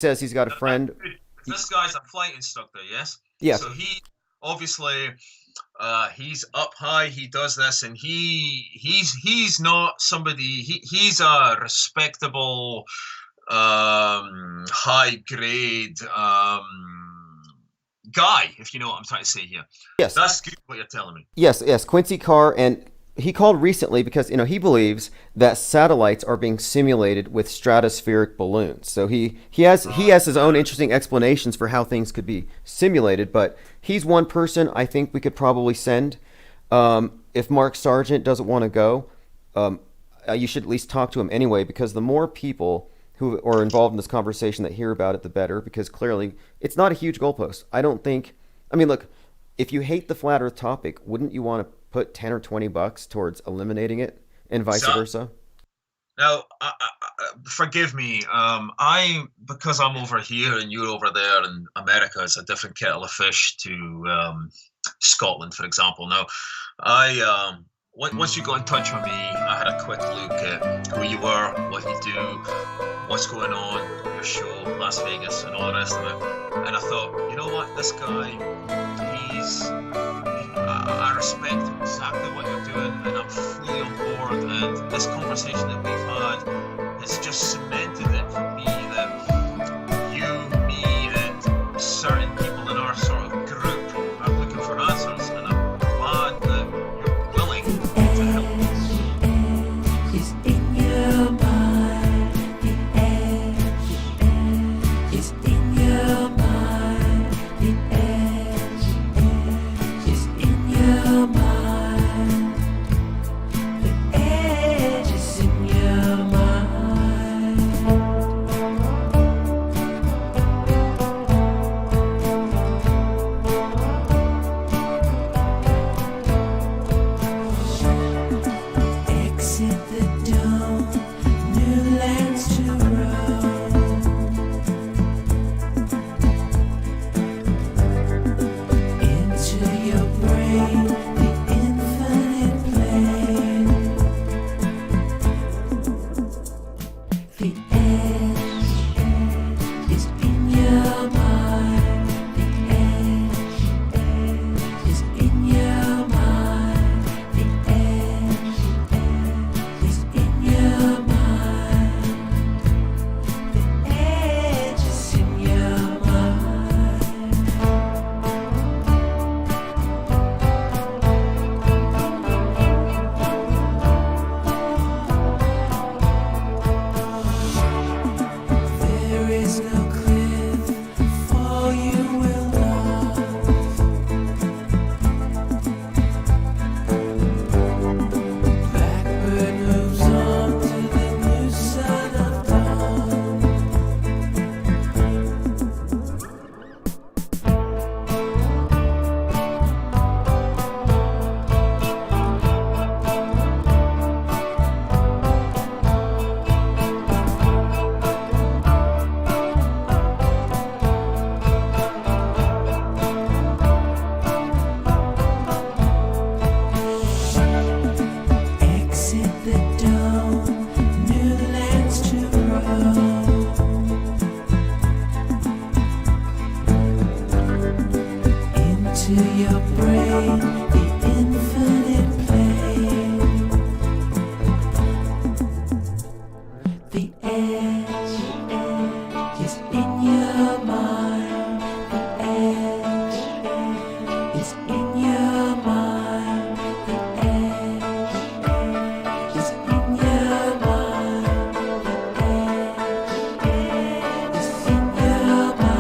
says he's got a friend. This guy's a flight instructor, yes? Yes. So he obviously he's up high, he does this, and he's not somebody he's a respectable high grade guy, if you know what I'm trying to say here. Yes. That's good what you're telling me. Yes. Quincy Carr, and he called recently because he believes that satellites are being simulated with stratospheric balloons. So he has his own interesting explanations for how things could be simulated. But he's one person I think we could probably send. If Mark Sargent doesn't want to go, you should at least talk to him anyway, because the more people who are involved in this conversation that hear about it, the better. Because clearly, it's not a huge goalpost. I don't think. I mean, look, if you hate the flat Earth topic, wouldn't you want to put 10 or 20 bucks towards eliminating it, and vice So versa? now, forgive me. I because I'm over here and you're over there, and America is a different kettle of fish to Scotland, for example. Now, I once you got in touch with me, I had a quick look at who you were, what you do, what's going on, your show, Las Vegas, and all the rest of it. And I thought, you know what, this guy, I respect exactly what you're doing, and I'm fully on board. And this conversation that we've had has just cemented it for me that you, me, and certain people in our sort of group are looking for answers, and I'm glad that you're willing to help us. Is in your mind. The edge is in your mind. The edge is in your mind. The edge is in your mind. Exit the dome, new lands to roam. Into your brain, the infinite plane. The edge is in your mind. The edge is in your mind. The edge is in your mind. The edge is in your mind. There is no cliff, for you will love. Blackbird moves on to the new sun of dawn. Exit the dome, new lands to roam. Into your brain, the infinite plane. The edge is in your mind. The edge is in your mind. The edge is in your mind. The edge is in your mind. Edge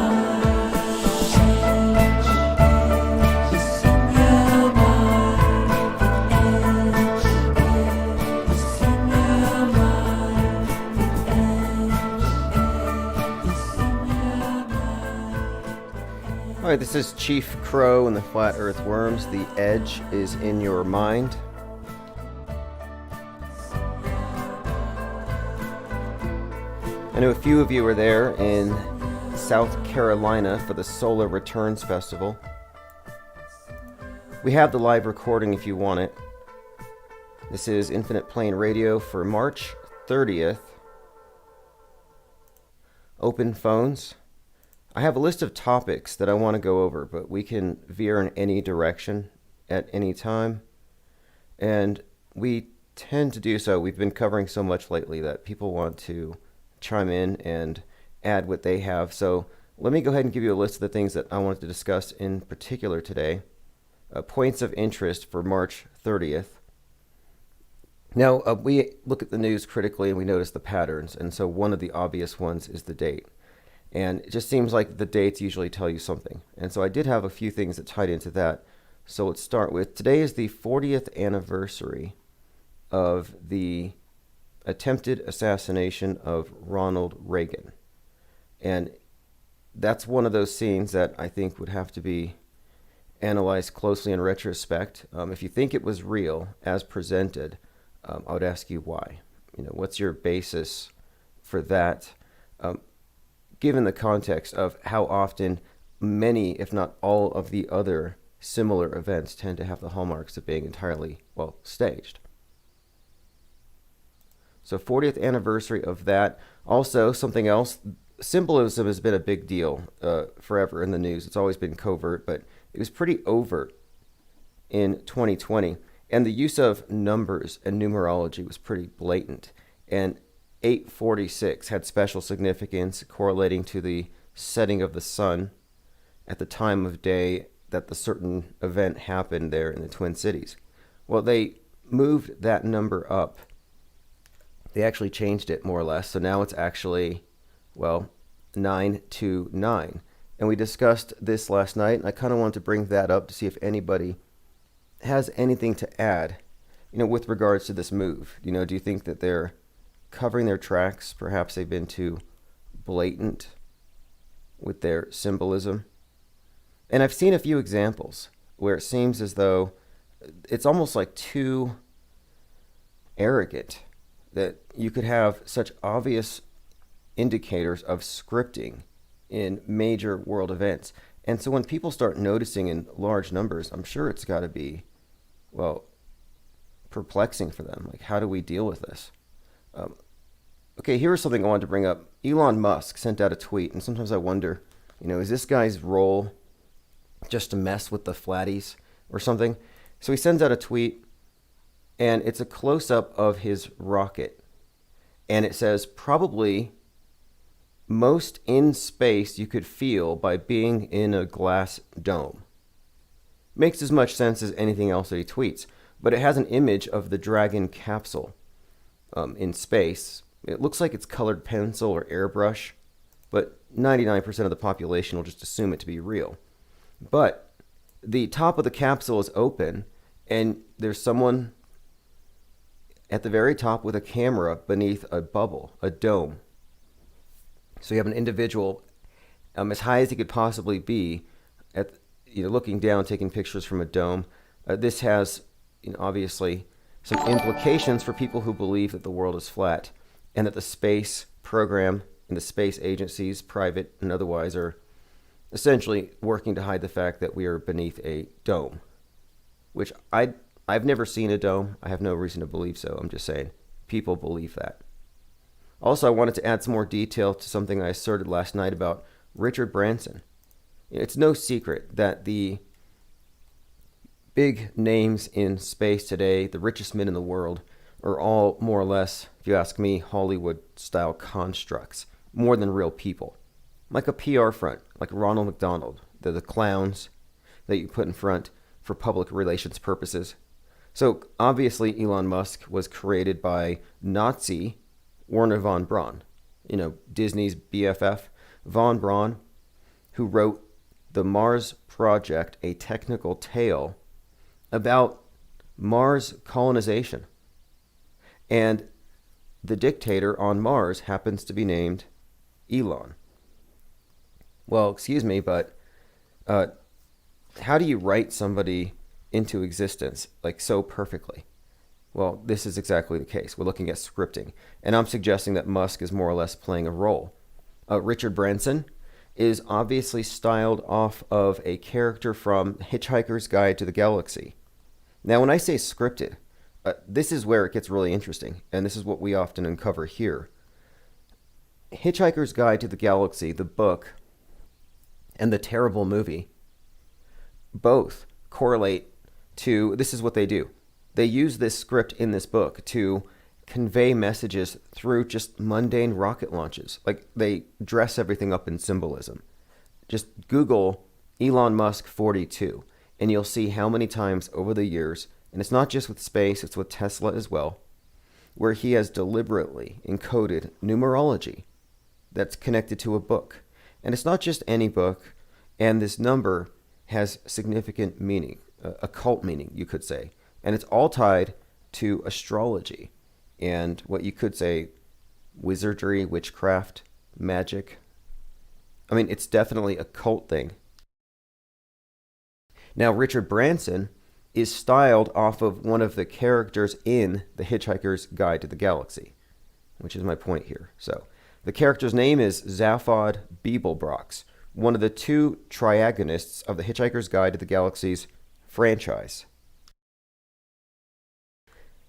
is in your mind. The edge is in your mind. The edge is in your mind. All right, this is Chief Crow and the Flat Earth Worms. The edge is in your mind. I know a few of you were there in South Carolina for the Solar Returns Festival. We have the live recording if you want it. This is Infinite Plane Radio for March 30th. open phones. I have a list of topics that I want to go over, but we can veer in any direction at any time. And we tend to do so. We've been covering so much lately that people want to chime in and add what they have. So let me go ahead and give you a list of the things that I wanted to discuss in particular today. Points of interest for March 30th. Now, we look at the news critically and we notice the patterns. And so one of the obvious ones is the date. And it just seems like the dates usually tell you something. And so I did have a few things that tied into that. So let's start with today is the 40th anniversary of the attempted assassination of Ronald Reagan. And that's one of those scenes that I think would have to be analyzed closely in retrospect. If you think it was real as presented, I would ask you why. What's your basis for that? Given the context of how often many, if not all, of the other similar events tend to have the hallmarks of being entirely, staged. So 40th anniversary of that. Also, something else, symbolism has been a big deal forever in the news. It's always been covert, but it was pretty overt in 2020. And the use of numbers and numerology was pretty blatant. And 846 had special significance correlating to the setting of the sun at the time of day that the certain event happened there in the Twin Cities. Well, they moved that number up. They actually changed it more or less. So now it's actually, 929. And we discussed this last night, and I kind of wanted to bring that up to see if anybody has anything to add, with regards to this move. Do you think that they're covering their tracks? Perhaps they've been too blatant with their symbolism. And I've seen a few examples where it seems as though it's almost like too arrogant that you could have such obvious indicators of scripting in major world events. And so when people start noticing in large numbers, I'm sure it's got to be, perplexing for them. Like, how do we deal with this? Okay, here's something I wanted to bring up. Elon Musk sent out a tweet, and sometimes I wonder, is this guy's role just to mess with the flatties or something? So he sends out a tweet, and it's a close-up of his rocket. And it says, probably most in space you could feel by being in a glass dome. Makes as much sense as anything else that he tweets. But it has an image of the Dragon capsule in space. It looks like it's colored pencil or airbrush, but 99% of the population will just assume it to be real. But the top of the capsule is open, and there's someone at the very top with a camera beneath a bubble, a dome. So you have an individual as high as he could possibly be, looking down, taking pictures from a dome. This has, obviously, some implications for people who believe that the world is flat, and that the space program and the space agencies, private and otherwise, are essentially working to hide the fact that we are beneath a dome, which I've never seen a dome. I have no reason to believe so. I'm just saying people believe that. Also, I wanted to add some more detail to something I asserted last night about Richard Branson. It's no secret that the big names in space today, the richest men in the world, are all more or less, if you ask me, Hollywood-style constructs, more than real people. Like a PR front, like Ronald McDonald. They're the clowns that you put in front for public relations purposes. So obviously Elon Musk was created by Nazi Werner von Braun, Disney's BFF, von Braun, who wrote The Mars Project, a technical tale about Mars colonization. And the dictator on Mars happens to be named Elon. Well, excuse me, but how do you write somebody into existence so perfectly? Well, this is exactly the case. We're looking at scripting. And I'm suggesting that Musk is more or less playing a role. Richard Branson is obviously styled off of a character from Hitchhiker's Guide to the Galaxy. Now, when I say scripted, this is where it gets really interesting. And this is what we often uncover here. Hitchhiker's Guide to the Galaxy, the book, and the terrible movie both correlate to this is what they do. They use this script in this book to convey messages through just mundane rocket launches. Like they dress everything up in symbolism. Just Google Elon Musk 42, and you'll see how many times over the years, and it's not just with space, it's with Tesla as well, where he has deliberately encoded numerology that's connected to a book. And it's not just any book, and this number has significant meaning, occult meaning, you could say. And it's all tied to astrology and what you could say wizardry, witchcraft, magic. I mean, it's definitely a cult thing. Now, Richard Branson is styled off of one of the characters in The Hitchhiker's Guide to the Galaxy, which is my point here. So, the character's name is Zaphod Beeblebrox, one of the two triagonists of The Hitchhiker's Guide to the Galaxy's franchise.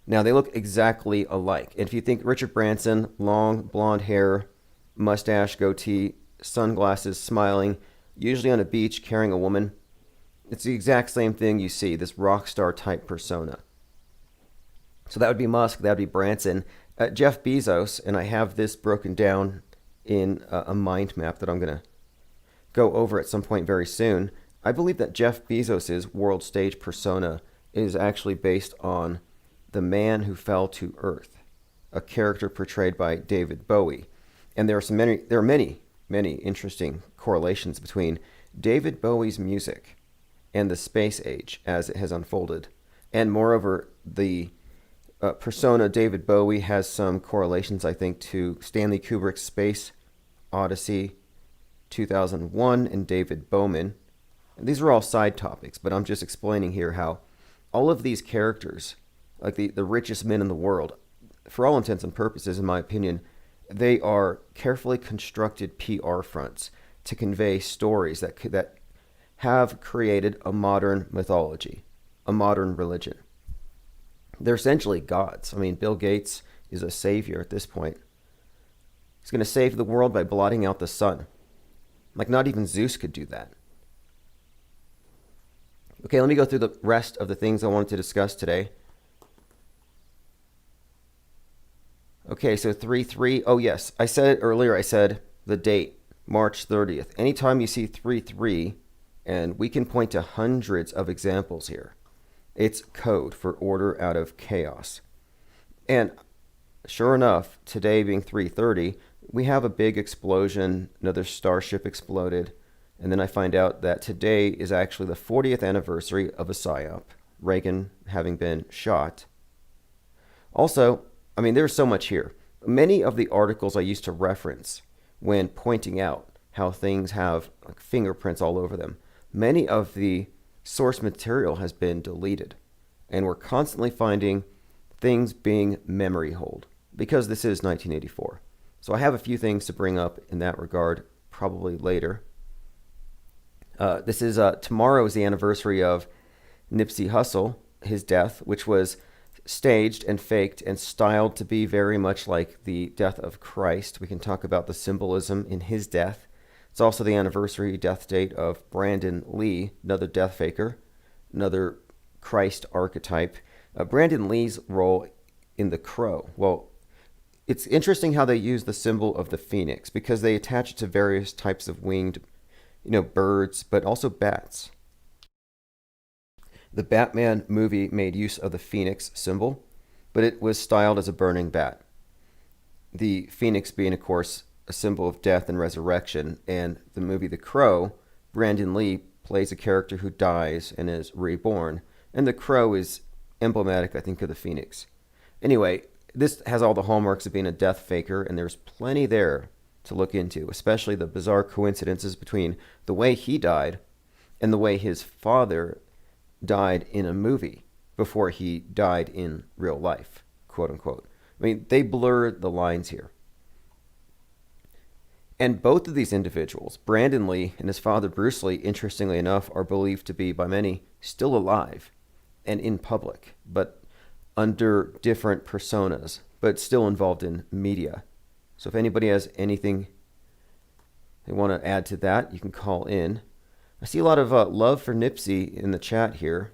Now, they look exactly alike. And if you think Richard Branson, long blonde hair, mustache, goatee, sunglasses, smiling, usually on a beach carrying a woman, it's the exact same thing you see, this rock star type persona. So that would be Musk, that would be Branson. Jeff Bezos, and I have this broken down in a mind map that I'm going to go over at some point very soon. I believe that Jeff Bezos' world stage persona is actually based on the man who fell to earth, a character portrayed by David Bowie. And there are many interesting correlations between David Bowie's music and the space age as it has unfolded. And moreover, the persona David Bowie has some correlations, I think, to Stanley Kubrick's Space Odyssey 2001 and David Bowman. And these are all side topics, but I'm just explaining here how all of these characters, like the richest men in the world, for all intents and purposes, in my opinion, they are carefully constructed PR fronts to convey stories that have created a modern mythology, a modern religion. They're essentially gods. I mean, Bill Gates is a savior at this point. He's going to save the world by blotting out the sun. Like, not even Zeus could do that. Okay, let me go through the rest of the things I wanted to discuss today. Okay, so 3-3. Oh, yes. I said it earlier. I said the date, March 30th. Anytime you see 3-3, and we can point to hundreds of examples here, it's code for order out of chaos. And sure enough, today being 3:30, we have a big explosion. Another starship exploded. And then I find out that today is actually the 40th anniversary of a PSYOP, Reagan having been shot. Also, I mean, there's so much here. Many of the articles I used to reference when pointing out how things have like fingerprints all over them, many of the source material has been deleted. And we're constantly finding things being memory holed because this is 1984. So I have a few things to bring up in that regard probably later. Tomorrow is the anniversary of Nipsey Hussle, his death, which was staged and faked and styled to be very much like the death of Christ. We can talk about the symbolism in his death. It's also the anniversary death date of Brandon Lee, another death faker, another Christ archetype. Brandon Lee's role in The Crow. Well, it's interesting how they use the symbol of the phoenix because they attach it to various types of winged, birds, but also bats. The Batman movie made use of the phoenix symbol, but it was styled as a burning bat. The phoenix being, of course, a symbol of death and resurrection, and the movie The Crow, Brandon Lee plays a character who dies and is reborn, and the crow is emblematic, I think, of the phoenix. Anyway, this has all the hallmarks of being a death faker, and there's plenty there to look into, especially the bizarre coincidences between the way he died and the way his father died in a movie before he died in real life, quote unquote. I mean, they blur the lines here. And both of these individuals, Brandon Lee and his father Bruce Lee, interestingly enough, are believed to be by many still alive and in public, but under different personas, but still involved in media. So if anybody has anything they want to add to that, you can call in. I see a lot of love for Nipsey in the chat here.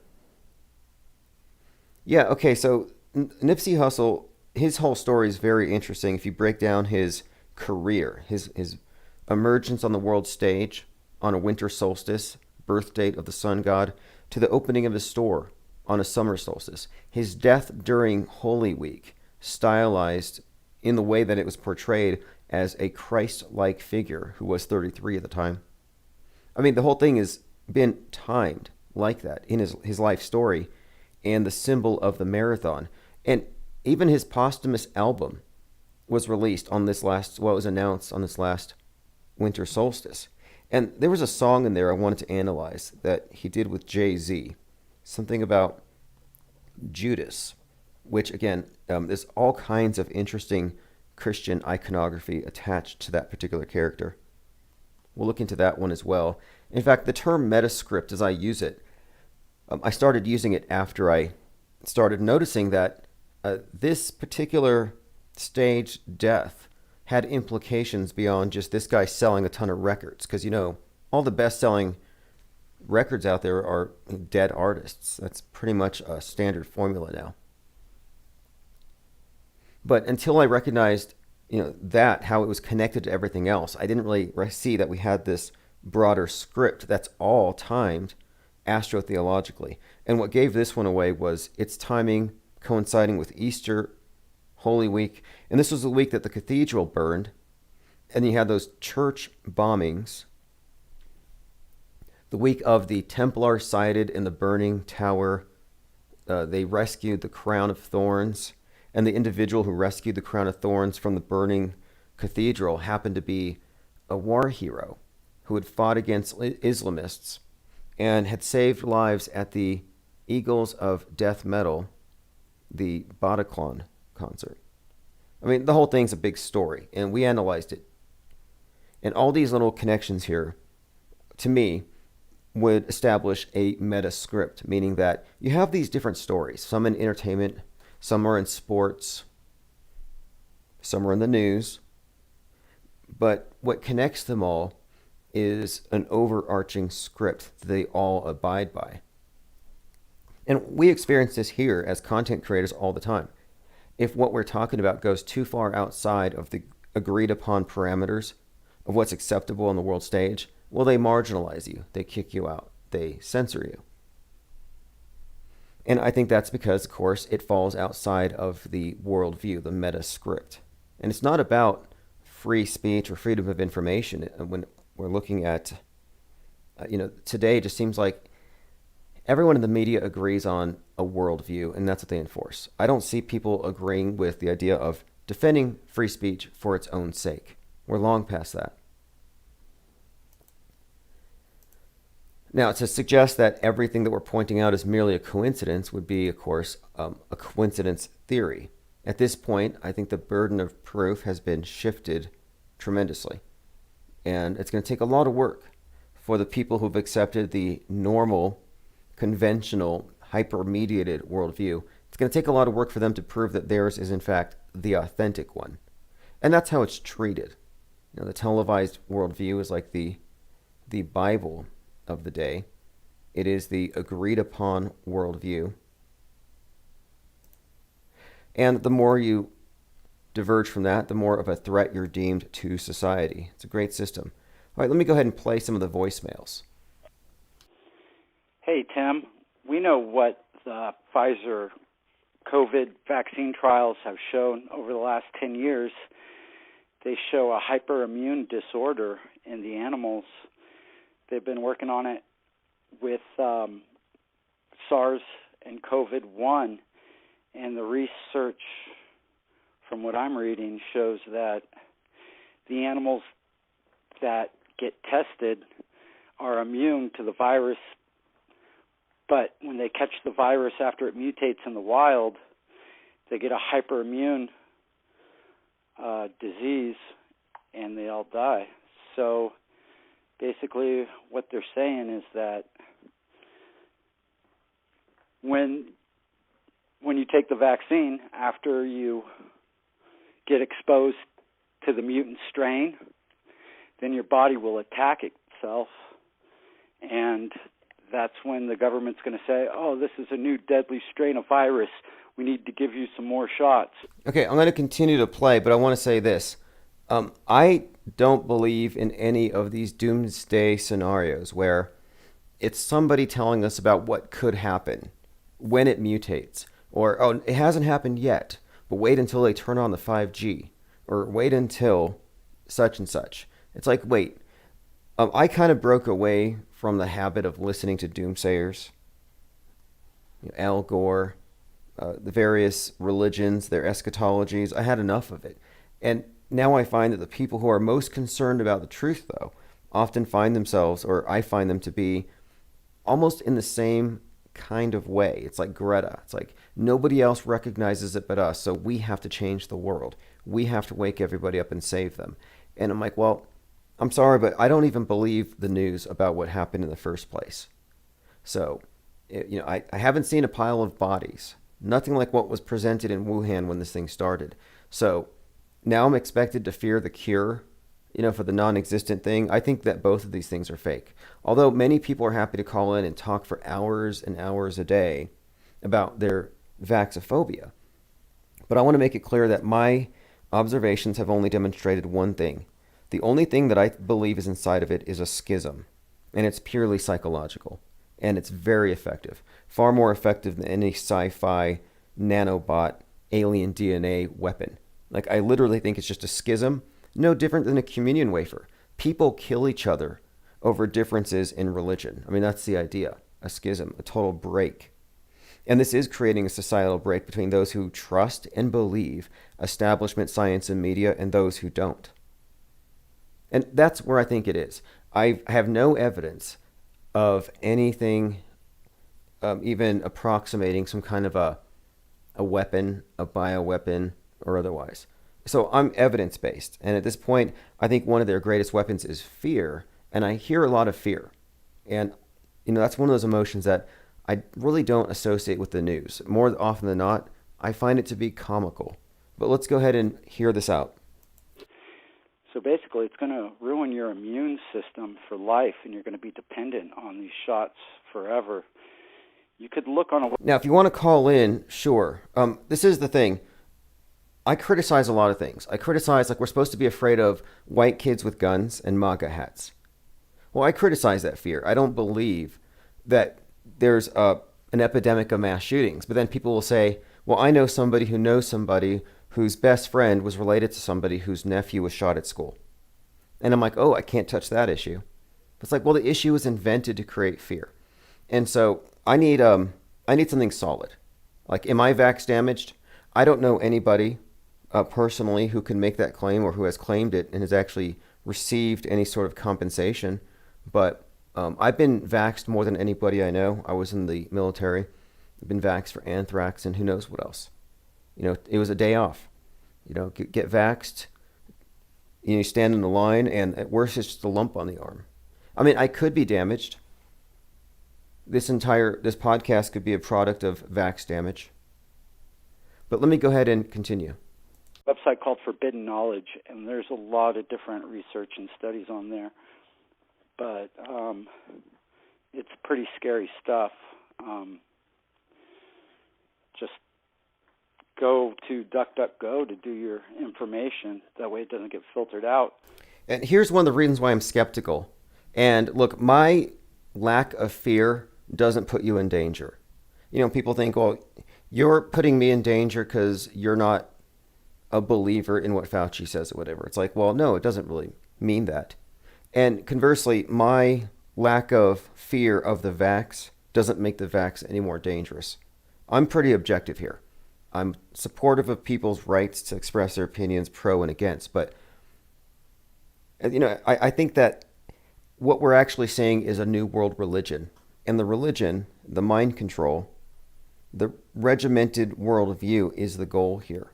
Yeah, okay, so Nipsey Hussle, his whole story is very interesting if you break down his career, his emergence on the world stage on a winter solstice, birth date of the sun god, to the opening of his store on a summer solstice, his death during Holy Week, stylized in the way that it was portrayed as a Christ-like figure who was 33 at the time. I mean, the whole thing has been timed like that in his life story and the symbol of the marathon. And even his posthumous album was released on this last, well, it was announced on this last winter solstice. And there was a song in there I wanted to analyze that he did with Jay-Z, something about Judas, which again, there's all kinds of interesting Christian iconography attached to that particular character. We'll look into that one as well. In fact, the term metascript, as I use it, I started using it after I started noticing that this particular stage death had implications beyond just this guy selling a ton of records. Because, you know, all the best-selling records out there are dead artists. That's pretty much a standard formula now. But until I recognized, you know, that, how it was connected to everything else, I didn't really see that we had this broader script that's all timed astrotheologically. And what gave this one away was its timing coinciding with Easter, Holy Week. And this was the week that the cathedral burned. And you had those church bombings. The week of the Templar sighted in the burning tower. They rescued the crown of thorns. And the individual who rescued the crown of thorns from the burning cathedral happened to be a war hero who had fought against Islamists and had saved lives at the Eagles of Death Metal, the Bataclan concert. I mean, the whole thing's a big story, and we analyzed it. And all these little connections here, to me, would establish a meta script, meaning that you have these different stories, some in entertainment, some are in sports, some are in the news, but what connects them all is an overarching script that they all abide by. And we experience this here as content creators all the time. If what we're talking about goes too far outside of the agreed upon parameters of what's acceptable on the world stage, well, they marginalize you, they kick you out, they censor you. And I think that's because, of course, it falls outside of the worldview, the meta script. And it's not about free speech or freedom of information. When we're looking at, today it just seems like everyone in the media agrees on a worldview, and that's what they enforce. I don't see people agreeing with the idea of defending free speech for its own sake. We're long past that. Now, to suggest that everything that we're pointing out is merely a coincidence would be, of course, a coincidence theory. At this point, I think the burden of proof has been shifted tremendously. And it's going to take a lot of work for the people who've accepted the normal, conventional, hyper-mediated worldview. It's going to take a lot of work for them to prove that theirs is, in fact, the authentic one. And that's how it's treated. You know, the televised worldview is like the Bible of the day. It is the agreed upon worldview. And the more you diverge from that, the more of a threat you're deemed to society. It's a great system. All right, let me go ahead and play some of the voicemails. Hey, Tim. We know what the Pfizer COVID vaccine trials have shown over the last 10 years. They show a hyperimmune disorder in the animals. They've been working on it with SARS and COVID-1, and the research, from what I'm reading, shows that the animals that get tested are immune to the virus, but when they catch the virus after it mutates in the wild, they get a hyperimmune disease, and they all die. So basically what they're saying is that when you take the vaccine, after you get exposed to the mutant strain, then your body will attack itself, and that's when the government's going to say, oh, this is a new deadly strain of virus. We need to give you some more shots. Okay, I'm going to continue to play, but I want to say this. I don't believe in any of these doomsday scenarios where it's somebody telling us about what could happen when it mutates, or, oh, it hasn't happened yet, but wait until they turn on the 5G, or wait until such and such. It's like, wait, I kind of broke away from the habit of listening to doomsayers, Al Gore, the various religions, their eschatologies. I had enough of it. And now I find that the people who are most concerned about the truth, though, often find themselves, or I find them to be, almost in the same kind of way. It's like Greta. It's like nobody else recognizes it but us, so we have to change the world. We have to wake everybody up and save them. And I'm like, well, I'm sorry, but I don't even believe the news about what happened in the first place. So, I haven't seen a pile of bodies. Nothing like what was presented in Wuhan when this thing started. So now I'm expected to fear the cure, for the non-existent thing. I think that both of these things are fake. Although many people are happy to call in and talk for hours and hours a day about their vaxophobia. But I want to make it clear that my observations have only demonstrated one thing. The only thing that I believe is inside of it is a schism, and it's purely psychological, and it's very effective, far more effective than any sci-fi nanobot alien DNA weapon. Like, I literally think it's just a schism, no different than a communion wafer. People kill each other over differences in religion. I mean, that's the idea, a schism, a total break. And this is creating a societal break between those who trust and believe establishment science and media and those who don't. And that's where I think it is. I have no evidence of anything even approximating some kind of a weapon, a bioweapon, or otherwise. So I'm evidence-based. And at this point, I think one of their greatest weapons is fear. And I hear a lot of fear. And, that's one of those emotions that I really don't associate with the news. More often than not, I find it to be comical. But let's go ahead and hear this out. So basically, it's going to ruin your immune system for life, and you're going to be dependent on these shots forever. You could look on a... Now, if you want to call in, sure. This is the thing. I criticize a lot of things. I criticize, like, we're supposed to be afraid of white kids with guns and MAGA hats. Well, I criticize that fear. I don't believe that there's an epidemic of mass shootings. But then people will say, well, I know somebody who knows somebody whose best friend was related to somebody whose nephew was shot at school. And I'm like, oh, I can't touch that issue. It's like, well, the issue was invented to create fear. And so I need something solid. Like, am I vax damaged? I don't know anybody personally who can make that claim or who has claimed it and has actually received any sort of compensation. But I've been vaxxed more than anybody I know. I was in the military. I've been vaxxed for anthrax and who knows what else. It was a day off. Get vaxxed. You stand in the line, and at worst, it's just a lump on the arm. I mean, I could be damaged. This podcast could be a product of vax damage. But let me go ahead and continue. Website called Forbidden Knowledge, and there's a lot of different research and studies on there. But it's pretty scary stuff. Just go to DuckDuckGo to do your information. That way it doesn't get filtered out. And here's one of the reasons why I'm skeptical. And look, my lack of fear doesn't put you in danger. People think, well, you're putting me in danger because you're not a believer in what Fauci says or whatever. It's like, well, no, it doesn't really mean that. And conversely, my lack of fear of the vax doesn't make the vax any more dangerous. I'm pretty objective here. I'm supportive of people's rights to express their opinions pro and against. But, I think that what we're actually seeing is a new world religion. And the religion, the mind control, the regimented worldview is the goal here.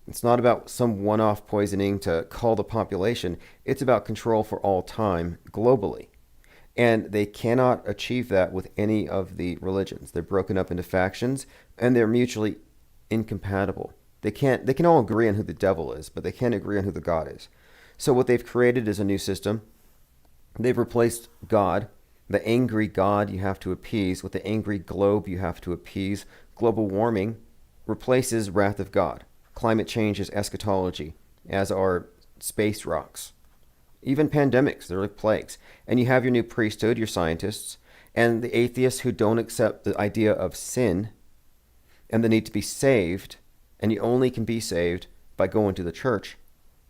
It's not about some one-off poisoning to cull the population. It's about control for all time globally. And they cannot achieve that with any of the religions. They're broken up into factions, and they're mutually incompatible. They can all agree on who the devil is, but they can't agree on who the God is. So what they've created is a new system. They've replaced God, the angry God you have to appease, with the angry globe you have to appease. Global warming replaces wrath of God. Climate change is eschatology, as are space rocks. Even pandemics, they're like plagues. And you have your new priesthood, your scientists, and the atheists who don't accept the idea of sin and the need to be saved, and you only can be saved by going to the church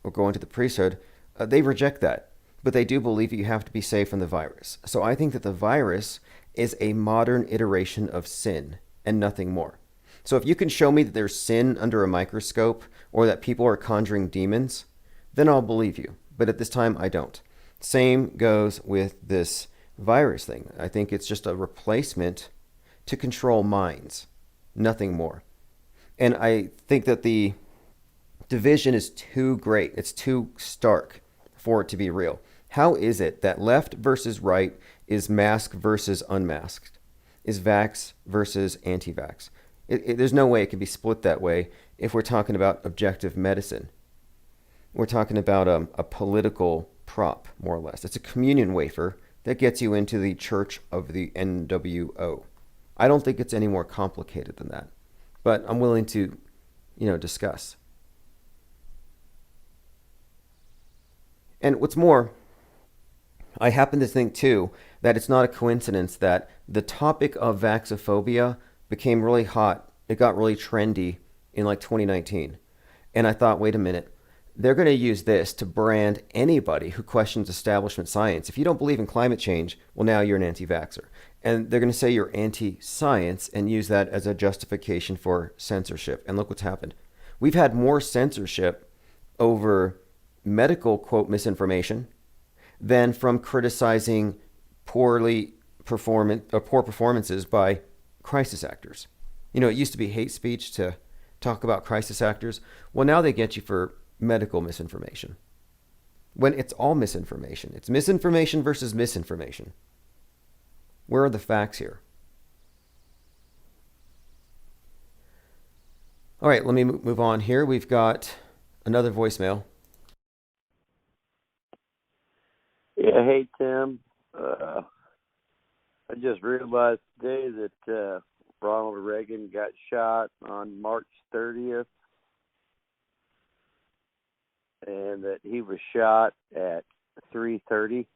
or going to the priesthood. They reject that, but they do believe that you have to be saved from the virus. So I think that the virus is a modern iteration of sin and nothing more. So if you can show me that there's sin under a microscope or that people are conjuring demons, then I'll believe you. But at this time, I don't. Same goes with this virus thing. I think it's just a replacement to control minds, nothing more. And I think that the division is too great. It's too stark for it to be real. How is it that left versus right is masked versus unmasked, is vax versus anti-vax? There's no way it can be split that way if we're talking about objective medicine. We're talking about a political prop, more or less. It's a communion wafer that gets you into the church of the NWO. I don't think it's any more complicated than that, but I'm willing to, discuss. And what's more, I happen to think too that it's not a coincidence that the topic of vaxophobia became really hot. It got really trendy in like 2019. And I thought, wait a minute, they're going to use this to brand anybody who questions establishment science. If you don't believe in climate change, well, now you're an anti-vaxxer. And they're going to say you're anti-science and use that as a justification for censorship. And look what's happened. We've had more censorship over medical, quote, misinformation than from criticizing poor performances by crisis actors. It used to be hate speech to talk about crisis actors. Well, now they get you for medical misinformation, when it's all misinformation. It's misinformation versus misinformation. Where are the facts here? All right, let me move on here. We've got another voicemail. Yeah, hey Tim. I just realized today that Ronald Reagan got shot on March 30th, and that he was shot at 3:30.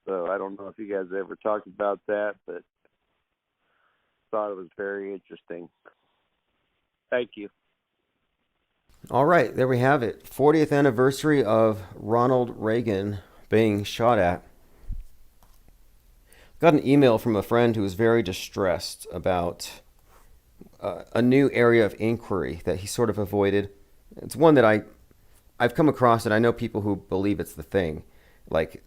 So I don't know if you guys ever talked about that, but thought it was very interesting. Thank you. All right, there we have it. 40th anniversary of Ronald Reagan being shot at. Got an email from a friend who was very distressed about a new area of inquiry that he sort of avoided. It's one that I've come across, and I know people who believe it's the thing. Like,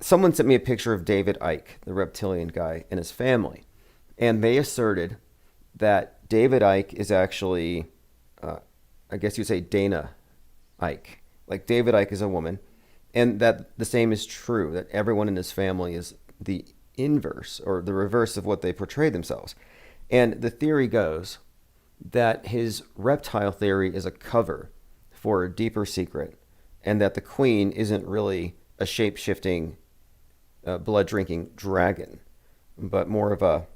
someone sent me a picture of David Icke, the reptilian guy, and his family. And they asserted that David Icke is actually, I guess you'd say Dana Icke. Like, David Icke is a woman. And that the same is true, that everyone in his family is the inverse or the reverse of what they portray themselves. And the theory goes that his reptile theory is a cover for a deeper secret, and that the queen isn't really a shape-shifting, blood-drinking dragon, but more of a,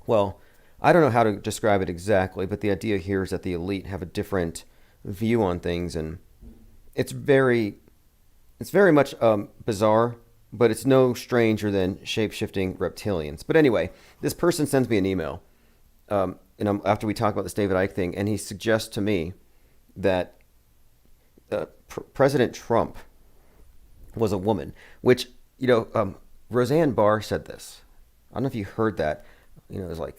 well, I don't know how to describe it exactly, but the idea here is that the elite have a different view on things, and it's very much bizarre, but it's no stranger than shape-shifting reptilians. But anyway, this person sends me an email, after we talk about this David Icke thing, and he suggests to me that President Trump was a woman, which, Roseanne Barr said this. I don't know if you heard that. It was like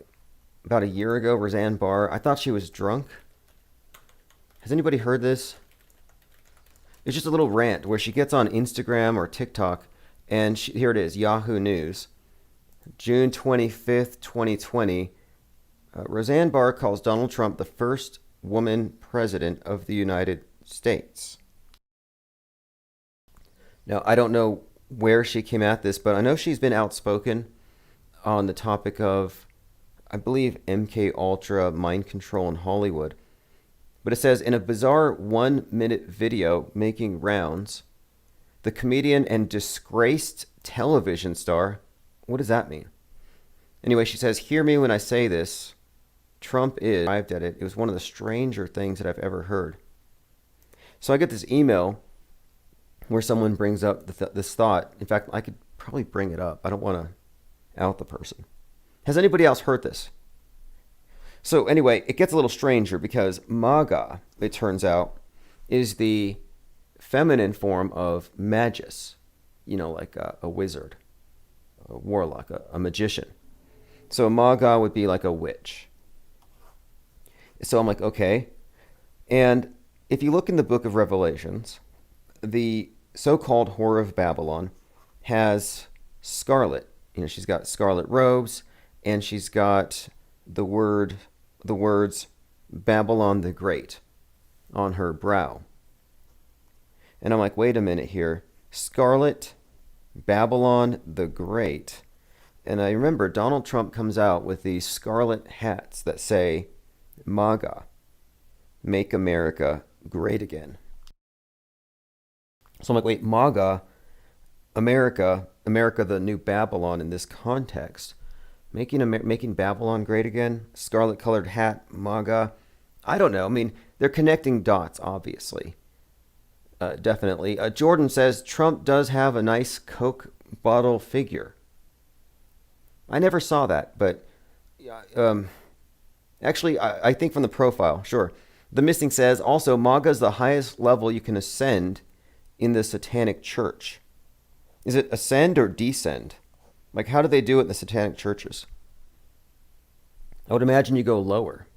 about a year ago, Roseanne Barr, I thought she was drunk. Has anybody heard this? It's just a little rant where she gets on Instagram or TikTok, and here it is, Yahoo News, June 25th, 2020. Roseanne Barr calls Donald Trump the first woman president of the United States. Now, I don't know where she came at this, but I know she's been outspoken on the topic of I believe MK Ultra, mind control in Hollywood. But it says, in a bizarre 1-minute video making rounds, the comedian and disgraced television star, what does that mean? Anyway, she says, hear me when I say this. Trump is, arrived at it. It was one of the stranger things that I've ever heard. So I get this email where someone brings up this thought. In fact, I could probably bring it up. I don't want to out the person. Has anybody else heard this? So anyway, it gets a little stranger because MAGA, it turns out, is the feminine form of magus, like a wizard, a warlock, a magician. So MAGA would be like a witch. So I'm like, okay. And if you look in the book of Revelations, the so-called Whore of Babylon has scarlet. She's got scarlet robes, and she's got the words Babylon the Great on her brow. And I'm like, wait a minute here. Scarlet, Babylon the Great. And I remember Donald Trump comes out with these scarlet hats that say MAGA, Make America Great Again. So I'm like, wait, MAGA, America the new Babylon in this context. Making Babylon great again? Scarlet colored hat, MAGA. I don't know. I mean, they're connecting dots, obviously. Definitely. Jordan says Trump does have a nice Coke bottle figure. I never saw that, but actually, I think from the profile, sure. The Missing says also MAGA is the highest level you can ascend in the satanic church. Is it ascend or descend? Like, how do they do it in the satanic churches? I would imagine you go lower.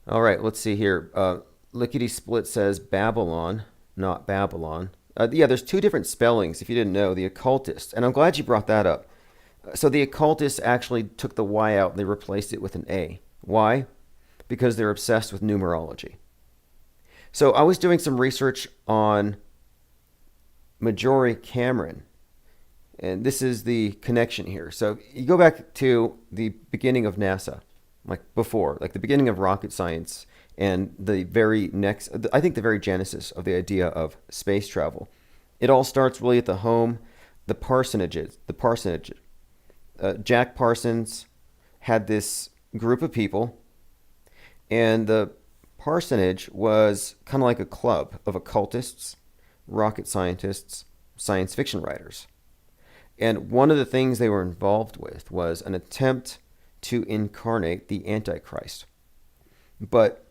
All right, let's see here. Lickety Split says Babylon, not Babylon. Yeah, there's two different spellings, if you didn't know. The occultists, and I'm glad you brought that up. So the occultists actually took the Y out and they replaced it with an A. Why? Because they're obsessed with numerology. So I was doing some research on Marjorie Cameron, and this is the connection here. So you go back to the beginning of NASA, like the beginning of rocket science, and the very genesis of the idea of space travel. It all starts really at the home, the parsonage. Jack Parsons had this group of people, and the parsonage was kind of like a club of occultists, rocket scientists, science fiction writers. And one of the things they were involved with was an attempt to incarnate the Antichrist. But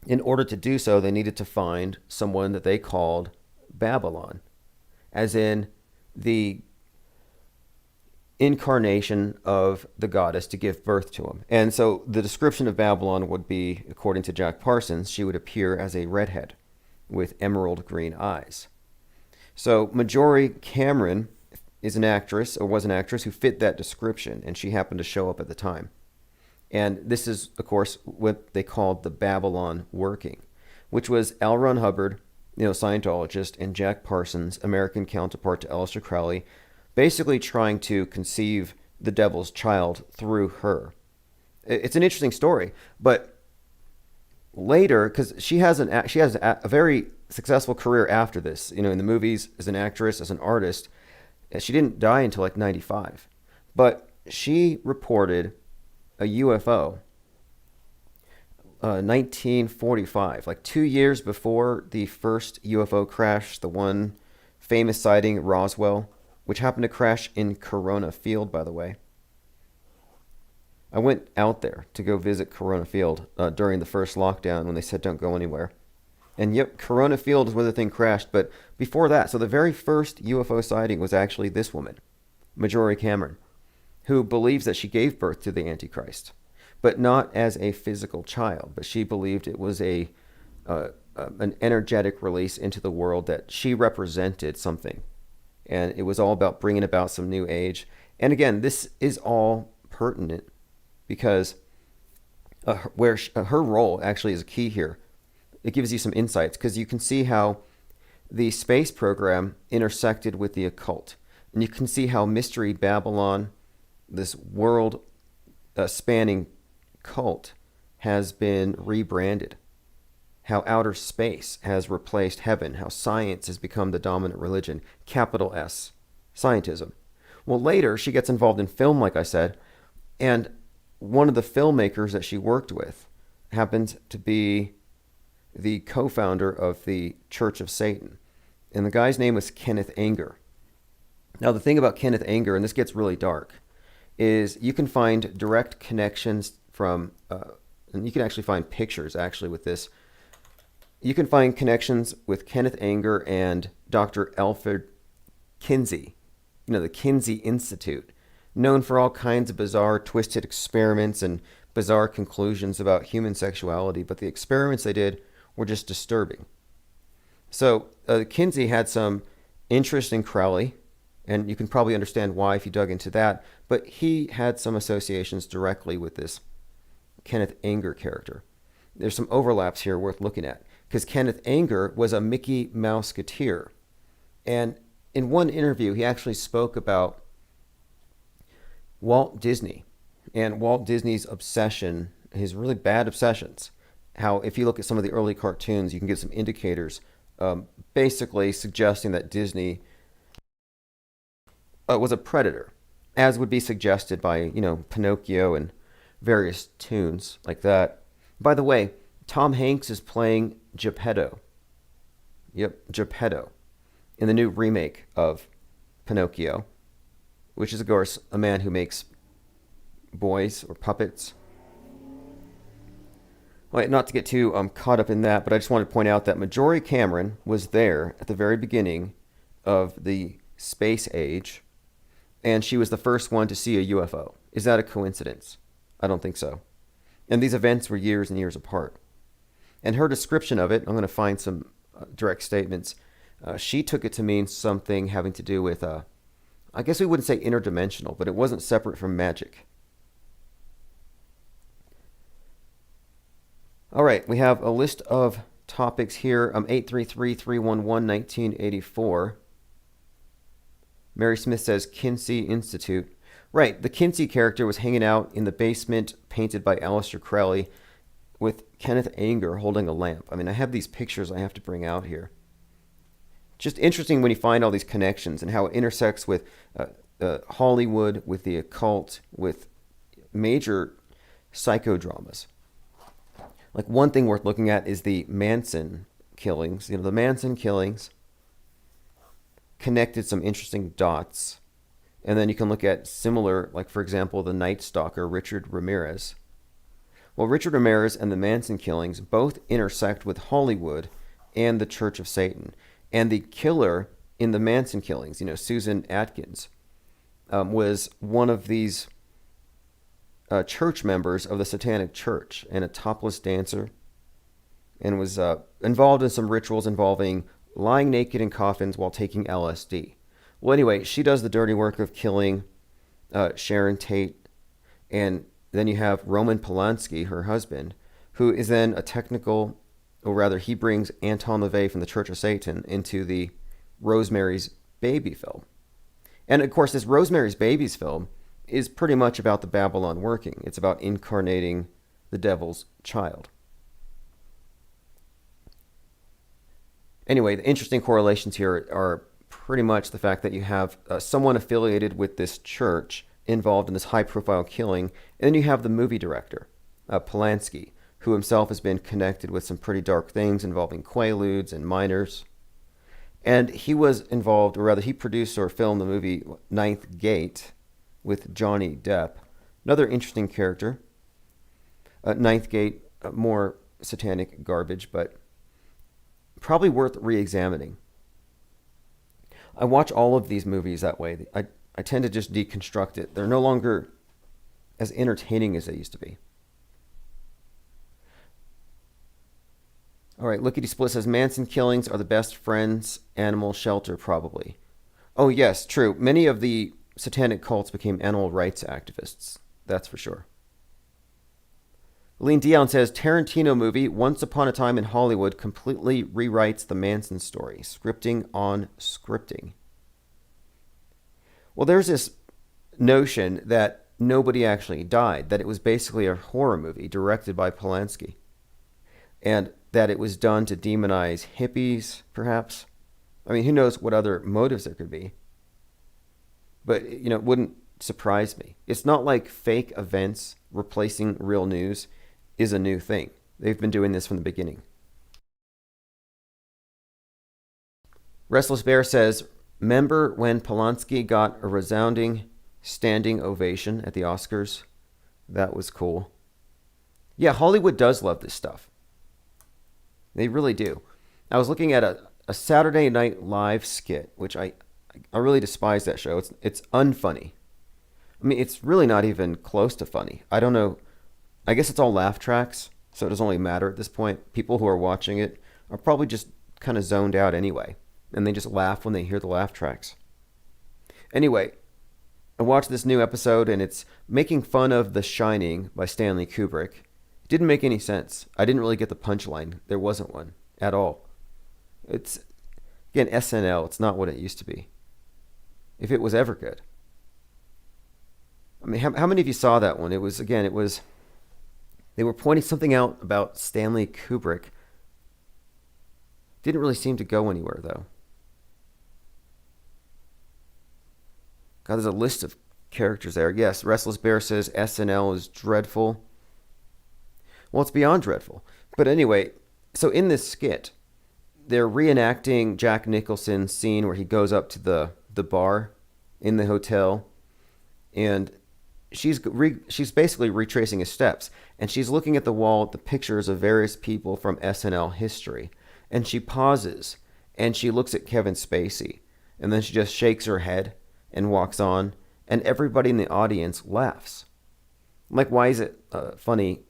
in order to do so, they needed to find someone that they called Babylon, as in the incarnation of the goddess to give birth to him. And so the description of Babylon would be, according to Jack Parsons, she would appear as a redhead with emerald green eyes. So Marjorie Cameron is an actress, or was an actress, who fit that description, and she happened to show up at the time. And this is, of course, what they called the Babylon working, which was L. Ron Hubbard, Scientologist, and Jack Parsons, American counterpart to Aleister Crowley, basically trying to conceive the devil's child through her. It's an interesting story, but later, because she has a very successful career after this, in the movies, as an actress, as an artist. She didn't die until like 95, but she reported a UFO 1945, like 2 years before the first UFO crash, the one famous sighting at Roswell, which happened to crash in Corona Field, by the way. I went out there to go visit Corona Field during the first lockdown when they said don't go anywhere. And yep, Corona Field is where the thing crashed. But before that, so the very first UFO sighting was actually this woman, Marjorie Cameron, who believes that she gave birth to the Antichrist, but not as a physical child. But she believed it was an energetic release into the world, that she represented something. And it was all about bringing about some new age. And again, this is all pertinent because her role actually is key here. It gives you some insights because you can see how the space program intersected with the occult. And you can see how Mystery Babylon, this world spanning cult, has been rebranded. How outer space has replaced heaven. How science has become the dominant religion. Capital S. Scientism. Well, later she gets involved in film, like I said, and one of the filmmakers that she worked with happened to be the co-founder of the Church of Satan. And the guy's name was Kenneth Anger. Now, the thing about Kenneth Anger, and this gets really dark, is you can find direct connections from, and you can actually find pictures actually with this. You can find connections with Kenneth Anger and Dr. Alfred Kinsey, the Kinsey Institute, known for all kinds of bizarre, twisted experiments and bizarre conclusions about human sexuality, but the experiments they did were just disturbing. So Kinsey had some interest in Crowley, and you can probably understand why if you dug into that, but he had some associations directly with this Kenneth Anger character. There's some overlaps here worth looking at, because Kenneth Anger was a Mickey Mouseketeer, and in one interview he actually spoke about Walt Disney and Walt Disney's obsession, his really bad obsessions. How if you look at some of the early cartoons, you can get some indicators basically suggesting that Disney was a predator, as would be suggested by, Pinocchio and various tunes like that. By the way, Tom Hanks is playing Geppetto. Yep, Geppetto, in the new remake of Pinocchio, which is, of course, a man who makes boys or puppets. Well, not to get too caught up in that, but I just wanted to point out that Marjorie Cameron was there at the very beginning of the space age, and she was the first one to see a UFO. Is that a coincidence? I don't think so. And these events were years and years apart. And her description of it, I'm going to find some direct statements. She took it to mean something having to do with, I guess we wouldn't say interdimensional, but it wasn't separate from magic. All right, we have a list of topics here. 833-311-1984. Mary Smith says Kinsey Institute. Right, the Kinsey character was hanging out in the basement painted by Aleister Crowley with Kenneth Anger holding a lamp. I mean, I have these pictures I have to bring out here. Just interesting when you find all these connections and how it intersects with Hollywood, with the occult, with major psychodramas. Like one thing worth looking at is the Manson killings. The Manson killings connected some interesting dots. And then you can look at similar, like for example, the Night Stalker, Richard Ramirez. Well, Richard Ramirez and the Manson killings both intersect with Hollywood and the Church of Satan. And the killer in the Manson killings, Susan Atkins, was one of these church members of the Satanic Church and a topless dancer, and was involved in some rituals involving lying naked in coffins while taking LSD. Well, anyway, she does the dirty work of killing Sharon Tate, and then you have Roman Polanski, her husband, who is then a technical, or rather he brings Anton LaVey from the Church of Satan into the Rosemary's Baby film. And of course, this Rosemary's Babies film is pretty much about the Babylon working. It's about incarnating the devil's child. Anyway, the interesting correlations here are pretty much the fact that you have someone affiliated with this church involved in this high-profile killing, and then you have the movie director, Polanski, who himself has been connected with some pretty dark things involving Quaaludes and minors. And he was involved, or rather he produced or filmed the movie Ninth Gate with Johnny Depp. Another interesting character. Ninth Gate, more satanic garbage, but probably worth re-examining. I watch all of these movies that way. I tend to just deconstruct it. They're no longer as entertaining as they used to be. All right, Lickety Split says Manson killings are the best friends animal shelter, probably. Oh, yes, true. Many of the satanic cults became animal rights activists. That's for sure. Lean Dion says Tarantino movie Once Upon a Time in Hollywood completely rewrites the Manson story. Scripting on scripting. Well, there's this notion that nobody actually died, that it was basically a horror movie directed by Polanski, and that it was done to demonize hippies, perhaps. I mean, who knows what other motives there could be. But, it wouldn't surprise me. It's not like fake events replacing real news is a new thing. They've been doing this from the beginning. Restless Bear says, remember when Polanski got a resounding standing ovation at the Oscars? That was cool. Yeah, Hollywood does love this stuff. They really do. I was looking at a Saturday Night Live skit, which I really despise that show. It's unfunny. I mean, it's really not even close to funny. I don't know. I guess it's all laugh tracks, so it doesn't really matter at this point. People who are watching it are probably just kind of zoned out anyway, and they just laugh when they hear the laugh tracks. Anyway, I watched this new episode, and it's making fun of The Shining by Stanley Kubrick. It didn't make any sense. I didn't really get the punchline. There wasn't one at all. It's, again, SNL. It's not what it used to be. If it was ever good. I mean, how many of you saw that one? It was, they were pointing something out about Stanley Kubrick. Didn't really seem to go anywhere, though. God, there's a list of characters there. Yes, Restless Bear says SNL is dreadful. Well, it's beyond dreadful. But anyway, so in this skit, they're reenacting Jack Nicholson's scene where he goes up to the bar in the hotel, and she's basically retracing his steps, and she's looking at the wall at the pictures of various people from SNL history, and she pauses, and she looks at Kevin Spacey, and then she just shakes her head and walks on, and everybody in the audience laughs. Like, why is it funny?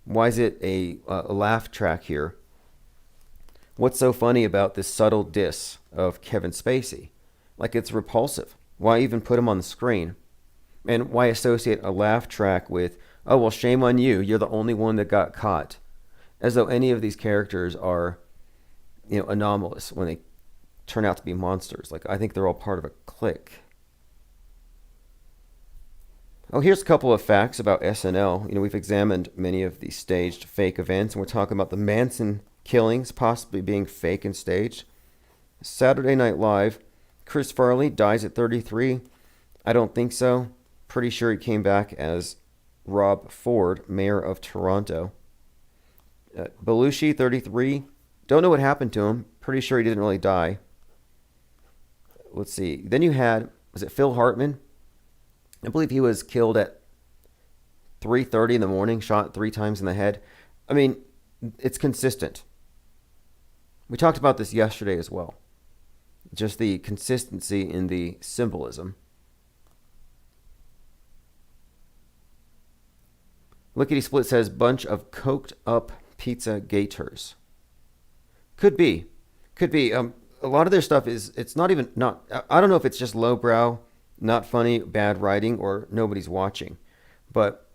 Why is it a laugh track here? What's so funny about this subtle diss of Kevin Spacey? Like, it's repulsive. Why even put him on the screen? And why associate a laugh track with, oh, well, shame on you. You're the only one that got caught. As though any of these characters are, anomalous when they turn out to be monsters. Like, I think they're all part of a clique. Oh, here's a couple of facts about SNL. We've examined many of these staged fake events, and we're talking about the Manson killings possibly being fake and staged. Saturday Night Live, Chris Farley dies at 33. I don't think so. Pretty sure he came back as Rob Ford, mayor of Toronto. Belushi, 33. Don't know what happened to him. Pretty sure he didn't really die. Let's see. Then you had, was it Phil Hartman? I believe he was killed at 3:30 in the morning, shot 3 times in the head. I mean, it's consistent. We talked about this yesterday as well. Just the consistency in the symbolism. Lickety Split says, bunch of coked up pizza gators. Could be. A lot of their stuff it's not even, I don't know if it's just lowbrow, not funny, bad writing, or nobody's watching. But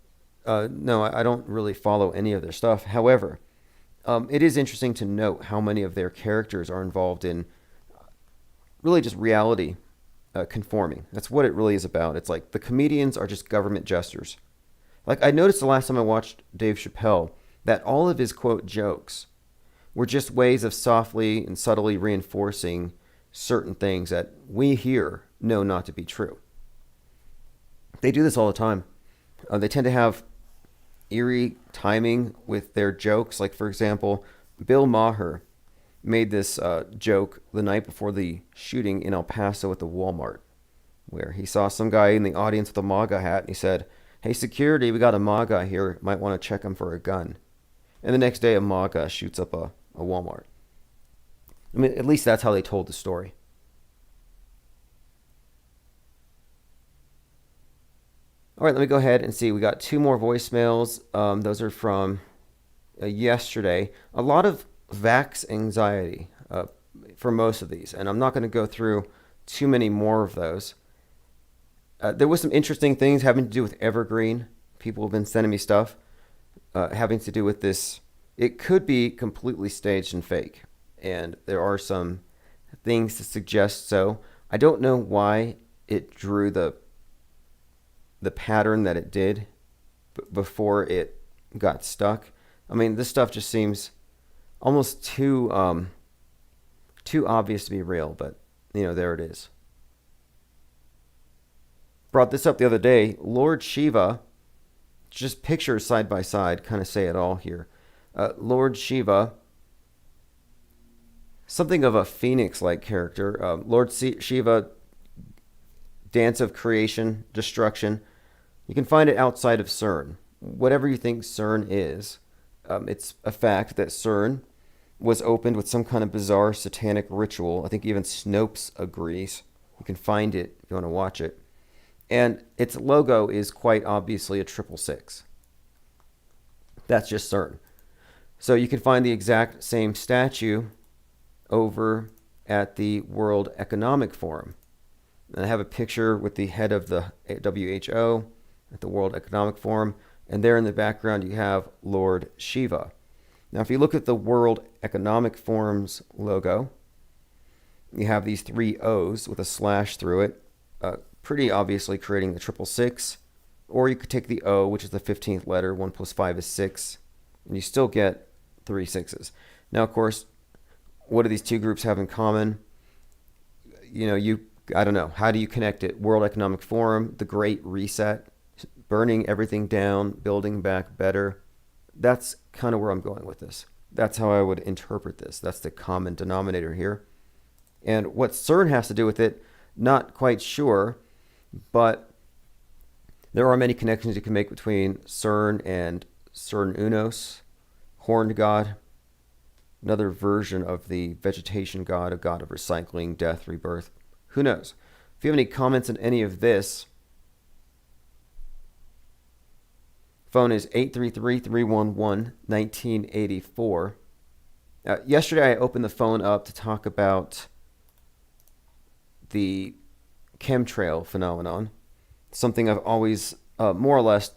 no, I don't really follow any of their stuff. However, it is interesting to note how many of their characters are involved in really just reality conforming. That's what it really is about. It's like the comedians are just government jesters. Like, I noticed the last time I watched Dave Chappelle that all of his, quote, jokes were just ways of softly and subtly reinforcing certain things that we here know not to be true. They do this all the time. They tend to have eerie timing with their jokes. Like, for example, Bill Maher made this joke the night before the shooting in El Paso at the Walmart, where he saw some guy in the audience with a MAGA hat, and he said, "Hey, security, we got a MAGA here. Might want to check him for a gun." And the next day, a MAGA shoots up a Walmart. I mean, at least that's how they told the story. All right, let me go ahead and see. We got 2 more voicemails. Those are from yesterday. A lot of vax anxiety for most of these, and I'm not going to go through too many more of those. There was some interesting things having to do with Evergreen. People have been sending me stuff having to do with this. It could be completely staged and fake, and there are some things to suggest so. I don't know why it drew the pattern that it did before it got stuck. I mean, this stuff just seems almost too obvious to be real, but there it is. Brought this up the other day. Lord Shiva, just pictures side by side kind of say it all here. Lord Shiva, something of a phoenix-like character. Lord Shiva, dance of creation, destruction. You can find it outside of CERN. Whatever you think CERN is, it's a fact that CERN was opened with some kind of bizarre satanic ritual. I think even Snopes agrees. You can find it if you want to watch it. And its logo is quite obviously a 666. That's just CERN. So you can find the exact same statue over at the World Economic Forum. And I have a picture with the head of the WHO at the World Economic Forum. And there in the background you have Lord Shiva. Now if you look at the World Economic Forum's logo, you have these 3 O's with a slash through it, pretty obviously creating the 666. Or you could take the O, which is the 15th letter, 1 plus 5 is 6, and you still get 3 6s. Now, of course, what do these two groups have in common? I don't know. How do you connect it? World Economic Forum, the Great Reset, burning everything down, building back better. That's kind of where I'm going with this. That's how I would interpret this. That's the common denominator here. And what CERN has to do with it, not quite sure, but there are many connections you can make between CERN and CERN Unos, Horned God, another version of the vegetation god, a god of recycling, death, rebirth. Who knows? If you have any comments on any of this, phone is 833-311-1984. Yesterday I opened the phone up to talk about the chemtrail phenomenon, something I've always more or less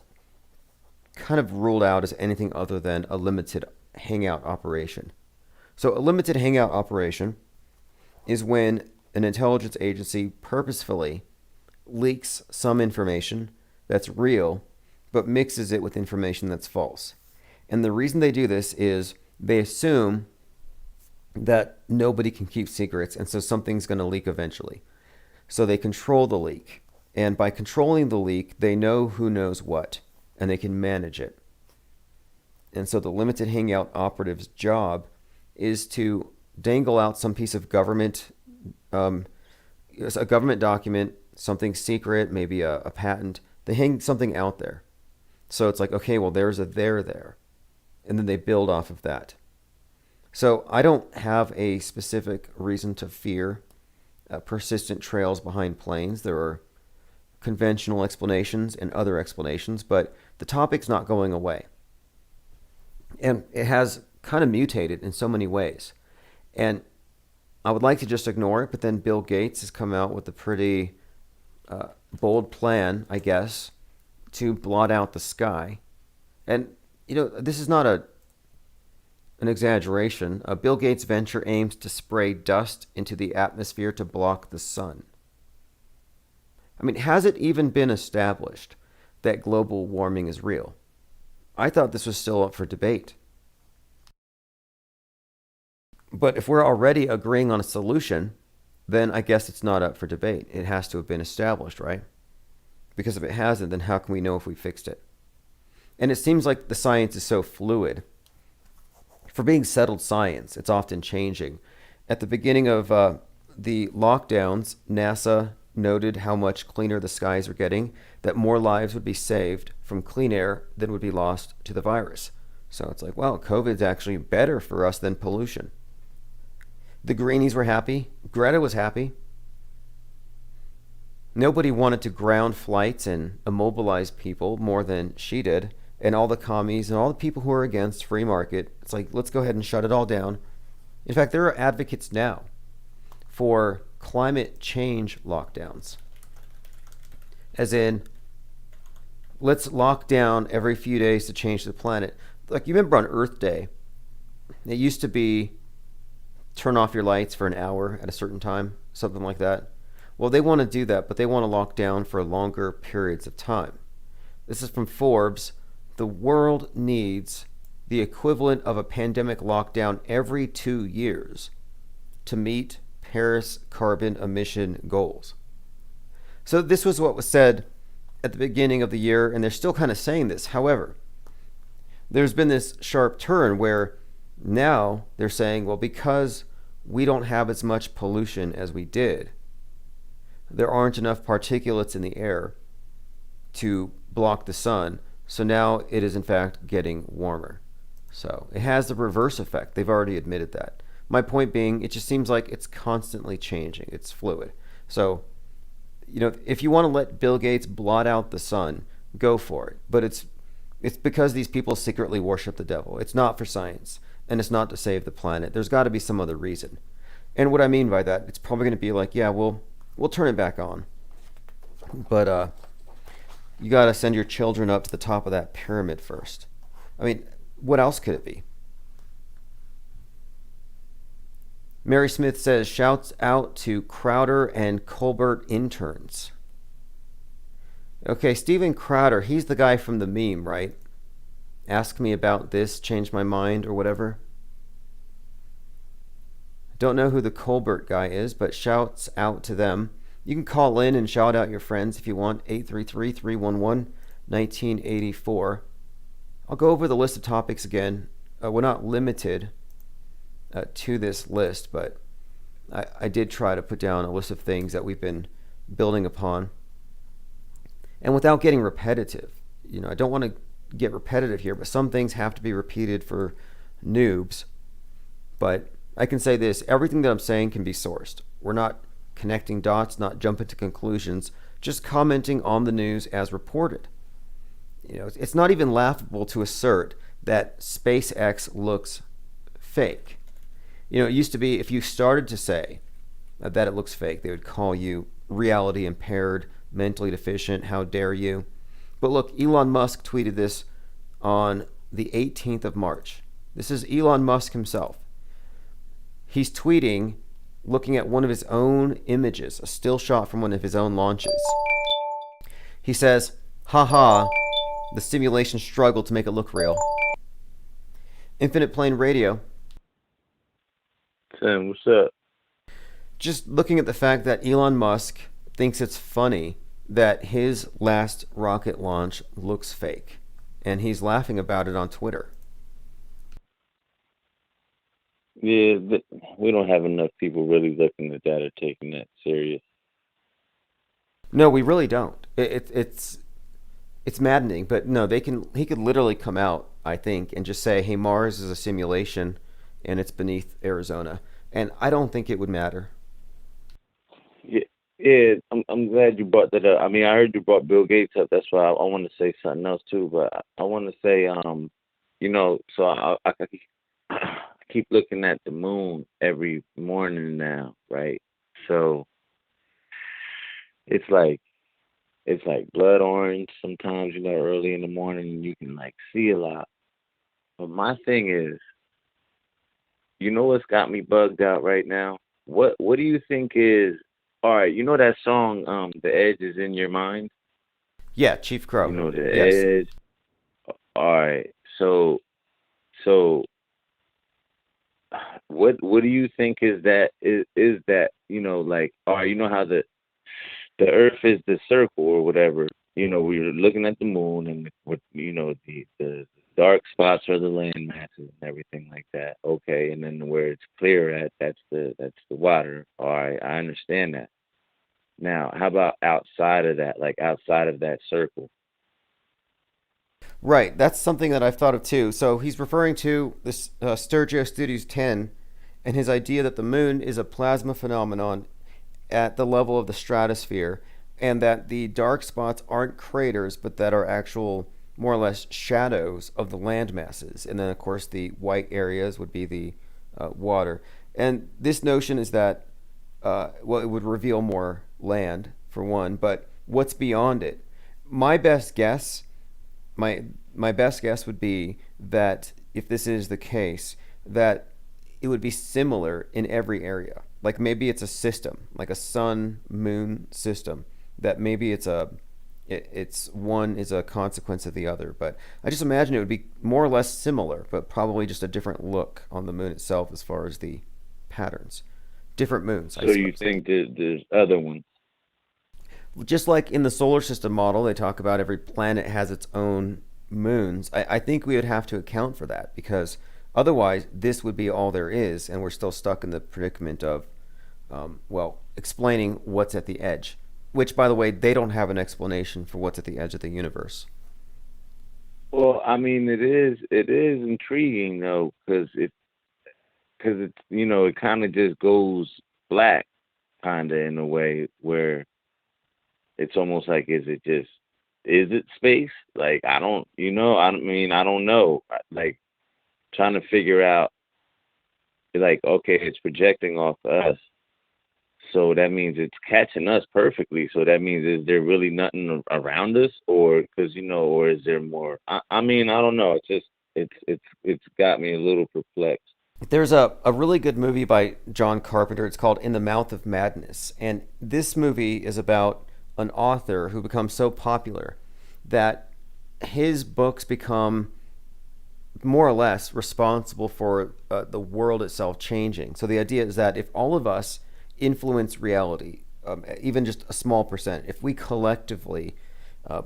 kind of ruled out as anything other than a limited hangout operation. So a limited hangout operation is when an intelligence agency purposefully leaks some information that's real but mixes it with information that's false. And the reason they do this is they assume that nobody can keep secrets, and so something's going to leak eventually. So they control the leak. And by controlling the leak, they know who knows what, and they can manage it. And so the limited hangout operative's job is to dangle out some piece of government, a government document, something secret, maybe a patent. They hang something out there. So it's like, okay, well, there's a there. And then they build off of that. So I don't have a specific reason to fear persistent trails behind planes. There are conventional explanations and other explanations, but the topic's not going away. And it has kind of mutated in so many ways. And I would like to just ignore it, but then Bill Gates has come out with a pretty bold plan, I guess, to blot out the sky. And, this is not an exaggeration. Bill Gates' venture aims to spray dust into the atmosphere to block the sun. I mean, has it even been established that global warming is real? I thought this was still up for debate. But if we're already agreeing on a solution, then I guess it's not up for debate. It has to have been established, right? Because if it hasn't, then how can we know if we fixed it? And it seems like the science is so fluid. For being settled science, it's often changing. At the beginning of the lockdowns, NASA noted how much cleaner the skies are getting, that more lives would be saved from clean air than would be lost to the virus. So it's like, well, COVID's actually better for us than pollution. The greenies were happy. Greta was happy. Nobody wanted to ground flights and immobilize people more than she did. And all the commies and all the people who are against free market, it's like, let's go ahead and shut it all down. In fact, there are advocates now for climate change lockdowns. As in, let's lock down every few days to change the planet. Like, you remember on Earth Day, it used to be turn off your lights for an hour at a certain time, something like that. Well, they want to do that, but they want to lock down for longer periods of time. This is from Forbes. The world needs the equivalent of a pandemic lockdown every 2 years to meet Paris carbon emission goals. So this was what was said at the beginning of the year, and they're still kind of saying this. However, there's been this sharp turn where now they're saying, well, because we don't have as much pollution as we did, there aren't enough particulates in the air to block the sun, so now it is in fact getting warmer. So it has the reverse effect. They've already admitted that. My point being, it just seems like it's constantly changing. It's fluid. So, if you want to let Bill Gates blot out the sun, go for it. But it's because these people secretly worship the devil. It's not for science, and it's not to save the planet. There's got to be some other reason. And what I mean by that, it's probably going to be like, yeah, we'll turn it back on. But you got to send your children up to the top of that pyramid first. I mean, what else could it be? Mary Smith says, shouts out to Crowder and Colbert interns. Okay, Steven Crowder, he's the guy from the meme, right? Ask me about this, change my mind, or whatever. Don't know who the Colbert guy is, but shouts out to them. You can call in and shout out your friends if you want, 833-311-1984. I'll go over the list of topics again. We're not limited to this list, but I did try to put down a list of things that we've been building upon. And without getting repetitive, I don't want to get repetitive here, but some things have to be repeated for noobs. But I can say this, everything that I'm saying can be sourced. We're not connecting dots, not jumping to conclusions, just commenting on the news as reported. It's not even laughable to assert that SpaceX looks fake. It used to be if you started to say that it looks fake, they would call you reality impaired, mentally deficient, how dare you. But look, Elon Musk tweeted this on the 18th of March. This is Elon Musk himself. He's tweeting, looking at one of his own images, a still shot from one of his own launches. He says, haha, the simulation struggled to make it look real. Infinite Plane Radio. Tim, what's up? Just looking at the fact that Elon Musk thinks it's funny that his last rocket launch looks fake, and he's laughing about it on Twitter. Yeah, we don't have enough people really looking at that or taking that serious. No, we really don't. It's maddening, but no, he could literally come out, I think, and just say, hey, Mars is a simulation and it's beneath Arizona. And I don't think it would matter. Yeah, I'm glad you brought that up. I mean, I heard you brought Bill Gates up. That's why I want to say something else too. But I want to say, so I keep looking at the moon every morning now, right? So it's like blood orange sometimes, early in the morning, and you can see a lot. But my thing is, what's got me bugged out right now? What do you think is, all right, that song, The Edge is in Your Mind? Yeah, Chief Crow. The Yes. Edge. All right. So what do you think is that all right, how the earth is the circle or whatever, we're looking at the moon and the dark spots are the land masses and everything like that. Okay, and then where it's clear at, that's the water. All right, I understand that. Now, how about outside of that, outside of that circle? Right, that's something that I've thought of too. So he's referring to this Sturgio Studios 10 and his idea that the moon is a plasma phenomenon at the level of the stratosphere, and that the dark spots aren't craters, but that are actual, more or less, shadows of the land masses. And then, of course, the white areas would be the water. And this notion is that, it would reveal more land, for one, but what's beyond it? My best guess would be that if this is the case, that it would be similar in every area. like maybe it's a system, like a sun moon system, that maybe it's one is a consequence of the other. But I just imagine it would be more or less similar, but probably just a different look on the moon itself as far as the patterns. Different moons, I So you suppose. think that there's other ones? Just like in the solar system model, they talk about every planet has its own moons. I think we would have to account for that because otherwise, this would be all there is, and we're still stuck in the predicament of, well, explaining what's at the edge. Which, by the way, they don't have an explanation for what's at the edge of the universe. Well, I mean, it is intriguing though, because it's it kind of just goes black, kind of in a way where it's almost like is it space? Like I mean I don't know. Like trying to figure out like okay, it's projecting off us. So that means it's catching us perfectly. So that means is there really nothing around us, or because or is there more? I mean, I don't know. It's just it's got me a little perplexed. There's a really good movie by John Carpenter. It's called In the Mouth of Madness. And this movie is about an author who becomes so popular that his books become more or less responsible for the world itself changing. So the idea is that if all of us influence reality, even just a small percent, if we collectively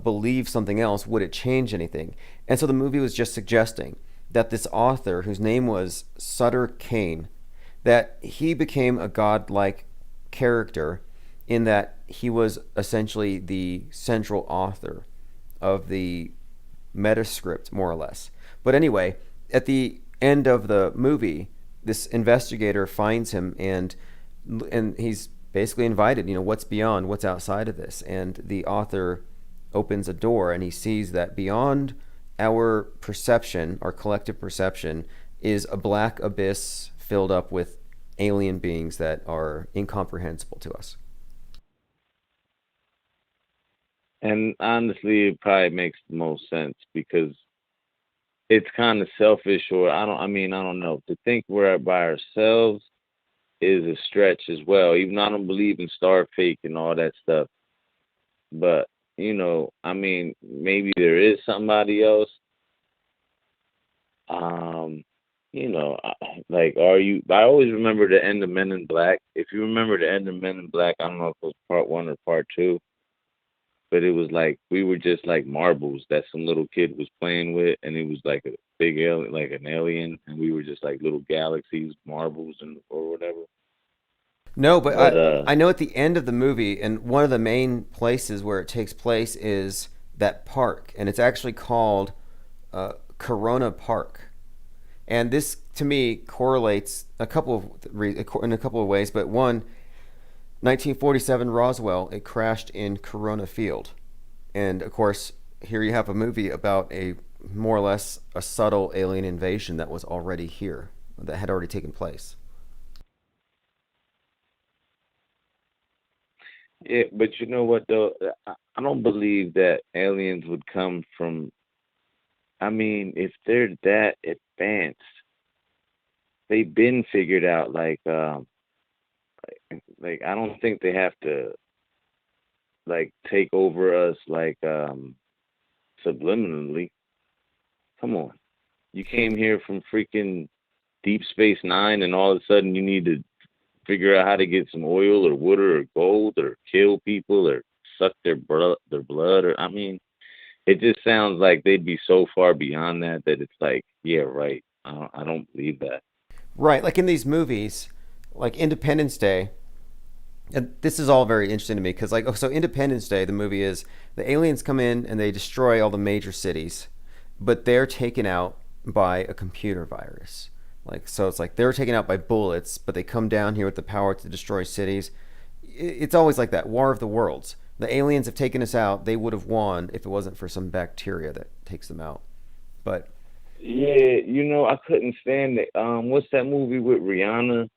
believe something else, would it change anything? And so the movie was just suggesting that this author, whose name was Sutter Kane, that he became a godlike character in that he was essentially the central author of the metascript, more or less. But anyway, at the end of the movie, this investigator finds him and he's basically invited, what's beyond, what's outside of this? And the author opens a door and he sees that beyond our perception, our collective perception, is a black abyss filled up with alien beings that are incomprehensible to us. And honestly, it probably makes the most sense because it's kind of selfish, or I mean, I don't know. To think we're by ourselves is a stretch as well. Even though I don't believe in star fake and all that stuff, but I mean, maybe there is somebody else. Um, like, are you? I always remember the end of Men in Black. If you remember the end of Men in Black, I don't know if it was part one or part two, but it was like we were just like marbles that some little kid was playing with, and it was like a big alien, like an alien, and we were just like little galaxies, marbles, and or whatever. No, but But I know at the end of the movie, and one of the main places where it takes place is that park, and it's actually called Corona Park. And this, to me, correlates in a couple of ways. But one, 1947 Roswell, it crashed in Corona Field, and of course, here you have a movie about a more or less a subtle alien invasion that was already here, that had already taken place. yeah, but you know what though? I don't believe that aliens would come from. I mean, if they're that advanced, they've been figured out. Like I don't think they have to like take over us like subliminally. Come on, you came here from freaking Deep Space Nine, and all of a sudden you need to figure out how to get some oil or water or gold or kill people or suck their blood. Or I mean, it just sounds like they'd be so far beyond that it's like, yeah, right. I don't believe that. Right, like in these movies, like Independence Day, and this is all very interesting to me because, like, oh, so Independence Day, the movie is the aliens come in and they destroy all the major cities, but they're taken out by a computer virus. Like, so it's like they're taken out by bullets, but they come down here with the power to destroy cities. It's always like that War of the Worlds. The aliens have taken us out. They would have won if it wasn't for some bacteria that takes them out. But Yeah, I couldn't stand it. What's that movie with Rihanna?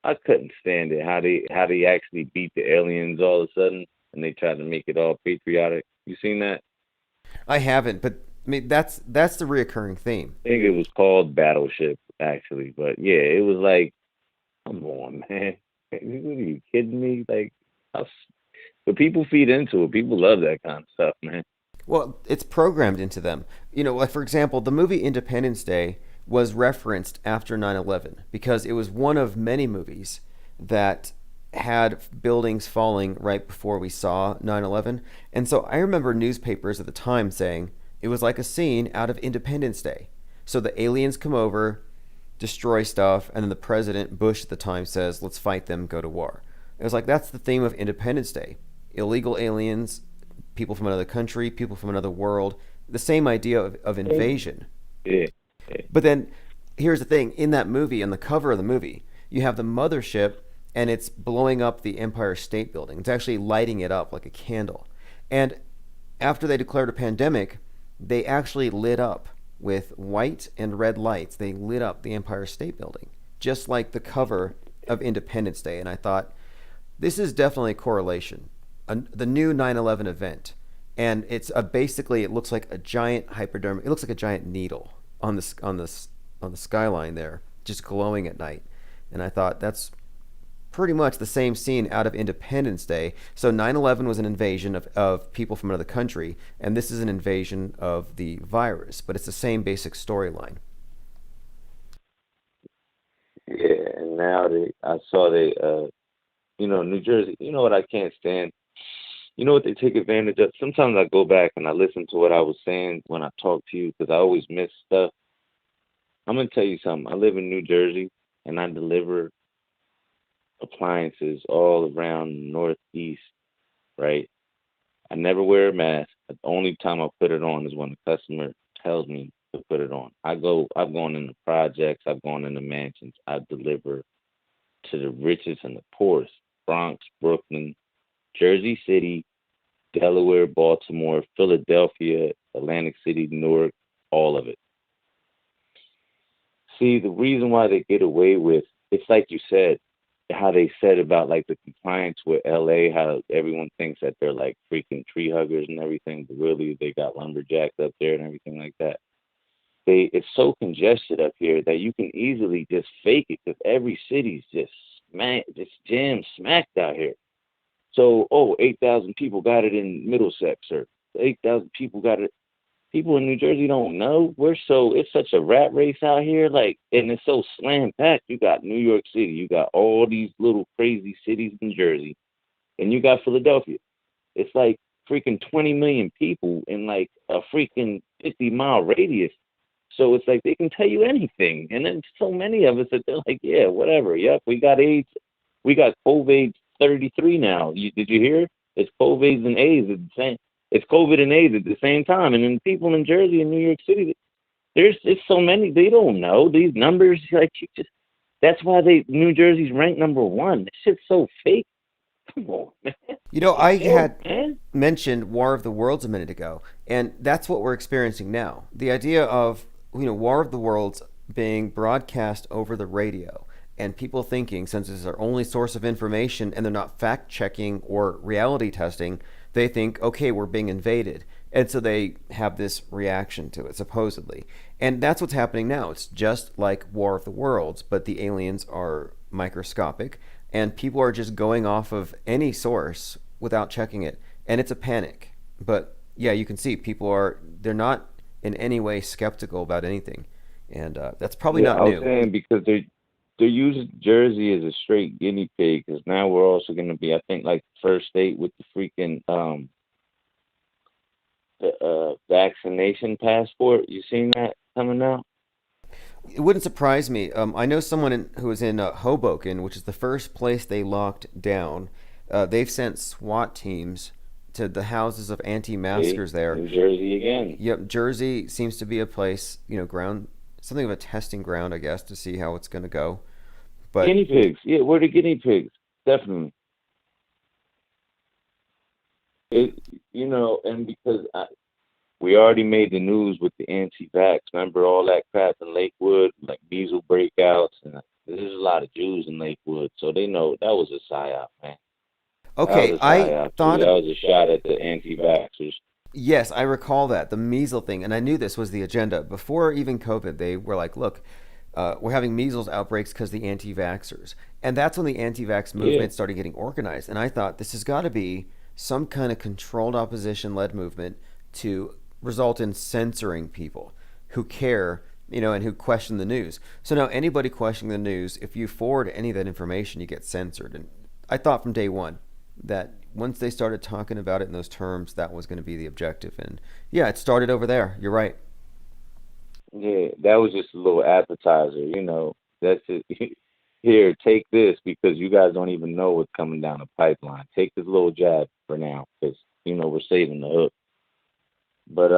I couldn't stand it. How they actually beat the aliens all of a sudden, and they tried to make it all patriotic. You seen that? I haven't. But I mean, that's the reoccurring theme. I think it was called Battleship, actually. But yeah, it was like, come on, man. Are you kidding me? Like, how, but people feed into it. People love that kind of stuff, man. Well, it's programmed into them. Like for example, the movie Independence Day was referenced after 9/11 because it was one of many movies that had buildings falling right before we saw 9/11. And so I remember newspapers at the time saying it was like a scene out of Independence Day. So the aliens come over, destroy stuff, and then the president, Bush at the time, says, let's fight them, go to war. It was like that's the theme of Independence Day. Illegal aliens, people from another country, people from another world, the same idea of invasion. Yeah, yeah. But then here's the thing, in that movie, on the cover of the movie, you have the mothership and it's blowing up the Empire State Building. It's actually lighting it up like a candle. And after they declared a pandemic, they actually lit up with white and red lights. They lit up the Empire State Building, just like the cover of Independence Day. And I thought, this is definitely a correlation. The new 9/11 event. And it's basically, it looks like a giant hypodermic, it looks like a giant needle on the skyline there, just glowing at night. And I thought, that's pretty much the same scene out of Independence Day. So 9/11 was an invasion of people from another country, and this is an invasion of the virus, but it's the same basic storyline. Yeah, and now I saw New Jersey. You know what I can't stand? You know what they take advantage of? Sometimes I go back and I listen to what I was saying when I talk to you because I always miss stuff. I'm gonna tell you something. I live in New Jersey and I deliver appliances all around the Northeast, right? I never wear a mask. The only time I put it on is when the customer tells me to put it on. I've gone into projects, I've gone into mansions. I deliver to the richest and the poorest. Bronx, Brooklyn, Jersey City, Delaware, Baltimore, Philadelphia, Atlantic City, Newark, all of it. See, the reason why they get away with it's like you said, how they said about like the compliance with LA, how everyone thinks that they're like freaking tree huggers and everything, but really they got lumberjacks up there and everything like that. It's so congested up here that you can easily just fake it because every city's just jam smacked out here. So, 8,000 people got it in Middlesex, or 8,000 people got it. People in New Jersey don't know. It's such a rat race out here, like, and it's so slam packed. You got New York City, you got all these little crazy cities in Jersey, and you got Philadelphia. It's like freaking 20 million people in like a freaking 50-mile radius. So it's like they can tell you anything. And then so many of us that they're like, yeah, whatever. Yep, we got AIDS. We got COVID 33 now. Did you hear? It's COVID and AIDS at the same. It's COVID and AIDS at the same time. And then people in Jersey and New York City, it's so many they don't know these numbers. Like that's why New Jersey's ranked number one. This shit's so fake. Come on, man. I had mentioned War of the Worlds a minute ago, and that's what we're experiencing now. The idea of War of the Worlds being broadcast over the radio, and people thinking, since it's their only source of information and they're not fact checking or reality testing, they think, okay, we're being invaded. And so they have this reaction to it, supposedly. And that's what's happening now. It's just like War of the Worlds, but the aliens are microscopic, and people are just going off of any source without checking it. And it's a panic. But yeah, you can see they're not in any way skeptical about anything. And that's probably not new. I was saying because they're using Jersey as a straight guinea pig because now we're also going to be, I think, like the first state with the freaking vaccination passport. You seen that coming out? It wouldn't surprise me. I know someone who was in Hoboken, which is the first place they locked down. They've sent SWAT teams to the houses of anti-maskers there. In Jersey again. Yep, Jersey seems to be a place, something of a testing ground, I guess, to see how it's going to go. But guinea pigs, yeah, we're the guinea pigs, definitely. And because we already made the news with the anti-vax. Remember all that crap in Lakewood, like measles breakouts, and there's a lot of Jews in Lakewood, so they know that was a psyop, man. okay, I thought that was a shot at the anti-vaxxers. Yes, I recall that, the measles thing, and I knew this was the agenda. Before even COVID, they were like, look, we're having measles outbreaks because the anti-vaxxers, and that's when the anti-vax Yeah, movement started getting organized. And I thought this has got to be some kind of controlled opposition-led movement to result in censoring people who care, and who question the news. So now anybody questioning the news, if you forward any of that information, you get censored. And I thought from day one that once they started talking about it in those terms, that was going to be the objective. And yeah, it started over there. You're right. yeah. That was just a little appetizer. That's it. Here, take this because you guys don't even know what's coming down the pipeline. Take this little jab for now because we're saving the hook. But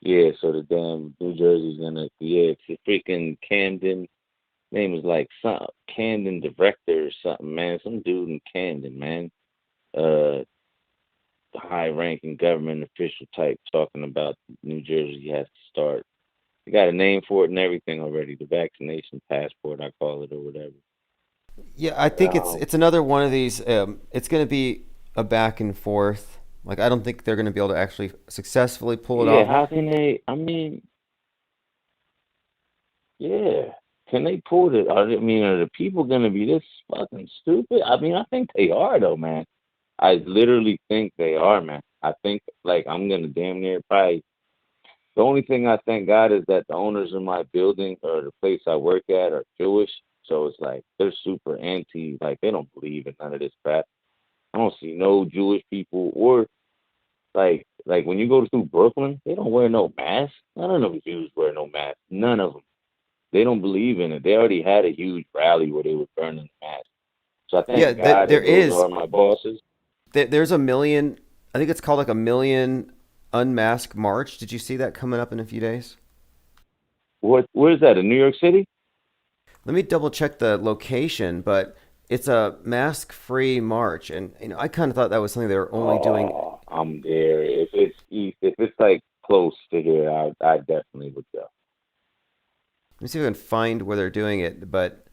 yeah. So the damn New Jersey's gonna, yeah. It's a freaking Camden. Name is like some Camden director or something, man. Some dude in Camden, man. Uh, the high-ranking government official type talking about New Jersey has to start. They got a name for it and everything already. The vaccination passport, I call it, or whatever. Yeah, I think it's Um, it's another one of these. It's going to be a back and forth. Like I don't think they're going to be able to actually successfully pull it yeah, off. how can they? I mean, yeah, can they pull it? Are the people gonna be this fucking stupid? I mean, I think they are though, man. I literally think they are, man. I think like I'm gonna damn near probably. The only thing I thank God is that the owners of my building or the place I work at are Jewish, so it's like they're super anti. Like they don't believe in none of this crap. I don't see no Jewish people or like when you go through Brooklyn, they don't wear no mask. None of them Jews wear no mask. None of them. They don't believe in it. They already had a huge rally where they were burning the mask. So I Yeah, thank God there that those is. are my bosses. There's a million. I think it's called like a million unmasked march. Did you see that coming up in a few days? Where's that? In New York City? Let me double check the location, but it's a mask-free march, and I kind of thought that was something they were only doing. Oh, I'm there. If it's east, if it's like close to here, I definitely would go. Let me see if I can find where they're doing it. But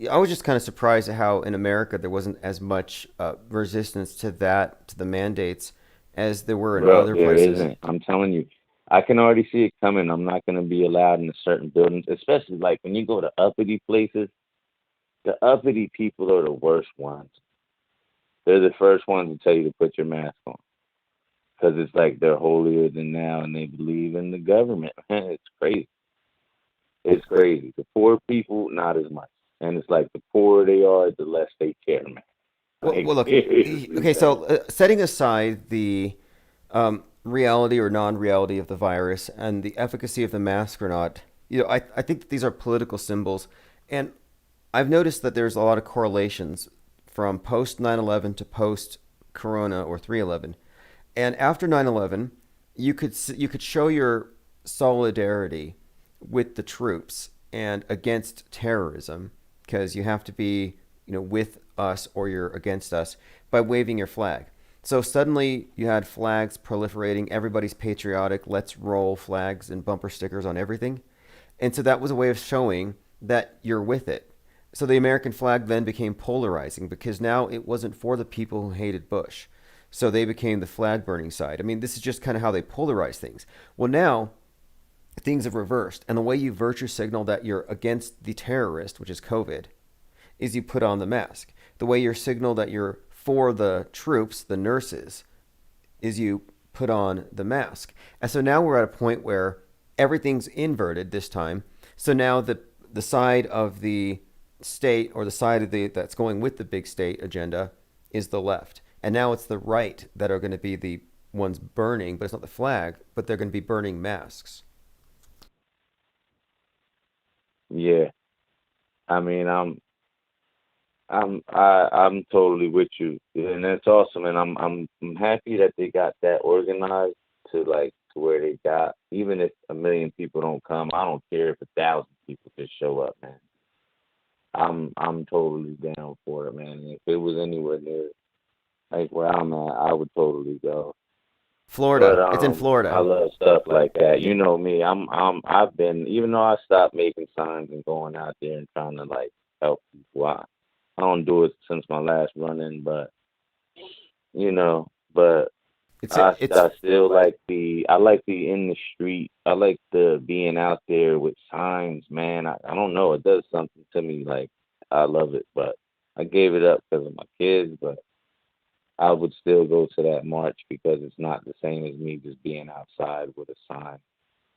I was just kind of surprised at how in America there wasn't as much resistance to the mandates, as there were in Bro, other there places. isn't. I'm telling you, I can already see it coming. I'm not gonna be allowed in certain buildings, especially like when you go to uppity places. The uppity people are the worst ones. They're the first ones to tell you to put your mask on because it's like they're holier than thou and they believe in the government. Man, it's crazy. It's crazy. The poor people, not as much. And it's like the poorer they are, the less they care, man. Like Look. seriously, Okay, man. so setting aside the reality or non-reality of the virus and the efficacy of the mask or not, I think that these are political symbols, and I've noticed that there's a lot of correlations from post 9/11 to post Corona or 3/11, and after 9/11, you could show your solidarity with the troops and against terrorism because you have to be with us or you're against us by waving your flag. So suddenly you had flags proliferating. Everybody's patriotic. Let's roll flags and bumper stickers on everything. And so that was a way of showing that you're with it. So the American flag then became polarizing because now it wasn't for the people who hated Bush. So they became the flag burning side. I mean, this is just kind of how they polarize things. Well, now things have reversed. And the way you virtue signal that you're against the terrorist, which is COVID, is you put on the mask. The way you signal that you're for the troops, the nurses, is you put on the mask. And so now we're at a point where everything's inverted this time. So now the side of the state or the side of the that's going with the big state agenda is the left. And now it's the right that are going to be the ones burning, but it's not the flag, but they're going to be burning masks. Yeah. I mean, I'm totally with you, and that's awesome. And I'm happy that they got that organized to like to where they got. Even if a million people don't come, I don't care if 1,000 people just show up, man. I'm totally down for it, man. If it was anywhere near like where I'm at, I would totally go. But Florida. It's in I Florida. love stuff like that. You know me. I've been even though I stopped making signs and going out there and trying to like help people. I don't do it since my last run in, but you know, but It's I still like the in the street. I like the being out there with signs, man. I don't know. It does something to me. Like I love it, but I gave it up because of my kids. But I would still go to that march because it's not the same as me just being outside with a sign,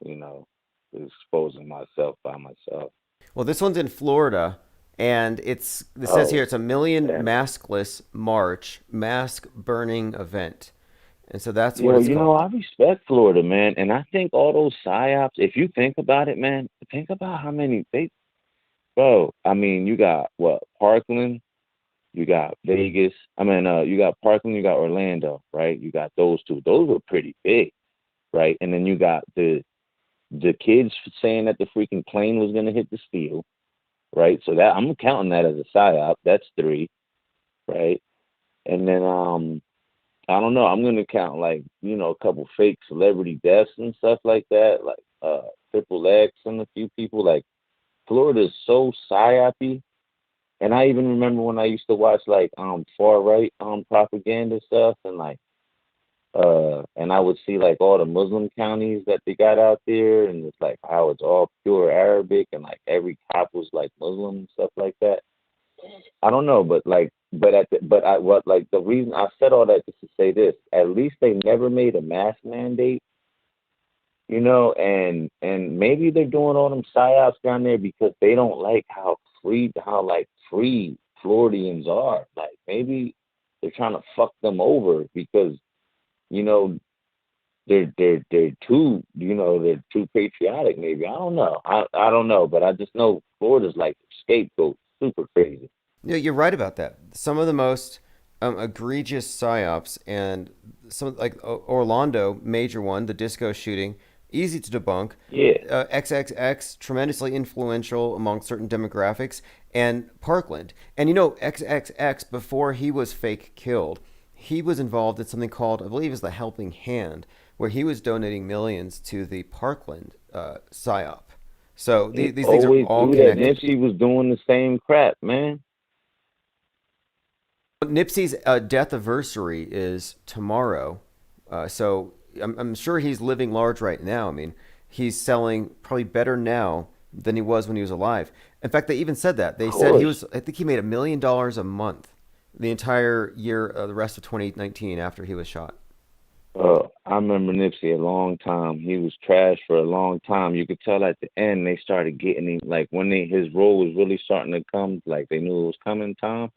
you know, exposing myself by myself. Well, this one's in Florida, and it says here Oh, it's a million damn. maskless march, mask burning event, and so that's what Yo, it's you know, called. I respect Florida, man, and I think all those psyops. If you think about it, man, think about how many bro. I mean, you got what Parkland, you got Vegas. I mean, you got Parkland, you got Orlando, right? You got those two. Those were pretty big, right? And then you got the kids saying that the freaking plane was gonna hit the steel, right? So that I'm counting that as a psyop. That's three, right? And then I don't know. I'm gonna count like a couple fake celebrity deaths and stuff like that, like Triple X and a few people. Like Florida's so psyopy, and I even remember when I used to watch like far right propaganda stuff and like and I would see like all the Muslim counties that they got out there, and it's like how it's all pure Arabic and like every cop was like Muslim and stuff like that. I don't know, but like, but I what like the reason I said all that just to say this: at least they never made a mask mandate, and maybe they're doing all them psyops down there because they don't like how free Floridians are. Like maybe they're trying to fuck them over because you know they're too patriotic. Maybe I don't know. I don't know, but I just know Florida's like a scapegoat, super crazy. Yeah, you're right about that. Some of the most egregious psyops, and some like Orlando, major one, the disco shooting, easy to debunk. Yeah. XXX, tremendously influential among certain demographics, and Parkland. And XXX, before he was fake killed, he was involved in something called, I believe, is the Helping Hand, where he was donating millions to the Parkland psyop. So They these things are always all do that. connected. Nipsey was doing the same crap, man. Nipsey's death anniversary is tomorrow, so I'm sure he's living large right now. I mean, he's selling probably better now than he was when he was alive. In fact, they even said that. Of They said he course. was. I think he made $1 million a month the entire year, the rest of 2019 after he was shot. I remember Nipsey a long time. He was trash for a long time. You could tell at the end they started getting him like when his role was really starting to come, like they knew it was coming time.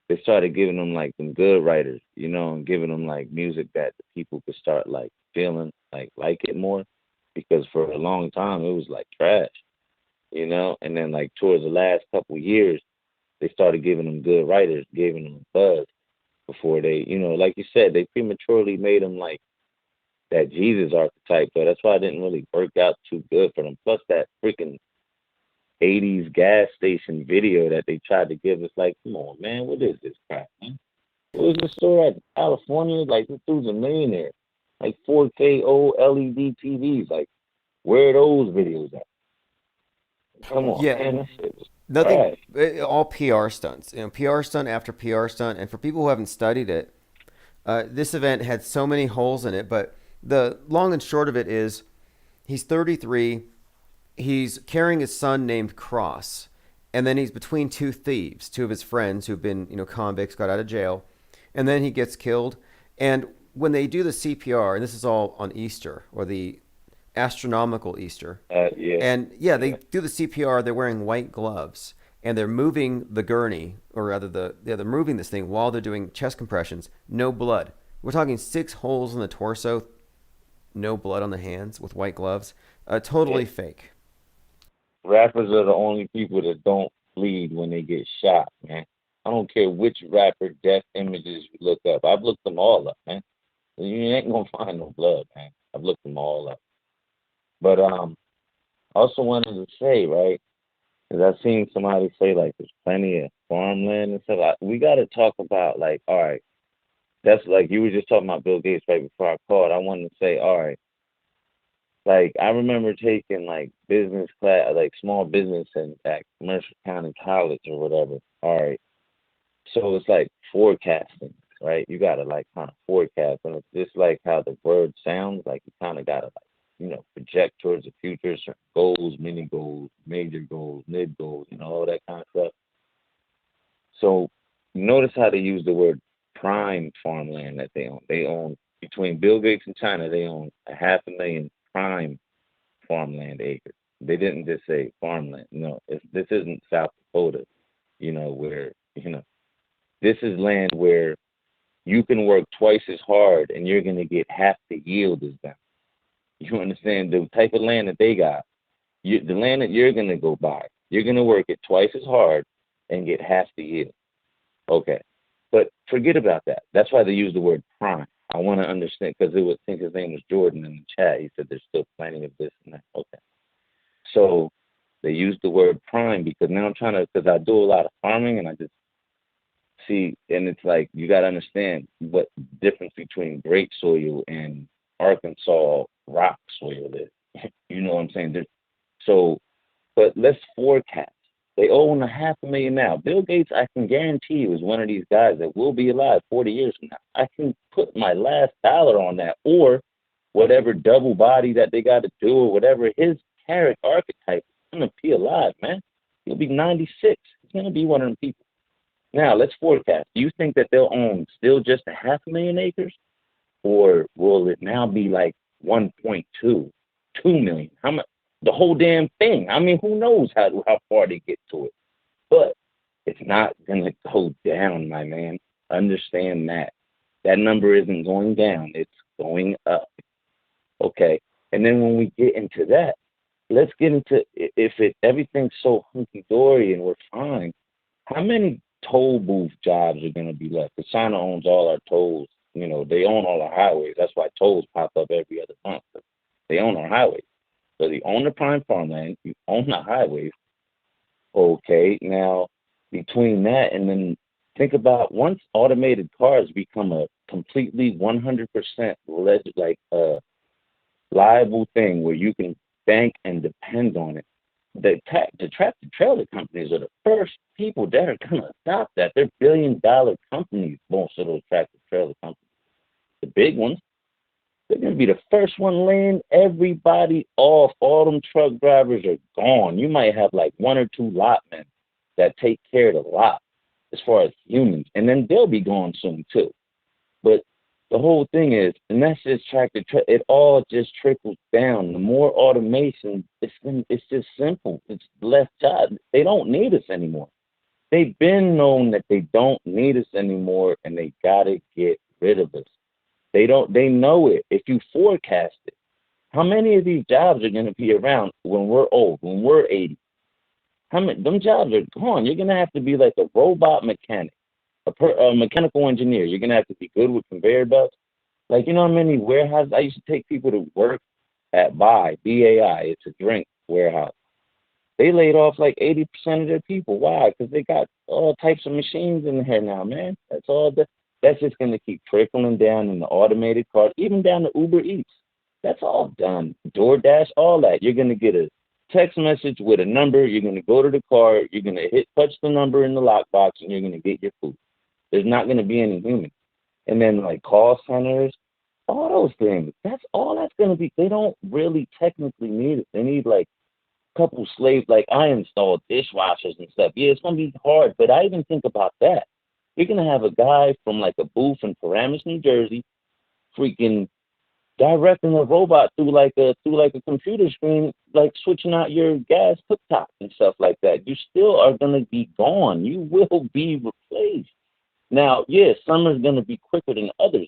They started giving him like some good writers, and giving him like music that the people could start like feeling like it more. Because for a long time it was like trash. And then like towards the last couple of years they started giving him good writers, giving him buzz before they, like you said, they prematurely made him like that Jesus archetype. So that's why it didn't really work out too good for them. Plus that freaking 80s gas station video that they tried to give us, like, come on, man, what is this crap, man? What was the store at California? Like, this dude's a millionaire. Like 4K old LED TVs. Like, where are those videos at? Come on, Yeah, man, that shit was nothing. trash. All PR stunts. PR stunt after PR stunt. And for people who haven't studied it, this event had so many holes in it. But the long and short of it is, he's 33. He's carrying his son named Cross, and then he's between two thieves, two of his friends who've been convicts, got out of jail, and then he gets killed. And when they do the CPR, and this is all on Easter or the astronomical Easter, Yeah, and yeah, they yeah. do the CPR. They're wearing white gloves, and they're moving the gurney, or rather they're moving this thing while they're doing chest compressions. No blood. We're talking 6 holes in the torso, no blood on the hands with white gloves. Yeah. Totally fake. Rappers are the only people that don't bleed when they get shot, man. I don't care which rapper death images you look up. I've looked them all up, man. You ain't gonna find no blood, man. I've looked them all up. But I also wanted to say, right, because I've seen somebody say like there's plenty of farmland and stuff. We got to talk about like, all right, that's like you were just talking about Bill Gates right before I called. I wanted to say, all right, like I remember taking like business class, like small business and at Commercial County College or whatever. All right, so it's like forecasting. right? You gotta like kind of forecast, and it's just like how the word sounds. Like you kind of gotta like project towards the future, certain goals, mini goals, major goals, mid goals, all that kind of stuff. So notice how they use the word prime farmland that they own. They own between Bill Gates and China, they own a 500,000 prime farmland acres. They didn't just say farmland. No, this isn't South Dakota, where this is land where you can work twice as hard and you're gonna get half the yield as them. You understand the type of land that they got? The land that you're gonna go buy, you're gonna work it twice as hard and get half the yield. Okay, but forget about that. That's why they use the word prime. I want to understand because it would think his name was Jordan in the chat. He said there's still plenty of this and that. Okay, so they use the word prime because now I'm trying to, because I do a lot of farming and I just see, and it's like you got to understand what the difference between great soil and Arkansas rock soil is. You know what I'm saying? So, but let's forecast. They own a 500,000 now. Bill Gates, I can guarantee you, is one of these guys that will be alive 40 years from now. I can put my last dollar on that, or whatever double body that they got to do, or whatever his character archetype is going to be alive, man. He'll be 96. He's going to be one of them people. Now, let's forecast. Do you think that they'll own still just a 500,000 acres? Or will it now be like 1.2, 2 million? How much? The whole damn thing. I mean, who knows how far they get to it? But it's not going to go down, my man. Understand that. That number isn't going down. It's going up. Okay. And then when we get into that, let's get into if everything's so hunky dory and we're fine. How many toll booth jobs are going to be left? Because China owns all our tolls. They own all our highways. That's why tolls pop up every other month. They own our highways. So they own the prime farmland, you own the highways. Okay, now between that and then think about once automated cars become a completely 100% liable thing where you can bank and depend on it. The tractor trailer companies are the first people that are going to adopt that. They're billion-dollar companies, most of those tractor trailer companies. The big ones. They're going to be the first one laying everybody off. All them truck drivers are gone. You might have like one or two lotmen that take care of the lot as far as humans. And then they'll be gone soon too. But the whole thing is, and that's just it all just trickles down. The more automation, it's just simple. It's less job. They don't need us anymore. They've been known that they don't need us anymore and they got to get rid of us. They know it. If you forecast it, how many of these jobs are going to be around when we're old, when we're 80? How many? Them jobs are gone. You're going to have to be like a robot mechanic, a mechanical engineer. You're going to have to be good with conveyor belts. Like, how many warehouses? I used to take people to work at BAI. It's a drink warehouse. They laid off like 80% of their people. Why? Because they got all types of machines in here now, man. That's just going to keep trickling down in the automated cars, even down to Uber Eats. That's all done. DoorDash, all that. You're going to get a text message with a number. You're going to go to the car. You're going to touch the number in the lockbox, and you're going to get your food. There's not going to be any human. And then like call centers, all those things. That's all that's going to be. They don't really technically need it. They need like a couple slaves. Like I installed dishwashers and stuff. Yeah, it's going to be hard, but I even think about that. You're going to have a guy from like a booth in Paramus, New Jersey, freaking directing a robot through like a computer screen, like switching out your gas cooktop and stuff like that. You still are going to be gone. You will be replaced. Now, yes, some are going to be quicker than others,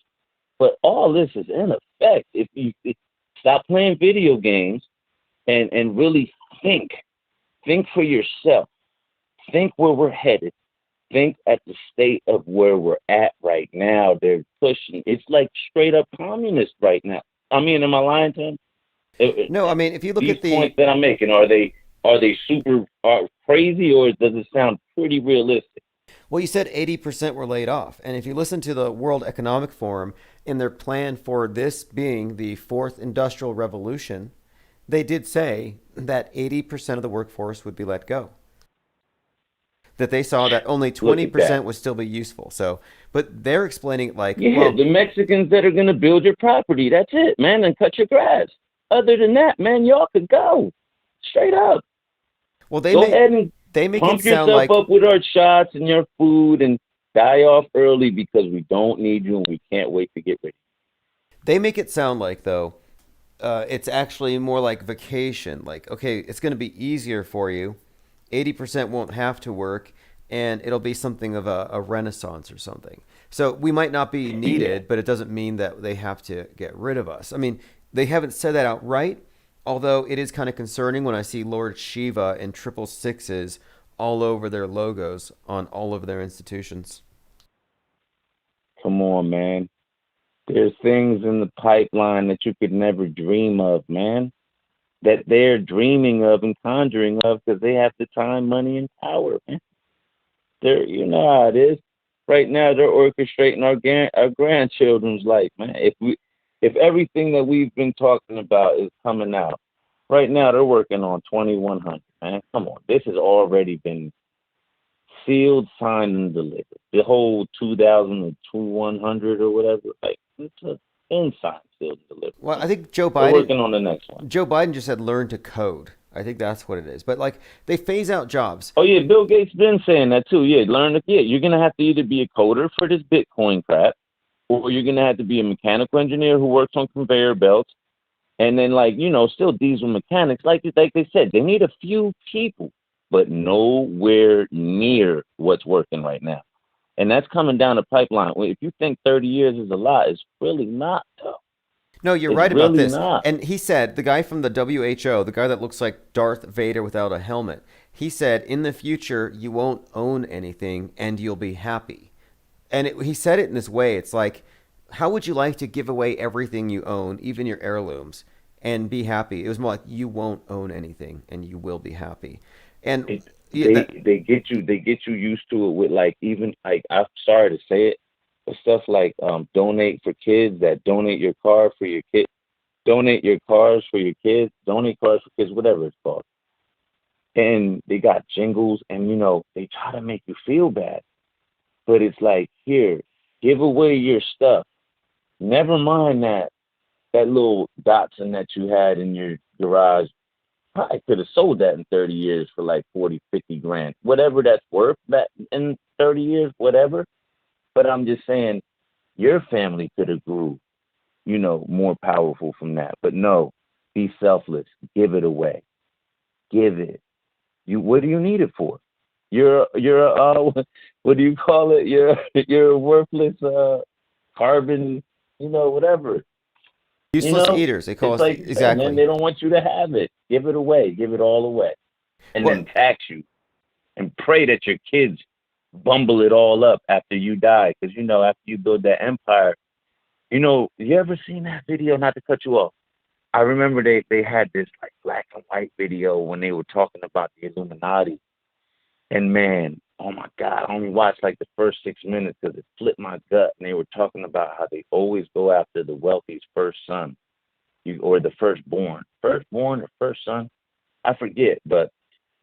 but all this is in effect. If you stop playing video games and really think for yourself, think where we're headed. Think at the state of where we're at right now. They're pushing. It's like straight up communist right now. I mean, am I lying to him? No, I mean, if you look These at the points that I'm making, are they super crazy, or does it sound pretty realistic? Well, you said 80% were laid off. And if you listen to the World Economic Forum in their plan for this being the fourth industrial revolution, they did say that 80% of the workforce would be let go. that they saw that only Look at that. 20% would still be useful. So, but they're explaining it like, Yeah, well, the Mexicans that are gonna build your property. That's it, man, and cut your grass. Other than that, man, y'all could go straight up. well, Go ahead and they make it pump sound yourself like up with our shots and your food and die off early because we don't need you and we can't wait to get rid of they make it sound like though, it's actually more like vacation. Like, okay, it's going to be easier for you. 80% won't have to work, and it'll be something of a renaissance or something. So we might not be you. Yeah. needed, but it doesn't mean that they have to get rid of us. I mean, they haven't said that outright, although it is kind of concerning when I see Lord Shiva and triple sixes all over their logos on all of their institutions. Come on, man. There's things in the pipeline that you could never dream of, man. That they're dreaming of and conjuring of because they have the time, money, and power, man. They're, you know how it is. Right now, they're orchestrating our grandchildren's life, man. If everything that we've been talking about is coming out, right now they're working on 2100, man. Come on, this has already been sealed, signed, and delivered. The whole 2100 or whatever, like it's a inside sealed and delivered. Well, I think Joe They're Biden working on the next one. Joe Biden just said learn to code. I think that's what it is. But like they phase out jobs. Oh yeah, Bill Gates been saying that too. Yeah, you're gonna have to either be a coder for this Bitcoin crap, or you're gonna have to be a mechanical engineer who works on conveyor belts, and then like still diesel mechanics. Like they said, they need a few people, but nowhere near what's working right now, and that's coming down the pipeline. If you think 30 years is a lot, it's really not though. No, you're It's right about really this. not. And he said, the guy from the WHO, the guy that looks like Darth Vader without a helmet, he said, in the future, you won't own anything and you'll be happy. And he said it in this way. It's like, how would you like to give away everything you own, even your heirlooms, and be happy? It was more like, you won't own anything and you will be happy. And They get you used to it with like even like I'm sorry to say it, but stuff like donate for kids, that donate your car for your kid, donate your cars for your kids, donate cars for kids, whatever it's called. And they got jingles and they try to make you feel bad. But it's like, here, give away your stuff. Never mind that little Datsun that you had in your garage. I could have sold that in 30 years for like 40, 50 grand. Whatever that's worth that in 30 years, whatever. But I'm just saying, your family could have grew, more powerful from that. But no, be selfless. Give it away. Give it. What do you need it for? You're what do you call it? You're a worthless carbon, whatever. useless eaters, they call It's us. like, Exactly. man, they don't want you to have it. Give it away. Give it all away. And Well- then tax you. And pray that your kids bumble it all up after you die. Because, after you build that empire, you ever seen that video? Not to cut you off. I remember they had this like black and white video when they were talking about the Illuminati. And man, oh my God, I only watched like the first 6 minutes because it flipped my gut. And they were talking about how they always go after the wealthy's first son, or the firstborn or first son. I forget, but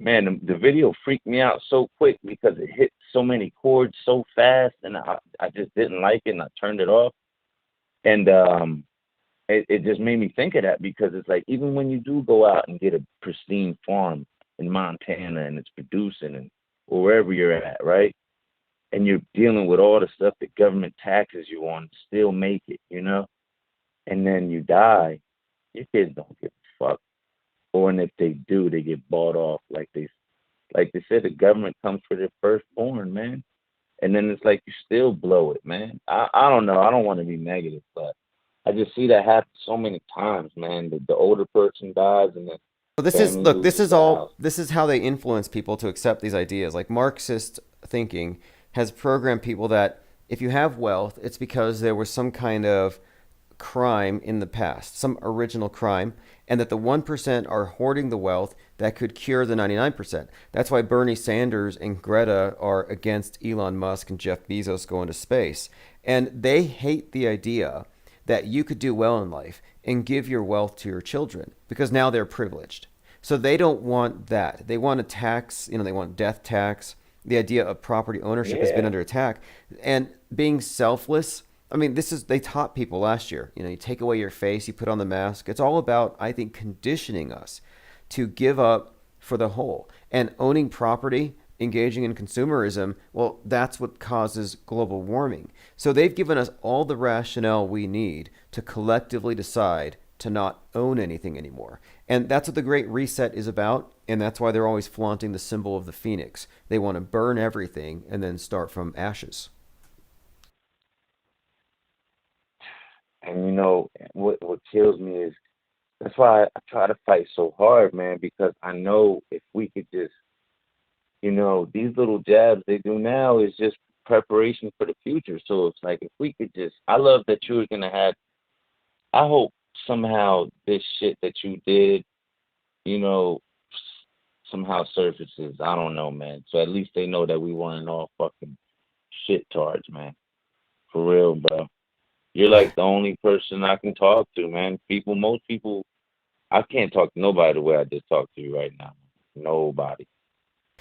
man, the video freaked me out so quick because it hit so many chords so fast, and I just didn't like it, and I turned it off. And it just made me think of that because it's like even when you do go out and get a pristine farm in Montana and it's producing and or wherever you're at, right? And you're dealing with all the stuff the government taxes you on to still make it, and then you die, your kids don't give a fuck. Or and if they do, they get bought off like they said, the government comes for their firstborn, man. And then it's like you still blow it, man. I don't know. I don't want to be negative, but I just see that happen so many times, man. The older person dies and then Well, this is look. This is all. This is how they influence people to accept these ideas. Like Marxist thinking has programmed people that if you have wealth, it's because there was some kind of crime in the past, some original crime, and that the 1% are hoarding the wealth that could cure the 99%. That's why Bernie Sanders and Greta are against Elon Musk and Jeff Bezos going to space. And they hate the idea that you could do well in life and give your wealth to your children because now they're privileged. So they don't want that. They want a tax, they want death tax. the idea of property ownership has been Yeah. under attack, and being selfless. I mean, this is they taught people last year. You know, you take away your face, you put on the mask. It's all about, I think, conditioning us to give up for the whole. And owning property, engaging in consumerism, well, that's what causes global warming. So they've given us all the rationale we need to collectively decide to not own anything anymore. And that's what the Great Reset is about. And that's why they're always flaunting the symbol of the phoenix. They want to burn everything and then start from ashes. And what kills me is that's why I try to fight so hard, man, because I know if we could just, these little jabs they do now is just preparation for the future. So it's like if we could just, I love that you're gonna have. I hope somehow this shit that you did, you know, somehow surfaces. I don't know, man. So at least they know that we weren't all fucking shit tards, man. For real, bro. You're like the only person I can talk to, man. Most people, I can't talk to nobody the way I just talked to you right now. Nobody,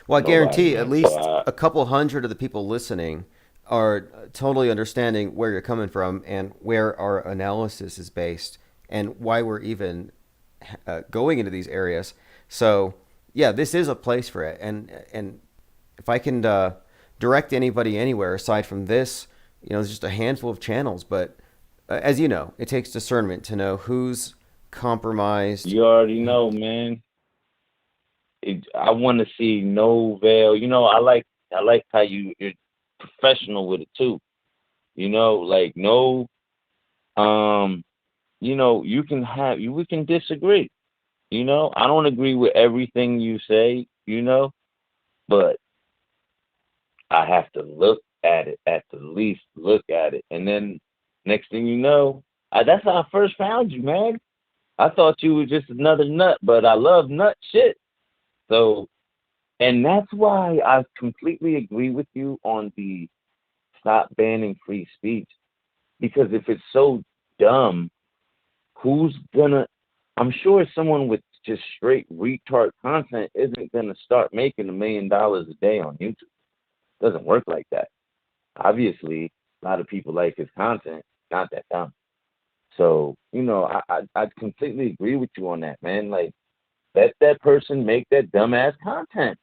Well, I nobody, guarantee at man. So least a couple hundred of the people listening are totally understanding where you're coming from and where our analysis is based and why we're even going into these areas. So, yeah, this is a place for it. And if I can direct anybody anywhere aside from this, there's just a handful of channels. But as you know, it takes discernment to know who's compromised. you already know, man. I want to see no veil. I like how you're professional with it too. Like no, we can disagree. I don't agree with everything you say. But I have to look at it, at the least look at it, and then next thing you know, that's how I first found you, man. I thought you were just another nut, but I love nut shit. So, and that's why I completely agree with you on the stop banning free speech. Because if it's so dumb, who's gonna? I'm sure someone with just straight retard content isn't gonna start making $1 million a day on YouTube. Doesn't work like that. Obviously, a lot of people like his content. Not that dumb. So, I completely agree with you on that, man. Like, let that person make that dumbass content.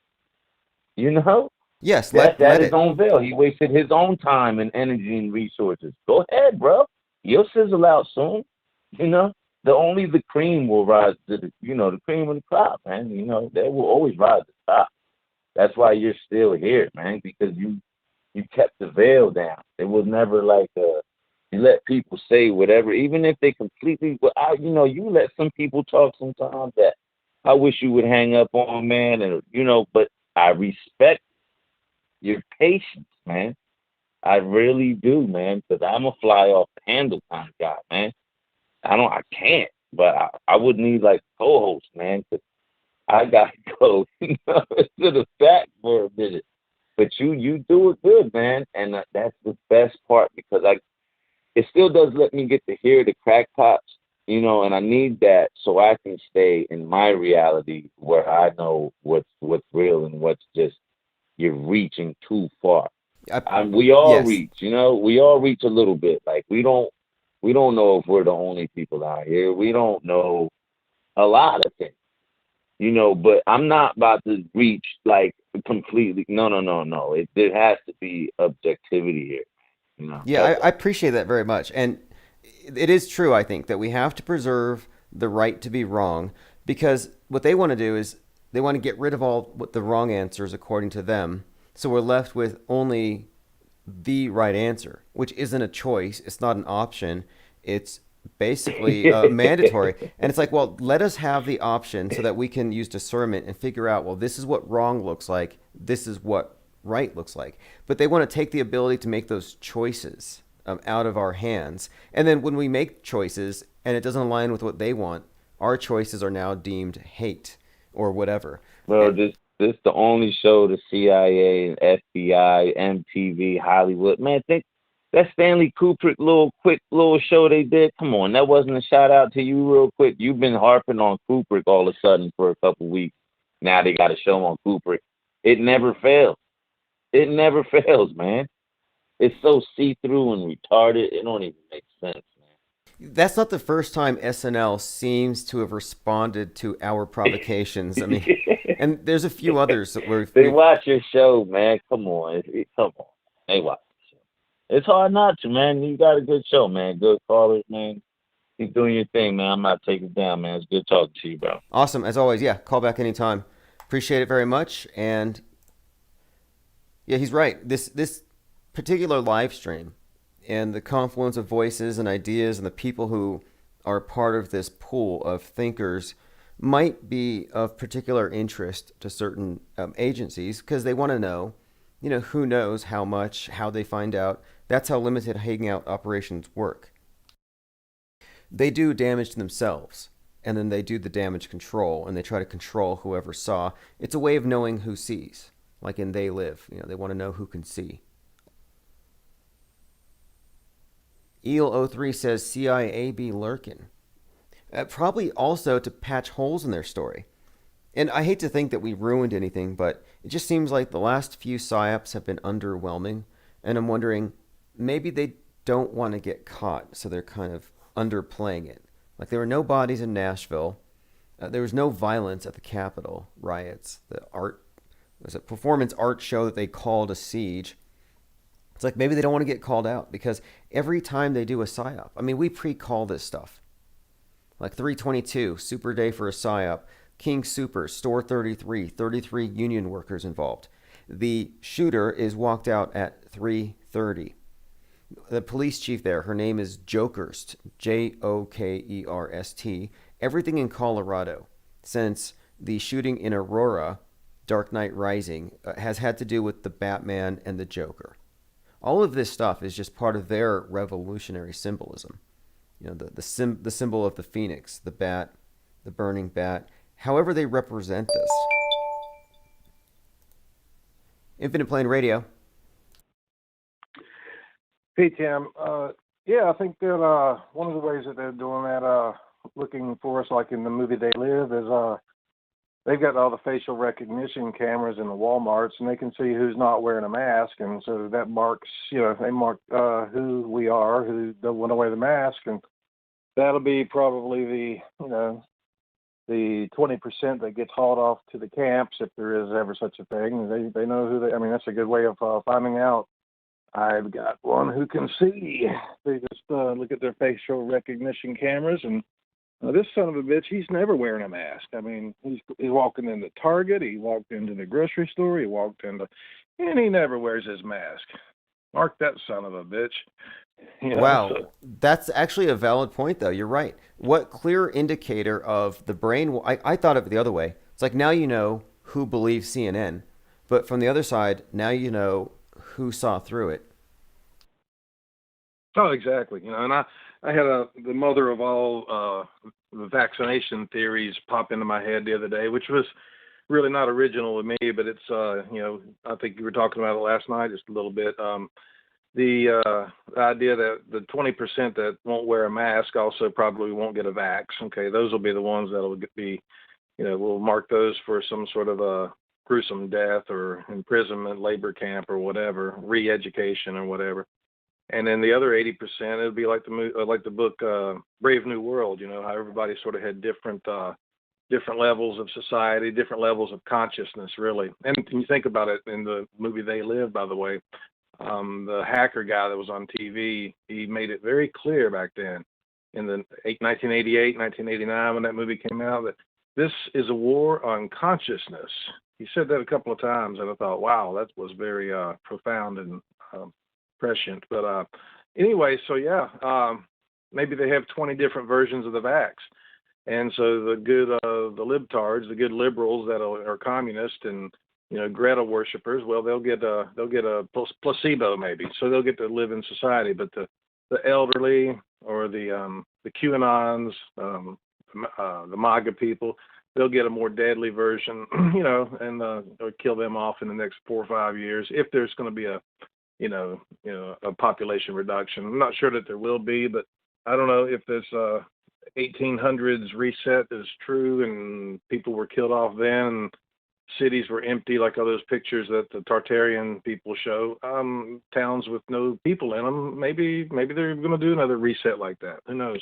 You know, Yes, that's at let his it. own veil. He wasted his own time and energy and resources. Go ahead, bro. You'll sizzle out soon. You know, only the cream will rise to the cream of the crop, man. They will always rise to the top. That's why you're still here, man, because you kept the veil down. It was never like you let people say whatever, even if they completely. Well, you let some people talk sometimes that I wish you would hang up on, man, and but I respect your patience, man. I really do, man, because I'm a fly off the handle kind of guy, man. I can't, but I would need like co-host, man, because I got to go, to the back for a minute. But you do it good, man, and that's the best part because it still does let me get to hear the crackpots, and I need that so I can stay in my reality where I know what's real and what's just you're reaching too far. I, We all yes, reach, we all reach a little bit. Like we don't know if we're the only people out here. We don't know a lot of things. But I'm not about to reach like completely. No, no, no, no. There has to be objectivity here. yeah, That's I all. appreciate that very much, and it is true. I think that we have to preserve the right to be wrong because what they want to do is they want to get rid of all what the wrong answers according to them. So we're left with only the right answer, which isn't a choice. It's not an option. It's basically mandatory. And it's like, well, let us have the option so that we can use discernment and figure out, well, this is what wrong looks like. This is what right looks like. But they want to take the ability to make those choices out of our hands. And then when we make choices and it doesn't align with what they want, our choices are now deemed hate or whatever. Bro, And this the only show the CIA and FBI, MTV, Hollywood. Man, think that Stanley Kubrick quick little show they did. Come on, that wasn't a shout out to you real quick. You've been harping on Kubrick all of a sudden for a couple weeks. Now they got a show on Kubrick. It never fails. It never fails, man. It's so see-through and retarded. It don't even make sense, That's not the first time SNL seems to have responded to our provocations. I mean, man. and there's a few others that They watch your show, man. Come on. Come on. They watch the show. It's hard not to, man. You got a good show, man. Good callers, man. Keep doing your thing, man. I'm not taking it down, man. It's good talking to you, bro. awesome as always. Yeah, call back anytime. Appreciate it very much. And yeah, he's right. This particular live stream and the confluence of voices and ideas and the people who are part of this pool of thinkers might be of particular interest to certain agencies because they want to know, who knows how much, how they find out. That's how limited hangout operations work. They do damage to themselves, and then they do the damage control, and they try to control whoever saw. It's a way of knowing who sees, like in They Live. They want to know who can see. Eel03 says CIA be lurking. Probably also to patch holes in their story. And I hate to think that we ruined anything, but it just seems like the last few psyops have been underwhelming. And I'm wondering, maybe they don't want to get caught, so they're kind of underplaying it. Like there were no bodies in Nashville. There was no violence at the Capitol riots. The performance art show that they called a siege. It's like maybe they don't want to get called out because every time they do a psyop, I mean, we pre-call this stuff. Like 322, super day for a psyop. King Super, Store 33, 33 union workers involved. The shooter is walked out at 3:30. The police chief there, her name is Jokerst, Jokerst. Everything in Colorado since the shooting in Aurora, Dark Knight Rising, has had to do with the Batman and the Joker. All of this stuff is just part of their revolutionary symbolism. The symbol of the phoenix, the bat, the burning bat, however they represent this. Infinite Plane Radio. Hey, Tim. Yeah, I think that one of the ways that they're doing that, looking for us like in the movie They Live, is they've got all the facial recognition cameras in the Walmarts, and they can see who's not wearing a mask, and so that marks, they mark who we are, who don't want to wear the mask, and that'll be probably the 20% that gets hauled off to the camps if there is ever such a thing. They know who I mean, that's a good way of finding out. I've got one who can see. They just look at their facial recognition cameras, and this son of a bitch, he's never wearing a mask. I mean, he's walking into Target, he walked into the grocery store, and he never wears his mask. Mark that son of a bitch. Wow, that's actually a valid point, though. You're right. What clear indicator of the brain? I thought of it the other way. It's like now you know who believes CNN, but from the other side, now you know who saw through it. Oh, exactly. And I had the mother of all the vaccination theories pop into my head the other day, which was really not original with me, but it's I think you were talking about it last night just a little bit. The idea that the 20% that won't wear a mask also probably won't get a vax. Okay, those will be the ones that'll be, we'll mark those for some sort of a gruesome death or imprisonment, labor camp or whatever, re-education or whatever. And then the other 80%, it'll be like the book Brave New World. How everybody sort of had different levels of society, different levels of consciousness, really. And when you think about it, in the movie They Live, by the way, the hacker guy that was on TV, he made it very clear back then, in the 1988, 1989, when that movie came out, that this is a war on consciousness. He said that a couple of times, and I thought, wow, that was very profound and prescient. But anyway, so yeah, maybe they have 20 different versions of the vax. And so the good, the libtards, the good liberals that are communist and Greta worshipers, well, they'll get a placebo maybe, so they'll get to live in society. But the elderly or the QAnons, the MAGA people, they'll get a more deadly version, and or kill them off in the next 4 or 5 years if there's going to be a population reduction. I'm not sure that there will be, but I don't know if this 1800s reset is true and people were killed off then. cities were empty, like all those pictures that the Tartarian people show. Towns with no people in them. Maybe they're going to do another reset like that. Who knows?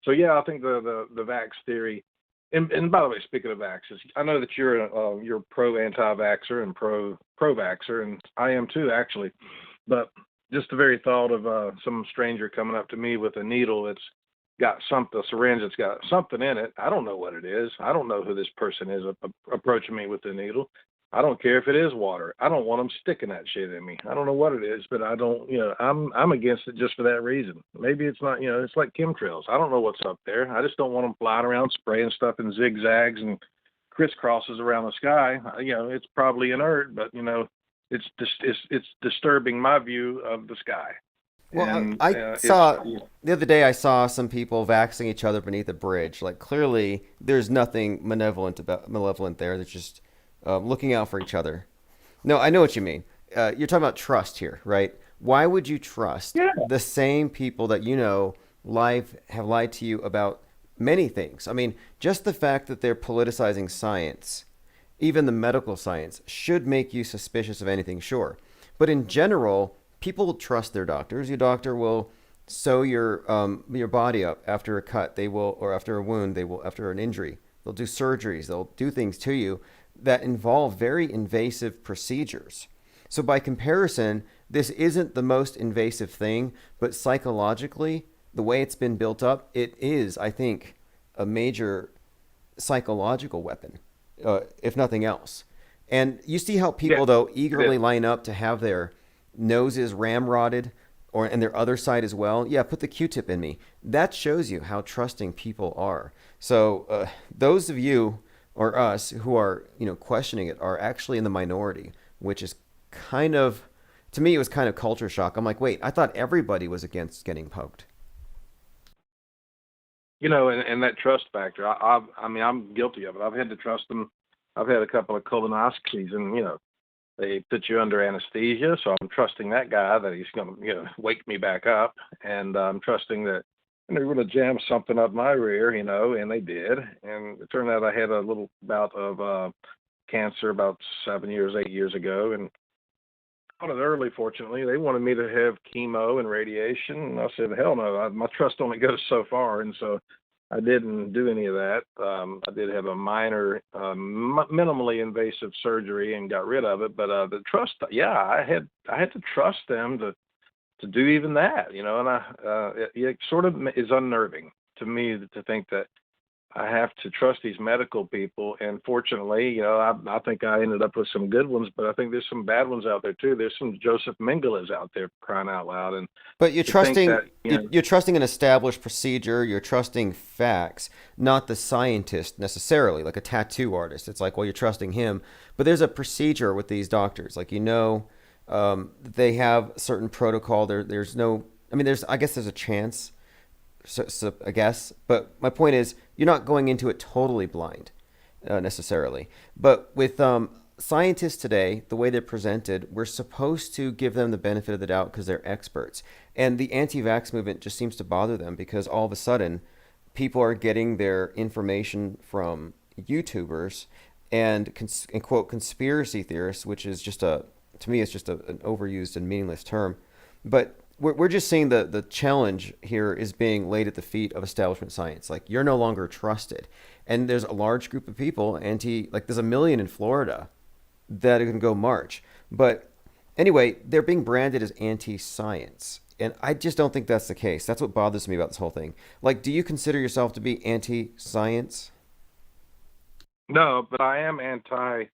So yeah, I think the vax theory. And by the way, speaking of vaxxers, I know that you're pro anti-vaxxer and pro vaxxer, and I am too actually. But just the very thought of some stranger coming up to me with a needle that's got something, a syringe that's got something in it. I don't know what it is. I don't know who this person is approaching me with the needle. I don't care if it is water. I don't want them sticking that shit in me. I don't know what it is, but I don't, I'm against it just for that reason. Maybe it's not, it's like chemtrails. I don't know what's up there. I just don't want them flying around spraying stuff in zigzags and crisscrosses around the sky. It's probably inert, but it's disturbing my view of the sky. Well, And I saw the other day. I saw some people vaxing each other beneath a bridge. Like clearly, there's nothing malevolent there. They're just looking out for each other. No, I know what you mean. You're talking about trust here, right? Why would you trust the same people that have lied to you about many things? I mean, just the fact that they're politicizing science, even the medical science, should make you suspicious of anything, sure. But in general, people trust their doctors. Your doctor will sew your body up after a cut. They will, or after a wound. They will, after an injury. They'll do surgeries. They'll do things to you that involve very invasive procedures. So by comparison, this isn't the most invasive thing, but psychologically, the way it's been built up, it is, I think, a major psychological weapon, if nothing else. And you see how people, though, eagerly line up to have their noses ramrodded, and their other side as well. Yeah, put the Q-tip in me. That shows you how trusting people are. So those of you or us who are questioning it are actually in the minority, which is kind of, to me, it was kind of culture shock. I'm like, wait, I thought everybody was against getting poked. And that trust factor. I mean, I'm guilty of it. I've had to trust them. I've had a couple of colonoscopies, and they put you under anesthesia, so I'm trusting that guy that he's going to wake me back up, and I'm trusting that they're going to jam something up my rear, and they did. And it turned out I had a little bout of cancer about 8 years ago, and caught it early, fortunately. They wanted me to have chemo and radiation, and I said, hell no, my trust only goes so far, and so I didn't do any of that. I did have a minor, minimally invasive surgery and got rid of it, but the trust, I had to trust them to do even that, and it sort of is unnerving to me to think that I have to trust these medical people. And fortunately, I think I ended up with some good ones, but I think there's some bad ones out there too. There's some Joseph Mengeles out there, crying out loud. But you're trusting you're trusting an established procedure. You're trusting facts, not the scientist necessarily, like a tattoo artist. It's like, well, you're trusting him, but there's a procedure with these doctors. Like, they have certain protocol. There's no. I mean, I guess there's a chance. So I guess, but my point is, you're not going into it totally blind, necessarily. But with scientists today, the way they're presented, we're supposed to give them the benefit of the doubt because they're experts. And the anti-vax movement just seems to bother them because all of a sudden, people are getting their information from YouTubers and quote conspiracy theorists, which is to me, it's just an overused and meaningless term, but. We're just seeing the challenge here is being laid at the feet of establishment science. Like, you're no longer trusted. And there's a large group of people there's 1 million in Florida that can go march. But anyway, they're being branded as anti-science. And I just don't think that's the case. That's what bothers me about this whole thing. Like, do you consider yourself to be anti-science? No, but I am anti-scientists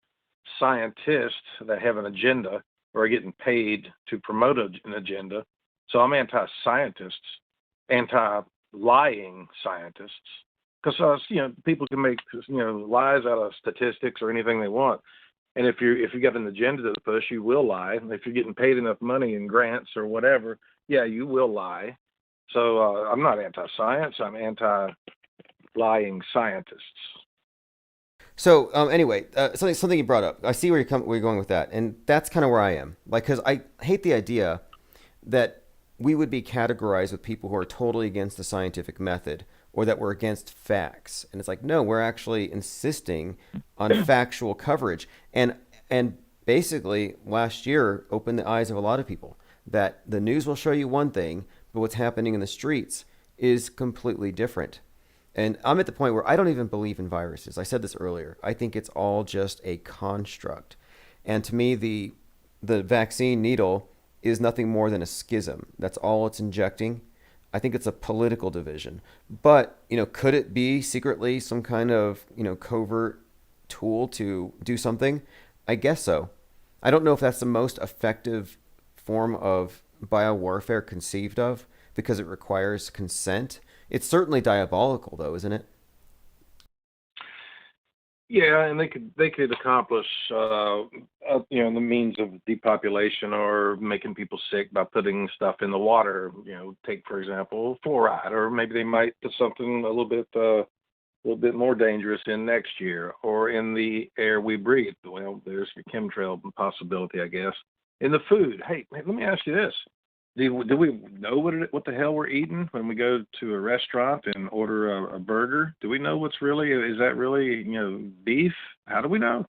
that have an agenda or are getting paid to promote an agenda. So I'm anti-scientists, anti-lying scientists, because people can make lies out of statistics or anything they want, and if you got an agenda to push, you will lie. If you're getting paid enough money in grants or whatever, you will lie. So I'm not anti-science. I'm anti-lying scientists. So anyway, something you brought up. I see where you're going with that, and that's kind of where I am. Like, because I hate the idea that we would be categorized with people who are totally against the scientific method or that we're against facts. And it's like, no, we're actually insisting on factual coverage. And basically last year opened the eyes of a lot of people that the news will show you one thing, but what's happening in the streets is completely different. And I'm at the point where I don't even believe in viruses. I said this earlier. I think it's all just a construct. And to me, the vaccine needle is nothing more than a schism. That's all it's injecting. I think it's a political division. But, could it be secretly some kind of, covert tool to do something? I guess so. I don't know if that's the most effective form of biowarfare conceived of because it requires consent. It's certainly diabolical, though, isn't it? Yeah, and they could accomplish the means of depopulation or making people sick by putting stuff in the water. Take for example fluoride, or maybe they might put something a little bit more dangerous in next year, or in the air we breathe. Well, there's a chemtrail possibility, I guess. In the food, hey, let me ask you this: do we know what the hell we're eating when we go to a restaurant and order a burger? Do we know is that really beef? How do we know?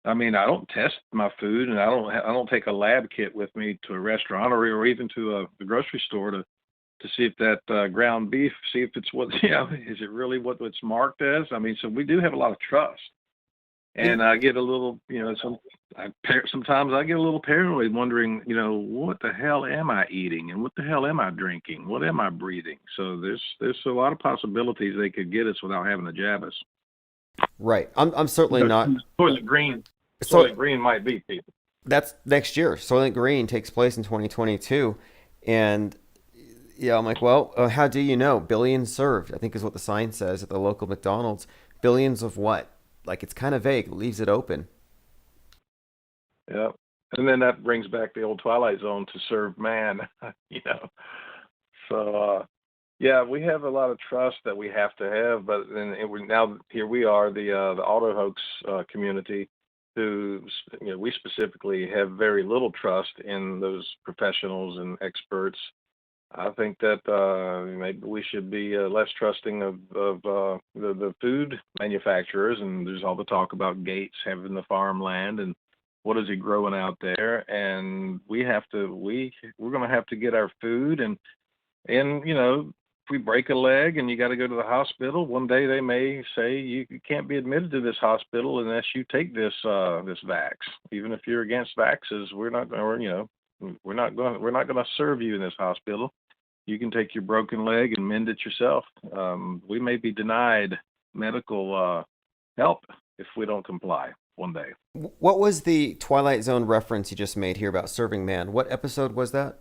I mean, I don't test my food, and I don't take a lab kit with me to a restaurant or even to the grocery store to see if that ground beef, see if it's what is it really what it's marked as? I mean, so we do have a lot of trust. And I get a little, sometimes I get a little paranoid, wondering, what the hell am I eating, and what the hell am I drinking, what am I breathing? So there's a lot of possibilities they could get us without having to jab us. Right. I'm certainly not. Soylent Green might be people. That's next year. Soylent Green takes place in 2022, and I'm like, well, how do you know? Billions served, I think is what the sign says at the local McDonald's. Billions of what? Like, it's kind of vague, leaves it open. Yeah. And then that brings back the old Twilight Zone, to serve man, So, we have a lot of trust that we have to have, but then now here we are, the auto hoax community, who, we specifically have very little trust in those professionals and experts. I think that maybe we should be less trusting of the food manufacturers. And there's all the talk about Gates having the farmland, and what is he growing out there? And we're going to have to get our food. And if we break a leg and you got to go to the hospital, one day they may say you can't be admitted to this hospital unless you take this vax. Even if you're against vaxes, we're not going to serve you in this hospital. You can take your broken leg and mend it yourself. We may be denied medical help if we don't comply one day. What was the Twilight Zone reference you just made here about serving man? What episode was that?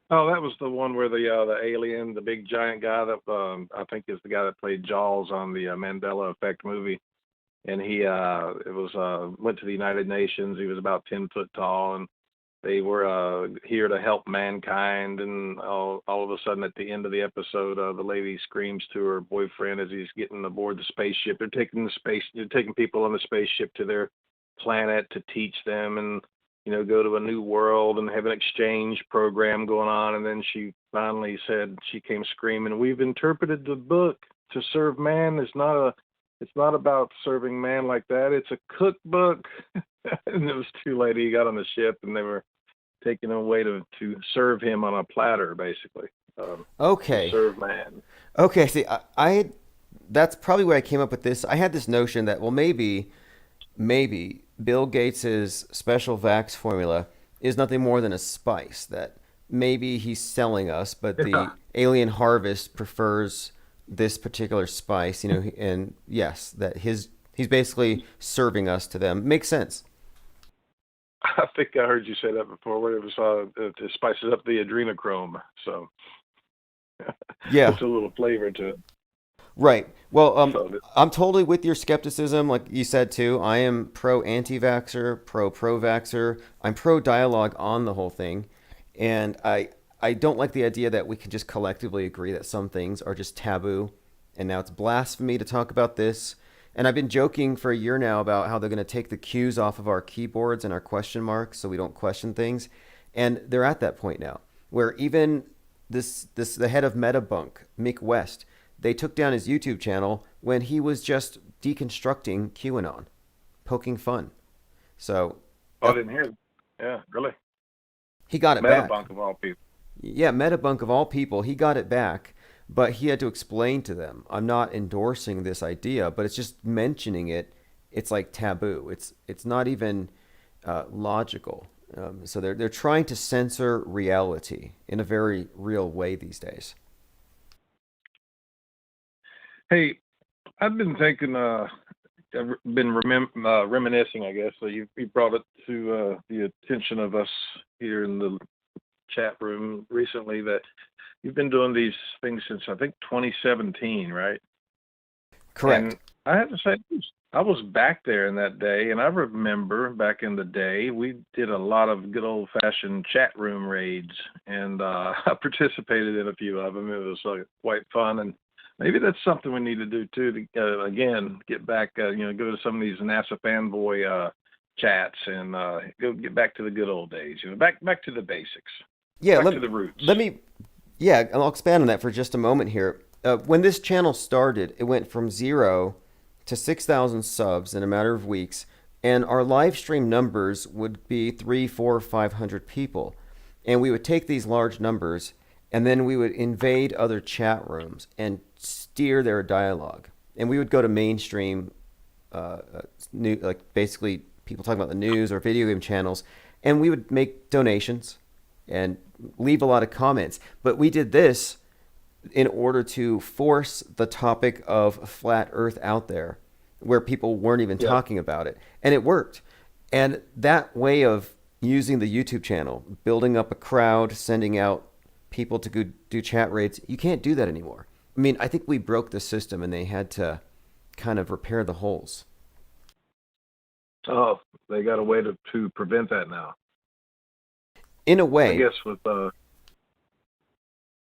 Oh, that was the one where the alien, the big giant guy that I think is the guy that played Jaws on the Mandela Effect movie. And he went to the United Nations. He was about 10 foot tall, and they were here to help mankind. And all of a sudden, at the end of the episode, the lady screams to her boyfriend as he's getting aboard the spaceship. They're taking people on the spaceship to their planet to teach them and go to a new world and have an exchange program going on. And then she finally said, she came screaming, "We've interpreted the book to serve man. It's not about serving man like that. It's a cookbook." And it was too late. He got on the ship, and they were taking him away to serve him on a platter, basically. Okay. To serve man. Okay. See, I that's probably where I came up with this. I had this notion that, well, maybe Bill Gates's special vax formula is nothing more than a spice that maybe he's selling us, but the alien harvest prefers this particular spice, and yes, that he's basically serving us to them. Makes sense. I think I heard you say that before, where it was it spices up the adrenochrome. So yeah, it's a little flavor to it. Right. Well, I'm totally with your skepticism, like you said too. I am pro-anti-vaxxer, pro-vaxxer. I'm pro-dialogue on the whole thing, and I don't like the idea that we can just collectively agree that some things are just taboo, and now it's blasphemy to talk about this. And I've been joking for a year now about how they're going to take the Q's off of our keyboards and our question marks so we don't question things. And they're at that point now where even the head of Metabunk, Mick West, they took down his YouTube channel when he was just deconstructing QAnon, poking fun. So Oh, I didn't hear that. Yeah, really. he got it back. Metabunk of all people. Yeah, Metabunk of all people, he got it back, but he had to explain to them, I'm not endorsing this idea, but it's just mentioning it. It's like taboo. It's not even logical. So they're trying to censor reality in a very real way these days. Hey, I've been thinking, I've been reminiscing, I guess. So you brought it to the attention of us here in the chat room recently that you've been doing these things since I think 2017, right? Correct. And I have to say, I was back there in that day, and I remember back in the day we did a lot of good old-fashioned chat room raids, and I participated in a few of them. It was quite fun, and maybe that's something we need to do too. To again, get back, go to some of these NASA fanboy chats and go get back to the good old days. Back to the basics. Yeah, back to the roots. Yeah, I'll expand on that for just a moment here. When this channel started, it went from 0 to 6,000 subs in a matter of weeks, and our live stream numbers would be 300, 400, 500 people. And we would take these large numbers, and then we would invade other chat rooms and steer their dialogue. And we would go to mainstream, like basically people talking about the news or video game channels, and we would make donations and leave a lot of comments. But we did this in order to force the topic of flat Earth out there where people weren't even talking about it. And it worked. And that way of using the YouTube channel, building up a crowd, sending out people to go do chat raids, you can't do that anymore. I mean, I think we broke the system and they had to kind of repair the holes. Oh, they got a way to prevent that now. In a way. I guess with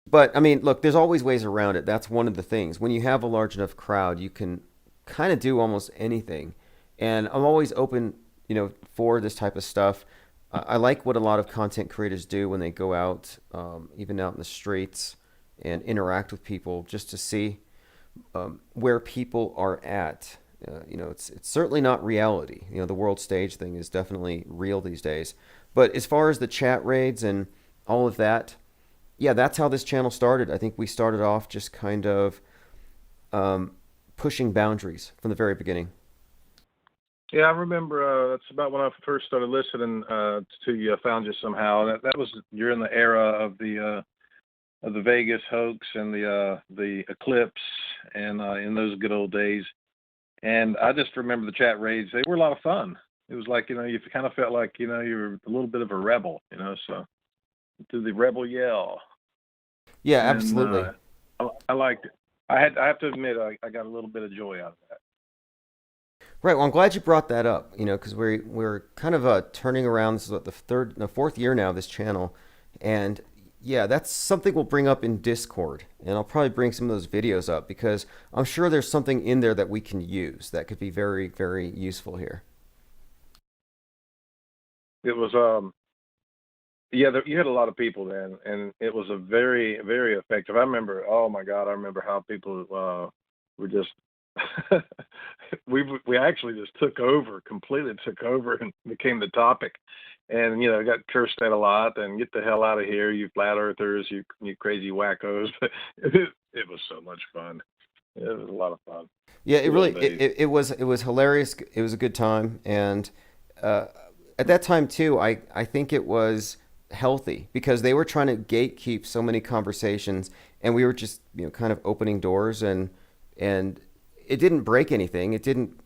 But I mean, look, there's always ways around it. That's one of the things. When you have a large enough crowd, you can kind of do almost anything. And I'm always open, for this type of stuff. I like what a lot of content creators do when they go out, even out in the streets, and interact with people just to see where people are at. It's certainly not reality. The world stage thing is definitely real these days. But as far as the chat raids and all of that, yeah, that's how this channel started. I think we started off just kind of pushing boundaries from the very beginning. Yeah, I remember that's about when I first started listening to you. I found you somehow. That was during the era of the Vegas hoax and the eclipse, and in those good old days. And I just remember the chat raids. They were a lot of fun. It was like, you kind of felt like, you were a little bit of a rebel, so do the rebel yell. Yeah, absolutely. I liked it. I have to admit, I got a little bit of joy out of that. Right. Well, I'm glad you brought that up, because we're kind of turning around. This is the fourth year now of this channel. And yeah, that's something we'll bring up in Discord. And I'll probably bring some of those videos up because I'm sure there's something in there that we can use that could be very, very useful here. It was, you had a lot of people then, and it was a very, very effective. I remember, oh my God, I remember how people were just, we actually just completely took over and became the topic. And, got cursed at a lot and get the hell out of here, you flat earthers, you crazy wackos. It was so much fun. It was a lot of fun. Yeah, it was hilarious. It was a good time. And at that time too, I think it was healthy because they were trying to gatekeep so many conversations and we were just, kind of opening doors and it didn't break anything. It didn't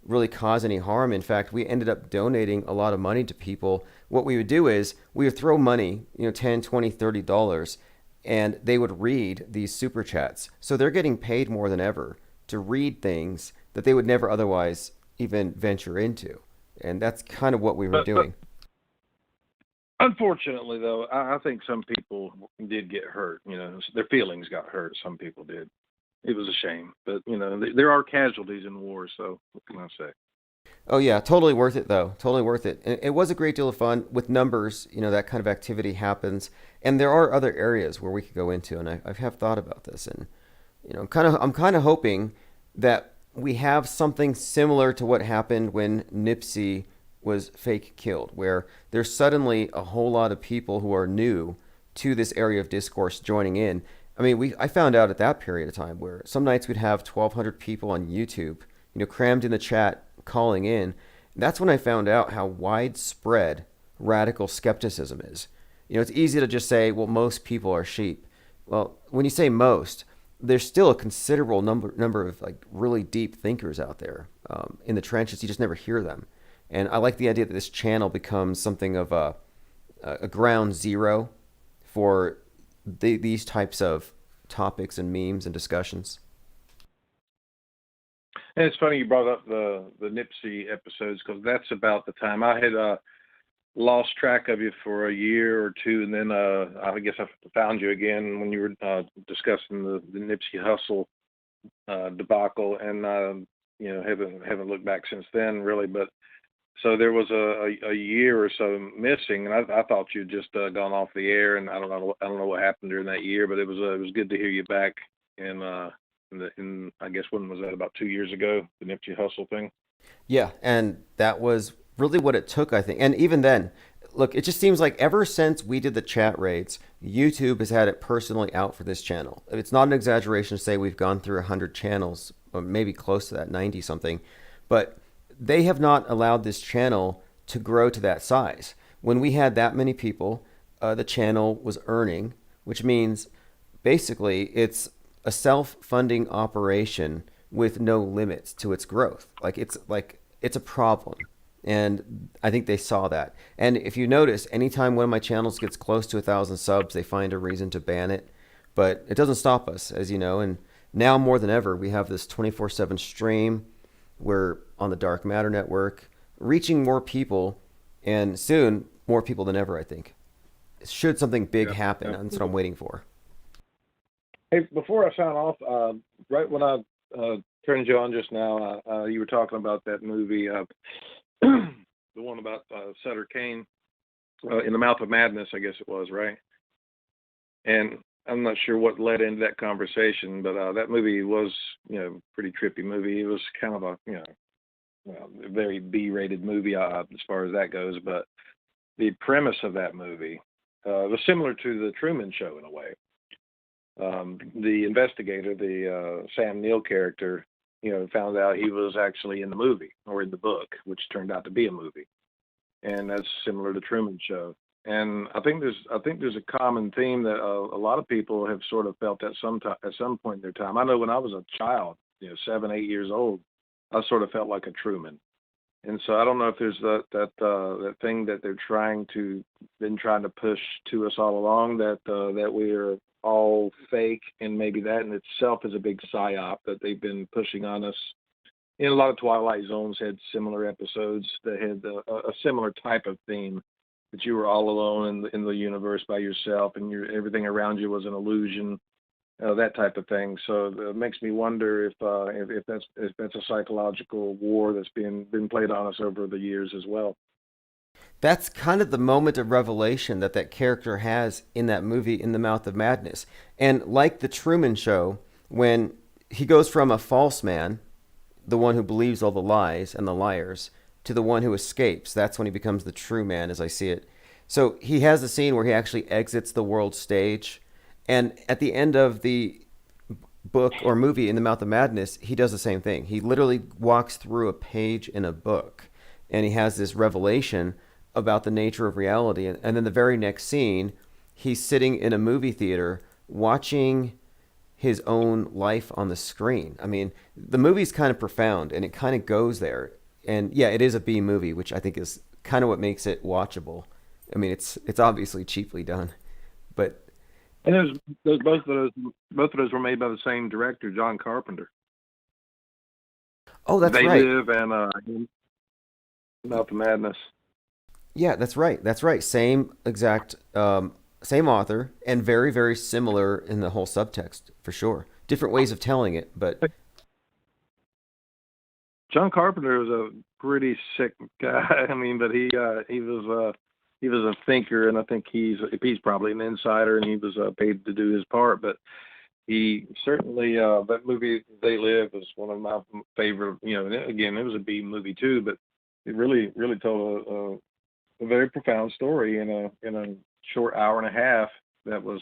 really cause any harm. In fact, we ended up donating a lot of money to people. What we would do is we would throw money, $10, $20, $30, and they would read these super chats. So they're getting paid more than ever to read things that they would never otherwise even venture into. And that's kind of what we were doing. Unfortunately, though, I think some people did get hurt. Their feelings got hurt. Some people did. It was a shame. But, there are casualties in war, so what can I say? Oh, yeah, totally worth it, though. Totally worth it. And it was a great deal of fun. With numbers, that kind of activity happens. And there are other areas where we could go into, and I have thought about this. And, I'm kind of hoping that we have something similar to what happened when Nipsey was fake killed, where there's suddenly a whole lot of people who are new to this area of discourse joining in. I mean, I found out at that period of time where some nights we'd have 1,200 people on YouTube, crammed in the chat, calling in. That's when I found out how widespread radical skepticism is. It's easy to just say, well, most people are sheep. Well, when you say most, there's still a considerable number of like really deep thinkers out there in the trenches. You just never hear them. And I like the idea that this channel becomes something of a ground zero for these types of topics and memes and discussions. And it's funny you brought up the Nipsey episodes, because that's about the time I had lost track of you for a year or two, and then I guess I found you again when you were discussing the Nipsey Hussle debacle, and haven't looked back since then really. But so there was a year or so missing, and I thought you'd just gone off the air, and I don't know what happened during that year, but it was good to hear you back. And in I guess when was that, about 2 years ago, the Nipsey Hussle thing? Yeah, and that was really what it took, I think. And even then, look, it just seems like ever since we did the chat raids, YouTube has had it personally out for this channel. It's not an exaggeration to say we've gone through 100 channels, or maybe close to that, 90 something, but they have not allowed this channel to grow to that size. When we had that many people, the channel was earning, which means basically it's a self-funding operation with no limits to its growth. It's a problem. And I think they saw that. And if you notice, anytime one of my channels gets close to 1,000 subs, they find a reason to ban it. But it doesn't stop us, as you know. And now more than ever, we have this 24/7 stream. We're on the Dark Matter Network, reaching more people, and soon more people than ever, I think. Should something big happen, that's what I'm waiting for. Hey, before I sign off, right when I turned you on just now, you were talking about that movie, the one about Sutter Kane, In the Mouth of Madness, I guess it was, right? And I'm not sure what led into that conversation, but that movie was, pretty trippy movie. It was kind of a, a very B-rated movie as far as that goes. But the premise of that movie was similar to the Truman Show in a way. The investigator, the Sam Neill character, found out he was actually in the movie or in the book, which turned out to be a movie, and that's similar to Truman Show. And I think there's a common theme that a lot of people have sort of felt at some point in their time. I know when I was a child, 7, 8 years old, I sort of felt like a Truman. And so I don't know if there's that thing that they're been trying to push to us all along, that we are all fake, and maybe that in itself is a big psyop that they've been pushing on us. And a lot of Twilight Zones had similar episodes that had a similar type of theme, that you were all alone in the universe by yourself, and everything around you was an illusion, that type of thing. So it makes me wonder if that's a psychological war that's been played on us over the years as well. That's kind of the moment of revelation that character has in that movie, In the Mouth of Madness. And like the Truman Show, when he goes from a false man, the one who believes all the lies and the liars, to the one who escapes, that's when he becomes the true man, as I see it. So he has a scene where he actually exits the world stage. And at the end of the book or movie, In the Mouth of Madness, he does the same thing. He literally walks through a page in a book, and he has this revelation about the nature of reality. And then the very next scene, he's sitting in a movie theater watching his own life on the screen. I mean, the movie's kind of profound, and it kind of goes there. And yeah, it is a B movie, which I think is kind of what makes it watchable. I mean, it's obviously cheaply done, but and both of those were made by the same director, John Carpenter. Oh, that's They right. Live and Mouth of Madness. Yeah, that's right. That's right. Same exact, same author, and very, very similar in the whole subtext, for sure. Different ways of telling it, but John Carpenter was a pretty sick guy. I mean, but he was a thinker, and I think he's probably an insider, and he was paid to do his part. But he certainly that movie They Live is one of my favorite. You know, and again, it was a B movie too, but it really told a very profound story in a short hour and a half that was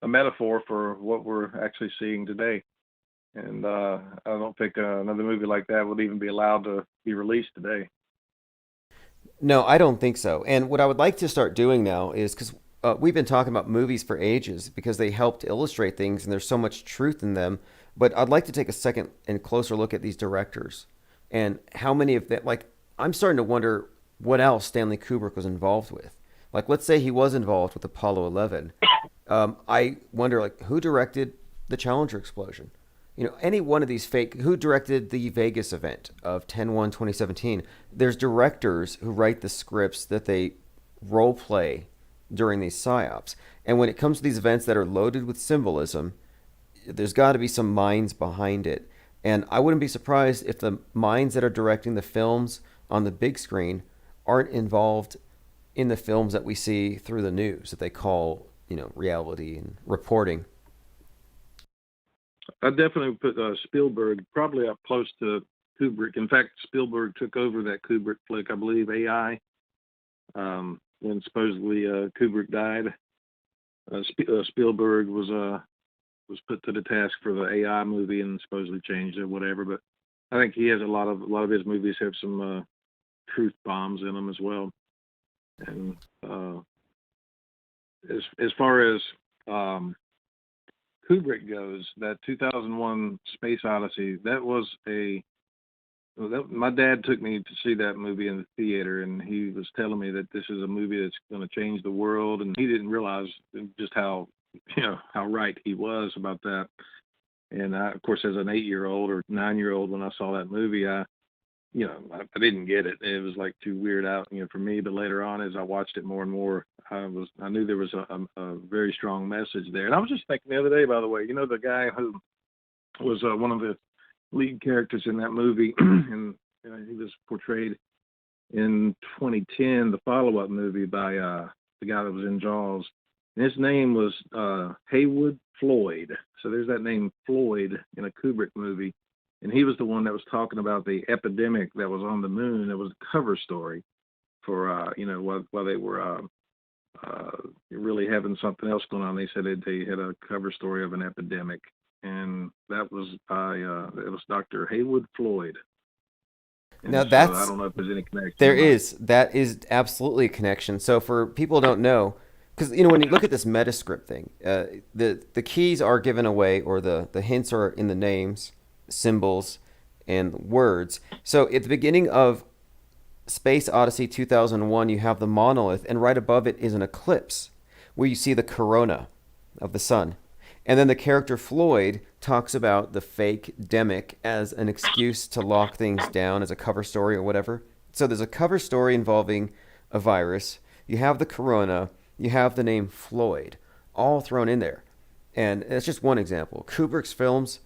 a metaphor for what we're actually seeing today. And I don't think another movie like that would even be allowed to be released today. No, I don't think so. And what I would like to start doing now is because we've been talking about movies for ages because they help to illustrate things and there's so much truth in them. But I'd like to take a second and closer look at these directors and how many of that, like, I'm starting to wonder what else Stanley Kubrick was involved with. Like, let's say he was involved with Apollo 11. I wonder, like, who directed the Challenger explosion? You know, any one of these fake, who directed the Vegas event of 10/1/2017? There's directors who write the scripts that they role play during these psyops. And when it comes to these events that are loaded with symbolism, there's got to be some minds behind it. And I wouldn't be surprised if the minds that are directing the films on the big screen aren't involved in the films that we see through the news that they call, you know, reality and reporting. I definitely put Spielberg probably up close to Kubrick. In fact, Spielberg took over that Kubrick flick, I believe, AI, when supposedly Kubrick died. Spielberg was put to the task for the AI movie and supposedly changed it, whatever. But I think he has a lot of his movies have some truth bombs in them as well. And as far as Kubrick goes, that 2001 Space Odyssey, my dad took me to see that movie in the theater, and he was telling me that this is a movie that's going to change the world, and he didn't realize just how right he was about that. And I, of course, as an 8-year-old or 9-year-old, when I saw that movie, I didn't get it. It was like too weird out, for me. But later on, as I watched it more and more, I knew there was a very strong message there. And I was just thinking the other day, by the way, the guy who was one of the lead characters in that movie, and he was portrayed in 2010, the follow-up movie by the guy that was in Jaws. And his name was Haywood Floyd. So there's that name Floyd in a Kubrick movie. And he was the one that was talking about the epidemic that was on the moon. It was a cover story for, while they were really having something else going on. They said they had a cover story of an epidemic. And that was it was Dr. Haywood Floyd. And Now so that's I don't know if there's any connection. that is absolutely a connection. So for people who don't know, because when you look at this Metascript thing, the keys are given away, or the hints are in the names, symbols, and words. So at the beginning of Space Odyssey 2001, you have the monolith, and right above it is an eclipse where you see the corona of the sun. And then the character Floyd talks about the fake demic as an excuse to lock things down as a cover story or whatever. So there's a cover story involving a virus. You have the corona. You have the name Floyd, all thrown in there. And that's just one example. Kubrick's films,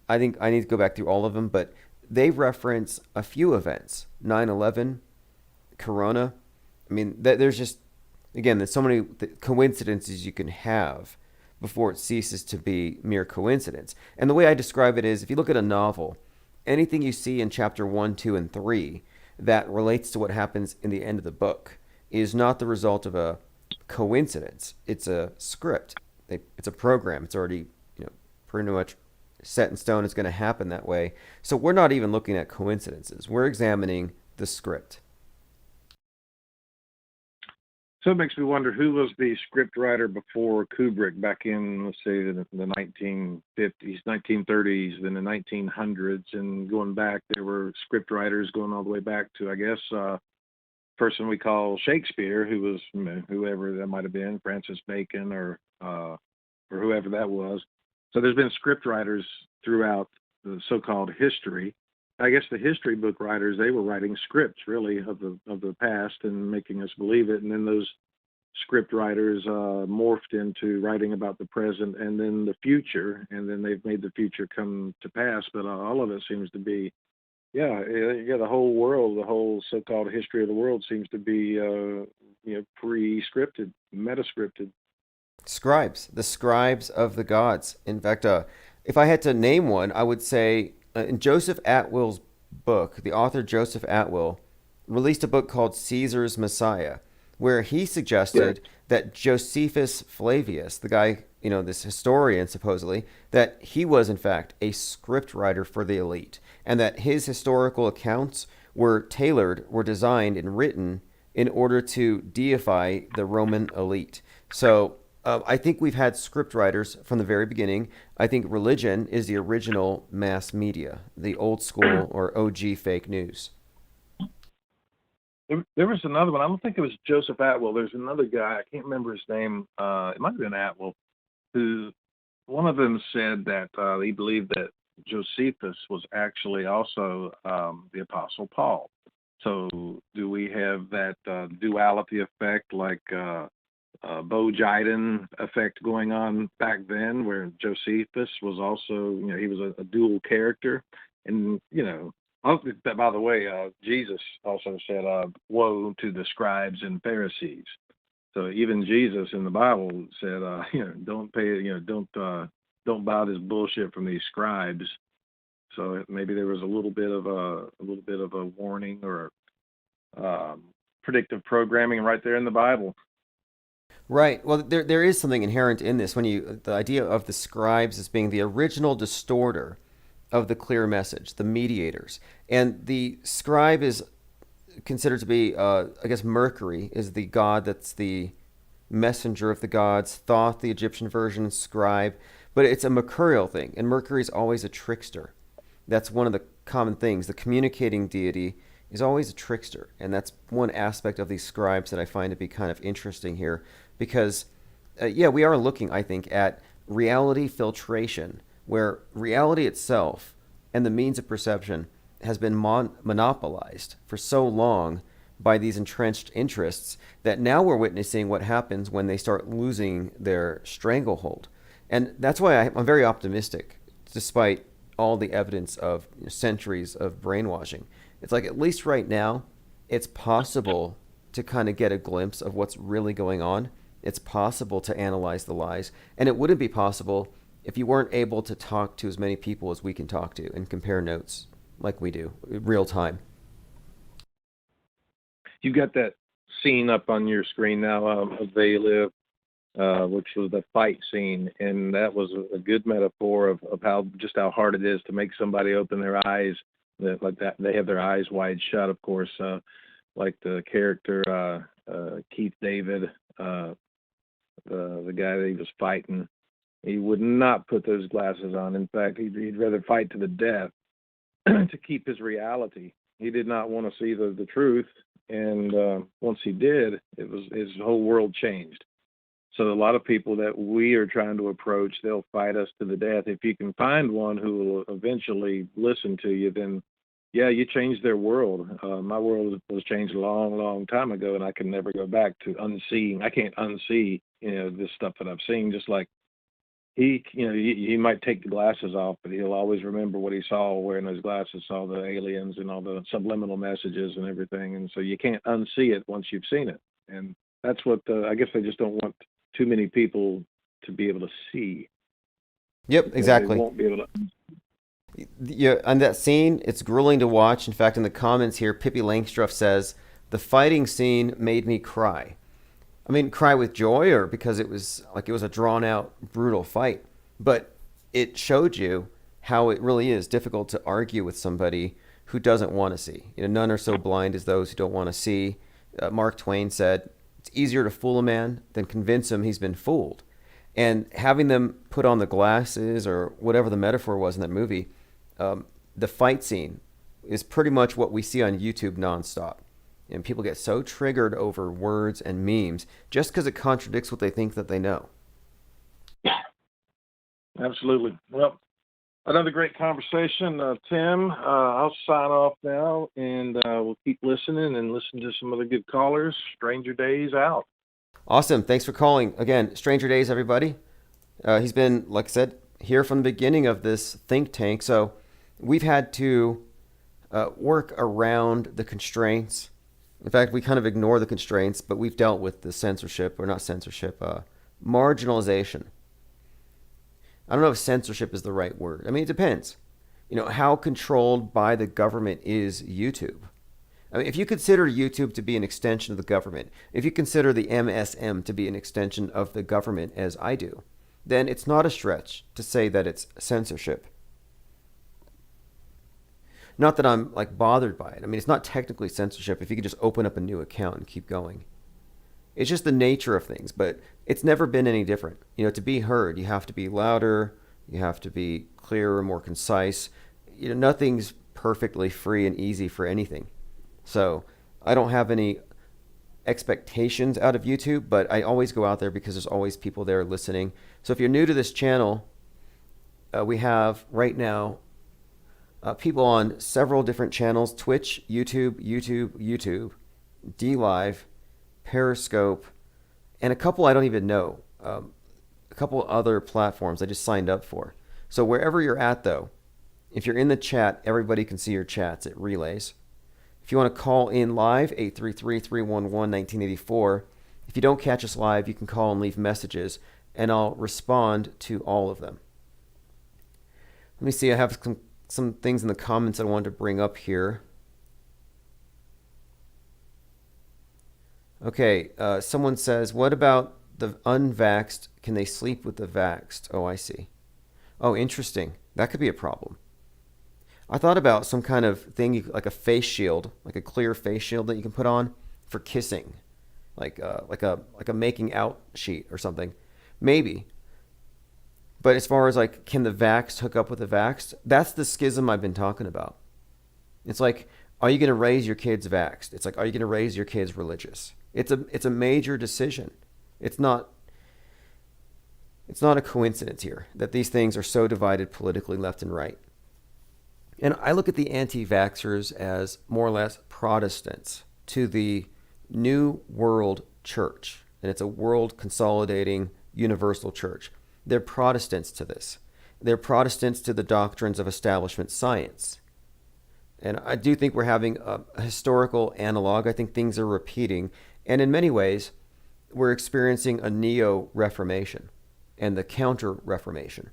I think I need to go back through all of them, but they reference a few events. 9/11, Corona. I mean, there's just, again, there's so many coincidences you can have before it ceases to be mere coincidence. And the way I describe it is, if you look at a novel, anything you see in chapter 1, 2, and 3 that relates to what happens in the end of the book is not the result of a coincidence. It's a script. It's a program. It's already, pretty much set in stone. It's going to happen that way. So we're not even looking at coincidences. We're examining the script. So it makes me wonder, who was the script writer before Kubrick back in, let's say, the 1950s, 1930s, then the 1900s, and going back, there were script writers going all the way back to, I guess, person we call Shakespeare, who was whoever that might have been, Francis Bacon or whoever that was. So there's been script writers throughout the so-called history. I guess the history book writers, they were writing scripts really of the past and making us believe it. And then those script writers morphed into writing about the present and then the future. And then they've made the future come to pass. But all of it seems to be, the whole world, the whole so-called history of the world seems to be, pre-scripted, meta-scripted. Scribes, the scribes of the gods. In fact, if I had to name one, I would say in Joseph Atwill's book, the author Joseph Atwill released a book called Caesar's Messiah, where he Yeah. suggested that Josephus Flavius, the guy, this historian supposedly, that he was in fact a script writer for the elite, and that his historical accounts were designed and written in order to deify the Roman elite. So I think we've had script writers from the very beginning. I think religion is the original mass media, the old school or OG fake news. There was another one. I don't think it was Joseph Atwill. There's another guy. I can't remember his name. It might have been Atwill. Who one of them said that he believed that Josephus was actually also the Apostle Paul. So do we have that duality effect, like Bo Jiden effect going on back then, where Josephus was also, he was a dual character, and by the way, Jesus also said, "Woe to the scribes and Pharisees." So even Jesus in the Bible said, don't pay, don't buy this bullshit from these scribes. So maybe there was a little bit of a warning or predictive programming right there in the Bible. Right. Well, there is something inherent in this the idea of the scribes as being the original distorter of the clear message, the mediators, and the scribe is considered to be, I guess, Mercury is the god that's the messenger of the gods. Thoth, the Egyptian version, scribe, but it's a mercurial thing, and Mercury is always a trickster. That's one of the common things. The communicating deity is always a trickster, and that's one aspect of these scribes that I find to be kind of interesting here, because we are looking, I think, at reality filtration, where reality itself and the means of perception has been monopolized for so long by these entrenched interests that now we're witnessing what happens when they start losing their stranglehold. And that's why I'm very optimistic, despite all the evidence of centuries of brainwashing. It's like, at least right now, it's possible to kind of get a glimpse of what's really going on. It's possible to analyze the lies. And it wouldn't be possible if you weren't able to talk to as many people as we can talk to and compare notes like we do, real time. You got that scene up on your screen now of They Live, which was the fight scene, and that was a good metaphor of how hard it is to make somebody open their eyes. Like that, they have their eyes wide shut, of course, like the character Keith David, the guy that he was fighting. He would not put those glasses on. In fact, he'd rather fight to the death to keep his reality. He did not want to see the truth, and once he did, his whole world changed. So a lot of people that we are trying to approach, they'll fight us to the death. If you can find one who will eventually listen to you, then yeah, you changed their world. My world was changed a long, long time ago, and I can never go back to unseeing. I can't unsee, this stuff that I've seen. Just like he might take the glasses off, but he'll always remember what he saw wearing those glasses, saw the aliens and all the subliminal messages and everything. And so you can't unsee it once you've seen it. And that's what I guess they just don't want too many people to be able to see. Yep, exactly. They won't be able to. Yeah, on that scene, it's grueling to watch. In fact, in the comments here, Pippi Langstruff says, the fighting scene made me cry. I mean, cry with joy or because it was a drawn out, brutal fight. But it showed you how it really is difficult to argue with somebody who doesn't want to see. None are so blind as those who don't want to see. Mark Twain said, it's easier to fool a man than convince him he's been fooled. And having them put on the glasses or whatever the metaphor was in that movie, the fight scene is pretty much what we see on YouTube nonstop. And people get so triggered over words and memes just because it contradicts what they think that they know. Absolutely. Well, another great conversation, Tim. I'll sign off now, and we'll keep listening and listen to some other good callers. Stranger Days out. Awesome. Thanks for calling. Again, Stranger Days, everybody. He's been, like I said, here from the beginning of this think tank. So we've had to work around the constraints. In fact, we kind of ignore the constraints, but we've dealt with the censorship, or not censorship, marginalization. I don't know if censorship is the right word. I mean, it depends. How controlled by the government is YouTube? I mean, if you consider YouTube to be an extension of the government, if you consider the MSM to be an extension of the government, as I do, then it's not a stretch to say that it's censorship. Not that I'm bothered by it. I mean, it's not technically censorship if you could just open up a new account and keep going. It's just the nature of things, but it's never been any different. To be heard, you have to be louder, you have to be clearer, more concise. Nothing's perfectly free and easy for anything. So I don't have any expectations out of YouTube, but I always go out there because there's always people there listening. So if you're new to this channel, we have right now people on several different channels: Twitch, YouTube, DLive, Periscope, and a couple I don't even know. A couple other platforms I just signed up for. So wherever you're at, though, if you're in the chat, everybody can see your chats. It relays. If you want to call in live, 833-311-1984. If you don't catch us live, you can call and leave messages, and I'll respond to all of them. Let me see. I have some things in the comments I wanted to bring up here. Okay, someone says, what about the unvaxxed? Can they sleep with the vaxxed? Oh, I see. Oh, interesting. That could be a problem. I thought about some kind of thing, like a face shield, like a clear face shield that you can put on for kissing, like a making out sheet or something. Maybe. But as far as can the vaxxed hook up with the vaxxed? That's the schism I've been talking about. It's like, are you going to raise your kids vaxxed? It's like, are you going to raise your kids religious? It's a major decision. It's not a coincidence here that these things are so divided politically left and right. And I look at the anti-vaxxers as more or less Protestants to the New World Church. And it's a world consolidating universal church. They're Protestants to this. They're Protestants to the doctrines of establishment science. And I do think we're having a historical analog. I think things are repeating. And in many ways, we're experiencing a neo-Reformation and the counter-Reformation.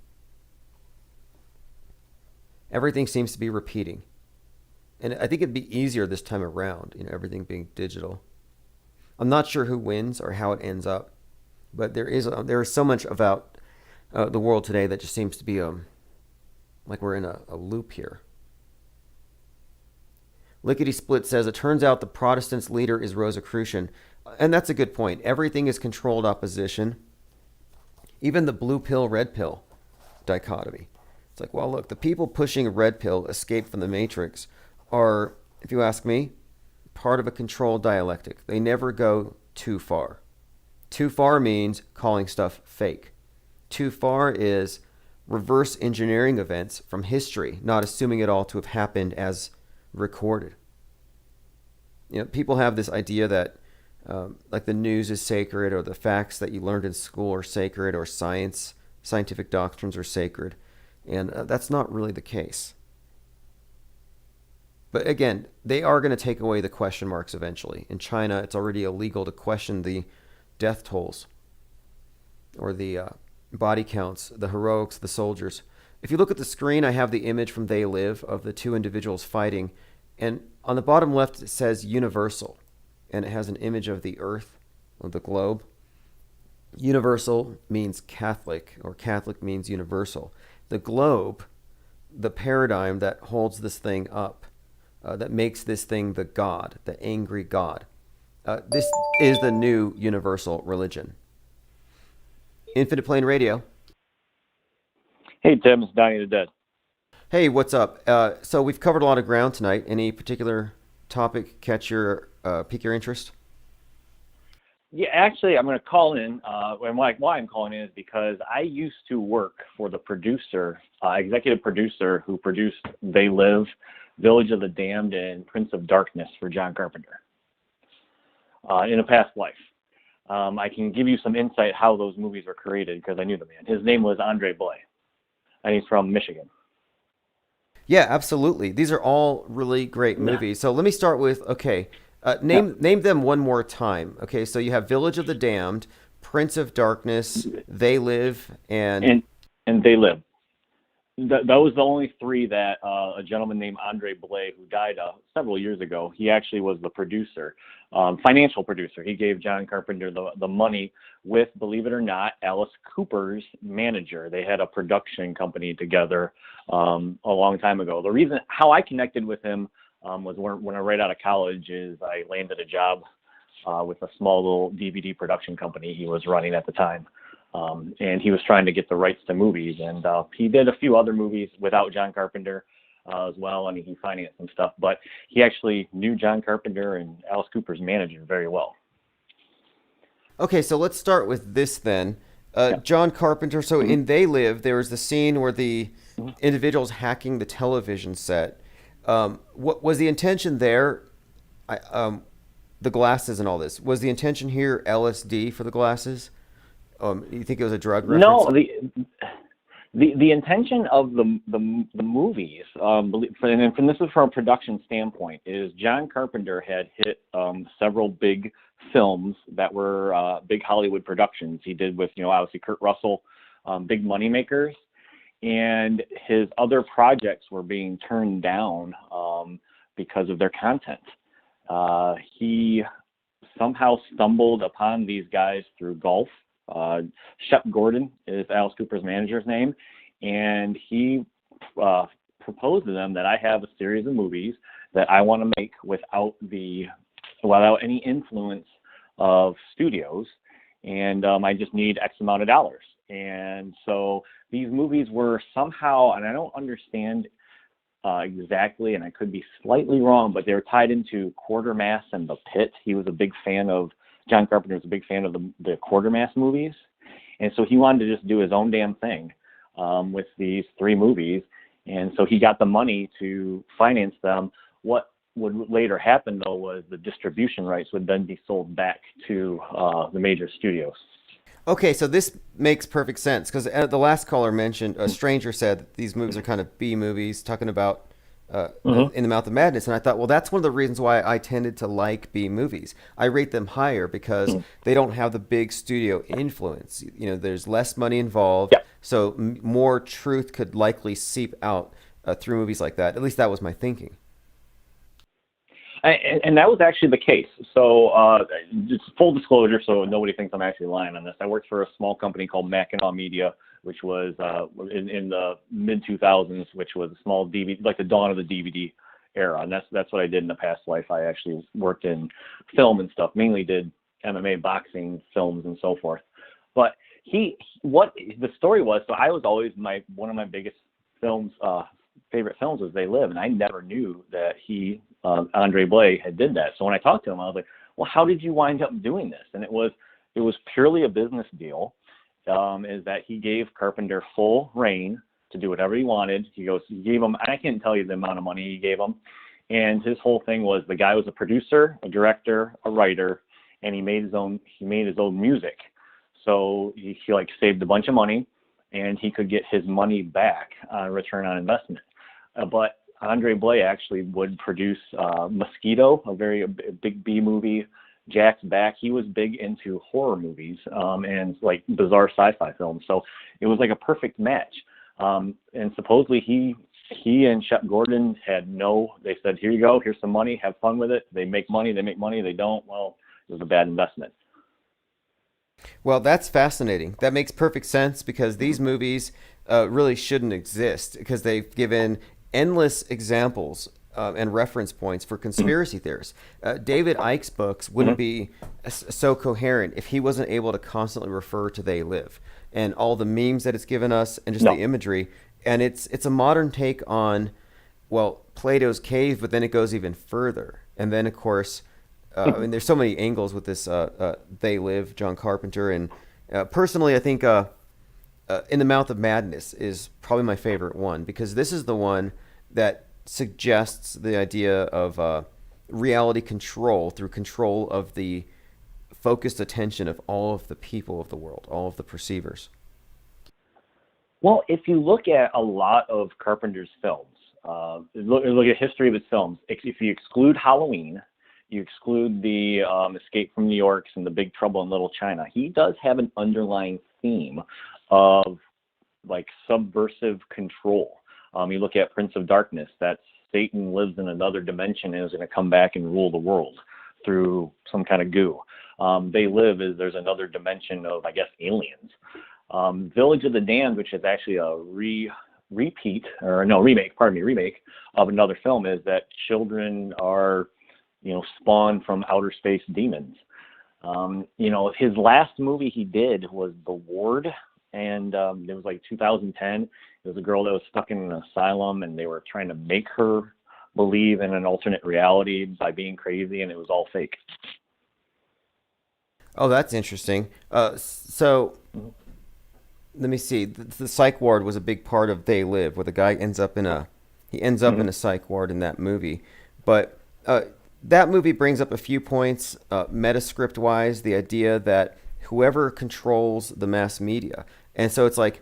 Everything seems to be repeating. And I think it'd be easier this time around, everything being digital. I'm not sure who wins or how it ends up, but there is so much about the world today that just seems to be like we're in a loop here. Lickety Split says, it turns out the Protestants' leader is Rosicrucian. And that's a good point. Everything is controlled opposition. Even the blue pill, red pill dichotomy. It's like, well, look, the people pushing red pill, escape from the matrix, are, if you ask me, part of a controlled dialectic. They never go too far. Too far means calling stuff fake. Too far is reverse engineering events from history, not assuming it all to have happened as recorded. People have this idea that the news is sacred, or the facts that you learned in school are sacred, or scientific doctrines are sacred. And that's not really the case. But again, they are going to take away the question marks eventually. In China, it's already illegal to question the death tolls or the body counts, the heroics, the soldiers. If you look at the screen, I have the image from They Live of the two individuals fighting. And on the bottom left, it says universal. And it has an image of the earth, of the globe. Universal means Catholic, or Catholic means universal. The globe, the paradigm that holds this thing up, that makes this thing the God, the angry God. This is the new universal religion. Infinite Plane Radio. Hey, Tim, it's Donnie the Dead. Hey, what's up? So we've covered a lot of ground tonight. Any particular topic pique your interest? Yeah, actually, I'm going to call in. And why I'm calling in is because I used to work for the executive producer who produced They Live, Village of the Damned, and Prince of Darkness for John Carpenter in a past life. I can give you some insight how those movies were created because I knew the man. His name was Andre Blay, and he's from Michigan. Yeah, absolutely. These are all really great movies. So let me start with, name them one more time. Okay, so you have Village of the Damned, Prince of Darkness, They Live, and They Live. That was the only three that a gentleman named Andre Blay, who died several years ago, he actually was the producer, financial producer. He gave John Carpenter the money with, believe it or not, Alice Cooper's manager. They had a production company together a long time ago. The reason how I connected with him was when I right out of college is I landed a job with a small little DVD production company he was running at the time. And he was trying to get the rights to movies, and he did a few other movies without John Carpenter as well. I mean, he financed some stuff, but he actually knew John Carpenter and Alice Cooper's manager very well. Okay, so let's start with this then. John Carpenter, so in They Live, there was the scene where the individual's hacking the television set. What was the intention there? The glasses and all this. Was the intention here LSD for the glasses? You think it was a drug reference? No, the intention of the movies, and this is from a production standpoint, is John Carpenter had hit several big films that were big Hollywood productions. He did with, obviously Kurt Russell, big money makers, and his other projects were being turned down because of their content. He somehow stumbled upon these guys through golf. Shep Gordon is Alice Cooper's manager's name, and he proposed to them that I have a series of movies that I want to make without any influence of studios, and I just need X amount of dollars. And so these movies were somehow, and I don't understand exactly, and I could be slightly wrong, but they were tied into Quatermass and The Pit. John Carpenter was a big fan of the Quatermass movies, and so he wanted to just do his own damn thing with these three movies, and so he got the money to finance them. What would later happen, though, was the distribution rights would then be sold back to the major studios. Okay, so this makes perfect sense, because the last caller mentioned, a stranger said that these movies are kind of B movies, talking about In the Mouth of Madness, and I thought, well, that's one of the reasons why I tended to like B movies. I rate them higher because they don't have the big studio influence. There's less money involved, so more truth could likely seep out through movies like that. At least that was my thinking. And that was actually the case. So just full disclosure, so nobody thinks I'm actually lying on this. I worked for a small company called Mackinac Media, which was in the mid-2000s, which was a small DVD, like the dawn of the DVD era. And that's what I did in the past life. I actually worked in film and stuff, mainly did MMA, boxing, films, and so forth. But what the story was, so I was always one of my biggest favorite films was They Live, and I never knew that Andre Blay had did that. So when I talked to him, I was like, well, how did you wind up doing this? And it was purely a business deal. Is that he gave Carpenter full reign to do whatever he wanted. He gave him, I can't tell you the amount of money he gave him. And his whole thing was the guy was a producer, a director, a writer, and he made his own music. So he saved a bunch of money, and he could get his money back on return on investment. But Andre Blay actually would produce Mosquito, a big B movie. Jack's Back. He was big into horror movies and bizarre sci-fi films. So it was like a perfect match. And supposedly he and Shep Gordon they said, here you go, here's some money, have fun with it. They make money, they don't. Well, it was a bad investment. Well, that's fascinating. That makes perfect sense, because these movies really shouldn't exist, because they've given endless examples and reference points for conspiracy theorists. David Icke's books wouldn't be so coherent if he wasn't able to constantly refer to They Live and all the memes that it's given us and just the imagery. And it's a modern take on, Plato's cave, but then it goes even further. And then, of course, there's so many angles with this They Live, John Carpenter. And personally, I think In the Mouth of Madness is probably my favorite one, because this is the one that suggests the idea of reality control through control of the focused attention of all of the people of the world, all of the perceivers. Well, if you look at a lot of Carpenter's films, look at the history of his films, if you exclude Halloween, you exclude the Escape from New York's and the Big Trouble in Little China, he does have an underlying theme of like subversive control. You look at Prince of Darkness, that Satan lives in another dimension and is going to come back and rule the world through some kind of goo. They Live is there's another dimension of, I guess, aliens. Village of the Damned, which is actually a remake of another film, is that children are, spawned from outer space demons. His last movie he did was The Ward, and it was like 2010. It was a girl that was stuck in an asylum, and they were trying to make her believe in an alternate reality by being crazy, and it was all fake. Oh, that's interesting. So let me see. The psych ward was a big part of They Live, where the guy ends up in a psych ward in that movie. But that movie brings up a few points, metascript wise, the idea that whoever controls the mass media, and so it's like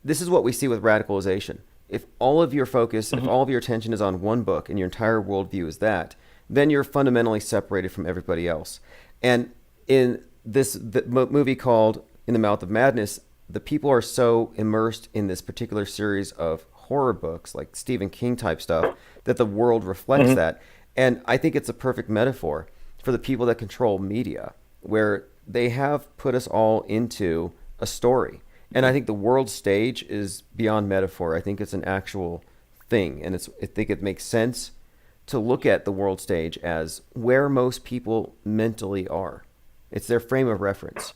this is what we see with radicalization. If all of your focus, if all of your attention is on one book and your entire worldview is that, then you're fundamentally separated from everybody else. And in the movie called In the Mouth of Madness, the people are so immersed in this particular series of horror books, like Stephen King type stuff, that the world reflects that. And I think it's a perfect metaphor for the people that control media, where they have put us all into a story. And I think the world stage is beyond metaphor. I think it's an actual thing. And I think it makes sense to look at the world stage as where most people mentally are. It's their frame of reference.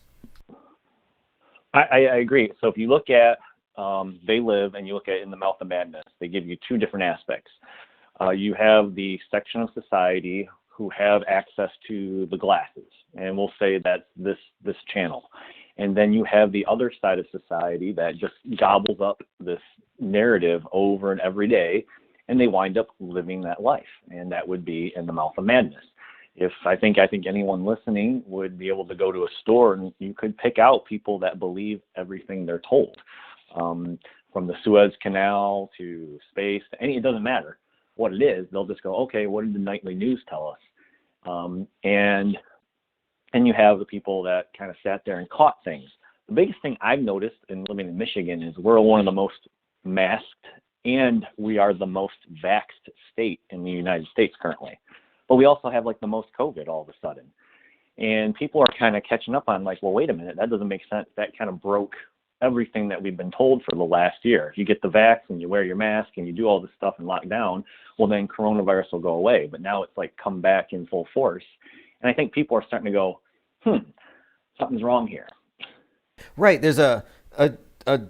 I agree. So if you look at They Live and you look at In the Mouth of Madness, they give you two different aspects. You have the section of society who have access to the glasses, and we'll say that's this channel. And then you have the other side of society that just gobbles up this narrative over and every day, and they wind up living that life. And that would be In the Mouth of Madness. I think anyone listening would be able to go to a store and you could pick out people that believe everything they're told, from the Suez Canal to space, it doesn't matter what it is. They'll just go, okay, what did the nightly news tell us? And you have the people that kind of sat there and caught things. The biggest thing I've noticed in living in Michigan is we're one of the most masked, and we are the most vaxxed state in the United States currently. But we also have like the most COVID all of a sudden. And people are kind of catching up on like, well, wait a minute, that doesn't make sense. That kind of broke everything that we've been told for the last year. If you get the vax and you wear your mask and you do all this stuff and lock down, well, then coronavirus will go away. But now it's like come back in full force. And I think people are starting to go, something's wrong here. Right. There's a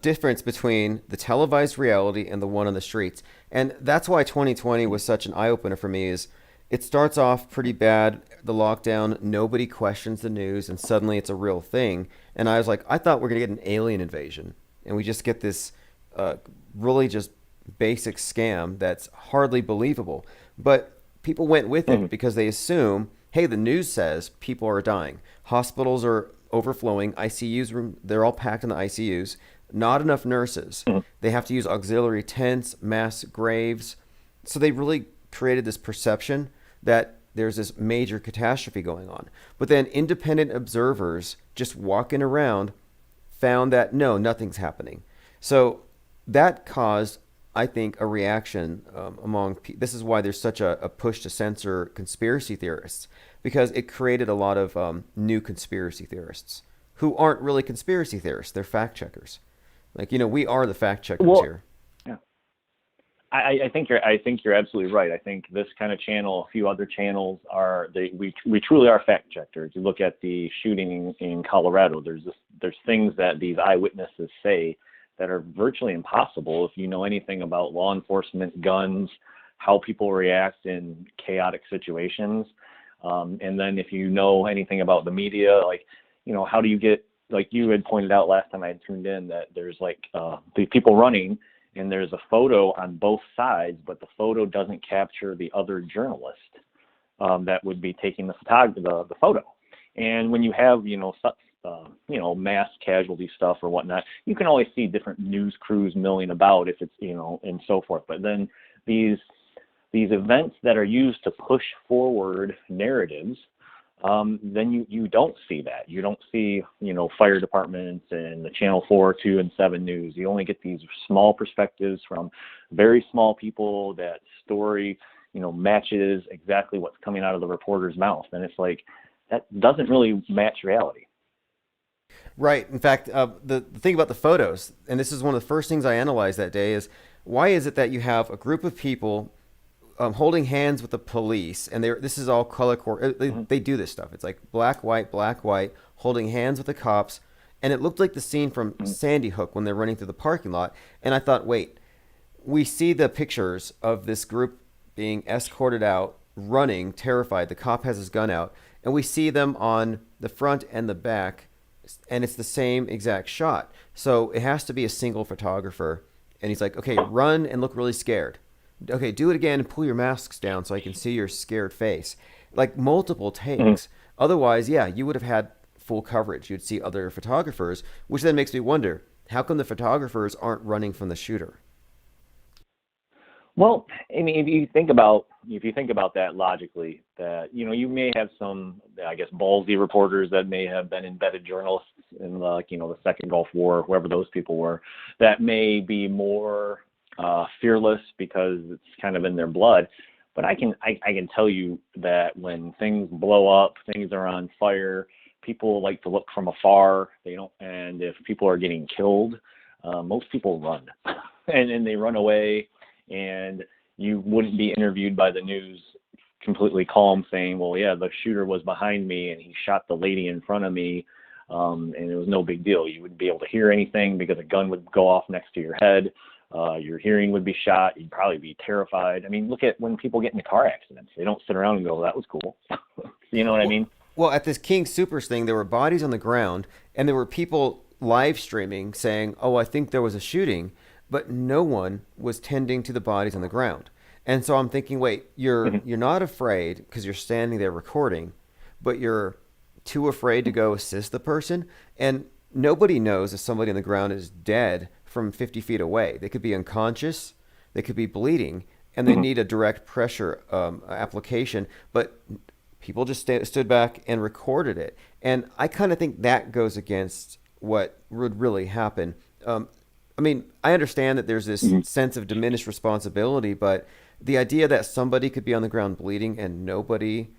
difference between the televised reality and the one on the streets. And that's why 2020 was such an eye-opener for me. Is it starts off pretty bad, the lockdown, nobody questions the news, and suddenly it's a real thing. And I was like, I thought we're going to get an alien invasion. And we just get this really just basic scam that's hardly believable. But people went with it because they assume, hey, the news says people are dying. Hospitals are overflowing. ICUs, they're all packed in the ICUs. Not enough nurses. They have to use auxiliary tents, mass graves. So they really created this perception that there's this major catastrophe going on. But then independent observers just walking around found that, no, nothing's happening. So that caused, I think, a reaction among people. This is why there's such a push to censor conspiracy theorists, because it created a lot of new conspiracy theorists who aren't really conspiracy theorists. They're fact checkers. Like, we are the fact checkers here. Yeah. I think you're absolutely right. I think this kind of channel, a few other channels we truly are fact checkers. You look at the shooting in Colorado. There's things that these eyewitnesses say that are virtually impossible if you know anything about law enforcement, guns, how people react in chaotic situations, and then if you know anything about the media, like how do you get, like you had pointed out last time I had tuned in, that there's like the people running. And there's a photo on both sides, but the photo doesn't capture the other journalist that would be taking the photo. And when you have, mass casualty stuff or whatnot, you can always see different news crews milling about if it's, and so forth. But then these these events that are used to push forward narratives, then you don't see that. You don't see, fire departments and the Channel 4, 2, and 7 news. You only get these small perspectives from very small people. That story, matches exactly what's coming out of the reporter's mouth. And it's like, that doesn't really match reality. Right. In fact, the thing about the photos, and this is one of the first things I analyzed that day, is why is it that you have a group of people holding hands with the police, and this is all color they do this stuff. It's like black, white, holding hands with the cops, and it looked like the scene from Sandy Hook when they're running through the parking lot. And I thought, wait, we see the pictures of this group being escorted out, running, terrified. The cop has his gun out, and we see them on the front and the back, and it's the same exact shot. So it has to be a single photographer, and he's like, okay, run and look really scared. Okay, do it again and pull your masks down so I can see your scared face. Like multiple takes. Otherwise, yeah, you would have had full coverage. You'd see other photographers, which then makes me wonder, how come the photographers aren't running from the shooter? Well, I mean, if you think about that logically, that you may have some, I guess, ballsy reporters that may have been embedded journalists in the Second Gulf War, whoever those people were, that may be more fearless because it's kind of in their blood. But I can tell you that when things blow up, things are on fire, people like to look from afar. They don't, and if people are getting killed, most people run, and they run away. And you wouldn't be interviewed by the news completely calm saying, well, yeah, the shooter was behind me and he shot the lady in front of me, and it was no big deal. You wouldn't be able to hear anything because a gun would go off next to your head. Your hearing would be shot. You'd probably be terrified. I mean, look at when people get into car accidents. They don't sit around and go, that was cool. You know what I mean? Well, at this King Soopers thing, there were bodies on the ground, and there were people live streaming saying, oh, I think there was a shooting, but no one was tending to the bodies on the ground. And so I'm thinking, wait, you're not afraid because you're standing there recording, but you're too afraid to go assist the person. And nobody knows if somebody on the ground is dead from 50 feet away. They could be unconscious, they could be bleeding, and they need a direct pressure application. But people just stood back and recorded it. And I kind of think that goes against what would really happen. I mean, I understand that there's this sense of diminished responsibility, but the idea that somebody could be on the ground bleeding and nobody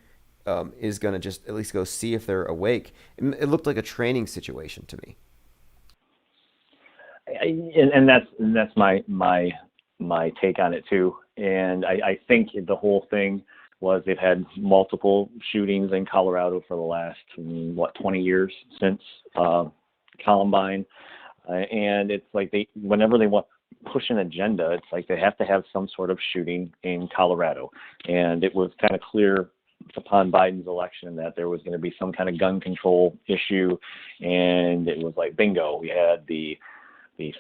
is going to just at least go see if they're awake, it looked like a training situation to me. And that's my take on it too. And I think the whole thing was they've had multiple shootings in Colorado for the last 20 years since Columbine. And it's like whenever they want to push an agenda, it's like they have to have some sort of shooting in Colorado. And it was kind of clear upon Biden's election that there was going to be some kind of gun control issue. And it was like, bingo, we had the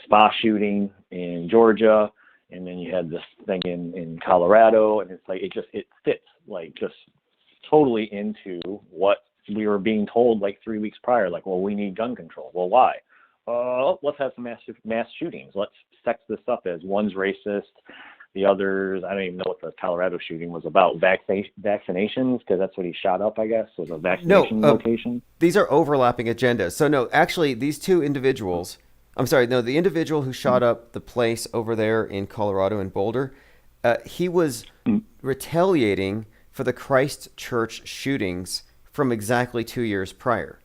spa shooting in Georgia, and then you had this thing in Colorado. And it's like, it fits like just totally into what we were being told like 3 weeks prior. Like, well, we need gun control. Well, why? Let's have some mass shootings. Let's sex this up as one's racist, the others, I don't even know what the Colorado shooting was about. Vaccinations, because that's what he shot up, I guess, was a vaccination location. These are overlapping agendas. So no, actually, these two individuals, the individual who shot up the place over there in Colorado in Boulder, he was retaliating for the Christchurch shootings from exactly 2 years prior.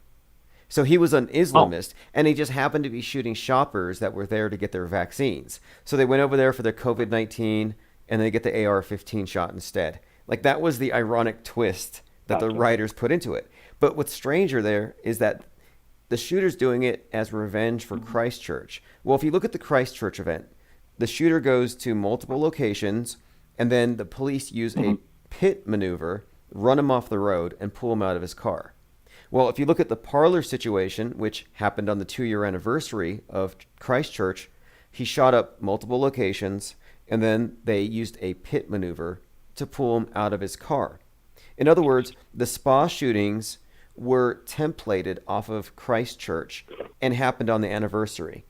So he was an Islamist, and he just happened to be shooting shoppers that were there to get their vaccines. So they went over there for their COVID-19, and they get the AR-15 shot instead. Like, that was the ironic twist that the writers put into it. But what's stranger there is that the shooter's doing it as revenge for Christchurch. Well, if you look at the Christchurch event, the shooter goes to multiple locations, and then the police use a pit maneuver, run him off the road, and pull him out of his car. Well, if you look at the Parlor situation, which happened on the 2-year anniversary of Christchurch, he shot up multiple locations, and then they used a pit maneuver to pull him out of his car. In other words, the spa shootings were templated off of Christchurch and happened on the anniversary.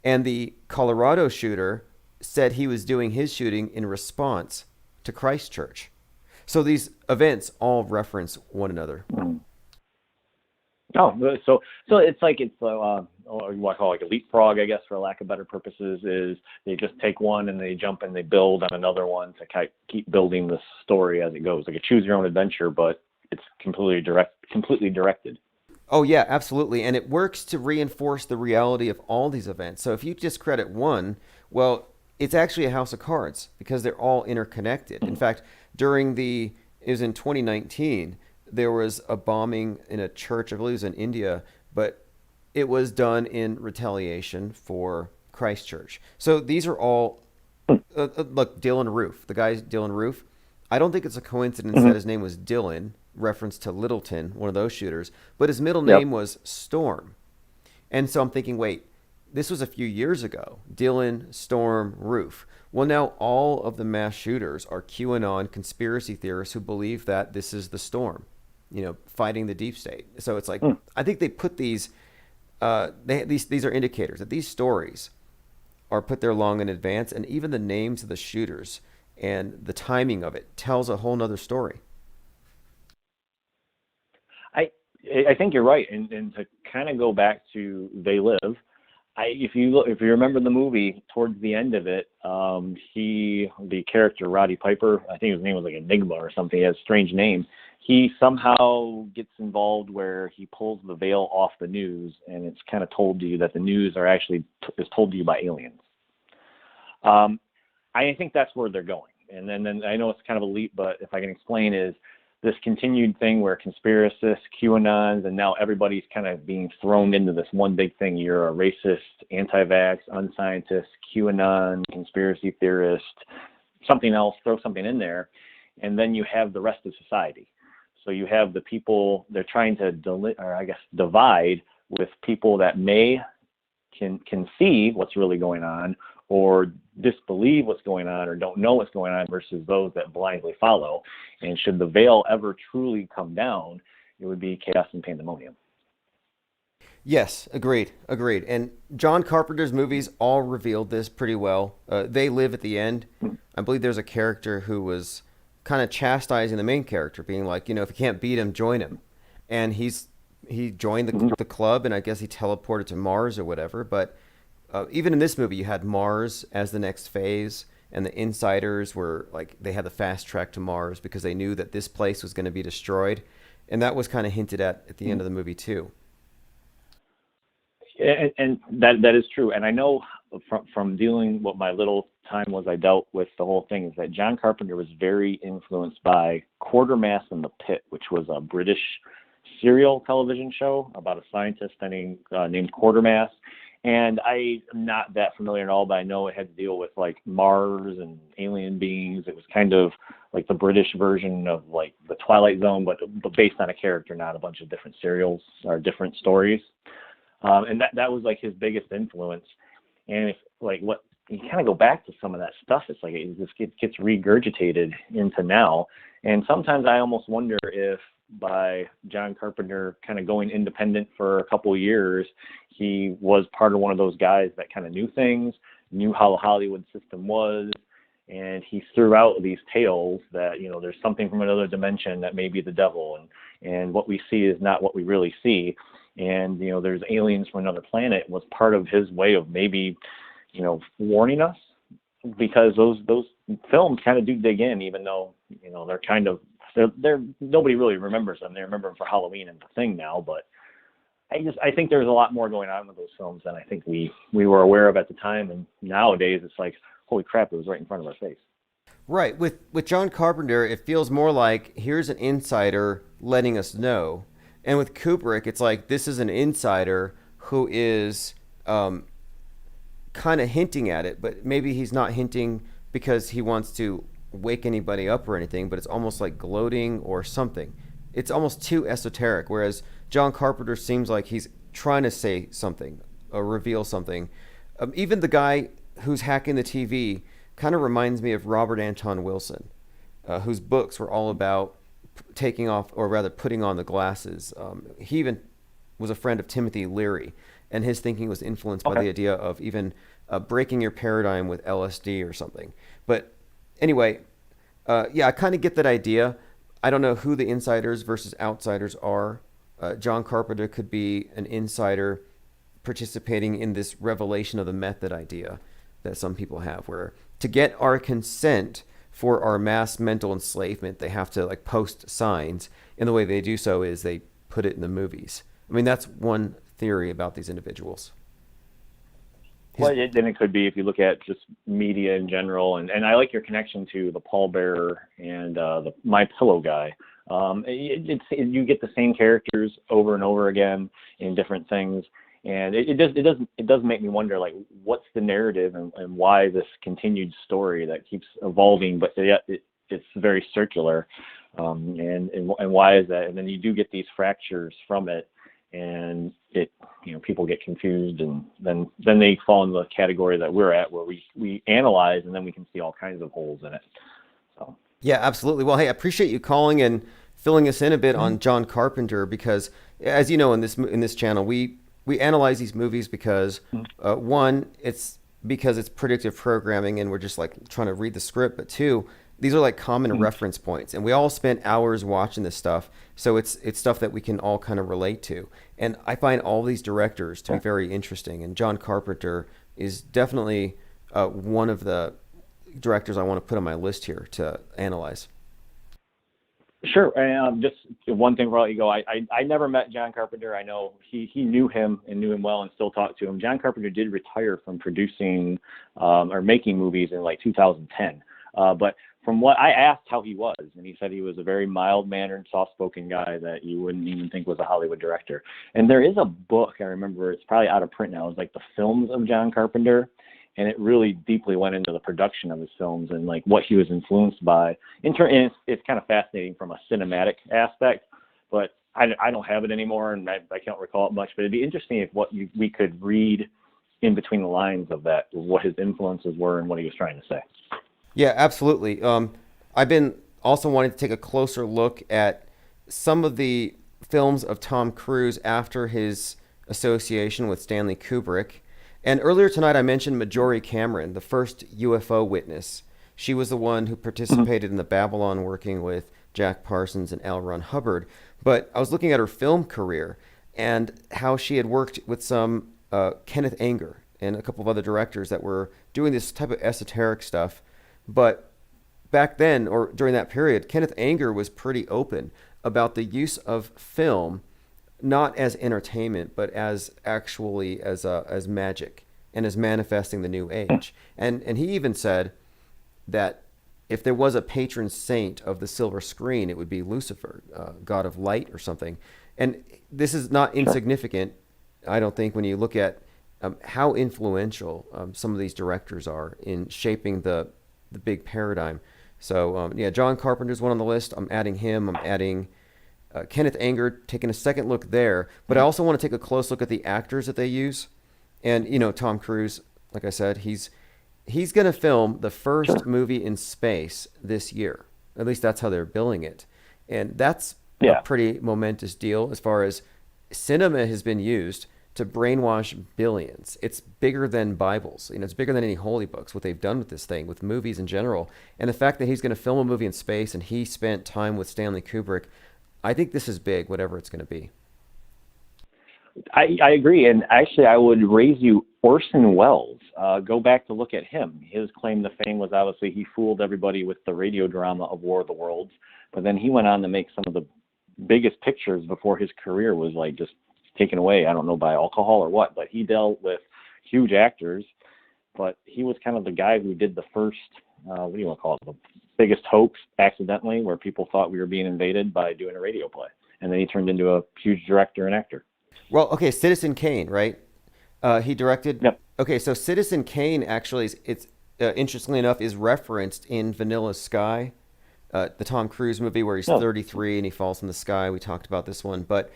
And the Colorado shooter said he was doing his shooting in response to Christchurch. So these events all reference one another. Oh, so it's like or you want to call it like a leapfrog, I guess, for lack of better purposes, is they just take one and they jump and they build on another one to keep building the story as it goes, like a choose your own adventure, but it's completely directed. Oh yeah, absolutely. And it works to reinforce the reality of all these events. So if you discredit one, well, it's actually a house of cards because they're all interconnected. In fact, it was in 2019, there was a bombing in a church, I believe it was in India, but it was done in retaliation for Christchurch. So these are all, look, Dylan Roof, the guy's Dylan Roof. I don't think it's a coincidence that his name was Dylan, reference to Littleton, one of those shooters, but his middle name was Storm. And so I'm thinking, wait, this was a few years ago. Dylan Storm Roof. Well, now all of the mass shooters are QAnon conspiracy theorists who believe that this is the Storm, fighting the deep state. So it's like, I think they put these are indicators that these stories are put there long in advance, and even the names of the shooters and the timing of it tells a whole nother story. I think you're right, and to kind of go back to They Live, if you remember the movie, towards the end of it, the character Roddy Piper, I think his name was like Enigma or something, he has a strange name. He somehow gets involved where he pulls the veil off the news, and it's kind of told to you that the news is told to you by aliens. I think that's where they're going, and then I know it's kind of a leap, but if I can explain, is this continued thing where conspiracists, QAnons, and now everybody's kind of being thrown into this one big thing. You're a racist, anti-vax, unscientist, QAnon, conspiracy theorist, something else, throw something in there, and then you have the rest of society. So you have the people they're trying to divide with people that can see what's really going on, or disbelieve what's going on, or don't know what's going on, versus those that blindly follow. And should the veil ever truly come down, it would be chaos and pandemonium. Yes, agreed. And John Carpenter's movies all revealed this pretty well. They Live at the end. I believe there's a character who was kind of chastising the main character, being like, if you can't beat him, join him. And he joined the club, and I guess he teleported to Mars or whatever. But even in this movie, you had Mars as the next phase, and the insiders were like, they had the fast track to Mars because they knew that this place was going to be destroyed. And that was kind of hinted at the end of the movie too. And that is true. And I know from dealing what my little time was I dealt with the whole thing, is that John Carpenter was very influenced by Quatermass in the Pit, which was a British serial television show about a scientist named Quatermass. And I'm not that familiar at all, but I know it had to deal with like Mars and alien beings. It was kind of like the British version of like the Twilight Zone, but based on a character, not a bunch of different serials or different stories. And that was like his biggest influence. And if like what you kind of go back to some of that stuff, it's like it just gets regurgitated into now. And sometimes I almost wonder if by John Carpenter kind of going independent for a couple of years, he was part of one of those guys that kind of knew things, knew how the Hollywood system was, and he threw out these tales that, there's something from another dimension that may be the devil, and what we see is not what we really see. And, there's aliens from another planet was part of his way of maybe, warning us, because those films kind of do dig in, even though, they're kind of, they're nobody really remembers them. They remember them for Halloween and the Thing now, but I think there's a lot more going on with those films than I think we were aware of at the time. And nowadays it's like, holy crap, it was right in front of our face. Right. With John Carpenter, it feels more like here's an insider letting us know. And with Kubrick, it's like this is an insider who is kind of hinting at it, but maybe he's not hinting because he wants to wake anybody up or anything, but it's almost like gloating or something. It's almost too esoteric, whereas John Carpenter seems like he's trying to say something or reveal something. Even the guy who's hacking the TV kind of reminds me of Robert Anton Wilson, whose books were all about taking off, or rather putting on the glasses. He even was a friend of Timothy Leary, and his thinking was influenced by the idea of even breaking your paradigm with LSD or something. But anyway, yeah, I kind of get that idea. I don't know who the insiders versus outsiders are. John Carpenter could be an insider participating in this revelation of the method idea that some people have, where to get our consent for our mass mental enslavement, they have to like post signs, and the way they do so is they put it in the movies. I mean, that's one theory about these individuals. Well, then it could be if you look at just media in general, and I like your connection to the pallbearer and the My Pillow guy. You get the same characters over and over again in different things, and it does make me wonder, like, what's the narrative and why this continued story that keeps evolving, but yet it's very circular, and why is that? And then you do get these fractures from it, and people get confused, and then they fall in the category that we're at, where we analyze, and then we can see all kinds of holes in it. So yeah, absolutely. Well, hey, I appreciate you calling and filling us in a bit on John Carpenter, because as you know, in this channel, we analyze these movies because one, it's because it's predictive programming and we're just like trying to read the script, but two, these are like common reference points, and we all spent hours watching this stuff, so it's stuff that we can all kind of relate to. And I find all these directors to be very interesting, and John Carpenter is definitely one of the directors I want to put on my list here to analyze. sure. And just one thing before I let you go, I never met John Carpenter. I know he knew him and knew him well and still talked to him. John Carpenter did retire from producing or making movies in like 2010, but from what I asked how he was, and he said he was a very mild-mannered, soft-spoken guy that you wouldn't even think was a Hollywood director. And there is a book, I remember, it's probably out of print now, it's like The Films of John Carpenter, and it really deeply went into the production of his films and like what he was influenced by. And it's kind of fascinating from a cinematic aspect, but I don't have it anymore, and I can't recall it much, but it'd be interesting if we could read in between the lines of that, what his influences were and what he was trying to say. Yeah, absolutely. I've been also wanting to take a closer look at some of the films of Tom Cruise after his association with Stanley Kubrick. And earlier tonight, I mentioned Marjorie Cameron, the first UFO witness. She was the one who participated in the Babylon, working with Jack Parsons and L. Ron Hubbard. But I was looking at her film career and how she had worked with some Kenneth Anger and a couple of other directors that were doing this type of esoteric stuff. But back then, or during that period, Kenneth Anger was pretty open about the use of film, not as entertainment, but as actually as magic and as manifesting the new age. And he even said that if there was a patron saint of the silver screen, it would be Lucifer, god of light or something. And this is not insignificant, I don't think, when you look at how influential some of these directors are in shaping the big paradigm. So yeah, John Carpenter's one on the list. I'm adding him. I'm adding Kenneth Anger, taking a second look there. But I also want to take a close look at the actors that they use. And Tom Cruise, like I said, he's going to film the first movie in space this year. At least that's how they're billing it. And that's a pretty momentous deal as far as cinema has been used to brainwash billions. It's bigger than Bibles. It's bigger than any holy books, what they've done with this thing, with movies in general. And the fact that he's going to film a movie in space and he spent time with Stanley Kubrick, I think this is big, whatever it's going to be. I agree. And actually, I would raise you Orson Welles. Go back to look at him. His claim to fame was obviously he fooled everybody with the radio drama of War of the Worlds. But then he went on to make some of the biggest pictures before his career was like just taken away. I don't know by alcohol or what, but he dealt with huge actors. But he was kind of the guy who did the first, what do you want to call it, the biggest hoax accidentally, where people thought we were being invaded by doing a radio play. And then he turned into a huge director and actor. Well, okay, Citizen Kane, right? He directed. Yep. Okay, so Citizen Kane actually, interestingly enough, is referenced in Vanilla Sky, the Tom Cruise movie where he's 33 and he falls from the sky. We talked about this one, but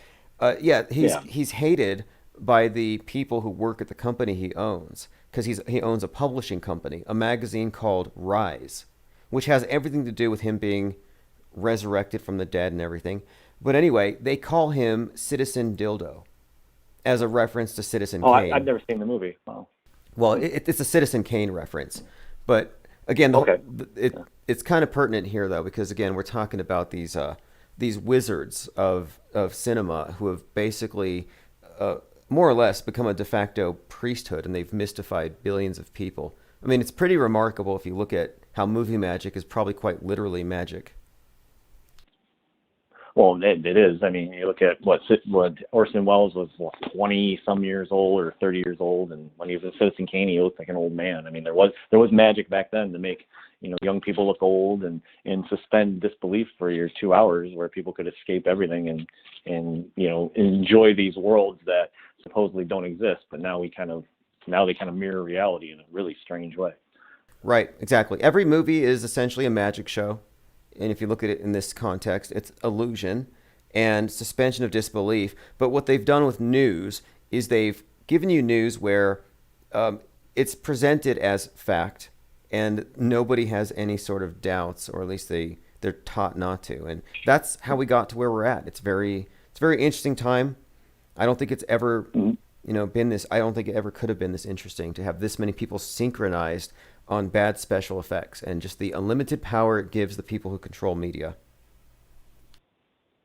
he's hated by the people who work at the company he owns, because he owns a publishing company, a magazine called Rise, which has everything to do with him being resurrected from the dead and everything. But anyway, they call him Citizen Dildo as a reference to Citizen Kane. I've never seen the movie. Well, it's a Citizen Kane reference. But Again, Okay. it's kind of pertinent here though, because again, we're talking about these wizards of cinema who have basically more or less become a de facto priesthood, and they've mystified billions of people. I mean, it's pretty remarkable if you look at how movie magic is probably quite literally magic. Well, it is. I mean, you look at what Orson Welles was, what, 20 some years old or 30 years old, and when he was in Citizen Kane, he looked like an old man. I mean, there was magic back then to make, you know, young people look old and suspend disbelief for your 2 hours, where people could escape everything and you know, enjoy these worlds that supposedly don't exist, but now they kind of mirror reality in a really strange way. Right, exactly. Every movie is essentially a magic show. And if you look at it in this context, it's illusion and suspension of disbelief. But what they've done with news is they've given you news where it's presented as fact, and nobody has any sort of doubts, or at least they're taught not to. And that's how we got to where we're at. It's a very interesting time. I don't think it's ever been this. I don't think it ever could have been this interesting to have this many people synchronized on bad special effects and just the unlimited power it gives the people who control media.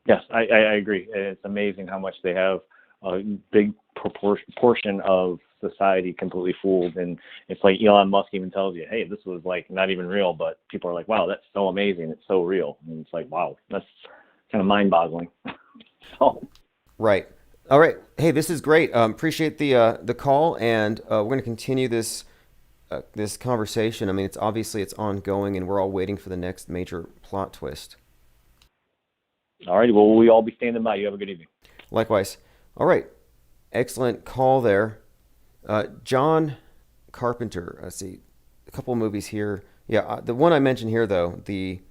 Yes, I agree. It's amazing how much they have a big portion of society completely fooled. And it's like Elon Musk even tells you, hey, this was like not even real, but people are like, wow, that's so amazing. It's so real. And it's like, wow, that's kind of mind boggling. So. Right. All right. Hey, this is great. Appreciate the call, and we're going to continue this conversation. I mean, it's ongoing, and we're all waiting for the next major plot twist. All right. Well, we'll all be standing by. You have a good evening. Likewise. All right. Excellent call there. John Carpenter. Let's see. A couple of movies here. Yeah, the one I mentioned here, though, the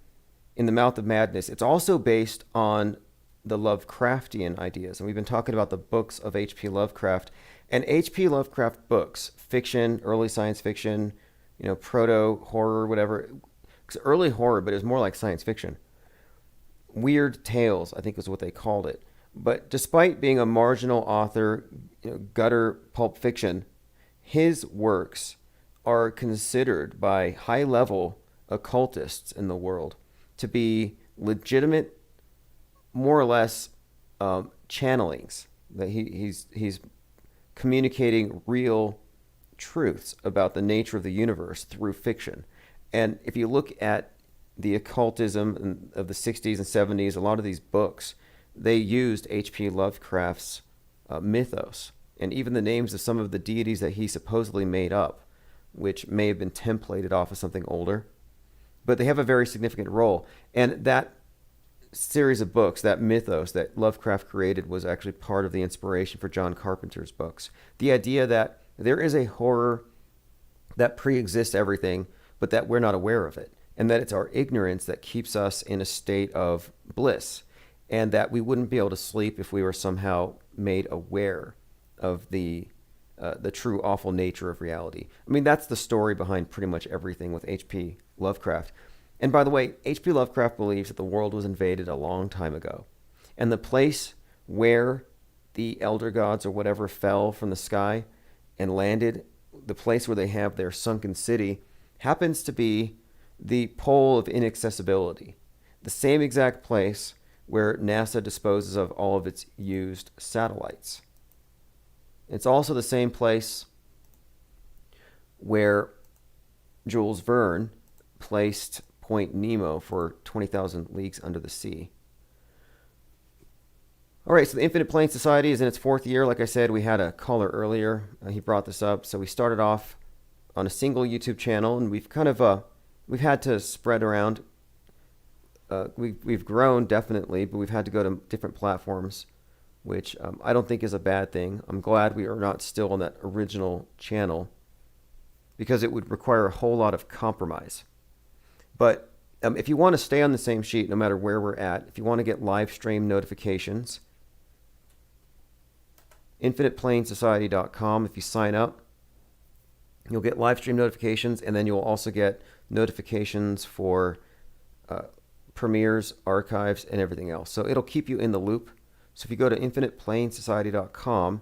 In the Mouth of Madness, it's also based on the Lovecraftian ideas. And we've been talking about the books of H.P. Lovecraft. And H.P. Lovecraft books, fiction, early science fiction, proto-horror, whatever. It's early horror, but it was more like science fiction. Weird Tales, I think is what they called it. But despite being a marginal author, gutter pulp fiction, his works are considered by high-level occultists in the world to be legitimate, more or less, channelings. That he's communicating real truths about the nature of the universe through fiction. And if you look at the occultism of the 60s and 70s, a lot of these books, they used H.P. Lovecraft's mythos, and even the names of some of the deities that he supposedly made up, which may have been templated off of something older. But they have a very significant role. And that series of books, that mythos that Lovecraft created, was actually part of the inspiration for John Carpenter's books. The idea that there is a horror that pre-exists everything, but that we're not aware of it, and that it's our ignorance that keeps us in a state of bliss, and that we wouldn't be able to sleep if we were somehow made aware of the true awful nature of reality. I mean, that's the story behind pretty much everything with H.P. Lovecraft. And by the way, H.P. Lovecraft believes that the world was invaded a long time ago. And the place where the elder gods or whatever fell from the sky and landed, the place where they have their sunken city, happens to be the pole of inaccessibility. The same exact place where NASA disposes of all of its used satellites. It's also the same place where Jules Verne placed Point Nemo for 20,000 Leagues Under the Sea. All right, so the Infinite Plane Society is in its 4th year. Like I said, we had a caller earlier. He brought this up. So we started off on a single YouTube channel, and we've kind of we've had to spread around. We've grown definitely, but we've had to go to different platforms, which I don't think is a bad thing. I'm glad we are not still on that original channel, because it would require a whole lot of compromise. But if you want to stay on the same sheet, no matter where we're at, if you want to get live stream notifications, infiniteplanesociety.com, if you sign up, you'll get live stream notifications, and then you'll also get notifications for premieres, archives, and everything else. So it'll keep you in the loop. So if you go to infiniteplanesociety.com,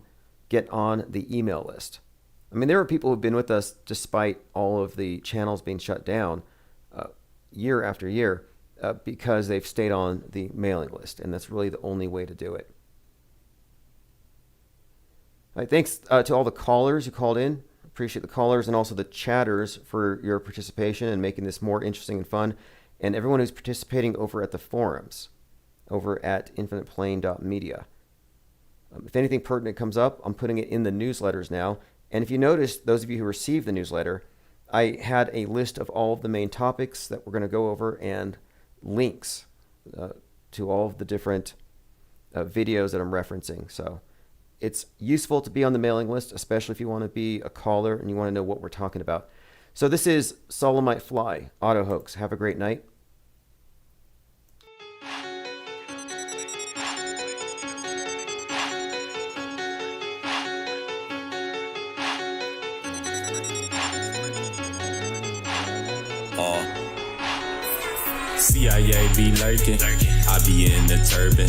get on the email list. I mean, there are people who've been with us despite all of the channels being shut down year after year because they've stayed on the mailing list, and that's really the only way to do it. All right, thanks to all the callers who called in. Appreciate the callers and also the chatters for your participation and making this more interesting and fun. And everyone who's participating over at the forums, over at infiniteplane.media. If anything pertinent comes up, I'm putting it in the newsletters now. And if you notice, those of you who received the newsletter, I had a list of all of the main topics that we're going to go over and links to all of the different videos that I'm referencing. So it's useful to be on the mailing list, especially if you want to be a caller and you want to know what we're talking about. So this is Solemite Fly, Auto Hoax. Have a great night. CIA be lurking, I be in the turban.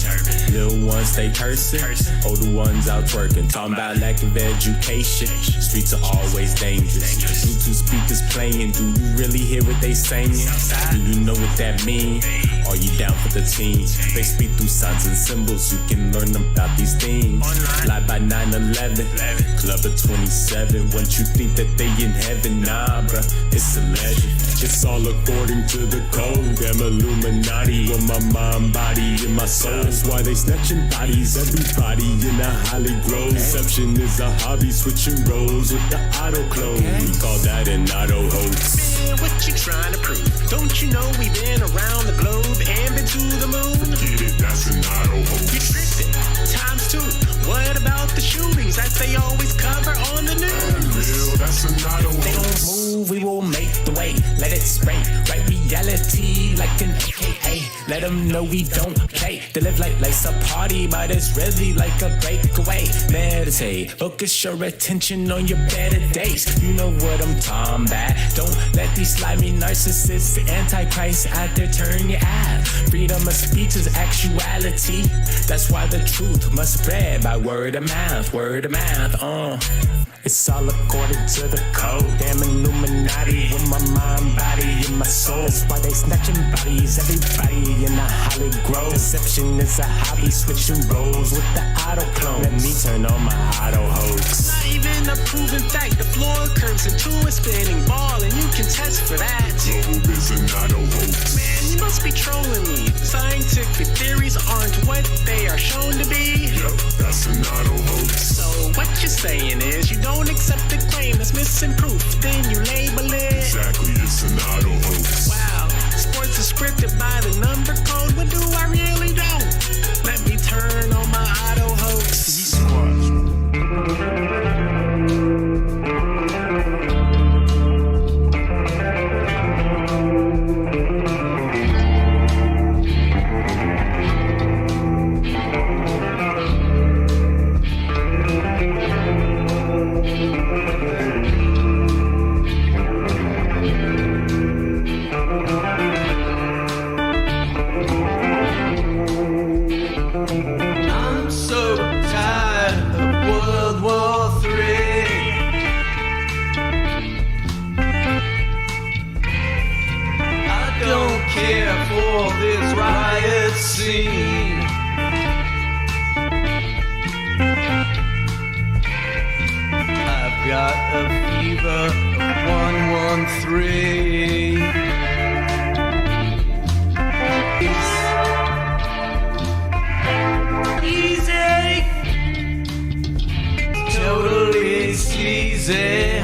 Little ones stay cursing, older ones out twerking. Talking about lack of education, streets are always dangerous. Bluetooth speakers playing, do you really hear what they saying? Do you know what that mean? Are you down for the team? They speak through signs and symbols, you can learn about these things. Live by 9/11, Club of 27. Once you think that they in heaven, nah bruh, it's a legend. It's all according to the code. Them Illuminati with my mind, body, and my soul. That's why they snatching bodies, everybody in a Holly Grove. Deception is a hobby, switching roles with the auto clone. We call that an auto hoax. Man, what you trying to prove? Don't you know we've been around the globe and been to the moon? Get it, that's an auto hoax. You tripping, times two. What about the shootings that they always cover on the news? Real, that's an auto hoax. They don't move, we will make the way. Let it spray, right reality like an AKA. Let them know we don't play. They live like life's a party, but it's really like a breakaway. Meditate, focus your attention on your better days. You know what I'm talking about. Don't let these slimy narcissists, the antichrist out there turn your eye. Freedom of speech is actuality. That's why the truth must spread by word of mouth, word of mouth. It's all according to the code. Damn Illuminati with my mind, body, and my soul. That's why they snatching bodies, everybody in the Holly Grove. Deception is a hobby, switching roles with the auto clone. Let me turn on my auto hoax. Not even a proven fact. The floor curves into a spinning ball, and you can test for that. Globe is an auto hoax. Man, you must be trolling me. Scientific theories aren't what they are shown to be. Yep, that's an auto hoax. So what you're saying is you don't accept the claim that's missing proof, then you label it. Exactly, it's an auto hoax. Wow, sports is scripted by the number code. What do I really don't? Let me turn on my auto hoax. I'm so tired of World War III. I don't care for this riot scene. I've got a fever of 113. Easy, totally sleazy.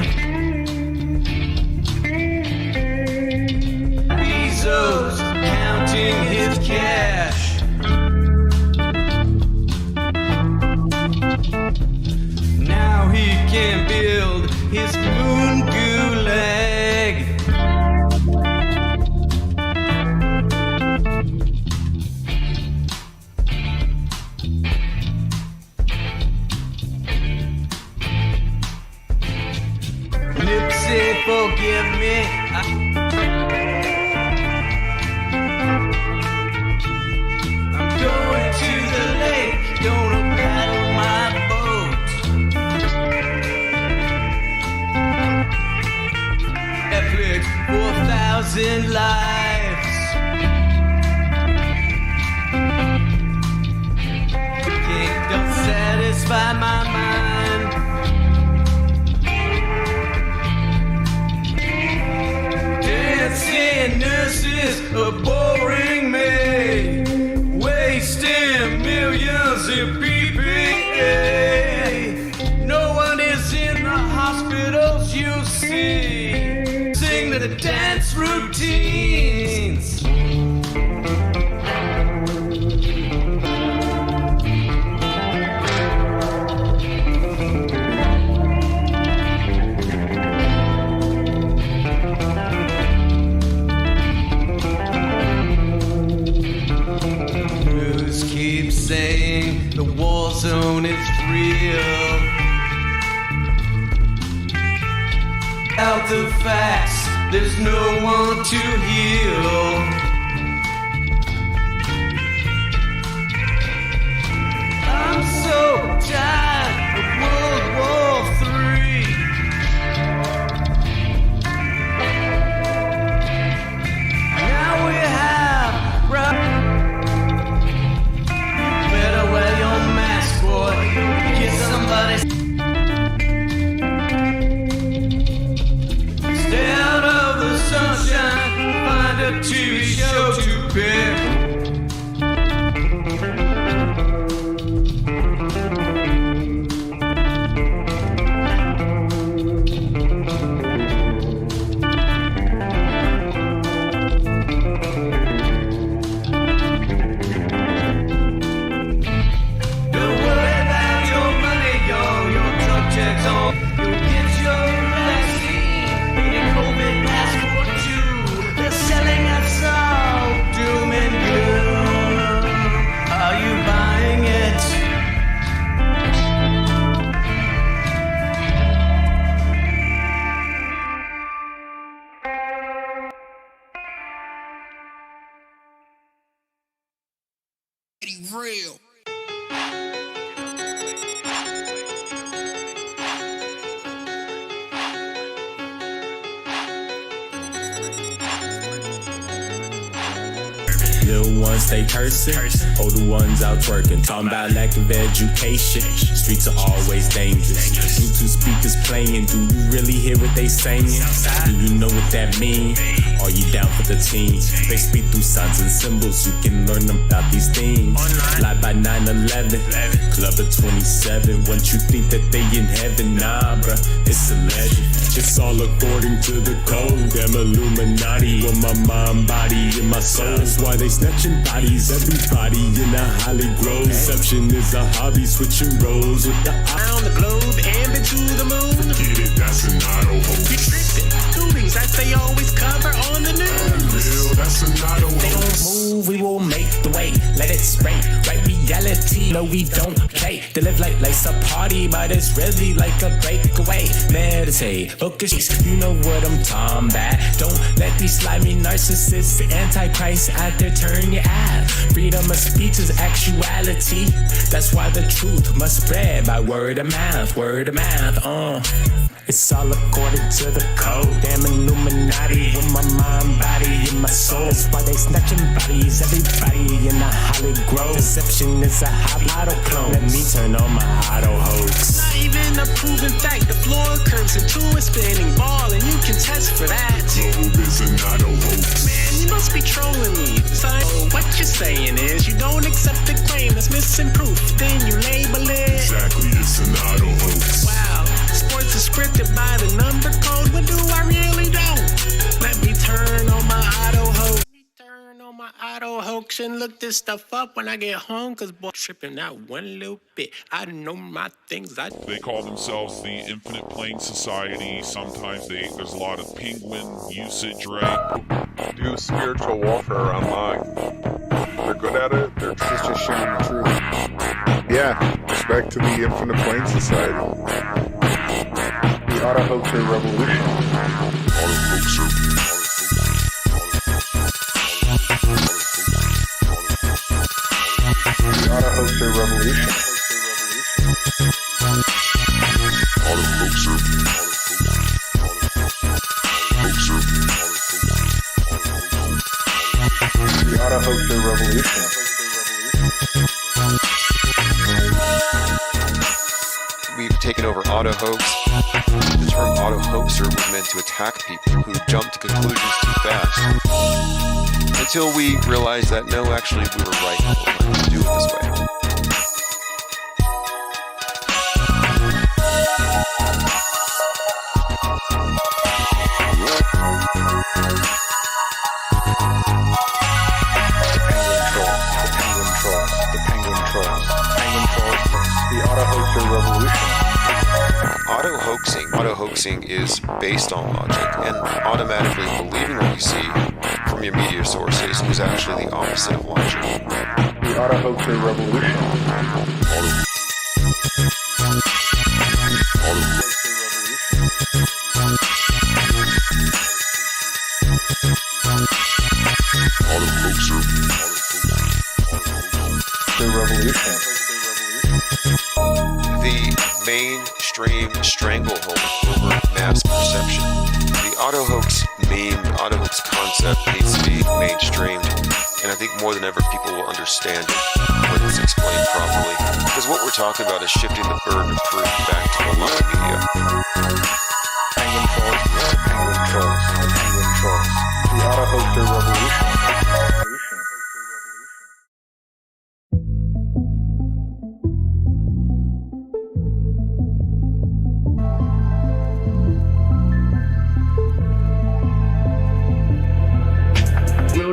Bezos counting his cash. Now he can build his moon gulag. Nipsey, forgive me. I'm going to the lake, gonna paddle my boat. replic for 1,000 lives. Kingdom satisfy my mind. Dancing nurses are boring me, wasting millions in PPA. No one is in the hospitals, you see. Sing the dance routines. News keeps saying the war zone is real. Out the facts, there's no one to heal. I'm so tired of World War III. Now we have better wear your mask, boy. Get somebody. Stay out of the sunshine. Find a TV show to pick. Don't worry about your money, y'all. Your truck checks on. You'll get your vaccine. Need a COVID passport too. They're selling us all doom and gloom. Are you buying it? Real. Little ones stay cursing, older ones out twerking. Talking about lack of education, streets are always dangerous. Bluetooth speakers playing, do you really hear what they saying? Do you know what that mean? Are you down for the team? They speak through signs and symbols, you can learn about these things. Live by 9/11, club of 27. Once you think that they in heaven, nah bruh, it's a legend. It's all according to the code. Them Illuminati on my mind, body, and my soul. That's why they snatching bodies, everybody in a Holly Grove. Deception is a hobby, switching roles with the Around the globe and been to the moon. Get it, that's an auto We hoax. tripping. Doings that they always cover on the news. Real, that's an auto They don't hoax. move, we will make the way. Let it spray, right reality. No, we don't play. They live like life's a party, but it's really like a breakaway. Meditate, focus, you know what I'm talking about. Don't let these slimy narcissists, the antichrist out there turn you out. Freedom of speech is actuality. That's why the truth must spread by word of mouth, word of mouth. It's all according to the code. Damn Illuminati with my mind, body, and my soul. That's why they snatching bodies, everybody in the Holly Grove. Deception is a hobby, auto clone. Let me turn on my auto hoax. Not even a proven fact. The floor curves into a spinning ball, and you can test for that. Globe is an auto hoax. Man, you must be trolling me. Son, what you're saying is you don't accept the claim that's missing proof. Then you label it. Exactly, it's an auto hoax. Wow, sports is scripted by the number code. What do I really don't? Let me turn on my auto hoax. Turn on my auto hoax and look this stuff up when I get home. Cause boy, tripping out one little bit. I know my things. They call themselves the Infinite Plane Society. Sometimes there's a lot of penguin usage, right? Do spiritual warfare online. They're good at it. They're just sharing the truth. Yeah, respect to the Infinite Plane Society. The Auto Hoaxer Revolution. Auto Hoaxer. The Auto Hoaxer Revolution. Auto Hoaxer. Hoaxer. auto hoaxer revolution. We've taken over auto hoax. The term auto hoaxer was meant to attack people who jump to conclusions too fast. Until we realized that no, actually, we were right. We're going to do it this way. Auto hoaxing is based on logic, and automatically believing what you see from your media sources is actually the opposite of logic. The auto hoaxer revolution. The mainstream stranglehold over mass perception. The auto hoax meme, the auto hoax concept needs to be mainstreamed, and I think more than ever people will understand it when it's explained properly. Because what we're talking about is shifting the burden of proof back to the online media. Penguin trolls. The auto hoaxer revolution.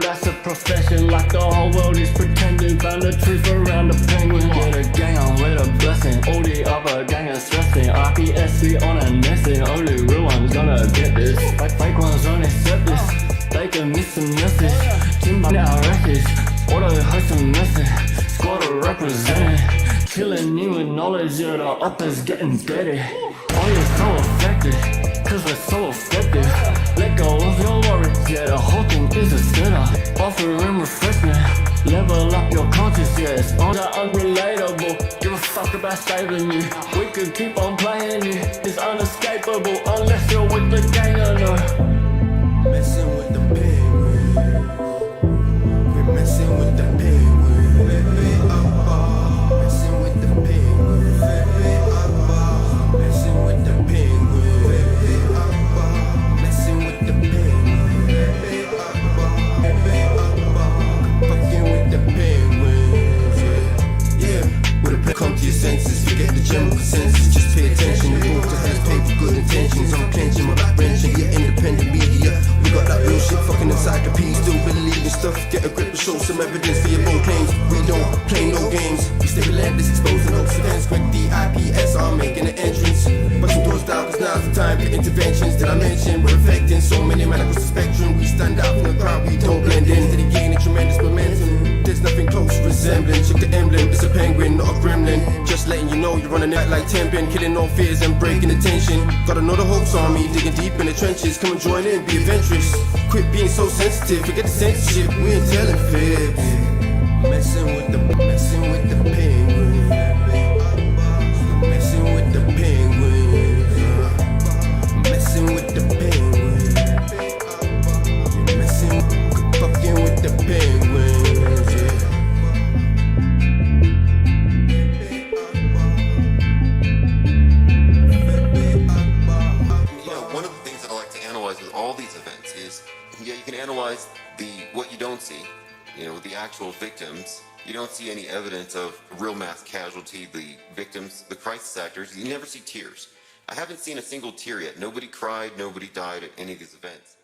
That's a profession, like the whole world is pretending. Found the truth around the penguin. Get a gang on with a blessing. All the other gang are stressing. RPSC on a nesting. Only real one's gonna get this. Fake ones don't accept this. They can miss some message. Timber now records. Auto host a message. Squad are representing. Killing you with knowledge. Yeah, the uppers getting dirty. Oh, you're so affected. Cause we're so effective. Let go of your worries, yeah, the whole thing is a sinner. Offering refreshment, level up your conscience, yes. On the unrelatable, give a fuck about saving you. We could keep on playing you, it's unescapable. Unless you're with the gang or no. Messing with the penguin. We're messing with the penguin. Messing with the penguin. Messing with the penguin. Come to your senses, forget the general consensus. Just pay attention, the rules just has paid for good intentions. I'm clenching my back wrenching, yeah, independent media. We got that real shit, fucking encyclopedia. Still believe in stuff, get a grip and show some evidence for your own claims. We don't play no games, we stay relentless, exposing hoax against quick. The IPS are making an entrance. Busting doors down, cause now's the time for interventions that I mentioned. We're affecting so many men across the spectrum. We stand out from the crowd, we don't blend in. Steady gaining tremendous momentum. There's nothing close resembling. Check the emblem, it's a penguin, not a gremlin. Just letting you know you're running out like temping, killing all fears and breaking the tension. Got another hoax army digging deep in the trenches. Come and join in, be adventurous. Quit being so sensitive, forget the censorship. We ain't telling fibs. Messing with the penguin. Messing with the penguin. Messing with the penguin. Messing, fucking with the penguin. Analyze what you don't see, the actual victims. You don't see any evidence of real mass casualty, the victims, the crisis actors. You never see tears. I haven't seen a single tear yet. Nobody cried, nobody died at any of these events.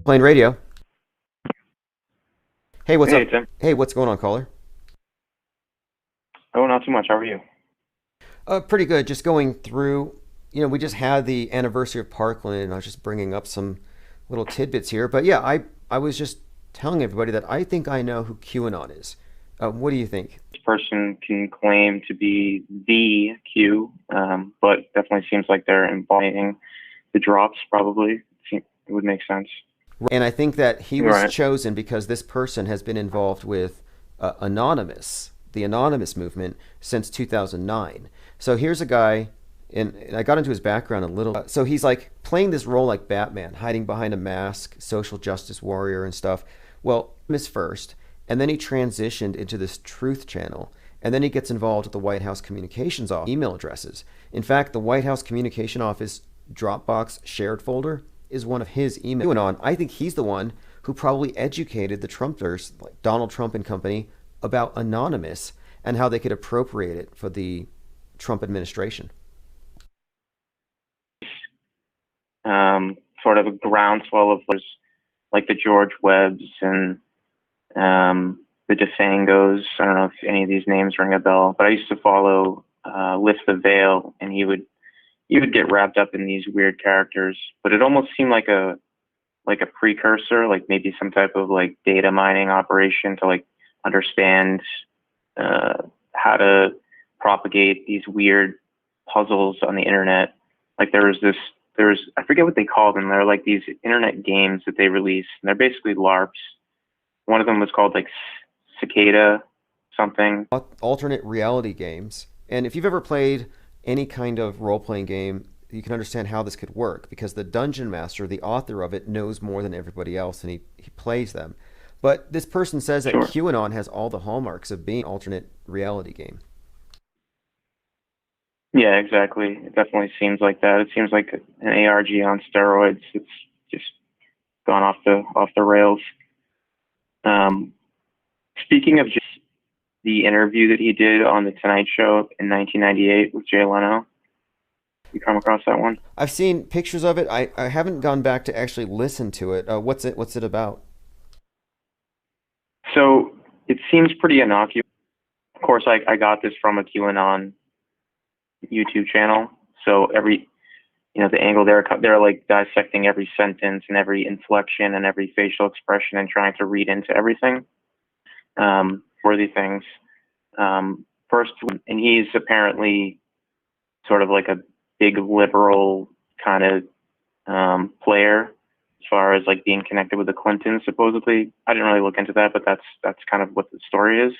Plain radio. Hey, what's up? Tim. Hey, what's going on, caller? Oh, not too much. How are you? Pretty good. Just going through. We just had the anniversary of Parkland, and I was just bringing up some little tidbits here. But yeah, I was just telling everybody that I think I know who QAnon is. What do you think? This person can claim to be the Q, but definitely seems like they're embodying the drops, probably. It would make sense. And I think that he was chosen because this person has been involved with Anonymous, the Anonymous movement, since 2009. So here's a guy And I got into his background a little. So he's like playing this role like Batman, hiding behind a mask, social justice warrior and stuff. Well, his first, and then he transitioned into this truth channel, and then he gets involved with the White House Communications Office email addresses. In fact, the White House Communication Office Dropbox shared folder is one of his emails. On, I think he's the one who probably educated the Trumpers, like Donald Trump and company, about Anonymous and how they could appropriate it for the Trump administration. Sort of a groundswell of like the George Webbs and the DeFangos. I don't know if any of these names ring a bell, but I used to follow Lift the Veil, and he would get wrapped up in these weird characters. But it almost seemed like a precursor, like maybe some type of like data mining operation to like understand how to propagate these weird puzzles on the internet. Like there's I forget what they called them. They're like these internet games that they release, and they're basically LARPs. One of them was called like Cicada something. Alternate reality games. And if you've ever played any kind of role-playing game, you can understand how this could work, because the dungeon master, the author of it, knows more than everybody else, and he plays them. But this person says that QAnon has all the hallmarks of being an alternate reality game. Yeah, exactly. It definitely seems like that. It seems like an ARG on steroids. It's just gone off the rails. Speaking of just the interview that he did on the Tonight Show in 1998 with Jay Leno, you come across that one? I've seen pictures of it. I haven't gone back to actually listen to it. What's it about? So it seems pretty innocuous. Of course, I got this from a QAnon YouTube channel. So the angle they're like dissecting every sentence and every inflection and every facial expression and trying to read into everything. Worthy things. First, and he's apparently sort of like a big liberal kind of player as far as like being connected with the Clintons, supposedly. I didn't really look into that, but that's kind of what the story is.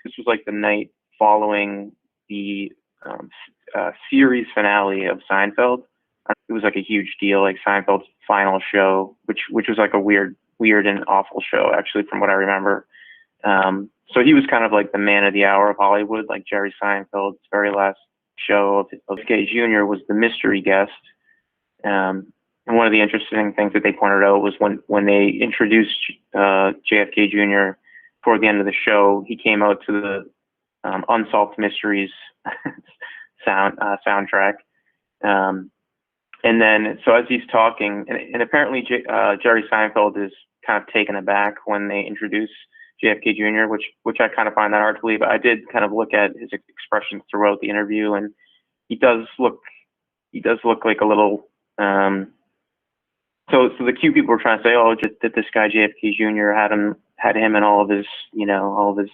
This was like the night following the series finale of Seinfeld. It was like a huge deal, like Seinfeld's final show, which was like a weird and awful show, actually, from what I remember. So he was kind of like the man of the hour of Hollywood, like Jerry Seinfeld's very last show of JFK Jr. was the mystery guest. And one of the interesting things that they pointed out was when they introduced JFK Jr. toward the end of the show, he came out to the Unsolved Mysteries soundtrack. And then, so as he's talking, and apparently Jerry Seinfeld is kind of taken aback when they introduce JFK Jr., which I kind of find that hard to believe. I did kind of look at his expressions throughout the interview, and he does look like a little. So the Q people were trying to say, oh, just that this guy JFK Jr. had him and all of his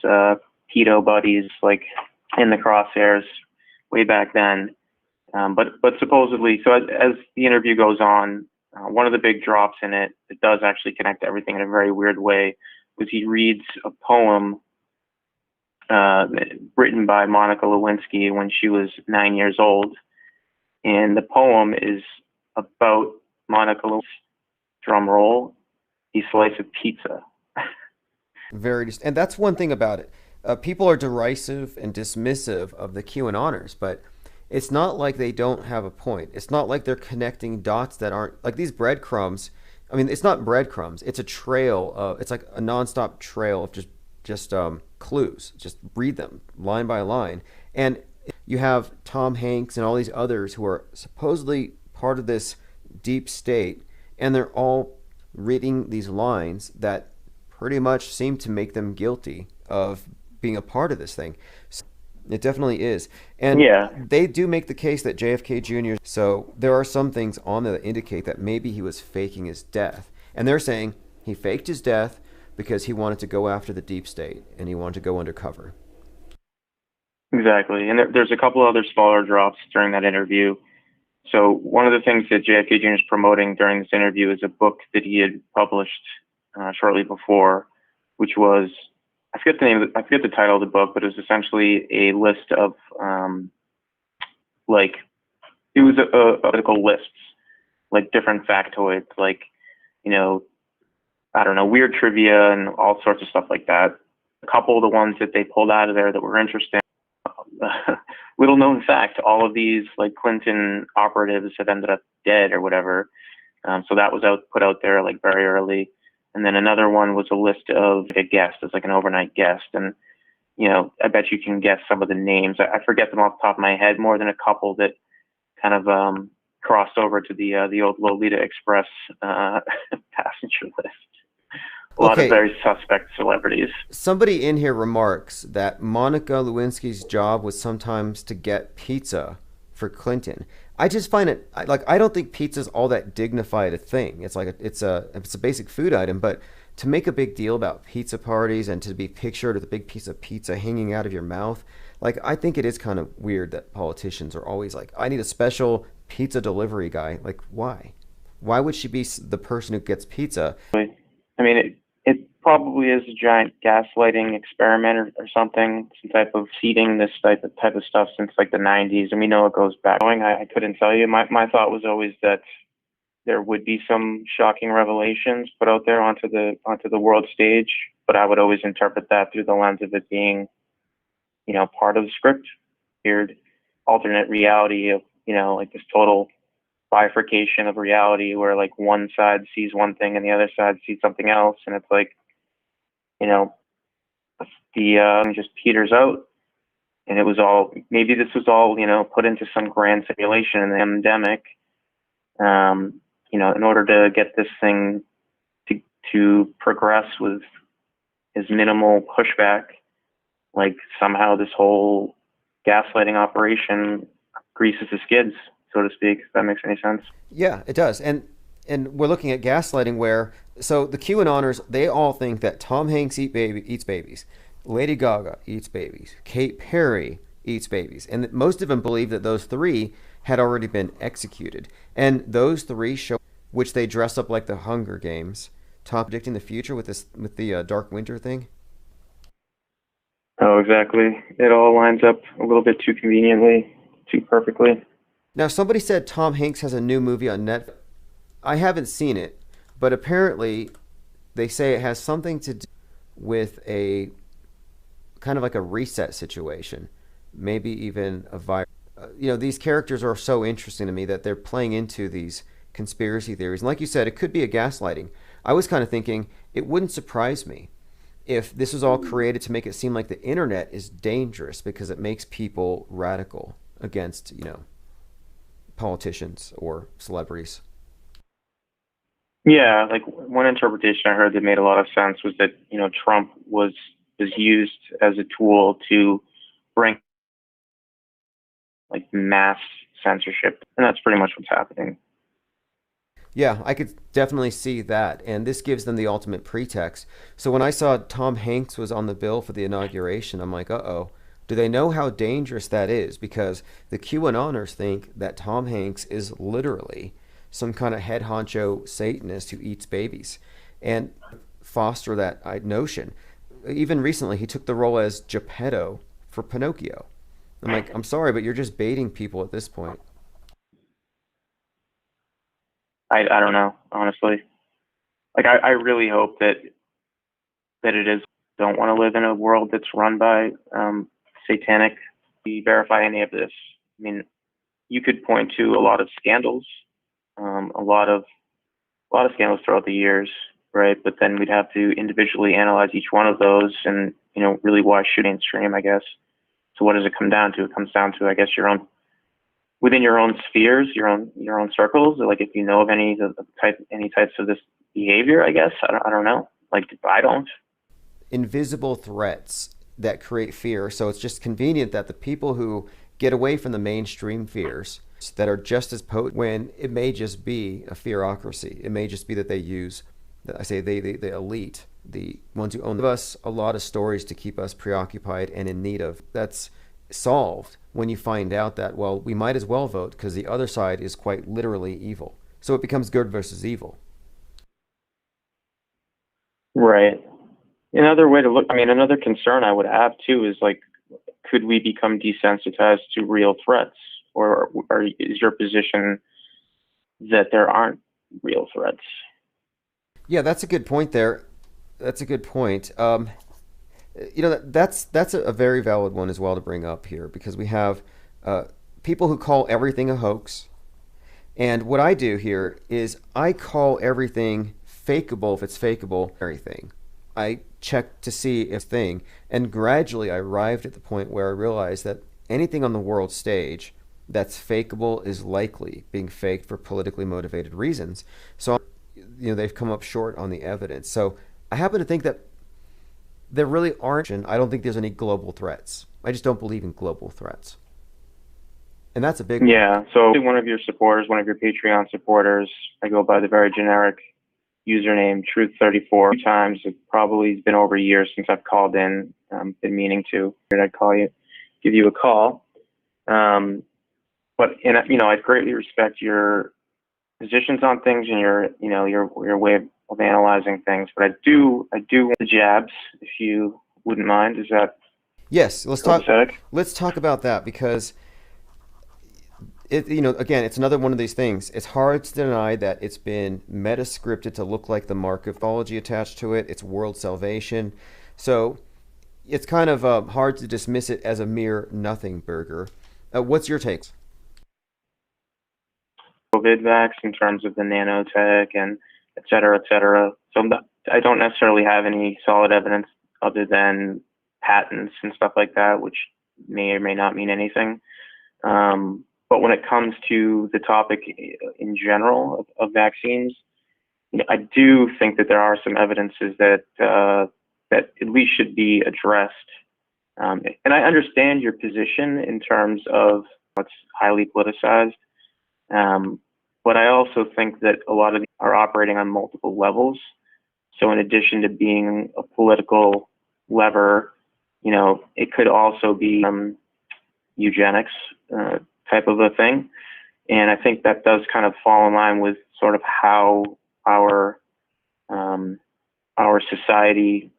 pedo buddies like in the crosshairs way back then. But supposedly, so as the interview goes on, one of the big drops in it that does actually connect everything in a very weird way was he reads a poem written by Monica Lewinsky when she was 9 years old. And the poem is about Monica Lewinsky's, drum roll, a slice of pizza. And that's one thing about it. People are derisive and dismissive of the QAnoners, but it's not like they don't have a point. It's not like they're connecting dots that aren't like these breadcrumbs. I mean, it's not breadcrumbs. It's a trail. It's like a nonstop trail of just clues. Just read them line by line. And you have Tom Hanks and all these others who are supposedly part of this deep state, and they're all reading these lines that pretty much seem to make them guilty of being a part of this thing. So it definitely is. And they do make the case that JFK Jr. So there are some things on there that indicate that maybe he was faking his death. And they're saying he faked his death because he wanted to go after the deep state and he wanted to go undercover. Exactly. And there's a couple other smaller drops during that interview. So one of the things that JFK Jr. is promoting during this interview is a book that he had published shortly before, which was, I forget the title of the book, but it was essentially a list of like it was article lists, like different factoids, like, I don't know, weird trivia and all sorts of stuff like that. A couple of the ones that they pulled out of there that were interesting. Little known fact, all of these like Clinton operatives have ended up dead or whatever. So that was put out there like very early. And then another one was a list of a guest, it's like an overnight guest. And, I bet you can guess some of the names. I forget them off the top of my head, more than a couple that kind of crossed over to the old Lolita Express passenger list. A lot of very suspect celebrities. Somebody in here remarks that Monica Lewinsky's job was sometimes to get pizza for Clinton. I just find it I don't think pizza's all that dignified a thing. It's like it's a basic food item, but to make a big deal about pizza parties and to be pictured with a big piece of pizza hanging out of your mouth, I think it is kind of weird that politicians are always like, I need a special pizza delivery guy. Like, why? Why would she be the person who gets pizza? I mean, it probably is a giant gaslighting experiment or something, some type of seeding this type of stuff since like the 90s, and we know it goes back. I couldn't tell you. My thought was always that there would be some shocking revelations put out there onto the world stage, but I would always interpret that through the lens of it being, part of the script, weird alternate reality of, like this total bifurcation of reality where like one side sees one thing and the other side sees something else, and it's like, the just peters out, and it was all, maybe this was all put into some grand simulation in the endemic, in order to get this thing to progress with as minimal pushback. Like somehow this whole gaslighting operation greases the skids, so to speak, if that makes any sense. Yeah, it does. And we're looking at gaslighting where, so the QAnoners, they all think that Tom Hanks eats babies. Lady Gaga eats babies. Kate Perry eats babies. And most of them believe that those three had already been executed. And those three show, which they dress up like the Hunger Games. Tom predicting the future with the Dark Winter thing. Oh, exactly. It all lines up a little bit too conveniently, too perfectly. Now, somebody said Tom Hanks has a new movie on Netflix. I haven't seen it, but apparently they say it has something to do with a kind of like a reset situation, maybe even a virus. These characters are so interesting to me that they're playing into these conspiracy theories. And like you said, it could be a gaslighting. I was kind of thinking it wouldn't surprise me if this was all created to make it seem like the internet is dangerous because it makes people radical against, politicians or celebrities. Yeah, like one interpretation I heard that made a lot of sense was that, Trump was used as a tool to bring like mass censorship, and that's pretty much what's happening. Yeah, I could definitely see that, and this gives them the ultimate pretext. So when I saw Tom Hanks was on the bill for the inauguration, I'm like, uh-oh, do they know how dangerous that is? Because the QAnoners think that Tom Hanks is literally some kind of head honcho Satanist who eats babies, and foster that notion. Even recently, he took the role as Geppetto for Pinocchio. I'm like, I'm sorry, but you're just baiting people at this point. I don't know, honestly. Like, I really hope that it is. Don't want to live in a world that's run by satanic. We verify any of this. I mean, you could point to a lot of scandals, a lot of scandals throughout the years, right? But then we'd have to individually analyze each one of those, and really why shoot mainstream, I guess. So what does it come down to? It comes down to, I guess, within your own spheres, your own circles. Like if you know of any types of this behavior, I guess. I don't know. Like I don't. Invisible threats that create fear. So it's just convenient that the people who get away from the mainstream fears that are just as potent, when it may just be a fearocracy. It may just be that they use, I say the elite, the ones who own us, a lot of stories to keep us preoccupied and in need of. That's solved when you find out that, well, we might as well vote because the other side is quite literally evil. So it becomes good versus evil. Right. Another way to look, another concern I would have too is like, could we become desensitized to real threats? or is your position that there aren't real threats? Yeah, that's a good point there. That's a good point. That's a very valid one as well to bring up here, because we have people who call everything a hoax. And what I do here is I call everything fakeable if it's fakeable, everything. I check to see if thing, and gradually I arrived at the point where I realized that anything on the world stage that's fakeable is likely being faked for politically motivated reasons. So, they've come up short on the evidence. So I happen to think that there really aren't, and I don't think there's any global threats. I just don't believe in global threats. And that's a big one. Yeah, so one of your supporters, one of your Patreon supporters, I go by the very generic username Truth34 times. It probably has been over a year since I've called in. Been meaning to. I'd give you a call. But I greatly respect your positions on things and your way of analyzing things. But I do want the jabs, if you wouldn't mind. Is that yes? Let's talk. Pathetic? Let's talk about that, because again, it's another one of these things. It's hard to deny that it's been meta-scripted to look like the mark of mythology attached to it. It's world salvation. So it's kind of hard to dismiss it as a mere nothing burger. What's your take? COVID vax in terms of the nanotech and et cetera, et cetera. So I don't necessarily have any solid evidence other than patents and stuff like that, which may or may not mean anything. But when it comes to the topic in general of vaccines, I do think that there are some evidences that at least should be addressed. And I understand your position in terms of what's highly politicized. But I also think that a lot of them are operating on multiple levels. So in addition to being a political lever, it could also be eugenics type of a thing. And I think that does kind of fall in line with sort of how our society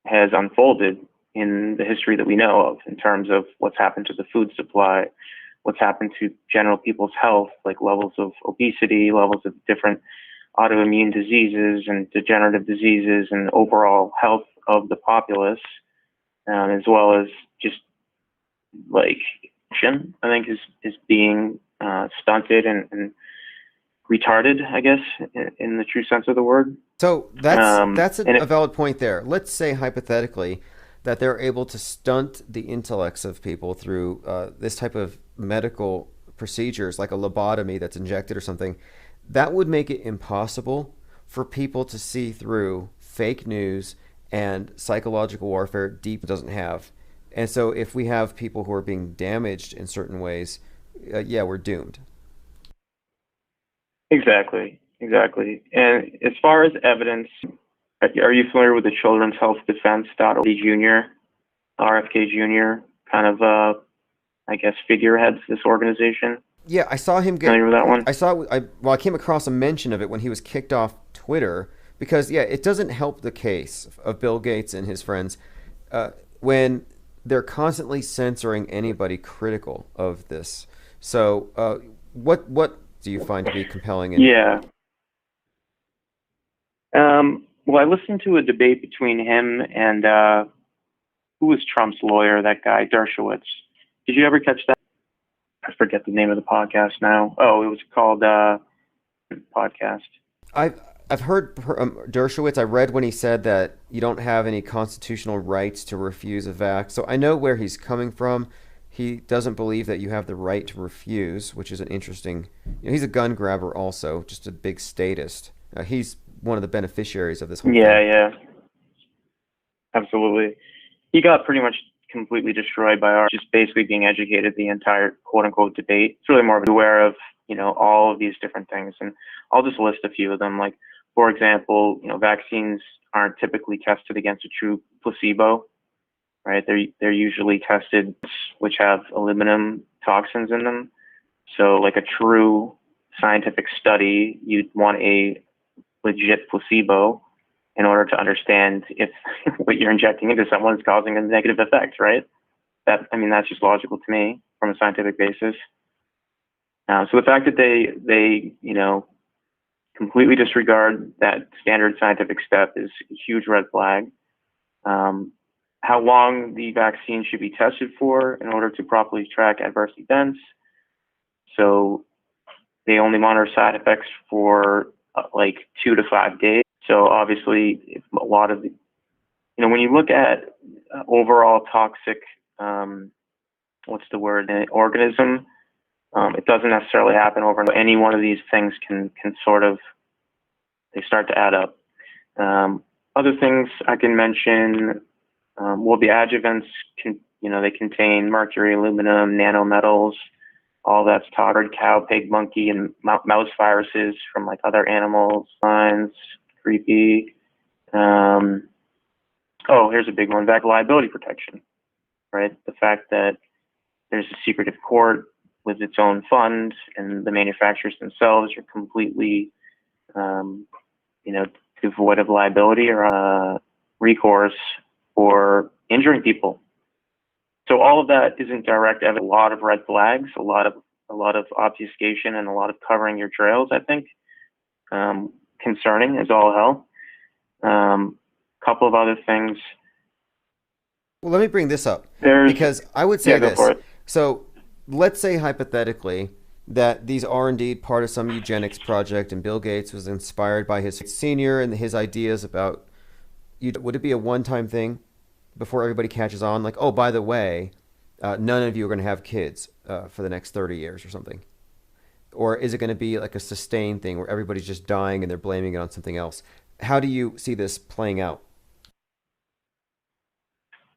has unfolded in the history that we know of, in terms of what's happened to the food supply, what's happened to general people's health, like levels of obesity, levels of different autoimmune diseases and degenerative diseases, and overall health of the populace, as well as just like action, I think is being stunted and retarded, I guess, in the true sense of the word. So that's a valid point there. Let's say hypothetically that they're able to stunt the intellects of people through this type of medical procedures, like a lobotomy that's injected or something. That would make it impossible for people to see through fake news and psychological warfare deep doesn't have. And so if we have people who are being damaged in certain ways, we're doomed. Exactly. And as far as evidence, are you familiar with the Children's Health Defense.org Jr., RFK Jr., kind of, I guess, figureheads this organization? Yeah, I saw him get... Familiar with that one? I came across a mention of it when he was kicked off Twitter, because, it doesn't help the case of Bill Gates and his friends when they're constantly censoring anybody critical of this. So what do you find to be compelling? Yeah. Well, I listened to a debate between him and who was Trump's lawyer, that guy, Dershowitz. Did you ever catch that? I forget the name of the podcast now. Oh, it was called podcast. I've heard Dershowitz. I read when he said that you don't have any constitutional rights to refuse a vax. So I know where he's coming from. He doesn't believe that you have the right to refuse, which is an interesting... he's a gun grabber also, just a big statist. He's one of the beneficiaries of this whole thing. Yeah. Absolutely. He got pretty much completely destroyed by just basically being educated the entire quote-unquote debate. It's really more of aware of, all of these different things. And I'll just list a few of them. Like, for example, vaccines aren't typically tested against a true placebo, right? They're usually tested which have aluminum toxins in them. So like a true scientific study, you'd want a legit placebo in order to understand if what you're injecting into someone is causing a negative effect, right? That's just logical to me. from a scientific basis. So the fact that they completely disregard that standard scientific step is a huge red flag. How long the vaccine should be tested for in order to properly track adverse events. So they only monitor side effects for like 2 to 5 days. So obviously, a lot of when you look at overall toxic, what's the word, an organism, it doesn't necessarily happen over. Any one of these things can sort of, they start to add up. Other things I can mention, the adjuvants they contain mercury, aluminum, nanometals, all that's tottered cow, pig, monkey, and mouse viruses from like other animals. Lines, creepy. Here's a big one: back liability protection. Right, the fact that there's a secretive court with its own fund, and the manufacturers themselves are completely, devoid of liability or recourse for injuring people. So all of that isn't direct evidence. A lot of red flags, a lot of obfuscation, and a lot of covering your trails. I think concerning as all hell. Couple of other things. Well, let me bring this up because I would say this. So let's say hypothetically that these are indeed part of some eugenics project, and Bill Gates was inspired by his senior and his ideas about. Would it be a one-time thing before everybody catches on? Like, oh, by the way, none of you are going to have kids for the next 30 years or something. Or is it going to be like a sustained thing where everybody's just dying and they're blaming it on something else? How do you see this playing out?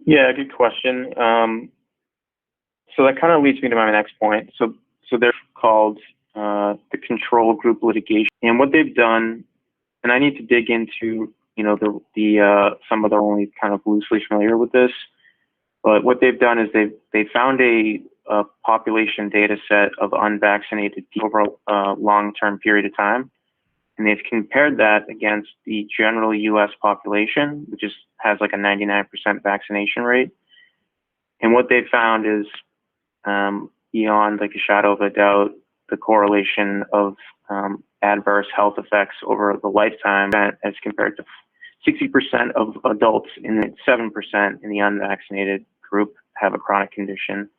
Yeah, good question. So that kind of leads me to my next point. So they're called the control group litigation, and what they've done, and I need to dig into some of the only kind of loosely familiar with this, but what they've done is they found a population data set of unvaccinated people over a long-term period of time, and they've compared that against the general U.S. population, which has like a 99% vaccination rate. And what they've found is beyond like a shadow of a doubt, the correlation of adverse health effects over the lifetime as compared to 60% of adults and 7% in the unvaccinated group have a chronic condition.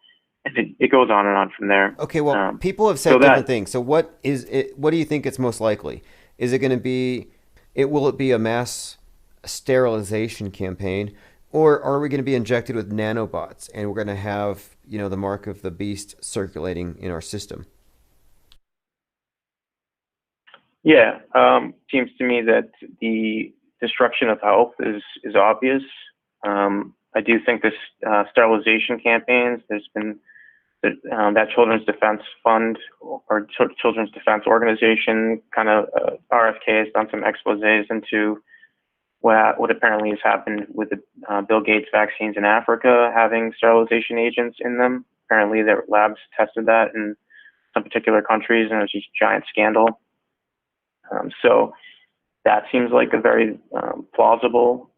And it goes on and on from there. Okay, well, people have said different things. So what do you think it's most likely? Is it going to be, will it be a mass sterilization campaign, or are we going to be injected with nanobots and we're going to have, the mark of the beast circulating in our system? Yeah, seems to me that the destruction of health is obvious. I do think this sterilization campaigns, there's been that Children's Defense Fund or Children's Defense Organization kind of RFK has done some exposés into what apparently has happened with the Bill Gates vaccines in Africa having sterilization agents in them. Apparently their labs tested that in some particular countries, and it was just a giant scandal. So that seems like a very plausible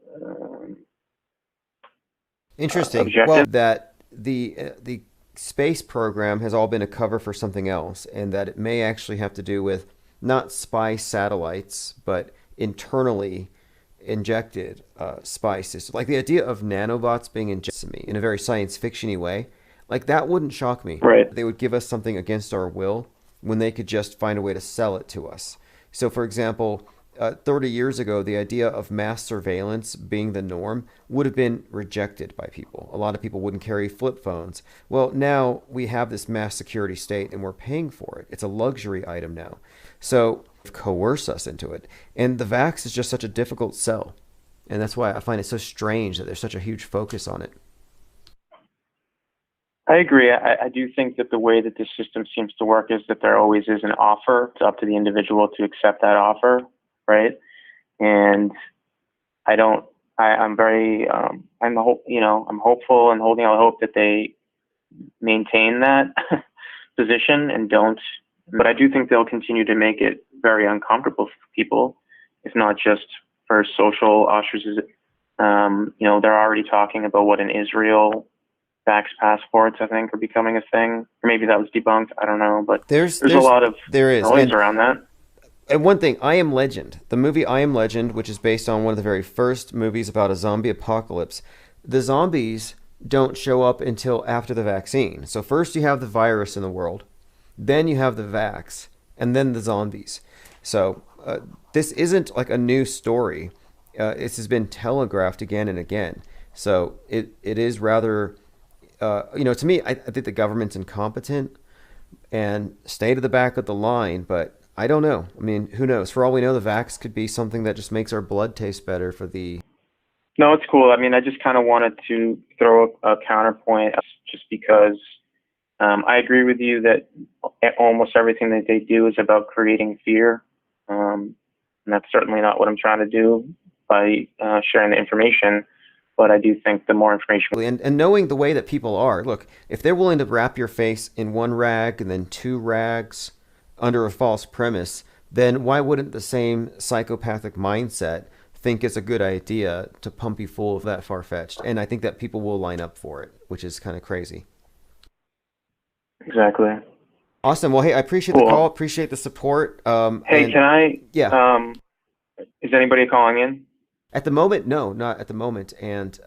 interesting objective. Well, that the space program has all been a cover for something else, and that it may actually have to do with not spy satellites, but internally injected spy systems. Like the idea of nanobots being injected to me in a very science fiction-y way, like that wouldn't shock me. Right. They would give us something against our will when they could just find a way to sell it to us. So, for example, 30 years ago, the idea of mass surveillance being the norm would have been rejected by people. A lot of people wouldn't carry flip phones. Well, now we have this mass security state and we're paying for it. It's a luxury item now. So coerce us into it. And the vax is just such a difficult sell. And that's why I find it so strange that there's such a huge focus on it. I agree. I do think that the way that this system seems to work is that there always is an offer. It's up to the individual to accept that offer, right? And I'm very, I'm hopeful and holding out hope that they maintain that position and don't. But I do think they'll continue to make it very uncomfortable for people, if not just for social ostracism. They're already talking about what in Israel vax passports, I think, are becoming a thing. Or maybe that was debunked. I don't know, but There's a lot of there is noise around that. And one thing, I Am Legend, the movie I Am Legend, which is based on one of the very first movies about a zombie apocalypse, the zombies don't show up until after the vaccine. So first you have the virus in the world, then you have the vax, and then the zombies. So this isn't like a new story. This has been telegraphed again and again. So it is rather, to me, I think the government's incompetent and stay to the back of the line, but I don't know. I mean, who knows? For all we know, the vax could be something that just makes our blood taste better for the... No, it's cool. I mean, I just kind of wanted to throw a counterpoint just because I agree with you that almost everything that they do is about creating fear. And that's certainly not what I'm trying to do by sharing the information. But I do think the more information... And knowing the way that people are, look, if they're willing to wrap your face in one rag and then two rags under a false premise, then why wouldn't the same psychopathic mindset think it's a good idea to pump you full of that far-fetched? And I think that people will line up for it, which is kind of crazy. Exactly. Awesome. Well, hey, I appreciate the call. Appreciate the support. Hey, can I... Yeah. Is anybody calling in? At the moment, no, not at the moment. And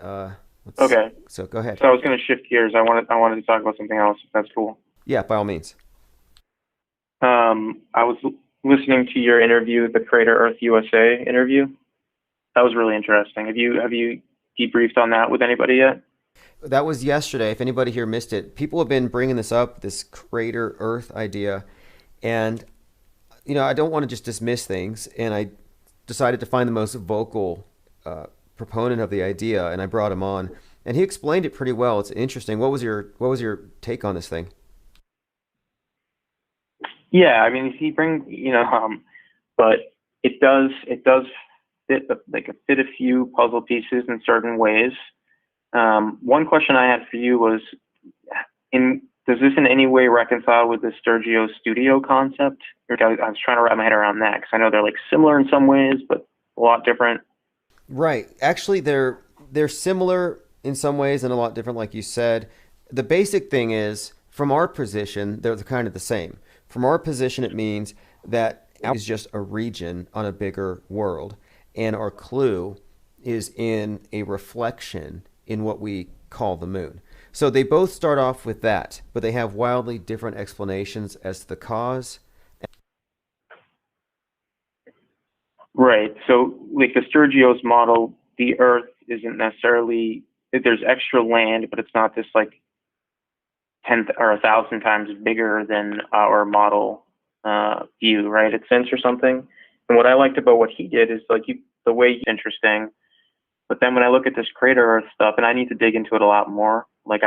okay. So go ahead. So I was going to shift gears. I wanted to talk about something else, if that's cool. Yeah, by all means. I was listening to your interview, the Crater Earth USA interview. That was really interesting. Have you debriefed on that with anybody yet? That was yesterday. If anybody here missed it, people have been bringing this up, this Crater Earth idea, and I don't want to just dismiss things. And I decided to find the most vocal proponent of the idea, and I brought him on, and he explained it pretty well. It's interesting. What was your take on this thing? Yeah, I mean, he brings, but it does fit a few puzzle pieces in certain ways. One question I had for you was, does this in any way reconcile with the Sturgio Studio concept? I was trying to wrap my head around that because I know they're like similar in some ways, but a lot different. Right. Actually, they're similar in some ways and a lot different, like you said. The basic thing is, from our position, they're kind of the same. From our position, it means that is just a region on a bigger world, and our clue is in a reflection in what we call the moon. So they both start off with that, but they have wildly different explanations as to the cause. Right. So, like the Sturgio's model, the Earth isn't necessarily, there's extra land, but it's not this like 10 or 1,000 times bigger than our model view, right? It's sense or something. And what I liked about what he did is the way he's interesting. But then when I look at this Crater Earth stuff, and I need to dig into it a lot more. Like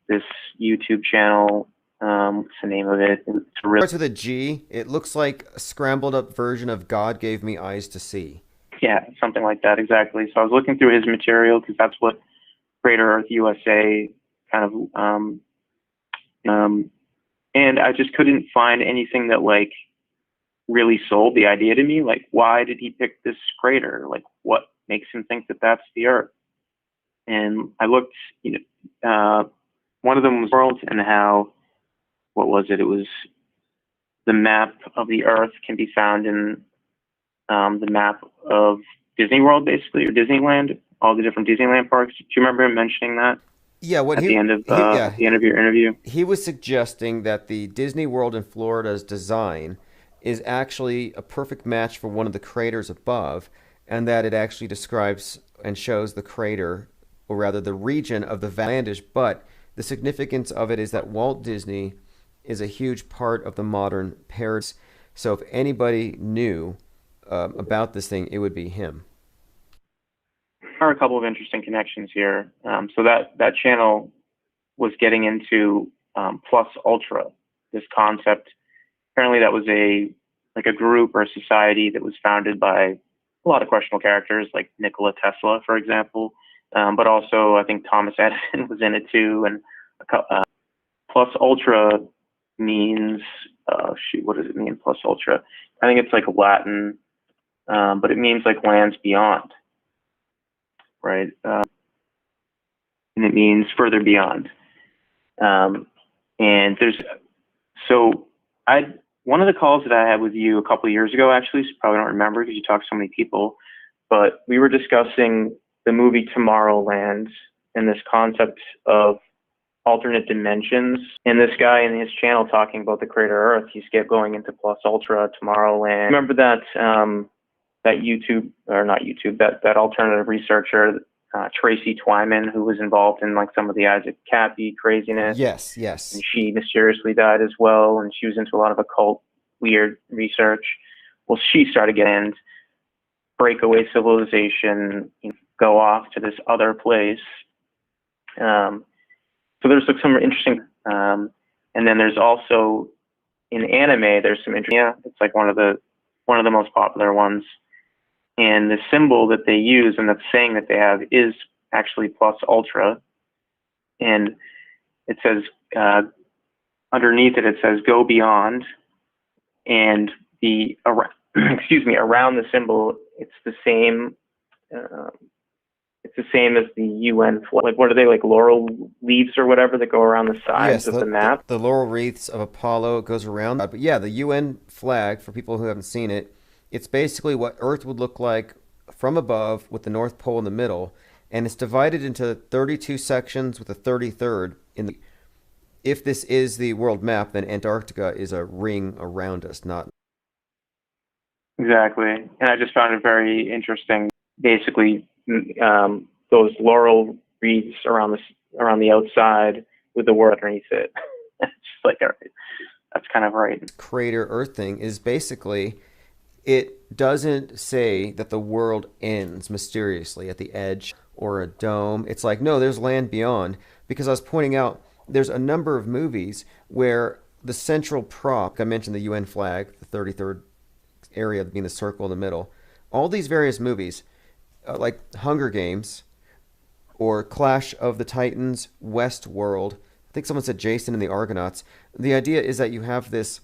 this YouTube channel, what's the name of it? It starts with a G. It looks like a scrambled up version of God Gave Me Eyes to See. Yeah, something like that, exactly. So I was looking through his material because that's what Crater Earth USA kind of and I just couldn't find anything that like really sold the idea to me. Like, why did he pick this crater? Like, what makes him think that that's the Earth? And I looked, one of them was worlds and how, what was it? It was the map of the Earth can be found in the map of Disney World, basically, or Disneyland, all the different Disneyland parks. Do you remember him mentioning that? Yeah, at the end of the end of your interview, he was suggesting that the Disney World in Florida's design is actually a perfect match for one of the craters above, and that it actually describes and shows the crater, or rather the region of the Vandish. But the significance of it is that Walt Disney is a huge part of the modern paradise. So if anybody knew about this thing, it would be him. There are a couple of interesting connections here. So that channel was getting into plus ultra, this concept. Apparently that was a group or a society that was founded by a lot of questionable characters like Nikola Tesla, for example. But also I think Thomas Edison was in it too. And plus ultra means, what does it mean, plus ultra? I think it's like Latin, but it means like lands beyond. Right, and it means further beyond. And one of the calls that I had with you a couple of years ago, actually, so you probably don't remember because you talked to so many people, but we were discussing the movie Tomorrowland and this concept of alternate dimensions. And this guy in his channel talking about the crater Earth, he's kept going into Plus Ultra, Tomorrowland. Remember that that YouTube, or not YouTube, that alternative researcher, Tracy Twyman, who was involved in like some of the Isaac Cappy craziness. Yes, yes. And she mysteriously died as well, and she was into a lot of occult, weird research. Well, she started getting breakaway civilization, go off to this other place. So there's like some interesting, and then there's also in anime, there's some interesting. Yeah, it's like one of the most popular ones. And the symbol that they use and the saying that they have is actually Plus Ultra. And it says, underneath it, it says go beyond. And around the symbol, it's the same. It's the same as the UN flag. Like, what are they, like laurel leaves or whatever that go around the sides of the map? The laurel wreaths of Apollo goes around. But yeah, the UN flag, for people who haven't seen it, it's basically what Earth would look like from above with the North Pole in the middle. And it's divided into 32 sections with a 33rd. If this is the world map, then Antarctica is a ring around us, not... Exactly. And I just found it very interesting. Basically, those laurel wreaths around the outside with the word underneath it. It's just like, all right, that's kind of right. Crater Earth thing is basically, it doesn't say that the world ends mysteriously at the edge or a dome. It's like, no, there's land beyond. Because I was pointing out, there's a number of movies where the central prop, I mentioned the UN flag, the 33rd area being the circle in the middle, all these various movies, like Hunger Games or Clash of the Titans, Westworld, I think someone said Jason and the Argonauts. The idea is that you have this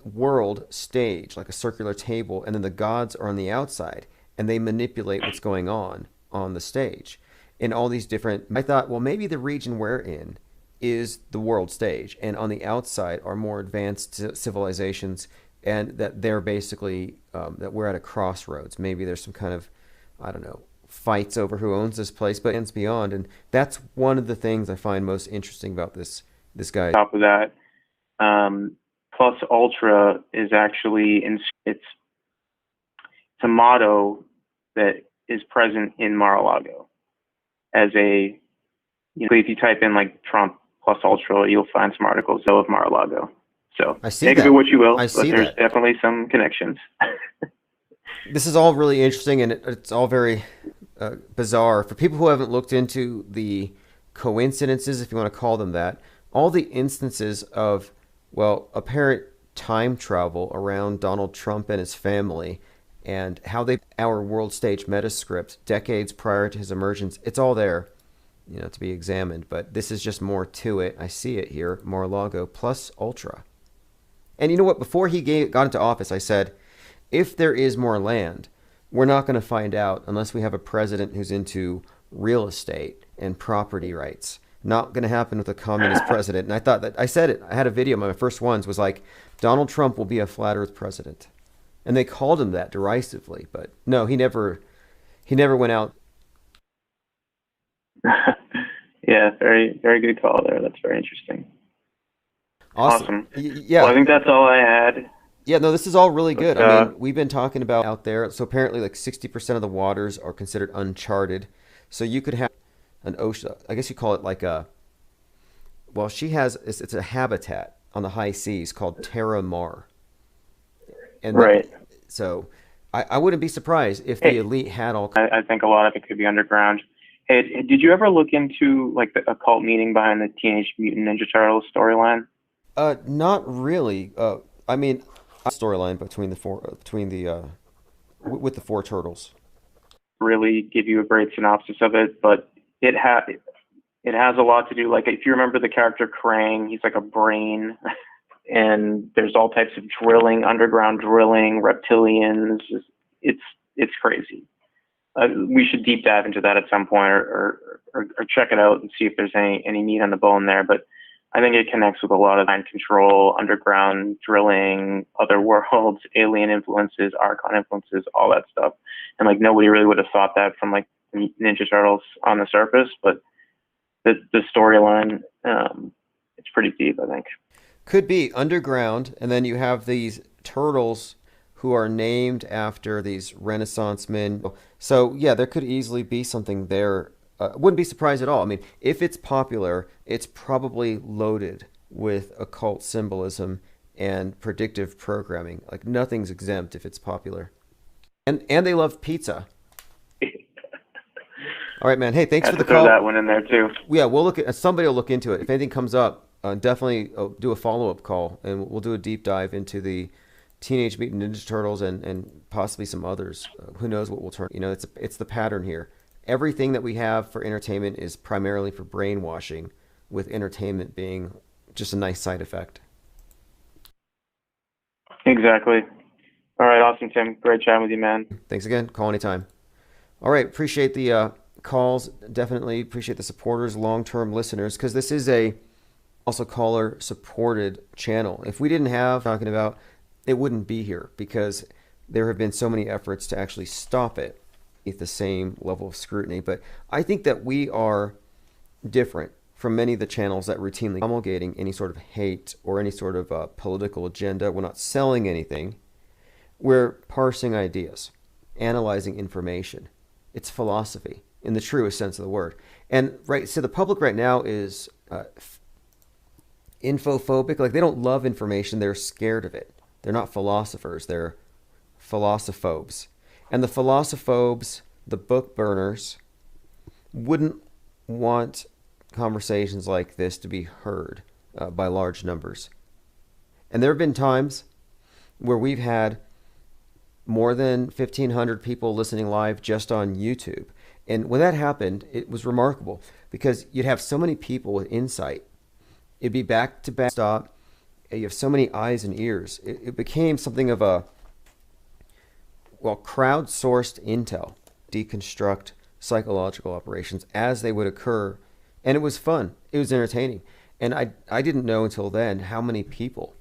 world stage, like a circular table, and then the gods are on the outside, and they manipulate what's going on the stage. In all these different... I thought, well, maybe the region we're in is the world stage, and on the outside are more advanced civilizations, and that they're basically... that we're at a crossroads. Maybe there's some kind of, I don't know, fights over who owns this place, but ends beyond. And that's one of the things I find most interesting about this guy. On top of that, Plus Ultra is actually it's a motto that is present in Mar-a-Lago. As a, if you type in like Trump Plus Ultra, you'll find some articles of Mar-a-Lago. So take of it what you will, but there's definitely some connections. This is all really interesting, and it's all very bizarre. For people who haven't looked into the coincidences, if you want to call them that, all the instances of, well, apparent time travel around Donald Trump and his family, and how they our world stage metascript decades prior to his emergence, it's all there, to be examined. But this is just more to it. I see it here, Mar-a-Lago Plus Ultra. And you know what? Before he got into office, I said, if there is more land, we're not going to find out unless we have a president who's into real estate and property rights. Not going to happen with a communist president. And I thought that, I said it, I had a video, my first ones was like, Donald Trump will be a flat earth president. And they called him that derisively, but no, he never went out. Yeah, very, very good call there. That's very interesting. Awesome. Yeah. Well, I think that's all I had. Yeah, no, this is all really good. I mean, we've been talking about out there. So apparently like 60% of the waters are considered uncharted. So you could have an ocean, I guess you call it like a, well, it's a habitat on the high seas called Terra Mar. And right. So I wouldn't be surprised if the elite had all... I think a lot of it could be underground. Hey, did you ever look into like the occult meaning behind the Teenage Mutant Ninja Turtles storyline? Not really. I mean, storyline with the four turtles. Really give you a great synopsis of it, but it has a lot to do, like, if you remember the character Krang, he's like a brain, and there's all types of drilling, underground drilling, reptilians. It's crazy. We should deep dive into that at some point, or check it out and see if there's any meat on the bone there. But I think it connects with a lot of mind control, underground drilling, other worlds, alien influences, Archon influences, all that stuff. And like nobody really would have thought that from like Ninja Turtles on the surface, but the storyline, it's pretty deep, I think. Could be underground, and then you have these turtles who are named after these Renaissance men. So yeah, there could easily be something there. Wouldn't be surprised at all. I mean, if it's popular, it's probably loaded with occult symbolism and predictive programming. Like nothing's exempt if it's popular. And they love pizza. All right, man. Hey, thanks for the throw call. That one in there too. Yeah, we'll look at somebody will look into it. If anything comes up, definitely do a follow-up call, and we'll do a deep dive into the Teenage Mutant Ninja Turtles and possibly some others. Who knows what will turn? You know, it's the pattern here. Everything that we have for entertainment is primarily for brainwashing, with entertainment being just a nice side effect. Exactly. All right, awesome, Tim. Great chatting with you, man. Thanks again. Call anytime. All right, appreciate the calls. Definitely appreciate the supporters, long-term listeners, because this is a also caller-supported channel. If we didn't have talking about, it wouldn't be here, because there have been so many efforts to actually stop it at the same level of scrutiny. But I think that we are different from many of the channels that routinely promulgating any sort of hate or any sort of political agenda. We're not selling anything. We're parsing ideas, analyzing information. It's philosophy in the truest sense of the word. And so the public right now is infophobic. Like they don't love information. They're scared of it. They're not philosophers. They're philosophophobes. And the philosophophobes, the book burners, wouldn't want conversations like this to be heard by large numbers. And there have been times where we've had more than 1,500 people listening live just on YouTube. And when that happened, it was remarkable because you'd have so many people with insight. It'd be back to back stop. You have so many eyes and ears. It became something of a, crowdsourced intel, deconstruct psychological operations as they would occur. And it was fun. It was entertaining. And I didn't know until then how many people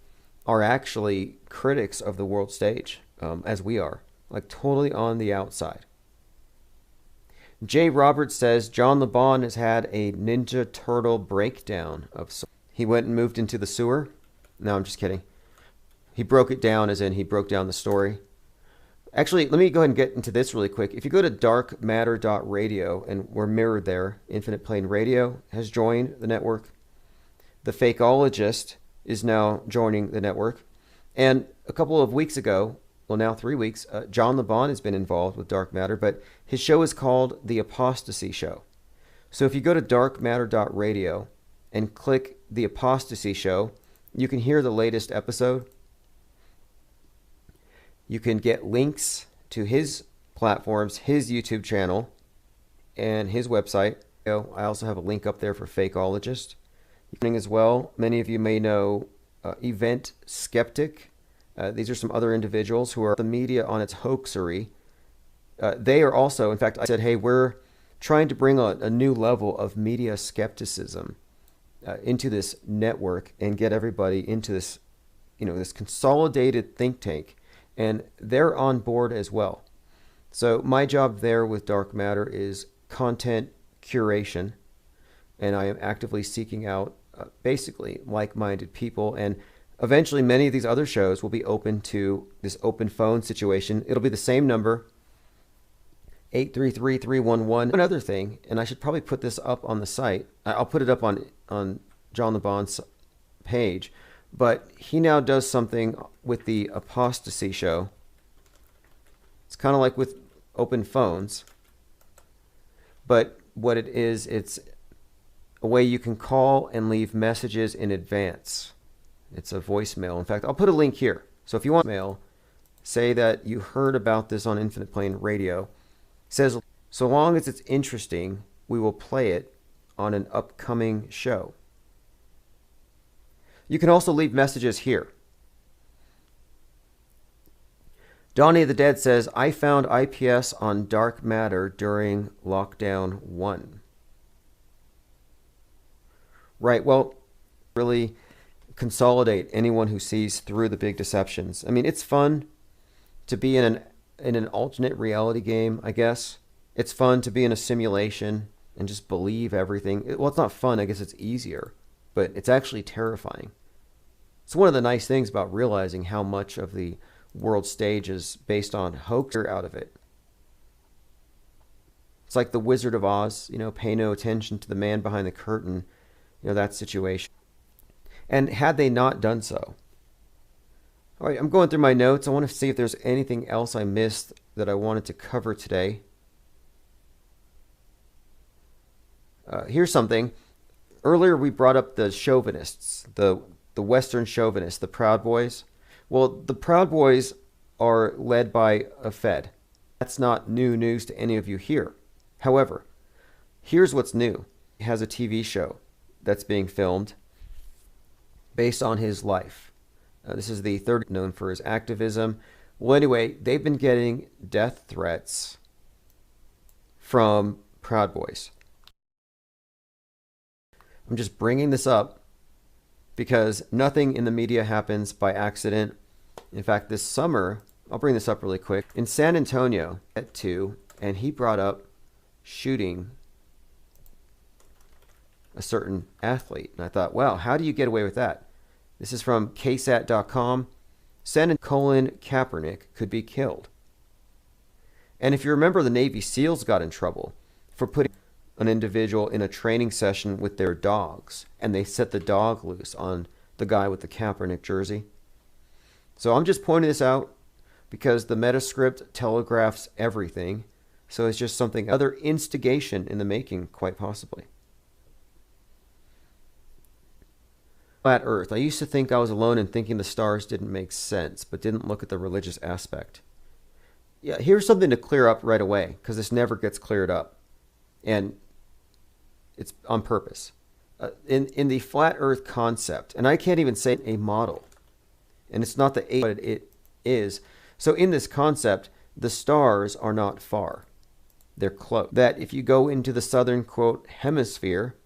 are actually critics of the world stage, as we are, like totally on the outside. Jay Roberts says John LeBon has had a Ninja Turtle breakdown of sorts. He went and moved into the sewer. No, I'm just kidding. He broke it down as in he broke down the story. Actually, let me go ahead and get into this really quick. If you go to darkmatter.radio, and we're mirrored there, Infinite Plane Radio has joined the network. The Fakeologist is now joining the network. And a couple of weeks ago, well, now 3 weeks, John LeBon has been involved with Dark Matter, but his show is called The Apostasy Show. So if you go to darkmatter.radio and click The Apostasy Show, you can hear the latest episode. You can get links to his platforms, his YouTube channel, and his website. I also have a link up there for Fakeologist. As well, many of you may know Event Skeptic. These are some other individuals who are the media on its hoaxery. They are also, in fact, I said, hey, we're trying to bring a new level of media skepticism into this network and get everybody into this, this consolidated think tank. And they're on board as well. So my job there with Dark Matter is content curation. And I am actively seeking out basically like-minded people. And eventually many of these other shows will be open to this open phone situation. It'll be the same number, 833-311. Another thing, and I should probably put this up on the site. I'll put it up on John LeBon's page. But he now does something with the Apostasy Show. It's kind of like with open phones. But what it is, it's a way you can call and leave messages in advance. It's a voicemail. In fact, I'll put a link here. So if you want mail, say that you heard about this on Infinite Plane Radio. It says, so long as it's interesting, we will play it on an upcoming show. You can also leave messages here. Donnie of the Dead says, I found IPS on Dark Matter during Lockdown 1. Right, well, really consolidate anyone who sees through the big deceptions. I mean, it's fun to be in an alternate reality game, I guess. It's fun to be in a simulation and just believe everything. Well, it's not fun. I guess it's easier, but it's actually terrifying. It's one of the nice things about realizing how much of the world stage is based on hoax out of it. It's like the Wizard of Oz, pay no attention to the man behind the curtain, that situation. And had they not done so, all right, I'm going through my notes. I want to see if there's anything else I missed that I wanted to cover today. Here's something. Earlier we brought up the chauvinists, the Western chauvinists, the Proud Boys. Well, the Proud Boys are led by a Fed. That's not new news to any of you here. However, here's what's new. He has a TV show that's being filmed based on his life. This is the third, known for his activism. Well, anyway, they've been getting death threats from Proud Boys. I'm just bringing this up because nothing in the media happens by accident. In fact, this summer, I'll bring this up really quick. In San Antonio at 2, and he brought up shooting a certain athlete. And I thought, wow, how do you get away with that? This is from ksat.com. Colin Kaepernick could be killed. And if you remember, the Navy SEALs got in trouble for putting an individual in a training session with their dogs, and they set the dog loose on the guy with the Kaepernick jersey. So I'm just pointing this out because the Metascript telegraphs everything. So it's just something, other instigation in the making, quite possibly. Flat Earth. I used to think I was alone in thinking the stars didn't make sense, but didn't look at the religious aspect. Yeah, here's something to clear up right away, because this never gets cleared up. And it's on purpose. In the flat Earth concept, and I can't even say a model, and it's not the but it is. So in this concept, the stars are not far. They're close. That if you go into the southern, quote, hemisphere,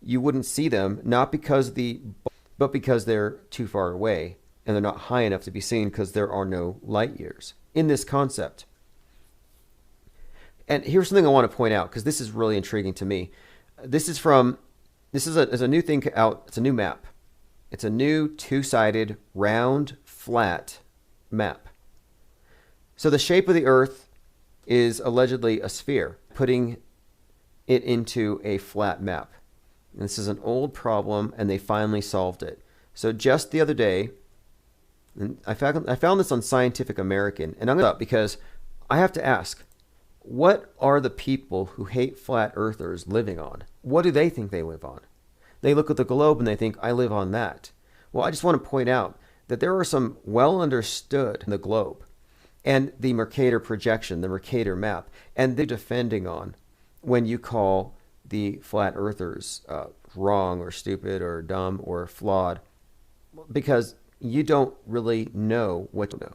you wouldn't see them, not because but because they're too far away, and they're not high enough to be seen because there are no light years in this concept. And here's something I want to point out, because this is really intriguing to me. This is a new thing out. It's a new map. It's a new two-sided, round, flat map. So the shape of the Earth is allegedly a sphere, putting it into a flat map. And this is an old problem, and they finally solved it. So just the other day, and I found this on Scientific American, and I'm going to because I have to ask, what are the people who hate flat earthers living on? What do they think they live on? They look at the globe and they think, I live on that. Well, I just want to point out that there are some well understood in the globe and the Mercator projection, the Mercator map, and they're defending on when you call the flat earthers wrong or stupid or dumb or flawed, because you don't really know what to know.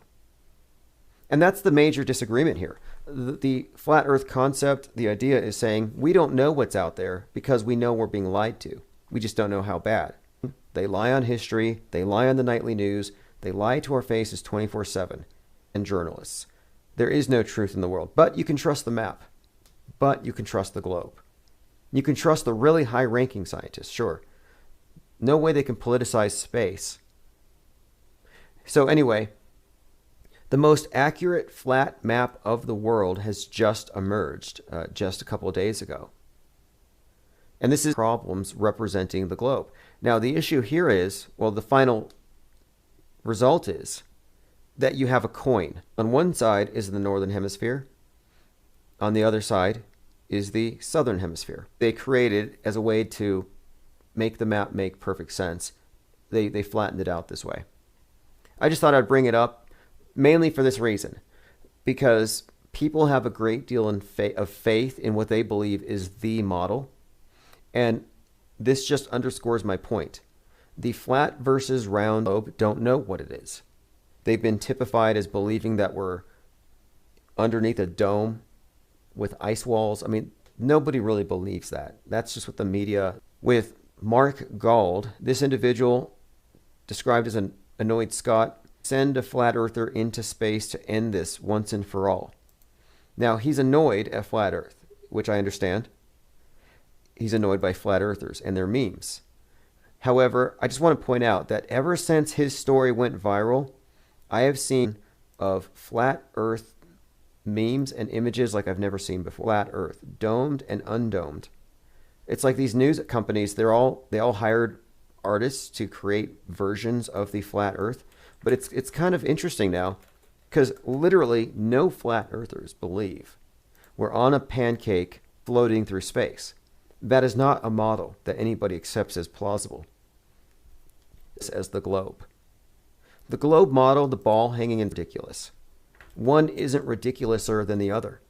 And that's the major disagreement here. The flat earth concept, the idea is saying we don't know what's out there because we know we're being lied to. We just don't know how bad. They lie on history. They lie on the nightly news. They lie to our faces 24/7. And journalists. There is no truth in the world. But you can trust the map. But you can trust the globe. You can trust the really high-ranking scientists, sure. No way they can politicize space. So anyway, the most accurate flat map of the world has just emerged just a couple of days ago. And this is problems representing the globe. Now, the issue here is, well, the final result is that you have a coin. On one side is the northern hemisphere. On the other side is the southern hemisphere. They created as a way to make the map make perfect sense. They flattened it out this way. I just thought I'd bring it up mainly for this reason, because people have a great deal of faith in what they believe is the model. And this just underscores my point. The flat versus round globe don't know what it is. They've been typified as believing that we're underneath a dome with ice walls. I mean, nobody really believes that. That's just what the media, with Mark Gauld, this individual described as an annoyed Scot, send a flat earther into space to end this once and for all. Now, he's annoyed at flat earth, which I understand. He's annoyed by flat earthers and their memes. However, I just want to point out that ever since his story went viral, I have seen of flat earth memes and images like I've never seen before. Flat earth, domed and undomed. It's like these news companies, they all hired artists to create versions of the flat earth. But it's kind of interesting now because literally no flat earthers believe we're on a pancake floating through space. That is not a model that anybody accepts as plausible. As the globe. The globe model, the ball hanging in, ridiculous. One isn't ridiculouser than the other.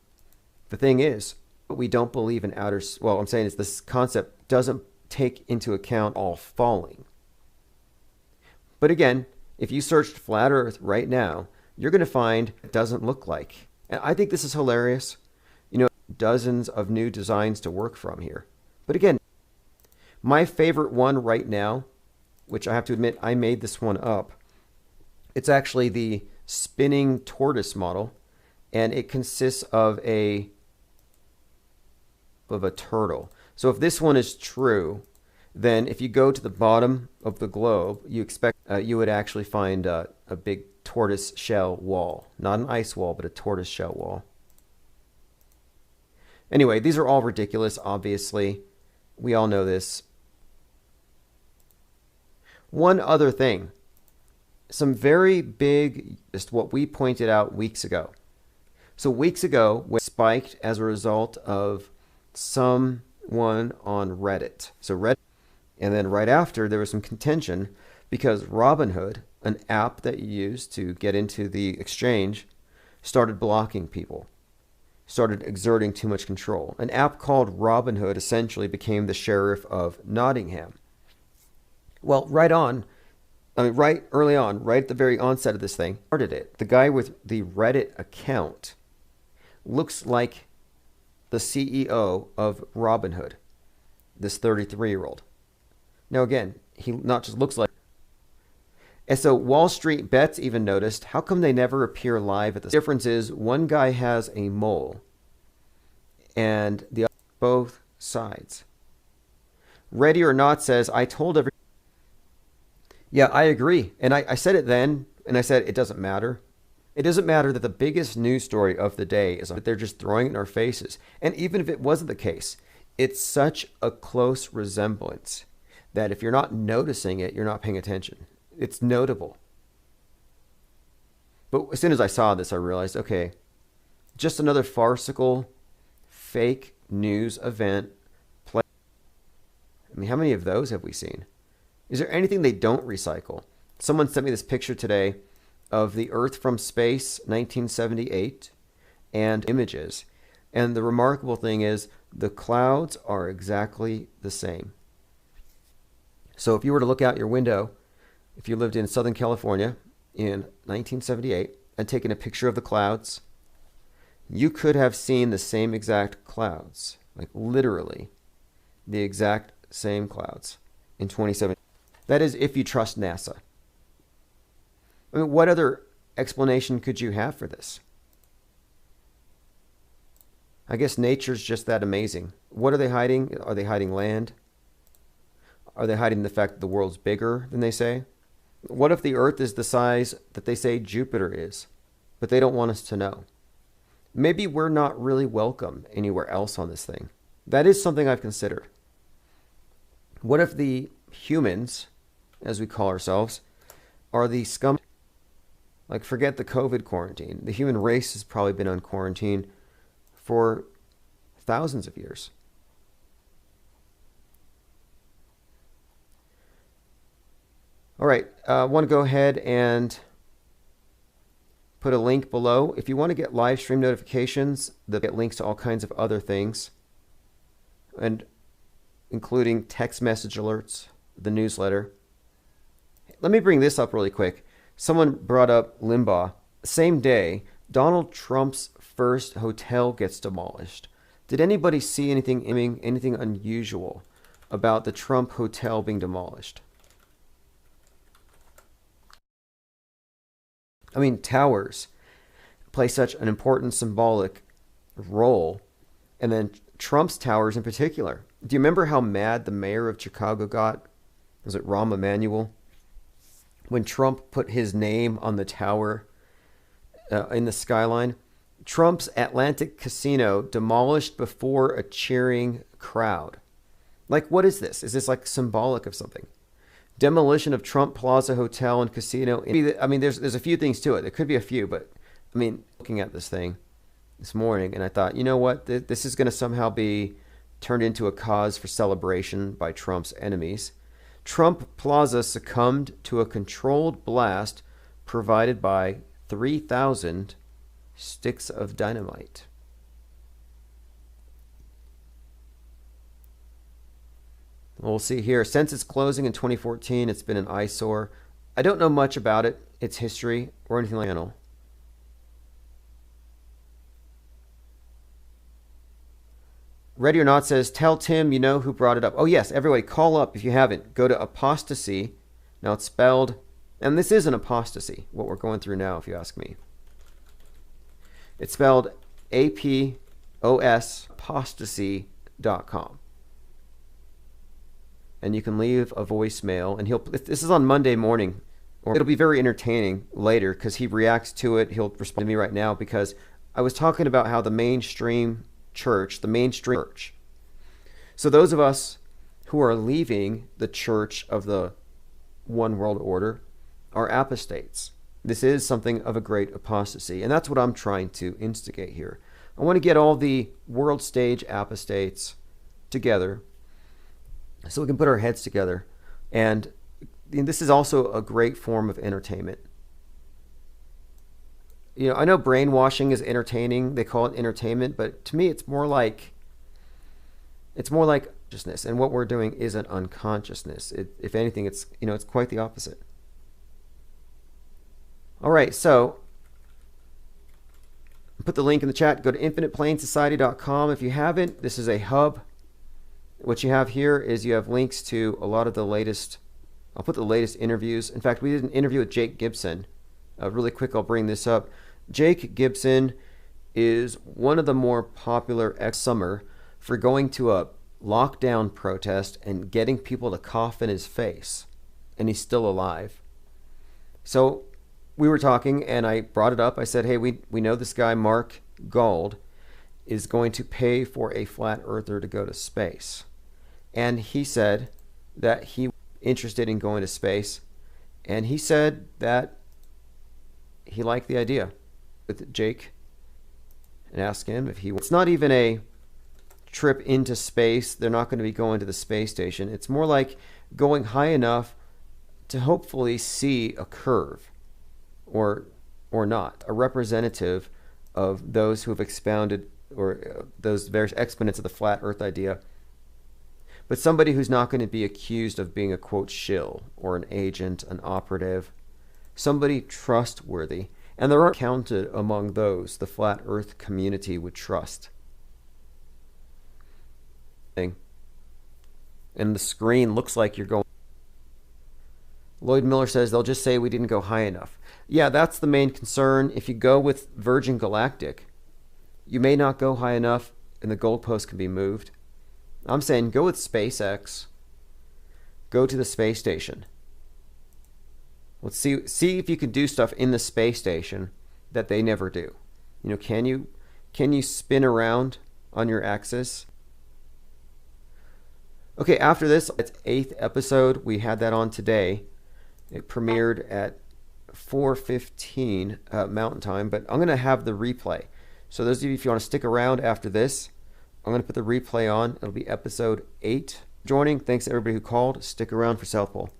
The thing is, we don't believe in outer, well, I'm saying is this concept doesn't take into account all falling. But again, if you searched flat earth right now, you're going to find it doesn't look like. And I think this is hilarious. You know, dozens of new designs to work from here. But again, my favorite one right now, which I have to admit, I made this one up. It's actually the spinning tortoise model, and it consists of a turtle. So if this one is true, then if you go to the bottom of the globe, you would actually find a big tortoise shell wall. Not an ice wall, but a tortoise shell wall. Anyway, these are all ridiculous, obviously. We all know this. One other thing. Some very big, just what we pointed out weeks ago. So weeks ago, when spiked as a result of someone on Reddit. So Reddit. And then right after, there was some contention because Robinhood, an app that you use to get into the exchange, started blocking people, started exerting too much control. An app called Robinhood essentially became the sheriff of Nottingham. Well, right early on, right at the very onset of this thing, started it. The guy with the Reddit account looks like the CEO of Robinhood, this 33-year-old. Now again, he not just looks like. And so Wall Street Bets even noticed, how come they never appear live at the difference is one guy has a mole and the other, both sides. Ready or Not says, I told every. Yeah, I agree. And I said it then, and I said it doesn't matter. It doesn't matter that the biggest news story of the day is that they're just throwing it in our faces. And even if it wasn't the case, it's such a close resemblance that if you're not noticing it, you're not paying attention. It's notable. But as soon as I saw this, I realized, okay, just another farcical, fake news event. I mean, how many of those have we seen? Is there anything they don't recycle? Someone sent me this picture today of the Earth from space, 1978, and images. And the remarkable thing is the clouds are exactly the same. So if you were to look out your window, if you lived in Southern California in 1978 and taken a picture of the clouds, you could have seen the same exact clouds, like literally the exact same clouds in 2017. That is if you trust NASA. I mean, what other explanation could you have for this? I guess nature's just that amazing. What are they hiding? Are they hiding land? Are they hiding the fact that the world's bigger than they say? What if the Earth is the size that they say Jupiter is, but they don't want us to know? Maybe we're not really welcome anywhere else on this thing. That is something I've considered. What if the humans, as we call ourselves, are the scum? Like, forget the COVID quarantine. The human race has probably been on quarantine for thousands of years. All right, I want to go ahead and put a link below. If you want to get live stream notifications, they'll get links to all kinds of other things, and including text message alerts, the newsletter. Let me bring this up really quick. Someone brought up Limbaugh. Same day, Donald Trump's first hotel gets demolished. Did anybody see anything unusual about the Trump hotel being demolished. I mean, towers play such an important symbolic role, and then Trump's towers in particular. Do you remember how mad the mayor of Chicago got? Was it Rahm Emanuel? When Trump put his name on the tower in the skyline? Trump's Atlantic Casino demolished before a cheering crowd. Like, what is this? Is this like symbolic of something? Demolition of Trump Plaza Hotel and Casino. I mean, there's a few things to it. There could be a few, but I mean, looking at this thing this morning, and I thought, you know what? This is going to somehow be turned into a cause for celebration by Trump's enemies. Trump Plaza succumbed to a controlled blast provided by 3,000 sticks of dynamite. We'll see here. Since its closing in 2014, it's been an eyesore. I don't know much about it, its history, or anything like that. Ready or Not says, tell Tim you know who brought it up. Oh, yes, everybody, call up if you haven't. Go to apostasy. Now it's spelled, and this is an apostasy, what we're going through now, if you ask me. It's spelled A-P-O-S, apostasy.com. And you can leave a voicemail, and this is on Monday morning, or it'll be very entertaining later because he reacts to it. He'll respond to me right now because I was talking about how the mainstream church. So those of us who are leaving the church of the One World Order are apostates. This is something of a great apostasy, and that's what I'm trying to instigate here. I want to get all the world stage apostates together so we can put our heads together. And this is also a great form of entertainment. You know, I know brainwashing is entertaining. They call it entertainment, but to me it's more like consciousness, and what we're doing isn't unconsciousness. If anything, it's quite the opposite. All right, so put the link in the chat. Go to infiniteplainsociety.com. If you haven't, this is a hub. What you have here is you have links to a lot of the latest. I'll put the latest interviews. In fact, we did an interview with Jake Gibson. Really quick, I'll bring this up. Jake Gibson is one of the more popular ex-summer for going to a lockdown protest and getting people to cough in his face, and he's still alive. So we were talking, and I brought it up. I said, hey, we know this guy, Mark Gold, is going to pay for a flat earther to go to space. And he said that he was interested in going to space, and he said that he liked the idea with Jake and asked him if he wants. It's not even a trip into space. They're not going to be going to the space station. It's more like going high enough to hopefully see a curve or not, a representative of those who have expounded or those various exponents of the flat earth idea, but somebody who's not going to be accused of being a quote shill or an agent, an operative, somebody trustworthy. And there are counted among those the flat earth community would trust. And the screen looks like you're going. Lloyd Miller says they'll just say we didn't go high enough. Yeah, that's the main concern. If you go with Virgin Galactic, you may not go high enough and the goalpost can be moved. I'm saying go with SpaceX. Go to the space station. Let's see if you can do stuff in the space station that they never do. You know, can you spin around on your axis? Okay, after this, it's 8th episode. We had that on today. It premiered at 4:15 Mountain Time, but I'm going to have the replay. So those of you, if you want to stick around after this, I'm going to put the replay on. It'll be episode 8. Joining. Thanks to everybody who called. Stick around for South Pole.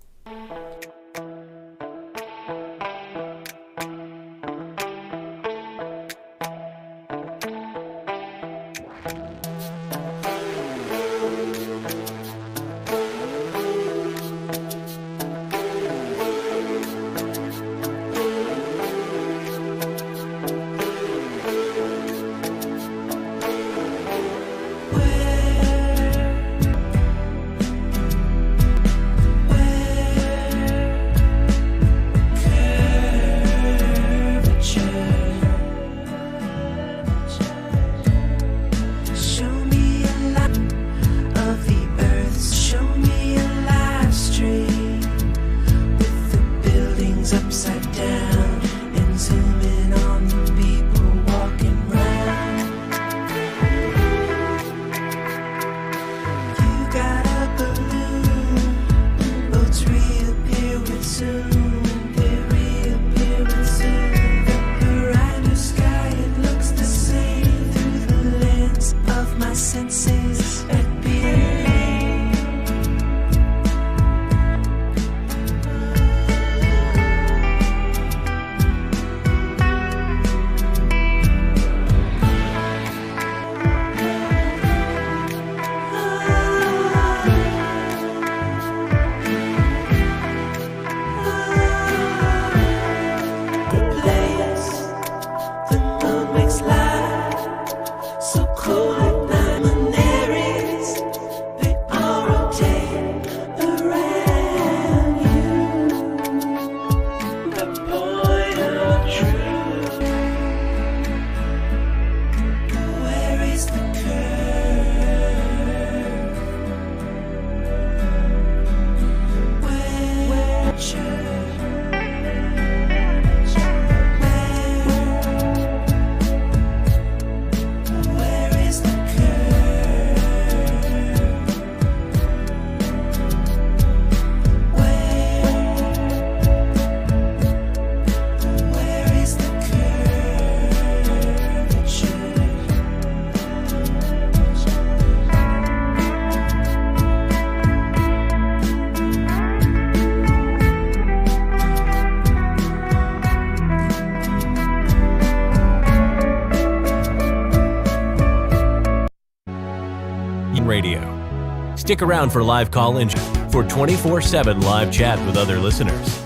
Christian Radio. Stick around for live call-in for 24/7 live chat with other listeners.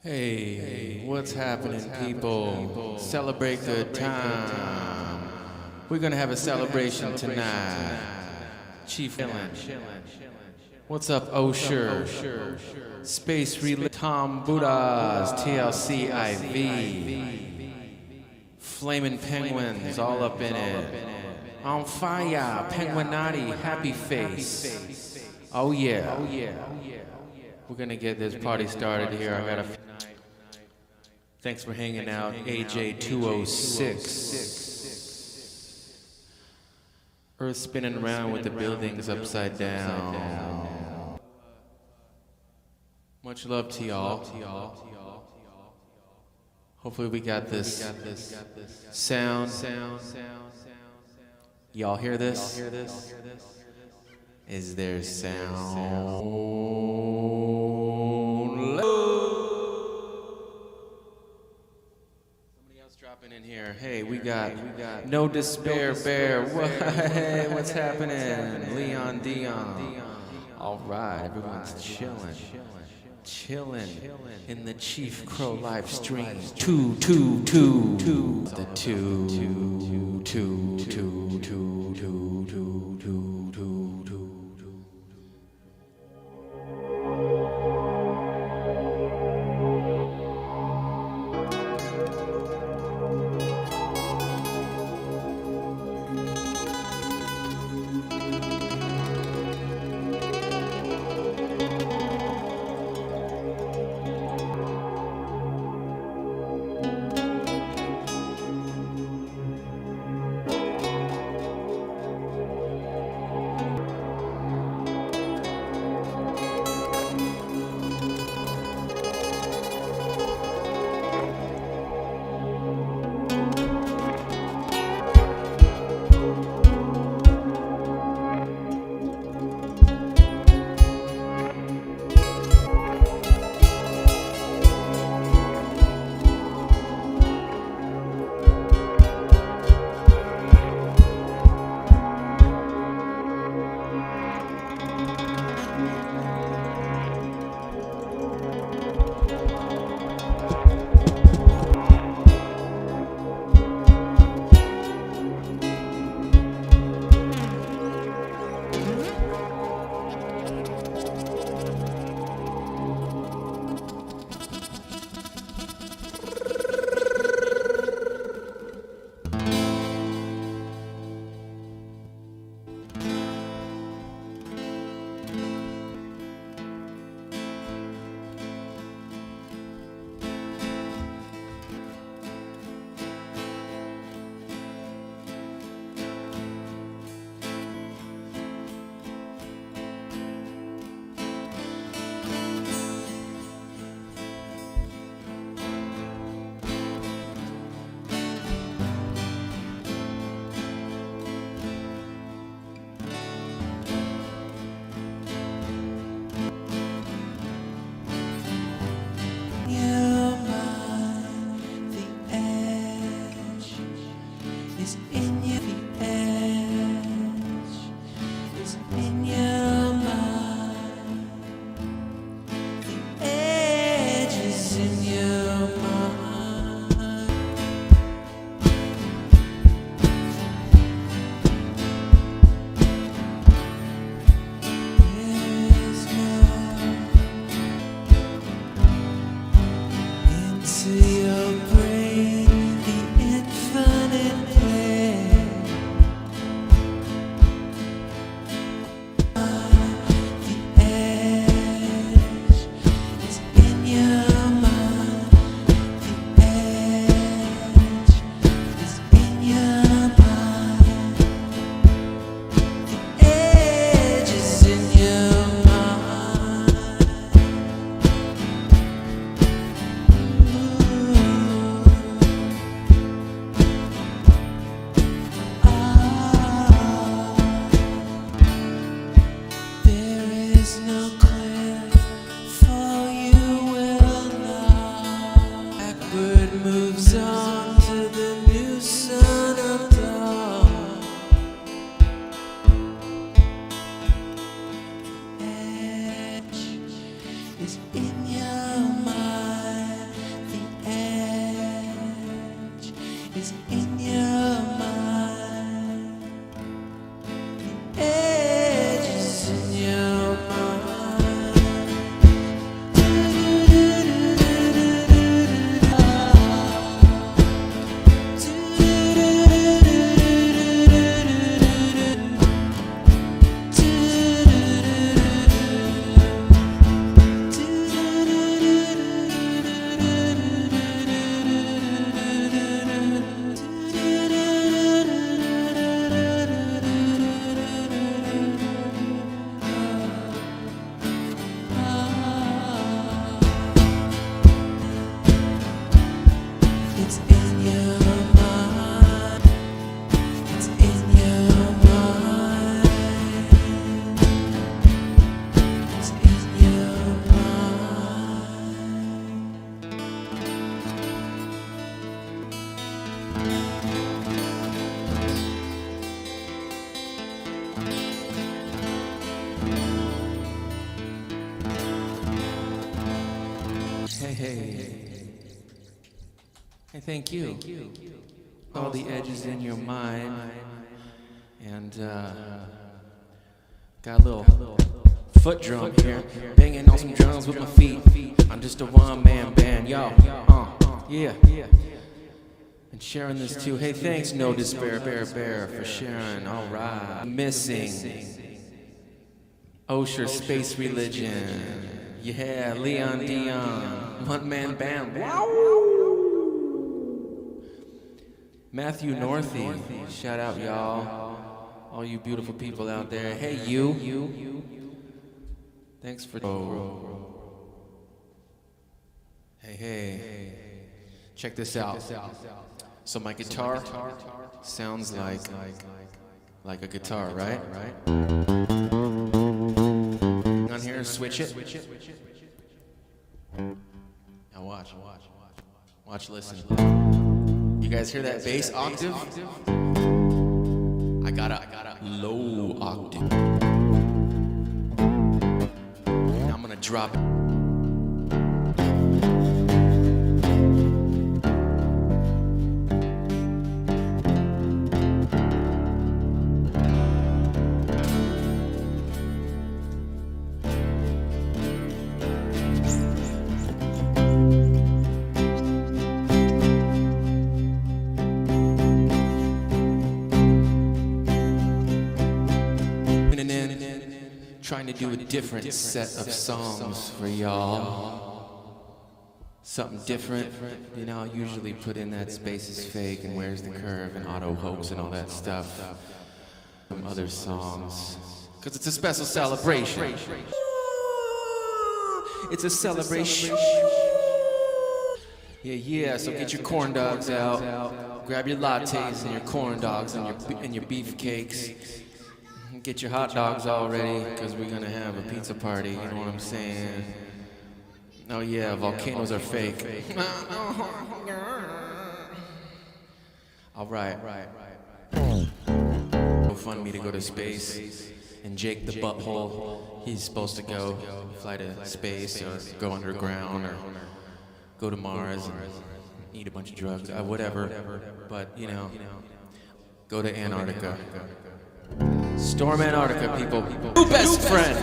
Hey, what's happening, people? Celebrate good time. We're gonna have a celebration tonight. Chief Villain. What's up, Osher? Space Relay, Tom Buddhas, TLC IV. Flaming Penguins, all up in it. On fire, Penguinati, happy face. Oh yeah. We're gonna get this party started here. I got a. Thanks for hanging out, AJ206. Earth spinning around with the buildings upside down. Much love to y'all. Hopefully we got this sound. Y'all hear this? Is there sound? Somebody else dropping in here. Hey, we got No Despair Bear. Hey, what's happening? Leon Dion. All right, everyone's chilling in the Chief Crow live stream. The two. moves on to the new sun of dawn. Edge is in your mind. The edge is in your mind. The edge is in your It's in your mind. It's in your mind. It's in your Hey, thank you. All the edges in your mind. And got a little foot drum here, banging on some drums with my feet. I'm just a one-man band, yo. Yeah. And sharing this too. Hey, thanks, No Despair, Bear, for sharing. All right. Missing. Osher, Space Religion. Yeah, Leon Dion. One-man band. Wow. Matthew Northy, shout out y'all, all you beautiful people out there. Hey you, thanks for. Hey, check this out. So my guitar sounds like a guitar, right? On here, switch it. Now watch, listen. You guys hear that bass octave? I got a low octave. Now I'm gonna drop it. Trying to do a different set of songs for y'all. Something different. You know, I usually put in that Space is Fake and Where's the Curve and Auto Hoax and all that stuff. Some other songs. Because it's a special celebration. It's a celebration. Yeah, so get your corn dogs out. Grab your lattes and your corn dogs and your beef cakes. Get your hot dogs all ready, because we're gonna have a pizza party, you know what I'm saying? Oh yeah, volcanoes are fake. Alright. GoFundMe to go to space. And Jake the Butthole, he's supposed to fly to space or go underground or go to Mars and eat a bunch of drugs, whatever. But, you know, go to Antarctica. Storm Antarctica, people. New best friend.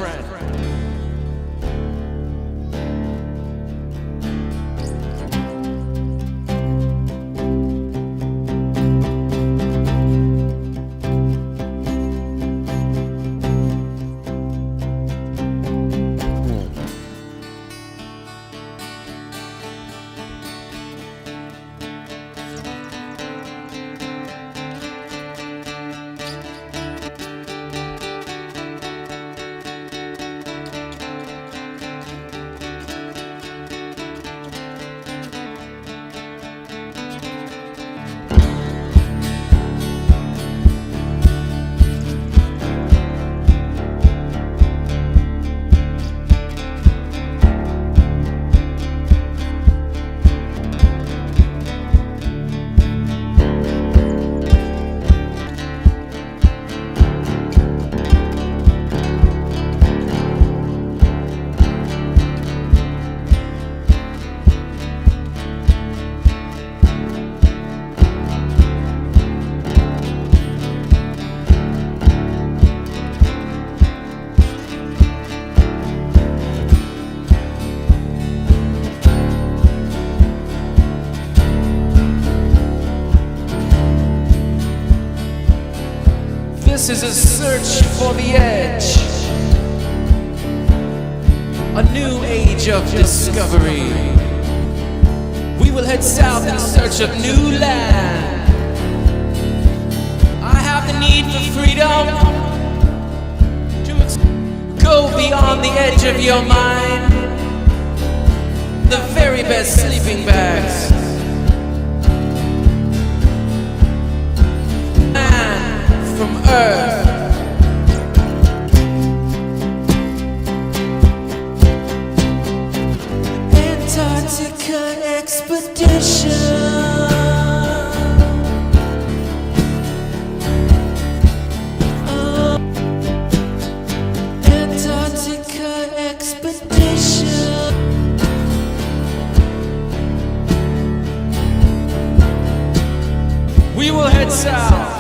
This is a search for the edge. A new age of discovery. We will head south in search of new land. I have the need for freedom to go beyond the edge of your mind. The very best sleeping bags. Man from Earth. Antarctica expedition. Antarctica expedition. We will head south.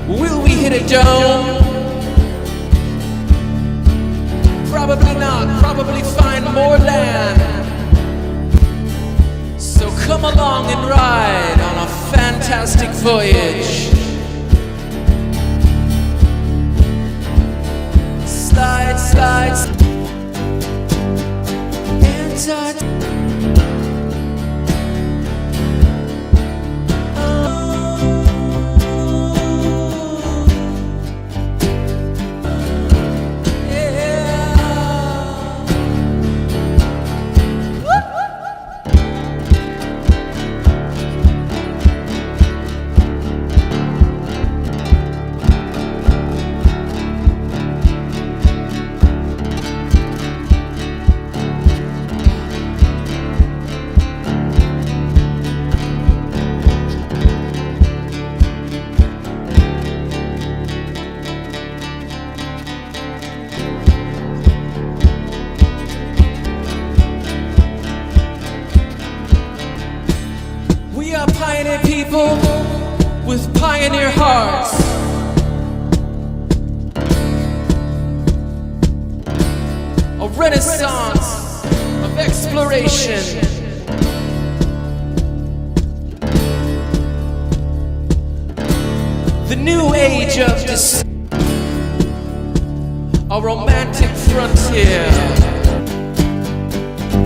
Will we hit a dome? Probably not. Probably find more land. So come along and ride on a fantastic voyage. Slide, slide. Antarctica. We are pioneer people with pioneer hearts. A renaissance of exploration. The new age of a romantic frontier.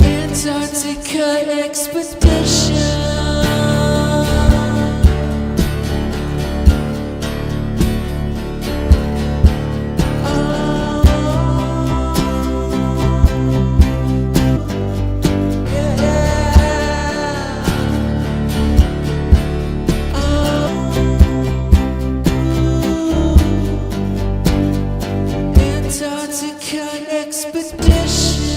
Antarctica expedition. Antarctica expedition.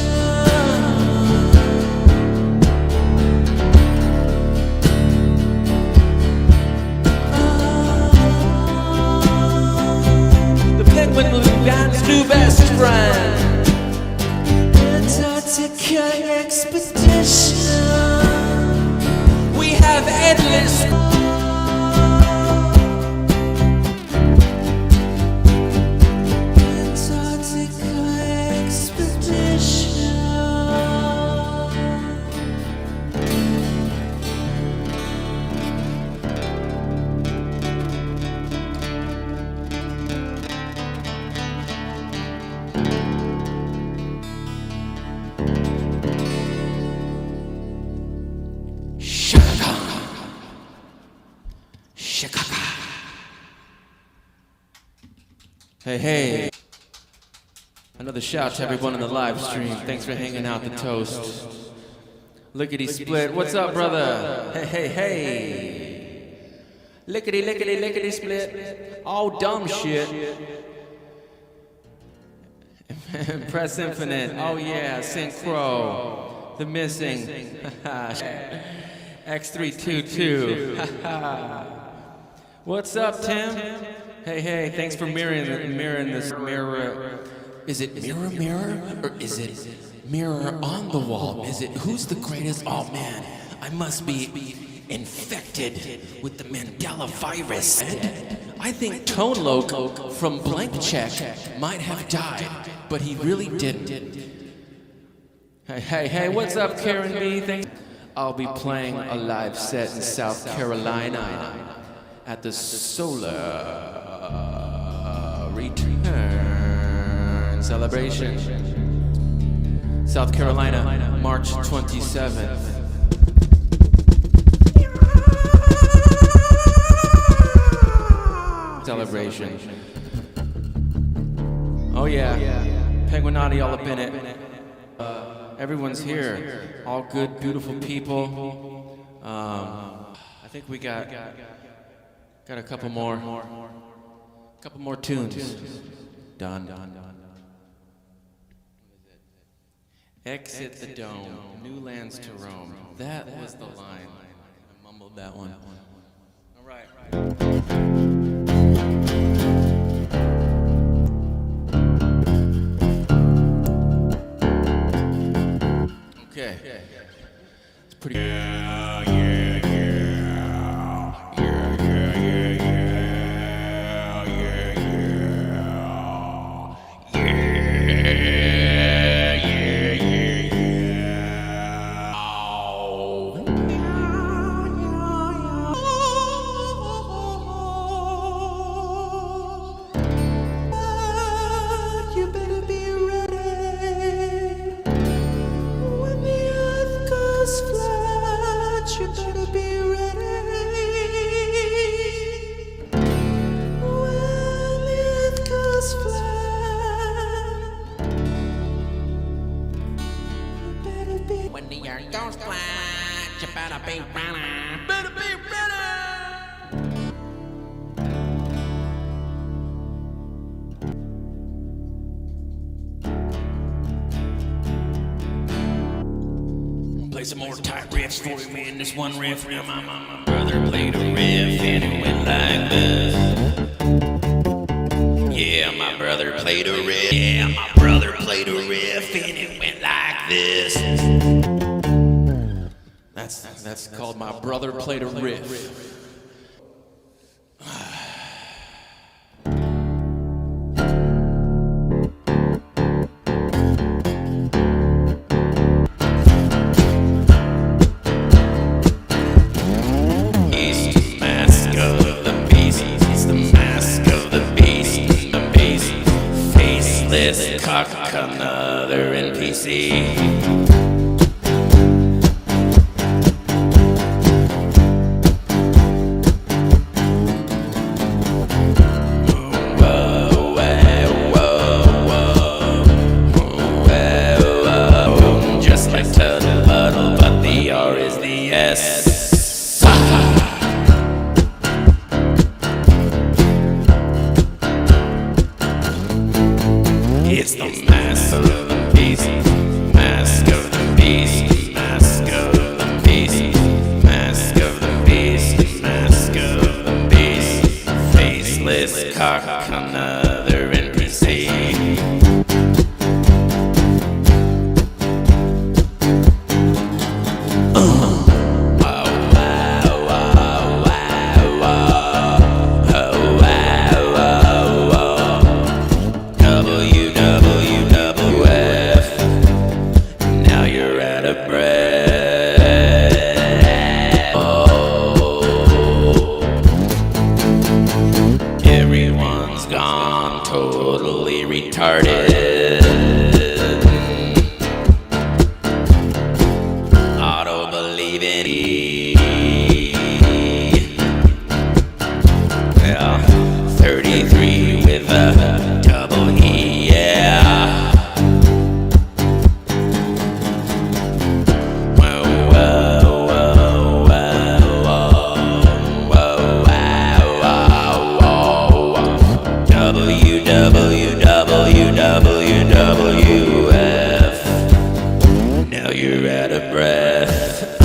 The penguin will be man's new best friend. Antarctica expedition. We have endless. Hey, hey. Another shout to everyone in the live stream. Thanks for hanging out the toast. Lickety split. What's up, brother? Hey, hey, hey. Lickety, lickety, lickety split. All dumb shit. Press Infinite. Oh, yeah. Synchro. The Missing. X322. What's up, Tim? Hey, hey, thanks for mirroring this mirror. Is it mirror, or is it mirror on the wall? Is it who's the greatest? Oh man, I must be infected with the Mandela virus. I think Tone Loco from Blank Check might have died, but he really didn't. Hey, hey, hey, what's up, Karen B? I'll be playing a live set in South Carolina. at the Solar Return Celebration, South Carolina, March 27th. Celebration. Oh yeah, Penguinati all up in it. Everyone's here. All good, beautiful people. I think we got a couple more tunes. Done. Exit the dome, new lands to roam. That was the line. I mumbled that one. All right. Okay. It's pretty. You better be ready when the earth goes flat. You better be ready when the earth goes flat. You better be when the earth goes flat. You better be ready. Better be ready. Play some more tight riffs for you, man. This one riff, my brother played a riff and it went like this. Yeah, my brother played a riff. Yeah, my brother played a riff and it went like this. That's called My Brother Played a Riff. Faceless cock, another NPC. Just like Tuttle Puddle, but the R is the S. It's the mask of the beast, mask of the beast, mask of the beast, mask of the beast, mask of the beast. Faceless cock, another NPC. Everyone's gone totally retarded. Auto believing yeah, 33 with a double E, yeah. WWF. Now you're out of breath.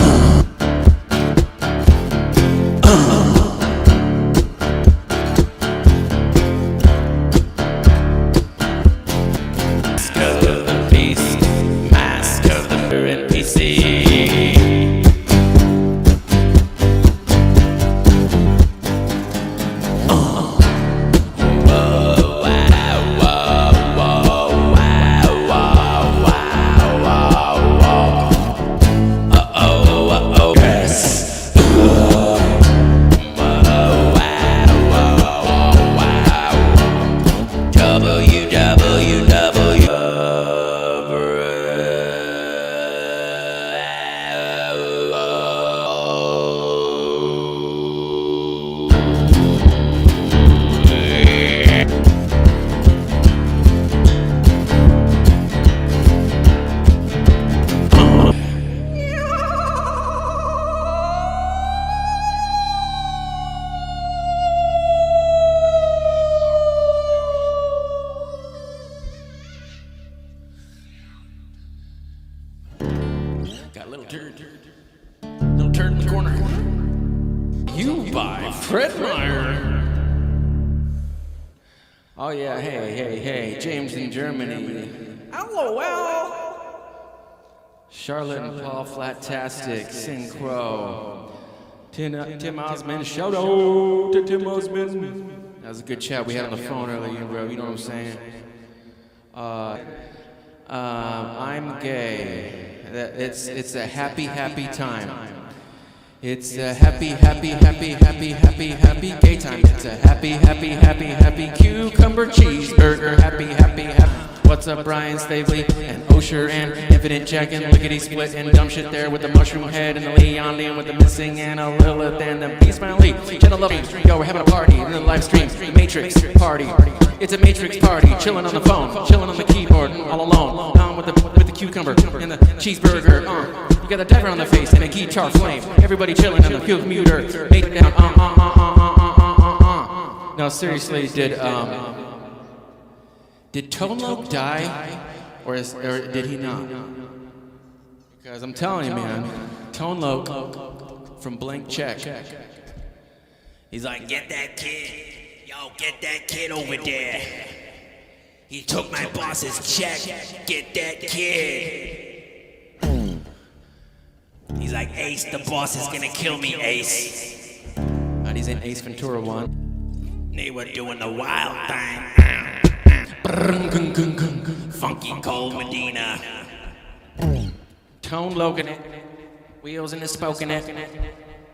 turd in the corner. You by Fred Meyer. Oh yeah, hey, James in Germany. LOL. Charlotte and Paul, Flatastic, Synchro. Tim Osmond, shout out to Tim Osmond. That was a good chat we had on the phone earlier, bro. You know what I'm saying? I'm gay. It's a happy time. It's a happy gay time. It's a happy cucumber cheeseburger. Happy. What's up, Brian Stavely and Osher and Infinite Jack and Lickety Split and dumb shit there with the mushroom head and the Leon Liam with the missing and a Lilith and the Beast Lee. Channel Love. Yo, we're having a party in the live stream. The Matrix party. It's a Matrix party. Chilling on the phone, chilling on the keyboard, all alone. With the cucumber and the cheeseburger. You got the diver on the face and a guitar flame. Everybody chilling on the computer. Make it down. No, seriously, did Tone Loc die, or did he not? Because I'm telling you, man, Tone Loc from Blank Check. He's like, get that kid. Yo, get that kid over there. He took my boss's check. Get that kid. He's like, Ace, the boss is gonna kill me, Ace. And he's in Ace Ventura 1. They were doing the wild thing. Funky Cold Medina. Tone Loc in it. Wheels in the spoken it.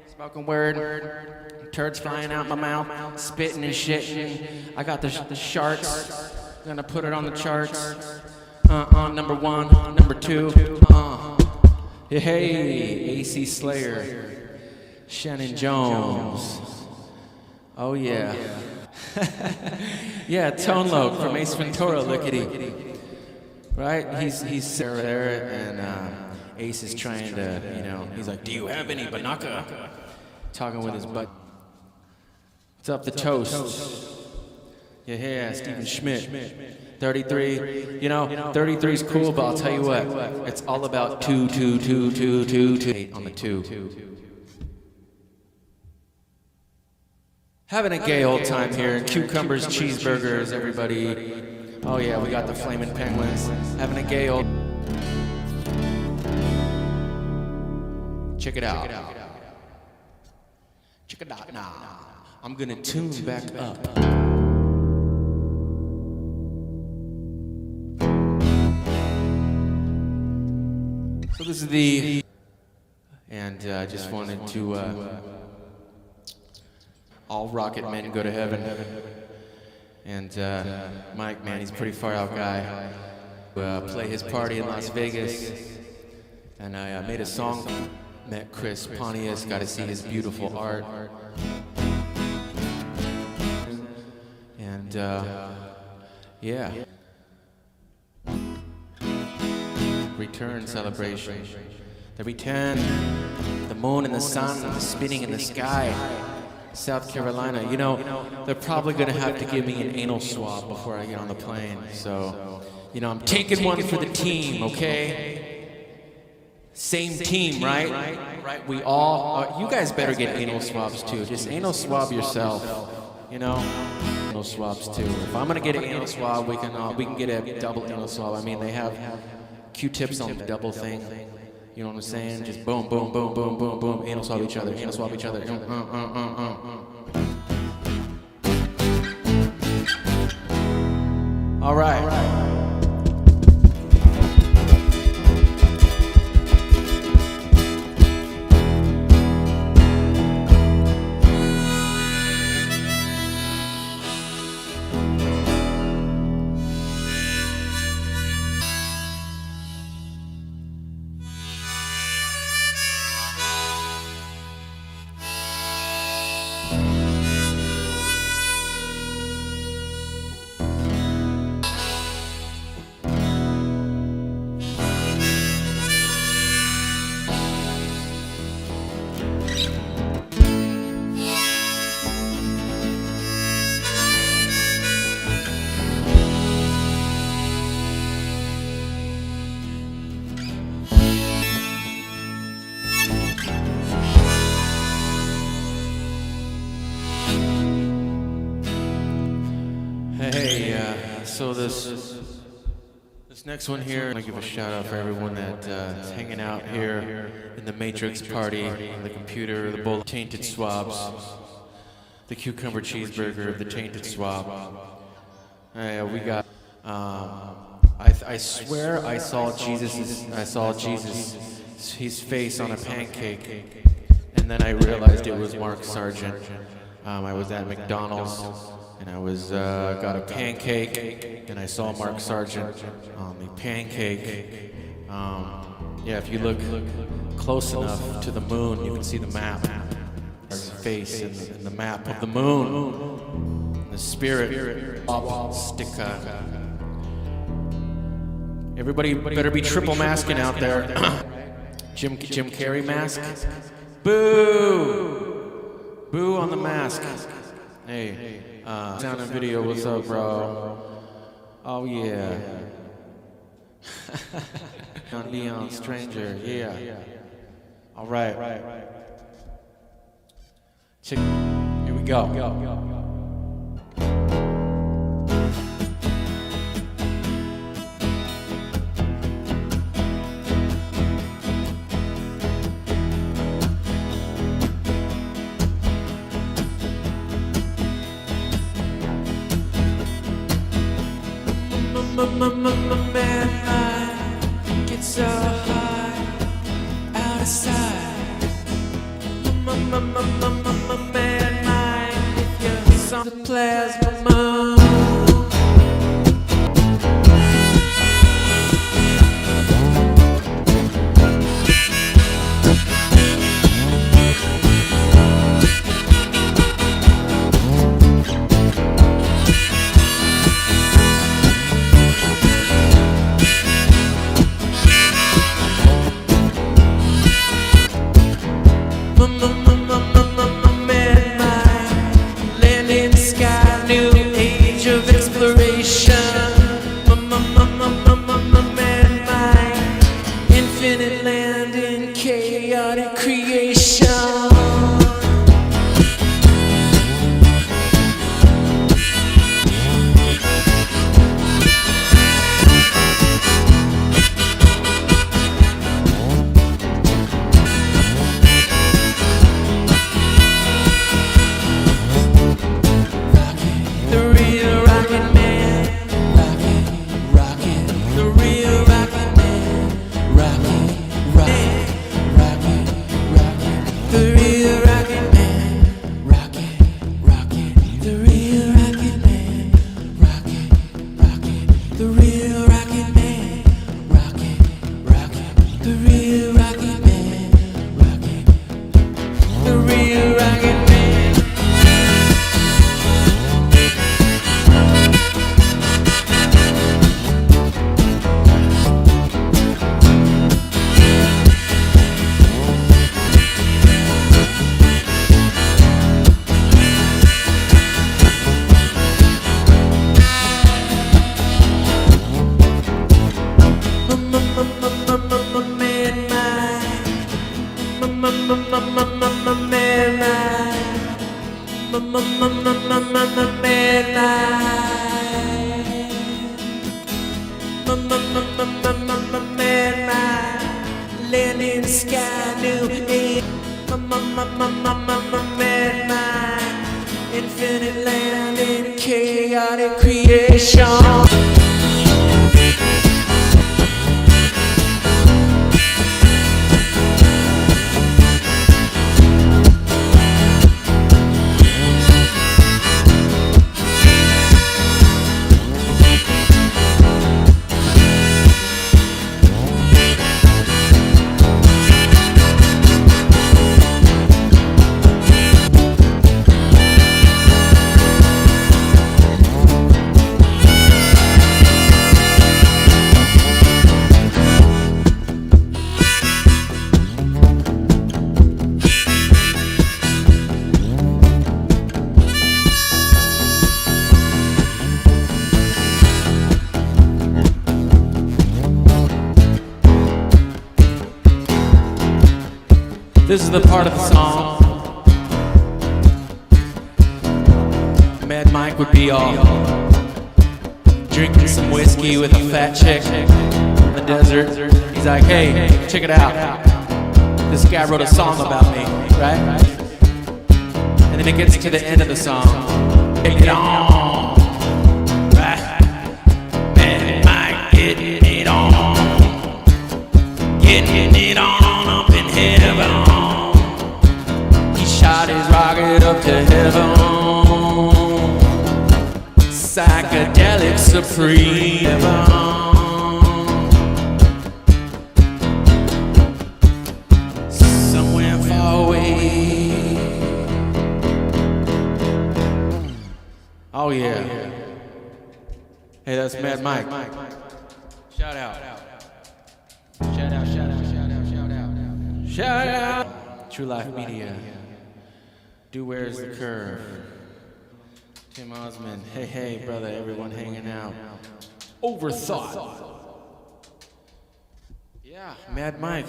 Spoken word. Turds flying out my mouth. Spitting and shitting. I got the sharks. Gonna put it on the charts. Number 1, number 2. Hey, AC Slayer. Shannon Jones. Oh yeah. Yeah, Tone Loc from Ace Ventura, Lickety. Right? He's there, and Ace is trying to, he's like, do you have any banaka? Talking with his butt. What's up, the toast? Yeah, Stephen Schmidt. 33. 33 is cool, but I'll tell you what. It's all about 2 on the 2. Having a gay old time here. Cucumbers, cheeseburgers, everybody. Oh yeah, we got the flaming penguins. Having a gay old... Check it out. Check it out now. I'm gonna tune back up. So this is the... And I just wanted to... all rocket men go to heaven. And Mike, man, he's a pretty far out guy. Play his party in Las Vegas. And I made a song. Met Chris Pontius, got to see his beautiful art. And yeah. Return celebration. The return, the moon and the sun spinning in the sky. South Carolina, they're probably gonna have to give me an anal swab before I get on the plane. So, I'm taking one for the team, okay? Same team, right? Right. We all. You guys better get anal swabs too. Just anal swab yourself. Anal swabs too. If I'm gonna get an anal swab, we can get a double anal swab. I mean, they have Q-tips on the double thing. You know what I'm saying? Just boom, boom, boom, boom, boom, boom. Anal swab each other. Anal swab each other. All right. so this next one here, I give a shout out for everyone that is hanging out here in the Matrix party, the computer, the bowl of tainted swabs, the cucumber cheeseburger, the tainted swab. We got. I swear I saw Jesus, his face on a pancake, and then I realized it was Mark Sargent. I was at McDonald's, and I was got a pancake, and I saw Mark Sargent on the pancake. Yeah, if you look close enough to the moon, you can see the map. His face in the map of the moon. The spirit sticker. Everybody better be triple masking out there. Jim Carrey mask. Boo! Boo on the mask. Hey, sound and video, what's up, bro? Oh yeah. Leon Stranger, yeah. All right. Check. Here we go. Man, I get so high, out of sight. Man, mind if you're some plasma moon. Infinite land in chaotic creation. This is the part of the song Mad Mike would be all drinking some whiskey with a fat chick in the desert. He's like, hey, check it out. This guy wrote a song about me, right? And then it gets to the end of the song. Get it on, right? Man, Mike, getting it on. Getting it on up in heaven. He shot his rocket up to heaven. Psychedelic supreme. Somewhere far away. Oh yeah. Hey, that's Mad Mike. Shout out. Shout out, shout out, shout out, shout out. Shout out. True Life Media. Do Where's the Curve? Tim Osmond. Hey, hey, brother, everyone hanging out. Overthought. Yeah, Mad Mike.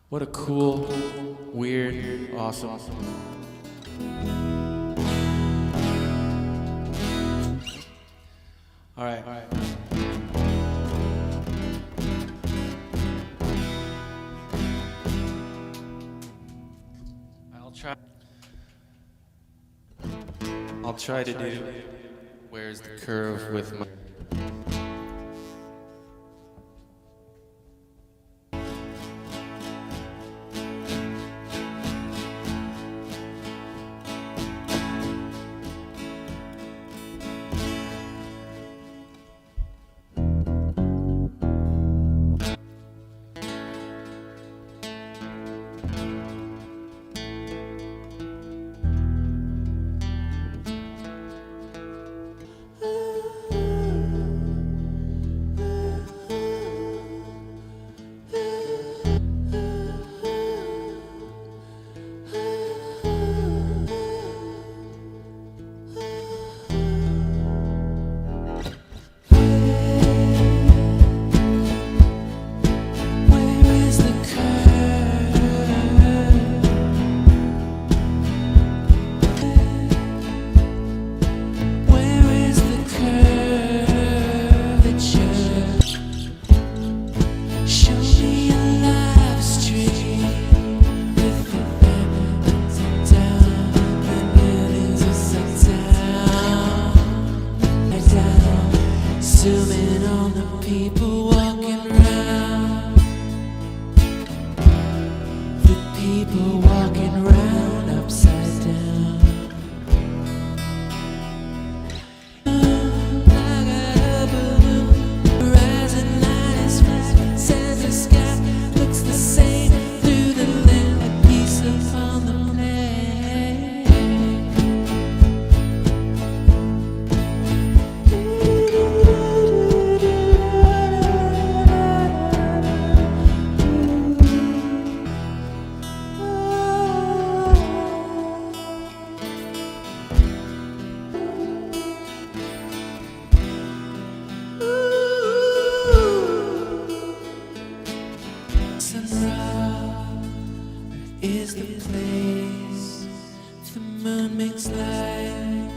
What a cool, weird, awesome. All right. I'll try to do Where's the Curve with my... Zooming on the people walking round. The people walking round upside down. I got a balloon, the rising light is flat. Says the sky looks the same through the land. A piece upon the plate. Is the place the moon makes light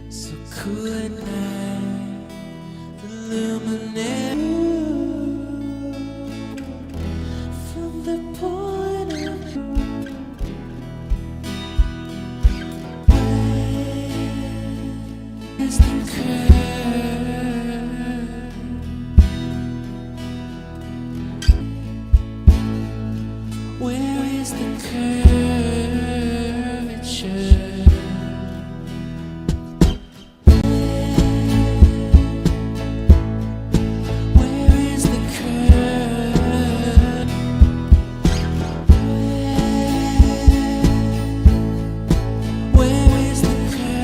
so cool at night, the luminary from the point of view. Where's the curve? Where is the curvature? Where is the curve? Where is the curvature?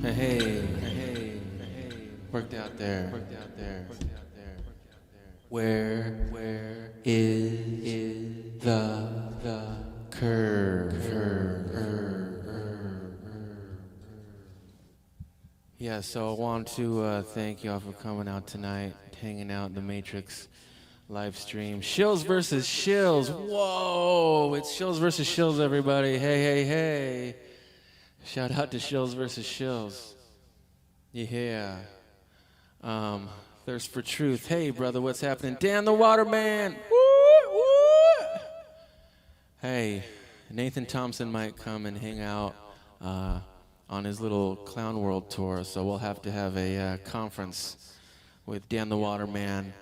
Hey, worked out there. Where is the curve? Yeah, so I want to thank y'all for coming out tonight, hanging out in the Matrix live stream. Shills versus Shills. Whoa, it's Shills versus Shills, everybody. Hey. Shout out to Shills versus Shills. Yeah. Thirst for Truth. Hey, brother, what's happening? Dan the Waterman. Woo. Hey, Nathan Thompson might come and hang out on his little Clown World tour, so we'll have to have a conference with Dan the Waterman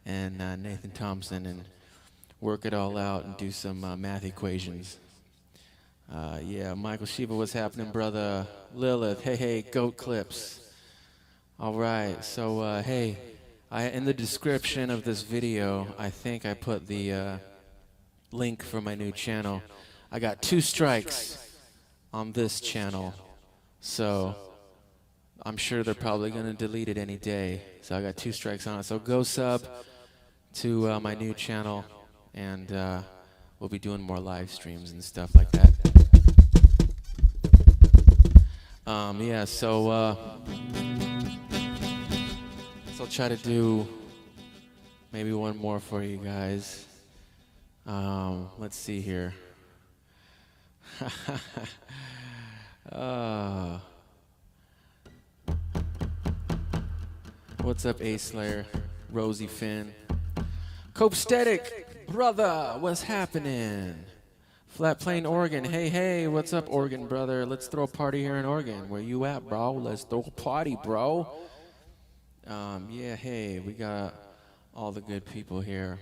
and Nathan Thompson and work it all out and do some math equations. Yeah, Michael Sheba, what's happening, brother? Lilith, hey, Goat Clips. All right, so hey, in the description of this video, I think I put the link for my new channel. I got 2 strikes on this channel, so I'm sure they're probably going to delete it any day. So I got 2 strikes on it. So go sub to my new channel, and we'll be doing more live streams and stuff like that. Yeah, so I'll try to do maybe one more for you guys. Let's see here. What's up, Ace Slayer? Rosie Finn. Copacetic, brother, what's happening? Flat Plain, Oregon. Hey, what's up, Oregon, brother? Let's throw a party here in Oregon. Where you at, bro? Let's throw a party, bro. Yeah, hey, we got all the good people here.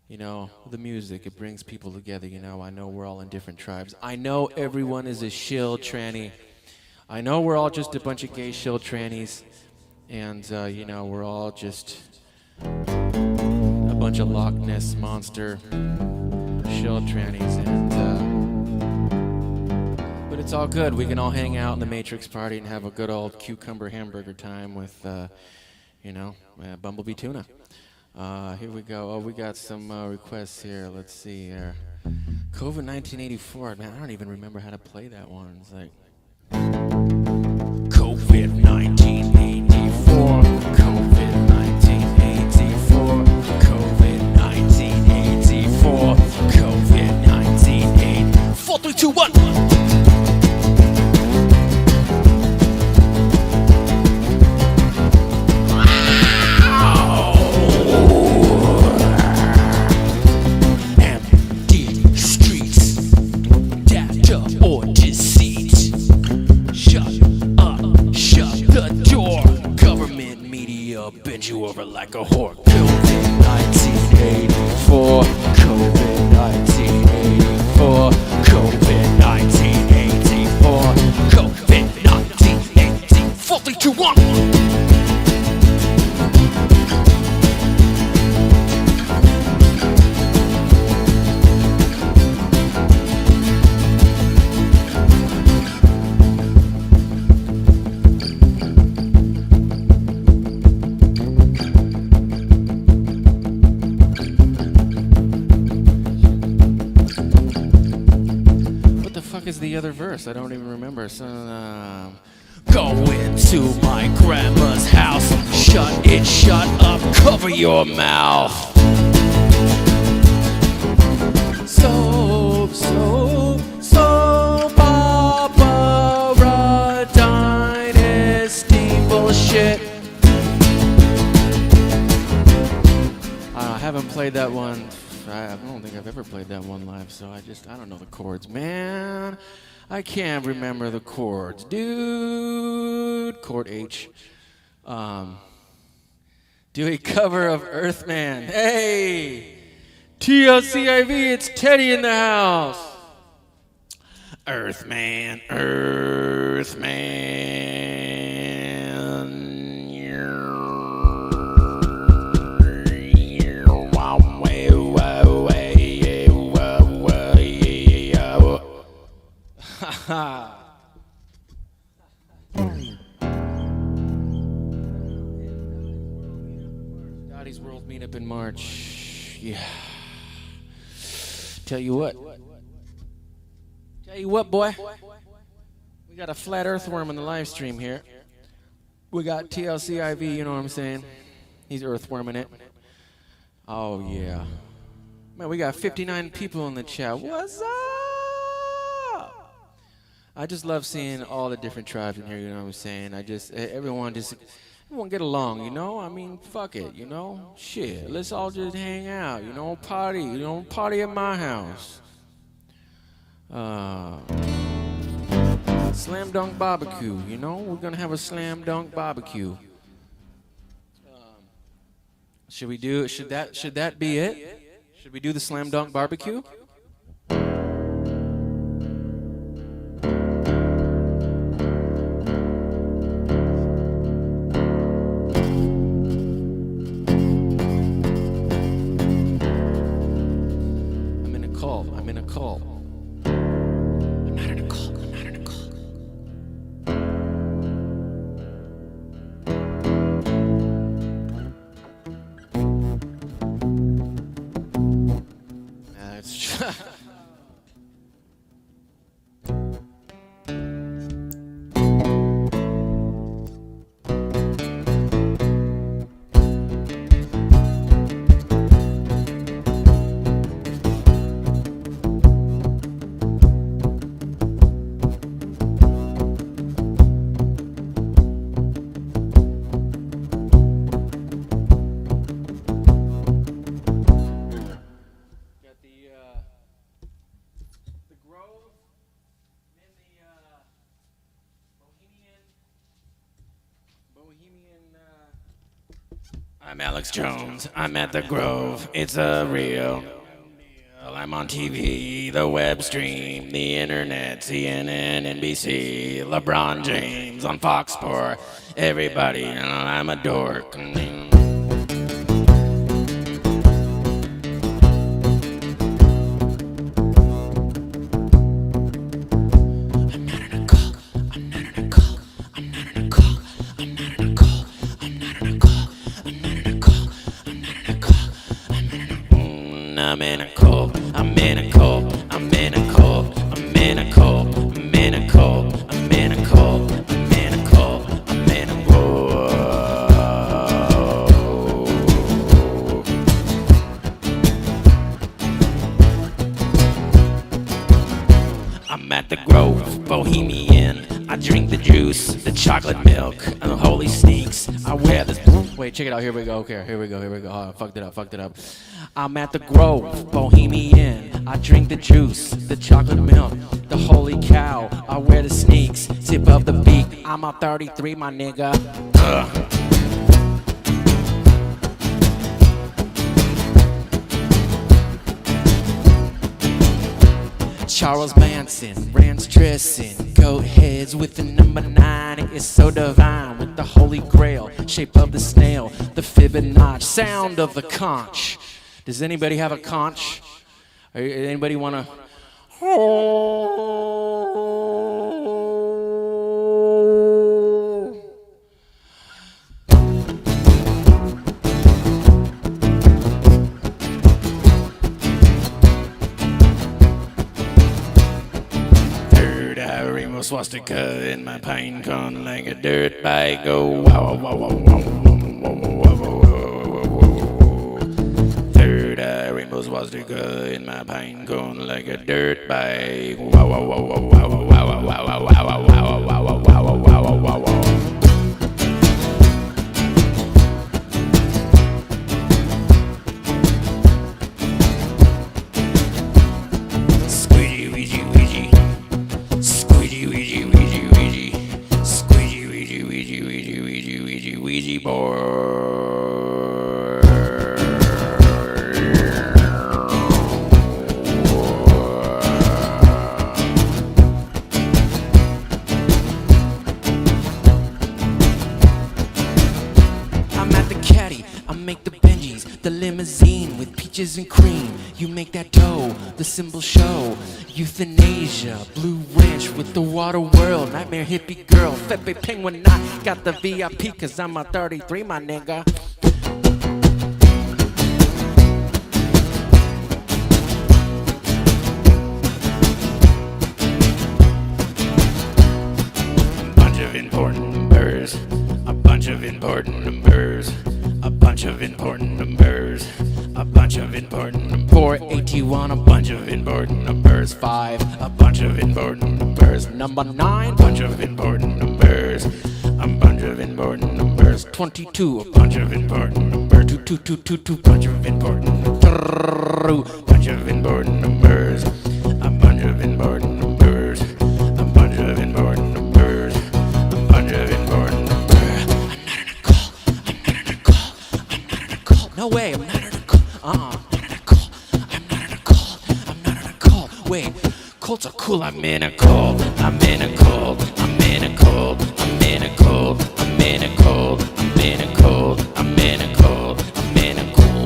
You know, the music, it brings people together, you know. I know we're all in different tribes. I know everyone is a shill tranny. I know we're all just a bunch of gay shill trannies. And, you know, we're all just a bunch of Loch Ness monster shill trannies. But it's all good. We can all hang out in the Matrix party and have a good old cucumber hamburger time with, you know, Bumblebee tuna. Here we go. Oh, we got some requests here. Let's see here. COVID 1984. Man, I don't even remember how to play that one. It's like COVID 1984. COVID 1984. COVID 1984. COVID 1984. 4, 3, 2, 1. Bend you over like a whore. COVID 1984. COVID 1984. COVID 1984. COVID 1984. 4, 3, 2, 1. other verse. I don't even remember. So, go into my grandma's house. Shut up, cover your mouth. Soap opera dynasty bullshit. I haven't played that one. I don't think I've ever played that one live, so I don't know the chords, man. I can't remember the chords, dude. Chord H. Do a cover of Earthman. Hey, TLCIV, it's Teddy in the house. Earthman. Dottie's World meetup in March. Yeah. Tell you what, boy. We got a flat earthworm in the live stream here. We got TLCIV, you know what I'm saying? He's earthworming it. Oh, yeah. Man, we got 59 people in the chat. What's up? I just love seeing all the different tribes in here, you know what I'm saying? Everyone get along, you know? I mean, fuck it, you know? Shit, let's all just hang out, you know? Party at my house. Slam dunk barbecue, you know? We're gonna have a slam dunk barbecue. Should that be it? Should we do the slam dunk barbecue? I'm in a cult. I'm not in a cult. I'm Alex Jones. I'm at the Grove. It's a real deal. I'm on TV, the web stream, the internet, CNN, NBC, LeBron James on Fox Sports. Everybody, you know, I'm a dork. I'm in a cult, I'm in a cult, I'm in a cult, I'm in a cult, I'm in a cult, I'm in a cult, I'm in a cult, I'm in a I'm at the Grove, Bohemian. I drink the juice, the chocolate milk, and the holy sneaks. I wear this. Wait, check it out. Here we go. Okay, here we go. Oh, fucked it up. I'm at the Grove, Bohemian. I drink the juice, the chocolate milk, the holy cow. I wear the sneaks, tip of the beak. I'm a 33, my nigga. Charles Manson, ranch dressing, goat heads with the number 9. It is so divine with the holy grail, shape of the snail, the Fibonacci, sound of the conch. Does anybody have a conch? Anybody want to? swastika in my pine cone like a dirt bike. Go wow, wow, wow, wow, wow, wow, wow, wow. Third eye rainbow swastika in my pine cone like a dirt bike. Wow, wow, wow, wow, wow, wow, wow, wow, wow, wow, wow, wow, wow, wow, wow, wow. Squeegee, Ouija, Ouija. Squeegee, Ouija, Ouija, Ouija. Squeegee, Ouija, Ouija, Ouija, Ouija, Ouija, Ouija board. I'm at the caddy, I make the Benjis, the limousine with peaches and cream. You make that dough, the symbol show. Euthanasia, blue ranch with the water world. Nightmare hippie girl, Fepe penguin knot. Got the VIP cause I'm a 33, my nigga. Bunch of important numbers, a bunch of important numbers, a bunch of important numbers, a bunch of important numbers. 481, a bunch of important numbers. 5, a bunch of important numbers. Number 9, bunch of important numbers, a bunch of important numbers. 22, a bunch of important numbers. 2, bunch of important numbers. Bunch of important numbers, a bunch of important numbers, a bunch of important numbers, a bunch of important numbers. No way, I'm not in a cult. I'm not in a cult. I'm not in a cult. I'm not in a cult. Wait, cults are cool. I'm in a cult. I'm in a cult. I'm in a cult. I'm in a cult. I'm in a cult. I'm in a cult. I'm in a cult. I'm in a cult.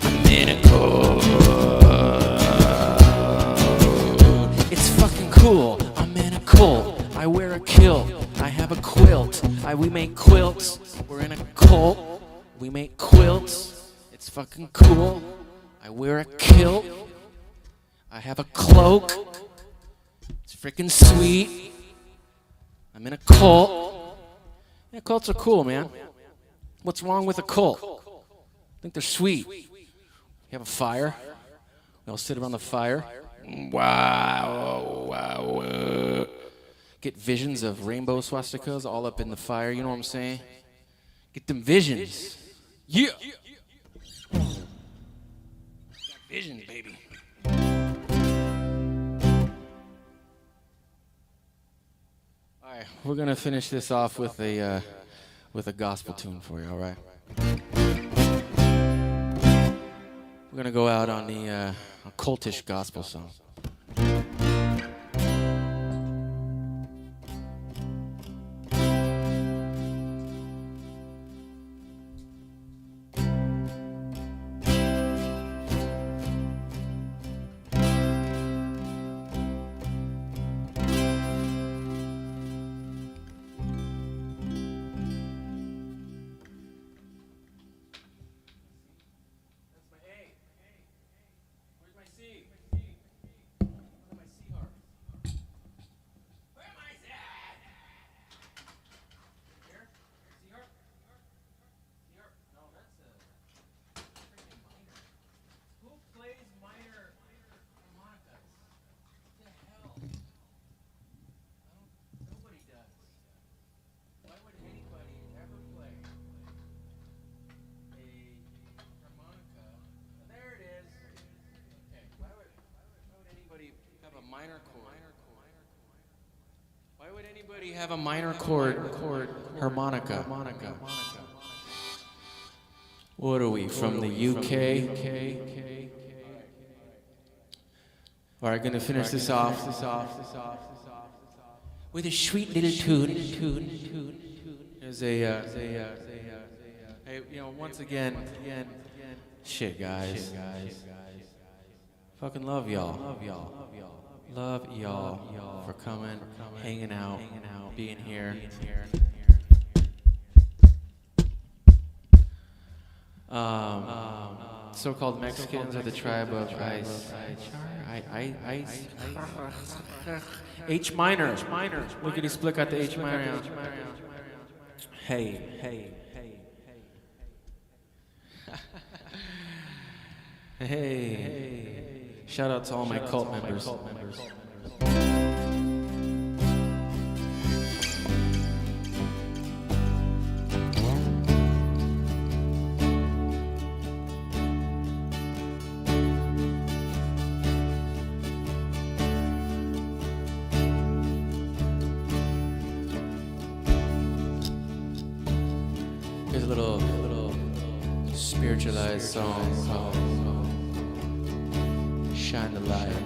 I'm in a cult. It's fucking cool. I'm in a cult. I wear a kilt. I have a quilt. We make quilts. We're in a cult. We make quilts. It's fucking cool. I wear a kilt. I have a cloak. It's freaking sweet. I'm in a cult. Yeah, cults are cool, man. What's wrong with a cult? I think they're sweet. You have a fire. We all sit around the fire. Wow, wow. Get visions of rainbow swastikas all up in the fire, you know what I'm saying? Get them visions. Yeah. Got visions, baby. All right, we're gonna finish this off with a gospel tune for you. All right. We're gonna go out on the cultish gospel song. Why would anybody have a minor chord harmonica? What are we, from the UK? All right, gonna finish this off with a sweet little tune. There's hey, once again, shit, guys. Fucking love y'all. Love y'all for coming, hanging out, being here. So-called Mexicans are the tribe of H minor. Look at he split out the H minor. Hey. Hey. Shout out to all my cult members. Here's a little spiritualized song called Shine the Light.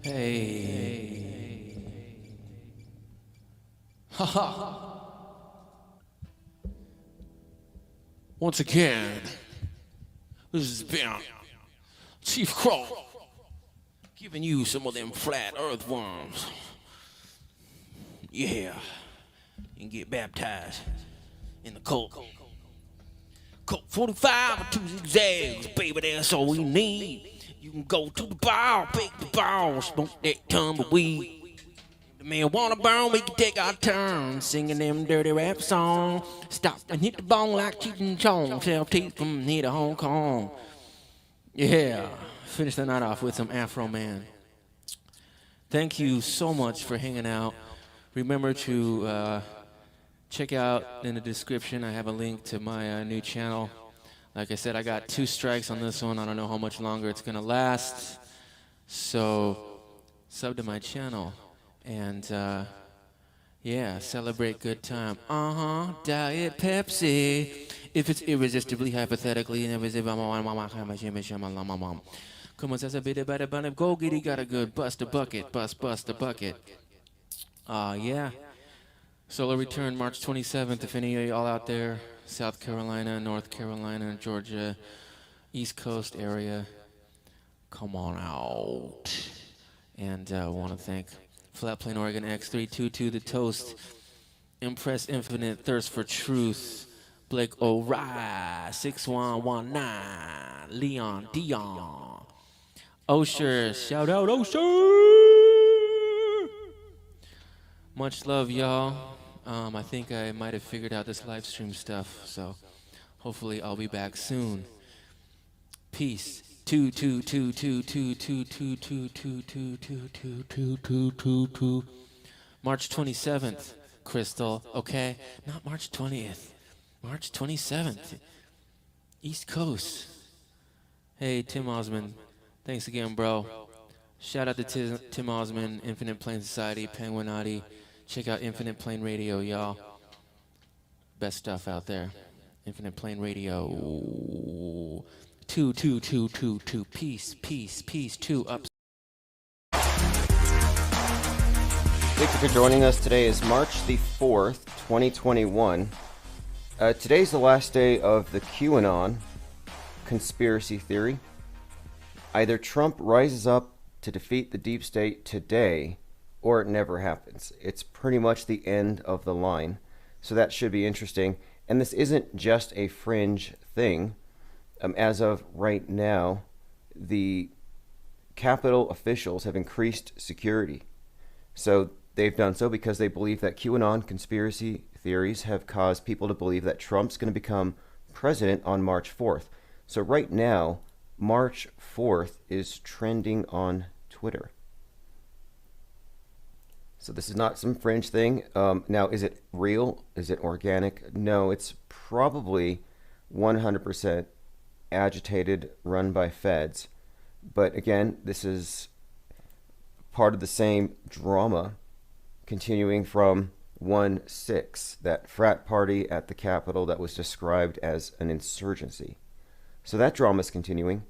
Hey. Haha. Once again, this has been Chief Crow giving you some of them flat earthworms. Yeah. You can get baptized in the cult. Colt 45 or 2 zigzags, baby, that's all we need. You can go to the bar, pick the ball, smoke that tumbleweed. The man wanna burn, we can take our turn singing them dirty rap songs. Stop and hit the bone like Cheech and Chong, sell teeth from here to Hong Kong. Yeah, finish the night off with some Afro Man. Thank you so much for hanging out. Remember to check out in the description, I have a link to my new channel. Like I said, I got 2 strikes on this one. I don't know how much longer it's gonna last. So, sub to my channel. And, yeah, celebrate good time. Diet Pepsi. If it's irresistibly, hypothetically, and if come on, says a bit about it, go get it, got a good bust a bucket, bust a bucket. Yeah. Solar Return, March 27th, if any of y'all out there, South Carolina, North Carolina, Georgia, East Coast area, come on out. And I want to thank Flat Plane Oregon X322, The Toast, Impress Infinite, Thirst for Truth, Blake O'Rye, 6119, Leon Dion, Osher, shout out Osher! Much love, y'all. I think I might have figured out this live stream stuff, so hopefully I'll be back soon. Peace. 2. March 27th, Crystal. Okay, not March 20th. March 27th. East Coast. Hey, Tim Osmond. Thanks again, bro. Shout out to Tim Osmond, Infinite Plane Society, Penguinati. Check out Infinite Plane Radio, y'all. Best stuff out there. Infinite Plane Radio. 2. Peace. 2 up. Thank you for joining us. Today is March the 4th, 2021. Today's the last day of the QAnon conspiracy theory. Either Trump rises up to defeat the deep state today, or it never happens. It's pretty much the end of the line. So that should be interesting. And this isn't just a fringe thing. As of right now, the Capitol officials have increased security. So they've done so because they believe that QAnon conspiracy theories have caused people to believe that Trump's going to become president on March 4th. So right now, March 4th is trending on Twitter. So this is not some fringe thing. Now, is it real? Is it organic? No, it's probably 100% agitated, run by feds. But again, this is part of the same drama continuing from 1/6, that frat party at the Capitol that was described as an insurgency. So that drama is continuing.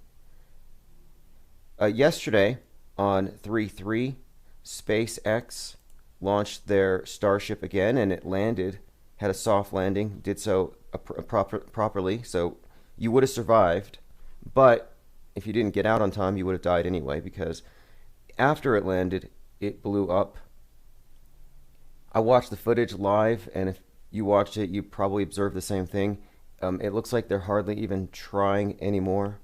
Yesterday on 3/3, SpaceX launched their Starship again, and it landed, had a soft landing, did so properly, so you would have survived, but if you didn't get out on time, you would have died anyway, because after it landed, it blew up. I watched the footage live, and if you watched it, you probably observed the same thing. It looks like they're hardly even trying anymore.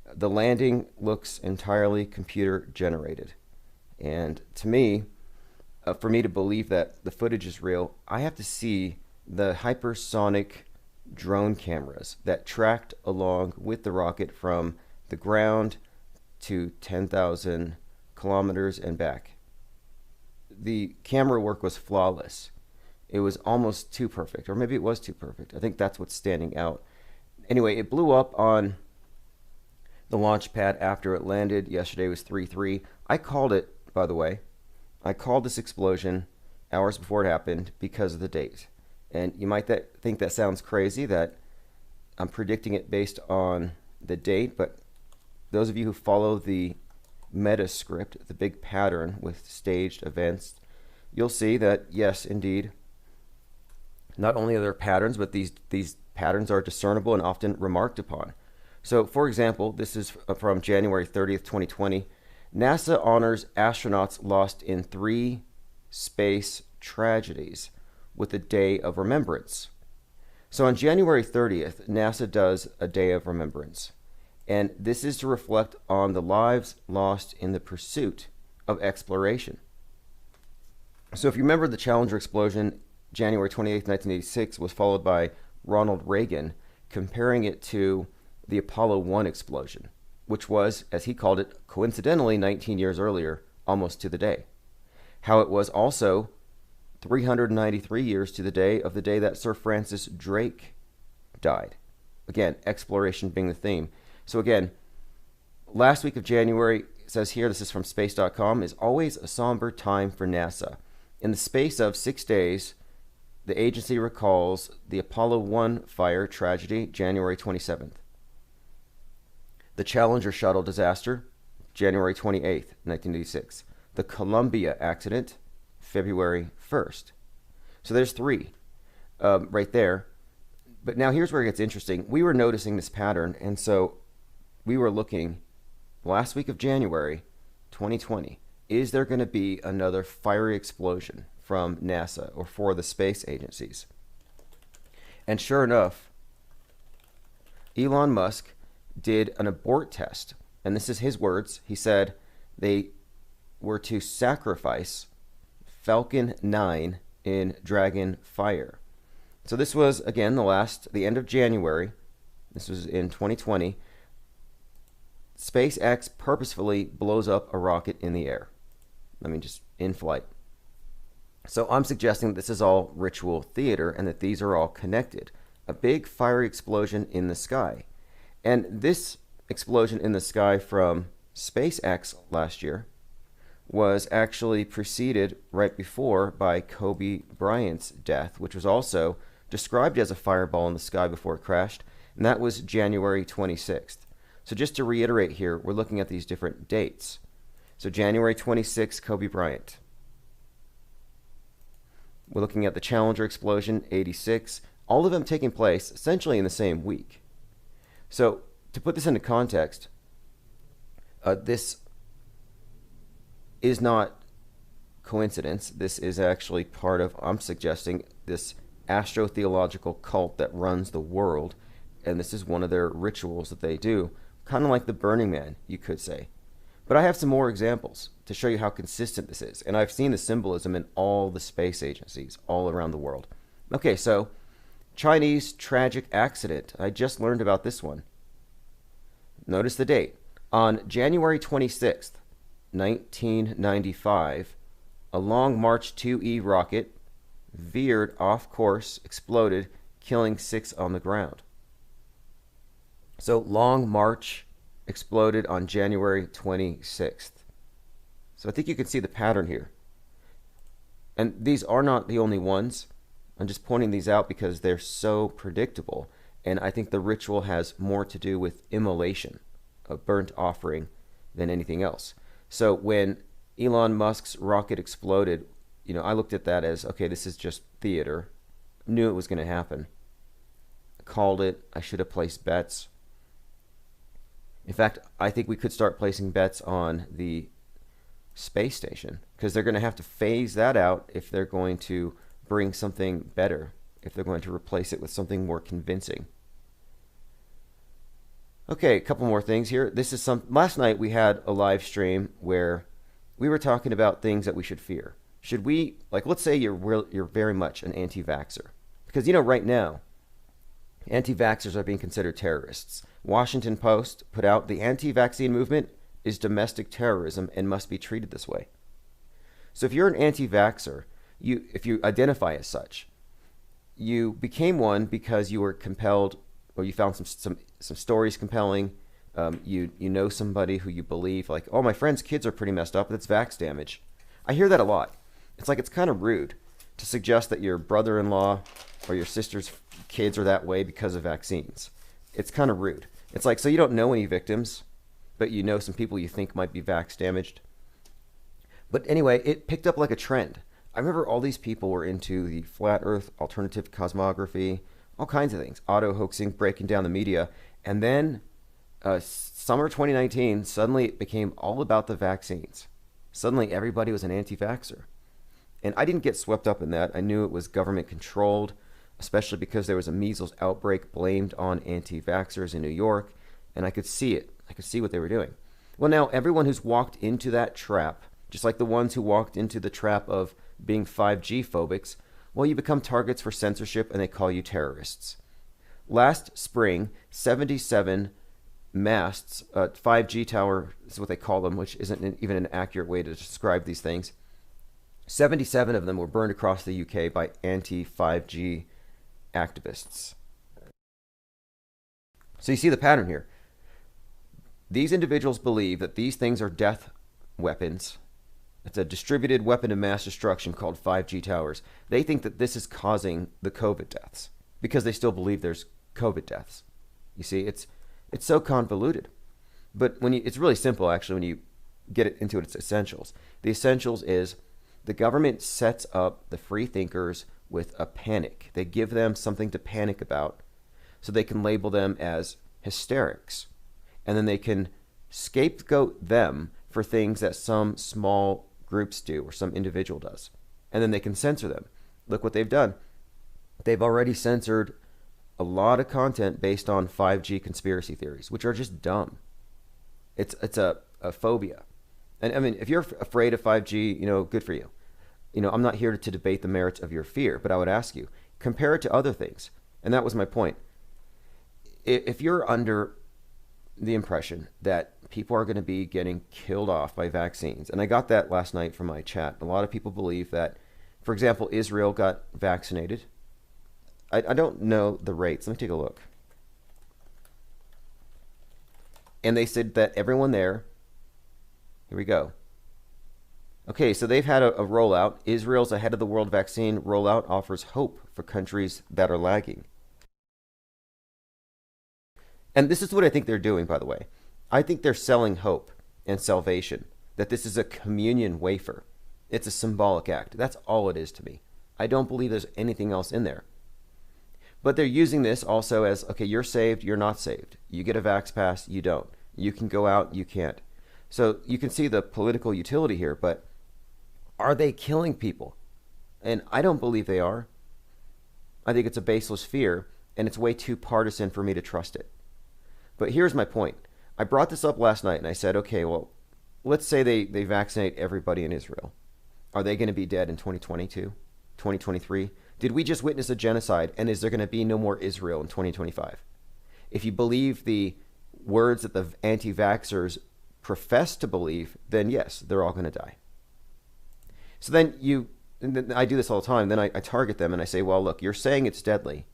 The landing looks entirely computer generated. And to me, for me to believe that the footage is real, I have to see the hypersonic drone cameras that tracked along with the rocket from the ground to 10,000 kilometers and back. The camera work was flawless. It was almost too perfect, or maybe it was too perfect. I think that's what's standing out. Anyway, it blew up on the launch pad after it landed. Yesterday was 3/3. I called it, by the way. I called this explosion hours before it happened because of the date. And you might think that sounds crazy, that I'm predicting it based on the date, but those of you who follow the metascript, the big pattern with staged events, you'll see that, yes, indeed, not only are there patterns, but these patterns are discernible and often remarked upon. So, for example, this is from January 30th, 2020. NASA honors astronauts lost in 3 space tragedies with a day of remembrance. So on January 30th, NASA does a day of remembrance. And this is to reflect on the lives lost in the pursuit of exploration. So if you remember, the Challenger explosion, January 28th, 1986, was followed by Ronald Reagan comparing it to the Apollo 1 explosion, which was, as he called it, coincidentally 19 years earlier, almost to the day. How it was also 393 years to the day of the day that Sir Francis Drake died. Again, exploration being the theme. So again, last week of January, it says here, this is from space.com, is always a somber time for NASA. In the space of 6 days, the agency recalls the Apollo 1 fire tragedy, January 27th. The Challenger shuttle disaster, January 28th, 1986. The Columbia accident, February 1st. So there's 3 right there. But now here's where it gets interesting. We were noticing this pattern, and so we were looking last week of January 2020. Is there going to be another fiery explosion from NASA or for the space agencies? And sure enough, Elon Musk did an abort test. And this is his words. He said they were to sacrifice Falcon 9 in Dragon fire. So this was, again, the end of January. This was in 2020. SpaceX purposefully blows up a rocket in the air. I mean, just in flight. So I'm suggesting that this is all ritual theater and that these are all connected. A big fiery explosion in the sky. And this explosion in the sky from SpaceX last year was actually preceded right before by Kobe Bryant's death, which was also described as a fireball in the sky before it crashed, and that was January 26th. So just to reiterate here, we're looking at these different dates. So January 26th, Kobe Bryant. We're looking at the Challenger explosion, 86, all of them taking place essentially in the same week. So, to put this into context, this is not coincidence. This is actually part of, I'm suggesting, this astrotheological cult that runs the world, and this is one of their rituals that they do, kind of like the Burning Man, you could say. But I have some more examples to show you how consistent this is, and I've seen the symbolism in all the space agencies all around the world. Okay, so Chinese tragic accident. I just learned about this one. Notice the date. On January 26th, 1995, a Long March 2E rocket veered off course, exploded, killing 6 on the ground. So Long March exploded on January 26th. So I think you can see the pattern here. And these are not the only ones. I'm just pointing these out because they're so predictable. And I think the ritual has more to do with immolation, a burnt offering, than anything else. So when Elon Musk's rocket exploded, I looked at that as, okay, this is just theater. Knew it was going to happen. Called it. I should have placed bets. In fact, I think we could start placing bets on the space station because they're going to have to phase that out if they're going to bring something better, if they're going to replace it with something more convincing. Okay, a couple more things here. Last night we had a live stream where we were talking about things that we should fear. Should we, let's say you're very much an anti-vaxxer. Because, right now, anti-vaxxers are being considered terrorists. Washington Post put out, the anti-vaccine movement is domestic terrorism and must be treated this way. So if you're an anti-vaxxer, if you identify as such, you became one because you were compelled, or you found some stories compelling. You know somebody who you believe, like, oh, my friend's kids are pretty messed up. That's vax damage. I hear that a lot. It's kind of rude to suggest that your brother-in-law or your sister's kids are that way because of vaccines. It's kind of rude. It's like, so you don't know any victims. but you know some people you think might be vax damaged. But anyway, it picked up like a trend. I remember all these people were into the flat earth, alternative cosmography, all kinds of things, auto hoaxing, breaking down the media. And then summer 2019, suddenly it became all about the vaccines. Suddenly everybody was an anti-vaxxer. And I didn't get swept up in that. I knew it was government controlled, especially because there was a measles outbreak blamed on anti-vaxxers in New York. And I could see it. I could see what they were doing. Well, now everyone who's walked into that trap, just like the ones who walked into the trap of being 5G phobics, well, you become targets for censorship and they call you terrorists. Last spring, 77 masts, 5G tower is what they call them, which isn't even an accurate way to describe these things. 77 of them were burned across the UK by anti-5G activists. So you see the pattern here. These individuals believe that these things are death weapons. It's a distributed weapon of mass destruction called 5G towers. They think that this is causing the COVID deaths because they still believe there's COVID deaths. You see, it's so convoluted. But it's really simple, actually, when you get it into its essentials. The essentials is the government sets up the free thinkers with a panic. They give them something to panic about so they can label them as hysterics. And then they can scapegoat them for things that some small groups do or some individual does. And then they can censor them. Look what they've done. They've already censored a lot of content based on 5G conspiracy theories, which are just dumb. It's a phobia. And I mean, if you're afraid of 5G, good for you. I'm not here to debate the merits of your fear, but I would ask you, compare it to other things. And that was my point. If you're under the impression that people are going to be getting killed off by vaccines, and I got that last night from my chat. A lot of people believe that, for example, Israel got vaccinated. I don't know the rates. Let me take a look. And they said that everyone there, here we go. Okay, so they've had a rollout. Israel's ahead of the world vaccine rollout, offers hope for countries that are lagging. And this is what I think they're doing, by the way. I think they're selling hope and salvation, that this is a communion wafer. It's a symbolic act. That's all it is to me. I don't believe there's anything else in there. But they're using this also as, okay, you're saved, you're not saved. You get a vax pass, you don't. You can go out, you can't. So you can see the political utility here, but are they killing people? And I don't believe they are. I think it's a baseless fear, and it's way too partisan for me to trust it. But here's my point. I brought this up last night, and I said, okay, well, let's say they vaccinate everybody in Israel. Are they going to be dead in 2022, 2023? Did we just witness a genocide, and is there going to be no more Israel in 2025? If you believe the words that the anti-vaxxers profess to believe, then yes, they're all going to die. So then I do this all the time, then I target them and I say, well, look, you're saying it's deadly.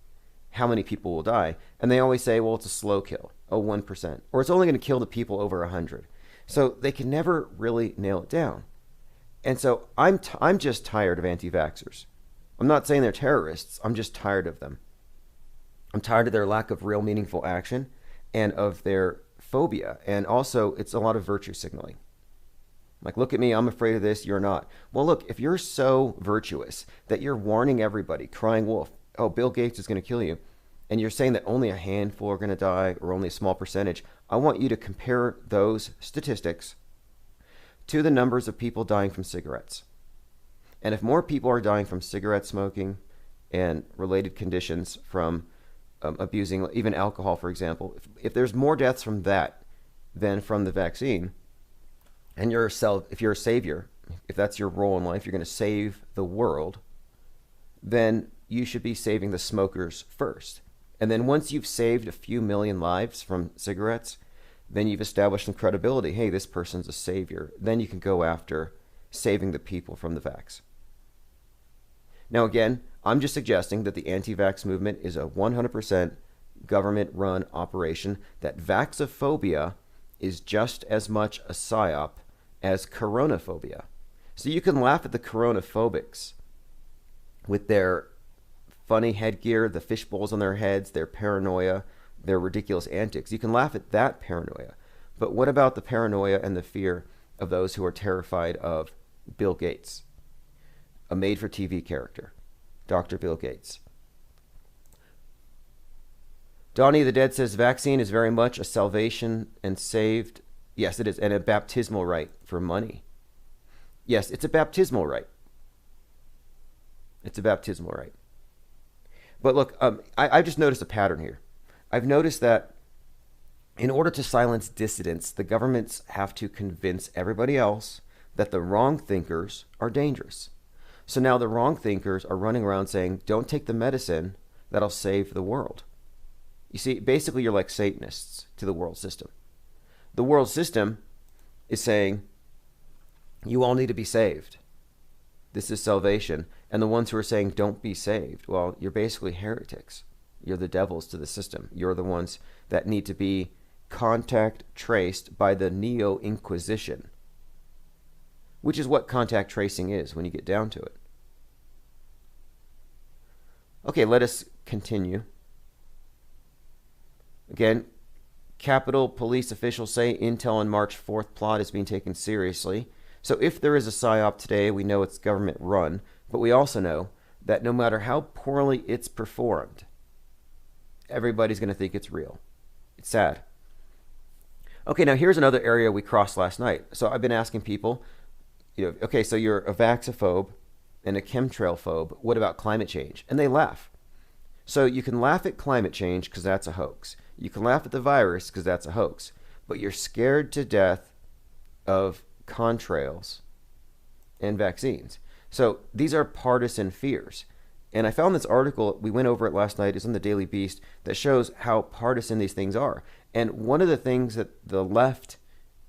How many people will die? And they always say, well, it's a slow kill, 1%. Or it's only going to kill the people over 100. So they can never really nail it down. And so I'm just tired of anti-vaxxers. I'm not saying they're terrorists. I'm just tired of them. I'm tired of their lack of real meaningful action and of their phobia. And also, it's a lot of virtue signaling. Like, look at me, I'm afraid of this, you're not. Well, look, if you're so virtuous that you're warning everybody, crying wolf, oh, Bill Gates is going to kill you, and you're saying that only a handful are going to die or only a small percentage, I want you to compare those statistics to the numbers of people dying from cigarettes. And if more people are dying from cigarette smoking and related conditions from abusing even alcohol, for example, if there's more deaths from that than from the vaccine, and if you're a savior, if that's your role in life, you're going to save the world, then you should be saving the smokers first. And then once you've saved a few million lives from cigarettes, then you've established some credibility. Hey, this person's a savior. Then you can go after saving the people from the vax. Now, again, I'm just suggesting that the anti-vax movement is a 100% government-run operation, that vaxophobia is just as much a psyop as coronaphobia. So you can laugh at the coronaphobics with their funny headgear, the fish bowls on their heads, their paranoia, their ridiculous antics. You can laugh at that paranoia. But what about the paranoia and the fear of those who are terrified of Bill Gates, a made-for-TV character, Dr. Bill Gates? Donnie the Dead says vaccine is very much a salvation and saved. Yes, it is, and a baptismal right for money. Yes, it's a baptismal right. It's a baptismal right. But look, I've just noticed a pattern here. I've noticed that in order to silence dissidents, the governments have to convince everybody else that the wrong thinkers are dangerous. So now the wrong thinkers are running around saying, don't take the medicine that'll save the world. You see, basically you're like Satanists to the world system. The world system is saying, you all need to be saved. This is salvation. And the ones who are saying, don't be saved, well, you're basically heretics. You're the devils to the system. You're the ones that need to be contact traced by the Neo-Inquisition, which is what contact tracing is when you get down to it. Okay, let us continue. Again, Capitol Police officials say intel on March 4th plot is being taken seriously. So if there is a PSYOP today, we know it's government run, but we also know that no matter how poorly it's performed, everybody's going to think it's real. It's sad. Okay, now here's another area we crossed last night. So I've been asking people, okay, so you're a vaxophobe and a chemtrail phobe. What about climate change? And they laugh. So you can laugh at climate change because that's a hoax. You can laugh at the virus because that's a hoax. But you're scared to death of contrails and vaccines. So these are partisan fears. And I found this article, we went over it last night, it's on the Daily Beast, that shows how partisan these things are. And one of the things that the left,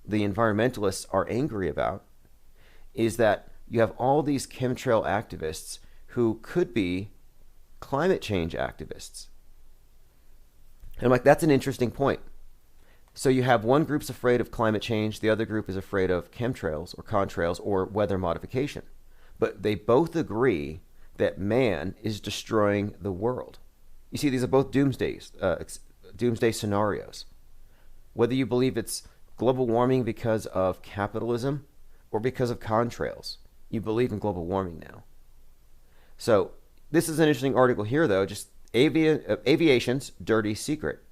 the environmentalists, are angry about is that you have all these chemtrail activists who could be climate change activists. And I'm like, that's an interesting point. So you have one group's afraid of climate change, the other group is afraid of chemtrails or contrails or weather modification. But they both agree that man is destroying the world. You see, these are both doomsday scenarios. Whether you believe it's global warming because of capitalism or because of contrails, you believe in global warming now. So this is an interesting article here, though, just aviation's dirty secret.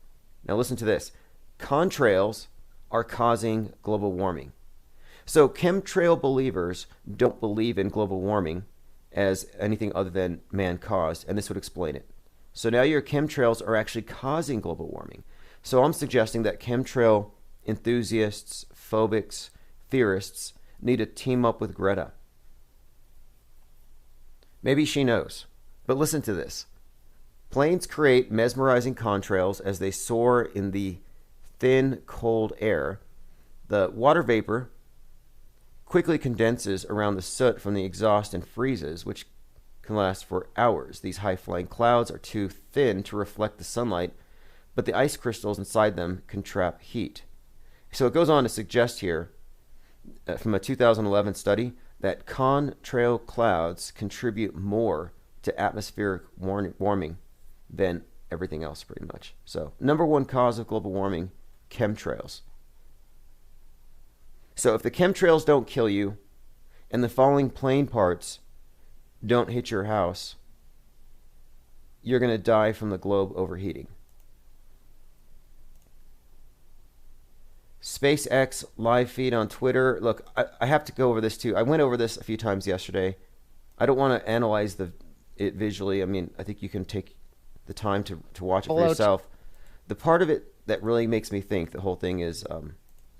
Now listen to this. Contrails are causing global warming. So chemtrail believers don't believe in global warming as anything other than man-caused, and this would explain it. So now your chemtrails are actually causing global warming. So I'm suggesting that chemtrail enthusiasts, phobics, theorists need to team up with Greta. Maybe she knows. But listen to this. Planes create mesmerizing contrails as they soar in the thin, cold air. The water vapor quickly condenses around the soot from the exhaust and freezes, which can last for hours. These high-flying clouds are too thin to reflect the sunlight, but the ice crystals inside them can trap heat. So it goes on to suggest here, from a 2011 study, that contrail clouds contribute more to atmospheric warming than everything else, pretty much. So, number one cause of global warming, chemtrails. So if the chemtrails don't kill you and the falling plane parts don't hit your house, you're going to die from the globe overheating. SpaceX live feed on Twitter. Look, I have to go over this too. I went over this a few times yesterday. I don't want to analyze it visually. I mean, I think you can take the time to watch it for yourself. The part of it that really makes me think the whole thing is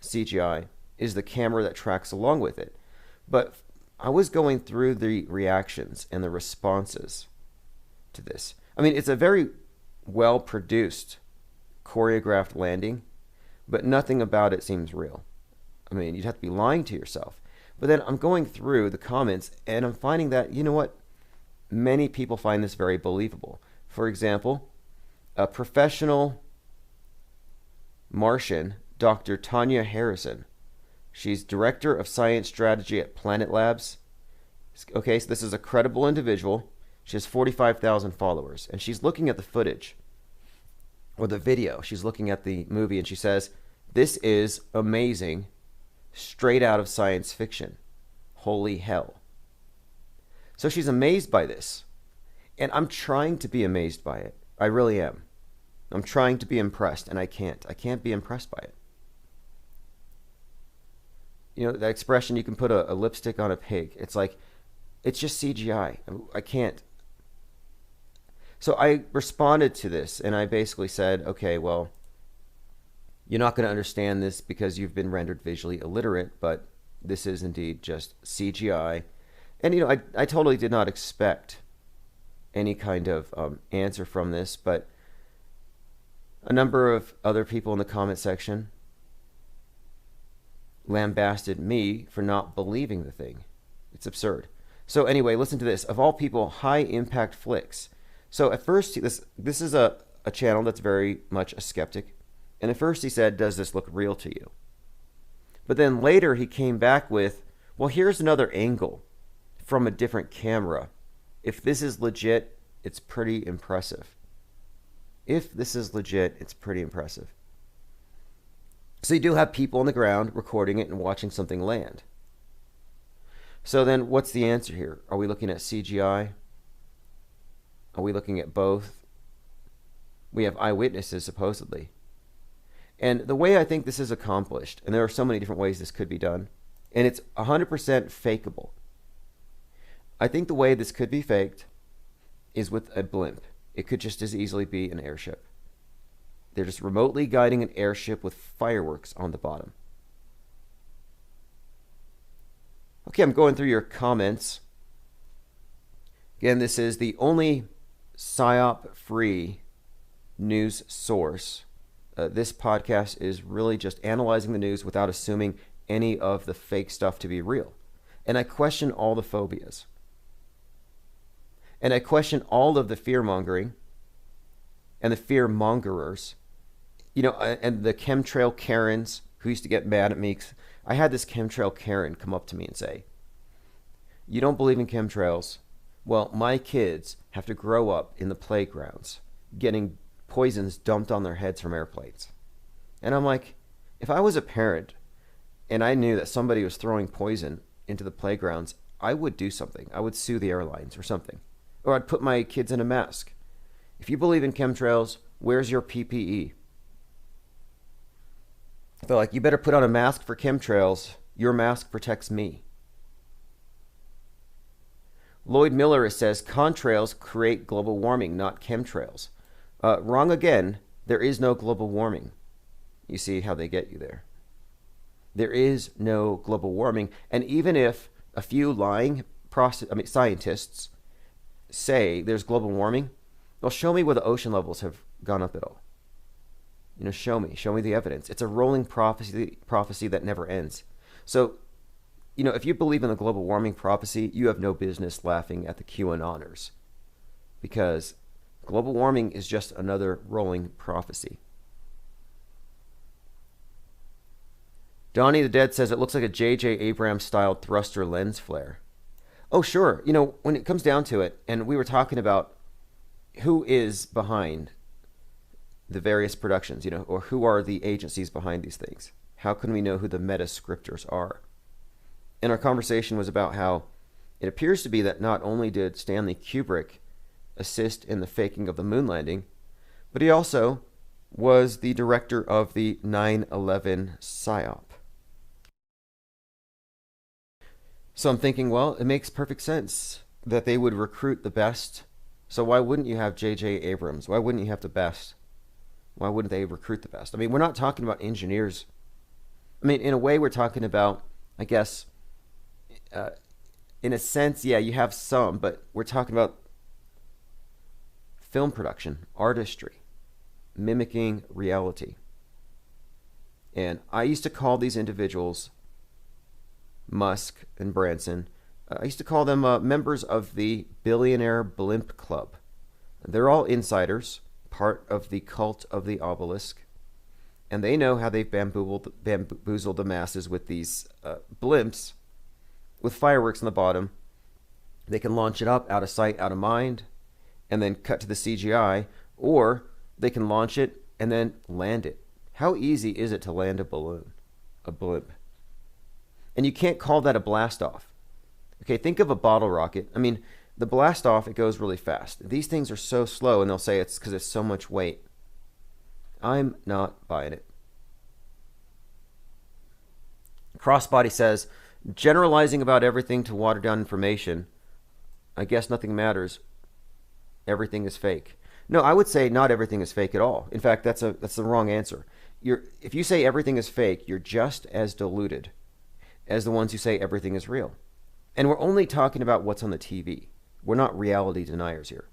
CGI is the camera that tracks along with it. But I was going through the reactions and the responses to this. I mean, it's a very well-produced, choreographed landing, but nothing about it seems real. I mean, you'd have to be lying to yourself. But then I'm going through the comments, and I'm finding that, you know what? Many people find this very believable. For example, a professional Martian, Dr. Tanya Harrison. She's Director of Science Strategy at Planet Labs. Okay, so this is a credible individual. She has 45,000 followers, and she's looking at the footage or the video. She's looking at the movie, and she says, This is amazing, straight out of science fiction. Holy hell. So she's amazed by this. And I'm trying to be amazed by it. I really am. I'm trying to be impressed, and I can't. I can't be impressed by it. You know, that expression, you can put a lipstick on a pig. It's like, it's just CGI. I can't. So I responded to this, and I basically said, okay, well, you're not going to understand this because you've been rendered visually illiterate, but this is indeed just CGI. And, you know, I totally did not expect any kind of answer from this, but a number of other people in the comment section lambasted me for not believing the thing. It's absurd. So anyway, listen to this. Of all people, High Impact Flicks. So at first, this is a channel that's very much a skeptic. And at first he said, does this look real to you? But then later he came back with, well, here's another angle from a different camera. If this is legit, it's pretty impressive. If this is legit, it's pretty impressive. So you do have people on the ground recording it and watching something land. So then what's the answer here? Are we looking at CGI? Are we looking at both? We have eyewitnesses, supposedly. And the way I think this is accomplished, and there are so many different ways this could be done, and it's 100% fakeable. I think the way this could be faked is with a blimp. It could just as easily be an airship. They're just remotely guiding an airship with fireworks on the bottom. Okay, I'm going through your comments. Again, this is the only PSYOP-free news source. This podcast is really just analyzing the news without assuming any of the fake stuff to be real. And I question all the phobias. And I question all of the fear-mongering and the fear-mongerers. You know, and the chemtrail Karens who used to get mad at me. I had this chemtrail Karen come up to me and say, you don't believe in chemtrails? Well, my kids have to grow up in the playgrounds getting poisons dumped on their heads from airplanes. And I'm like, if I was a parent and I knew that somebody was throwing poison into the playgrounds, I would do something. I would sue the airlines or something. Or I'd put my kids in a mask. If you believe in chemtrails, where's your PPE? They're like, you better put on a mask for chemtrails. Your mask protects me. Lloyd Miller says, contrails create global warming, not chemtrails. Wrong again. There is no global warming. You see how they get you there. There is no global warming. And even if a few lying scientists say there's global warming, well, show me where the ocean levels have gone up at all. You know, show me the evidence. It's a rolling prophecy that never ends. So, you know, if you believe in the global warming prophecy, you have no business laughing at the QAnoners, because global warming is just another rolling prophecy. Donnie the Dead says it looks like a J.J. Abrams-style thruster lens flare. Oh, sure. You know, when it comes down to it, and we were talking about who is behind the various productions, you know, or who are the agencies behind these things? How can we know who the meta-scripters are? And our conversation was about how it appears to be that not only did Stanley Kubrick assist in the faking of the moon landing, but he also was the director of the 9/11 PSYOP. So I'm thinking, well, it makes perfect sense that they would recruit the best. So why wouldn't you have J.J. Abrams? Why wouldn't you have the best? Why wouldn't they recruit the best? I mean, we're not talking about engineers. I mean, in a way, we're talking about, I guess, in a sense, yeah, you have some, but we're talking about film production, artistry, mimicking reality. And I used to call these individuals, Musk and Branson, I used to call them members of the Billionaire Blimp Club. They're all insiders, part of the cult of the obelisk, and they know how they've bamboozled the masses with these blimps with fireworks on the bottom. They can launch it up out of sight, out of mind, and then cut to the CGI, or they can launch it and then land it How easy is it to land a balloon, a blimp? And you can't call that a blast off. Okay, think of a bottle rocket. I mean, the blast off, it goes really fast. These things are so slow, and they'll say it's because it's so much weight. I'm not buying it. Crossbody says, generalizing about everything to water down information. I guess nothing matters. Everything is fake. No, I would say not everything is fake at all. In fact, that's the wrong answer. If you say everything is fake, you're just as deluded as the ones who say everything is real. And we're only talking about what's on the TV. We're not reality deniers here.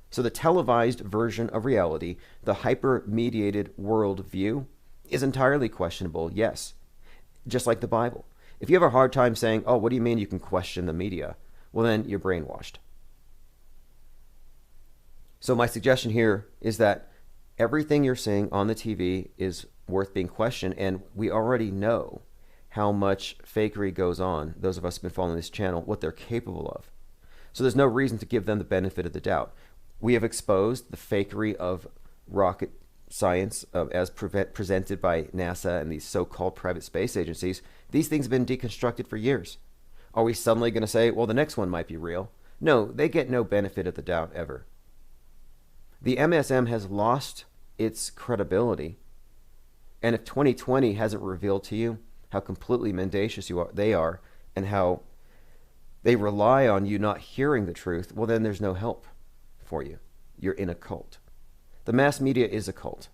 So the televised version of reality, the hyper-mediated world view, is entirely questionable, yes. Just like the Bible. If you have a hard time saying, oh, what do you mean you can question the media? Well, then you're brainwashed. So my suggestion here is that everything you're seeing on the TV is worth being questioned, and we already know how much fakery goes on, those of us who've been following this channel, what they're capable of. So there's no reason to give them the benefit of the doubt. We have exposed the fakery of rocket science as presented by NASA and these so-called private space agencies. These things have been deconstructed for years. Are we suddenly going to say, well, the next one might be real? No, they get no benefit of the doubt ever. The MSM has lost its credibility. And if 2020 hasn't revealed to you how completely mendacious they are and how they rely on you not hearing the truth, well, then there's no help for you. You're in a cult. The mass media is a cult.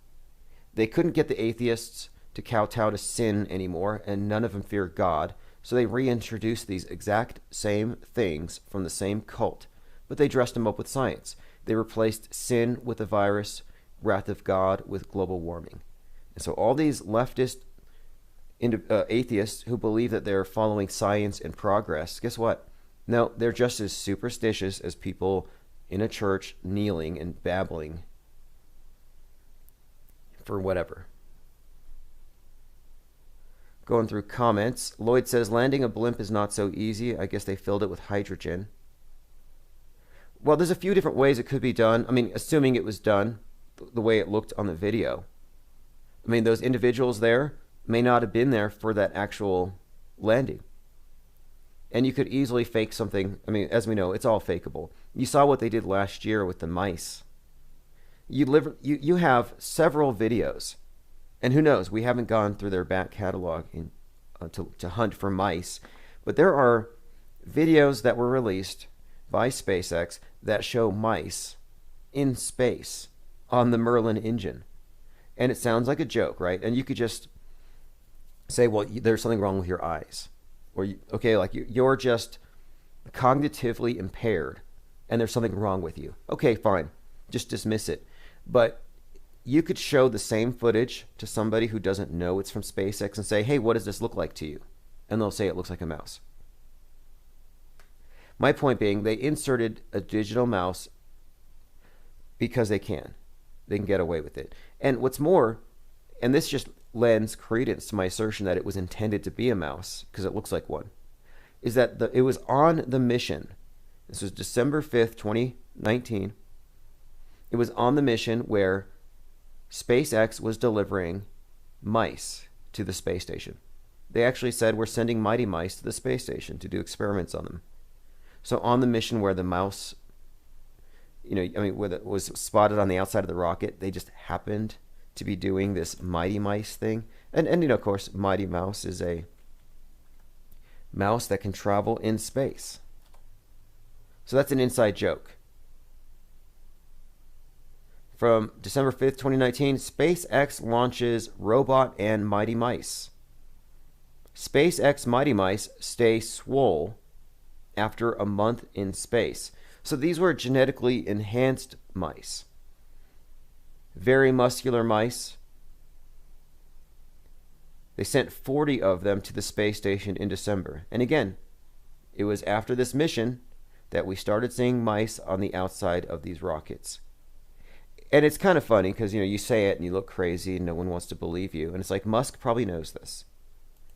They couldn't get the atheists to kowtow to sin anymore, and none of them fear God, so they reintroduced these exact same things from the same cult, but they dressed them up with science. They replaced sin with a virus, wrath of God with global warming. And so all these leftist atheists who believe that they're following science and progress, guess what? No, they're just as superstitious as people in a church kneeling and babbling for whatever. Going through comments, Lloyd says, landing a blimp is not so easy. I guess they filled it with hydrogen. Well, there's a few different ways it could be done. I mean, assuming it was done the way it looked on the video. I mean, those individuals there may not have been there for that actual landing. And you could easily fake something. I mean, as we know, it's all fakeable. You saw what they did last year with the mice. You have several videos. And who knows, we haven't gone through their back catalog to hunt for mice. But there are videos that were released by SpaceX that show mice in space on the Merlin engine. And it sounds like a joke, right? And you could just say, well, there's something wrong with your eyes. Or, you're just cognitively impaired and there's something wrong with you. Okay, fine. Just dismiss it. But you could show the same footage to somebody who doesn't know it's from SpaceX and say, hey, what does this look like to you? And they'll say it looks like a mouse. My point being, they inserted a digital mouse because they can. They can get away with it. And what's more, and this just lends credence to my assertion that it was intended to be a mouse, because it looks like one, is that it was on the mission. This was December 5th, 2019. It was on the mission where SpaceX was delivering mice to the space station. They actually said, we're sending mighty mice to the space station to do experiments on them. So on the mission where the mouse, where it was spotted on the outside of the rocket, they just happened to be doing this mighty mice thing. And of course, Mighty Mouse is a mouse that can travel in space. So that's an inside joke. From December 5th, 2019, SpaceX launches robot and Mighty Mice. SpaceX Mighty Mice stay swole after a month in space. So these were genetically enhanced mice. Very muscular mice. They sent 40 of them to the space station in December. And again, it was after this mission that we started seeing mice on the outside of these rockets. And it's kind of funny because, you say it and you look crazy and no one wants to believe you. And it's like, Musk probably knows this.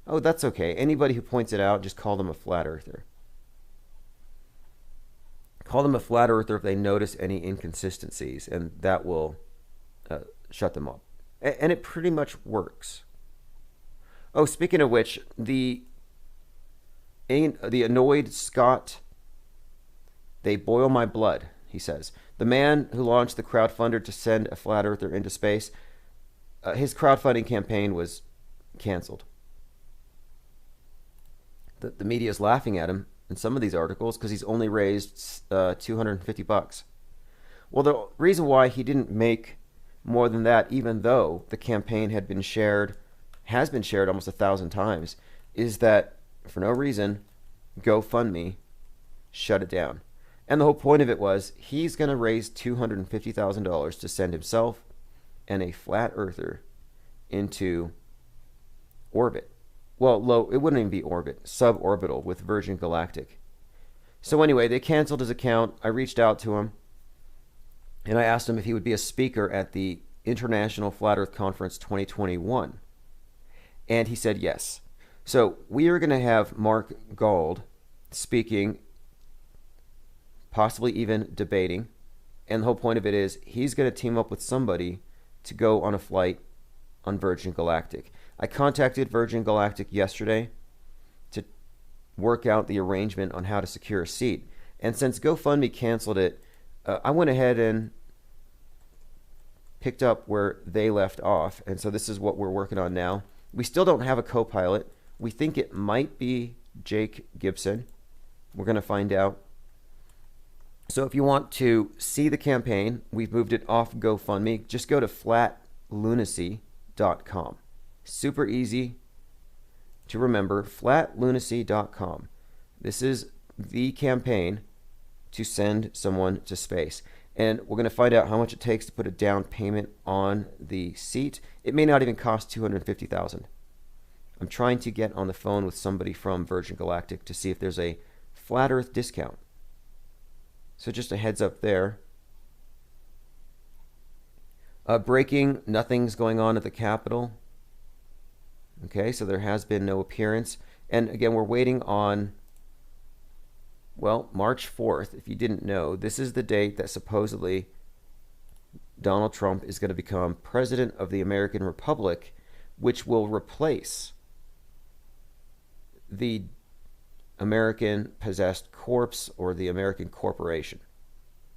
Oh, that's okay. Anybody who points it out, just call them a flat earther. Call them a flat earther if they notice any inconsistencies, and that will shut them up. And it pretty much works. Oh, speaking of which, the annoyed Scott, they boil my blood, he says. The man who launched the crowdfunder to send a flat earther into space, his crowdfunding campaign was canceled. The media is laughing at him in some of these articles because he's only raised $250. Well, the reason why he didn't make more than that, even though the campaign has been shared almost 1,000 times, is that for no reason, GoFundMe shut it down. And the whole point of it was he's going to raise $250,000 to send himself and a flat earther into orbit. Well, low, it wouldn't even be orbit, suborbital with Virgin Galactic. So anyway, they canceled his account. I reached out to him and I asked him if he would be a speaker at the International Flat Earth Conference 2021. And he said yes. So we are going to have Mark Gold speaking, possibly even debating. And the whole point of it is he's going to team up with somebody to go on a flight on Virgin Galactic. I contacted Virgin Galactic yesterday to work out the arrangement on how to secure a seat. And since GoFundMe canceled it, I went ahead and picked up where they left off. And so this is what we're working on now. We still don't have a co-pilot. We think it might be Jake Gibson. We're going to find out. So if you want to see the campaign, we've moved it off GoFundMe. Just go to flatlunacy.com. Super easy to remember, flatlunacy.com. This is the campaign to send someone to space. And we're going to find out how much it takes to put a down payment on the seat. It may not even cost $250,000. I'm trying to get on the phone with somebody from Virgin Galactic to see if there's a flat earth discount. So just a heads up there. Breaking, nothing's going on at the Capitol. Okay, so there has been no appearance. And again, we're waiting on, well, March 4th. If you didn't know, this is the date that supposedly Donald Trump is going to become president of the American Republic, which will replace the American possessed corpse or the American corporation.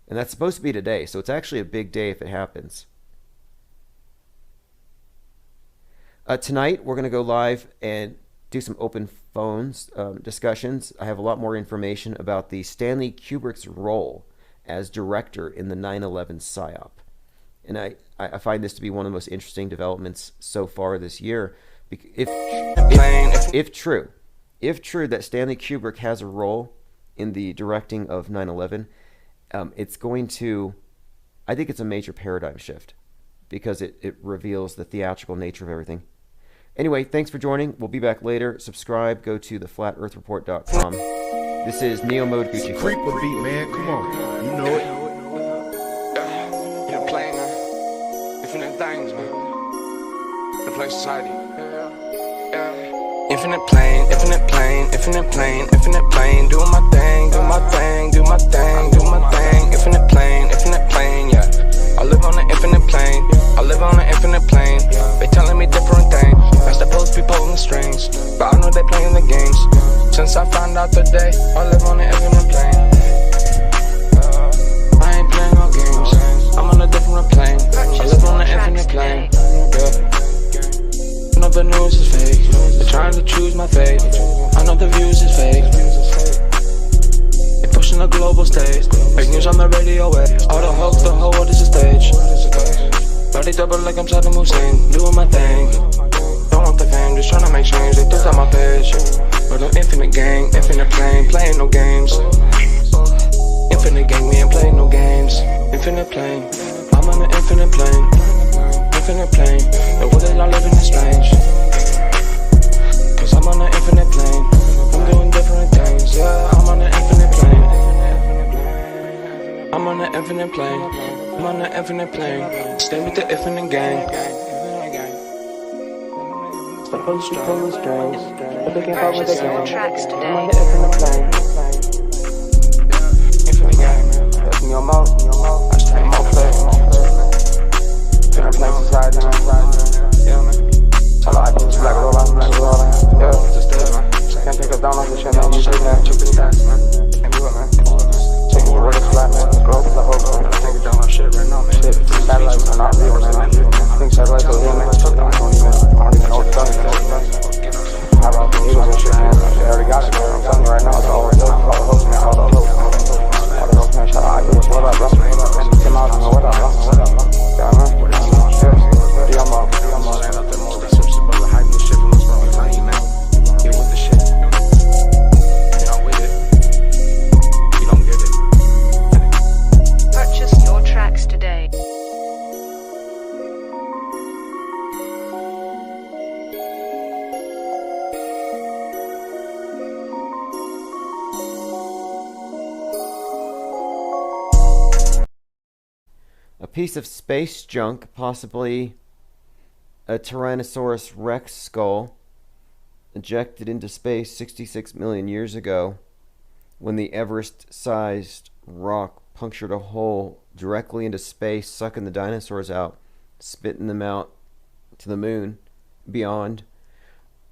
And that's supposed to be today, so it's actually a big day if it happens. Tonight, we're going to go live and do some open phones discussions. I have a lot more information about the Stanley Kubrick's role as director in the 9/11 PSYOP. And I find this to be one of the most interesting developments so far this year. If true that Stanley Kubrick has a role in the directing of 9/11, it's going to, I think it's a major paradigm shift because it reveals the theatrical nature of everything. Anyway, thanks for joining. We'll be back later. Subscribe. Go to theflatearthreport.com. This is Neo Mode Gucci. Creeper beat, man. Come on. You know it. You're playing infinite things, man. The play society. Infinite plane, infinite plane, infinite plane, infinite plane. Doing my thing, do my thing, do my thing, do my thing. Infinite plane, yeah. I live on an infinite plane. I live on an infinite plane. They telling me different things. That's supposed to be pulling the strings, but I know they playing the games. Since I found out today, I live on an infinite plane. I ain't playing no games. I'm on a different plane. I live on an infinite plane. Yeah. None of the news is fake. They're trying to choose my fate. I know the views is fake. They pushing the global stage. Fake news on the radio wave. All the hoax, the whole world is a stage. Body double like I'm Saddam Hussein. Doing my thing. Don't want the fame, just trying to make change. They took out my page. But an infinite gang, infinite plane. Playing no games. Infinite gang, we ain't playing no games. Infinite plane. I'm on an infinite plane. Infinite plane. The world that I live in is strange. Cause I'm on an infinite plane. I'm doing different things. Yeah, I'm on an infinite plane. I'm on an infinite plane. I'm on an infinite plane. Stay with the infinite gang. Supposed to pull the strings, but they can't follow the game. I'm on the infinite plane. Infinite gang. That's me on more. I stay more play. Infinite plane society. satellites are not real, man. I think satellites are real, man. I don't even know what to tell you. How about the Eagles and shit, man? They already got it, man. I'm telling you right now, it's all the hoax, man. All the hoax, man. Shout out, what up, bro? Tim out, man. What up, bro? Yeah, man. Yeah, I'm up. Stand up there, more research about the hype and shit from what's wrong. I'm telling you, man. Get with the shit. You're not with it. You don't get it. Purchase your tracks today. A piece of space junk, possibly a Tyrannosaurus Rex skull, ejected into space 66 million years ago when the Everest-sized rock punctured a hole directly into space, sucking the dinosaurs out, spitting them out to the moon, beyond.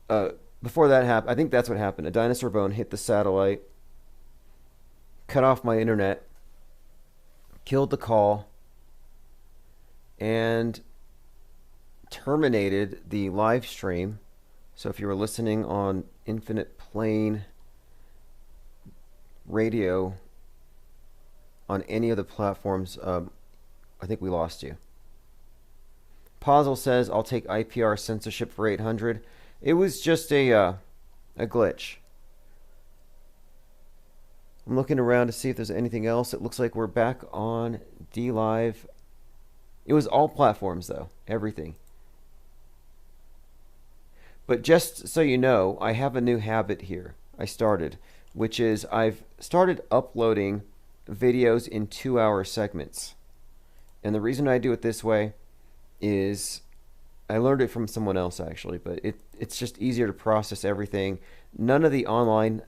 Before that happened, I think that's what happened. A dinosaur bone hit the satellite, cut off my internet, killed the call, and terminated the live stream. So if you were listening on Infinite Plane Radio on any of the platforms, I think we lost you. Posel says, I'll take IPR censorship for 800. It was just a glitch. I'm looking around to see if there's anything else. It looks like we're back on DLive. It was all platforms, though. Everything. But just so you know, I have a new habit here. I started, which is I've started uploading videos in 2-hour segments. And the reason I do it this way is I learned it from someone else, actually, but it's just easier to process everything. None of the online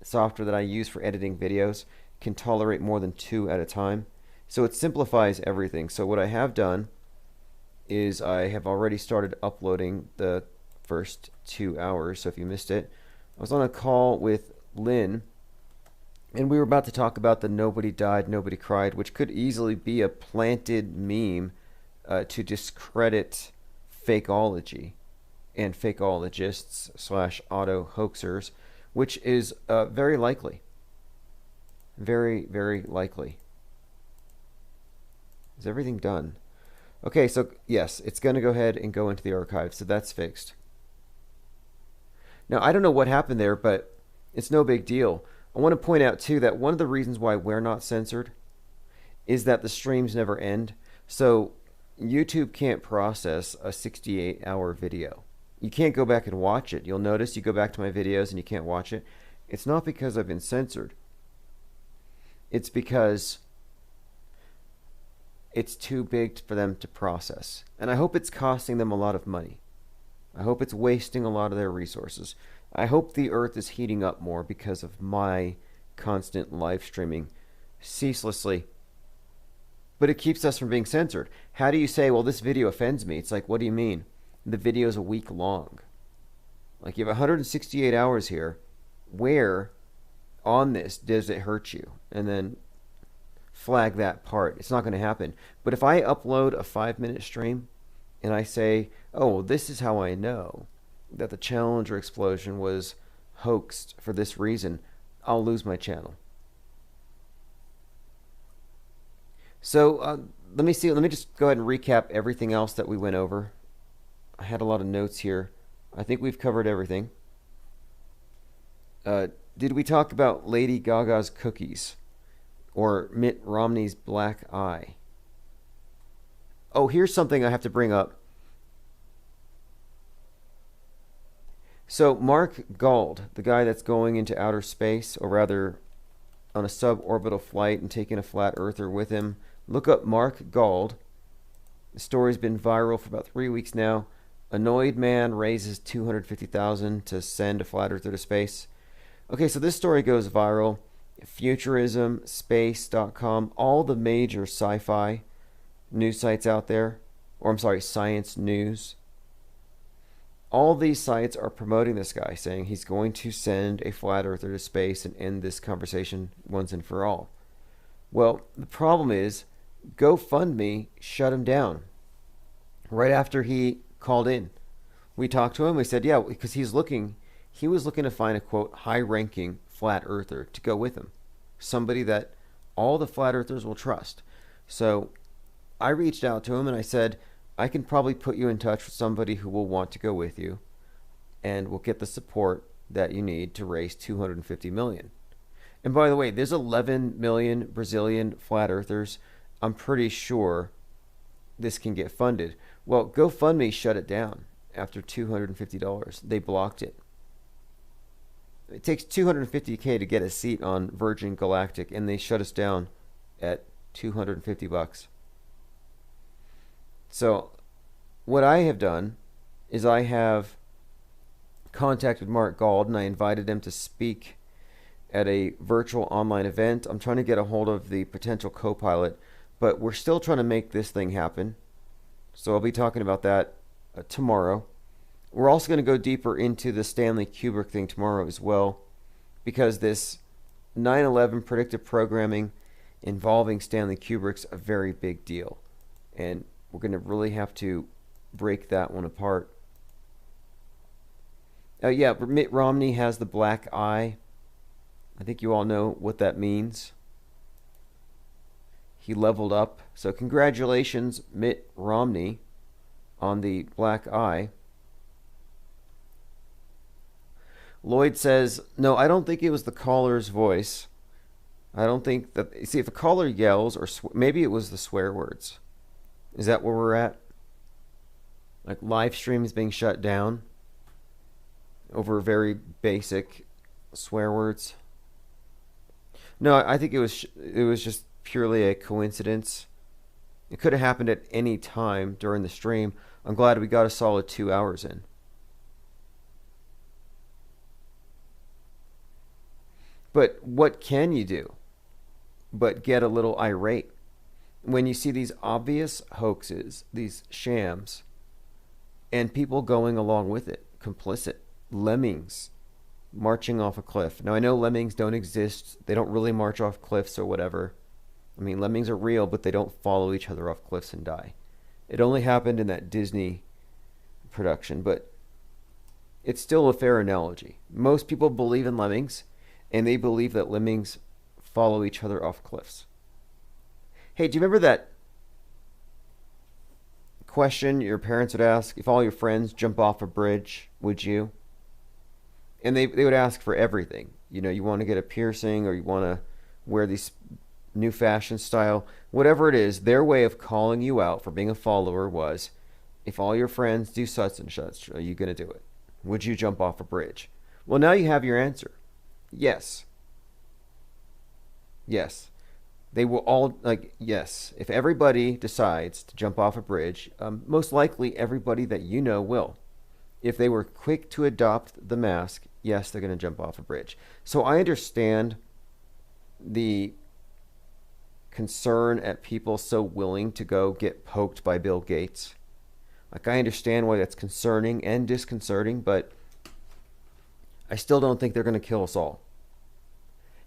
software that I use for editing videos can tolerate more than 2 at a time. So it simplifies everything. So what I have done is I have already started uploading the first 2 hours. So if you missed it, I was on a call with Lynn, and we were about to talk about the nobody died, nobody cried, which could easily be a planted meme to discredit fakeology and fakeologists / auto hoaxers, which is very likely. Very, very likely. Is everything done? Okay, so yes, it's going to go ahead and go into the archive, so that's fixed. Now, I don't know what happened there, but it's no big deal. I want to point out, too, that one of the reasons why we're not censored is that the streams never end. So YouTube can't process a 68-hour video. You can't go back and watch it. You'll notice you go back to my videos and you can't watch it. It's not because I've been censored. It's because it's too big for them to process. And I hope it's costing them a lot of money. I hope it's wasting a lot of their resources. I hope the earth is heating up more because of my constant live streaming ceaselessly. But it keeps us from being censored. How do you say, well, this video offends me? It's like, what do you mean? The video is a week long. Like, you have 168 hours here. Where on this does it hurt you? And then flag that part. It's not going to happen. But if I upload a 5-minute stream and I say, oh, this is how I know that the Challenger explosion was hoaxed for this reason, I'll lose my channel. So let me just go ahead and recap everything else that we went over. I had a lot of notes here. I think we've covered everything. Did we talk about Lady Gaga's cookies or Mitt Romney's black eye? Oh, here's something I have to bring up. So Mark Gould, the guy that's going into outer space, or rather on a suborbital flight and taking a flat earther with him, look up Mark Gould. The story's been viral for about 3 weeks now. Annoyed man raises $250,000 to send a flat earther to space. Okay, so this story goes viral. Futurism, space.com, all the major sci-fi news sites out there, or I'm sorry, science news. All these sites are promoting this guy, saying he's going to send a flat earther to space and end this conversation once and for all. Well, the problem is GoFundMe shut him down right after he called in. We talked to him. We said, yeah, because he was looking to find a quote high-ranking flat earther to go with him, somebody that all the flat earthers will trust. So I reached out to him and I said, I can probably put you in touch with somebody who will want to go with you and will get the support that you need to raise 250 million. And by the way, there's 11 million Brazilian flat earthers. I'm pretty sure this can get funded. Well, GoFundMe shut it down after $250. They blocked it. It takes $250K to get a seat on Virgin Galactic, and they shut us down at $250. So what I have done is I have contacted Mark Gold, and I invited him to speak at a virtual online event. I'm trying to get a hold of the potential co-pilot, but we're still trying to make this thing happen. So I'll be talking about that tomorrow. We're also going to go deeper into the Stanley Kubrick thing tomorrow as well, because this 9/11 predictive programming involving Stanley Kubrick's a very big deal, and we're going to really have to break that one apart. Yeah, Mitt Romney has the black eye. I think you all know what that means. He leveled up. So congratulations, Mitt Romney, on the black eye. Lloyd says, no, I don't think it was the caller's voice. I don't think that... See, if a caller yells, or maybe it was the swear words. Is that where we're at? Like live streams being shut down over very basic swear words. No, I think it was just purely a coincidence. It could have happened at any time during the stream. I'm glad we got a solid 2 hours in. But what can you do but get a little irate when you see these obvious hoaxes, these shams, and people going along with it, complicit, lemmings marching off a cliff. Now, I know lemmings don't exist. They don't really march off cliffs or whatever. I mean, lemmings are real, but they don't follow each other off cliffs and die. It only happened in that Disney production, but it's still a fair analogy. Most people believe in lemmings, and they believe that lemmings follow each other off cliffs. Hey, do you remember that question your parents would ask? If all your friends jump off a bridge, would you? And they would ask for everything. You know, you want to get a piercing, or you want to wear these new fashion style, whatever it is. Their way of calling you out for being a follower was, if all your friends do such and such, are you going to do it? Would you jump off a bridge? Well, now you have your answer. Yes. Yes. They will all, like, yes. If everybody decides to jump off a bridge, most likely everybody that you know will. If they were quick to adopt the mask, yes, they're going to jump off a bridge. So I understand the concern at people so willing to go get poked by Bill Gates. Like, I understand why that's concerning and disconcerting, but I still don't think they're going to kill us all.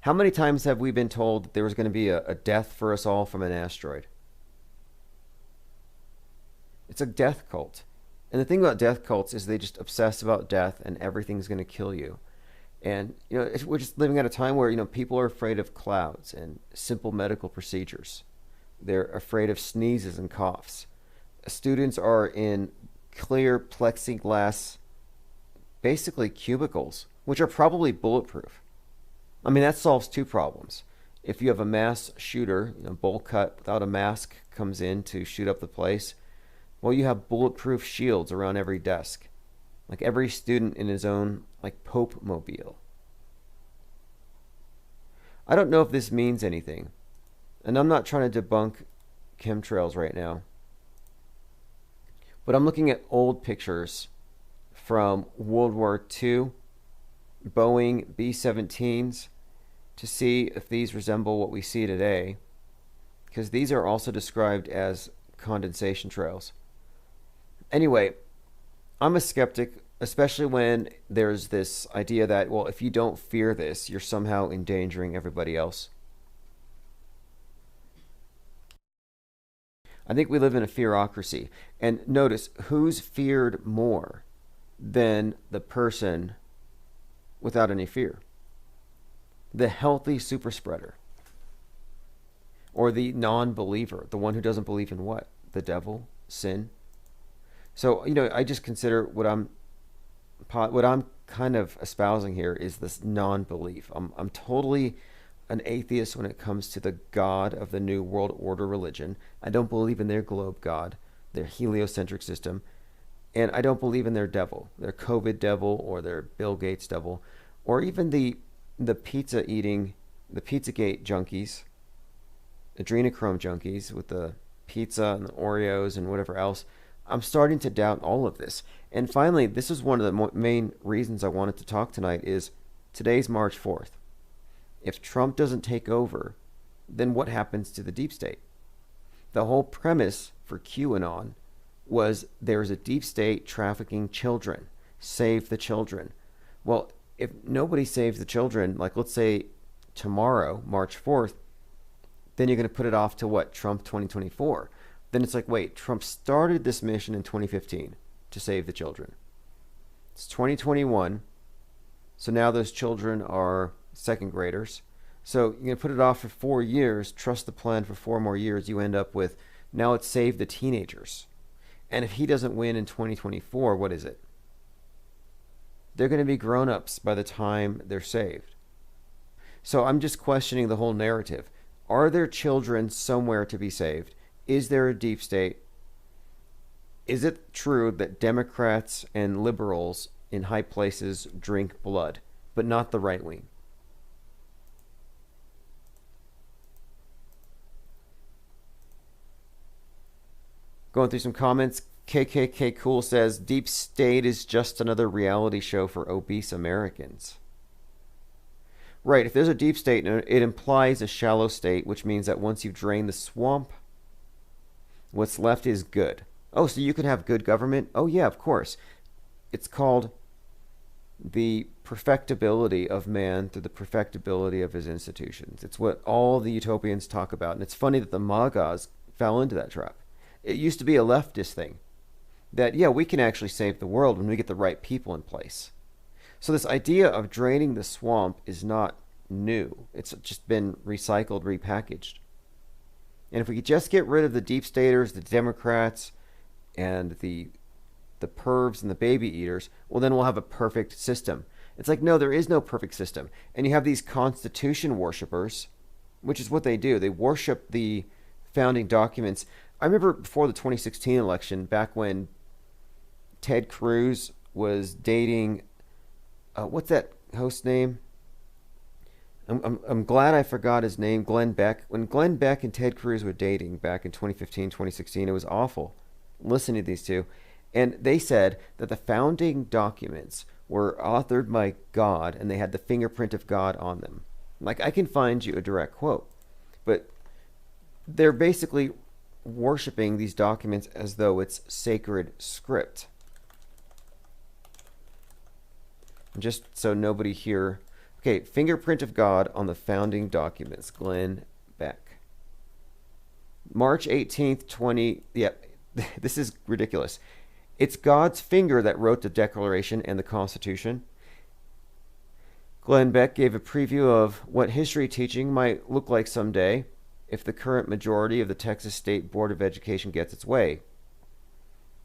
How many times have we been told that there was going to be a death for us all from an asteroid? It's a death cult. And the thing about death cults is they just obsess about death and everything's going to kill you. And, you know, we're just living at a time where, you know, people are afraid of clouds and simple medical procedures. They're afraid of sneezes and coughs. Students are in clear plexiglass, basically cubicles, which are probably bulletproof. I mean, that solves two problems. If you have a mass shooter, you know, bowl cut without a mask comes in to shoot up the place, well, you have bulletproof shields around every desk. Like every student in his own, like, Pope mobile. I don't know if this means anything. And I'm not trying to debunk chemtrails right now. But I'm looking at old pictures from World War II, Boeing B-17s, to see if these resemble what we see today. Because these are also described as condensation trails. Anyway, I'm a skeptic, especially when there's this idea that, well, if you don't fear this, you're somehow endangering everybody else. I think we live in a fearocracy. And notice, who's feared more than the person without any fear? The healthy super spreader. Or the non-believer, the one who doesn't believe in what? The devil, sin. So, I just consider what I'm kind of espousing here is this non-belief. I'm totally an atheist when it comes to the God of the New World Order religion. I don't believe in their globe God, their heliocentric system, and I don't believe in their devil, their COVID devil or their Bill Gates devil, or even the pizza eating, the Pizzagate junkies, adrenochrome junkies with the pizza and the Oreos and whatever else. I'm starting to doubt all of this. And finally, this is one of the main reasons I wanted to talk tonight is today's March 4th. If Trump doesn't take over, then what happens to the deep state? The whole premise for QAnon was there's a deep state trafficking children. Save the children. Well, if nobody saves the children, like let's say tomorrow, March 4th, then you're going to put it off to what? Trump 2024. Then it's like, wait, Trump started this mission in 2015 to save the children. It's 2021. So now those children are second graders. So you're going to put it off for 4 years, trust the plan for 4 more years. You end up with, now it's save the teenagers. And if he doesn't win in 2024, what is it? They're going to be grown-ups by the time they're saved. So I'm just questioning the whole narrative. Are there children somewhere to be saved? Is there a deep state? Is it true that Democrats and liberals in high places drink blood, but not the right wing? Going through some comments, KKK Cool says, Deep State is just another reality show for obese Americans. Right, if there's a deep state, it implies a shallow state, which means that once you've drained the swamp, what's left is good. Oh, so you can have good government? Oh, yeah, of course. It's called the perfectibility of man through the perfectibility of his institutions. It's what all the utopians talk about. And it's funny that the MAGAs fell into that trap. It used to be a leftist thing. That, yeah, we can actually save the world when we get the right people in place. So this idea of draining the swamp is not new. It's just been recycled, repackaged. And if we could just get rid of the deep staters, the Democrats, and the pervs and the baby eaters, well, then we'll have a perfect system. It's like, no, there is no perfect system. And you have these Constitution worshipers, which is what they do. They worship the founding documents. I remember before the 2016 election, back when Ted Cruz was dating, what's that host name? I'm glad I forgot his name, Glenn Beck. When Glenn Beck and Ted Cruz were dating back in 2015, 2016, it was awful listening to these two. And they said that the founding documents were authored by God and they had the fingerprint of God on them. Like, I can find you a direct quote. But they're basically worshiping these documents as though it's sacred script. Just so nobody here... Okay, fingerprint of God on the founding documents. Glenn Beck. March 18th, 20... Yeah, this is ridiculous. It's God's finger that wrote the Declaration and the Constitution. Glenn Beck gave a preview of what history teaching might look like someday if the current majority of the Texas State Board of Education gets its way.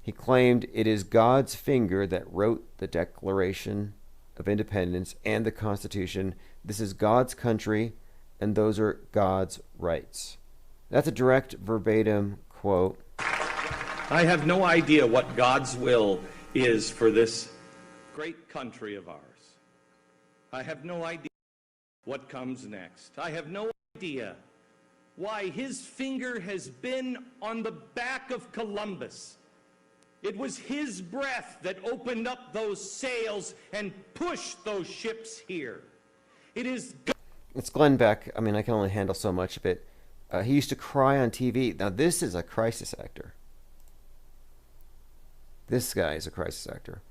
He claimed it is God's finger that wrote the Declaration of Independence and the Constitution. This is God's country, and those are God's rights. That's a direct verbatim quote. I have no idea what God's will is for this great country of ours. I have no idea what comes next. I have no idea why his finger has been on the back of Columbus. It was his breath that opened up those sails and pushed those ships here. It is... It's Glenn Beck. I mean, I can only handle so much of it. He used to cry on TV. Now, this is a crisis actor. This guy is a crisis actor.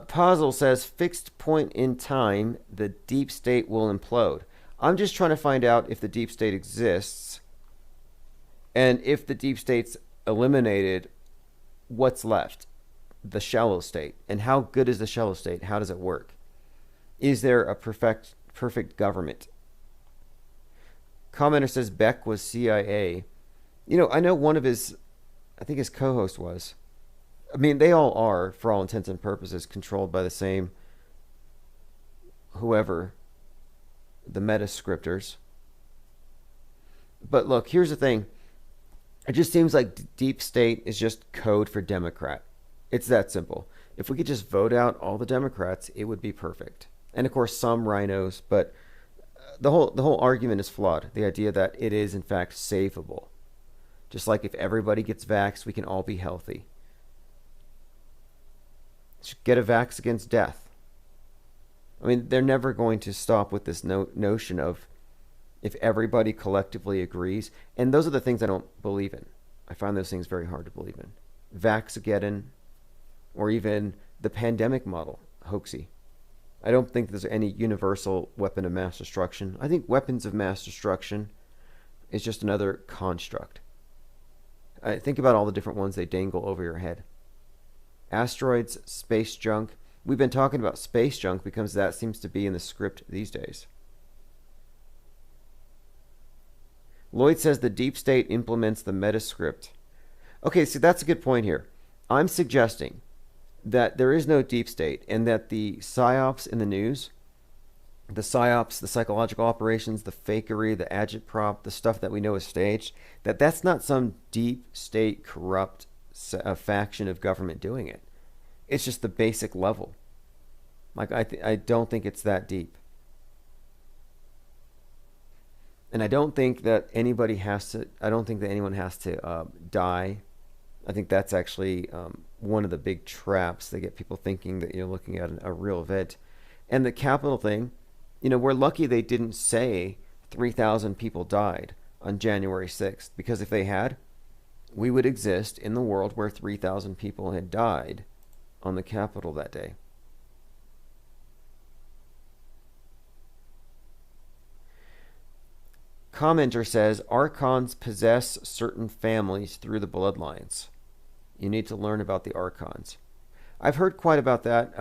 Puzzle says, fixed point in time, the deep state will implode. I'm just trying to find out if the deep state exists and if the deep state's eliminated what's left, the shallow state. And how good is the shallow state? How does it work? Is there a perfect government? Commenter says Beck was CIA. I know one of I think his co-host was. I mean, they all are, for all intents and purposes, controlled by the same whoever, the metascriptors. But look, here's the thing. It just seems like deep state is just code for Democrat. It's that simple. If we could just vote out all the Democrats, it would be perfect. And of course, some rhinos, but the whole argument is flawed. The idea that it is in fact savable. Just like if everybody gets vaxxed, we can all be healthy. Just get a vax against death. I mean, they're never going to stop with this notion of if everybody collectively agrees. And those are the things I don't believe in. I find those things very hard to believe in. Vaxageddon, or even the pandemic model, hoaxy. I don't think there's any universal weapon of mass destruction. I think weapons of mass destruction is just another construct. Think about all the different ones they dangle over your head. Asteroids, space junk. We've been talking about space junk because that seems to be in the script these days. Lloyd says the deep state implements the metascript. Okay, so that's a good point here. I'm suggesting that there is no deep state and that the psyops in the news, the psyops, the psychological operations, the fakery, the agitprop, the stuff that we know is staged, that's not some deep state corrupt faction of government doing it. It's just the basic level. Like, I don't think it's that deep. And I don't think that anyone has to die. I think that's actually one of the big traps that get people thinking that you're looking at a real event. And the Capitol thing, we're lucky they didn't say 3,000 people died on January 6th, because if they had, we would exist in the world where 3,000 people had died on the Capitol that day. Commenter says, Archons possess certain families through the bloodlines. You need to learn about the Archons. I've heard quite about that.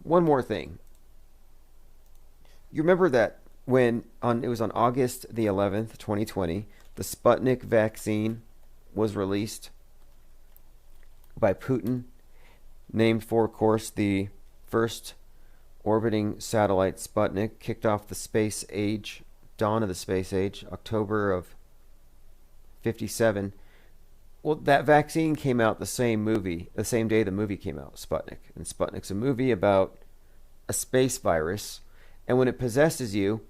One more thing. You remember that it was on August the 11th, 2020, the Sputnik vaccine was released by Putin, named for, of course, the first orbiting satellite Sputnik, kicked off the space age, dawn of the space age, October of 57. Well, that vaccine came out the same day the movie came out, Sputnik. And Sputnik's a movie about a space virus. And when it possesses you,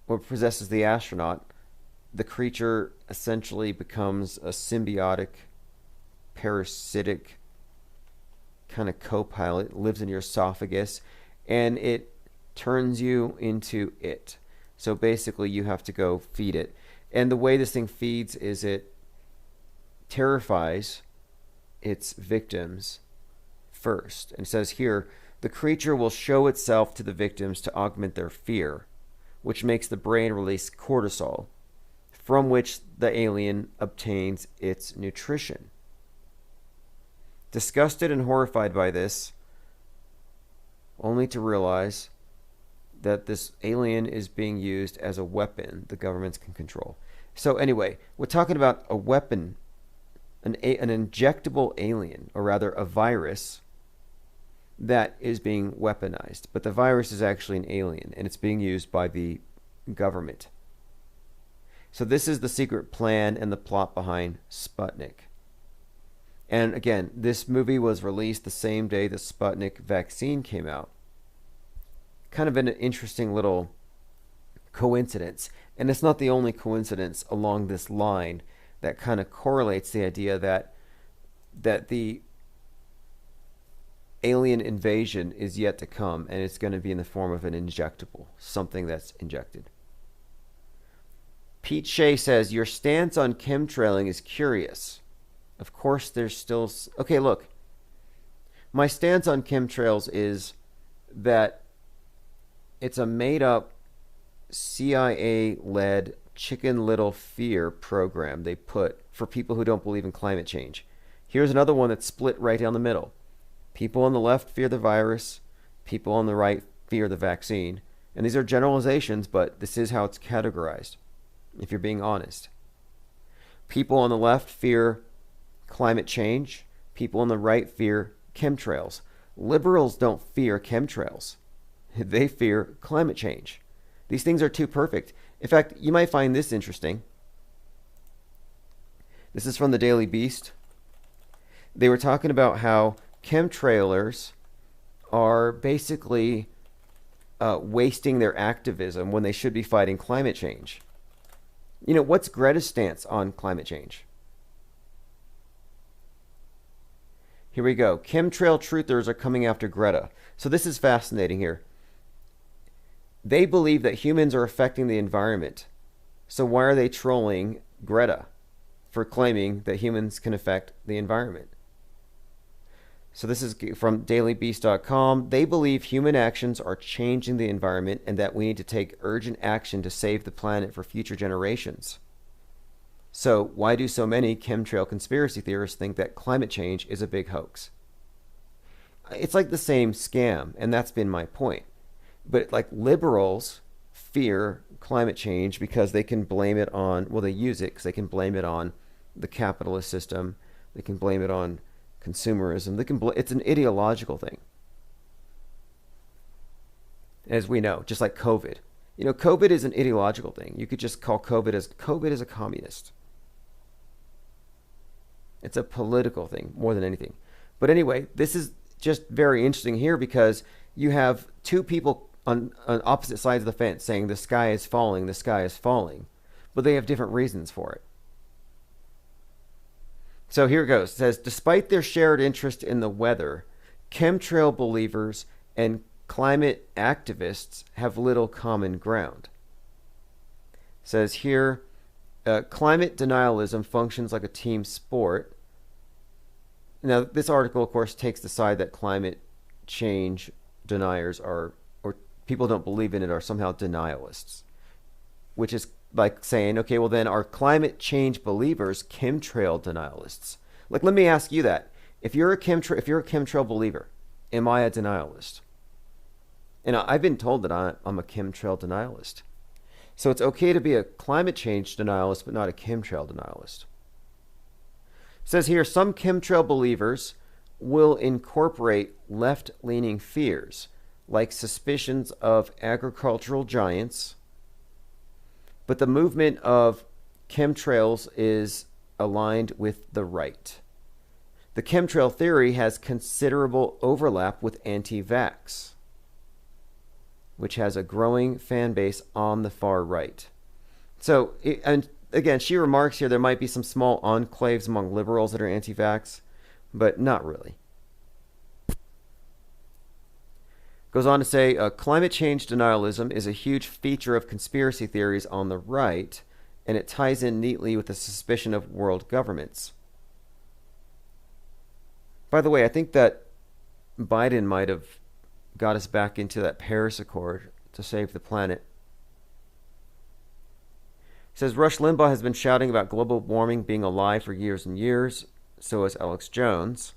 or possesses the astronaut, the creature essentially becomes a symbiotic, parasitic kind of co-pilot, lives in your esophagus, and it turns you into it. So basically you have to go feed it. And the way this thing feeds is it terrifies its victims first. And it says here, the creature will show itself to the victims to augment their fear, which makes the brain release cortisol, from which the alien obtains its nutrition. Disgusted and horrified by this, only to realize that this alien is being used as a weapon the governments can control. So anyway, we're talking about a weapon, an injectable alien, or rather a virus that is being weaponized. But the virus is actually an alien, and it's being used by the government. So this is the secret plan and the plot behind Sputnik. And again, this movie was released the same day the Sputnik vaccine came out. Kind of an interesting little coincidence. And it's not the only coincidence along this line that kind of correlates the idea that the alien invasion is yet to come, and it's going to be in the form of an injectable, something that's injected. Pete Shea says, your stance on chemtrailing is curious. Of course, there's still... Okay, look. My stance on chemtrails is that it's a made-up, CIA-led Chicken Little Fear program they put for people who don't believe in climate change. Here's another one that's split right down the middle. People on the left fear the virus. People on the right fear the vaccine. And these are generalizations, but this is how it's categorized, if you're being honest. People on the left fear climate change. People on the right fear chemtrails. Liberals don't fear chemtrails. They fear climate change. These things are too perfect. In fact, you might find this interesting. This is from the Daily Beast. They were talking about how chemtrailers are basically wasting their activism when they should be fighting climate change. You know, what's Greta's stance on climate change? Here we go. Chemtrail truthers are coming after Greta. So this is fascinating here. They believe that humans are affecting the environment. So why are they trolling Greta for claiming that humans can affect the environment? So this is from dailybeast.com. They believe human actions are changing the environment and that we need to take urgent action to save the planet for future generations. So why do so many chemtrail conspiracy theorists think that climate change is a big hoax? It's like the same scam, and that's been my point. But like liberals fear climate change because they can blame it on, well, they use it because they can blame it on the capitalist system. They can blame it on consumerism. It's an ideological thing. As we know, just like COVID. You know, COVID is an ideological thing. You could just call COVID as a communist. It's a political thing more than anything. But anyway, this is just very interesting here because you have two people on opposite sides of the fence saying the sky is falling, but they have different reasons for it. So here it goes. It says, despite their shared interest in the weather, chemtrail believers and climate activists have little common ground. It says here, climate denialism functions like a team sport. Now, this article, of course, takes the side that climate change deniers are, or people don't believe in it, are somehow denialists, which is like saying, okay, well then are climate change believers chemtrail denialists? Like, let me ask you that. If you're a chemtrail believer, am I a denialist? And I've been told that I'm a chemtrail denialist. So it's okay to be a climate change denialist, but not a chemtrail denialist. It says here, some chemtrail believers will incorporate left-leaning fears, like suspicions of agricultural giants, but the movement of chemtrails is aligned with the right. The chemtrail theory has considerable overlap with anti-vax, which has a growing fan base on the far right. So, and again, she remarks here there might be some small enclaves among liberals that are anti-vax, but not really. Goes on to say, climate change denialism is a huge feature of conspiracy theories on the right, and it ties in neatly with the suspicion of world governments. By the way, I think that Biden might have got us back into that Paris Accord to save the planet. It says, Rush Limbaugh has been shouting about global warming being a lie for years and years. So has Alex Jones.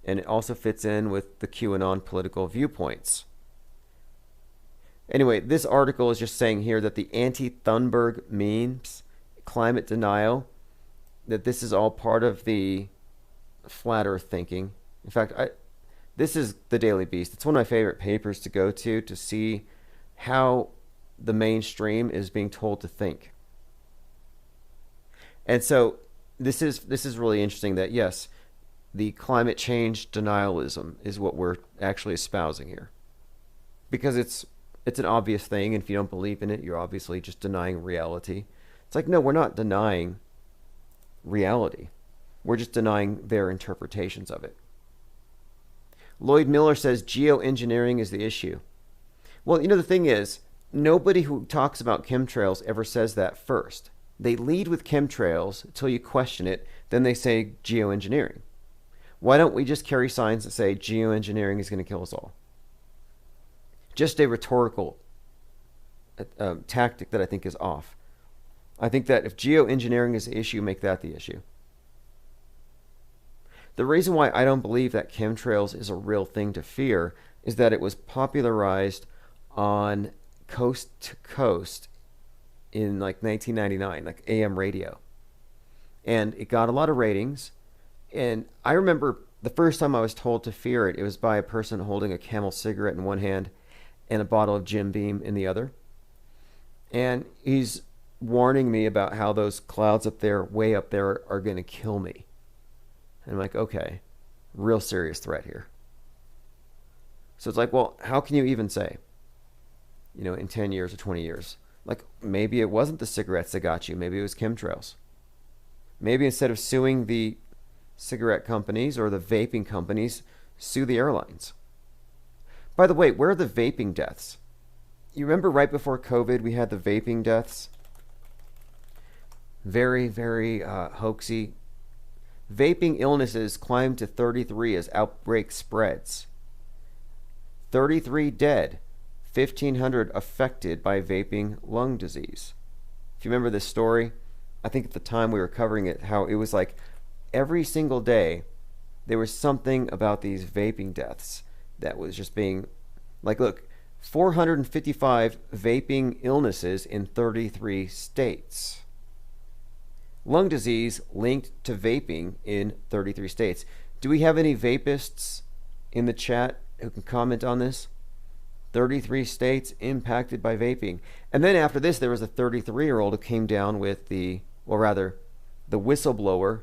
And it also fits in with the QAnon political viewpoints. Anyway, this article is just saying here that the anti-Thunberg memes, climate denial, that this is all part of the flat earth thinking. In fact, this is the Daily Beast. It's one of my favorite papers to go to see how the mainstream is being told to think. And so this is really interesting that, yes, the climate change denialism is what we're actually espousing here. Because it's an obvious thing, and if you don't believe in it, you're obviously just denying reality. It's like, no, we're not denying reality. We're just denying their interpretations of it. Lloyd Miller says geoengineering is the issue. Well, you know, the thing is, nobody who talks about chemtrails ever says that first. They lead with chemtrails until you question it, then they say geoengineering. Why don't we just carry signs that say geoengineering is going to kill us all? Just a rhetorical tactic that I think is off. I think that if geoengineering is the issue, make that the issue. The reason why I don't believe that chemtrails is a real thing to fear is that it was popularized on Coast to Coast in like 1999, like AM radio. And it got a lot of ratings. And I remember the first time I was told to fear it, it was by a person holding a Camel cigarette in one hand and a bottle of Jim Beam in the other. And he's warning me about how those clouds up there, way up there, are going to kill me. And I'm like, okay, real serious threat here. So it's like, well, how can you even say, in 10 years or 20 years? Like, maybe it wasn't the cigarettes that got you. Maybe it was chemtrails. Maybe instead of suing the cigarette companies or the vaping companies, sue the airlines. By the way, where are the vaping deaths? You remember right before COVID, we had the vaping deaths? Very, very hoaxy. Vaping illnesses climb to 33 as outbreak spreads. 33 dead, 1,500 affected by vaping lung disease. If you remember this story, I think at the time we were covering it, how it was like every single day there was something about these vaping deaths that was just being like, look, 455 vaping illnesses in 33 states. Lung disease linked to vaping in 33 states. Do we have any vapists in the chat who can comment on this? 33 states impacted by vaping. And then after this, there was a 33-year-old who came down with the whistleblower,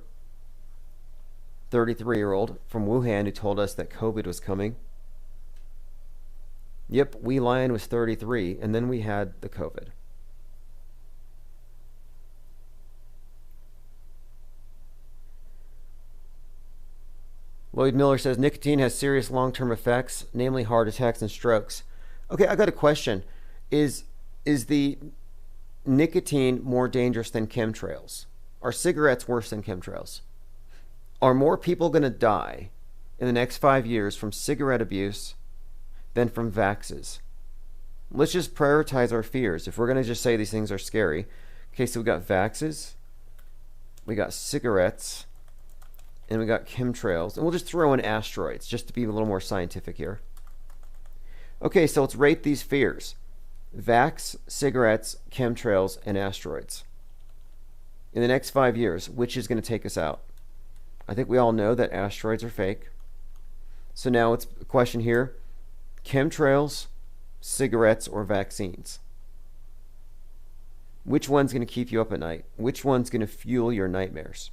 33-year-old from Wuhan who told us that COVID was coming. Yep, Wee Lion was 33, and then we had the COVID. Lloyd Miller says nicotine has serious long-term effects, namely heart attacks and strokes. Okay, I got a question. Is the nicotine more dangerous than chemtrails? Are cigarettes worse than chemtrails? Are more people going to die in the next 5 years from cigarette abuse than from vaxes? Let's just prioritize our fears. If we're going to just say these things are scary. Okay, so we got vaxes, we got cigarettes, and we got chemtrails. And we'll just throw in asteroids just to be a little more scientific here. Okay, so let's rate these fears. Vax, cigarettes, chemtrails, and asteroids. In the next 5 years, which is going to take us out? I think we all know that asteroids are fake. So now it's a question here. Chemtrails, cigarettes, or vaccines? Which one's going to keep you up at night? Which one's going to fuel your nightmares?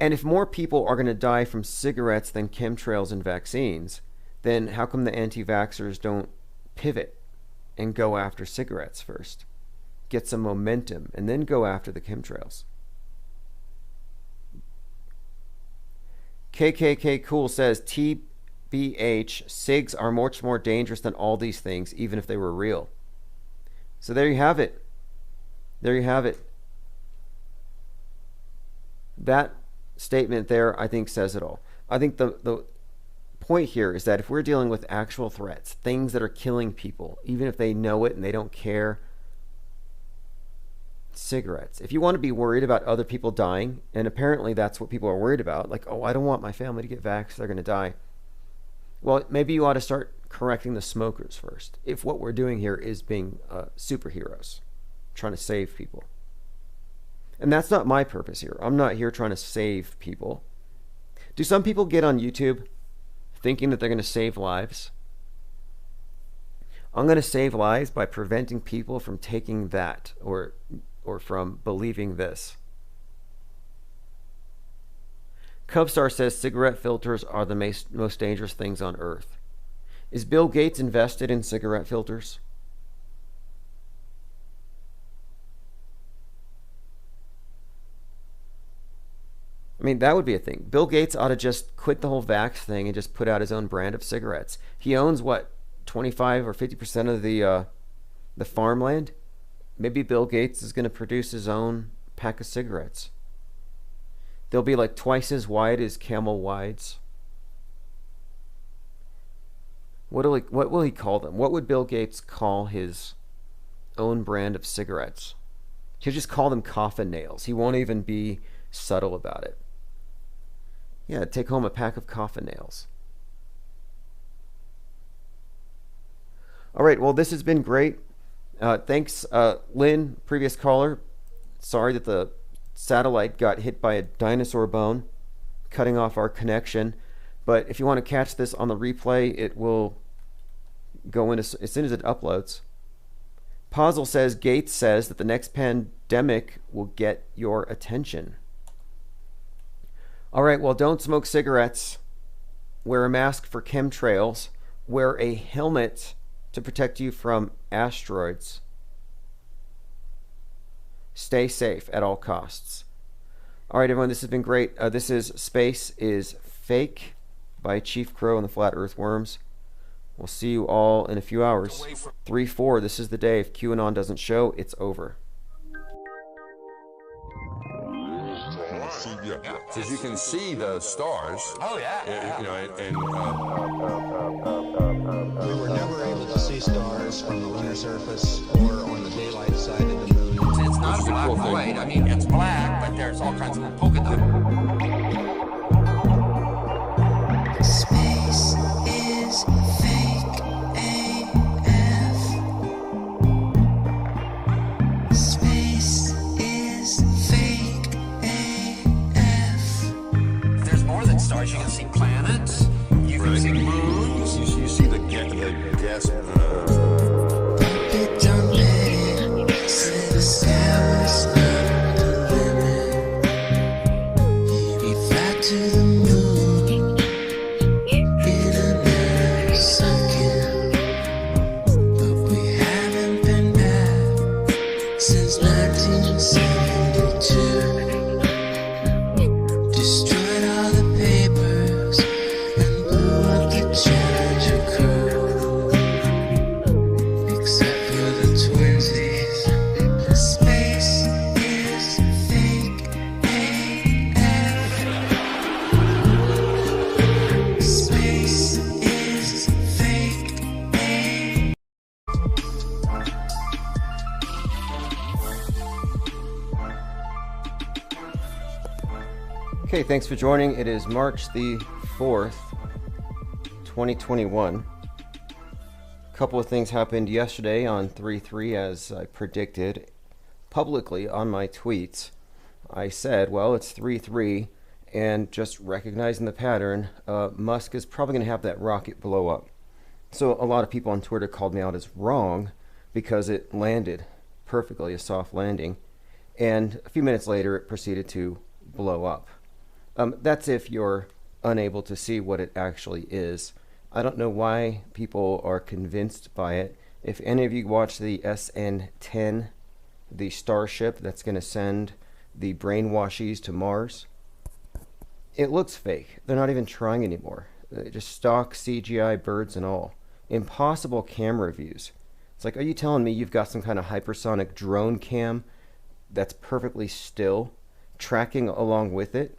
And if more people are going to die from cigarettes than chemtrails and vaccines, then how come the anti-vaxxers don't pivot and go after cigarettes first? Get some momentum and then go after the chemtrails. KKK Cool says TBH, SIGs are much more dangerous than all these things, even if they were real. So there you have it. There you have it. That statement there, I think, says it all. I think the point here is that if we're dealing with actual threats, things that are killing people, even if they know it and they don't care, cigarettes. If you want to be worried about other people dying, and apparently that's what people are worried about, like, oh, I don't want my family to get vaxxed, they're going to die. Well, maybe you ought to start correcting the smokers first. If what we're doing here is being superheroes, trying to save people. And that's not my purpose here. I'm not here trying to save people. Do some people get on YouTube thinking that they're going to save lives? I'm going to save lives by preventing people from taking that or from believing this. Cubstar says cigarette filters are the most dangerous things on earth. Is Bill Gates invested in cigarette filters? I mean, that would be a thing. Bill Gates ought to just quit the whole vax thing and just put out his own brand of cigarettes. He owns, what, 25 or 50% of the farmland? Maybe Bill Gates is going to produce his own pack of cigarettes. They'll be like twice as wide as Camel Wides. What will he call them? What would Bill Gates call his own brand of cigarettes. He'll just call them coffin nails. He won't even be subtle about it. Yeah, take home a pack of coffin nails. All right, well, this has been great. Thanks, Lynn, previous caller. Sorry that the satellite got hit by a dinosaur bone, cutting off our connection. But if you want to catch this on the replay, it will go in as soon as it uploads. Posel says, Gates says that the next pandemic will get your attention. All right, well, don't smoke cigarettes. Wear a mask for chemtrails. Wear a helmet to protect you from asteroids. Stay safe at all costs. All right, everyone, this has been great. This is Space is Fake by Chief Crow and the Flat Earth Worms. We'll see you all in a few hours. 3-4, this is the day. If QAnon doesn't show, it's over. Because you can see the stars. Oh, yeah. You know, and we were never able to see stars from the lunar surface or on the daylight side of the moon. It's not black and white. I mean, it's black, but there's all kinds of polka dots. Space is fake AF. Space is fake AF. There's more than stars. You can see planets. You can see moons. you see the gas. Get done, man. Say the sky was not the limit. We fly to the moon in a second, but we haven't been back since 1972. Destroyed all the papers and blew up the Challenger crew, except for the twinsies. Space is fake AF. Space is fake AF. Okay, thanks for joining. It is March the 4th, 2021. A couple of things happened yesterday on 3-3 as I predicted publicly on my tweets. I said, well, it's 3-3, and just recognizing the pattern, Musk is probably going to have that rocket blow up. So a lot of people on Twitter called me out as wrong because it landed perfectly, a soft landing, and a few minutes later it proceeded to blow up. That's if you're unable to see what it actually is. I don't know why people are convinced by it. If any of you watch the SN-10, the starship that's going to send the brainwashies to Mars, it looks fake. They're not even trying anymore. Just stock CGI birds and all. Impossible camera views. It's like, are you telling me you've got some kind of hypersonic drone cam that's perfectly still, tracking along with it?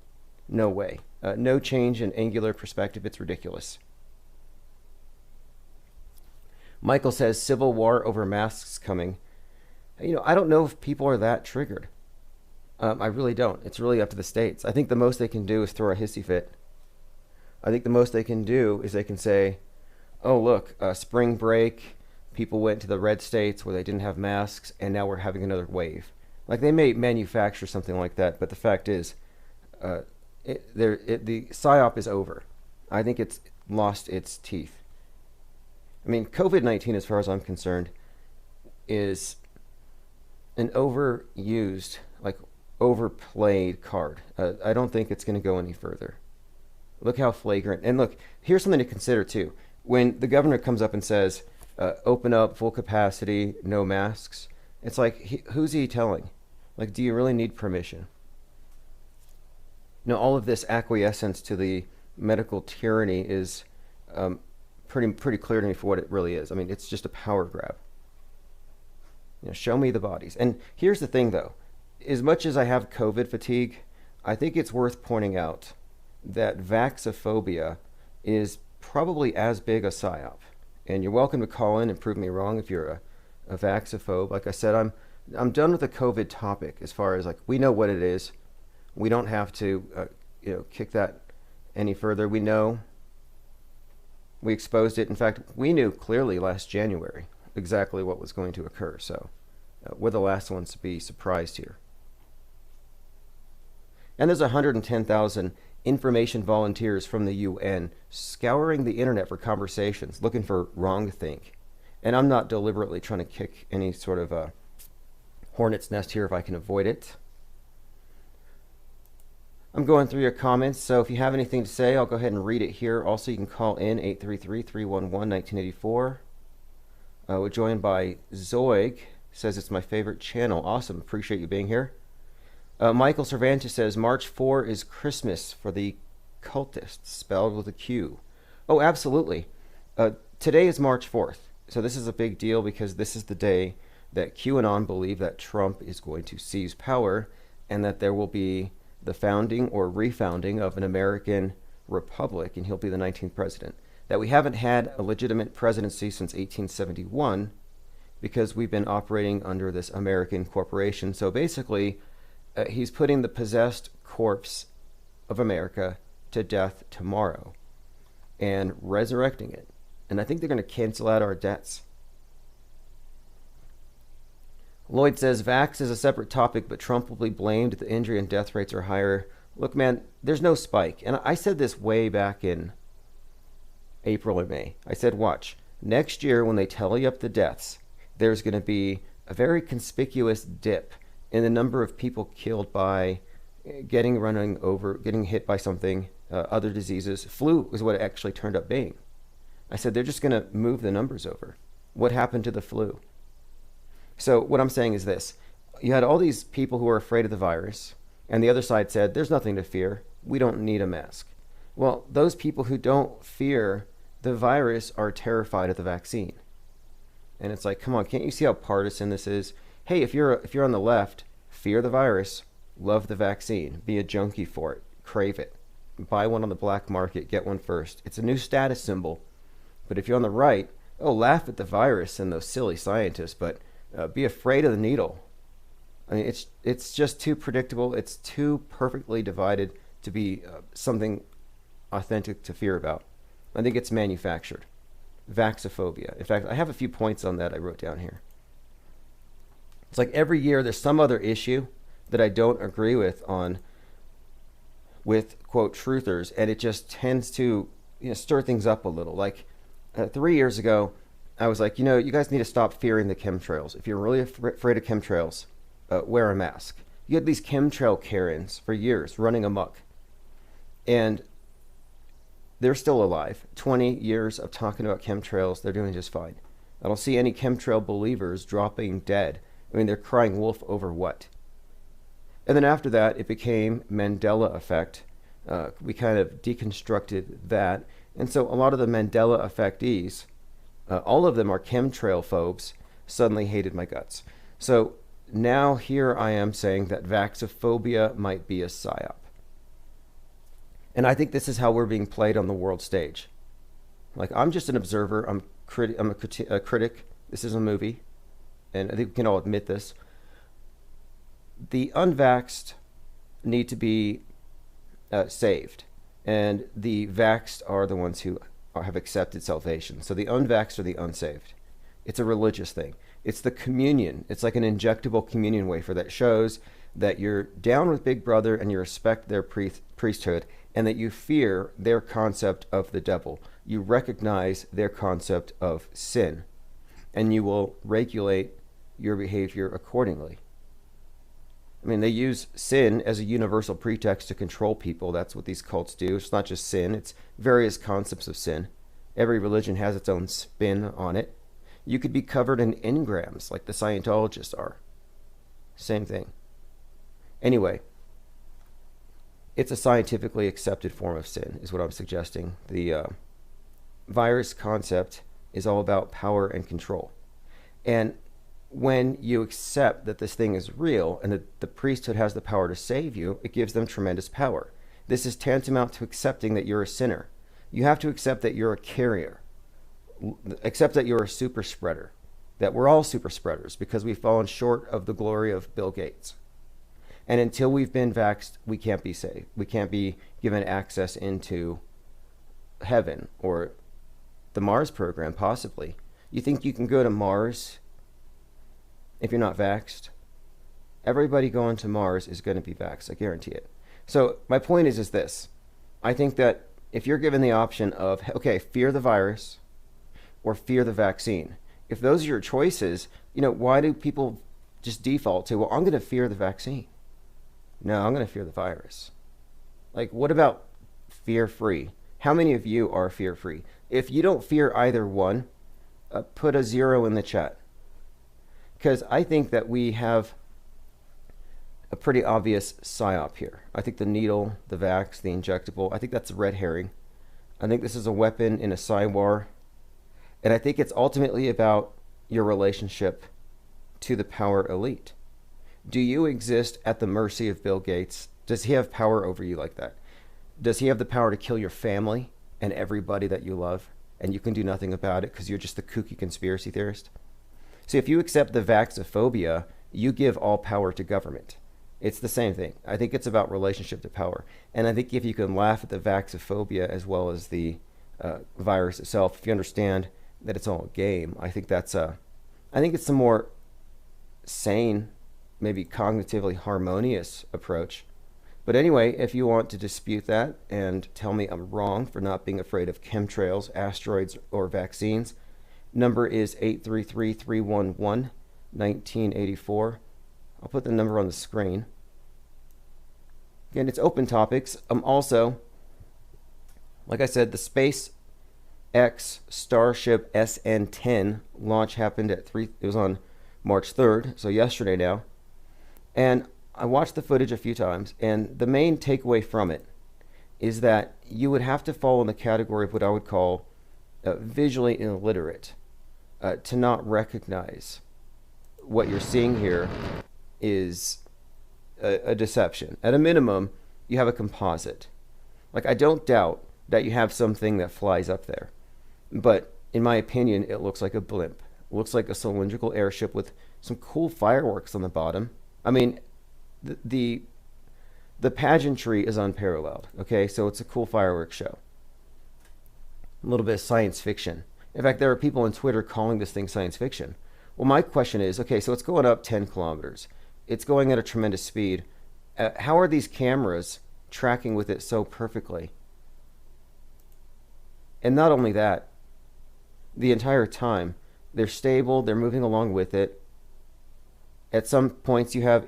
No way. No change in angular perspective. It's ridiculous. Michael says, civil war over masks coming. You know, I don't know if people are that triggered. I really don't. It's really up to the states. I think the most they can do is throw a hissy fit. I think the most they can do is they can say, oh, look, spring break, people went to the red states where they didn't have masks, and now we're having another wave. Like, they may manufacture something like that, but the fact is, the PSYOP is over. I think it's lost its teeth. I mean, COVID-19, as far as I'm concerned, is an overused, like overplayed card. I don't think it's going to go any further. Look how flagrant. And look, here's something to consider too. When the governor comes up and says, open up, full capacity, no masks, it's like, who's he telling? Like, do you really need permission? No, all of this acquiescence to the medical tyranny is pretty clear to me for what it really is. I mean, it's just a power grab. You know, show me the bodies. And here's the thing, though. As much as I have COVID fatigue, I think it's worth pointing out that vaxophobia is probably as big a PSYOP. And you're welcome to call in and prove me wrong if you're a vaxophobe. Like I said, I'm done with the COVID topic as far as like we know what it is. We don't have to kick that any further. We know. We exposed it. In fact, we knew clearly last January exactly what was going to occur. So we're the last ones to be surprised here. And there's 110,000 information volunteers from the UN scouring the internet for conversations, looking for wrongthink. And I'm not deliberately trying to kick any sort of a hornet's nest here if I can avoid it. I'm going through your comments, so if you have anything to say, I'll go ahead and read it here. Also, you can call in 833-311-1984. We're joined by Zoig, says it's my favorite channel. Awesome, appreciate you being here. Michael Cervantes says March 4 is Christmas for the cultists, spelled with a Q. Oh, absolutely. Today is March 4th, so this is a big deal because this is the day that QAnon believe that Trump is going to seize power and that there will be the founding or refounding of an American republic, and he'll be the 19th president. That we haven't had a legitimate presidency since 1871 because we've been operating under this American corporation. So basically, he's putting the possessed corpse of America to death tomorrow and resurrecting it. And I think they're going to cancel out our debts. Lloyd says, Vax is a separate topic, but Trump will be blamed if the injury and death rates are higher. Look, man, there's no spike. And I said this way back in April or May. I said, watch, next year when they tally up the deaths, there's going to be a very conspicuous dip in the number of people killed by getting hit by something, other diseases. Flu is what it actually turned up being. I said, they're just going to move the numbers over. What happened to the flu? So what I'm saying is this. You had all these people who were afraid of the virus, and the other side said, there's nothing to fear. We don't need a mask. Well, those people who don't fear the virus are terrified of the vaccine. And it's like, come on, can't you see how partisan this is? Hey, if you're on the left, fear the virus, love the vaccine, be a junkie for it, crave it, buy one on the black market, get one first. It's a new status symbol. But if you're on the right, laugh at the virus and those silly scientists, but be afraid of the needle. I mean, it's just too predictable. It's too perfectly divided to be something authentic to fear about. I think it's manufactured. Vaxophobia. In fact, I have a few points on that I wrote down here. It's like every year there's some other issue that I don't agree with quote truthers, and it just tends to stir things up a little. Like 3 years ago, I was like, you guys need to stop fearing the chemtrails. If you're really afraid of chemtrails, wear a mask. You had these chemtrail Karens for years running amok. And they're still alive. 20 years of talking about chemtrails, they're doing just fine. I don't see any chemtrail believers dropping dead. I mean, they're crying wolf over what? And then after that, it became Mandela effect. We kind of deconstructed that. And so a lot of the Mandela effectees, all of them are chemtrail phobes, suddenly hated my guts. So now here I am saying that vaxophobia might be a psyop. And I think this is how we're being played on the world stage. Like, I'm just an observer. I'm a critic. This is a movie. And I think we can all admit this. The unvaxxed need to be saved. And the vaxxed are the ones who have accepted salvation. So the unvaxxed are the unsaved. It's a religious thing. It's the communion. It's like an injectable communion wafer that shows that you're down with Big Brother and you respect their priesthood, and that you fear their concept of the devil. You recognize their concept of sin, and you will regulate your behavior accordingly. I mean, they use sin as a universal pretext to control people. That's what these cults do. It's not just sin, it's various concepts of sin. Every religion has its own spin on it. You could be covered in engrams like the Scientologists are. Same thing. Anyway, it's a scientifically accepted form of sin, is what I'm suggesting. The virus concept is all about power and control. And when you accept that this thing is real and that the priesthood has the power to save you, it gives them tremendous power. This is tantamount to accepting that you're a sinner. You have to accept that you're a carrier. Accept that you're a super spreader. that we're all super spreaders because we've fallen short of the glory of Bill Gates. And until we've been vaxxed, we can't be saved. We can't be given access into heaven or the Mars program, possibly. You think you can go to Mars if you're not vaxxed? Everybody going to Mars is going to be vaxxed, I guarantee it. So my point is this. I think that if you're given the option of, okay, fear the virus or fear the vaccine, if those are your choices, why do people just default to, well, I'm going to fear the vaccine? No, I'm going to fear the virus. Like, what about fear-free? How many of you are fear-free? If you don't fear either one, put a 0 in the chat. Because I think that we have a pretty obvious psyop here. I think the needle, the vax, the injectable, I think that's a red herring. I think this is a weapon in a psy war. And I think it's ultimately about your relationship to the power elite. Do you exist at the mercy of Bill Gates? Does he have power over you like that? Does he have the power to kill your family and everybody that you love, and you can do nothing about it because you're just the kooky conspiracy theorist? See, if you accept the vaxophobia, you give all power to government. It's the same thing. I think it's about relationship to power. And I think if you can laugh at the vaxophobia as well as the virus itself, if you understand that it's all a game, I think it's a more sane, maybe cognitively harmonious approach. But anyway, if you want to dispute that and tell me I'm wrong for not being afraid of chemtrails, asteroids, or vaccines, number is 833-311-1984. I'll put the number on the screen. Again, it's open topics. Also, like I said, the SpaceX Starship SN10 launch happened at it was on March 3rd, so yesterday now. And I watched the footage a few times, and the main takeaway from it is that you would have to fall in the category of what I would call visually illiterate to not recognize what you're seeing here is a deception. At a minimum, you have a composite. Like, I don't doubt that you have something that flies up there, but in my opinion, it looks like a blimp. It looks like a cylindrical airship with some cool fireworks on the bottom. I mean, the pageantry is unparalleled. Okay, so it's a cool fireworks show. A little bit of science fiction. In fact, there are people on Twitter calling this thing science fiction. Well, my question is, okay, so it's going up 10 kilometers. It's going at a tremendous speed. How are these cameras tracking with it so perfectly? And not only that, the entire time, they're stable, they're moving along with it. At some points, you have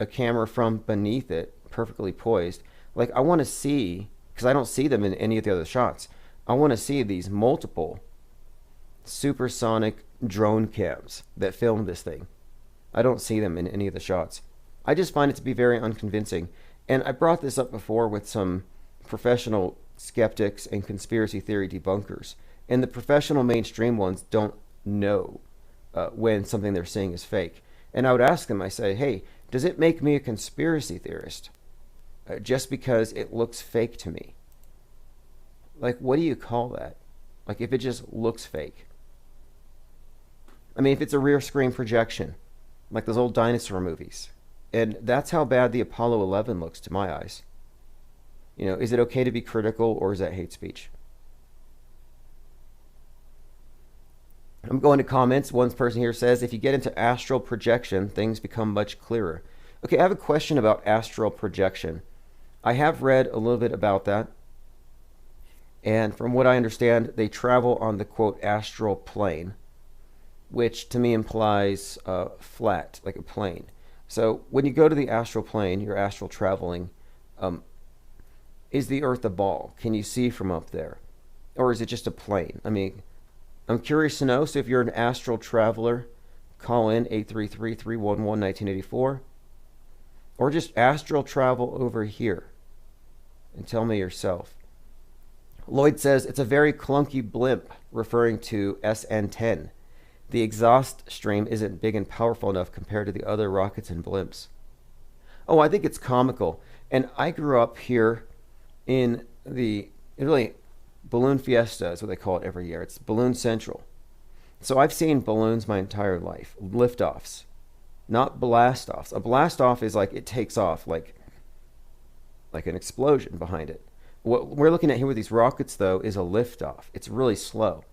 a camera from beneath it, perfectly poised. Like, I want to see, because I don't see them in any of the other shots, I want to see these multiple supersonic drone cams that film this thing. I don't see them in any of the shots. I just find it to be very unconvincing. And I brought this up before with some professional skeptics and conspiracy theory debunkers. And the professional mainstream ones don't know when something they're seeing is fake. And I would ask them, I say, hey, does it make me a conspiracy theorist just because it looks fake to me? Like, what do you call that? Like, if it just looks fake. I mean, if it's a rear screen projection, like those old dinosaur movies. And that's how bad the Apollo 11 looks to my eyes. Is it okay to be critical, or is that hate speech? I'm going to comments. One person here says, if you get into astral projection, things become much clearer. Okay, I have a question about astral projection. I have read a little bit about that. And from what I understand, they travel on the, quote, astral plane, which to me implies flat, like a plane. So when you go to the astral plane, you're astral traveling. Is the Earth a ball? Can you see from up there? Or is it just a plane? I mean, I'm curious to know. So if you're an astral traveler, call in 833-311-1984. Or just astral travel over here and tell me yourself. Lloyd says, it's a very clunky blimp, referring to SN10. The exhaust stream isn't big and powerful enough compared to the other rockets and blimps. Oh, I think it's comical. And I grew up here in Balloon Fiesta is what they call it every year. It's Balloon Central. So I've seen balloons my entire life, liftoffs, not blast offs. A blast off is like it takes off, like an explosion behind it. What we're looking at here with these rockets, though, is a liftoff. It's really slow.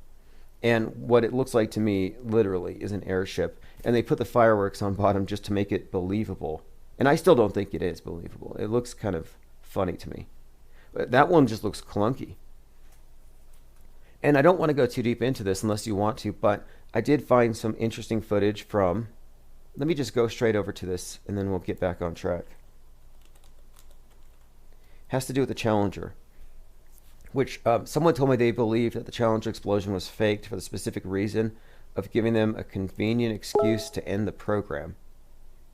And what it looks like to me, literally, is an airship. And they put the fireworks on bottom just to make it believable. And I still don't think it is believable. It looks kind of funny to me. But that one just looks clunky. And I don't want to go too deep into this unless you want to, but I did find some interesting footage from... Let me just go straight over to this, and then we'll get back on track. Has to do with the Challenger, which someone told me they believed that the Challenger explosion was faked for the specific reason of giving them a convenient excuse to end the program.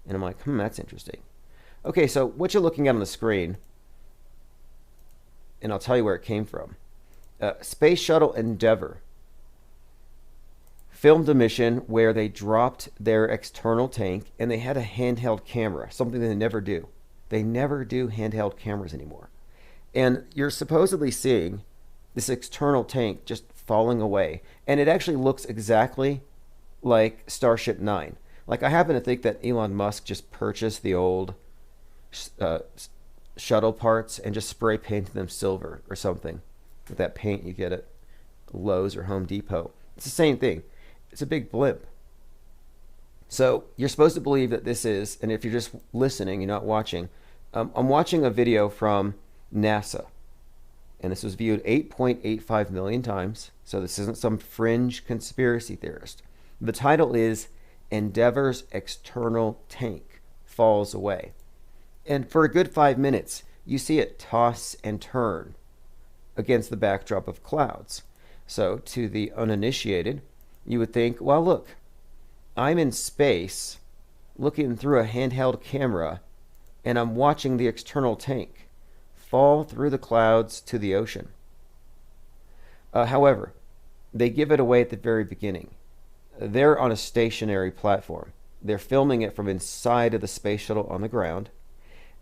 And I'm like, that's interesting. Okay, so what you're looking at on the screen, and I'll tell you where it came from. Space Shuttle Endeavour filmed a mission where they dropped their external tank and they had a handheld camera, something they never do. They never do handheld cameras anymore. And you're supposedly seeing this external tank just falling away. And it actually looks exactly like Starship 9. Like, I happen to think that Elon Musk just purchased the old shuttle parts and just spray painted them silver or something. With that paint you get at Lowe's or Home Depot. It's the same thing. It's a big blimp. So you're supposed to believe that this is, and if you're just listening, you're not watching, I'm watching a video from NASA. And this was viewed 8.85 million times. So this isn't some fringe conspiracy theorist. The title is Endeavour's External Tank Falls Away. And for a good 5 minutes, you see it toss and turn against the backdrop of clouds. So to the uninitiated, you would think, well, look, I'm in space looking through a handheld camera and I'm watching the external tank fall through the clouds to the ocean. However, they give it away at the very beginning. They're on a stationary platform. They're filming it from inside of the space shuttle on the ground.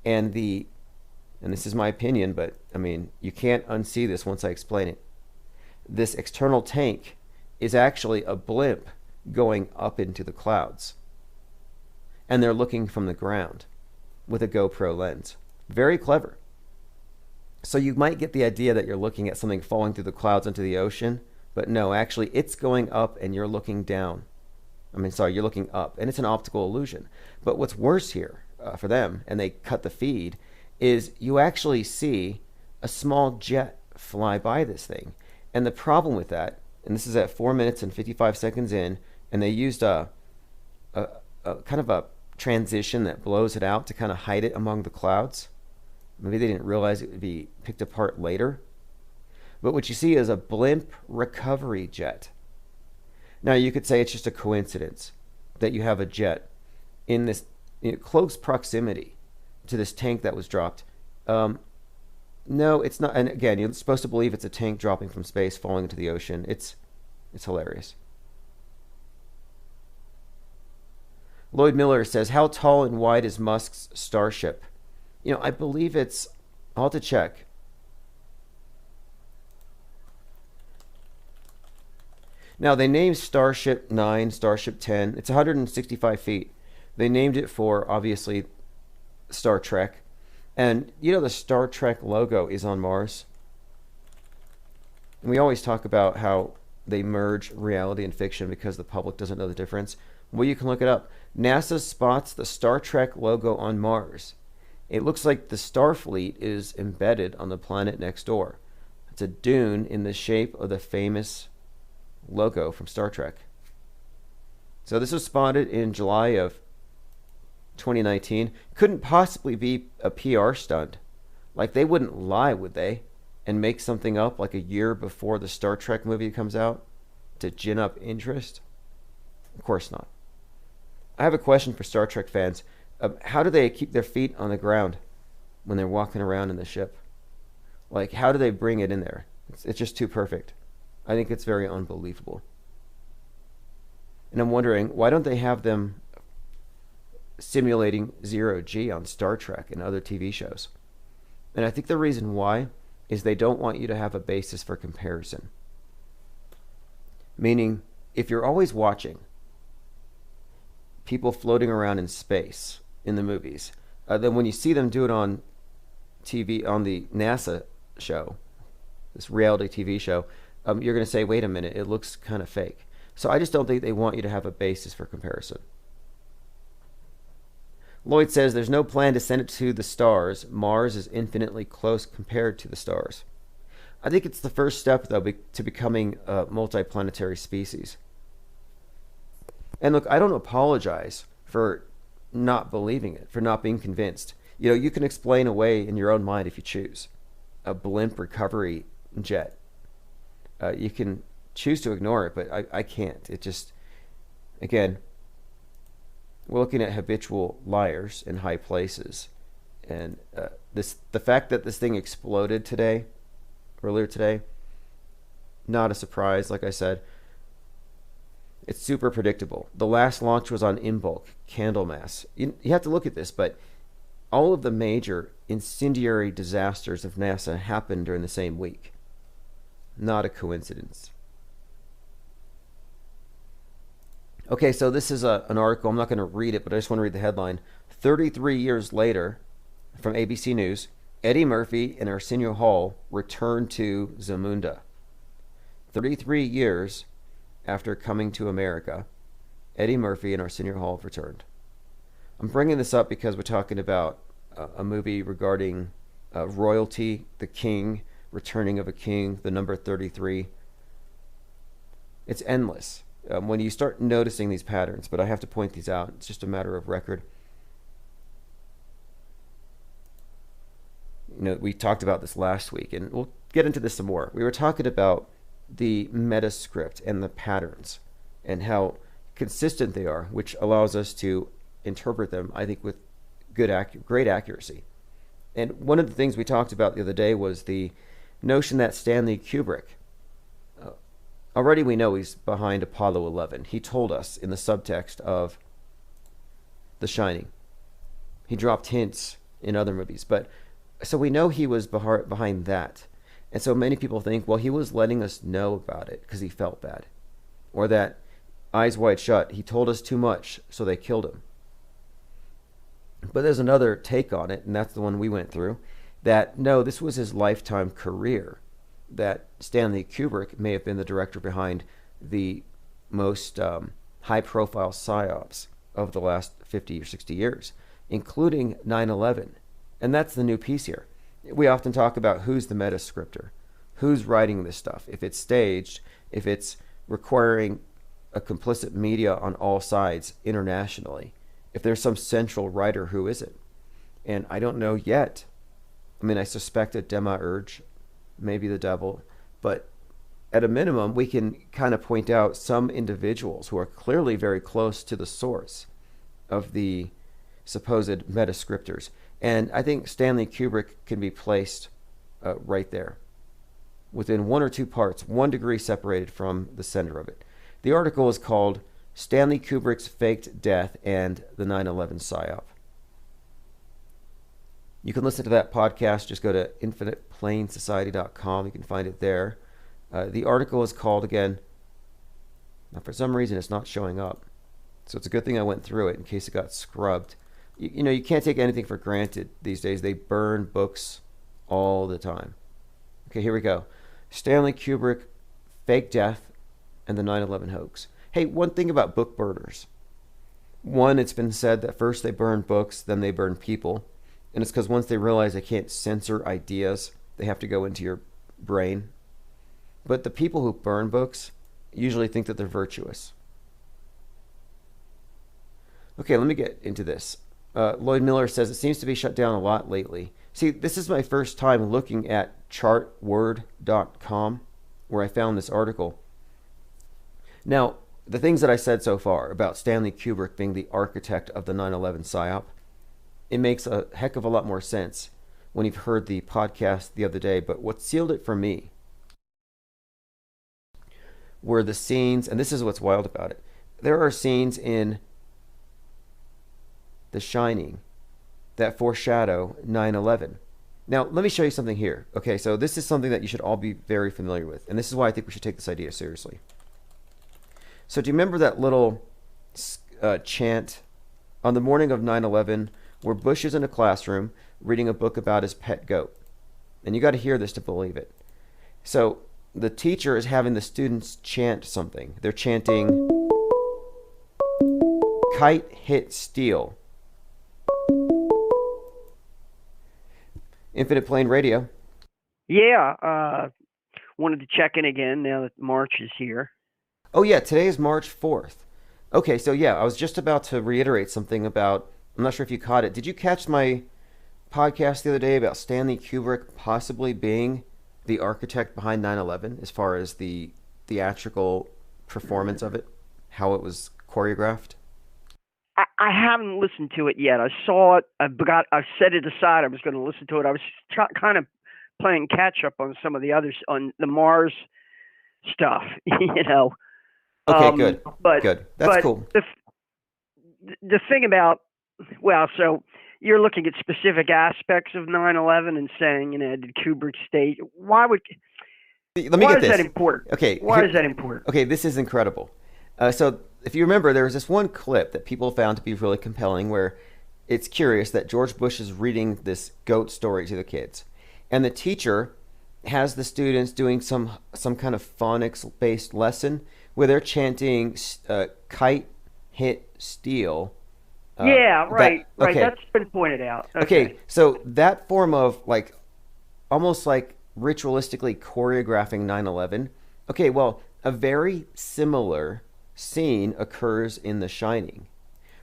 And this is my opinion, but I mean, you can't unsee this once I explain it. This external tank is actually a blimp going up into the clouds. And they're looking from the ground with a GoPro lens. Very clever. So you might get the idea that you're looking at something falling through the clouds into the ocean, but no, actually it's going up and you're looking down. You're looking up, and it's an optical illusion. But what's worse here for them, and they cut the feed, is you actually see a small jet fly by this thing. And the problem with that, and this is at 4 minutes and 55 seconds in, and they used a kind of a transition that blows it out to kind of hide it among the clouds. Maybe they didn't realize it would be picked apart later. But what you see is a blimp recovery jet. Now, you could say it's just a coincidence that you have a jet in this close proximity to this tank that was dropped. No, it's not. And again, you're supposed to believe it's a tank dropping from space, falling into the ocean. It's hilarious. Lloyd Miller says, how tall and wide is Musk's Starship? I believe it's... I'll have to check. Now, they named Starship 9, Starship 10. It's 165 feet. They named it for, obviously, Star Trek. And, the Star Trek logo is on Mars. And we always talk about how they merge reality and fiction because the public doesn't know the difference. Well, you can look it up. NASA spots the Star Trek logo on Mars. It looks like the Starfleet is embedded on the planet next door. It's a dune in the shape of the famous logo from Star Trek. So this was spotted in July of 2019. Couldn't possibly be a PR stunt. Like, they wouldn't lie, would they? And make something up like a year before the Star Trek movie comes out to gin up interest? Of course not. I have a question for Star Trek fans. How do they keep their feet on the ground when they're walking around in the ship? Like, how do they bring it in there? It's just too perfect. I think it's very unbelievable. And I'm wondering, why don't they have them simulating zero-G on Star Trek and other TV shows? And I think the reason why is they don't want you to have a basis for comparison. Meaning, if you're always watching people floating around in space in the movies, then when you see them do it on TV, on the NASA show, this reality TV show, you're going to say, wait a minute, it looks kind of fake. So I just don't think they want you to have a basis for comparison. Lloyd says there's no plan to send it to the stars. Mars is infinitely close compared to the stars. I think it's the first step, though, to becoming a multiplanetary species. And look, I don't apologize for not believing it, for not being convinced. You know, you can explain away in your own mind if you choose. A blimp recovery jet. You can choose to ignore it, but I can't. It just, again, we're looking at habitual liars in high places. And the fact that this thing exploded earlier today, not a surprise, like I said. It's super predictable. The last launch was on Imbolc, Candlemas. You have to look at this, but all of the major incendiary disasters of NASA happened during the same week. Not a coincidence. Okay, so this is an article. I'm not going to read it, but I just want to read the headline. 33 years later, from ABC News, Eddie Murphy and Arsenio Hall return to Zamunda. 33 years after coming to America, Eddie Murphy and Arsenio Hall have returned. I'm bringing this up because we're talking about a movie regarding royalty, the king, returning of a king, the number 33. It's endless when you start noticing these patterns, but I have to point these out. It's just a matter of record. You know, we talked about this last week, and we'll get into this some more. We were talking about the meta script and the patterns and how consistent they are, which allows us to interpret them, I think, with great accuracy. And one of the things we talked about the other day was the notion that Stanley Kubrick, already we know he's behind Apollo 11. He told us in the subtext of The Shining. He dropped hints in other movies, but so we know he was behind that. And so many people think, well, he was letting us know about it because he felt bad. Or that, Eyes Wide Shut, he told us too much, so they killed him. But there's another take on it, and that's the one we went through, that no, this was his lifetime career. That Stanley Kubrick may have been the director behind the most high-profile psyops of the last 50 or 60 years, including 9/11. And that's the new piece here. We often talk about who's the meta scripter, who's writing this stuff, if it's staged, if it's requiring a complicit media on all sides internationally, if there's some central writer, who is it? And I don't know yet. I mean, I suspect a demiurge, maybe the devil, but at a minimum, we can kind of point out some individuals who are clearly very close to the source of the supposed meta scripters. And I think Stanley Kubrick can be placed right there, within one or two parts, 1 degree separated from the center of it. The article is called Stanley Kubrick's Faked Death and the 9/11 PSYOP. You can listen to that podcast. Just go to infiniteplainsociety.com. You can find it there. The article is called, again, now for some reason it's not showing up. So it's a good thing I went through it in case it got scrubbed. You know, you can't take anything for granted these days. They burn books all the time. Okay, here we go. Stanley Kubrick, Fake Death, and the 9/11 Hoax. Hey, one thing about book burners. One, it's been said that first they burn books, then they burn people. And it's because once they realize they can't censor ideas, they have to go into your brain. But the people who burn books usually think that they're virtuous. Okay, let me get into this. Lloyd Miller says it seems to be shut down a lot lately. See, this is my first time looking at chartword.com, where I found this article. Now, the things that I said so far about Stanley Kubrick being the architect of the 9/11 PSYOP, it makes a heck of a lot more sense when you've heard the podcast the other day. But what sealed it for me were the scenes, and this is what's wild about it. There are scenes in The Shining that foreshadow 9/11. Now, let me show you something here. Okay, so this is something that you should all be very familiar with, and this is why I think we should take this idea seriously. So do you remember that little chant on the morning of 9/11 where Bush is in a classroom reading a book about his pet goat? And you got to hear this to believe it. So the teacher is having the students chant something. They're chanting, "Kite hit steel." Infinite Plane Radio. Yeah, wanted to check in again now that March is here. Oh yeah, today is March 4th. Okay, so yeah, I was just about to reiterate something about, I'm not sure if you caught it. Did you catch my podcast the other day about Stanley Kubrick possibly being the architect behind 9/11 as far as the theatrical performance of it, how it was choreographed? I haven't listened to it yet. I saw it. I set it aside. I was going to listen to it. I was kind of playing catch up on some of the others on the Mars stuff. Okay, good. But good. That's but cool. The thing about, well, so you're looking at specific aspects of 9/11 and saying, did Kubrick state? Why would? Let me why get is this. that important? Okay. Why is that important? Okay, this is incredible. So if you remember, there was this one clip that people found to be really compelling where it's curious that George Bush is reading this goat story to the kids. And the teacher has the students doing some kind of phonics-based lesson where they're chanting "Kite hit steel." Yeah, right, right. Okay. That's been pointed out. Okay, so that form of almost like ritualistically choreographing 9/11. Okay, well, a very similar scene occurs in The Shining,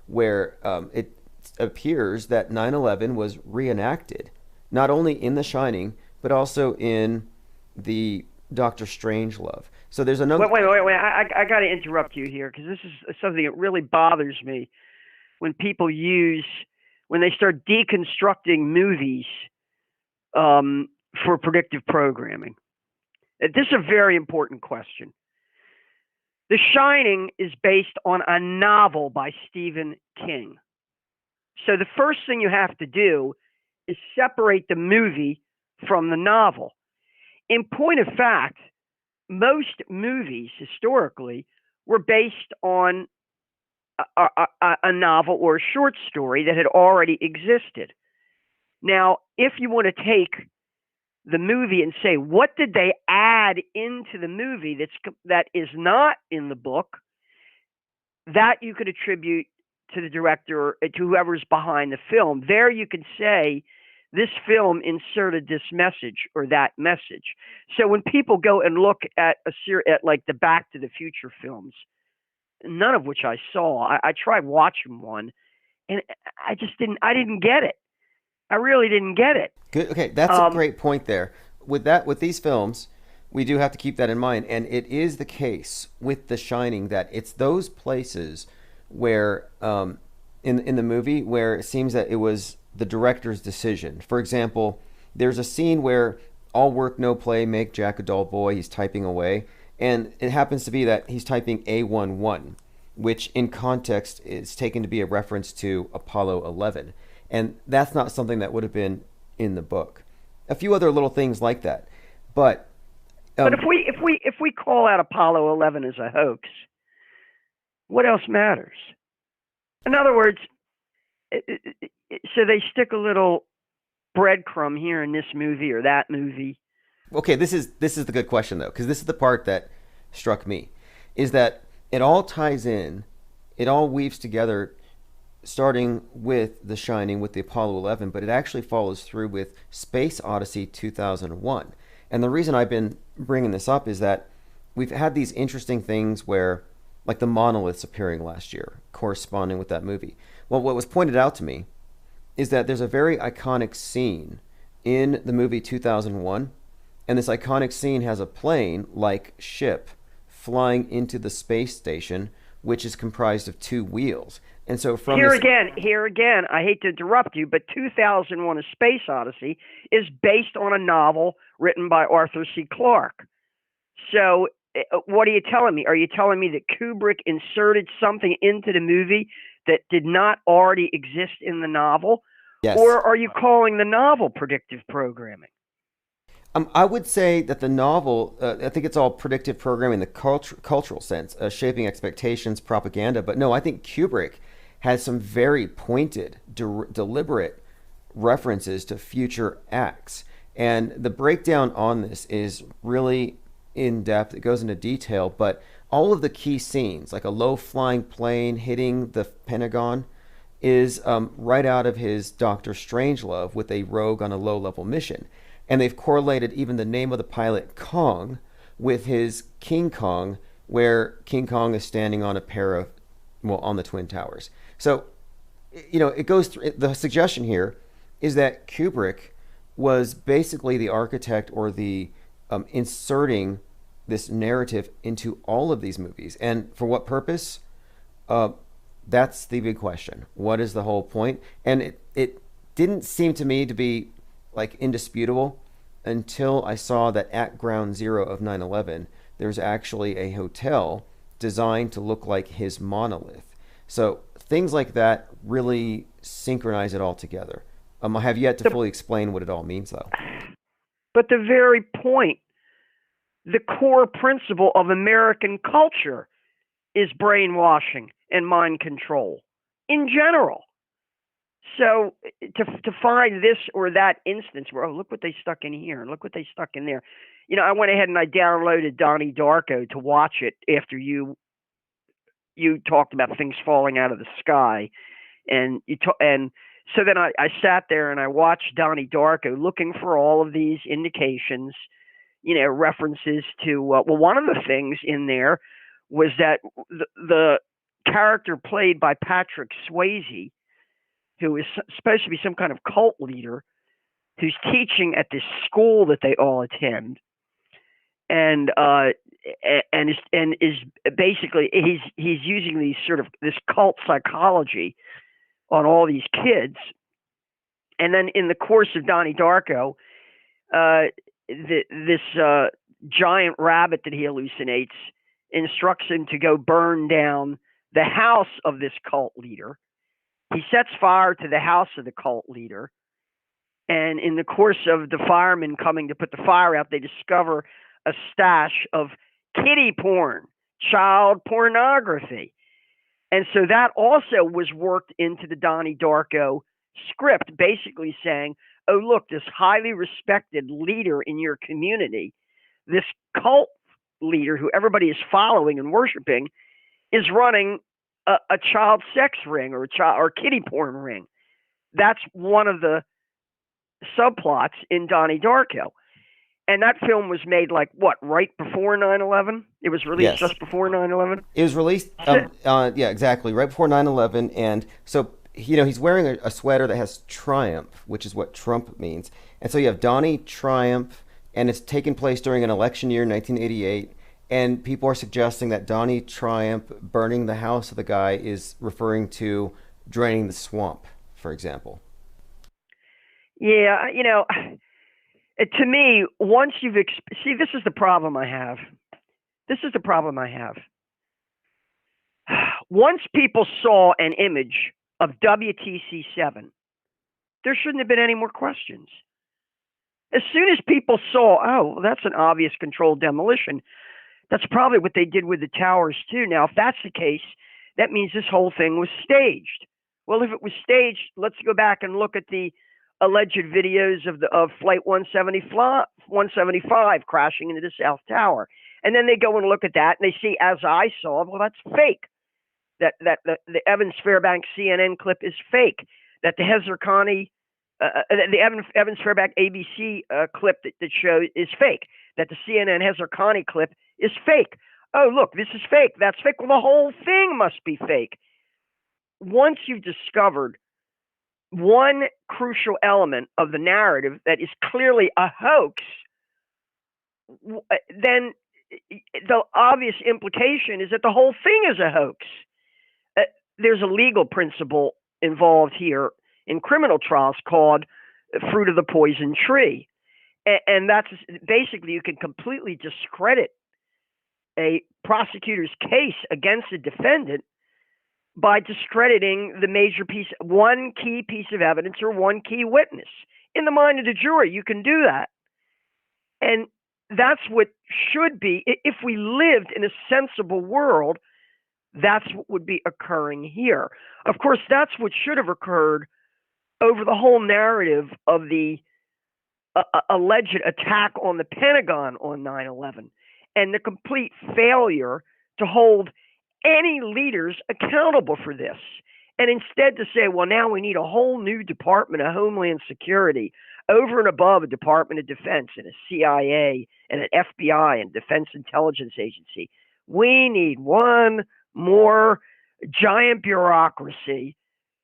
where it appears that 9/11 was reenacted, not only in The Shining, but also in the Doctor Strangelove. So there's another. Wait. I got to interrupt you here because this is something that really bothers me when people when they start deconstructing movies for predictive programming. This is a very important question. The Shining is based on a novel by Stephen King. So the first thing you have to do is separate the movie from the novel. In point of fact, most movies historically were based on a novel or a short story that had already existed. Now, if you want to take the movie and say, what did they add into the movie that is not in the book, that you could attribute to the director, to whoever's behind the film. There you could say, this film inserted this message or that message. So when people go and look at like the Back to the Future films, none of which I saw, I tried watching one, and I didn't get it. I really didn't get it. Good. Okay, that's a great point there. With these films, we do have to keep that in mind, and it is the case with The Shining that it's those places where, in the movie, where it seems that it was the director's decision. For example, there's a scene where all work no play make Jack a dull boy. He's typing away, and it happens to be that he's typing A11, which in context is taken to be a reference to Apollo 11. And that's not something that would have been in the book. A few other little things like that, but if we call out Apollo 11 as a hoax, what else matters? In other words, so they stick a little breadcrumb here in this movie or that movie. Okay, this is the good question though, because this is the part that struck me, is that it all ties in, it all weaves together, starting with The Shining, with the Apollo 11, but it actually follows through with Space Odyssey 2001. And the reason I've been bringing this up is that we've had these interesting things where, like the monoliths appearing last year, corresponding with that movie. Well, what was pointed out to me is that there's a very iconic scene in the movie 2001, and this iconic scene has a plane-like ship flying into the space station, which is comprised of two wheels. And so from here again, I hate to interrupt you, but 2001: A Space Odyssey is based on a novel written by Arthur C. Clarke. So what are you telling me? Are you telling me that Kubrick inserted something into the movie that did not already exist in the novel? Yes. Or are you calling the novel predictive programming? I would say that the novel, I think it's all predictive programming in the cultural sense, shaping expectations, propaganda. But no, I think Kubrick has some very pointed, deliberate references to future acts. And the breakdown on this is really in depth. It goes into detail, but all of the key scenes, like a low flying plane hitting the Pentagon, is right out of his Doctor Strangelove with a rogue on a low level mission. And they've correlated even the name of the pilot, Kong, with his King Kong, where King Kong is standing on a pair of, well, on the Twin Towers. So, it goes through. The suggestion here is that Kubrick was basically the architect or the inserting this narrative into all of these movies. And for what purpose? That's the big question. What is the whole point? And it didn't seem to me to be like indisputable until I saw that at ground zero of 9/11, there's actually a hotel designed to look like his monolith. So things like that really synchronize it all together. I have yet to fully explain what it all means, though. But the very point, the core principle of American culture is brainwashing and mind control in general. So to find this or that instance where, oh, look what they stuck in here and look what they stuck in there. I went ahead and I downloaded Donnie Darko to watch it after you talked about things falling out of the sky. And so then I sat there and I watched Donnie Darko looking for all of these indications, references to, one of the things in there was that the character played by Patrick Swayze, who is supposed to be some kind of cult leader, who's teaching at this school that they all attend, and is basically he's using these sort of this cult psychology on all these kids, and then in the course of Donnie Darko, this giant rabbit that he hallucinates instructs him to go burn down the house of this cult leader. He sets fire to the house of the cult leader. And in the course of the firemen coming to put the fire out, they discover a stash of kiddie porn, child pornography. And so that also was worked into the Donnie Darko script, basically saying, oh, look, this highly respected leader in your community, this cult leader who everybody is following and worshiping, is running a child sex ring or kiddie porn ring. That's one of the subplots in Donnie Darko. And that film was made right before 9/11? It was released just before 9/11? It was released, yeah, exactly, right before 9/11. And so, he's wearing a sweater that has Triumph, which is what Trump means. And so you have Donnie Triumph, and it's taken place during an election year, 1988. And people are suggesting that Donnie Triumph burning the house of the guy is referring to draining the swamp, for example. Yeah, to me, once you've see, this is the problem I have. Once people saw an image of WTC-7, there shouldn't have been any more questions. As soon as people saw, oh, well, that's an obvious controlled demolition, that's probably what they did with the towers too. Now, if that's the case, that means this whole thing was staged. Well, if it was staged, let's go back and look at the alleged videos of Flight 175 crashing into the South Tower. And then they go and look at that and they see, as I saw, well, that's fake. That the Evans Fairbanks CNN clip is fake. That the Hezar Khani, the Evans Fairbanks ABC clip that shows is fake. That the CNN Hezar Khani clip is fake. Oh, look, this is fake. That's fake. Well, the whole thing must be fake. Once you've discovered one crucial element of the narrative that is clearly a hoax, then the obvious implication is that the whole thing is a hoax. There's a legal principle involved here in criminal trials called fruit of the poison tree. And that's basically, you can completely discredit a prosecutor's case against a defendant by discrediting the one key piece of evidence or one key witness. In the mind of the jury, you can do that. And that's what should be, if we lived in a sensible world, that's what would be occurring here. Of course, that's what should have occurred over the whole narrative of the alleged attack on the Pentagon on 9/11 and the complete failure to hold any leaders accountable for this. And instead to say, well, now we need a whole new Department of Homeland Security over and above a Department of Defense and a CIA and an FBI and Defense Intelligence Agency. We need one more giant bureaucracy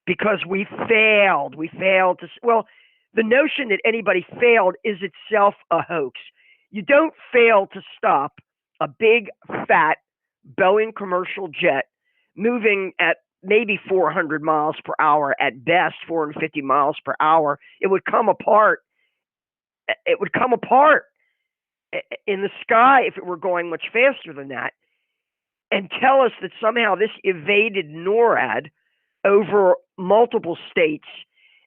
because we failed. We failed to, well, the notion that anybody failed is itself a hoax. You don't fail to stop a big, fat Boeing commercial jet moving at maybe 400 miles per hour, at best 450 miles per hour. It would come apart. It would come apart in the sky if it were going much faster than that. And tell us that somehow this evaded NORAD over multiple states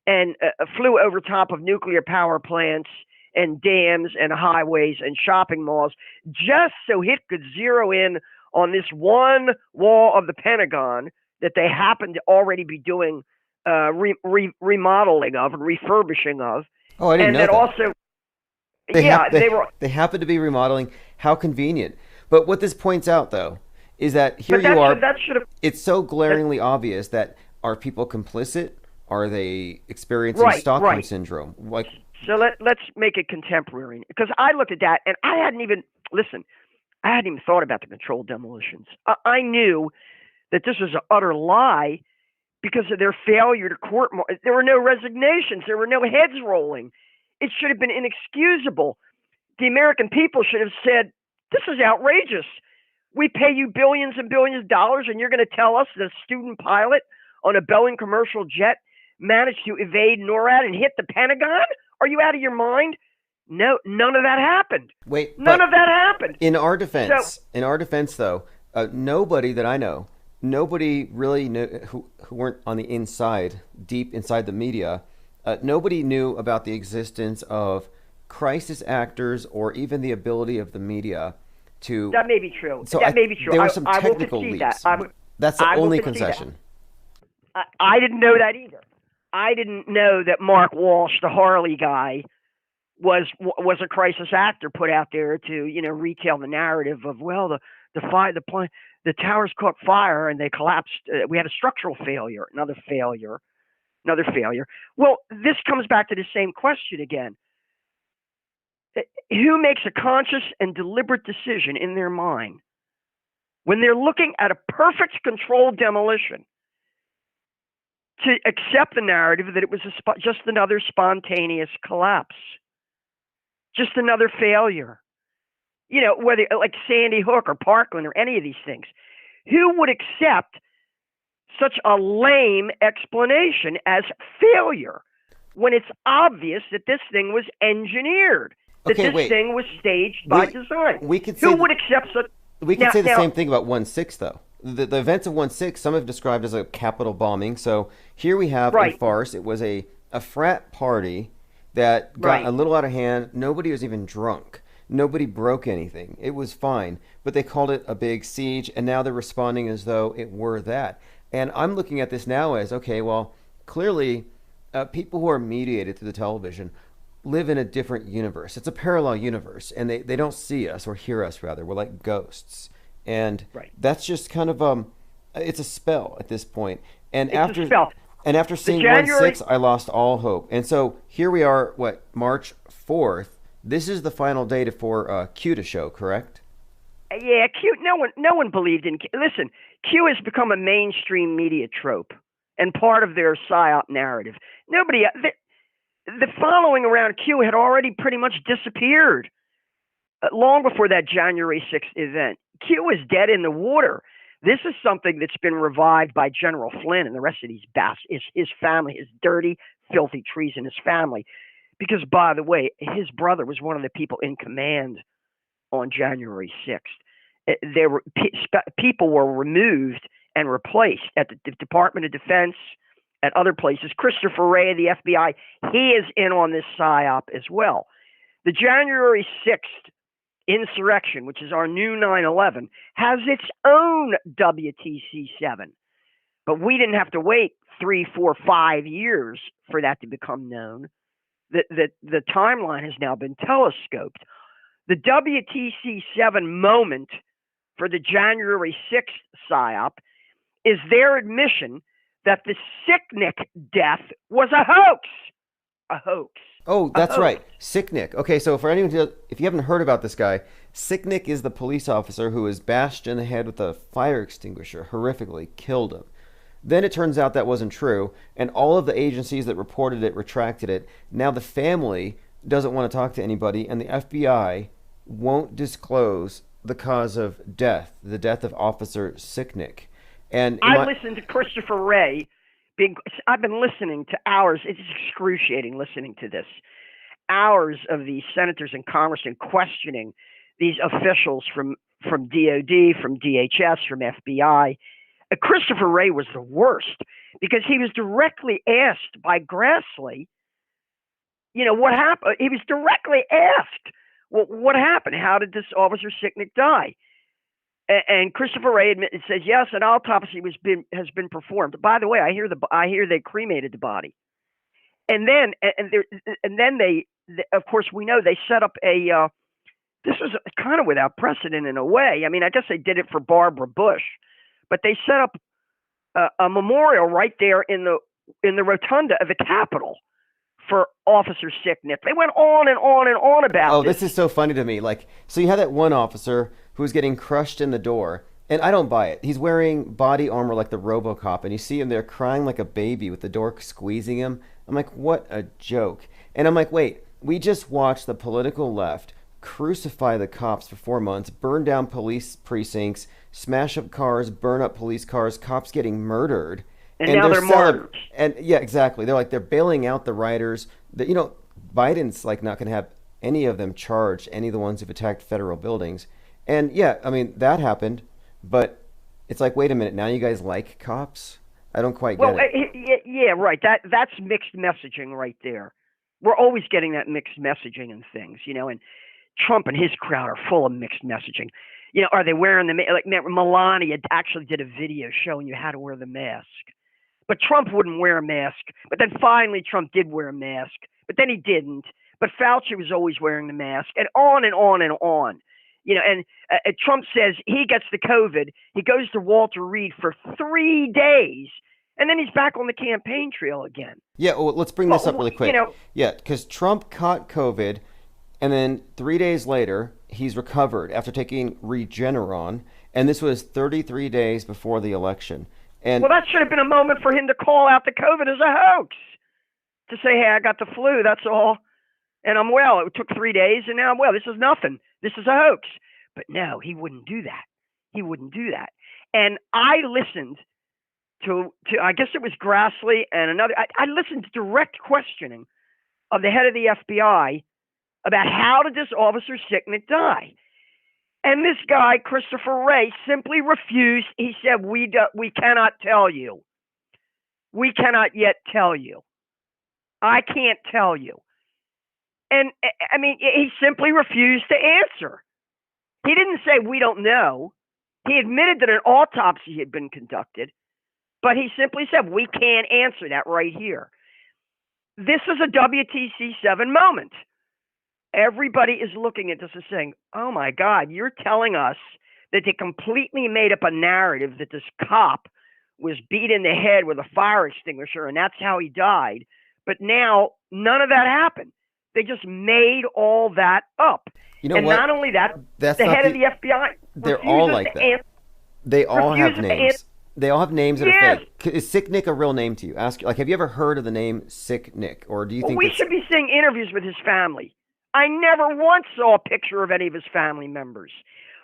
and flew over top of nuclear power plants and dams and highways and shopping malls just so it could zero in on this one wall of the Pentagon that they happened to already be doing remodeling of and refurbishing of. Oh, I didn't and know that. that. Also, They happen to be remodeling. How convenient. But what this points out, though, is that here you are. It's so glaringly obvious that are people complicit? Are they experiencing Stockholm syndrome? Like, so let's make it contemporary, because I looked at that and I hadn't even thought about the controlled demolitions. I knew that this was an utter lie because of their failure to court. There were no resignations. There were no heads rolling. It should have been inexcusable. The American people should have said, this is outrageous. We pay you billions and billions of dollars, and you're going to tell us that a student pilot on a Boeing commercial jet managed to evade NORAD and hit the Pentagon? Are you out of your mind? No, none of that happened. None of that happened. In our defense, though, nobody that I know, nobody really knew, who weren't on the inside, deep inside the media, nobody knew about the existence of crisis actors or even the ability of the media to. That may be true. So that may be true. There were some I technical will concede leaks. that. That's the I will only concede concession. that. I didn't know that either. I didn't know that Mark Walsh, the Harley guy, was a crisis actor put out there to retell the narrative of the towers caught fire and they collapsed. We had a structural failure, another failure. Well, this comes back to the same question again. Who makes a conscious and deliberate decision in their mind when they're looking at a perfect controlled demolition to accept the narrative that it was just another spontaneous collapse, just another failure? Whether like Sandy Hook or Parkland or any of these things, who would accept such a lame explanation as failure when it's obvious that this thing was engineered, that thing was staged by design? Who would accept such? We can say the same thing about 1/6, though. The events of 1/6, some have described as a capital bombing. So here we have a farce. It was a frat party that got a little out of hand. Nobody was even drunk. Nobody broke anything. It was fine. But they called it a big siege, and now they're responding as though it were that. And I'm looking at this now as, okay, well, clearly people who are mediated through the television live in a different universe. It's a parallel universe, and they don't see us or hear us, rather. We're like ghosts. And that's just kind of, it's a spell at this point. And after seeing 1/6, I lost all hope. And so here we are, March 4th. This is the final date for Q to show, correct? Yeah, Q. No one believed in Q. Listen, Q has become a mainstream media trope and part of their psyop narrative. Nobody, the following around Q had already pretty much disappeared long before that January 6th event. Q is dead in the water. This is something that's been revived by General Flynn and the rest of these bastards, his family, his dirty, filthy, treasonous family. Because, by the way, his brother was one of the people in command on January 6th. People were removed and replaced at the Department of Defense, at other places. Christopher Wray of the FBI, he is in on this psyop as well. The January 6th insurrection, which is our new 9/11, has its own WTC7. But we didn't have to wait 3, 4, 5 years for that to become known. The timeline has now been telescoped. The WTC7 moment for the January 6th PSYOP is their admission that the Sicknick death was a hoax. A hoax. Oh, that's hoax. right. Sicknick. Okay, so for anyone if you haven't heard about this guy, Sicknick is the police officer who was bashed in the head with a fire extinguisher, horrifically killed him. Then it turns out that wasn't true, and all of the agencies that reported it retracted it. Now the family doesn't want to talk to anybody, and the FBI won't disclose the cause of death, the death of Officer Sicknick. And I listened to Christopher Wray. I've been listening to hours. It's excruciating listening to this. Hours of these senators and congressmen questioning these officials from DOD, from DHS, from FBI. Christopher Wray was the worst because he was directly asked by Grassley, what happened? He was directly asked, well, what happened? How did this Officer Sicknick die? And Christopher Wray says, yes, an autopsy has been performed. By the way, I hear they cremated the body. And then they of course, we know they set up this was kind of without precedent in a way. I mean, I guess they did it for Barbara Bush. But they set up a memorial right there in the rotunda of the Capitol for Officer Sicknick. They went on and on and on about this is so funny to me. So you had that one officer who was getting crushed in the door, and I don't buy it. He's wearing body armor like the RoboCop, and you see him there crying like a baby with the door squeezing him. I'm like, what a joke. And I'm like, wait, we just watched the political left crucify the cops for 4 months, burn down police precincts, smash up cars, burn up police cars, cops getting murdered. And now they're martyrs. And yeah, exactly. They're bailing out the rioters. Biden's not going to have any of them charged, any of the ones who've attacked federal buildings. And yeah, I mean, that happened, but it's like, wait a minute, now you guys like cops? I don't quite get it. Yeah, right. That's mixed messaging right there. We're always getting that mixed messaging and things, and Trump and his crowd are full of mixed messaging. Are they wearing the mask? Melania actually did a video showing you how to wear the mask. But Trump wouldn't wear a mask. But then finally Trump did wear a mask. But then he didn't. But Fauci was always wearing the mask. And on and on and on. And Trump says he gets the COVID. He goes to Walter Reed for 3 days. And then he's back on the campaign trail again. Yeah, well, let's bring this up really quick. Yeah, because Trump caught COVID. And then 3 days later, he's recovered after taking Regeneron. And this was 33 days before the election. And well, that should have been a moment for him to call out the COVID as a hoax. To say, hey, I got the flu, that's all. And I'm well. It took 3 days, and now I'm well. This is nothing. This is a hoax. But no, he wouldn't do that. He wouldn't do that. And I listened to I guess it was Grassley and another. I listened to direct questioning of the head of the FBI about how did this Officer Sicknick die. And this guy, Christopher Wray, simply refused. He said, we cannot tell you. We cannot yet tell you. I can't tell you. And, I mean, he simply refused to answer. He didn't say, we don't know. He admitted that an autopsy had been conducted, but he simply said, we can't answer that right here. This is a WTC7 moment. Everybody is looking at this and saying, oh my God, you're telling us that they completely made up a narrative that this cop was beat in the head with a fire extinguisher and that's how he died. But now none of that happened. They just made all that up. And not only that, that's the head of the FBI. They're all like that. They all have names. They all have names that are fake. Is Sicknick a real name to you? Have you ever heard of the name Sicknick? Or do you think we should be seeing interviews with his family? I never once saw a picture of any of his family members.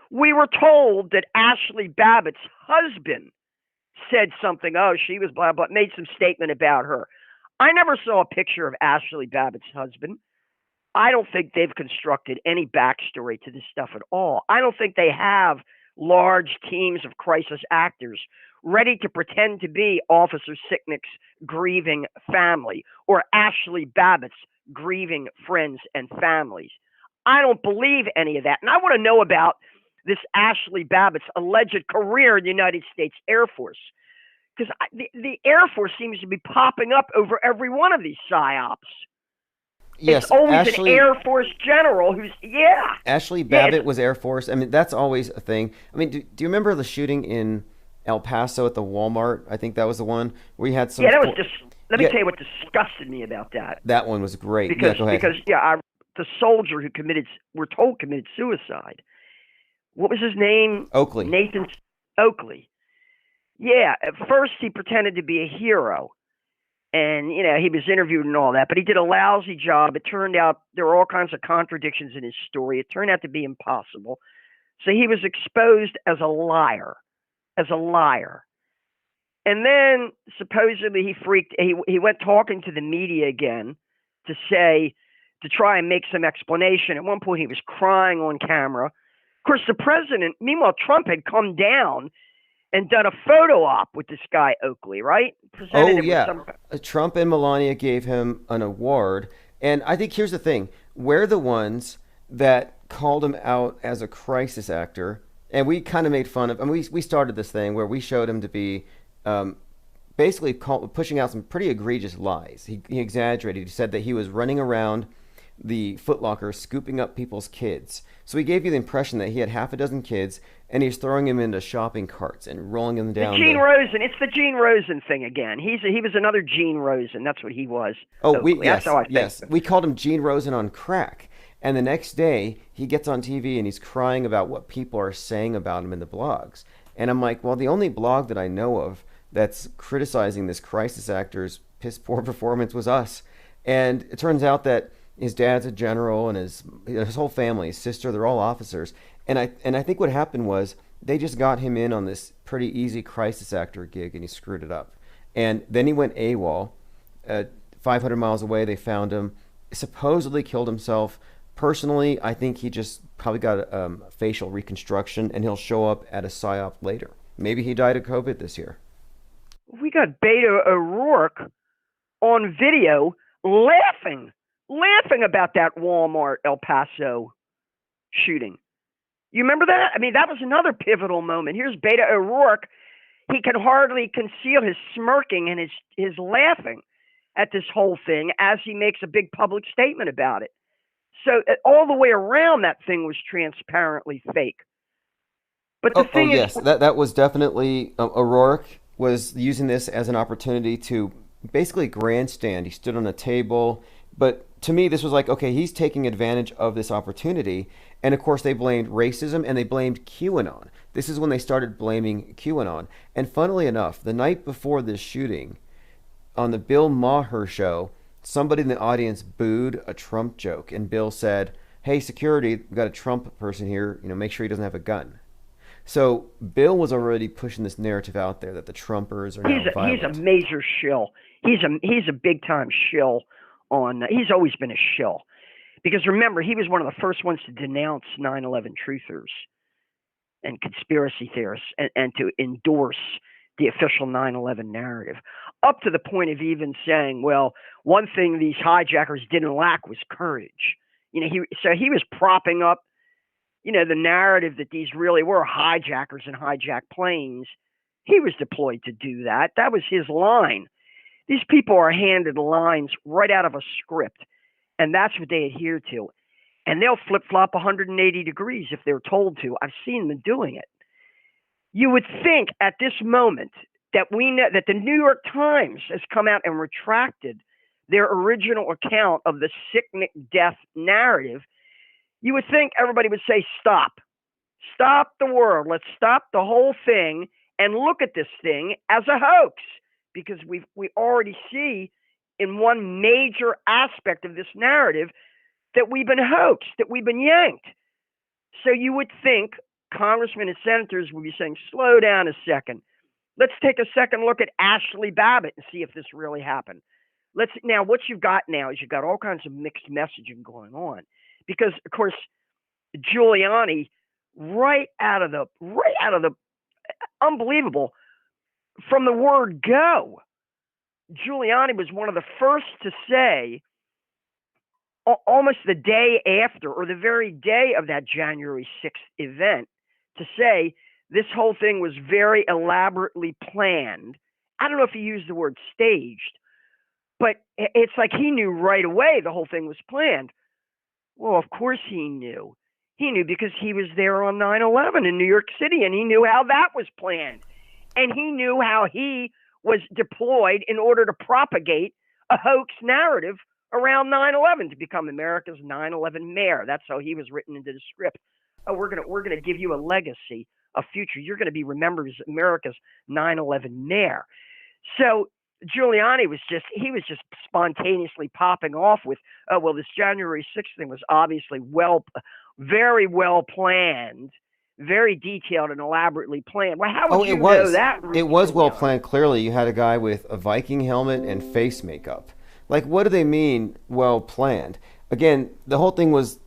We were told that Ashley Babbitt's husband said something. Oh, she was blah, blah, made some statement about her. I never saw a picture of Ashley Babbitt's husband. I don't think they've constructed any backstory to this stuff at all. I don't think they have large teams of crisis actors ready to pretend to be Officer Sicknick's grieving family or Ashley Babbitt's grieving friends and families. I don't believe any of that. And I want to know about this Ashley Babbitt's alleged career in the United States Air Force. Because the Air Force seems to be popping up over every one of these psyops. Yes, it's always Ashley, an Air Force general who's, Ashley Babbitt was Air Force. I mean, that's always a thing. I mean, do you remember the shooting in El Paso at the Walmart? I think that was the one where you had some. Yeah, that was just. Let me tell you what disgusted me about that. That one was great. Because, yeah, go ahead. The soldier who we're told committed suicide. What was his name? Oakley. Nathan Oakley. Yeah, at first he pretended to be a hero. And, he was interviewed and all that, but he did a lousy job. It turned out there were all kinds of contradictions in his story. It turned out to be impossible. So he was exposed as a liar. And then supposedly he went talking to the media again to try and make some explanation. At one point he was crying on camera. Of course, the president, meanwhile, Trump had come down and done a photo op with this guy Oakley, right? Oh, yeah. Trump and Melania gave him an award. And I think here's the thing. We're the ones that called him out as a crisis actor. And we kind of made fun of him. We started this thing where we showed him to be basically pushing out some pretty egregious lies. He exaggerated. He said that he was running around the Foot Locker scooping up people's kids. So he gave you the impression that he had half a dozen kids and he's throwing them into shopping carts and rolling them down. Rosen. It's the Gene Rosen thing again. He was another Gene Rosen. That's what he was. Oh, yes. We called him Gene Rosen on crack. And the next day he gets on TV and he's crying about what people are saying about him in the blogs. And I'm like, well, the only blog that I know of that's criticizing this crisis actor's piss poor performance was us. And it turns out that his dad's a general and his whole family, his sister, they're all officers. And I think what happened was they just got him in on this pretty easy crisis actor gig and he screwed it up. And then he went AWOL. 500 miles away, they found him, supposedly killed himself. Personally, I think he just probably got a facial reconstruction and he'll show up at a PSYOP later. Maybe he died of COVID this year. We got Beto O'Rourke on video laughing about that Walmart El Paso shooting. You remember that? I mean, that was another pivotal moment. Here's Beto O'Rourke. He can hardly conceal his smirking and his laughing at this whole thing as he makes a big public statement about it. So all the way around, that thing was transparently fake. But the thing is, that was definitely O'Rourke was using this as an opportunity to basically grandstand. He stood on a table, but to me, this was like, okay, he's taking advantage of this opportunity. And of course, they blamed racism and they blamed QAnon. This is when they started blaming QAnon. And funnily enough, the night before this shooting, on the Bill Maher show, somebody in the audience booed a Trump joke. And Bill said, hey, security, we've got a Trump person here. Make sure he doesn't have a gun. So Bill was already pushing this narrative out there that the Trumpers are now violent. He's a major shill. He's a big time shill. He's always been a shill, because remember, he was one of the first ones to denounce 9/11 truthers and conspiracy theorists and to endorse the official 9/11 narrative, up to the point of even saying, well, one thing these hijackers didn't lack was courage. He was propping up the narrative that these really were hijackers and hijacked planes. He was deployed to do that. That was his line. These people are handed lines right out of a script, and that's what they adhere to. And they'll flip-flop 180 degrees if they're told to. I've seen them doing it. You would think at this moment that we know that the New York Times has come out and retracted their original account of the Sicknick death narrative. You would think everybody would say, stop the world. Let's stop the whole thing and look at this thing as a hoax, because we already see in one major aspect of this narrative that we've been hoaxed, that we've been yanked. So you would think congressmen and senators would be saying, slow down a second. Let's take a second look at Ashley Babbitt and see if this really happened. Now, what you've got now is you've got all kinds of mixed messaging going on, because of course Giuliani, right out of the unbelievable, from the word go, Giuliani was one of the first to say almost the day after or the very day of that January 6th event to say this whole thing was very elaborately planned. I don't know if he used the word staged, but it's like he knew right away the whole thing was planned. Well, of course he knew. He knew because he was there on 9/11 in New York City, and he knew how that was planned. And he knew how he was deployed in order to propagate a hoax narrative around 9/11 to become America's 9/11 mayor. That's how he was written into the script. Oh, we're gonna give you a legacy, a future. You're gonna be remembered as America's 9/11 mayor. So Giuliani was just spontaneously popping off with, oh well, this January 6th thing was obviously very well planned, very detailed and elaborately planned. Well, how would you know that? It was well planned. Clearly, you had a guy with a Viking helmet and face makeup. Like, what do they mean, well planned? Again, the whole thing was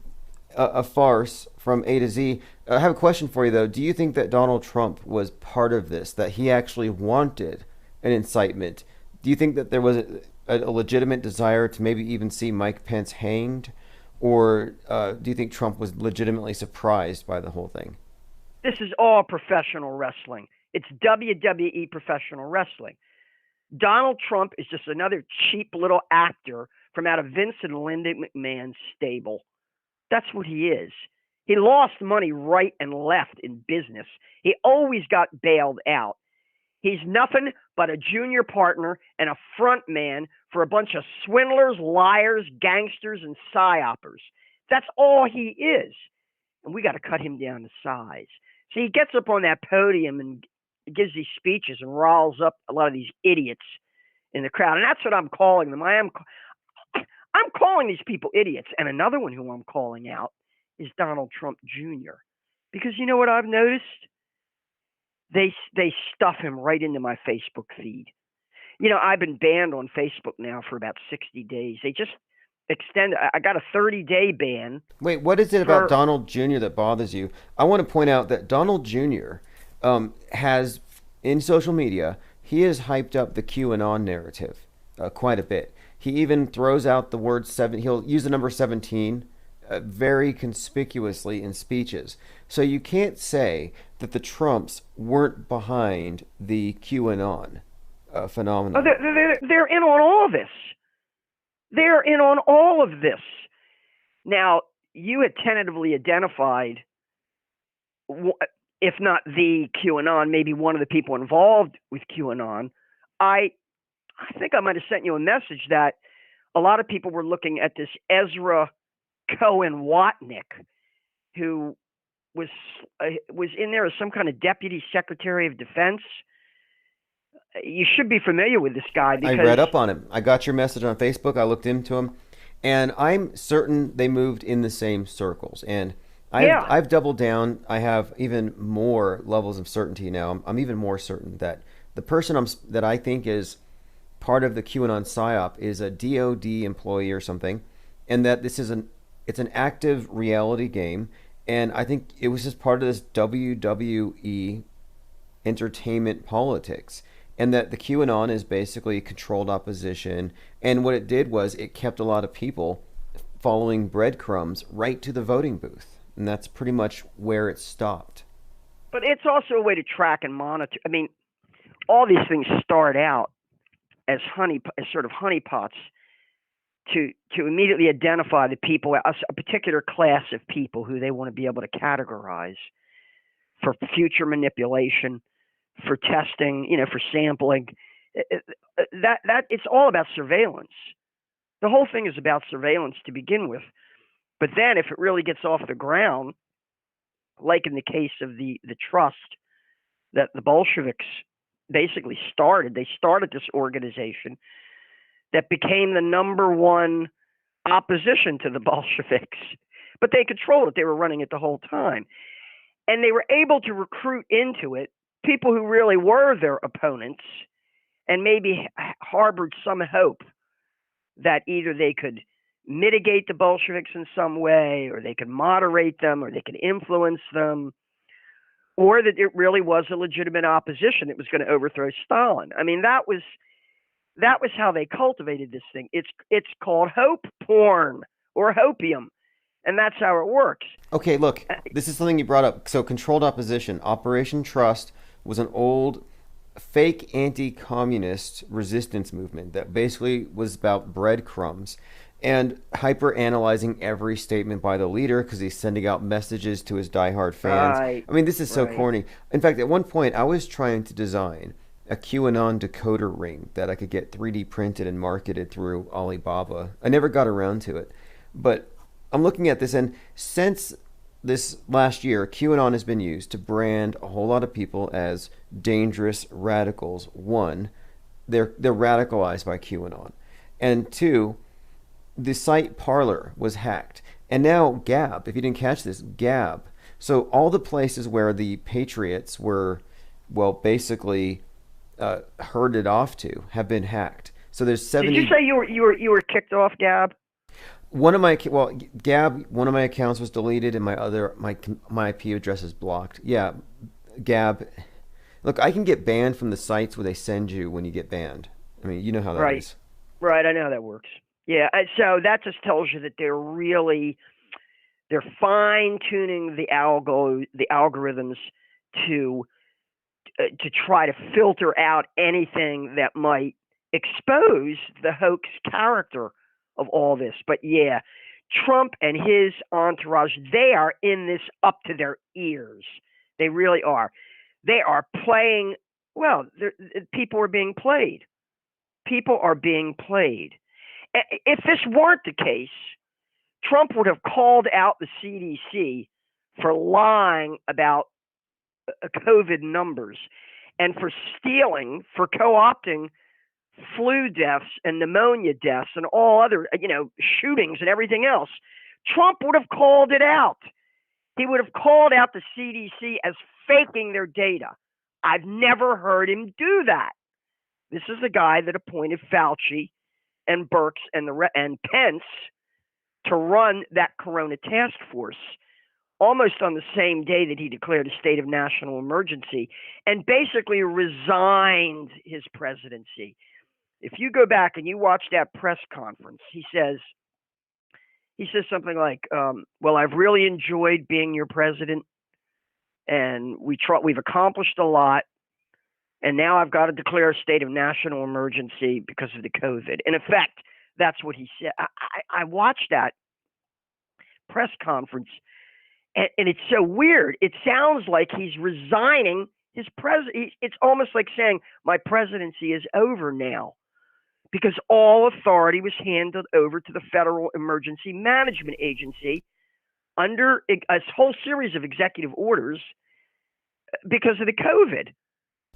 a farce from A to Z. I have a question for you, though. Do you think that Donald Trump was part of this, that he actually wanted an incitement? Do you think that there was a legitimate desire to maybe even see Mike Pence hanged? Or do you think Trump was legitimately surprised by the whole thing? This is all professional wrestling. It's WWE professional wrestling. Donald Trump is just another cheap little actor from out of Vince and Linda McMahon's stable. That's what he is. He lost money right and left in business. He always got bailed out. He's nothing but a junior partner and a front man for a bunch of swindlers, liars, gangsters, and psyopers. That's all he is. And we got to cut him down to size. So he gets up on that podium and gives these speeches and riles up a lot of these idiots in the crowd. And that's what I'm calling them. I'm calling these people idiots. And another one who I'm calling out is Donald Trump Jr. Because you know what I've noticed? They stuff him right into my Facebook feed. You know, I've been banned on Facebook now for about 60 days. They just extend. I got a 30-day ban. Wait, what is it about Donald Jr. that bothers you? I want to point out that Donald Jr. Has, in social media, he has hyped up the QAnon narrative quite a bit. He even throws out the word he'll use the number 17 very conspicuously in speeches. So you can't say that the Trumps weren't behind the QAnon phenomenon. Oh, they're in on all of this. They're in on all of this. Now, you had tentatively identified, if not the QAnon, maybe one of the people involved with QAnon. I think I might have sent you a message that a lot of people were looking at this Ezra Cohen Watnick, who was in there as some kind of deputy secretary of defense. You should be familiar with this guy. Because I read up on him. I got your message on Facebook. I looked into him, and I'm certain they moved in the same circles. And I've doubled down. I have even more levels of certainty now. I'm even more certain that the person that I think is part of the QAnon psyop is a DOD employee or something, and that this is it's an active reality game. And I think it was just part of this WWE entertainment politics. And that the QAnon is basically controlled opposition. And what it did was it kept a lot of people following breadcrumbs right to the voting booth. And that's pretty much where it stopped. But it's also a way to track and monitor. I mean, all these things start out as sort of honeypots to immediately identify the people, a particular class of people who they want to be able to categorize for future manipulation, for testing, for sampling. That it's all about surveillance. The whole thing is about surveillance to begin with. But then if it really gets off the ground, like in the case of the trust that the Bolsheviks basically started, they started this organization that became the number one opposition to the Bolsheviks. But they controlled it. They were running it the whole time. And they were able to recruit into it people who really were their opponents and maybe harbored some hope that either they could mitigate the Bolsheviks in some way, or they could moderate them, or they could influence them, or that it really was a legitimate opposition that was going to overthrow Stalin. I mean, that was how they cultivated this thing. It's called hope porn. or hopium, and that's how it works. Okay, look, this is something you brought up. So, controlled opposition, Operation Trust was an old fake anti-communist resistance movement that basically was about breadcrumbs and hyper analyzing every statement by the leader because he's sending out messages to his diehard fans. Right, I mean, this is so right. corny. In fact, at one point, I was trying to design a QAnon decoder ring that I could get 3D printed and marketed through Alibaba. I never got around to it. But I'm looking at this, and since this last year, QAnon has been used to brand a whole lot of people as dangerous radicals. One, they're radicalized by QAnon. And two, the site Parler was hacked. And now Gab, if you didn't catch this, Gab. So all the places where the Patriots were, well, basically herded off to have been hacked. So there's 70. Did you say you were kicked off, Gab? One of my Gab, one of my accounts was deleted, and my IP address is blocked. Yeah, Gab. Look, I can get banned from the sites where they send you when you get banned. I mean, you know how that is. Right, I know how that works. Yeah, so that just tells you that they're fine tuning the algorithms to try to filter out anything that might expose the hoax character of all this. But yeah, Trump and his entourage, they are in this up to their ears. They really are. They are playing, well, people are being played. People are being played. If this weren't the case, Trump would have called out the CDC for lying about COVID numbers and for stealing, for co-opting flu deaths and pneumonia deaths and all other, shootings and everything else. Trump would have called it out. He would have called out the CDC as faking their data. I've never heard him do that. This is the guy that appointed Fauci and Birx and Pence to run that Corona task force almost on the same day that he declared a state of national emergency and basically resigned his presidency. If you go back and you watch that press conference, he says something like, well, I've really enjoyed being your president, and we've accomplished a lot, and now I've got to declare a state of national emergency because of the COVID. In effect, that's what he said. I watched that press conference, and it's so weird. It sounds like he's resigning his presidency. It's almost like saying, my presidency is over now, because all authority was handed over to the Federal Emergency Management Agency under a whole series of executive orders because of the COVID.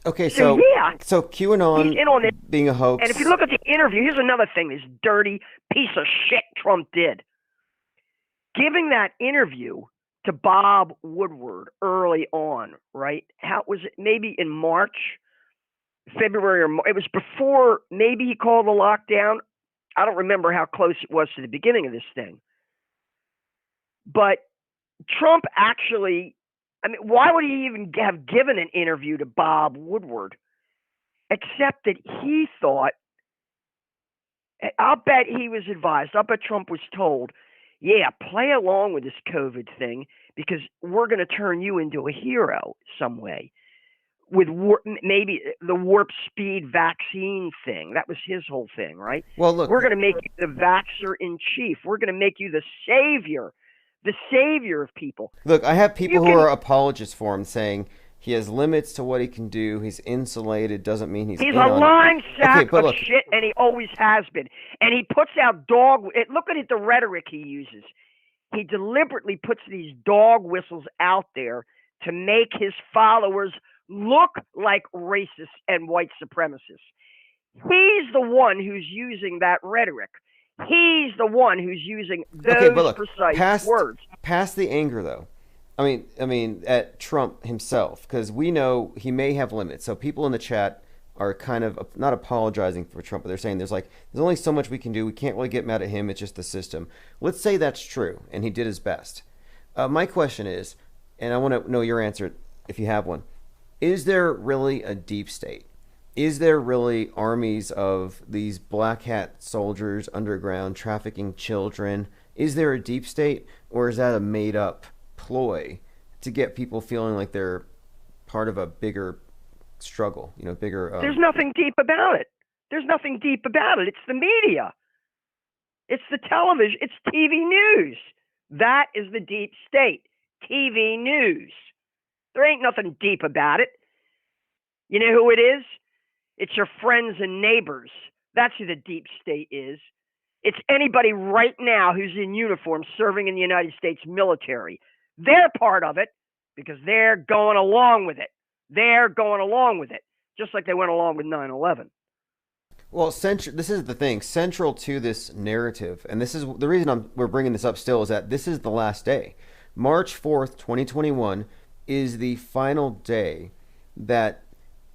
Okay, so QAnon he's in on it. being a hoax. And if you look at the interview, here's another thing this dirty piece of shit Trump did. Giving that interview to Bob Woodward early on, right? How was it? Maybe in March, February, or it was before maybe he called the lockdown. I don't remember how close it was to the beginning of this thing. But Trump actually, why would he even have given an interview to Bob Woodward? Except that he thought, I'll bet he was advised, I'll bet Trump was told, yeah, play along with this COVID thing because we're going to turn you into a hero some way. With maybe the warp speed vaccine thing. That was his whole thing, right? Well, look, we're going to make you the vaxxer in chief. We're going to make you the savior of people. Look, I have people who are apologists for him saying he has limits to what he can do. He's insulated. Doesn't mean he's a lying sack of shit, and he always has been. And he puts out look at the rhetoric he uses. He deliberately puts these dog whistles out there to make his followers look like racists and white supremacists. He's the one who's using that rhetoric. He's the one who's using those precise words. Past the anger, though. I mean, at Trump himself, because we know he may have limits. So people in the chat are kind of not apologizing for Trump, but they're saying there's only so much we can do. We can't really get mad at him. It's just the system. Let's say that's true, and he did his best. My question is, and I want to know your answer if you have one. Is there really a deep state? Is there really armies of these black hat soldiers underground trafficking children, Is there a deep state, or is that a made up ploy to get people feeling like they're part of a bigger struggle? Bigger. There's nothing deep about it. There's nothing deep about it. It's the media. It's the television. It's TV news. That is the deep state. TV news. There ain't nothing deep about it. You know who it is? It's your friends and neighbors. That's who the deep state is. It's anybody right now who's in uniform serving in the United States military. They're part of it because they're going along with it. They're going along with it, just like they went along with 9/11. Well, this is the thing. Central to this narrative, and this is the reason we're bringing this up still, is that this is the last day. March 4th, 2021 is the final day that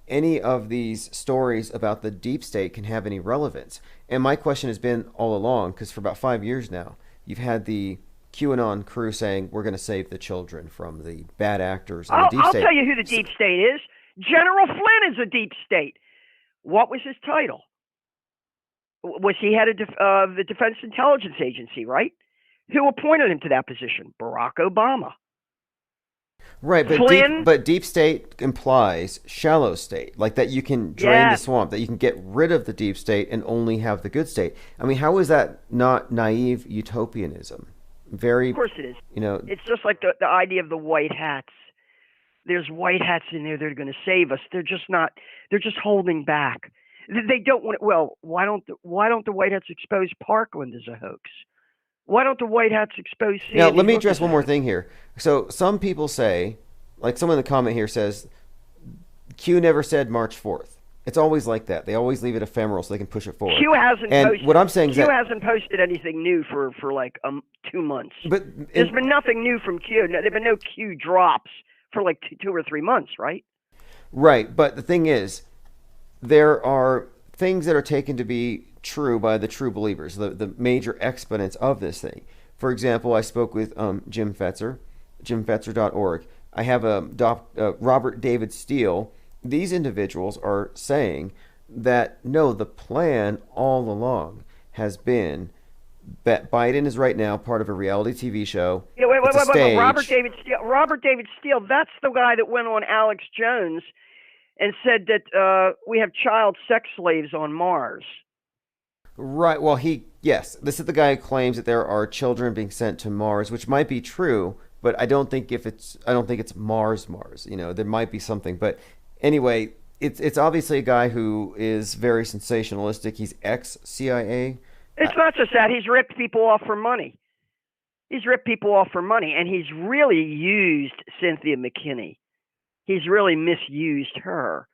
any of these stories about the deep state can have any relevance. And my question has been all along, because for about 5 years now, you've had the QAnon crew saying, we're going to save the children from the bad actors in the deep state. I'll tell you who the deep state is. General Flynn is a deep state. What was his title? Was he head of the Defense Intelligence Agency, right? Who appointed him to that position? Barack Obama. Right, but deep state implies shallow state, like that you can drain the swamp, that you can get rid of the deep state and only have the good state. I mean, how is that not naive utopianism? Of course it is. It's just like the idea of the white hats. There's white hats in there that are going to save us. They're just not. They're just holding back. They don't want. Well, why don't the white hats expose Parkland as a hoax? Why don't the white hats expose Sandy Now, let me Hook address as a one more hoax? thing here. So some people say, like someone in the comment here says, Q never said March 4th. It's always like that. They always leave it ephemeral so they can push it forward. Q hasn't and posted. What I'm saying is Q that, hasn't posted anything new for like 2 months. But there's been nothing new from Q. No, there've been no Q drops for like 2 or 3 months, right? right, but the thing is, there are things that are taken to be true by the true believers, the major exponents of this thing. For example, I spoke with Jim Fetzer, jimfetzer.org. I have Robert David Steele. These individuals are saying that, no, the plan all along has been that Biden is right now part of a reality TV show. Yeah, wait. Stage. Robert David Steele, that's the guy that went on Alex Jones and said that we have child sex slaves on Mars. Right. Well, yes, this is the guy who claims that there are children being sent to Mars, which might be true, but I don't think it's Mars. There might be something, but anyway, it's obviously a guy who is very sensationalistic. He's ex-CIA. It's not just that. He's ripped people off for money. And he's really used Cynthia McKinney. He's really misused her.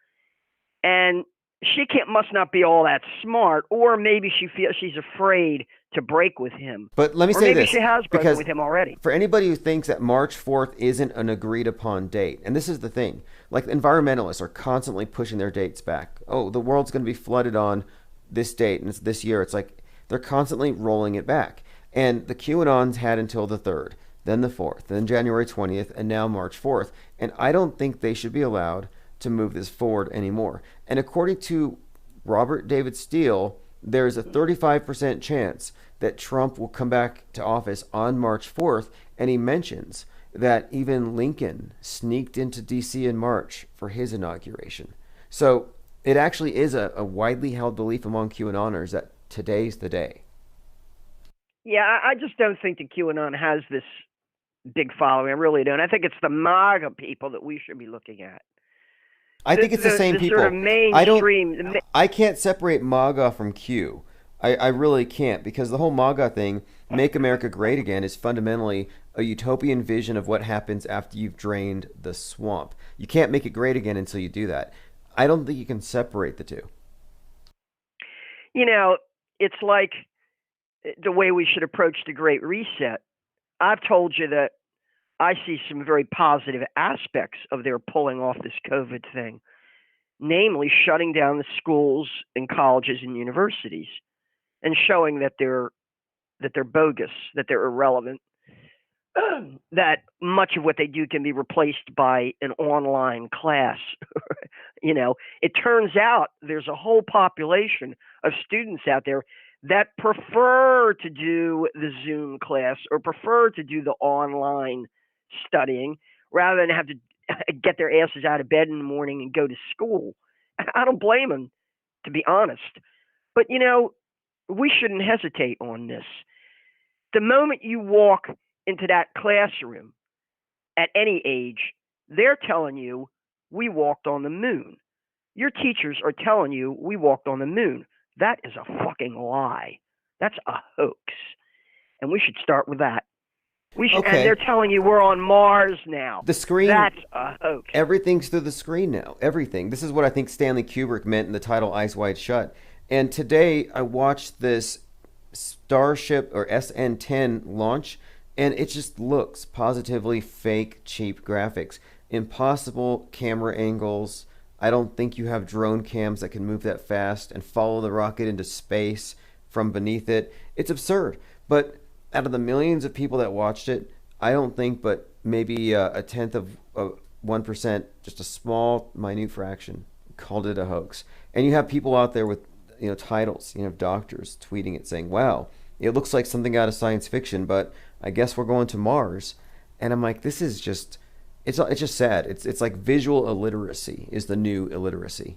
And she must not be all that smart, or maybe she feels she's afraid to break with him. But let me or say maybe this, she has broken because with him already. For anybody who thinks that March 4th isn't an agreed upon date, and this is the thing, like environmentalists are constantly pushing their dates back. Oh, the world's going to be flooded on this date, and it's this year. It's like they're constantly rolling it back. And the QAnons had until the 3rd, then the 4th, then January 20th, and now March 4th. And I don't think they should be allowed to move this forward anymore. And according to Robert David Steele, there's a 35% chance that Trump will come back to office on March 4th. And he mentions that even Lincoln sneaked into D.C. in March for his inauguration. So it actually is a widely held belief among QAnoners that today's the day. Yeah, I just don't think that QAnon has this big following. I really don't. I think it's the MAGA people that we should be looking at. I think it's the same people. Sort of mainstream. I can't separate MAGA from Q. I really can't, because the whole MAGA thing, Make America Great Again, is fundamentally a utopian vision of what happens after you've drained the swamp. You can't make it great again until you do that. I don't think you can separate the two. It's like the way we should approach the Great Reset. I've told you that I see some very positive aspects of their pulling off this COVID thing, namely shutting down the schools and colleges and universities and showing that they're bogus, that they're irrelevant, that much of what they do can be replaced by an online class. It turns out there's a whole population of students out there that prefer to do the Zoom class or prefer to do the online studying rather than have to get their asses out of bed in the morning and go to school. I don't blame them, to be honest. But, we shouldn't hesitate on this. The moment you walk into that classroom at any age, they're telling you, we walked on the moon. Your teachers are telling you, we walked on the moon. That is a fucking lie. That's a hoax. And we should start with that. Okay. And they're telling you we're on Mars now. The screen. That's a hoax. Everything's through the screen now. Everything. This is what I think Stanley Kubrick meant in the title Eyes Wide Shut. And today I watched this Starship or SN10 launch, and it just looks positively fake, cheap graphics. Impossible camera angles. I don't think you have drone cams that can move that fast and follow the rocket into space from beneath it. It's absurd. But out of the millions of people that watched it, I don't think but maybe a tenth of 1%, just a small, minute fraction, called it a hoax. And you have people out there with titles, doctors tweeting it saying, wow, it looks like something out of science fiction, but I guess we're going to Mars. And I'm like, this is just, it's just sad. It's like visual illiteracy is the new illiteracy.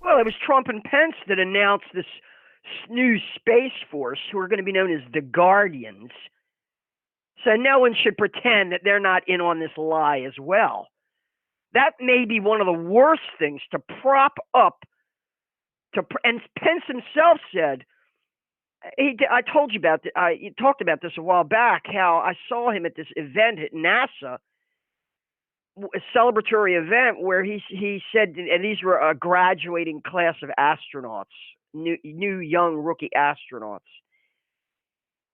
Well, it was Trump and Pence that announced this new space force who are going to be known as the Guardians. So no one should pretend that they're not in on this lie as well. That may be one of the worst things to prop up. And Pence himself said, I told you about this, I talked about this a while back, how I saw him at this event at NASA, a celebratory event where he said, and these were a graduating class of astronauts, new young rookie astronauts.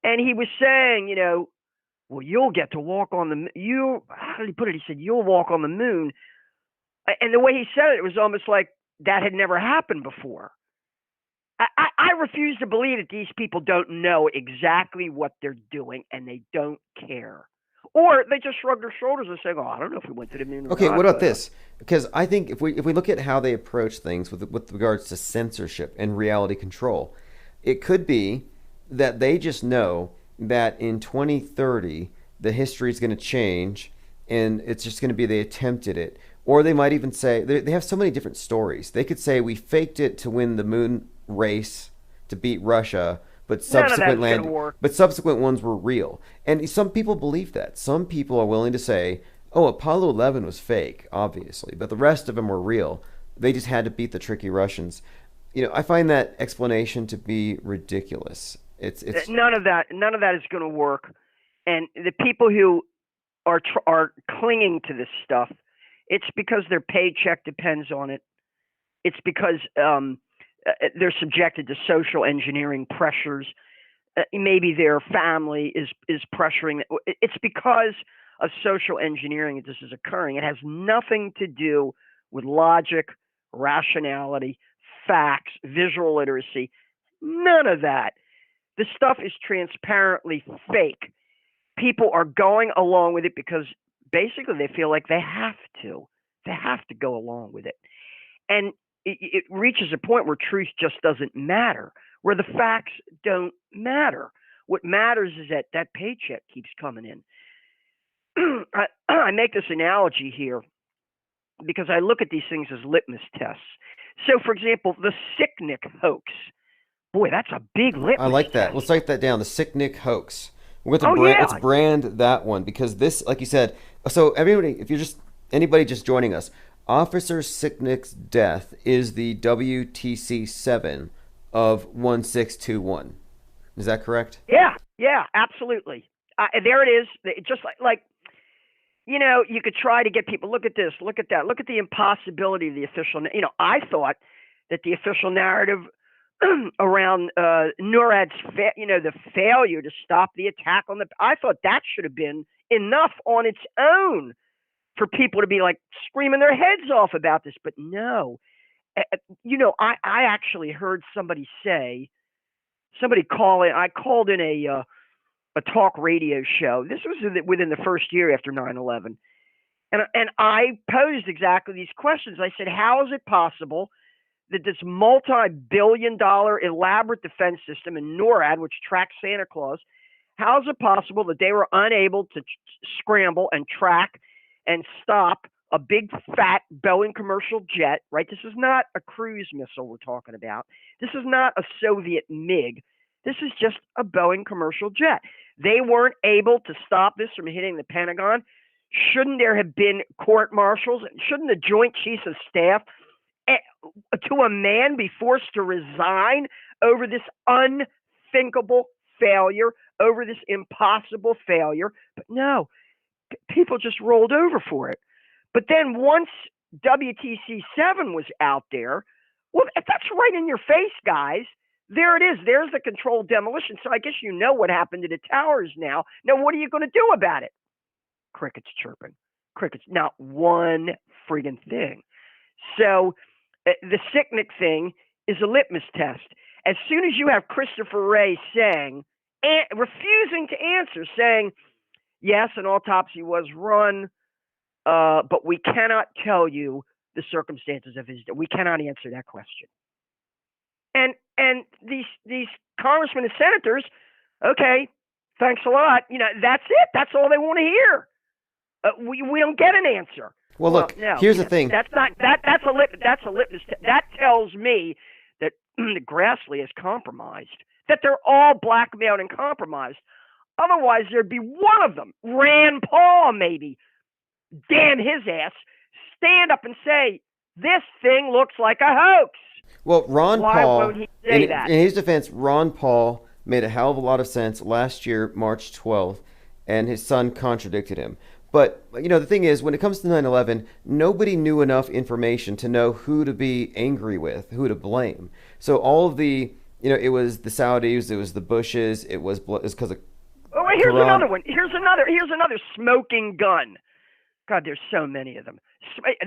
And he was saying, well, you'll get to walk on the how did he put it? He said, you'll walk on the moon. And the way he said it was almost like that had never happened before. I refuse to believe that these people don't know exactly what they're doing and they don't care. Or they just shrug their shoulders and say, oh, I don't know if we went to the moon or Okay, not. what about this? Because I think if we look at how they approach things with regards to censorship and reality control, it could be that they just know that in 2030 the history is going to change and it's just going to be they attempted it. Or they might even say, they have so many different stories. They could say we faked it to win the moon race to beat Russia, but subsequent ones were real. And some people believe that. Some people are willing to say, oh, Apollo 11 was fake, obviously, but the rest of them were real. They just had to beat the tricky Russians. I find that explanation to be ridiculous. It's none of that is going to work. And the people who are clinging to this stuff, it's because their paycheck depends on it. It's because they're subjected to social engineering pressures. Maybe their family is pressuring. It's because of social engineering that this is occurring. It has nothing to do with logic, rationality, facts, visual literacy. None of that. The stuff is transparently fake. People are going along with it because basically they feel like they have to. They have to go along with it. And it reaches a point where truth just doesn't matter, where the facts don't matter. What matters is that paycheck keeps coming in. I make this analogy here because I look at these things as litmus tests. So, for example, the Sicknick hoax. Boy, that's a big litmus I like that. test. Let's write that down, the Sicknick hoax. Let's brand that one because this, like you said, so everybody, if you're anybody just joining us, Officer Sicknick's death is the WTC7 of 1621. Is that correct? Yeah, absolutely. There it is. Just like you could try to get people, look at this, look at that, look at the impossibility of the official. I thought that the official narrative around NORAD's, the failure to stop the attack I thought that should have been enough on its own for people to be like screaming their heads off about this. But no, I actually heard somebody call in. I called in a talk radio show. This was within the first year after 9/11. And I posed exactly these questions. I said, how is it possible that this multi-billion-dollar elaborate defense system in NORAD, which tracks Santa Claus, how is it possible that they were unable to scramble and track and stop a big fat Boeing commercial jet, right? This is not a cruise missile we're talking about. This is not a Soviet MiG. This is just a Boeing commercial jet. They weren't able to stop this from hitting the Pentagon. Shouldn't there have been court-martials? Shouldn't the Joint Chiefs of Staff, to a man, be forced to resign over this unthinkable failure, over this impossible failure? But no, people just rolled over for it. But then once WTC 7 was out there, well, that's right in your face, guys. There it is. There's the controlled demolition. So I guess you know what happened to the towers now. Now, what are you going to do about it? Crickets chirping. Crickets. Not one friggin' thing. So the Sicknick thing is a litmus test. As soon as you have Christopher Wray saying, refusing to answer, saying, yes, an autopsy was run, but we cannot tell you the circumstances of his death. We cannot answer that question. And these congressmen and senators, okay, thanks a lot. You know, that's it. That's all they want to hear. We don't get an answer. Well, look, no, here's the thing. That's a litmus. That tells me that Grassley is compromised. That they're all blackmailed and compromised. Otherwise, there'd be one of them, Rand Paul, maybe. Damn his ass! Stand up and say this thing looks like a hoax. Well, Ron Why Paul, won't he say that? in his defense, Ron Paul made a hell of a lot of sense last year, March 12th, and his son contradicted him. But, you know, the thing is, when it comes to 9/11, nobody knew enough information to know who to be angry with, who to blame. So all of the, you know, it was the Saudis, it was the Bushes, it was because of Oh, wait, here's Quran. another one. Here's another smoking gun. God, there's so many of them.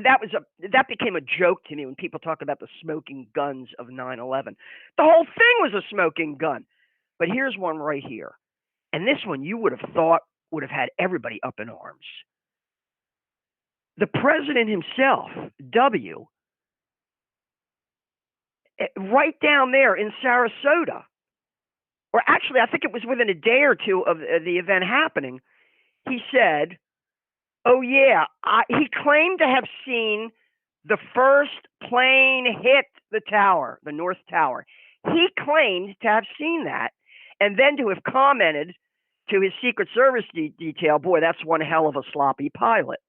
That became a joke to me when people talk about the smoking guns of 9/11. The whole thing was a smoking gun. But here's one right here. And this one you would have thought would have had everybody up in arms. The president himself, W, right down there in Sarasota, or actually I think it was within a day or two of the event happening, he said, oh yeah, he claimed to have seen the first plane hit the tower, the North Tower. He claimed to have seen that, and then to have commented to his Secret Service detail, boy, that's one hell of a sloppy pilot.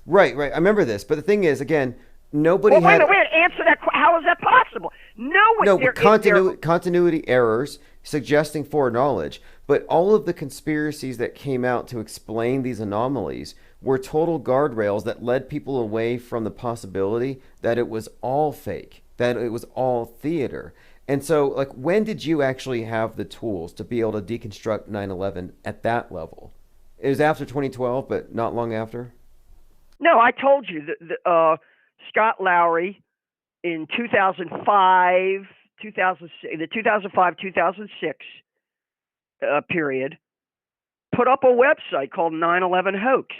Right. I remember this. But the thing is, again, nobody Wait had... a minute, answer that. How is that possible? No, continuity errors suggesting foreknowledge. But all of the conspiracies that came out to explain these anomalies were total guardrails that led people away from the possibility that it was all fake, that it was all theater. And so, like, when did you actually have the tools to be able to deconstruct 9/11 at that level? It was after 2012, but not long after? No, I told you that Scott Lowry in 2005, the 2005-2006 period, put up a website called 9/11 Hoax.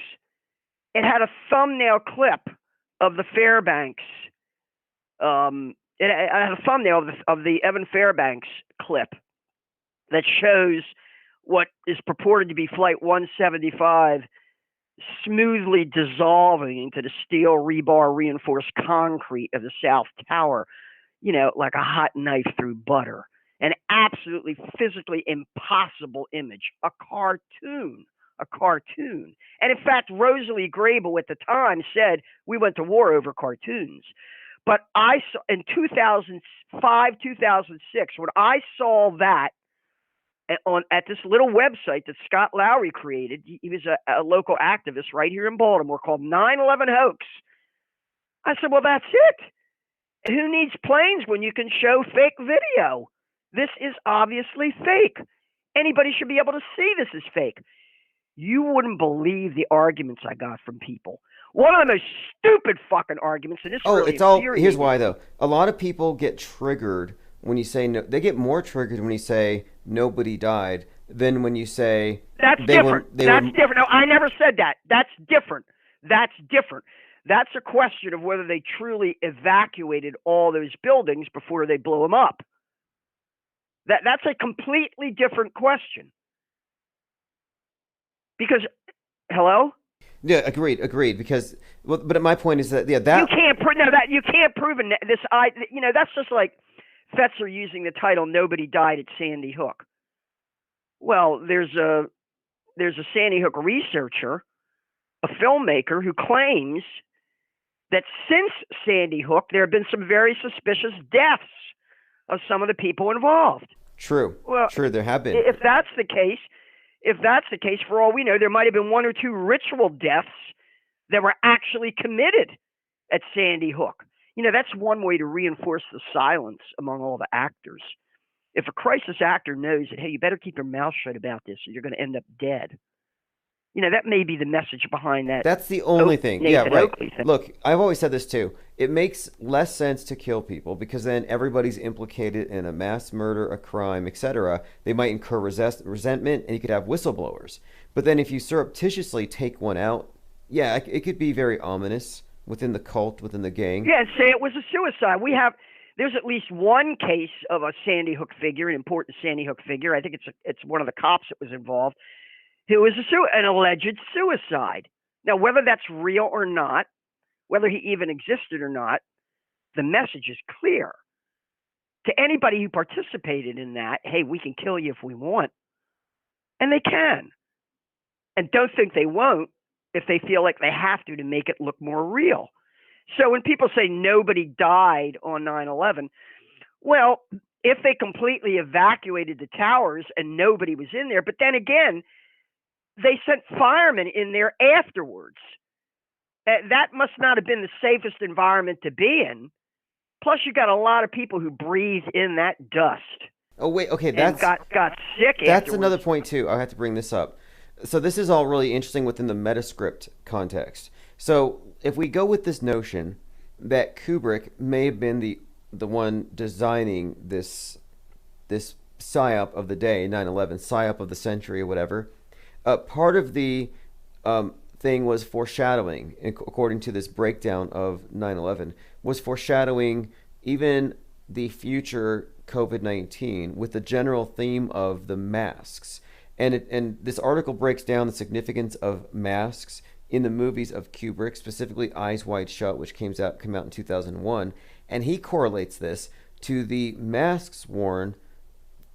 It had a thumbnail clip of the Fairbanks. It had a thumbnail of the Evan Fairbanks clip that shows what is purported to be Flight 175 smoothly dissolving into the steel rebar reinforced concrete of the South Tower, you know, like a hot knife through butter. An absolutely physically impossible image, a cartoon. And in fact, Rosalie Grable at the time said we went to war over cartoons. But I saw in 2005, 2006, when I saw that at this little website that Scott Lowry created, he was a local activist right here in Baltimore called 9/11 Hoax. I said, well, that's it. Who needs planes when you can show fake video? This is obviously fake. Anybody should be able to see this is fake. You wouldn't believe the arguments I got from people. One of the most stupid fucking arguments, and this really infuriates here's me. why, though. A lot of people get triggered when you say no. They get more triggered when you say nobody died than when you say That's different. That's different. No, I never said that. That's different. That's a question of whether they truly evacuated all those buildings before they blew them up. That's a completely different question. Because, hello? Yeah, agreed. Because, well, but my point is that You can't prove you can't prove this. That's just like Fetzer using the title "Nobody Died at Sandy Hook." Well, there's a Sandy Hook researcher, a filmmaker, who claims that since Sandy Hook, there have been some very suspicious deaths of some of the people involved. True. Well, True, there have been. If that's the case, for all we know, there might have been one or two ritual deaths that were actually committed at Sandy Hook. That's one way to reinforce the silence among all the actors. If a crisis actor knows that, hey, you better keep your mouth shut about this or you're going to end up dead. That may be the message behind that. That's the only thing. Yeah, Nathan right. Oakley thing. Look, I've always said this too. It makes less sense to kill people because then everybody's implicated in a mass murder, a crime, etc. They might incur resentment, and you could have whistleblowers. But then if you surreptitiously take one out, yeah, it could be very ominous within the cult, within the gang. Yeah, and say it was a suicide. There's at least one case of a Sandy Hook figure, an important Sandy Hook figure. I think it's one of the cops that was involved, who was an alleged suicide. Now, whether that's real or not, whether he even existed or not, the message is clear. To anybody who participated in that, hey, we can kill you if we want. And they can. And don't think they won't if they feel like they have to make it look more real. So when people say nobody died on 9/11, well, if they completely evacuated the towers and nobody was in there, but then again, they sent firemen in there afterwards. That must not have been the safest environment to be in. Plus, you got a lot of people who breathe in that dust. Oh wait, okay, and that's got sick. That's afterwards. another point too. I have to bring this up. So this is all really interesting within the Metascript context. So if we go with this notion that Kubrick may have been the one designing this psyop of the day, 9/11, psyop of the century or whatever, part of the thing was foreshadowing, according to this breakdown of 9/11, was foreshadowing even the future COVID-19 with the general theme of the masks. And this article breaks down the significance of masks in the movies of Kubrick, specifically Eyes Wide Shut, which came out in 2001, and he correlates this to the masks worn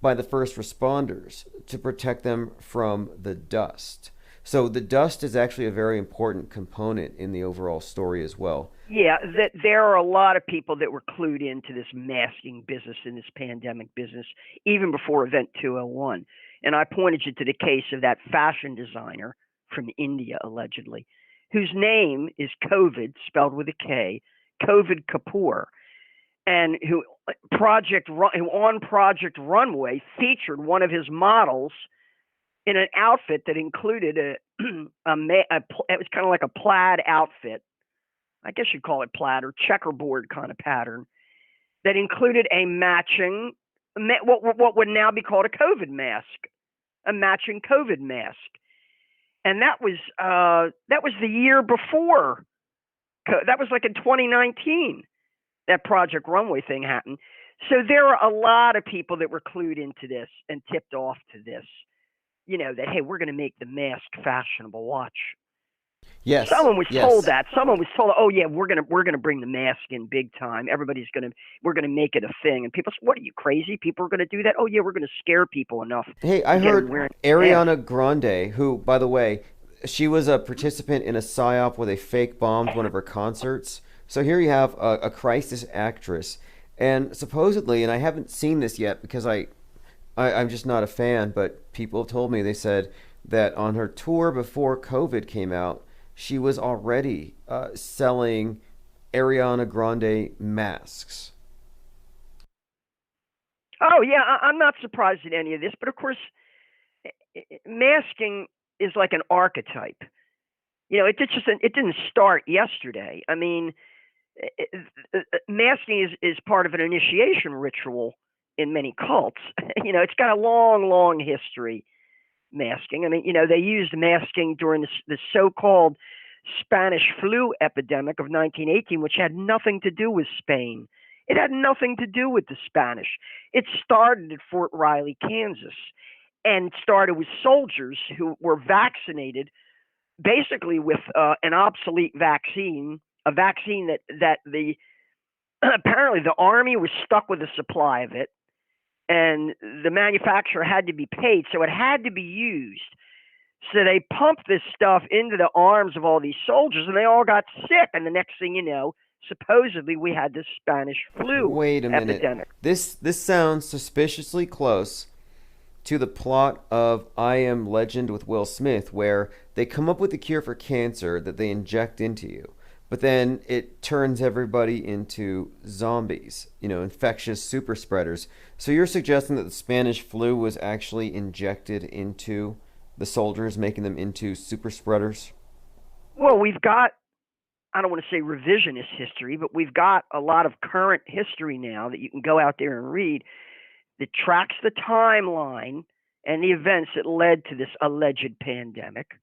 by the first responders to protect them from the dust. So the dust is actually a very important component in the overall story as well. Yeah, that there are a lot of people that were clued into this masking business and this pandemic business even before Event 201. And I pointed you to the case of that fashion designer from India, allegedly, whose name is COVID, spelled with a K, COVID Kapoor, and who on Project Runway featured one of his models in an outfit that included it was kind of like a plaid outfit. I guess you'd call it plaid or checkerboard kind of pattern that included a matching, what would now be called a COVID mask, a matching COVID mask. And that was the year before. That was like in 2019, that Project Runway thing happened. So there are a lot of people that were clued into this and tipped off to this. That, hey, we're going to make the mask fashionable. Watch. Yes. Someone was told that. Someone was told, oh yeah, we're gonna bring the mask in big time. We're gonna make it a thing. And people say, what are you, crazy? People are gonna do that? Oh yeah, we're gonna scare people enough. Hey, I heard Ariana Grande, who, by the way, she was a participant in a psyop where they fake bombed one of her concerts. So here you have a crisis actress, and supposedly, and I haven't seen this yet because I'm just not a fan, but people have told me, they said that on her tour before COVID came out, she was already selling Ariana Grande masks. Oh yeah, I'm not surprised at any of this, but of course, masking is like an archetype. It didn't start yesterday. I mean, masking is part of an initiation ritual in many cults. It's got a long history. Masking. I mean, they used masking during the so-called Spanish flu epidemic of 1918, which had nothing to do with Spain. It had nothing to do with the Spanish. It started at Fort Riley, Kansas, and started with soldiers who were vaccinated basically with an obsolete vaccine, a vaccine that the apparently the army was stuck with a supply of it, and the manufacturer had to be paid, so it had to be used. So they pumped this stuff into the arms of all these soldiers, and they all got sick. And the next thing you know, supposedly we had this Spanish flu Wait a minute. epidemic. This sounds suspiciously close to the plot of I Am Legend with Will Smith, where they come up with a cure for cancer that they inject into you, but then it turns everybody into zombies, infectious super spreaders. So you're suggesting that the Spanish flu was actually injected into the soldiers, making them into super spreaders? Well, we've got, I don't want to say revisionist history, but we've got a lot of current history now that you can go out there and read that tracks the timeline and the events that led to this alleged pandemic,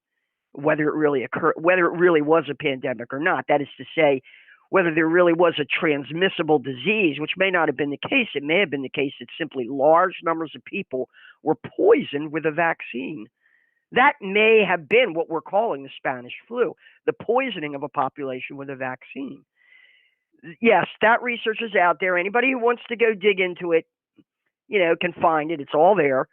whether it really occurred, whether it really was a pandemic or not. That is to say, whether there really was a transmissible disease, which may not have been the case. It may have been the case that simply large numbers of people were poisoned with a vaccine. That may have been what we're calling the Spanish flu, the poisoning of a population with a vaccine. Yes, that research is out there. Anybody who wants to go dig into it, can find it. It's all there.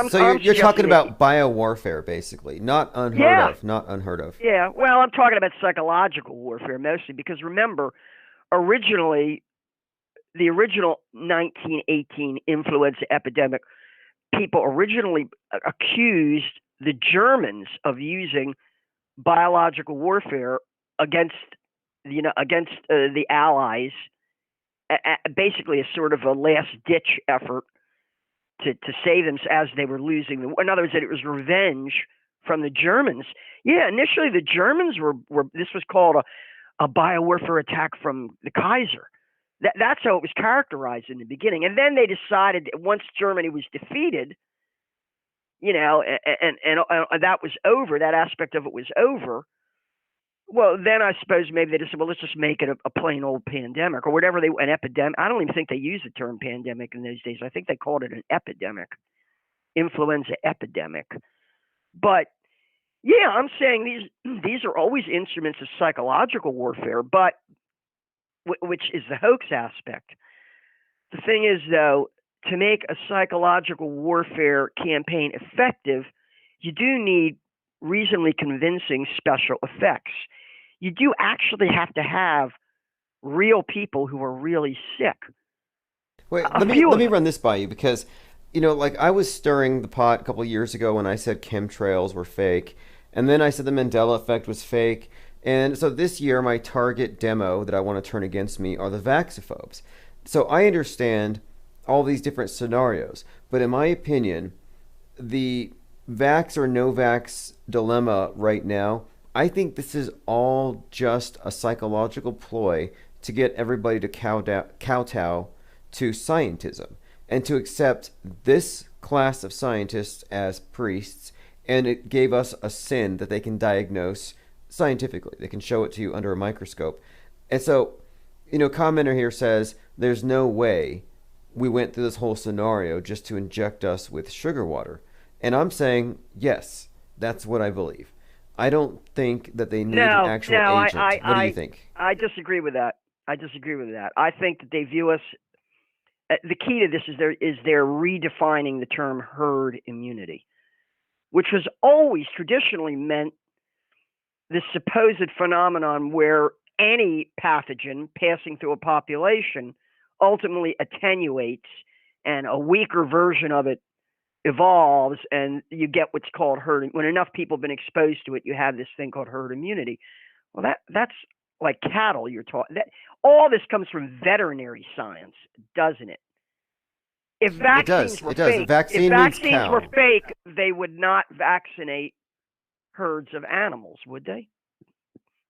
So you're talking about biowarfare, basically, not unheard of. Yeah, well, I'm talking about psychological warfare mostly because remember, originally, the original 1918 influenza epidemic, people originally accused the Germans of using biological warfare against the Allies, basically as sort of a last-ditch effort to save them as they were losing the war. In other words, that it was revenge from the Germans. Yeah, initially the Germans were this was called a biowarfare attack from the Kaiser. That's how it was characterized in the beginning. And then they decided that once Germany was defeated, and that was over, that aspect of it was over. Well, then I suppose maybe they just said, well, let's just make it a plain old pandemic or whatever an epidemic. I don't even think they used the term pandemic in those days. I think they called it an epidemic, influenza epidemic. But yeah, I'm saying these are always instruments of psychological warfare, but which is the hoax aspect. The thing is, though, to make a psychological warfare campaign effective, you do need reasonably convincing special effects. You do actually have to have real people who are really sick. Wait, let me run this by you because, like I was stirring the pot a couple of years ago when I said chemtrails were fake, and then I said the Mandela effect was fake. And so this year, my target demo that I want to turn against me are the vaxophobes. So I understand all these different scenarios, but in my opinion, the vax or no vax dilemma right now, I think this is all just a psychological ploy to get everybody to kowtow to scientism and to accept this class of scientists as priests, and it gave us a sin that they can diagnose scientifically. They can show it to you under a microscope. And so, commenter here says there's no way we went through this whole scenario just to inject us with sugar water. And I'm saying, yes, that's what I believe. I don't think that they need an actual agent. What do you think? I disagree with that. I think that they view us. The key to this is they're redefining the term herd immunity, which was always traditionally meant this supposed phenomenon where any pathogen passing through a population ultimately attenuates and a weaker version of it evolves, and you get what's called herd. When enough people have been exposed to it, you have this thing called herd immunity. Well, that's like cattle you're talking. All this comes from veterinary science, doesn't it? If vaccines were fake, if vaccines were fake, they would not vaccinate herds of animals, would they?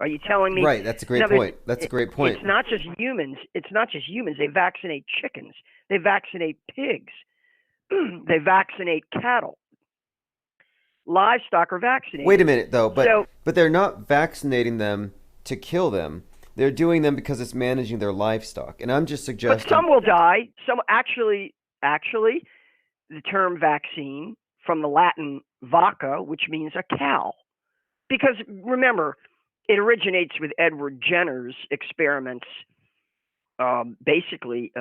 Are you telling me? Right, that's a great point. That's a great point. It's not just humans. They vaccinate chickens. They vaccinate pigs. They vaccinate cattle. livestock are vaccinated. Wait a minute, though, So- but they're not vaccinating them to kill them. They're doing them because it's managing their livestock. And I'm just But suggesting. some will die. Some actually, the term vaccine from the Latin vacca, which means a cow, because remember, it originates with Edward Jenner's experiments, basically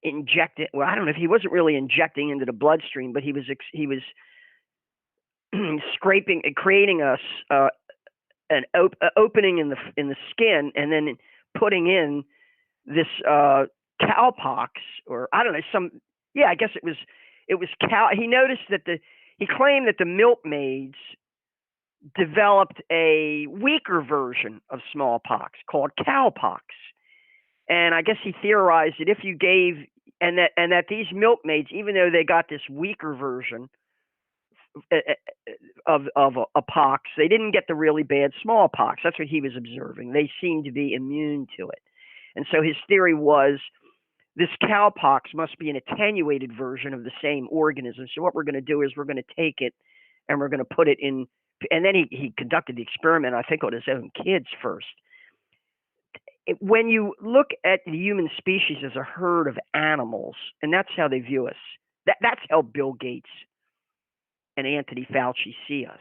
injecting. Well, I don't know if he wasn't really injecting into the bloodstream, but he was scraping, creating an opening in the skin, and then putting in this cowpox, or I don't know, I guess it was cow. He noticed that he claimed that the milkmaids developed a weaker version of smallpox called cowpox, and I guess he theorized that if you gave and that these milkmaids, even though they got this weaker version of a pox, they didn't get the really bad smallpox. That's what he was observing. They seemed to be immune to it. And so his theory was this cowpox must be an attenuated version of the same organism. So what we're going to do is we're going to take it and we're going to put it in. And then he conducted the experiment, I think, on his own kids first. When you look at the human species as a herd of animals, and that's how they view us, that's how Bill Gates and Anthony Fauci see us,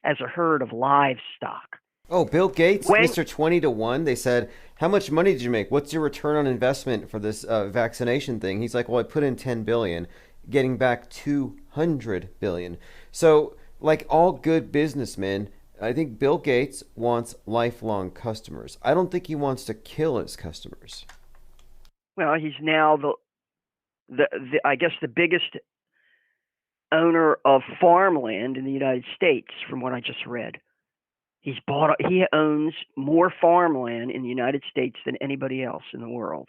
as a herd of livestock. Oh, Bill Gates, Mr. 20 to 1. They said, how much money did you make? What's your return on investment for this vaccination thing? He's like, well, I put in 10 billion, getting back 200 billion. So, like all good businessmen, I think Bill Gates wants lifelong customers. I don't think he wants to kill his customers. Well, he's now I guess the biggest owner of farmland in the United States, from what I just read. He owns more farmland in the United States than anybody else in the world.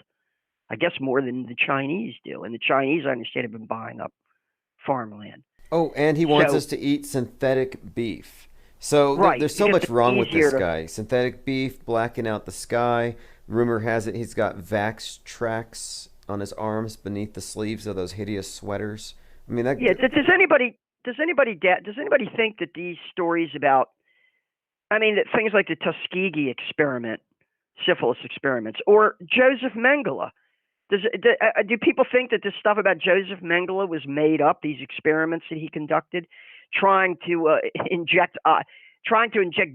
I guess more than the Chinese do. And the Chinese, I understand, have been buying up farmland. Oh, and he wants us to eat synthetic beef. So there's so much wrong with this guy. Synthetic beef, blacking out the sky. Rumor has it he's got Vax tracks on his arms beneath the sleeves of those hideous sweaters. I mean, that. Yeah. Does anybody think that these stories about, I mean, that things like the Tuskegee experiment, syphilis experiments, or Joseph Mengele, do people think that this stuff about Joseph Mengele was made up? These experiments that he conducted, trying to inject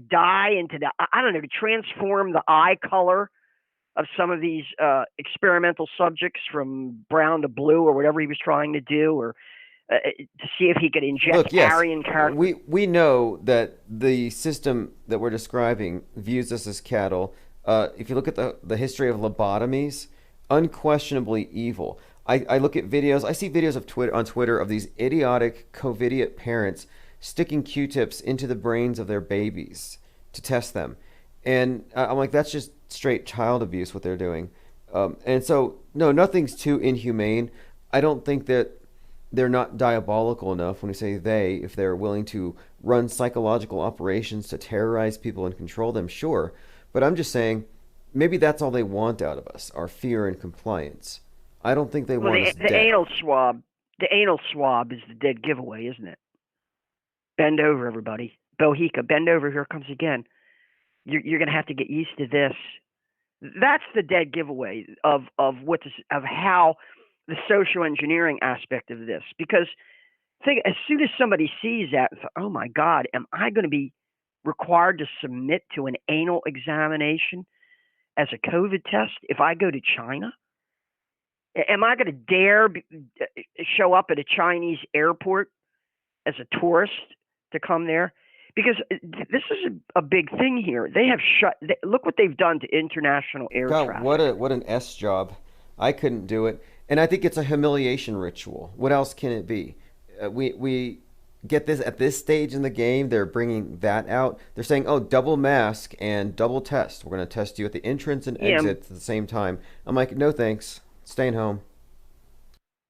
dye into to transform the eye color of some of these experimental subjects from brown to blue, or whatever he was trying to do, or to see if he could inject Aryan character. We know that the system that we're describing views us as cattle. If you look at the history of lobotomies, unquestionably evil. I look at videos. I see videos on Twitter of these idiotic covidiot parents sticking Q-tips into the brains of their babies to test them, and I'm like, that's just straight child abuse what they're doing. And so, no, nothing's too inhumane. I don't think that they're not diabolical enough when we say they, if they're willing to run psychological operations to terrorize people and control them, sure. But I'm just saying, maybe that's all they want out of us, our fear and compliance. I don't think they want us dead. The anal swab is the dead giveaway, isn't it? Bend over, everybody. Bohica, bend over. Here it comes again. You're going to have to get used to this. That's the dead giveaway of how the social engineering aspect of this. Because as soon as somebody sees that, oh my God, am I going to be required to submit to an anal examination as a COVID test if I go to China? Am I going to dare show up at a Chinese airport as a tourist to come there? Because this is a big thing here. They have look what they've done to international air traffic. What an S job. I couldn't do it. And I think it's a humiliation ritual. What else can it be? We get this at this stage in the game. They're bringing that out. They're saying, oh, double mask and double test. We're going to test you at the entrance and exit at the same time. I'm like, no thanks. Staying home.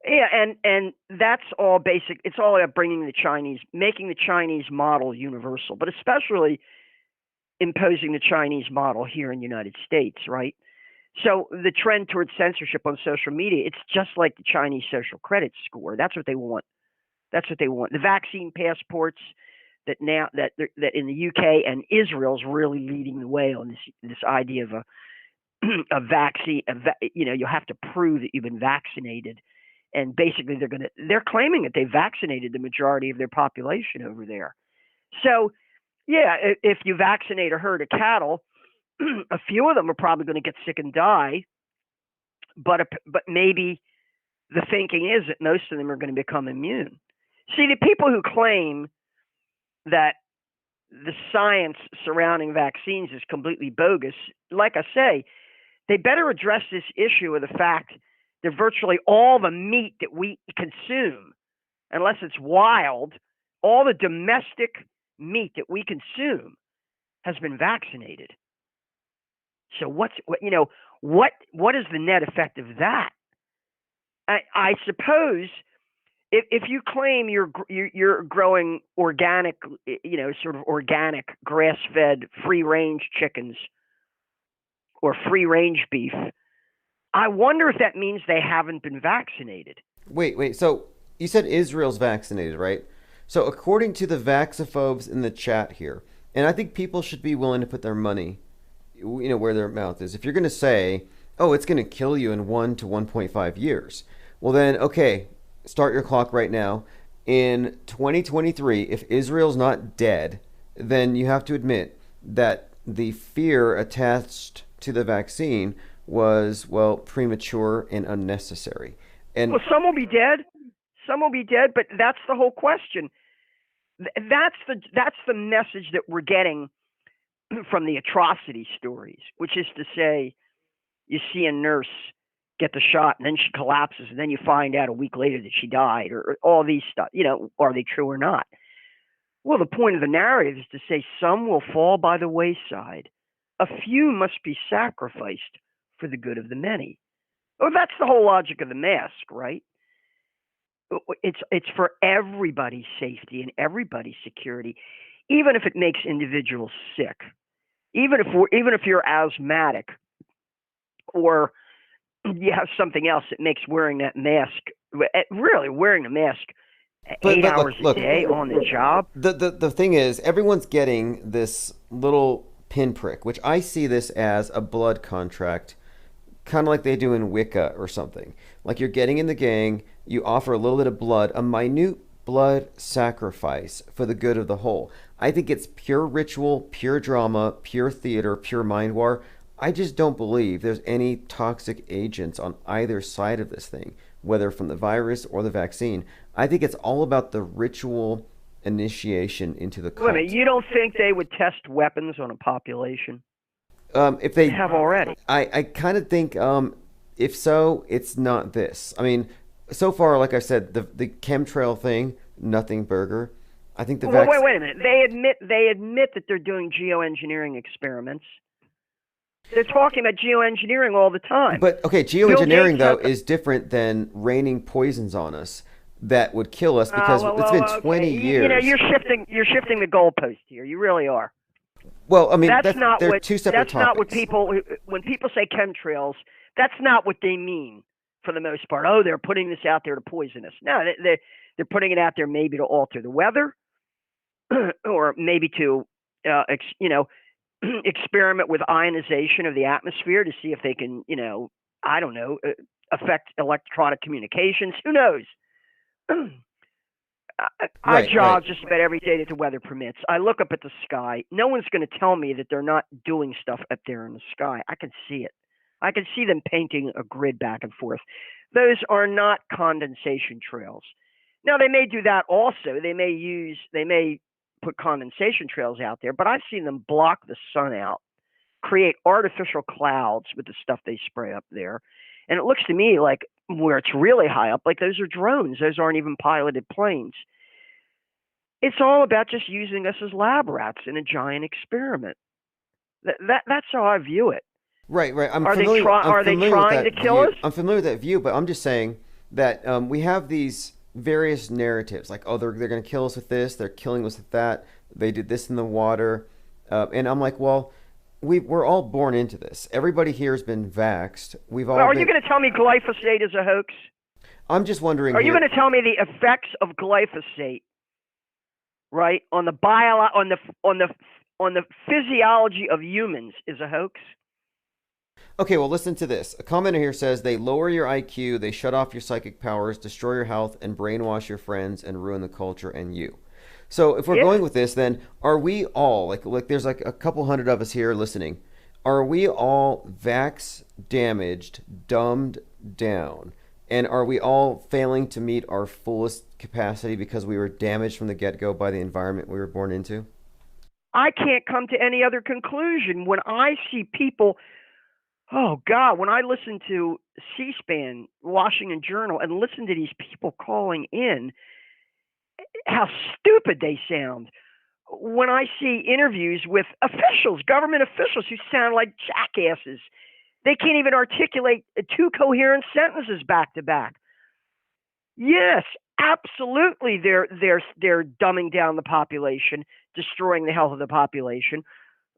Yeah, and that's all basic. It's all about making the Chinese model universal, but especially imposing the Chinese model here in the United States, right? So the trend towards censorship on social media, it's just like the Chinese social credit score. That's what they want That's what they want. The vaccine passports that now that in the UK and Israel's really leading the way on this idea of a vaccine. You'll have to prove that you've been vaccinated, and basically they're claiming that they vaccinated the majority of their population over there. So, yeah, if you vaccinate a herd of cattle, a few of them are probably going to get sick and die, but maybe the thinking is that most of them are going to become immune. See, the people who claim that the science surrounding vaccines is completely bogus, like I say, they better address this issue of the fact that virtually all the meat that we consume, unless it's wild, all the domestic meat that we consume has been vaccinated. So what is the net effect of that? I suppose if you claim you're growing organic, sort of organic, grass-fed, free-range chickens or free-range beef, I wonder if that means they haven't been vaccinated. Wait. So you said Israel's vaccinated, right? So according to the vaxophobes in the chat here, and I think people should be willing to put their money, where their mouth is. If you're going to say, oh, it's going to kill you in 1 to 1.5 years, well then, okay, start your clock right now. In 2023, if Israel's not dead, then you have to admit that the fear attached to the vaccine was, well, premature and unnecessary. And well, some will be dead. Some will be dead, but that's the whole question. That's the message that we're getting from the atrocity stories, which is to say, you see a nurse get the shot and then she collapses, and then you find out a week later that she died, or all these stuff. Are they true or not? Well, the point of the narrative is to say some will fall by the wayside. A few must be sacrificed for the good of the many. Well, that's the whole logic of the mask, right? It's for everybody's safety and everybody's security, even if it makes individuals sick. Even if you're asthmatic, or you have something else that makes wearing that mask, really wearing a mask 8 hours a day on the job. The thing is, everyone's getting this little pinprick, which I see this as a blood contract, kind of like they do in Wicca or something. Like you're getting in the gang, you offer a little bit of blood, a minute blood sacrifice for the good of the whole. I think it's pure ritual, pure drama, pure theater, pure mind war. I just don't believe there's any toxic agents on either side of this thing, whether from the virus or the vaccine. I think it's all about the ritual initiation into the cult. Wait a minute, you don't think they would test weapons on a population? If they have already. I kind of think, if so, it's not this. I mean, so far, like I said, the chemtrail thing, nothing burger. I think wait a minute. They admit that they're doing geoengineering experiments. They're talking about geoengineering all the time. But okay, geoengineering though is different than raining poisons on us that would kill us, because it's been 20 years. You're shifting the goalpost here. You really are. Well, I mean, they're two separate topics. Not what when people say chemtrails, that's not what they mean for the most part. Oh, they're putting this out there to poison us. No, they're putting it out there maybe to alter the weather, or maybe to, experiment with ionization of the atmosphere to see if they can, I don't know, affect electronic communications. Who knows? I jog just about every day that the weather permits. I look up at the sky. No one's going to tell me that they're not doing stuff up there in the sky. I can see it. I can see them painting a grid back and forth. Those are not condensation trails. Now, they may do that also. They may put condensation trails out there, but I've seen them block the sun out, create artificial clouds with the stuff they spray up there. And it looks to me like where it's really high up, like those are drones. Those aren't even piloted planes. It's all about just using us as lab rats in a giant experiment. That's how I view it. Right. Are they trying to kill us? I'm familiar with that view, but I'm just saying that we have these various narratives, like, oh, they're going to kill us with this, they're killing us with that, they did this in the water, and I'm like, well, we're all born into this. Everybody here has been vaxxed. Are you going to tell me glyphosate is a hoax? I'm just wondering Are you here. going to tell me the effects of glyphosate, right, on the on the physiology of humans is a hoax? Okay, well, listen to this. A commenter here says they lower your IQ, they shut off your psychic powers, destroy your health, and brainwash your friends and ruin the culture and you. So if we're going with this, then are we all like there's like a couple hundred of us here listening? Are we all vax damaged, dumbed down, and are we all failing to meet our fullest capacity because we were damaged from the get-go by the environment we were born into? I can't come to any other conclusion when I see people. Oh God, when I listen to C-SPAN, Washington Journal, and listen to these people calling in, how stupid they sound. When I see interviews with officials, government officials who sound like jackasses, they can't even articulate two coherent sentences back to back. Yes, absolutely, they're dumbing down the population, destroying the health of the population.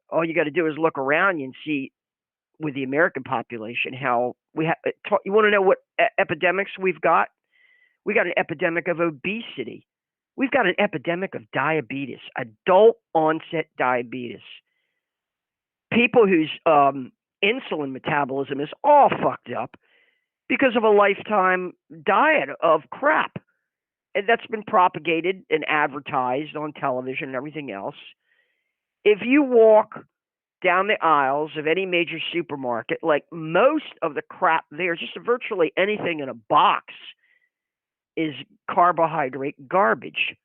All you got to do is look around you and see with the American population how we have. You want to know what epidemics we've got? We got an epidemic of obesity. We've got an epidemic of diabetes, adult onset diabetes. People whose insulin metabolism is all fucked up because of a lifetime diet of crap. And that's been propagated and advertised on television and everything else. If you walk down the aisles of any major supermarket, like most of the crap there, just virtually anything in a box is carbohydrate garbage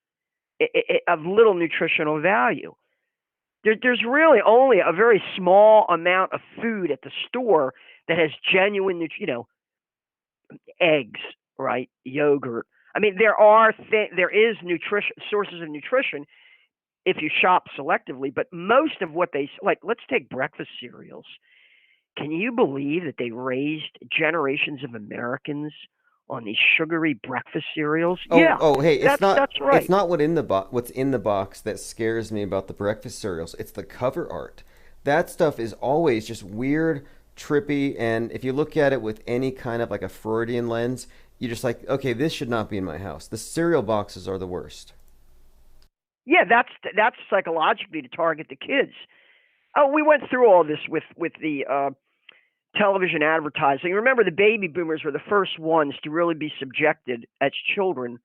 of little nutritional value. There's really only a very small amount of food at the store that has genuine, eggs, right? Yogurt. I mean, there is nutrition sources of nutrition if you shop selectively, but most of what let's take breakfast cereals. Can you believe that they raised generations of Americans on these sugary breakfast cereals? Hey, that's right. It's not what's in the box that scares me about the breakfast cereals. It's the cover art. That stuff is always just weird, trippy, and if you look at it with any kind of like a Freudian lens, you're just like, okay, this should not be in my house. The cereal boxes are the worst. Yeah, that's psychologically to target the kids. Oh, we went through all this with the television advertising. Remember, the baby boomers were the first ones to really be subjected as children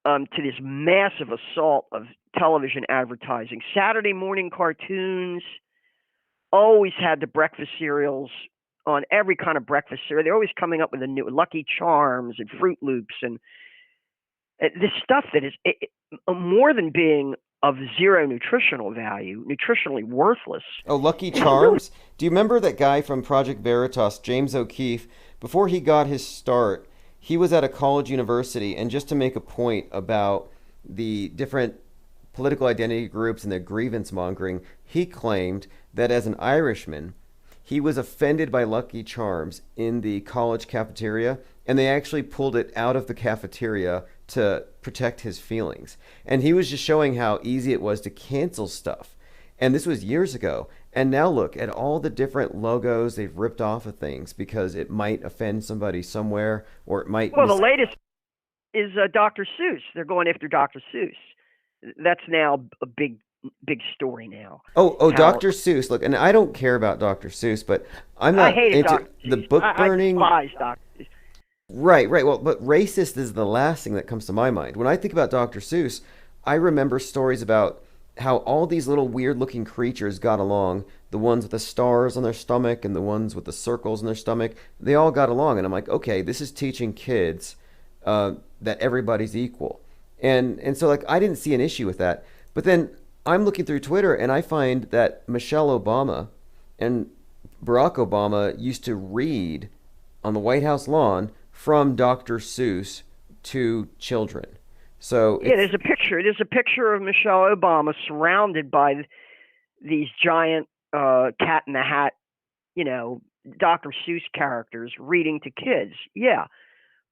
to this massive assault of television advertising. Saturday morning cartoons always had the breakfast cereals on every kind of breakfast cereal. They're always coming up with a new Lucky Charms and Fruit Loops and this stuff that is more than being of zero nutritional value, nutritionally worthless. Oh, Lucky Charms? Do you remember that guy from Project Veritas, James O'Keefe? Before he got his start, he was at a college university, and just to make a point about the different political identity groups and their grievance mongering, he claimed that as an Irishman, he was offended by Lucky Charms in the college cafeteria, and they actually pulled it out of the cafeteria to protect his feelings. And he was just showing how easy it was to cancel stuff. And this was years ago. And now look at all the different logos they've ripped off of things because it might offend somebody somewhere, or it might... Well, the latest is Dr. Seuss. They're going after Dr. Seuss. That's now a big story now. Dr. Seuss. Look, and I don't care about Dr. Seuss, but I'm not into the book burning. I despise Dr. Seuss. Right. Well, but racist is the last thing that comes to my mind. When I think about Dr. Seuss, I remember stories about how all these little weird-looking creatures got along. The ones with the stars on their stomach and the ones with the circles in their stomach, they all got along. And I'm like, okay, this is teaching kids that everybody's equal. And so, like, I didn't see an issue with that. But then I'm looking through Twitter, and I find that Michelle Obama and Barack Obama used to read on the White House lawn from Dr. Seuss to children. So there's a picture. There's a picture of Michelle Obama surrounded by these giant Cat in the Hat, Dr. Seuss characters reading to kids. Yeah,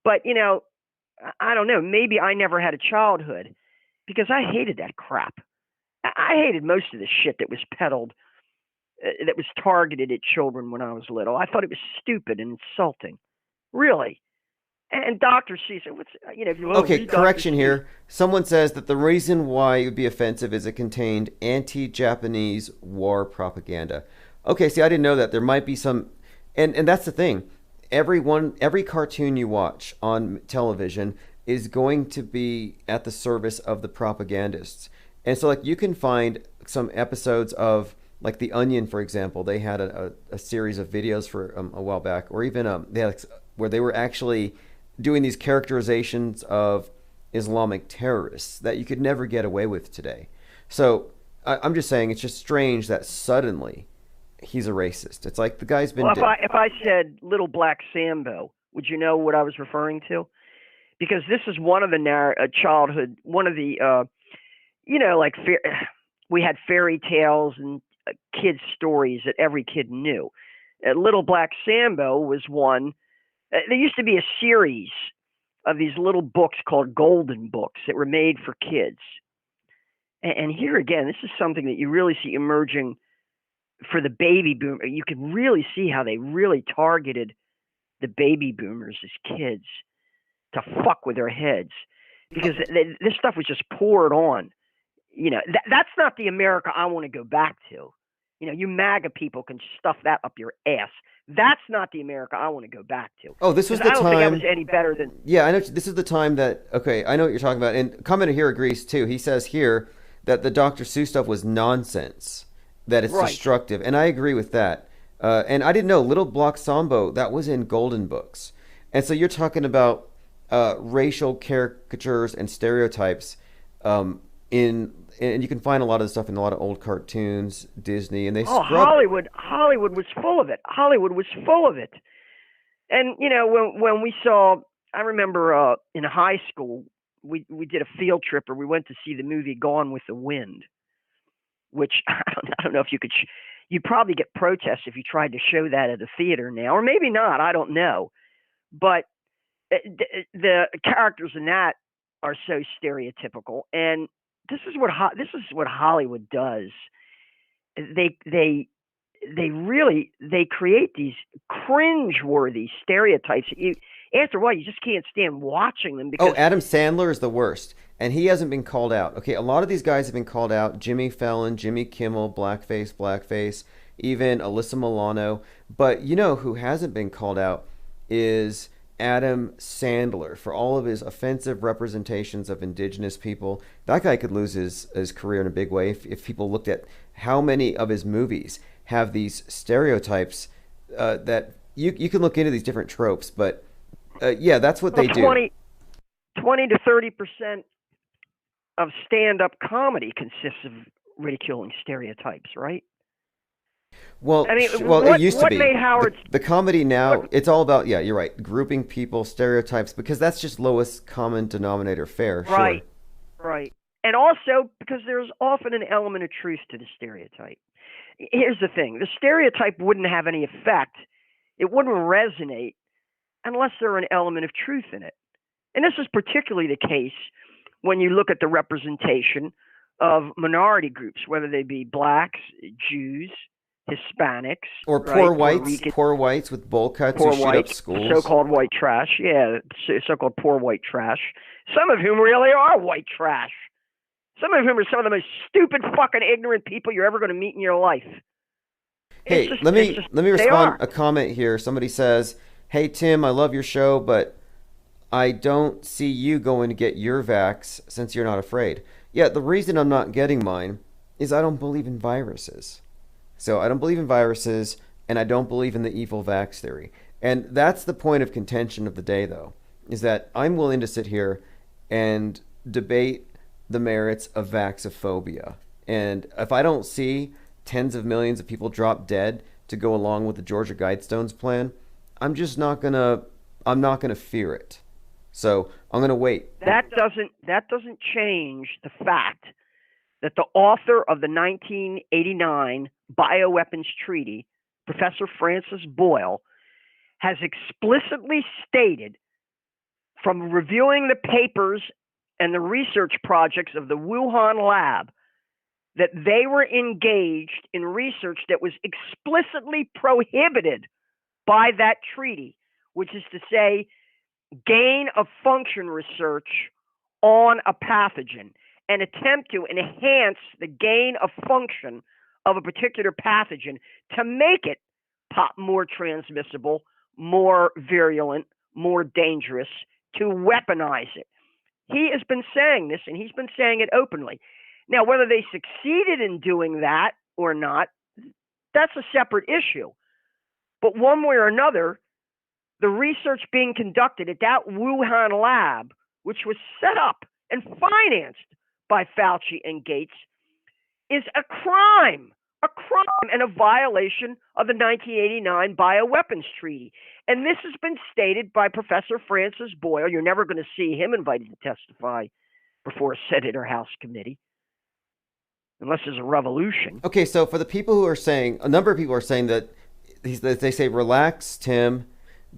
but I don't know. Maybe I never had a childhood because I hated that crap. I hated most of the shit that was peddled, that was targeted at children when I was little. I thought it was stupid and insulting. Really. And Dr. Seuss, what's, if you Okay, read correction Dr. here. Someone says that the reason why it would be offensive is it contained anti-Japanese war propaganda. Okay, see, I didn't know that. There might be some, and that's the thing. Every cartoon you watch on television is going to be at the service of the propagandists. And so, like, you can find some episodes of, like, The Onion, for example. They had a series of videos for a while back, or even they had, where they were actually doing these characterizations of Islamic terrorists that you could never get away with today. So I'm just saying, it's just strange that suddenly he's a racist. It's like the guy's been. Well, if I said Little Black Sambo, would you know what I was referring to? Because this is one of the childhood, one of the, like we had fairy tales and kids' stories that every kid knew. Little Black Sambo was one. There used to be a series of these little books called Golden Books that were made for kids. And here again, this is something that you really see emerging for the baby boomer. You can really see how they really targeted the baby boomers as kids to fuck with their heads, because this stuff was just poured on. That's not the America I want to go back to. You MAGA people can stuff that up your ass. That's not the America I want to go back to. Oh, this was the time. I don't think I was any better than. Yeah, I know. This is the time that. Okay, I know what you're talking about. And commenter here agrees too. He says here that the Dr. Seuss stuff was nonsense, that it's destructive, and I agree with that. And I didn't know Little Black Sambo, that was in Golden Books, and so you're talking about racial caricatures and stereotypes and you can find a lot of the stuff in a lot of old cartoons, Disney, and they Hollywood was full of it. Hollywood was full of it. And when we saw, I remember in high school we did a field trip, or we went to see the movie Gone with the Wind, which I don't know if you could you'd probably get protests if you tried to show that at a theater now, or maybe not, I don't know. But the characters in that are so stereotypical, and this is what Hollywood does. They create these cringe-worthy stereotypes. After a while, you just can't stand watching them. Because Adam Sandler is the worst, and he hasn't been called out. Okay, a lot of these guys have been called out. Jimmy Fallon, Jimmy Kimmel, blackface, even Alyssa Milano. But who hasn't been called out is Adam Sandler for all of his offensive representations of indigenous people. That guy could lose his career in a big way if people looked at how many of his movies have these stereotypes that you can look into these different tropes, but that's what they do. 20 to 30% of stand-up comedy consists of ridiculing stereotypes, right? Well, I mean, it used to be. Made Howard the comedy now, it's all about, you're right, grouping people, stereotypes, because that's just lowest common denominator fare. Right, sure. Right. And also because there's often an element of truth to the stereotype. Here's the thing. The stereotype wouldn't have any effect. It wouldn't resonate unless there were an element of truth in it. And this is particularly the case when you look at the representation of minority groups, whether they be blacks, Jews, Hispanics, or poor whites with bowl cuts who shoot up schools. So-called white trash, so-called poor white trash. Some of whom really are white trash. Some of whom are some of the most stupid, fucking ignorant people you're ever going to meet in your life. Hey, let me respond a comment here. Somebody says, "Hey Tim, I love your show, but I don't see you going to get your vax since you're not afraid." Yeah, the reason I'm not getting mine is I don't believe in viruses. So I don't believe in viruses, and I don't believe in the evil vax theory. And that's the point of contention of the day, though, is that I'm willing to sit here and debate the merits of vaxophobia. And if I don't see tens of millions of people drop dead to go along with the Georgia Guidestones plan, I'm not gonna fear it. So I'm gonna wait. That doesn't change the fact that the author of the 1989 Bioweapons Treaty, Professor Francis Boyle, has explicitly stated from reviewing the papers and the research projects of the Wuhan lab that they were engaged in research that was explicitly prohibited by that treaty, which is to say gain of function research on a pathogen and attempt to enhance the gain of function of a particular pathogen to make it more transmissible, more virulent, more dangerous, to weaponize it. He has been saying this, and he's been saying it openly. Now, whether they succeeded in doing that or not, that's a separate issue. But one way or another, the research being conducted at that Wuhan lab, which was set up and financed by Fauci and Gates, is a crime and a violation of the 1989 Bioweapons Treaty. And this has been stated by Professor Francis Boyle. You're never going to see him invited to testify before a Senate or House committee, unless there's a revolution. Okay, so for the people who are saying, a number of people are saying that they say, relax, Tim,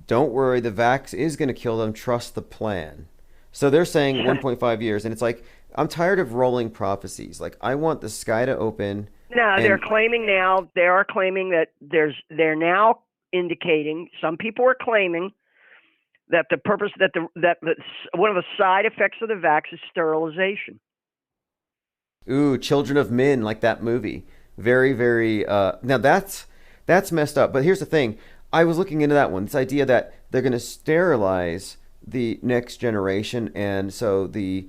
don't worry, the vax is going to kill them, trust the plan. So they're saying 1.5 years, and it's like, I'm tired of rolling prophecies. Like, I want the sky to open. No, they are claiming that they're now indicating, some people are claiming that the purpose, that one of the side effects of the vax is sterilization. Ooh, Children of Men, like that movie. Very, very, now that's messed up. But here's the thing. I was looking into that one. This idea that they're going to sterilize the next generation, and so the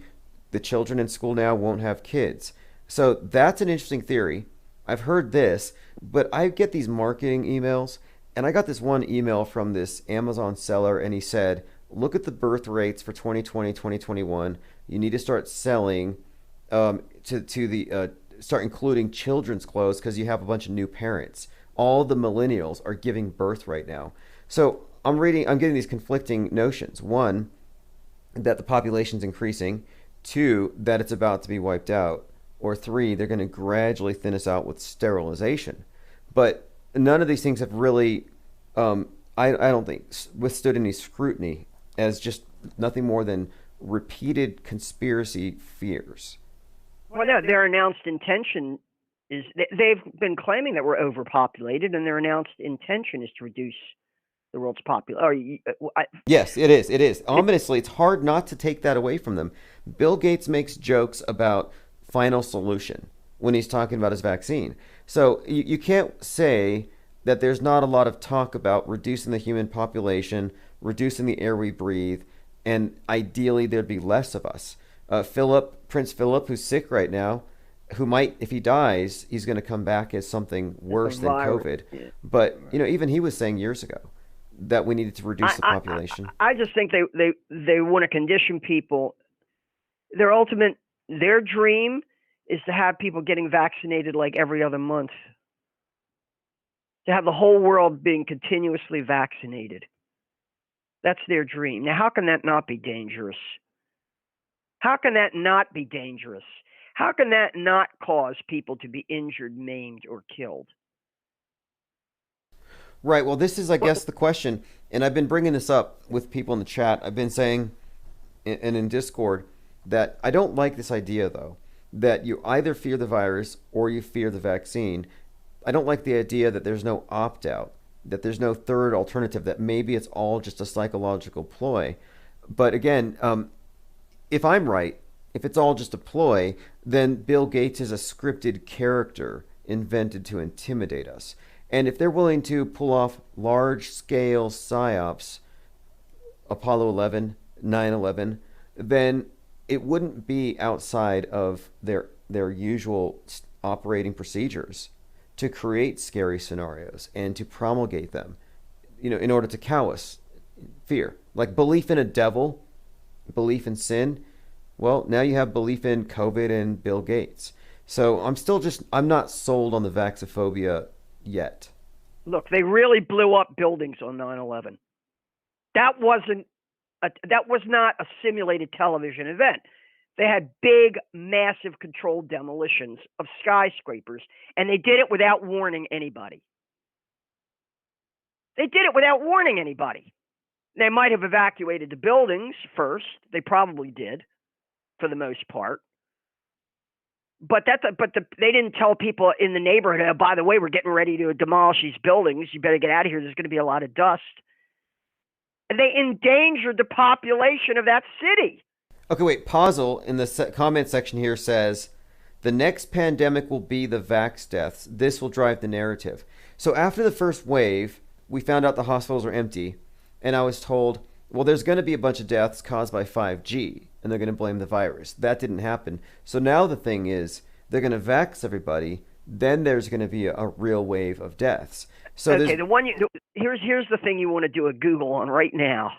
children in school now won't have kids. So that's an interesting theory. I've heard this, but I get these marketing emails, and I got this one email from this Amazon seller, and he said, look at the birth rates for 2020, 2021. You need to start selling start including children's clothes because you have a bunch of new parents. All the millennials are giving birth right now. So I'm getting these conflicting notions. One, that the population's increasing. Two, that it's about to be wiped out. Or three, they're going to gradually thin us out with sterilization. But none of these things have really, I don't think, withstood any scrutiny as just nothing more than repeated conspiracy fears. Well, no, their announced intention is they've been claiming that we're overpopulated, and their announced intention is to reduce the world's population. Yes, it is. It is. Ominously, it's hard not to take that away from them. Bill Gates makes jokes about final solution when he's talking about his vaccine. So you can't say that there's not a lot of talk about reducing the human population, reducing the air we breathe, and ideally there'd be less of us. Prince Philip, who's sick right now, who might, if he dies, he's going to come back as something worse than COVID. Yeah. But, even he was saying years ago that we needed to reduce the population. I just think they want to condition people. Their dream is to have people getting vaccinated like every other month. To have the whole world being continuously vaccinated. That's their dream. Now, how can that not be dangerous? How can that not be dangerous? How can that not cause people to be injured, maimed, or killed? Right. Well, this is, I guess, the question. And I've been bringing this up with people in the chat. I've been saying, and in Discord, that I don't like this idea, though, that you either fear the virus or you fear the vaccine. I don't like the idea that there's no opt-out, that there's no third alternative, that maybe it's all just a psychological ploy. But again, if I'm right, if it's all just a ploy, then Bill Gates is a scripted character invented to intimidate us. And if they're willing to pull off large-scale psyops, Apollo 11, 9/11, then it wouldn't be outside of their usual operating procedures to create scary scenarios and to promulgate them, in order to cow us. Fear. Like belief in a devil, belief in sin. Well, now you have belief in COVID and Bill Gates. So I'm not sold on the vaxophobia yet. Look, they really blew up buildings on 9/11. That was not a simulated television event. They had big, massive controlled demolitions of skyscrapers, and they did it without warning anybody. They did it without warning anybody. They might have evacuated the buildings first. They probably did, for the most part. But they didn't tell people in the neighborhood, oh, by the way, we're getting ready to demolish these buildings. You better get out of here. There's going to be a lot of dust. They endangered the population of that city. Okay, wait. Puzzle in the comment section here says, the next pandemic will be the vax deaths. This will drive the narrative. So after the first wave, we found out the hospitals are empty, and I was told, well, there's going to be a bunch of deaths caused by 5G, and they're going to blame the virus. That didn't happen. So now the thing is, they're going to vax everybody, then there's going to be a real wave of deaths. So okay, here's the thing you want to do a Google on right now.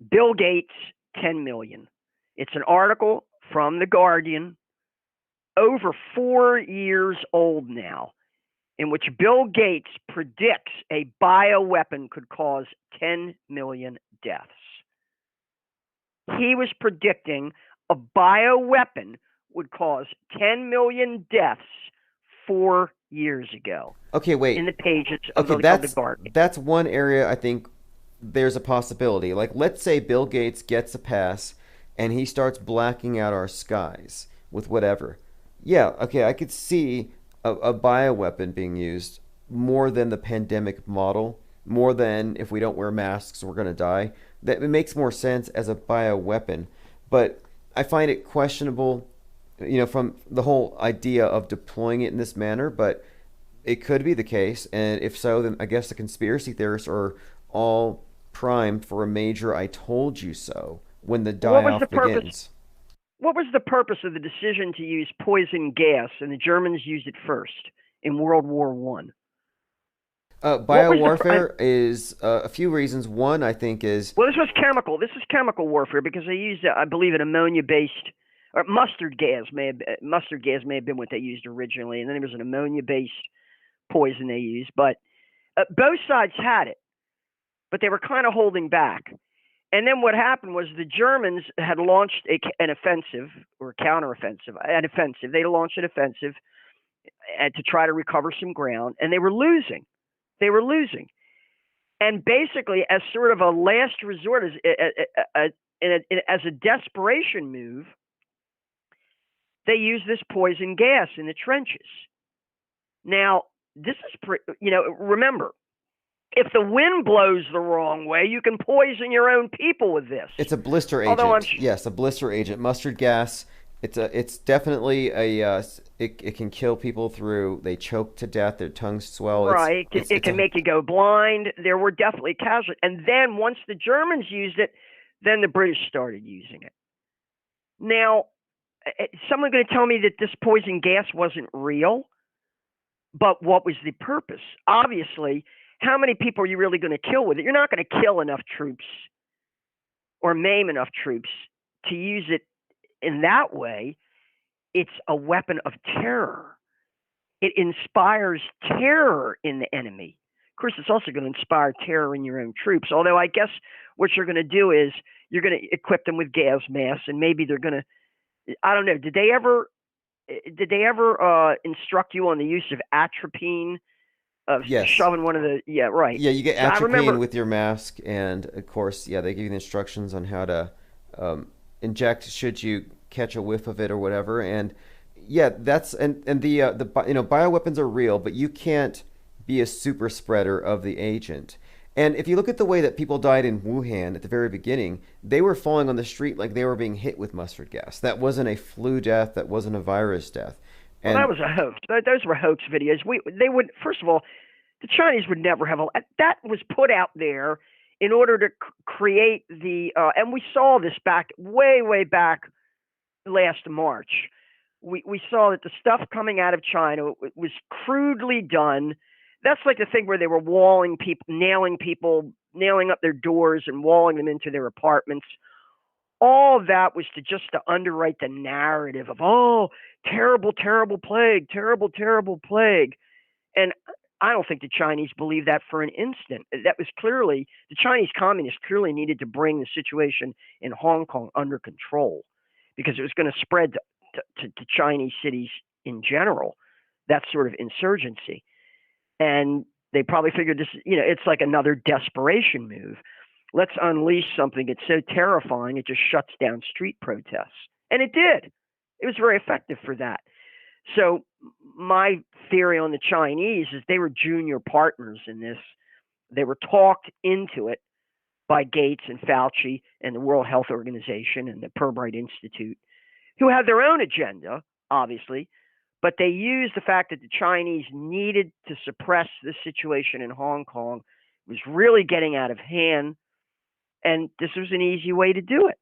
Bill Gates, 10 million. It's an article from The Guardian, over 4 years old now, in which Bill Gates predicts a bioweapon could cause 10 million deaths. He was predicting a bioweapon would cause 10 million deaths 4 years ago. Okay, wait. In the pages of Okay, the Guardian. that's one area I think there's a possibility. Like, let's say Bill Gates gets a pass and he starts blacking out our skies with whatever. Yeah, okay, I could see a bioweapon being used more than the pandemic model, more than if we don't wear masks we're going to die. That it makes more sense as a bioweapon, but I find it questionable, from the whole idea of deploying it in this manner, but it could be the case, and if so, then I guess the conspiracy theorists are all primed for a major "I told you so" when the die-off begins. What was the purpose of the decision to use poison gas, and the Germans used it first in World War One? Biowarfare is a few reasons. One, I think, is... Well, this was chemical. This is chemical warfare because they used, I believe, an ammonia-based... or mustard gas may have been what they used originally, and then there was an ammonia-based poison they used. But both sides had it, but they were kind of holding back. And then what happened was the Germans had launched an offensive or counteroffensive. An offensive. They launched an offensive to try to recover some ground, and they were losing. And basically, as sort of a last resort, as a desperation move, they used this poison gas in the trenches. Now, this is, remember, if the wind blows the wrong way, you can poison your own people with this. It's a blister agent. Yes, a blister agent. Mustard gas. It's definitely it can kill people through, they choke to death, their tongues swell. Right. It can make you go blind. There were definitely casualties. And then once the Germans used it, then the British started using it. Now, someone going to tell me that this poison gas wasn't real? But what was the purpose? Obviously, how many people are you really going to kill with it? You're not going to kill enough troops or maim enough troops to use it in that way. It's a weapon of terror. It inspires terror in the enemy. Of course, it's also going to inspire terror in your own troops. Although I guess what you're going to do is you're going to equip them with gas masks, and maybe they're going to, I don't know, did they ever instruct you on the use of atropine? Of yes. Shoving one of the, yeah, right. Yeah, you get atropine with your mask, and of course, yeah, they give you the instructions on how to inject should you catch a whiff of it or whatever. And yeah, that's and the bioweapons are real, but you can't be a super spreader of the agent. And if you look at the way that people died in Wuhan at the very beginning, they were falling on the street like they were being hit with mustard gas. That wasn't a flu death. That wasn't a virus death. Well, that was a hoax. Those were hoax videos. They would, first of all, the Chinese would never have that was put out there in order to create the and we saw this way back last March. We saw that the stuff coming out of China was crudely done. That's like the thing where they were walling people, nailing up their doors and walling them into their apartments. All of that was to underwrite the narrative of, oh, terrible, terrible plague, terrible, terrible plague. And I don't think the Chinese believed that for an instant. That was clearly, the Chinese communists clearly needed to bring the situation in Hong Kong under control because it was going to spread to Chinese cities in general, that sort of insurgency. And they probably figured this, it's like another desperation move. Let's unleash something that's so terrifying it just shuts down street protests. And it did. It was very effective for that. So my theory on the Chinese is they were junior partners in this. They were talked into it by Gates and Fauci and the World Health Organization and the Pirbright Institute, who have their own agenda, obviously, but they used the fact that the Chinese needed to suppress the situation in Hong Kong. It was really getting out of hand, and this was an easy way to do it.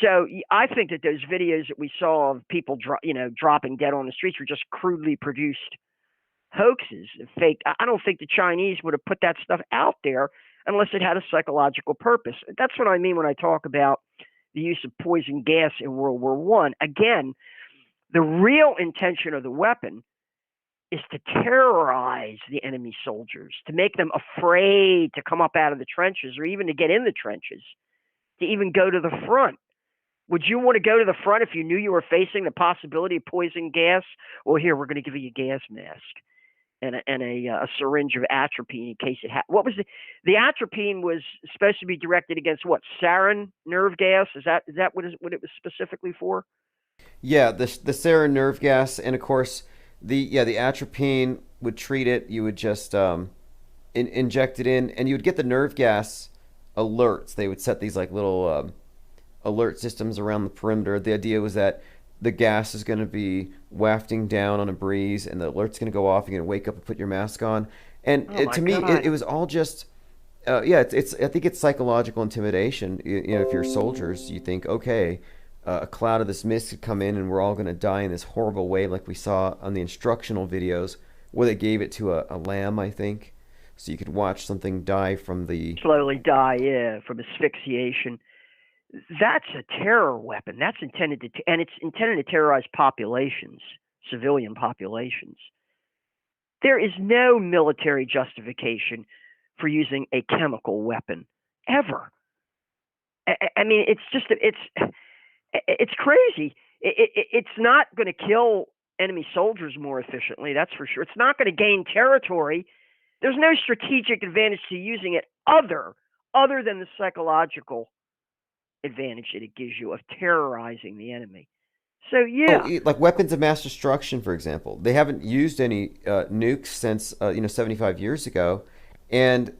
So I think that those videos that we saw of people, dropping dead on the streets were just crudely produced hoaxes, fake. I don't think the Chinese would have put that stuff out there unless it had a psychological purpose. That's what I mean when I talk about the use of poison gas in World War One. Again, the real intention of the weapon is to terrorize the enemy soldiers, to make them afraid to come up out of the trenches or even to get in the trenches, to even go to the front. Would you want to go to the front if you knew you were facing the possibility of poison gas? Well, here, we're going to give you a gas mask and a syringe of atropine in case it what was the atropine was supposed to be directed against what? Sarin nerve gas? Is that what it was specifically for? Yeah, the sarin nerve gas, and of course the atropine would treat it. You would just inject it in, and you would get the nerve gas alerts. They would set these like little alert systems around the perimeter. The idea was that the gas is going to be wafting down on a breeze, and the alert's going to go off. You're going to wake up and put your mask on. And to me, it was all just, it's. I think it's psychological intimidation. If you're soldiers, you think, okay, a cloud of this mist could come in, and we're all going to die in this horrible way, like we saw on the instructional videos where they gave it to a lamb, I think, so you could watch something die from the slowly die, from asphyxiation. That's a terror weapon. That's intended to, and it's intended to terrorize populations, civilian populations. There is no military justification for using a chemical weapon ever. I mean, it's just, it's crazy. It's not going to kill enemy soldiers more efficiently, that's for sure. It's not going to gain territory. There's no strategic advantage to using it other than the psychological advantage that it gives you of terrorizing the enemy. So like weapons of mass destruction, for example, they haven't used any nukes since 75 years ago, and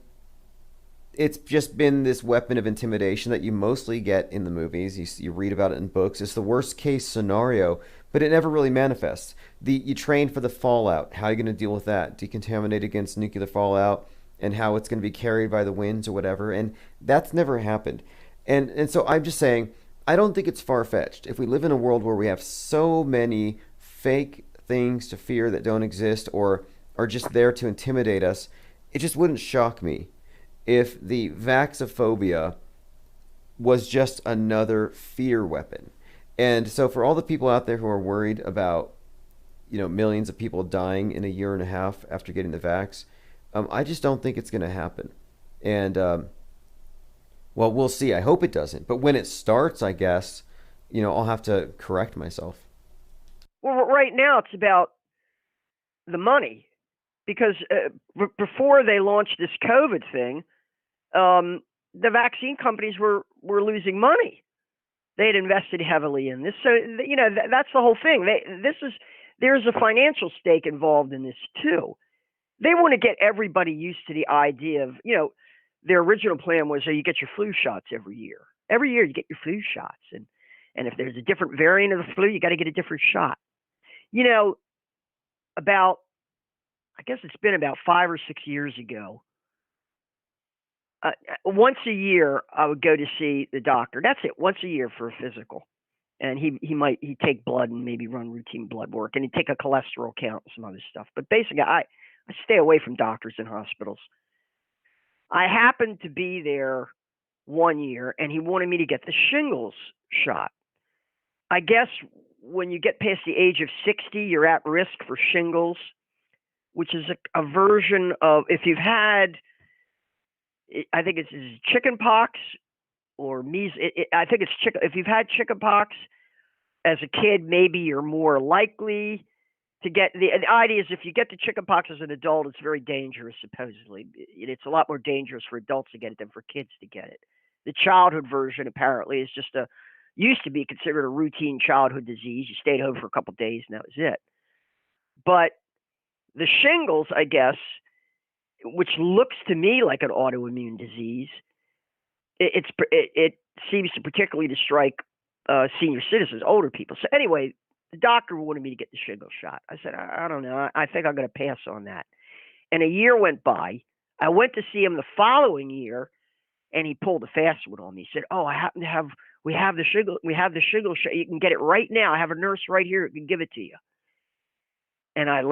it's just been this weapon of intimidation that you mostly get in the movies. You read about it in books. It's the worst case scenario, but it never really manifests. You train for the fallout. How are you going to deal with that? Decontaminate against nuclear fallout, and how it's going to be carried by the winds or whatever, and that's never happened. And so I'm just saying, I don't think it's far-fetched. If we live in a world where we have so many fake things to fear that don't exist or are just there to intimidate us, it just wouldn't shock me if the vaxophobia was just another fear weapon. And so for all the people out there who are worried about, millions of people dying in a year and a half after getting the vax, I just don't think it's going to happen. And well, we'll see. I hope it doesn't. But when it starts, I guess, I'll have to correct myself. Well, right now it's about the money, because before they launched this COVID thing, the vaccine companies were losing money. They had invested heavily in this, so that's the whole thing. There's a financial stake involved in this too. They want to get everybody used to the idea of their original plan was you get your flu shots every year. Every year you get your flu shots. And if there's a different variant of the flu, you got to get a different shot. I guess it's been about 5 or 6 years ago. Once a year, I would go to see the doctor. That's it, once a year for a physical. And he'd take blood and maybe run routine blood work. And he'd take a cholesterol count and some other stuff. But basically, I stay away from doctors and hospitals. I happened to be there one year, and he wanted me to get the shingles shot. I guess when you get past the age of 60, you're at risk for shingles, which is a version of, if you've had, I think it's chicken pox or measles. I think it's chicken. If you've had chicken pox as a kid, maybe you're more likely to get the idea is if you get the chicken pox as an adult, it's very dangerous. Supposedly, it's a lot more dangerous for adults to get it than for kids to get it. The childhood version apparently is just used to be considered a routine childhood disease. You stayed home for a couple of days and that was it. But the shingles, I guess, which looks to me like an autoimmune disease, it seems to particularly to strike senior citizens, older people. So anyway, the doctor wanted me to get the shingle shot. I said, I don't know. I think I'm going to pass on that. And a year went by. I went to see him the following year, and he pulled a fast one on me. He said, "Oh, we have the shingle shot. You can get it right now. I have a nurse right here who can give it to you." And I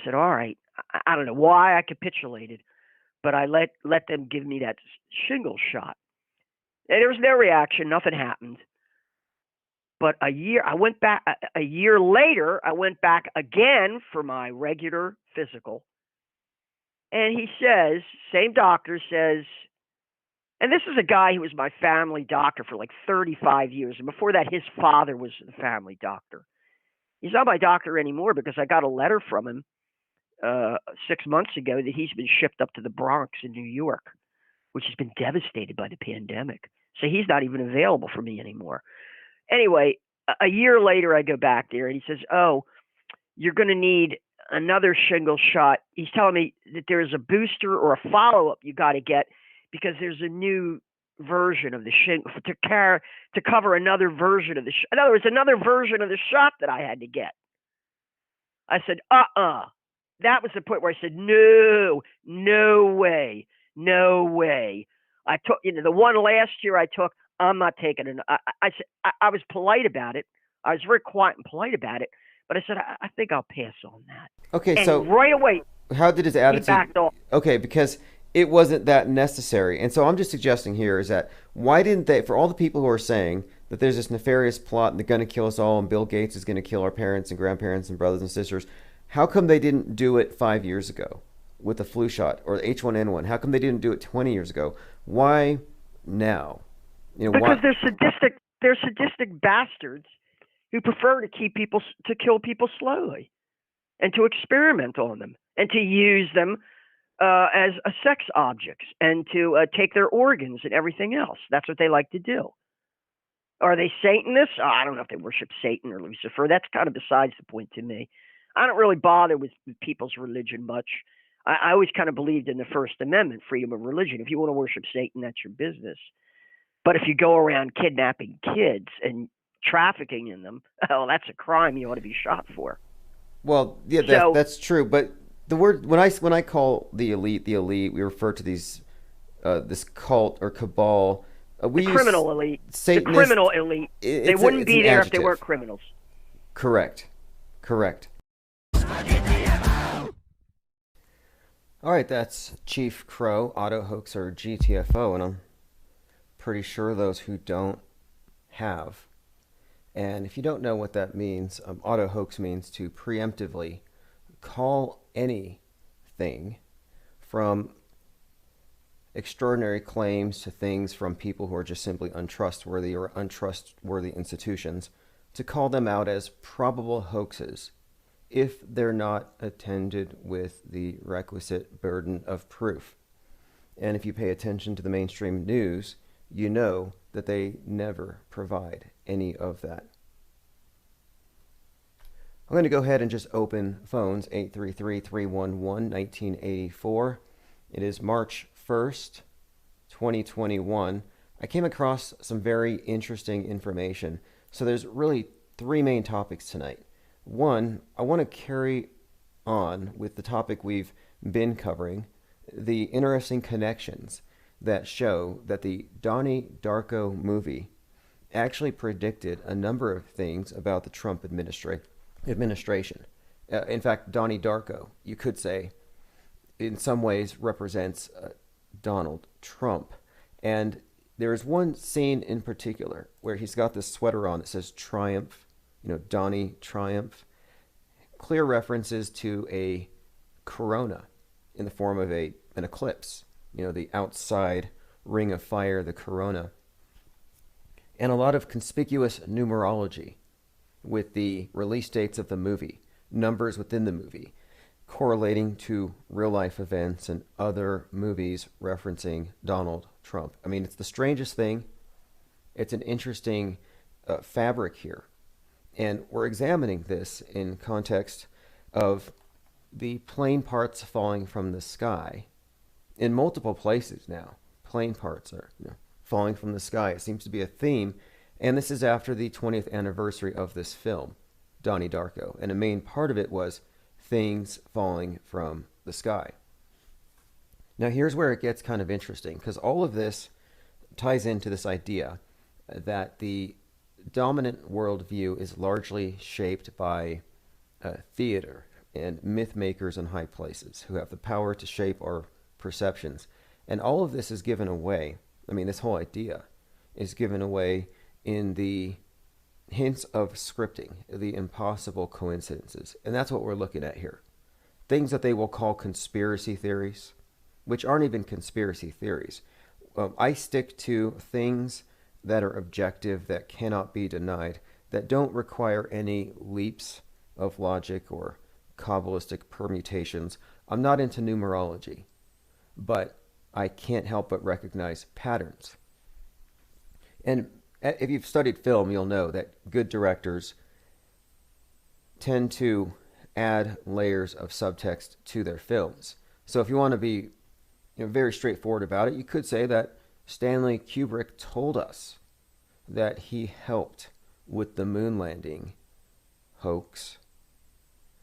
said, "All right." I don't know why I capitulated, but I let them give me that shingle shot. And there was no reaction. Nothing happened. But a year later, I went back again for my regular physical. And he says, same doctor says, and this is a guy who was my family doctor for like 35 years. And before that, his father was the family doctor. He's not my doctor anymore because I got a letter from him 6 months ago that he's been shipped up to the Bronx in New York, which has been devastated by the pandemic. So he's not even available for me anymore. Anyway, a year later, I go back there and he says, "Oh, you're going to need another shingle shot." He's telling me that there's a booster or a follow-up you got to get because there's a new version of the shingle to cover another version of the shot. In other words, another version of the shot that I had to get. I said, That was the point where I said, no way. I took, the one last year I took, I'm not taking it. I was polite about it. I was very quiet and polite about it, but I said, I think I'll pass on that. Okay, and so right away, how did his attitude? He backed off. Okay, because it wasn't that necessary. And so I'm just suggesting here is that why didn't they, for all the people who are saying that there's this nefarious plot and they're going to kill us all and Bill Gates is going to kill our parents and grandparents and brothers and sisters, how come they didn't do it 5 years ago with the flu shot or the H1N1? How come they didn't do it 20 years ago? Why now? Because they're sadistic bastards who prefer to kill people slowly and to experiment on them and to use them as sex objects and to take their organs and everything else. That's what they like to do. Are they Satanists? Oh, I don't know if they worship Satan or Lucifer. That's kind of besides the point to me. I don't really bother with people's religion much. I always kind of believed in the First Amendment, freedom of religion. If you want to worship Satan, that's your business. But if you go around kidnapping kids and trafficking in them, oh, that's a crime you ought to be shot for. Well, yeah, that's true. But the word when I call the elite, we refer to these this cult or cabal. The criminal elite. The criminal elite. They wouldn't be there if they weren't criminals. Correct. All right, that's Chief Crow, Auto Hoaxer, GTFO, and I'm pretty sure those who don't have. And if you don't know what that means, auto hoax means to preemptively call anything from extraordinary claims to things from people who are just simply untrustworthy or untrustworthy institutions, to call them out as probable hoaxes if they're not attended with the requisite burden of proof. And if you pay attention to the mainstream news, you know that they never provide any of that. I'm going to go ahead and just open phones, 833-311-1984. It is March 1st, 2021. I came across some very interesting information. So there's really three main topics tonight. One, I want to carry on with the topic we've been covering, the interesting connections that show that the Donnie Darko movie actually predicted a number of things about the Trump administration. In fact, Donnie Darko, you could say, in some ways represents Donald Trump. And there is one scene in particular where he's got this sweater on that says Triumph, Donnie Triumph. Clear references to a corona in the form of an eclipse, the outside ring of fire, the corona. And a lot of conspicuous numerology with the release dates of the movie, numbers within the movie, correlating to real-life events and other movies referencing Donald Trump. I mean, it's the strangest thing. It's an interesting fabric here. And we're examining this in context of the plane parts falling from the sky in multiple places now. Plane parts are falling from the sky. It seems to be a theme, and this is after the 20th anniversary of this film, Donnie Darko, and a main part of it was things falling from the sky. Now here's where it gets kind of interesting, because all of this ties into this idea that the dominant worldview is largely shaped by theater and myth makers in high places who have the power to shape our perceptions. And all of this is given away. I mean, this whole idea is given away in the hints of scripting, the impossible coincidences. And that's what we're looking at here. Things that they will call conspiracy theories, which aren't even conspiracy theories. I stick to things that are objective, that cannot be denied, that don't require any leaps of logic or Kabbalistic permutations. I'm not into numerology, but I can't help but recognize patterns. And if you've studied film, you'll know that good directors tend to add layers of subtext to their films. So if you want to be very straightforward about it, you could say that Stanley Kubrick told us that he helped with the moon landing hoax.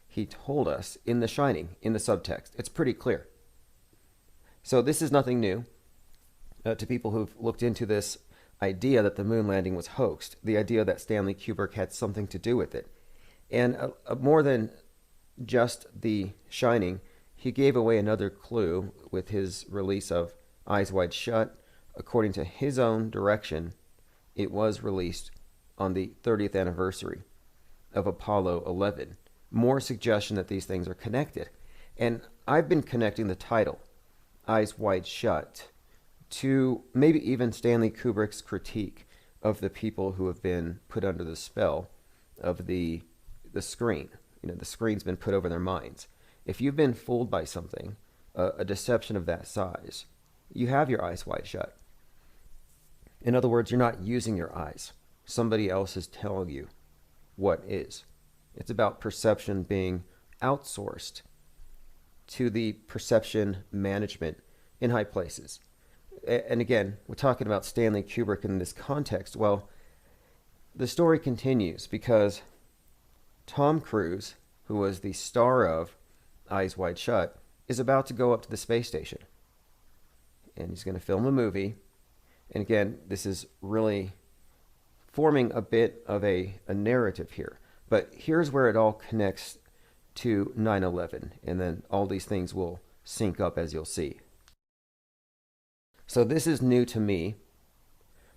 He told us in The Shining, in the subtext. It's pretty clear. So this is nothing new to people who've looked into this idea that the moon landing was hoaxed, the idea that Stanley Kubrick had something to do with it. And more than just The Shining, he gave away another clue with his release of Eyes Wide Shut. According to his own direction, it was released on the 30th anniversary of Apollo 11. More suggestion that these things are connected. And I've been connecting the title, Eyes Wide Shut, to maybe even Stanley Kubrick's critique of the people who have been put under the spell of the screen. The screen's been put over their minds. If you've been fooled by something, a deception of that size, you have your eyes wide shut. In other words, you're not using your eyes. Somebody else is telling you what is. It's about perception being outsourced to the perception management in high places. And again, we're talking about Stanley Kubrick in this context. Well, the story continues because Tom Cruise, who was the star of Eyes Wide Shut, is about to go up to the space station. And he's going to film a movie. And again, this is really forming a bit of a narrative here. But here's where it all connects to 9/11. And then all these things will sync up, as you'll see. So this is new to me,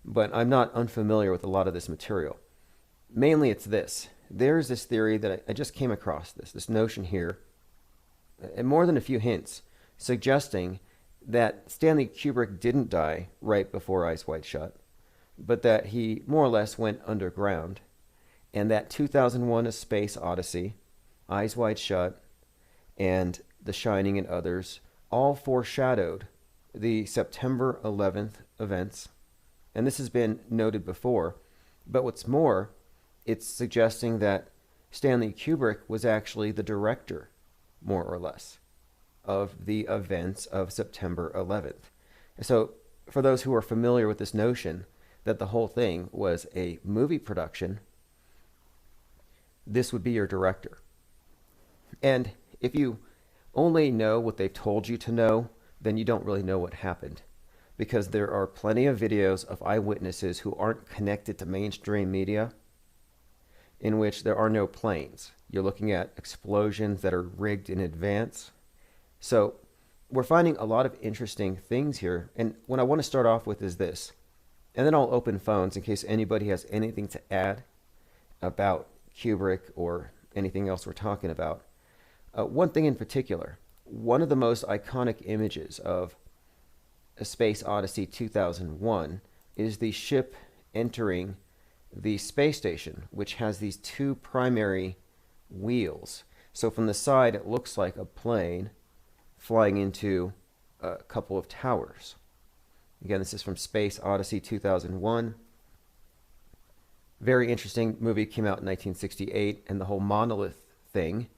but I'm not unfamiliar with a lot of this material. Mainly it's this. There's this theory that I just came across, this notion here, and more than a few hints, suggesting that Stanley Kubrick didn't die right before Eyes Wide Shut, but that he more or less went underground, and that 2001: A Space Odyssey, Eyes Wide Shut, and The Shining and others all foreshadowed the September 11th events. And this has been noted before, but what's more, it's suggesting that Stanley Kubrick was actually the director, more or less, of the events of September 11th. So for those who are familiar with this notion that the whole thing was a movie production, this would be your director. And if you only know what they've told you to know, then you don't really know what happened. Because there are plenty of videos of eyewitnesses who aren't connected to mainstream media in which there are no planes. You're looking at explosions that are rigged in advance. So we're finding a lot of interesting things here. And what I want to start off with is this. And then I'll open phones in case anybody has anything to add about Kubrick or anything else we're talking about. One thing in particular, one of the most iconic images of A Space Odyssey 2001 is the ship entering the space station, which has these two primary wheels. So from the side, it looks like a plane flying into a couple of towers. Again, this is from Space Odyssey 2001. Very interesting movie, came out in 1968, and the whole monolith thing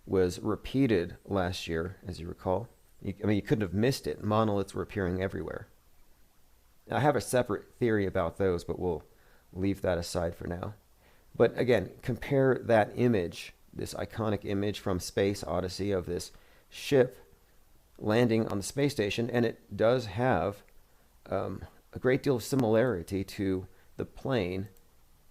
was repeated last year, as you recall. You couldn't have missed it. Monoliths were appearing everywhere. I have a separate theory about those, but we'll leave that aside for now. But again, compare that image, this iconic image from Space Odyssey of this ship landing on the space station, and it does have a great deal of similarity to the plane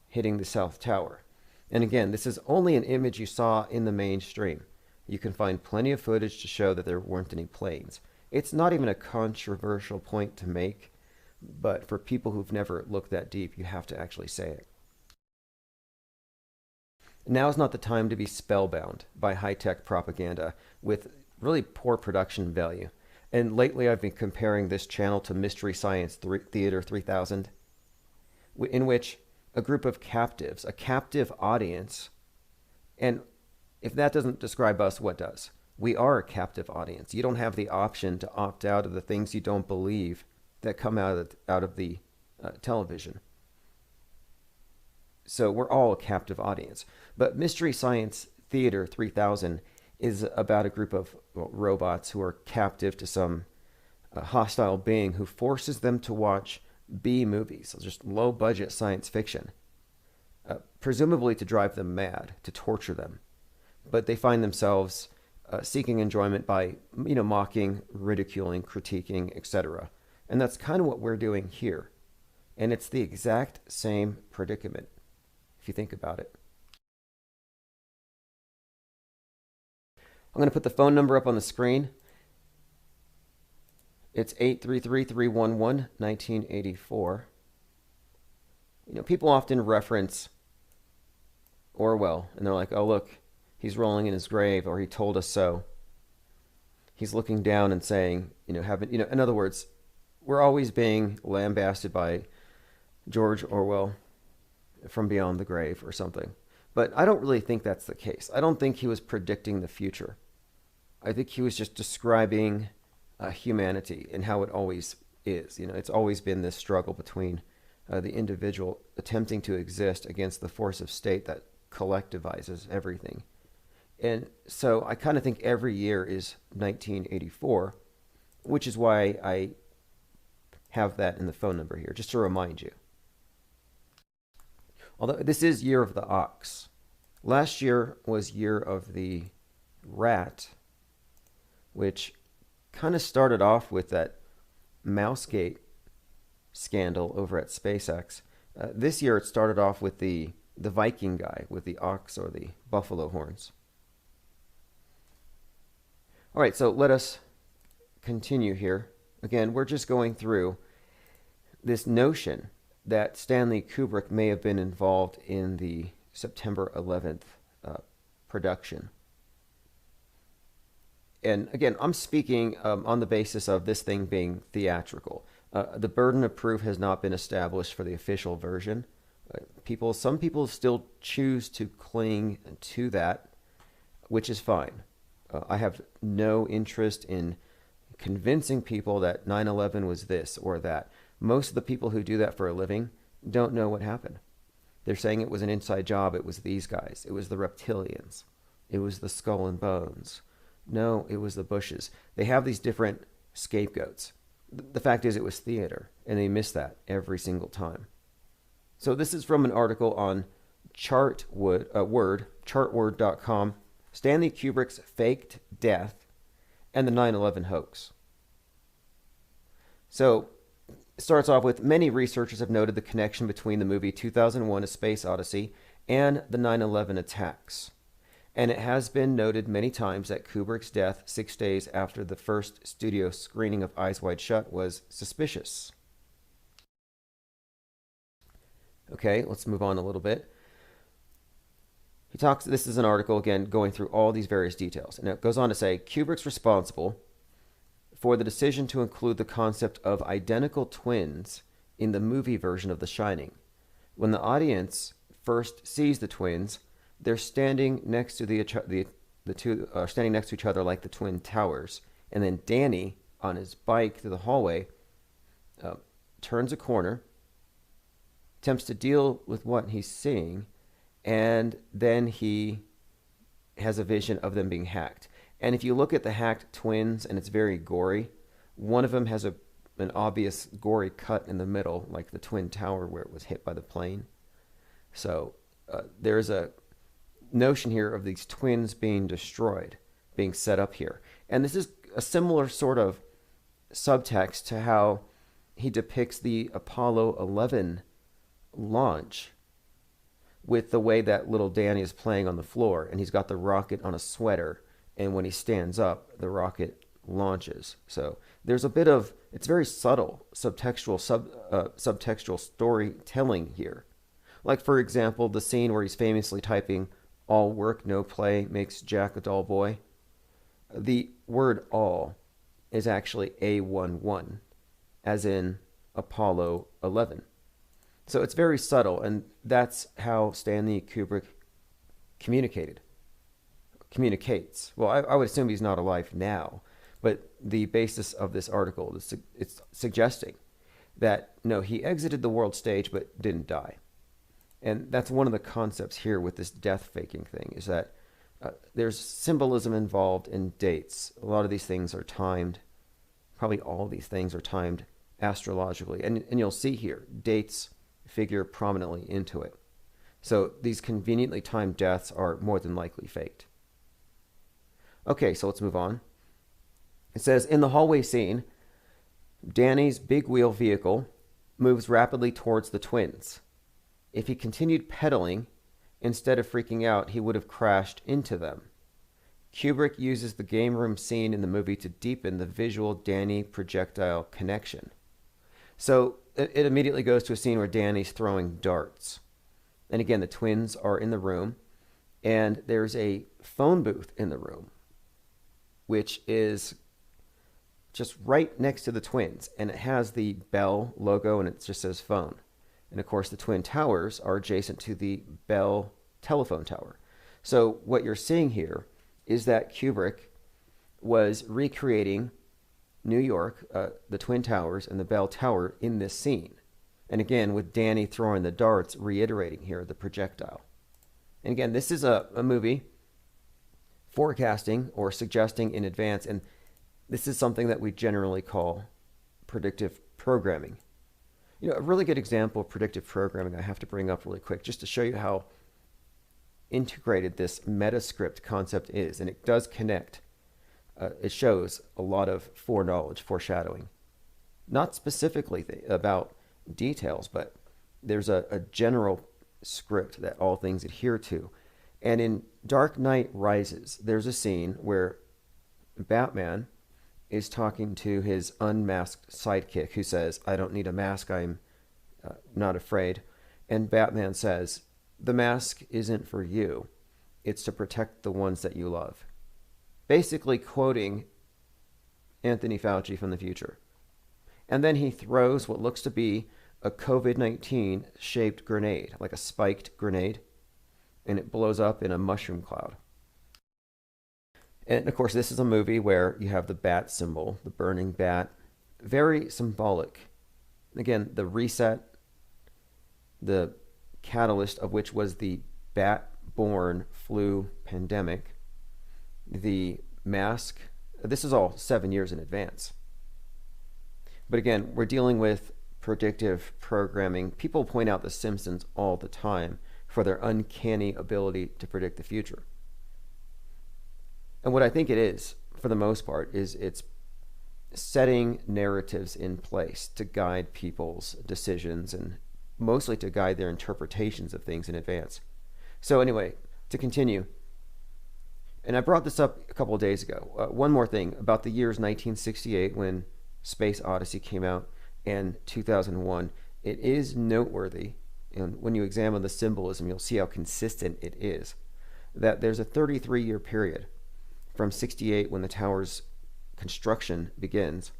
hitting the South Tower. And again, this is only an image you saw in the mainstream. You can find plenty of footage to show that there weren't any planes. It's not even a controversial point to make, but for people who've never looked that deep, you have to actually say it. Now is not the time to be spellbound by high-tech propaganda with really poor production value. And lately I've been comparing this channel to Mystery Science Theater 3000, in which a group of captives, a captive audience, and if that doesn't describe us, what does? We are a captive audience. You don't have the option to opt out of the things you don't believe that come out of the television. So we're all a captive audience. But Mystery Science Theater 3000 is about a group of robots who are captive to some hostile being who forces them to watch B movies, so just low-budget science fiction, presumably to drive them mad, to torture them. But they find themselves seeking enjoyment by, mocking, ridiculing, critiquing, etc. And that's kind of what we're doing here. And it's the exact same predicament, if you think about it. I'm going to put the phone number up on the screen. It's 833-311-1984. People often reference Orwell, and they're like, oh, look, he's rolling in his grave, or he told us so. He's looking down and saying, in other words, we're always being lambasted by George Orwell from beyond the grave or something. But I don't really think that's the case. I don't think he was predicting the future. I think he was just describing humanity and how it always is. It's always been this struggle between the individual attempting to exist against the force of state that collectivizes everything. And so I kind of think every year is 1984, which is why I have that in the phone number here, just to remind you. Although this is Year of the Ox. Last year was Year of the Rat, which kind of started off with that Mousegate scandal over at SpaceX. This year it started off with the Viking guy with the ox or the buffalo horns. All right, so let us continue here. Again, we're just going through this notion that Stanley Kubrick may have been involved in the September 11th production. And again, I'm speaking on the basis of this thing being theatrical. The burden of proof has not been established for the official version. Some people still choose to cling to that, which is fine. I have no interest in convincing people that 9/11 was this or that. Most of the people who do that for a living don't know what happened. They're saying it was an inside job. It was these guys. It was the reptilians. It was the skull and bones. No, it was the Bushes. They have these different scapegoats. The fact is it was theater, and they miss that every single time. So this is from an article on chartword.com, Stanley Kubrick's faked death and the 9/11 hoax. So it starts off with, many researchers have noted the connection between the movie 2001: A Space Odyssey and the 9/11 attacks. And it has been noted many times that Kubrick's death 6 days after the first studio screening of Eyes Wide Shut was suspicious. Okay, let's move on a little bit. This is an article, again, going through all these various details. And it goes on to say, Kubrick's responsible for the decision to include the concept of identical twins in the movie version of The Shining. When the audience first sees the twins, they're standing next to the two are standing next to each other like the twin towers. And then Danny, on his bike through the hallway, turns a corner, attempts to deal with what he's seeing, and then he has a vision of them being hacked. And if you look at the hacked twins, and it's very gory, one of them has a an obvious gory cut in the middle, like the Twin Tower where it was hit by the plane. So there's a notion here of these twins being destroyed, being set up here. And this is a similar sort of subtext to how he depicts the Apollo 11 launch, with the way that little Danny is playing on the floor, and he's got the rocket on a sweater, and when he stands up, the rocket launches. So there's a bit of, it's very subtle subtextual storytelling here. Like, for example, the scene where he's famously typing, "All work, no play makes Jack a dull boy." The word all is actually A11, as in Apollo 11. So it's very subtle, and that's how Stanley Kubrick communicates. Well, I would assume he's not alive now, but the basis of this article is it's suggesting that, no, he exited the world stage but didn't die. And that's one of the concepts here with this death faking thing, is that there's symbolism involved in dates. A lot of these things are timed. Probably all of these things are timed astrologically. And you'll see here, dates figure prominently into it. So these conveniently timed deaths are more than likely faked. Okay, so let's move on. It says, in the hallway scene, Danny's big wheel vehicle moves rapidly towards the twins. If he continued pedaling, instead of freaking out, he would have crashed into them. Kubrick uses the game room scene in the movie to deepen the visual Danny projectile connection. So it immediately goes to a scene where Danny's throwing darts. And again, the twins are in the room, and there's a phone booth in the room, which is just right next to the twins, and it has the Bell logo, and it just says phone. And of course, the Twin Towers are adjacent to the Bell telephone tower. So what you're seeing here is that Kubrick was recreating New York, the Twin Towers and the Bell Tower in this scene. And again, with Danny throwing the darts, reiterating here the projectile. And again, this is a movie forecasting or suggesting in advance, and this is something that we generally call predictive programming. You know, a really good example of predictive programming I have to bring up really quick, just to show you how integrated this metascript concept is, and it does connect. It shows a lot of foreknowledge, foreshadowing. Not specifically about details, but there's a general script that all things adhere to. And in Dark Knight Rises, there's a scene where Batman is talking to his unmasked sidekick who says, "I don't need a mask, I'm not afraid." And Batman says, "The mask isn't for you, it's to protect the ones that you love." Basically quoting Anthony Fauci from the future. And then he throws what looks to be a COVID-19 shaped grenade, like a spiked grenade, and it blows up in a mushroom cloud. And of course, this is a movie where you have the bat symbol, the burning bat, very symbolic. Again, the reset, the catalyst of which was the bat-borne flu pandemic, the mask. This is all 7 years in advance. But again, we're dealing with predictive programming. People point out The Simpsons all the time for their uncanny ability to predict the future. And what I think it is, for the most part, is it's setting narratives in place to guide people's decisions and mostly to guide their interpretations of things in advance. So anyway, to continue, and I brought this up a couple of days ago. One more thing about the years 1968 when Space Odyssey came out and 2001. It is noteworthy, and when you examine the symbolism, you'll see how consistent it is, that there's a 33-year period from 68 when the tower's construction begins,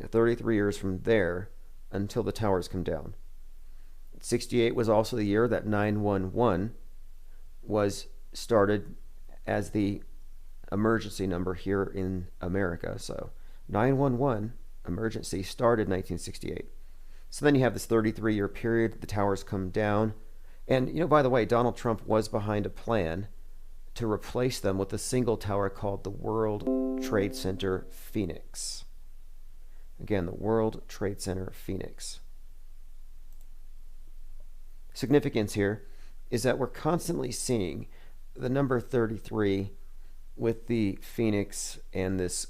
33 years from there until the towers come down. 68 was also the year that 911 was started as the emergency number here in America. So 911 emergency started 1968. So then you have this 33-year period, the towers come down. And, you know, by the way, Donald Trump was behind a plan to replace them with a single tower called the World Trade Center Phoenix. Again, the World Trade Center, Phoenix. Significance here is that we're constantly seeing the number 33 with the phoenix and this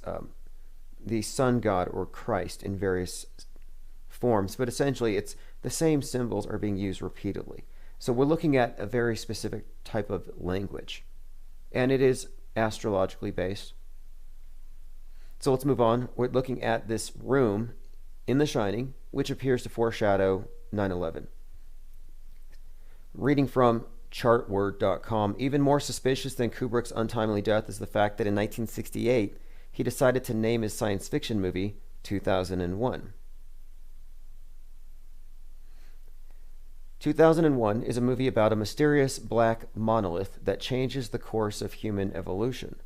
the sun god or Christ in various forms, but essentially it's the same symbols are being used repeatedly. So we're looking at a very specific type of language, and it is astrologically based. So let's move on. We're looking at this room in The Shining, which appears to foreshadow 9/11. Reading from chartword.com, even more suspicious than Kubrick's untimely death is the fact that in 1968, he decided to name his science fiction movie 2001. 2001 is a movie about a mysterious black monolith that changes the course of human evolution.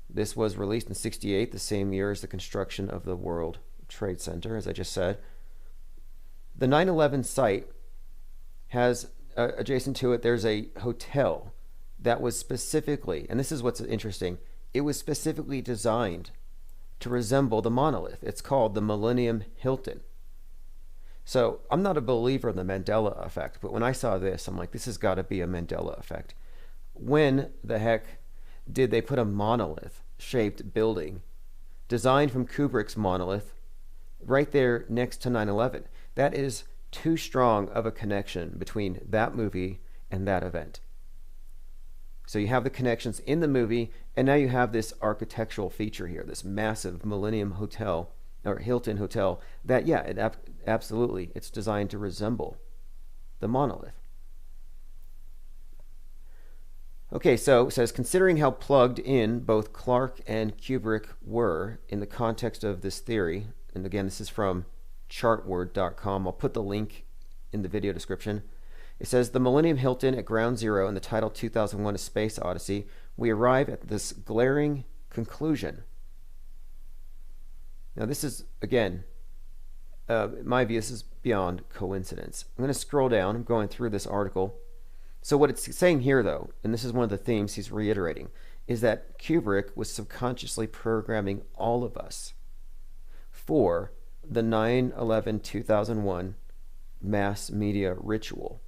This was released in 68, the same year as the construction of the World Trade Center, as I just said. The 9/11 site has, adjacent to it, there's a hotel that was specifically, and this is what's interesting, it was specifically designed to resemble the monolith. It's called the Millennium Hilton. So I'm not a believer in the Mandela effect, but when I saw this, I'm like, this has got to be a Mandela effect. When the heck did they put a monolith-shaped building designed from Kubrick's monolith right there next to 9/11? That is too strong of a connection between that movie and that event. So you have the connections in the movie, and now you have this architectural feature here, this massive Millennium Hotel, or Hilton Hotel, that, yeah, absolutely, it's designed to resemble the monolith. Okay, so it says, considering how plugged in both Clarke and Kubrick were in the context of this theory, and again, this is from chartword.com. I'll put the link in the video description. It says, the Millennium Hilton at Ground Zero in the title 2001 A Space Odyssey, we arrive at this glaring conclusion. Now this is, again, in my view, this is beyond coincidence. I'm going to scroll down. I'm going through this article. So what it's saying here, though, and this is one of the themes he's reiterating, is that Kubrick was subconsciously programming all of us for the 9/11/2001 mass media ritual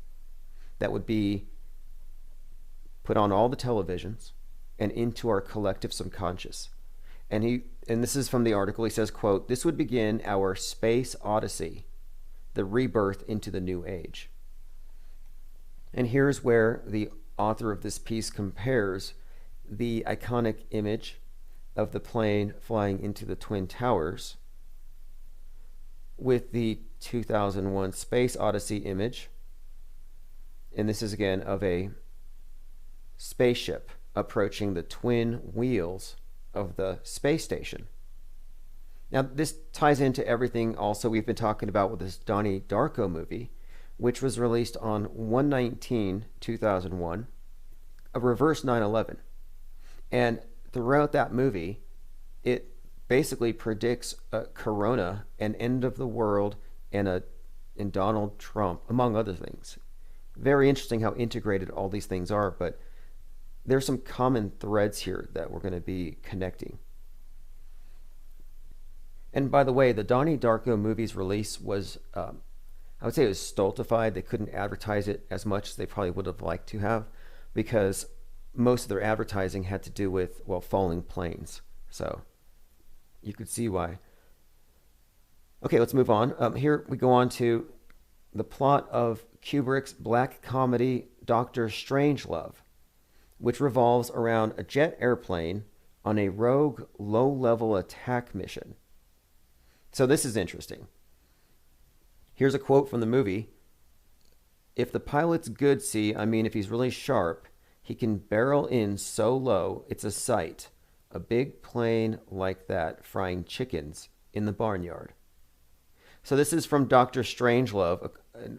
that would be put on all the televisions and into our collective subconscious. And this is from the article. He says, quote, this would begin our space odyssey, the rebirth into the new age. And here's where the author of this piece compares the iconic image of the plane flying into the Twin Towers with the 2001 Space Odyssey image. And this is again of a spaceship approaching the twin wheels of the space station. Now, this ties into everything also we've been talking about with this Donnie Darko movie, which was released on 1/19/2001, a reverse 9/11. And throughout that movie, it basically predicts a corona, an end of the world, and Donald Trump, among other things. Very interesting how integrated all these things are, but there's some common threads here that we're going to be connecting. And by the way, the Donnie Darko movie's release was, I would say it was stultified. They couldn't advertise it as much as they probably would have liked to have, because most of their advertising had to do with, well, falling planes. So you could see why. Okay, let's move on. Here we go on to the plot of Kubrick's black comedy Dr. Strangelove, which revolves around a jet airplane on a rogue low-level attack mission. So this is interesting. Here's a quote from the movie. If the pilot's good, I mean if he's really sharp, he can barrel in so low it's a sight. A big plane like that frying chickens in the barnyard. So this is from Dr. Strangelove.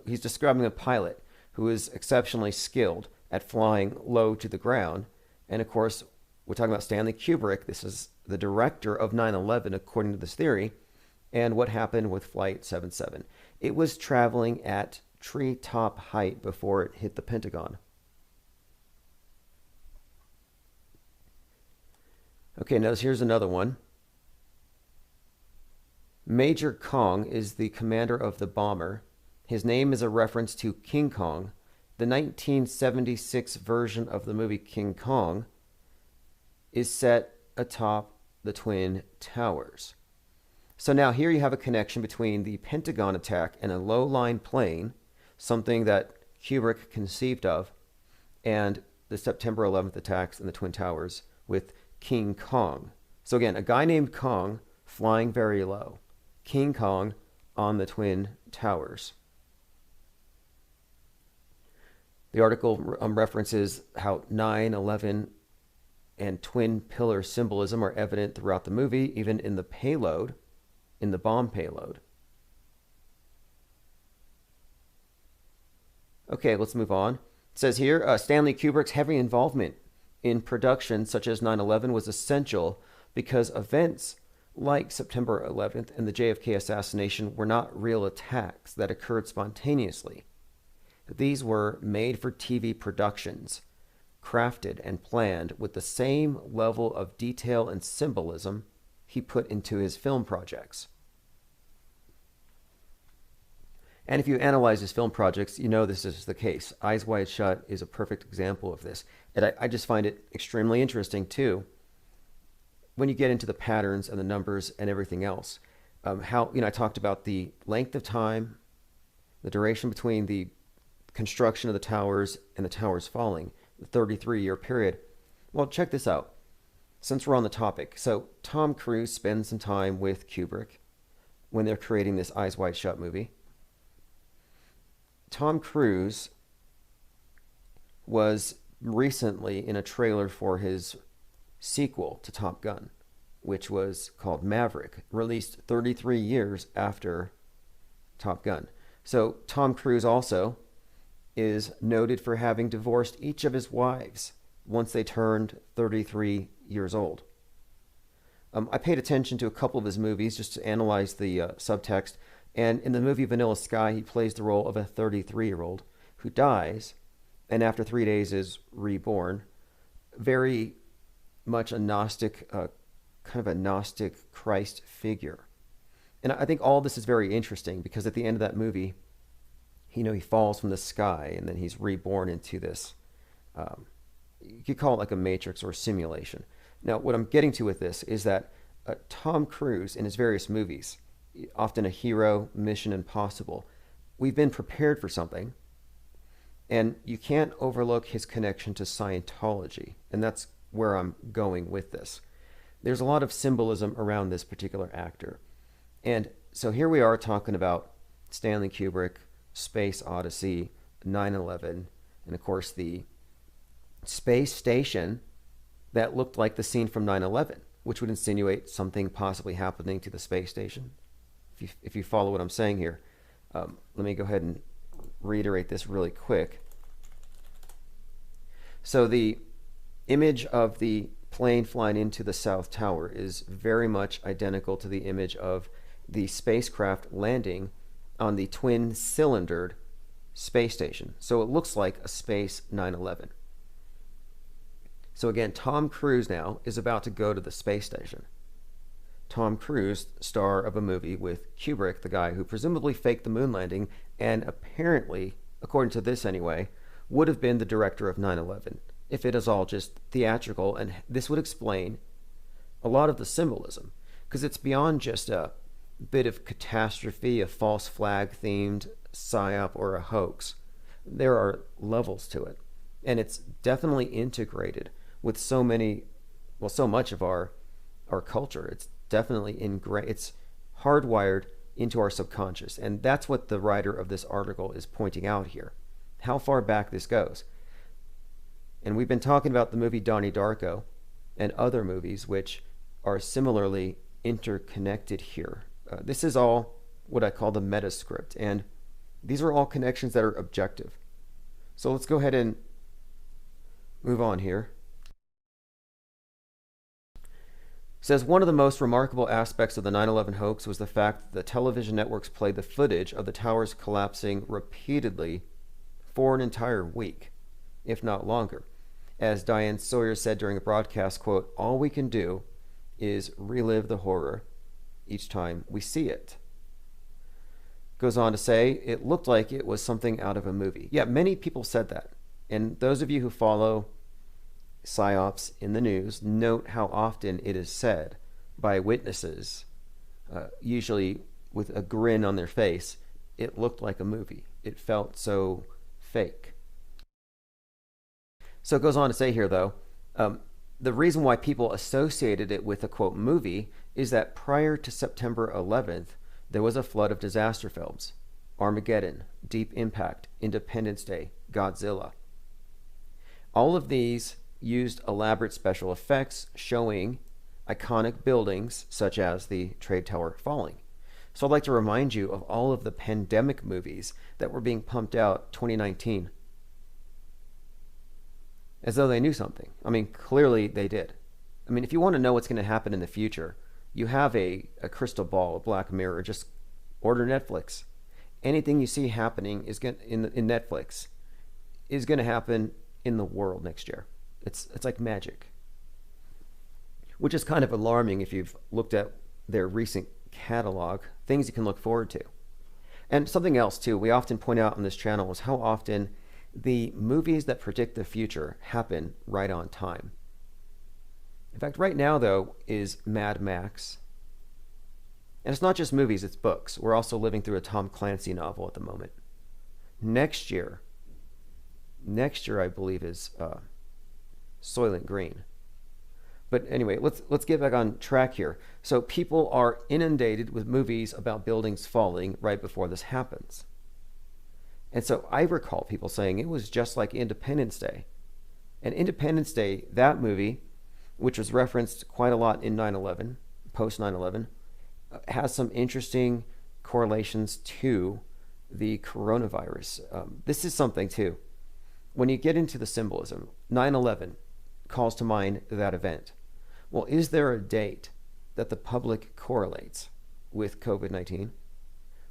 He's describing a pilot who is exceptionally skilled at flying low to the ground. And of course, we're talking about Stanley Kubrick. This is the director of 9/11, according to this theory. And what happened with Flight 77? It was traveling at treetop height before it hit the Pentagon. Okay, notice here's another one. Major Kong is the commander of the bomber. His name is a reference to King Kong. The 1976 version of the movie King Kong is set atop the Twin Towers. So now here you have a connection between the Pentagon attack and a low-lying plane, something that Kubrick conceived of, and the September 11th attacks in the Twin Towers with King Kong. So again, a guy named Kong flying very low. King Kong on the Twin Towers. The article references how 9/11 and twin pillar symbolism are evident throughout the movie, even in the payload, in the bomb payload. Okay, let's move on. It says here, Stanley Kubrick's heavy involvement in production such as 9/11 was essential because events like September 11th and the JFK assassination were not real attacks that occurred spontaneously. These were made-for-TV productions, crafted and planned with the same level of detail and symbolism he put into his film projects. And if you analyze his film projects, you know this is the case. Eyes Wide Shut is a perfect example of this. And I just find it extremely interesting, too, when you get into the patterns and the numbers and everything else. How, I talked about the length of time, the duration between the construction of the towers and the towers falling, the 33-year period. Well, check this out, since we're on the topic. So Tom Cruise spends some time with Kubrick when they're creating this Eyes Wide Shut movie. Tom Cruise was recently in a trailer for his sequel to Top Gun, which was called Maverick, released 33 years after Top Gun. So Tom Cruise also is noted for having divorced each of his wives once they turned 33 years old. I paid attention to a couple of his movies just to analyze the subtext, and in the movie Vanilla Sky, he plays the role of a 33-year-old who dies and after 3 days is reborn. Very much a Gnostic, kind of a Gnostic Christ figure. And I think all this is very interesting because at the end of that movie, he falls from the sky and then he's reborn into this, you could call it like a matrix or a simulation. Now, what I'm getting to with this is that Tom Cruise in his various movies, often a hero, Mission Impossible, we've been prepared for something, and you can't overlook his connection to Scientology, and that's where I'm going with this. There's a lot of symbolism around this particular actor. And so here we are talking about Stanley Kubrick, Space Odyssey, 9/11, and of course the space station that looked like the scene from 9/11, which would insinuate something possibly happening to the space station. If you follow what I'm saying here, let me go ahead and reiterate this really quick. So the image of the plane flying into the South Tower is very much identical to the image of the spacecraft landing on the twin-cylindered space station. So it looks like a space 9/11. So again, Tom Cruise now is about to go to the space station. Tom Cruise, star of a movie with Kubrick, the guy who presumably faked the moon landing and apparently, according to this anyway, would have been the director of 9/11 if it is all just theatrical. And this would explain a lot of the symbolism, because it's beyond just a bit of catastrophe, a false flag themed psyop, or a hoax. There are levels to it, and it's definitely integrated with so much of our culture. It's definitely it's hardwired into our subconscious, and that's what the writer of this article is pointing out here, how far back this goes. And we've been talking about the movie Donnie Darko and other movies which are similarly interconnected here. This is all what I call the meta script, and these are all connections that are objective. So let's go ahead and move on here. It says, one of the most remarkable aspects of the 9/11 hoax was the fact that the television networks played the footage of the towers collapsing repeatedly for an entire week, if not longer. As Diane Sawyer said during a broadcast, quote, "All we can do is relive the horror. each time we see it. Goes on to say, it looked like it was something out of a movie. Yeah, many people said that. And those of you who follow PSYOPs in the news, note how often it is said by witnesses, usually with a grin on their face, it looked like a movie. It felt so fake. So it goes on to say here, though, the reason why people associated it with a, quote, movie is that prior to September 11th, there was a flood of disaster films. Armageddon, Deep Impact, Independence Day, Godzilla. All of these used elaborate special effects showing iconic buildings such as the Trade Tower falling. So I'd like to remind you of all of the pandemic movies that were being pumped out 2019. As though they knew something. I mean, clearly they did. I mean, if you want to know what's going to happen in the future, you have a crystal ball, a black mirror, just order Netflix. Anything you see happening is in Netflix is going to happen in the world next year. It's like magic. Which is kind of alarming if you've looked at their recent catalog, things you can look forward to. And something else too, we often point out on this channel is how often the movies that predict the future happen right on time. In fact, right now though is Mad Max. And it's not just movies, it's books. We're also living through a Tom Clancy novel at the moment. Next year I believe is Soylent Green. But anyway, let's get back on track here. So people are inundated with movies about buildings falling right before this happens. And so I recall people saying it was just like Independence Day. And Independence Day, that movie, which was referenced quite a lot in 9/11, post 9/11, has some interesting correlations to the coronavirus. This is something too. When you get into the symbolism, 9/11 calls to mind that event. Well, is there a date that the public correlates with COVID-19?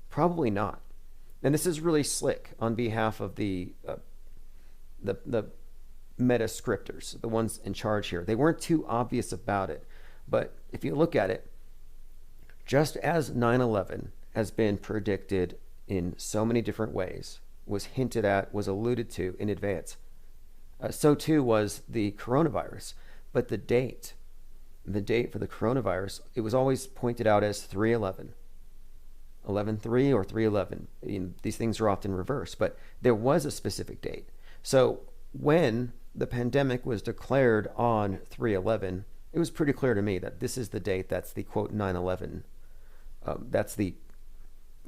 Probably not. And this is really slick on behalf of the meta scripters, the ones in charge here. They weren't too obvious about it. But if you look at it, just as 9/11 has been predicted in so many different ways, was hinted at, was alluded to in advance, so too was the coronavirus. But the date for the coronavirus, it was always pointed out as 3/11. 11/3 or 3/11. These things are often reversed, but there was a specific date. So when the pandemic was declared on 3/11, it was pretty clear to me that this is the date that's the, quote, 9/11. That's the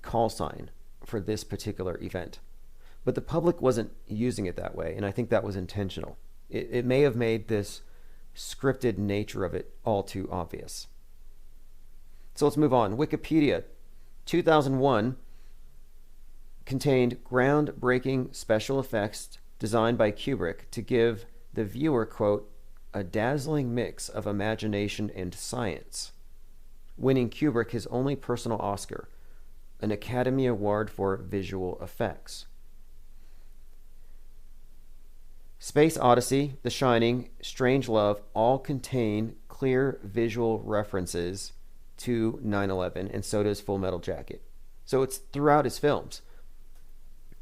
call sign for this particular event. But the public wasn't using it that way, and I think that was intentional. It may have made this scripted nature of it all too obvious. So let's move on. Wikipedia, 2001, contained groundbreaking special effects designed by Kubrick to give the viewer, quote, a dazzling mix of imagination and science, winning Kubrick his only personal Oscar, an Academy Award for visual effects. Space Odyssey, The Shining, Strangelove all contain clear visual references to 9/11, and so does Full Metal Jacket. So it's throughout his films.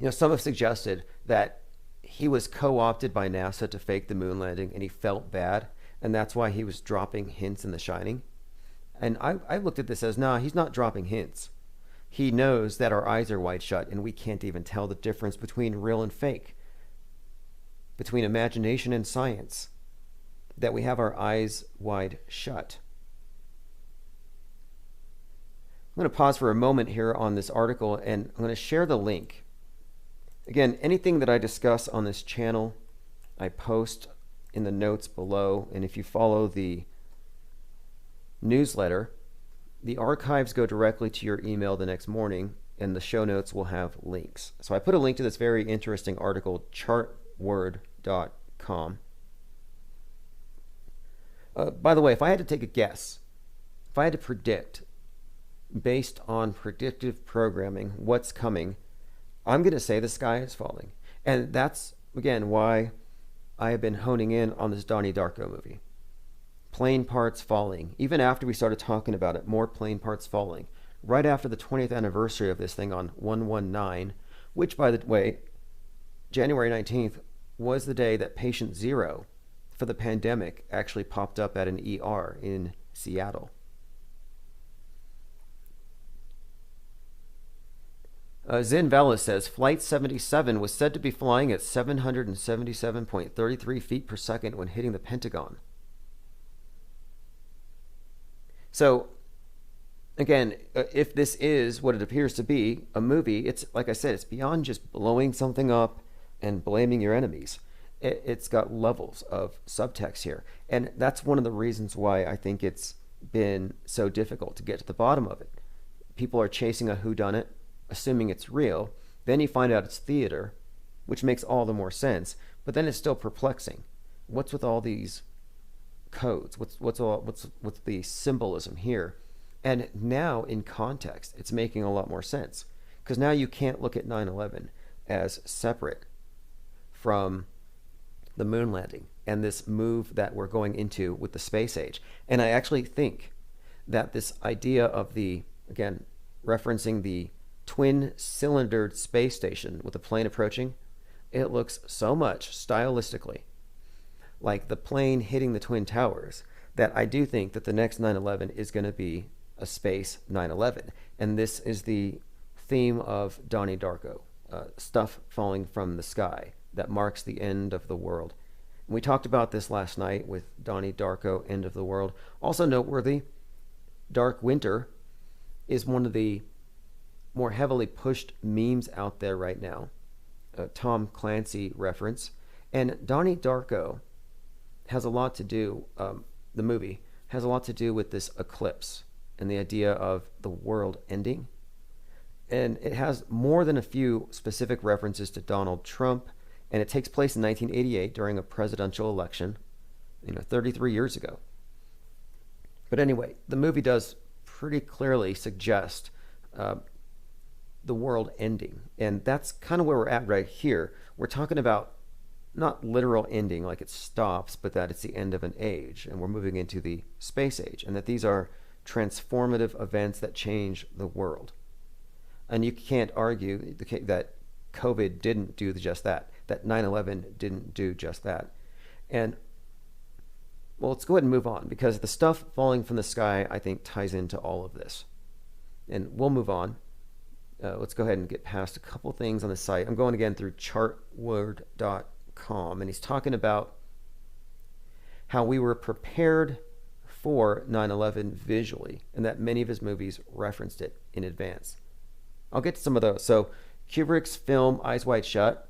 Some have suggested that he was co-opted by NASA to fake the moon landing, and he felt bad, and that's why he was dropping hints in The Shining. And I looked at this as, nah, he's not dropping hints. He knows that our eyes are wide shut, and we can't even tell the difference between real and fake, between imagination and science, that we have our eyes wide shut. I'm going to pause for a moment here on this article, and I'm going to share the link. Again, anything that I discuss on this channel, I post in the notes below, and if you follow the newsletter, the archives go directly to your email the next morning, and the show notes will have links. So I put a link to this very interesting article, chartword.com. By the way, if I had to take a guess, if I had to predict, based on predictive programming, what's coming, I'm going to say the sky is falling. And that's, again, why I have been honing in on this Donnie Darko movie. plane parts falling. Even after we started talking about it, more plane parts falling. Right after the 20th anniversary of this thing on 119, which, by the way, January 19th was the day that patient zero for the pandemic actually popped up at an ER in Seattle. Zin Vela says Flight 77 was said to be flying at 777.33 feet per second when hitting the Pentagon. So, again, if this is what it appears to be, a movie, it's like I said, it's beyond just blowing something up and blaming your enemies. It's got levels of subtext here. And that's one of the reasons why I think it's been so difficult to get to the bottom of it. People are chasing a whodunit, assuming it's real. Then you find out it's theater, which makes all the more sense. But then it's still perplexing. What's with all these codes? What's the symbolism here? And now in context, it's making a lot more sense. Because now you can't look at 9/11 as separate from the moon landing and this move that we're going into with the space age. And I actually think that this idea of the, again, referencing the twin cylindered space station with the plane approaching, it looks so much stylistically like the plane hitting the Twin Towers that I do think that the next 9/11 is going to be a space 9/11. And this is the theme of Donnie Darko, stuff falling from the sky that marks the end of the world. And we talked about this last night with Donnie Darko, End of the World. Also noteworthy, Dark Winter is one of the more heavily pushed memes out there right now. Tom Clancy reference. And Donnie Darko has a lot to do, the movie, has a lot to do with this eclipse and the idea of the world ending. And it has more than a few specific references to Donald Trump, and it takes place in 1988 during a presidential election, 33 years ago. But anyway, the movie does pretty clearly suggest the world ending. And that's kind of where we're at right here. We're talking about not literal ending, like it stops, but that it's the end of an age, and we're moving into the space age, and that these are transformative events that change the world. And you can't argue that COVID didn't do just that 9/11 didn't do just that. And, well, let's go ahead and move on, because the stuff falling from the sky, I think, ties into all of this. And we'll move on. Let's go ahead and get past a couple things on the site. I'm going again through chartword.com, and he's talking about how we were prepared for 9/11 visually, and that many of his movies referenced it in advance. I'll get to some of those. So Kubrick's film Eyes Wide Shut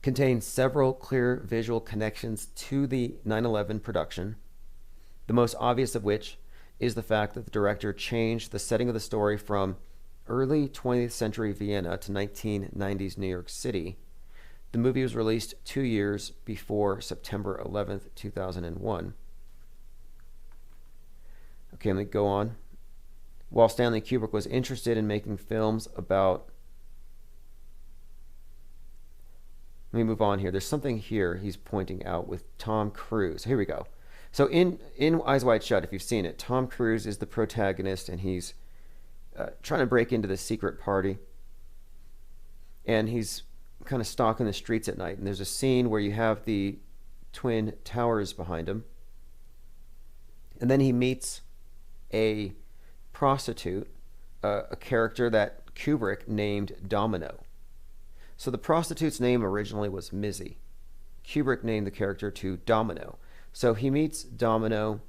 contains several clear visual connections to the 9/11 production, the most obvious of which is the fact that the director changed the setting of the story from early 20th century Vienna to 1990s New York City. The movie was released 2 years before September 11th, 2001. Okay, let me go on. While Stanley Kubrick was interested in making films about... Let me move on here. There's something here he's pointing out with Tom Cruise. Here we go. So in Eyes Wide Shut, if you've seen it, Tom Cruise is the protagonist, and he's trying to break into the secret party. And he's kind of stalking the streets at night. And there's a scene where you have the Twin Towers behind him. And then he meets a prostitute, a character that Kubrick named Domino. So the prostitute's name originally was Mizzy. Kubrick named the character to Domino. So he meets Domino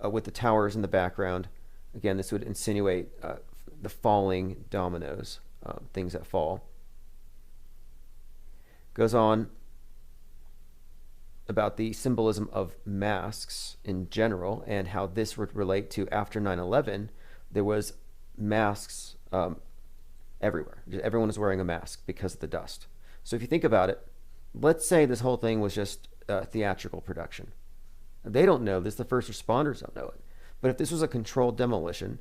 with the towers in the background. Again, this would insinuate the falling dominoes, things that fall. Goes on about the symbolism of masks in general and how this would relate to after 9/11. There was masks everywhere. Everyone was wearing a mask because of the dust. So if you think about it, let's say this whole thing was just a theatrical production. They don't know this. The first responders don't know it. But if this was a controlled demolition,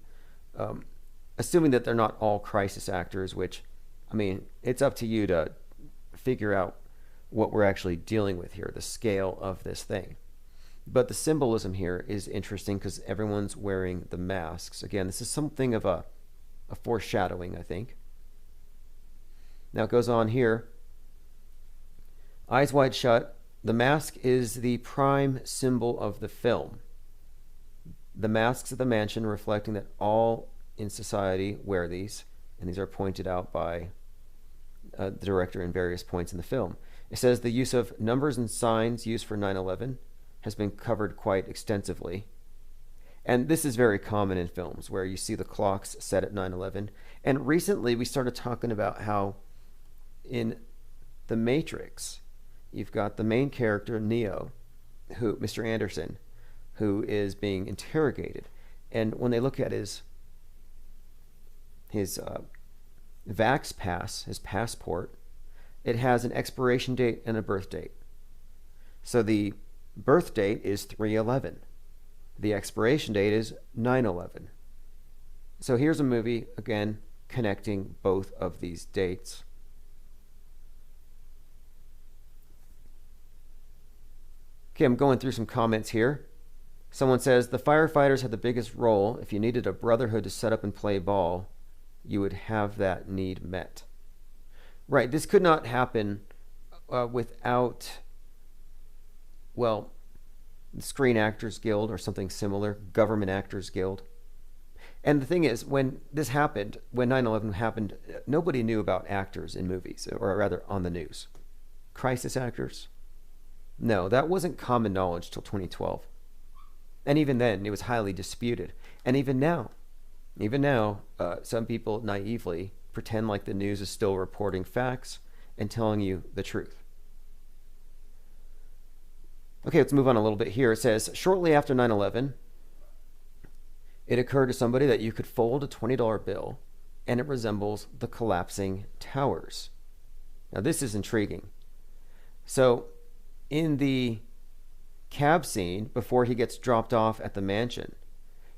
assuming that they're not all crisis actors, which, I mean, it's up to you to figure out what we're actually dealing with here, the scale of this thing. But the symbolism here is interesting because everyone's wearing the masks. Again, this is something of a foreshadowing, I think. Now it goes on here. Eyes wide shut. The mask is the prime symbol of the film. The masks of the mansion reflecting that all in society wear these, and these are pointed out by the director in various points in the film. It says the use of numbers and signs used for 9/11 has been covered quite extensively. And this is very common in films where you see the clocks set at 9/11. And recently we started talking about how in The Matrix, you've got the main character, Neo, Mr. Anderson, who is being interrogated. And when they look at his Vax pass, his passport, it has an expiration date and a birth date. So the birth date is 3/11. The expiration date is 9/11. So here's a movie, again, connecting both of these dates. Okay, I'm going through some comments here. Someone says, the firefighters had the biggest role. If you needed a brotherhood to set up and play ball, you would have that need met. Right, this could not happen without, well, the Screen Actors Guild or something similar, Government Actors Guild. And the thing is, when this happened, when 9/11 happened, nobody knew about actors in movies, or rather on the news. Crisis actors? No, that wasn't common knowledge till 2012. And even then, it was highly disputed. And even now, some people naively pretend like the news is still reporting facts and telling you the truth. Okay, let's move on a little bit here. It says, shortly after 9/11, it occurred to somebody that you could fold a $20 bill and it resembles the collapsing towers. Now, this is intriguing. So, in the cab scene, before he gets dropped off at the mansion,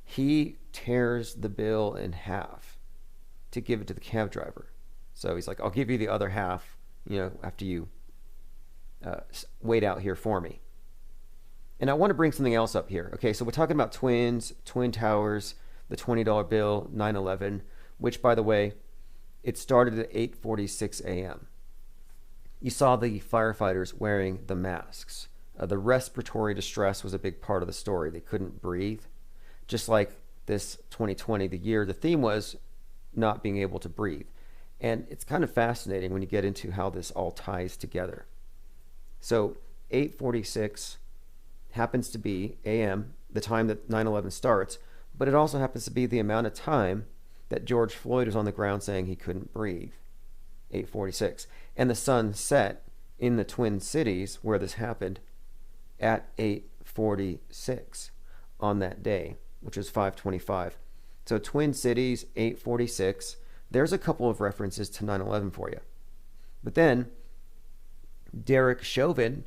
he tears the bill in half to give it to the cab driver. So he's like, I'll give you the other half, after you wait out here for me. And I want to bring something else up here. Okay, so we're talking about twins, Twin Towers, the $20 bill, 9/11, which, by the way, it started at 8:46 a.m. You saw the firefighters wearing the masks. The respiratory distress was a big part of the story. They couldn't breathe. Just like this 2020, the year, the theme was not being able to breathe. And it's kind of fascinating when you get into how this all ties together. So 8:46 happens to be a.m., the time that 9/11 starts, but it also happens to be the amount of time that George Floyd was on the ground saying he couldn't breathe. 8:46. And the sun set in the Twin Cities where this happened at 8:46 on that day, which was 5:25. So Twin Cities, 8:46. There's a couple of references to 9/11 for you. But then Derek Chauvin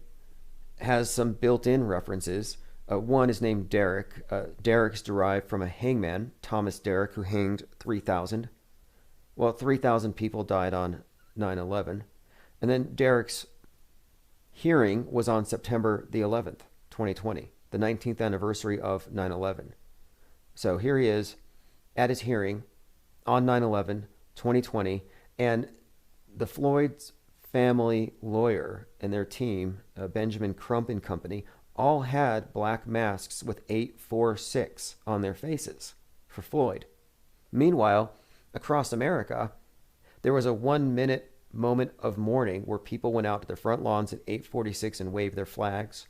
has some built-in references. One is named Derek. Derek's derived from a hangman, Thomas Derek, who hanged 3,000. Well, 3,000 people died on 9/11. And then Derek's hearing was on September the 11th, 2020, the 19th anniversary of 9/11. So here he is at his hearing on 9/11, 2020, and the Floyd's family lawyer and their team, Benjamin Crump and Company, all had black masks with 846 on their faces for Floyd. Meanwhile, across America, there was a 1-minute moment of mourning where people went out to their front lawns at 8:46 and waved their flags.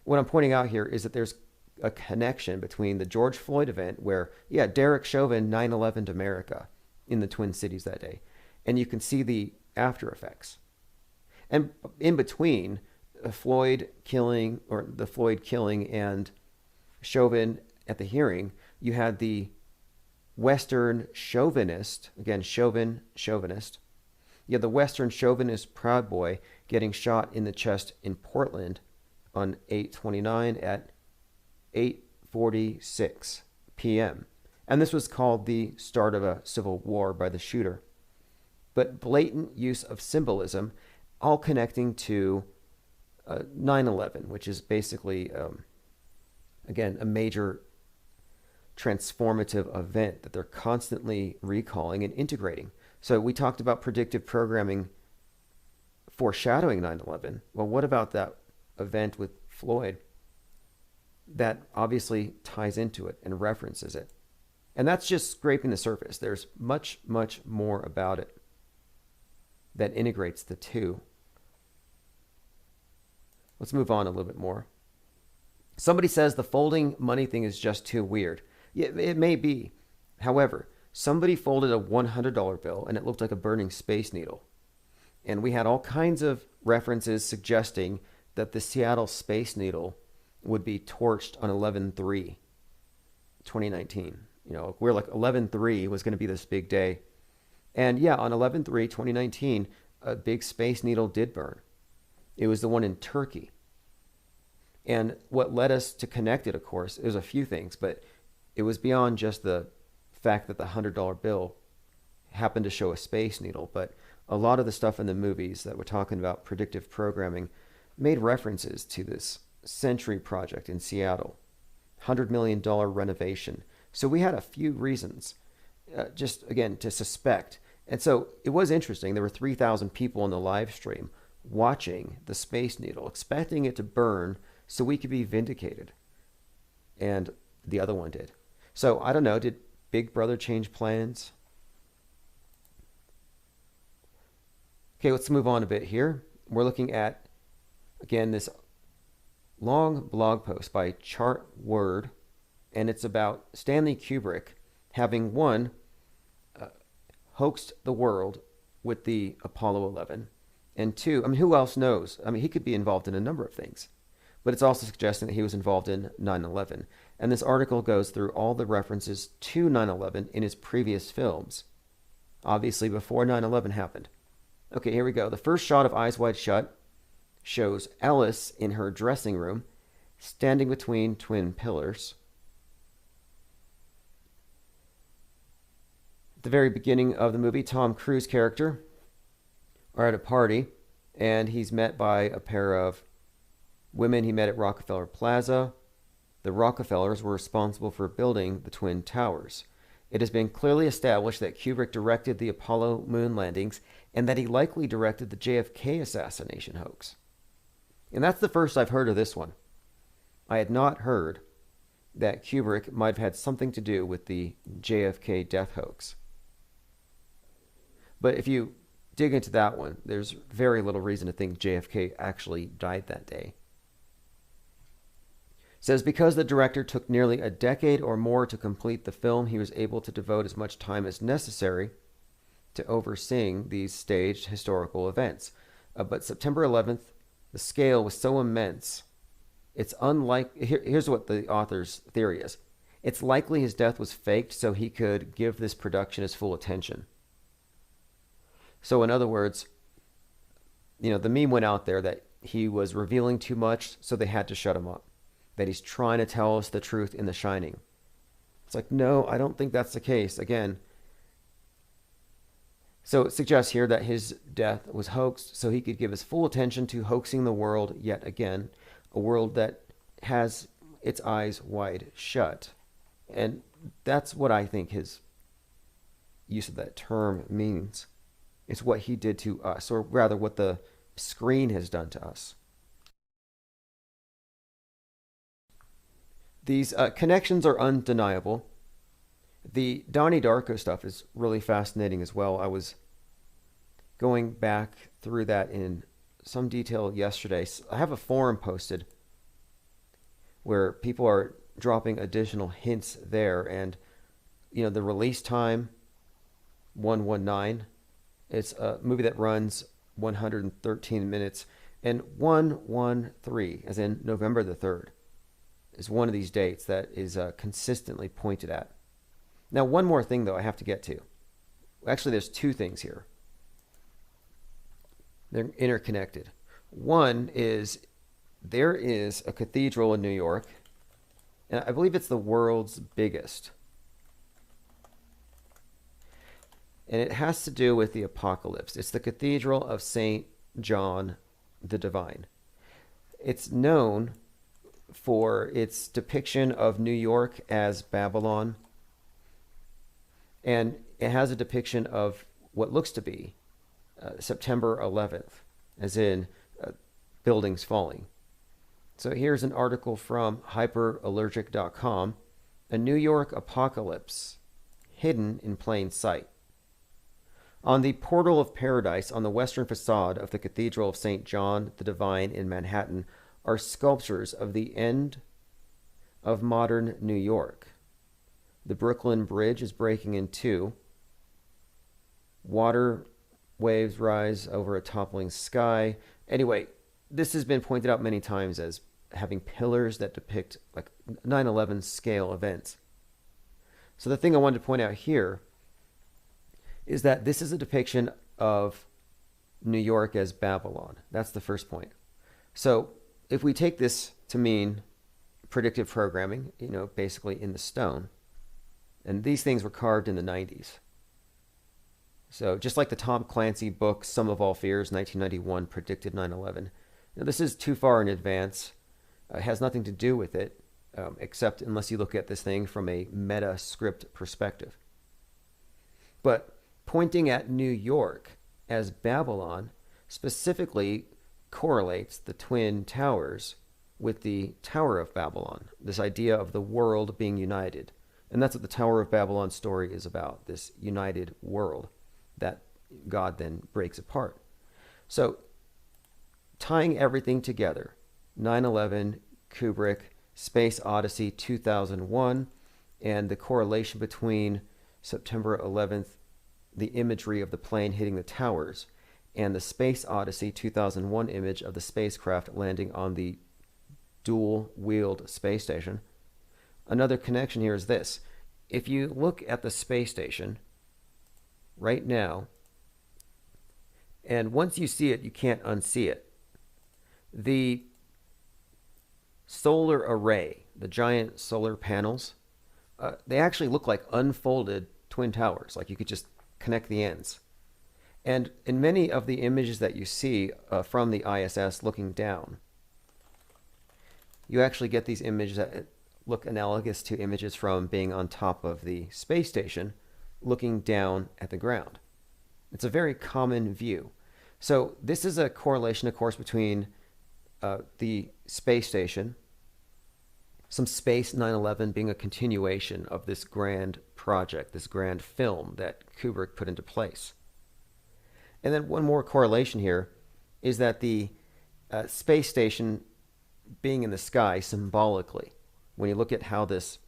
What I'm pointing out here is that there's a connection between the George Floyd event where, Derek Chauvin 9/11'd America in the Twin Cities that day. And you can see the after effects. And in between the Floyd killing and Chauvin at the hearing, you had the Western chauvinist, again, chauvinist. You had the Western chauvinist Proud Boy getting shot in the chest in Portland on 8/29 at 8:46 p.m. And this was called the start of a civil war by the shooter. But blatant use of symbolism, all connecting to 9/11, which is basically, again, a major transformative event that they're constantly recalling and integrating. So we talked about predictive programming foreshadowing 9/11. Well, what about that event with Floyd? That obviously ties into it and references it. And that's just scraping the surface. There's much, much more about it that integrates the two. Let's move on a little bit more. Somebody says the folding money thing is just too weird. Yeah, it may be. However, somebody folded a $100 bill and it looked like a burning space needle. And we had all kinds of references suggesting that the Seattle Space Needle would be torched on 11/3, 2019. You know, we're like 11/3 was going to be this big day. And yeah, on 11/3, 2019, a big space needle did burn. It was the one in Turkey. And what led us to connect it, of course, it was a few things, but it was beyond just the fact that the $100 bill happened to show a space needle, but a lot of the stuff in the movies that we're talking about predictive programming made references to this Century project in Seattle, $100 million renovation. So we had a few reasons, just again, to suspect. And so it was interesting. There were 3,000 people on the live stream watching the Space Needle, expecting it to burn so we could be vindicated. And the other one did. So I don't know, did Big Brother change plans? Okay, let's move on a bit here. We're looking at, again, this long blog post by Chartword, and it's about Stanley Kubrick having one, hoaxed the world with the Apollo 11, and two, I mean, who else knows? I mean, he could be involved in a number of things, but it's also suggesting that he was involved in 9/11. And this article goes through all the references to 9/11 in his previous films, obviously before 9/11 happened. Okay, here we go. The first shot of Eyes Wide Shut shows Alice in her dressing room, standing between twin pillars. At the very beginning of the movie, Tom Cruise character are at a party, and he's met by a pair of women he met at Rockefeller Plaza. The Rockefellers were responsible for building the Twin Towers. It has been clearly established that Kubrick directed the Apollo moon landings and that he likely directed the JFK assassination hoax. And that's the first I've heard of this one. I had not heard that Kubrick might have had something to do with the JFK death hoax. But if you dig into that one, there's very little reason to think JFK actually died that day. It says, because the director took nearly a decade or more to complete the film, he was able to devote as much time as necessary to overseeing these staged historical events. But September 11th, the scale was so immense, it's here's what the author's theory is. It's likely his death was faked so he could give this production his full attention. So in other words, you know, the meme went out there that he was revealing too much, so they had to shut him up. That he's trying to tell us the truth in The Shining. It's like, no, I don't think that's the case. Again, so it suggests here that his death was hoaxed so he could give his full attention to hoaxing the world yet again, a world that has its eyes wide shut. And that's what I think his use of that term means. It's what he did to us, or rather what the screen has done to us. These connections are undeniable. The Donnie Darko stuff is really fascinating as well. I was going back through that in some detail yesterday. I have a forum posted where people are dropping additional hints there, and you know, the release time 119. It's a movie that runs 113 minutes, and 113, as in November the 3rd, is one of these dates that is consistently pointed at. Now, one more thing, though, I have to get to. Actually, there's two things here. They're interconnected. One is there is a cathedral in New York, and I believe it's the world's biggest. And it has to do with the apocalypse. It's the Cathedral of St. John the Divine. It's known for its depiction of New York as Babylon, and it has a depiction of what looks to be September 11th, as in buildings falling. So here's an article from hyperallergic.com, a New York apocalypse hidden in plain sight. On the portal of paradise on the western facade of the Cathedral of St. John the Divine in Manhattan are sculptures of the end of modern New York. The Brooklyn Bridge is breaking in two. Water waves rise over a toppling sky. Anyway, this has been pointed out many times as having pillars that depict like 9/11 scale events. So the thing I wanted to point out here is that this is a depiction of New York as Babylon. That's the first point. So if we take this to mean predictive programming, basically in the stone, and these things were carved in the 90s. So just like the Tom Clancy book, Sum of All Fears, 1991, predicted 9/11. This is too far in advance. It has nothing to do with it, except unless you look at this thing from a meta script perspective. But pointing at New York as Babylon specifically correlates the Twin Towers with the Tower of Babylon, this idea of the world being united. And that's what the Tower of Babylon story is about, this united world that God then breaks apart. So tying everything together, 9/11, Kubrick, Space Odyssey 2001, and the correlation between September 11th, the imagery of the plane hitting the towers, and the Space Odyssey 2001 image of the spacecraft landing on the dual-wheeled space station. Another connection here is this. If you look at the space station right now, and once you see it, you can't unsee it. The solar array, the giant solar panels, they actually look like unfolded twin towers, like you could just connect the ends. And in many of the images that you see from the ISS looking down, you actually get these images that look analogous to images from being on top of the space station looking down at the ground. It's a very common view. So this is a correlation, of course, between the space station, some space 9/11 being a continuation of this grand project, this grand film that Kubrick put into place. And then one more correlation here is that the space station being in the sky symbolically, when you look at how this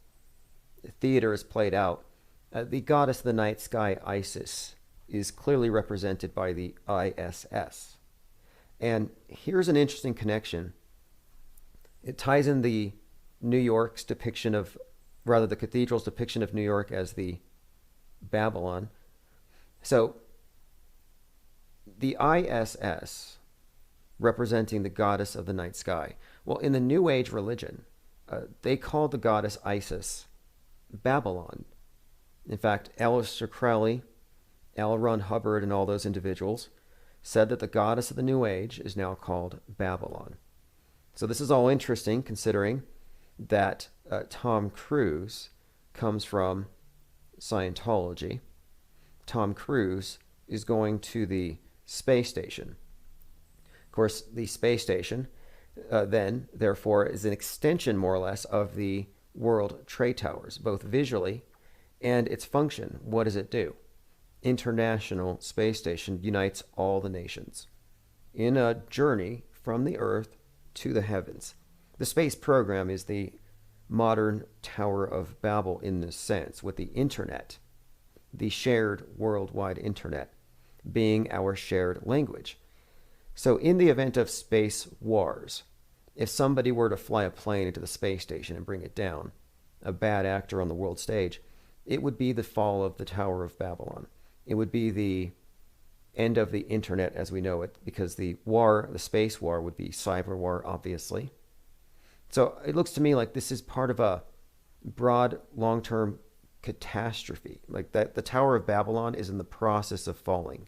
theater is played out, the goddess of the night sky, Isis, is clearly represented by the ISS. And here's an interesting connection. It ties in the New York's depiction of, rather the cathedral's depiction of New York as the Babylon. So the ISS representing the goddess of the night sky. Well, in the New Age religion, they called the goddess Isis Babylon. In fact, Aleister Crowley, L. Ron Hubbard, and all those individuals said that the goddess of the New Age is now called Babylon. So this is all interesting, considering that Tom Cruise comes from Scientology. Tom Cruise is going to the space station. Of course, the space station then, therefore, is an extension, more or less, of the World Trade Towers, both visually and its function. What does it do? International Space Station unites all the nations in a journey from the Earth to the heavens. The space program is the modern Tower of Babel in this sense, with the internet, the shared worldwide internet, being our shared language. So in the event of space wars, if somebody were to fly a plane into the space station and bring it down, a bad actor on the world stage, it would be the fall of the Tower of Babylon. It would be the end of the internet as we know it, because the war, the space war, would be cyber war, obviously. So it looks to me like this is part of a broad, long-term catastrophe, like that the Tower of Babylon is in the process of falling.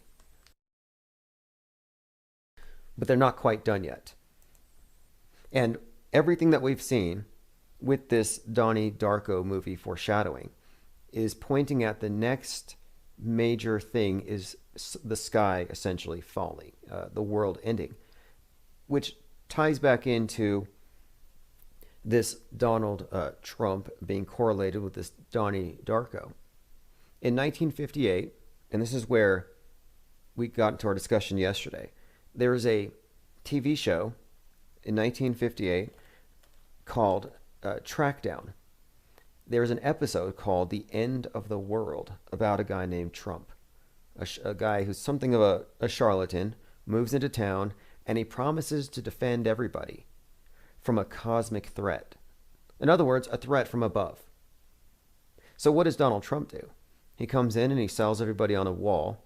But they're not quite done yet. And everything that we've seen with this Donnie Darko movie foreshadowing is pointing at the next major thing is the sky essentially falling, the world ending, which ties back into this Donald Trump being correlated with this Donnie Darko. In 1958, and this is where we got into our discussion yesterday, there was a TV show in 1958 called Trackdown. There was an episode called The End of the World about a guy named Trump, a guy who's something of a charlatan, moves into town, and he promises to defend everybody from a cosmic threat. In other words, a threat from above. So what does Donald Trump do? He comes in and he sells everybody on a wall.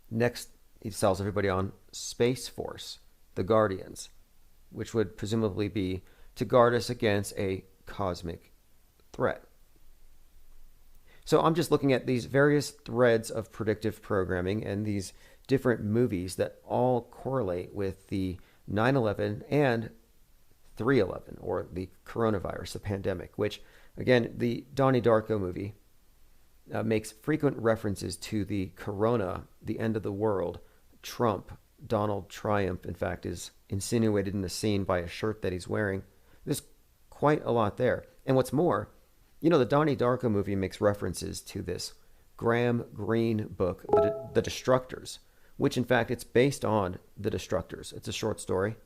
Next, he sells everybody on Space Force, the Guardians, which would presumably be to guard us against a cosmic threat. So I'm just looking at these various threads of predictive programming and these different movies that all correlate with the 9/11 and 3/11, or the coronavirus, the pandemic, which, again, the Donnie Darko movie makes frequent references to the corona, the end of the world. Trump, Donald Triumph, in fact, is insinuated in the scene by a shirt that he's wearing. There's quite a lot there. And what's more, the Donnie Darko movie makes references to this Graham Greene book, The Destructors, which in fact it's based on The Destructors. It's a short story.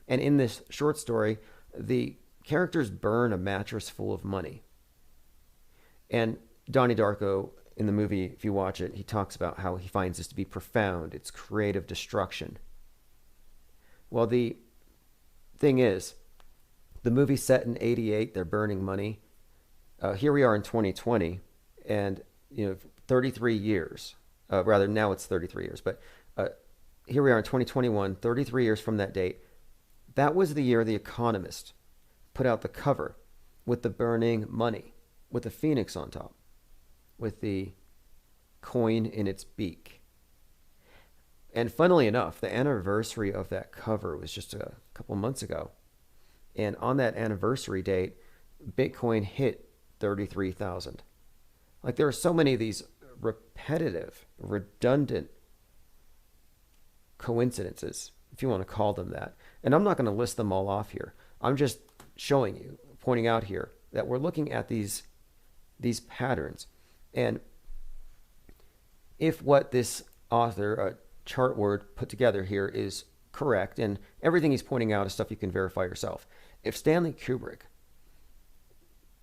And in this short story, the characters burn a mattress full of money. And Donnie Darko, in the movie, if you watch it, he talks about how he finds this to be profound. It's creative destruction. Well, the thing is, the movie's set in 88. They're burning money. Here we are in 2020, and 33 years. Rather, now it's 33 years. But here we are in 2021, 33 years from that date. That was the year The Economist put out the cover with the burning money, with the phoenix on top, with the coin in its beak. And funnily enough, the anniversary of that cover was just a couple months ago. And on that anniversary date, Bitcoin hit 33,000. Like, there are so many of these repetitive, redundant coincidences, if you want to call them that. And I'm not going to list them all off here. I'm just showing you, pointing out here, that we're looking at these patterns. And if what this author, Chartword, put together here is correct, and everything he's pointing out is stuff you can verify yourself. If Stanley Kubrick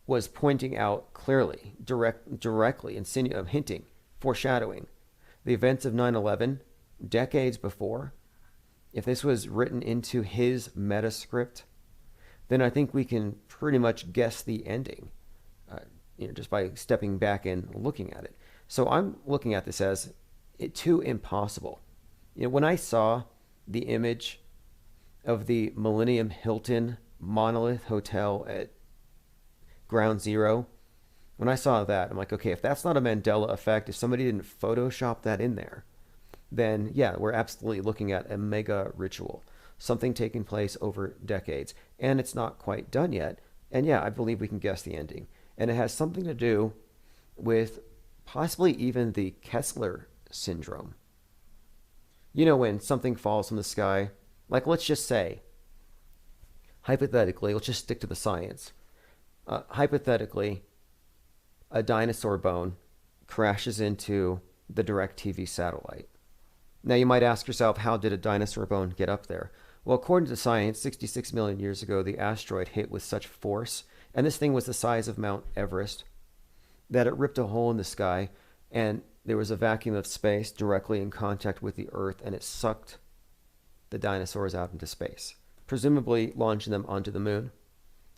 was pointing out clearly, directly, hinting, foreshadowing the events of 9/11 decades before, if this was written into his metascript, then I think we can pretty much guess the ending, just by stepping back and looking at it. So I'm looking at this as too impossible. When I saw the image of the Millennium Hilton Monolith Hotel at Ground Zero, when I saw that, I'm like, okay, if that's not a Mandela effect, if somebody didn't Photoshop that in there, then yeah, we're absolutely looking at a mega ritual, something taking place over decades, and it's not quite done yet. And yeah, I believe we can guess the ending. And it has something to do with possibly even the Kessler syndrome. When something falls from the sky, like, let's just say, hypothetically, let's just stick to the science. Hypothetically, a dinosaur bone crashes into the DirecTV satellite. Now, you might ask yourself, how did a dinosaur bone get up there? Well, according to science, 66 million years ago, the asteroid hit with such force, and this thing was the size of Mount Everest, that it ripped a hole in the sky, and there was a vacuum of space directly in contact with the Earth, and it sucked the dinosaurs out into space, presumably launching them onto the moon,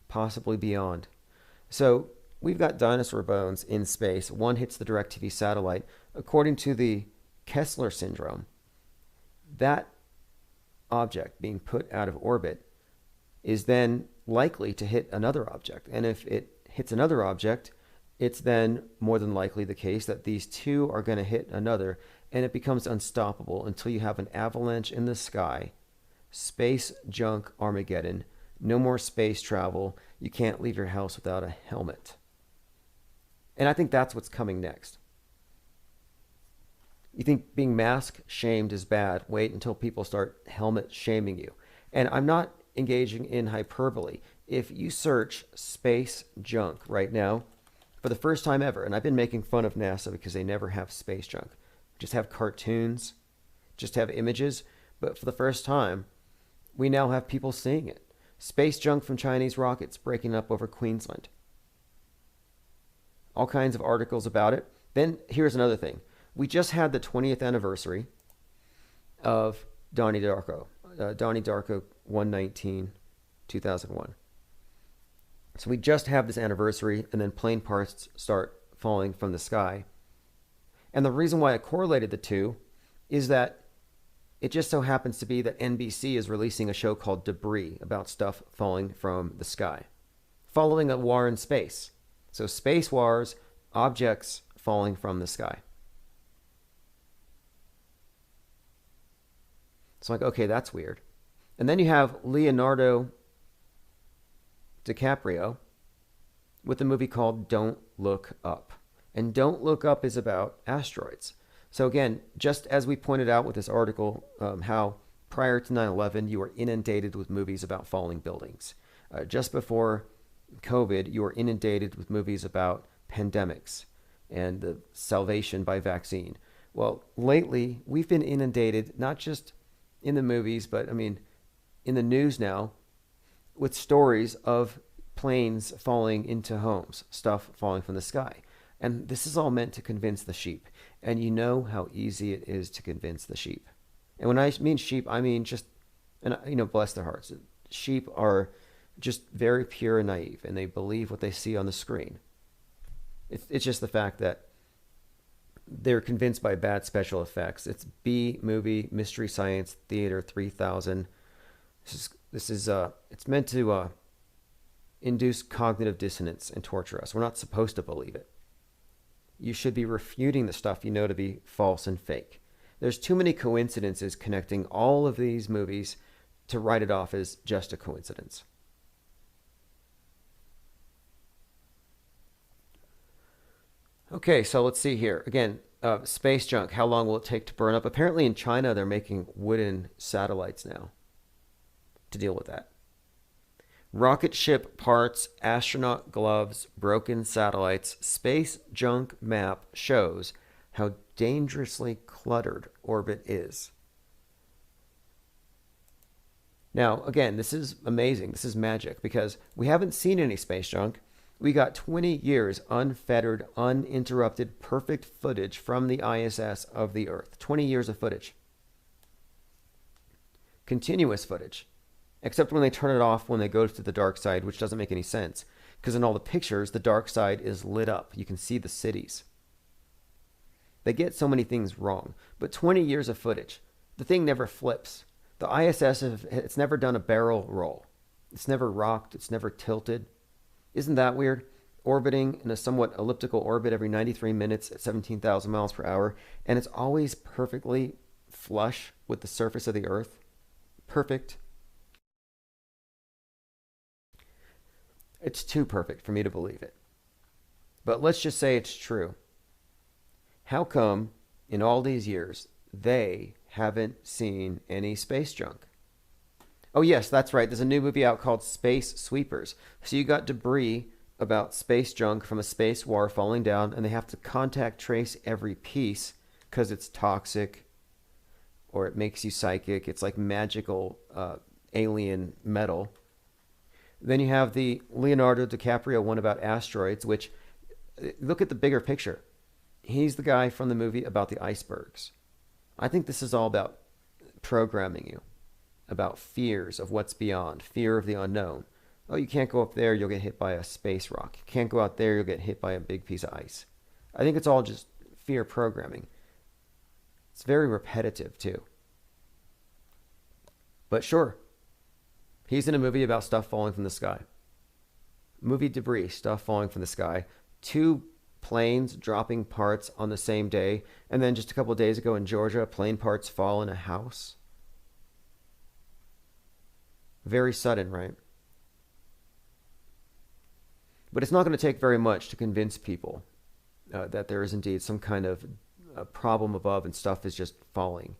possibly beyond. So we've got dinosaur bones in space. One hits the DirecTV satellite. According to the Kessler syndrome, that object being put out of orbit is then likely to hit another object. And if it hits another object, it's then more than likely the case that these two are going to hit another, and it becomes unstoppable until you have an avalanche in the sky space junk Armageddon, no more space travel, you can't leave your house without a helmet. And I think that's what's coming next. You think being mask shamed is bad? Wait until people start helmet shaming you. And I'm not engaging in hyperbole. If you search space junk right now, for the first time ever, and I've been making fun of NASA because they never have space junk, just have cartoons, just have images, but for the first time, we now have people seeing it. Space junk from Chinese rockets breaking up over Queensland. All kinds of articles about it. Then here's another thing. We just had the 20th anniversary of Donnie Darko. Donnie Darko 119, 2001. So we just have this anniversary, and then plane parts start falling from the sky. And the reason why I correlated the two is that it just so happens to be that NBC is releasing a show called Debris about stuff falling from the sky, following a war in space. So space wars, objects falling from the sky. So I'm like, okay, that's weird. And then you have Leonardo DiCaprio with a movie called Don't Look Up. And Don't Look Up is about asteroids. So again, just as we pointed out with this article, how prior to 9/11, you were inundated with movies about falling buildings. Just before COVID, you were inundated with movies about pandemics and the salvation by vaccine. Well, lately, we've been inundated, not just in the movies, but I mean, in the news now, with stories of planes falling into homes, stuff falling from the sky. And this is all meant to convince the sheep. And you know how easy it is to convince the sheep. And when I mean sheep, I mean just, and bless their hearts. Sheep are just very pure and naive, and they believe what they see on the screen. It's just the fact that they're convinced by bad special effects. It's B movie, Mystery Science Theater 3000. It's meant to induce cognitive dissonance and torture us. We're not supposed to believe it. You should be refuting the stuff you know to be false and fake. There's too many coincidences connecting all of these movies to write it off as just a coincidence. Okay, so let's see here. Again, space junk, how long will it take to burn up? Apparently in China, they're making wooden satellites now to deal with that. Rocket ship parts, astronaut gloves, broken satellites, space junk map shows how dangerously cluttered orbit is. Now, again, this is amazing. This is magic because we haven't seen any space junk. We got 20 years unfettered, uninterrupted, perfect footage from the ISS of the Earth. 20 years of footage. Continuous footage. Except when they turn it off when they go to the dark side, which doesn't make any sense. Because in all the pictures, the dark side is lit up. You can see the cities. They get so many things wrong. But 20 years of footage. The thing never flips. The ISS, it's never done a barrel roll. It's never rocked. It's never tilted. Isn't that weird? Orbiting in a somewhat elliptical orbit every 93 minutes at 17,000 miles per hour. And it's always perfectly flush with the surface of the Earth. Perfect. It's too perfect for me to believe it. But let's just say it's true. How come in all these years they haven't seen any space junk? Oh yes, that's right. There's a new movie out called Space Sweepers. So you got debris about space junk from a space war falling down, and they have to contact trace every piece because it's toxic or it makes you psychic. It's like magical alien metal. Then you have the Leonardo DiCaprio one about asteroids, which, look at the bigger picture. He's the guy from the movie about the icebergs. I think this is all about programming you, about fears of what's beyond, fear of the unknown. Oh, you can't go up there, you'll get hit by a space rock. You can't go out there, you'll get hit by a big piece of ice. I think it's all just fear programming. It's very repetitive, too. But sure. He's in a movie about stuff falling from the sky. Movie Debris, stuff falling from the sky. 2 planes dropping parts on the same day. And then just a couple of days ago in Georgia, plane parts fall in a house. Very sudden, right? But it's not going to take very much to convince people that there is indeed some kind of problem above and stuff is just falling.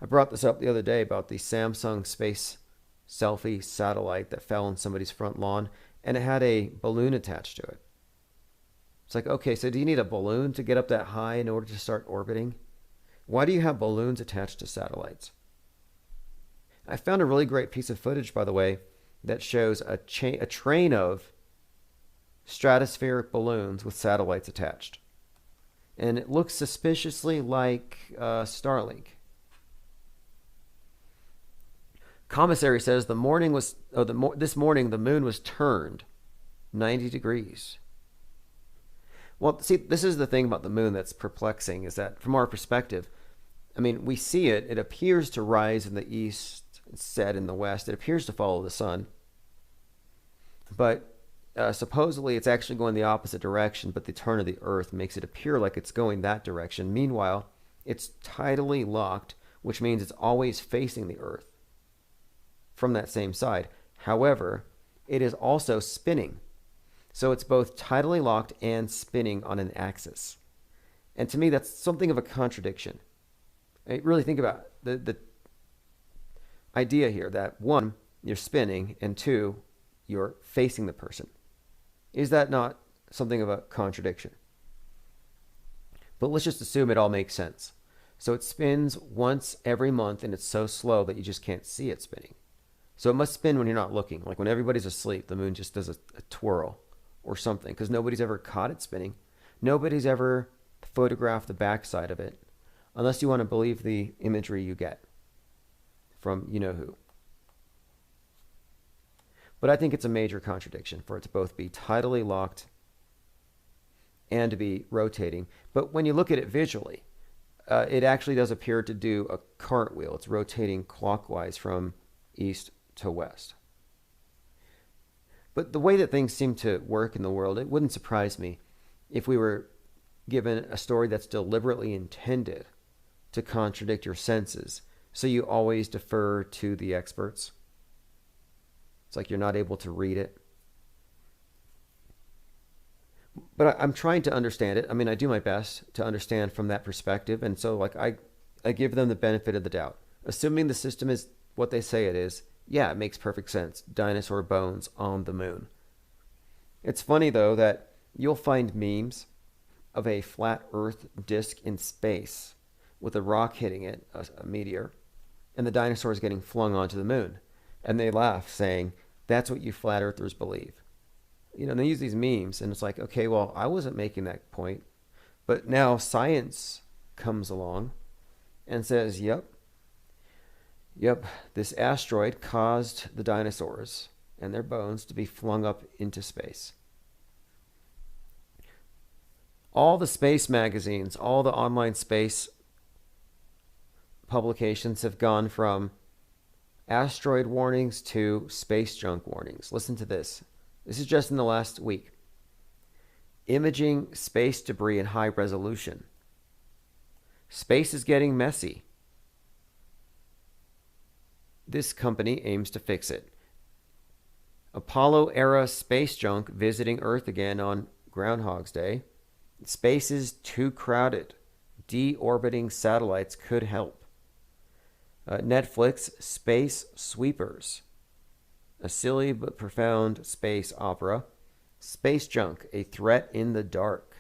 I brought this up the other day about the Samsung space selfie satellite that fell on somebody's front lawn, and it had a balloon attached to it. It's like, okay, so do you need a balloon to get up that high in order to start orbiting? Why do you have balloons attached to satellites? I found a really great piece of footage, by the way, that shows a train of stratospheric balloons with satellites attached. And it looks suspiciously like Starlink. Commissary says this morning the moon was turned 90 degrees. Well, see, this is the thing about the moon that's perplexing, is that from our perspective, I mean, we see it. It appears to rise in the east and set in the west. It appears to follow the sun. But supposedly it's actually going the opposite direction, but the turn of the earth makes it appear like it's going that direction. Meanwhile, it's tidally locked, which means it's always facing the earth from that same side. However, it is also spinning. So it's both tidally locked and spinning on an axis. And to me, that's something of a contradiction. Really think about the idea here that one, you're spinning, and two, you're facing the person. Is that not something of a contradiction? But let's just assume it all makes sense. So it spins once every month, and it's so slow that you just can't see it spinning. So it must spin when you're not looking. Like when everybody's asleep, the moon just does a twirl or something, because nobody's ever caught it spinning. Nobody's ever photographed the backside of it, unless you want to believe the imagery you get from you know who. But I think it's a major contradiction for it to both be tidally locked and to be rotating. But when you look at it visually, it actually does appear to do a cartwheel. It's rotating clockwise from east to west. But the way that things seem to work in the world, it wouldn't surprise me if we were given a story that's deliberately intended to contradict your senses, so you always defer to the experts. It's like you're not able to read it. But I'm trying to understand it. I mean, I do my best to understand from that perspective. And so like I give them the benefit of the doubt. Assuming the system is what they say it is, yeah, it makes perfect sense. Dinosaur bones on the moon. It's funny, though, that you'll find memes of a flat Earth disk in space with a rock hitting it, a meteor, and the dinosaurs getting flung onto the moon. And they laugh, saying, that's what you flat earthers believe. You know, and they use these memes, and it's like, okay, well, I wasn't making that point. But now science comes along and says, yep, this asteroid caused the dinosaurs and their bones to be flung up into space. All the space magazines, all the online space publications have gone from asteroid warnings to space junk warnings. Listen to this. This is just in the last week. Imaging space debris in high resolution. Space is getting messy. This company aims to fix it. Apollo-era space junk visiting Earth again on Groundhog's Day. Space is too crowded. Deorbiting satellites could help. Netflix Space Sweepers. A silly but profound space opera. Space junk, a threat in the dark.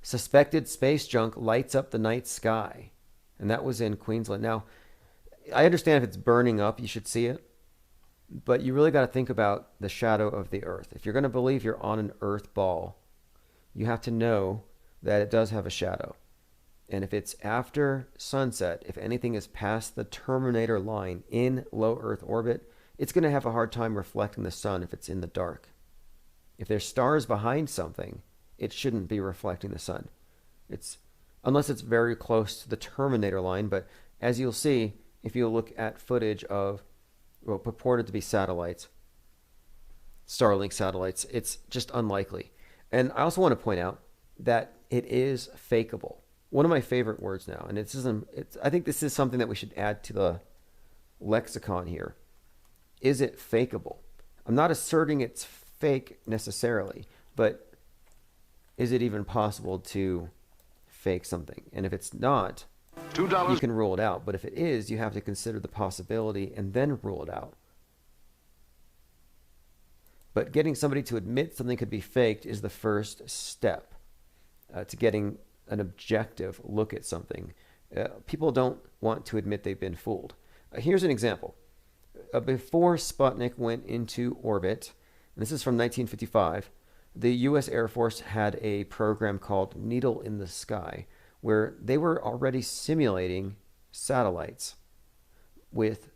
Suspected space junk lights up the night sky. And that was in Queensland. Now, I understand if it's burning up, you should see it. But you really got to think about the shadow of the Earth. If you're going to believe you're on an Earth ball, you have to know that it does have a shadow. And if it's after sunset, if anything is past the terminator line in low Earth orbit, it's going to have a hard time reflecting the sun if it's in the dark. If there's stars behind something, it shouldn't be reflecting the sun. Unless it's very close to the terminator line. But as you'll see, if you look at footage of what purported to be satellites, Starlink satellites, it's just unlikely. And I also want to point out that it is fakeable. One of my favorite words now, and I think this is something that we should add to lexicon here. Is it fakeable? I'm not asserting it's fake necessarily, but is it even possible to fake something? And if it's not, you can rule it out. But if it is, you have to consider the possibility and then rule it out. But getting somebody to admit something could be faked is the first step to getting an objective look at something. People don't want to admit they've been fooled. Here's an example. Before Sputnik went into orbit, and this is from 1955, the U.S. Air Force had a program called Needle in the Sky, where they were already simulating satellites with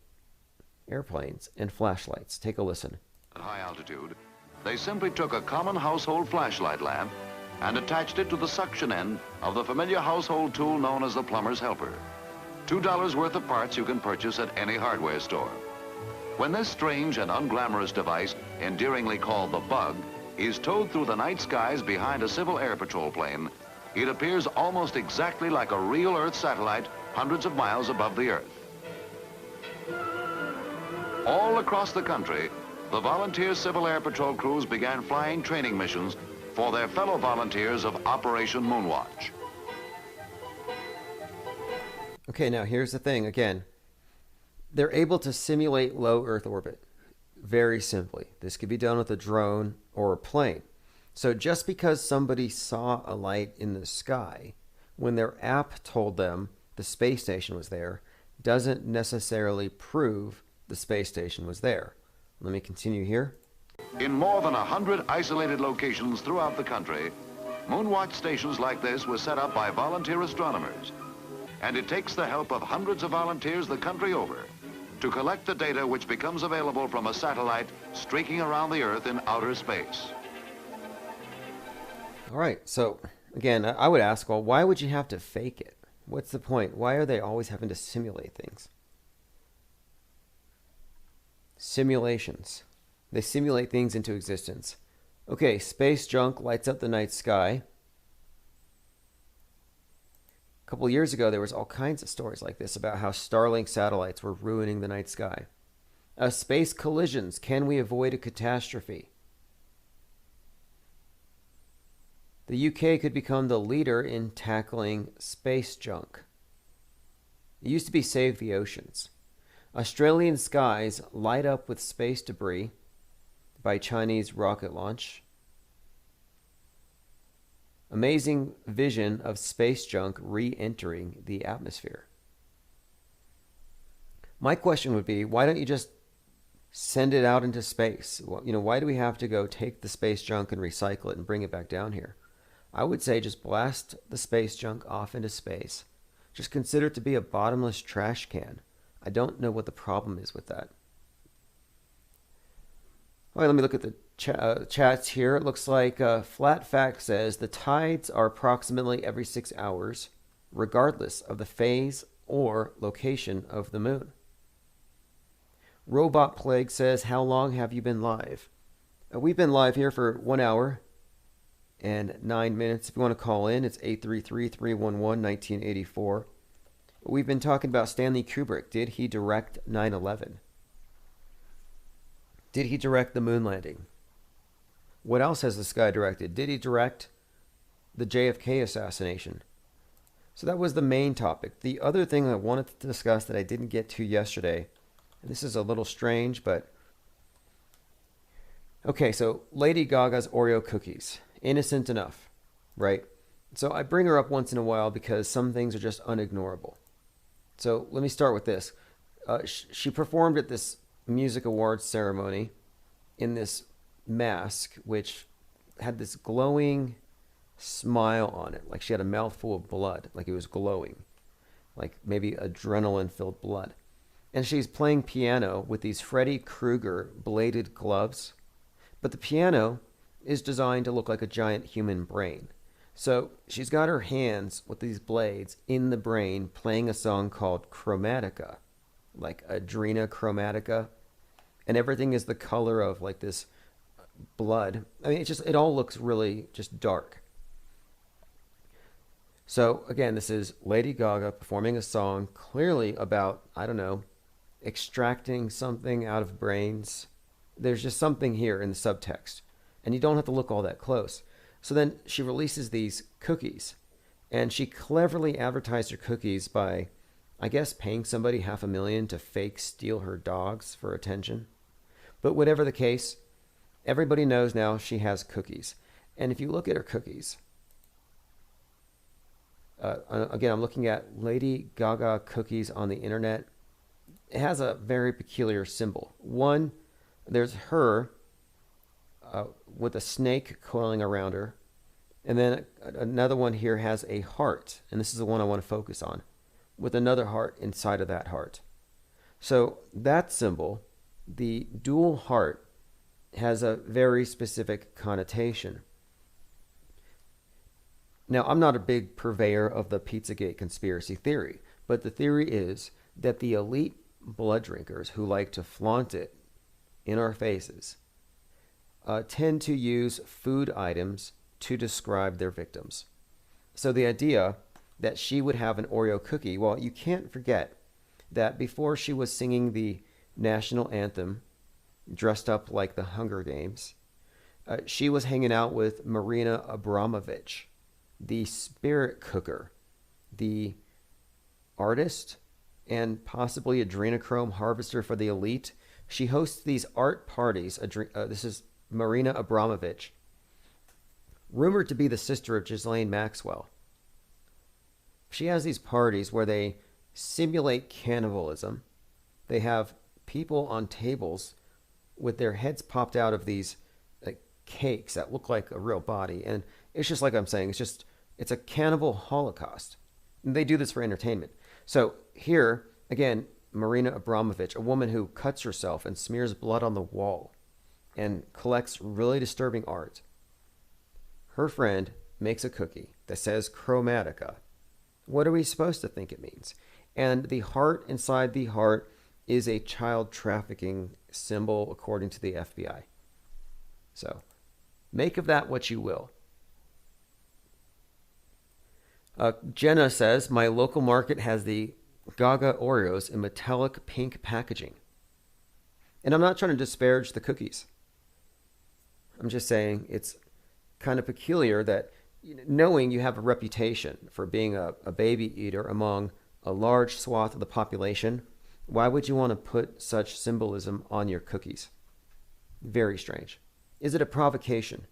airplanes and flashlights. Take a listen. At high altitude, they simply took a common household flashlight lamp and attached it to the suction end of the familiar household tool known as the plumber's helper. $2 worth of parts you can purchase at any hardware store. When this strange and unglamorous device, endearingly called the bug, is towed through the night skies behind a civil air patrol plane, it appears almost exactly like a real Earth satellite hundreds of miles above the Earth. All across the country, the volunteer Civil Air Patrol crews began flying training missions for their fellow volunteers of Operation Moonwatch. Okay, now here's the thing again. They're able to simulate low Earth orbit very simply. This could be done with a drone or a plane. So just because somebody saw a light in the sky when their app told them the space station was there doesn't necessarily prove the space station was there. Let me continue here. In more than 100 isolated locations throughout the country, Moonwatch stations like this were set up by volunteer astronomers. And it takes the help of hundreds of volunteers the country over to collect the data which becomes available from a satellite streaking around the Earth in outer space. All right, so again, I would ask, well, why would you have to fake it? What's the point? Why are they always having to simulate things? Simulations. They simulate things into existence. Okay, space junk lights up the night sky. A couple years ago, there was all kinds of stories like this about how Starlink satellites were ruining the night sky. Space collisions. Can we avoid a catastrophe? The UK could become the leader in tackling space junk. It used to be Save the Oceans. Australian skies light up with space debris by Chinese rocket launch. Amazing vision of space junk re-entering the atmosphere. My question would be, why don't you just send it out into space? Why do we have to go take the space junk and recycle it and bring it back down here? I would say just blast the space junk off into space. Just consider it to be a bottomless trash can. I don't know what the problem is with that. All right, let me look at the chats here. It looks like Flat Fact says the tides are approximately every 6 hours, regardless of the phase or location of the moon. Robot Plague says, how long have you been live? We've been live here for 1 hour and 9 minutes. If you want to call in, it's 833-311-1984. We've been talking about Stanley Kubrick. Did he direct 9/11? Did he direct the moon landing? What else has this guy directed? Did he direct the JFK assassination? So that was the main topic. The other thing I wanted to discuss that I didn't get to yesterday, and this is a little strange, but... Okay, so Lady Gaga's Oreo cookies. Innocent enough, right? So I bring her up once in a while because some things are just unignorable. So let me start with this. She performed at this music awards ceremony in this mask, which had this glowing smile on it. Like she had a mouthful of blood, like it was glowing, like maybe adrenaline-filled blood. And she's playing piano with these Freddy Krueger bladed gloves. But the piano is designed to look like a giant human brain. So she's got her hands with these blades in the brain playing a song called Chromatica, like Adrena Chromatica. And everything is the color of like this blood. I mean, it all looks really just dark. So again, this is Lady Gaga performing a song clearly about, I don't know, extracting something out of brains. There's just something here in the subtext, and you don't have to look all that close. So then she releases these cookies, and she cleverly advertised her cookies by, I guess, paying somebody $500,000 to fake steal her dogs for attention. But whatever the case, everybody knows now she has cookies. And if you look at her cookies, again, I'm looking at Lady Gaga cookies on the internet. It has a very peculiar symbol. One, there's her with a snake coiling around her. And then another one here has a heart. And this is the one I want to focus on, with another heart inside of that heart. So that symbol, the dual heart, has a very specific connotation. Now, I'm not a big purveyor of the Pizzagate conspiracy theory, but the theory is that the elite blood drinkers who like to flaunt it in our faces tend to use food items to describe their victims. So the idea that she would have an Oreo cookie, well, you can't forget that before she was singing the national anthem, dressed up like the Hunger Games, she was hanging out with Marina Abramovich, the spirit cooker, the artist, and possibly adrenochrome harvester for the elite. She hosts these art parties. This is Marina Abramovich, rumored to be the sister of Ghislaine Maxwell. She has these parties where they simulate cannibalism. They have people on tables with their heads popped out of these cakes that look like a real body. And it's just like I'm saying, it's a cannibal holocaust. And they do this for entertainment. So here, again, Marina Abramovich, a woman who cuts herself and smears blood on the wall and collects really disturbing art. Her friend makes a cookie that says Chromatica. What are we supposed to think it means? And the heart inside the heart is a child trafficking symbol, according to the FBI. So make of that what you will. Jenna says, my local market has the Gaga Oreos in metallic pink packaging. And I'm not trying to disparage the cookies. I'm just saying it's kind of peculiar that, knowing you have a reputation for being a baby eater among a large swath of the population, why would you want to put such symbolism on your cookies? Very strange. Is it a provocation?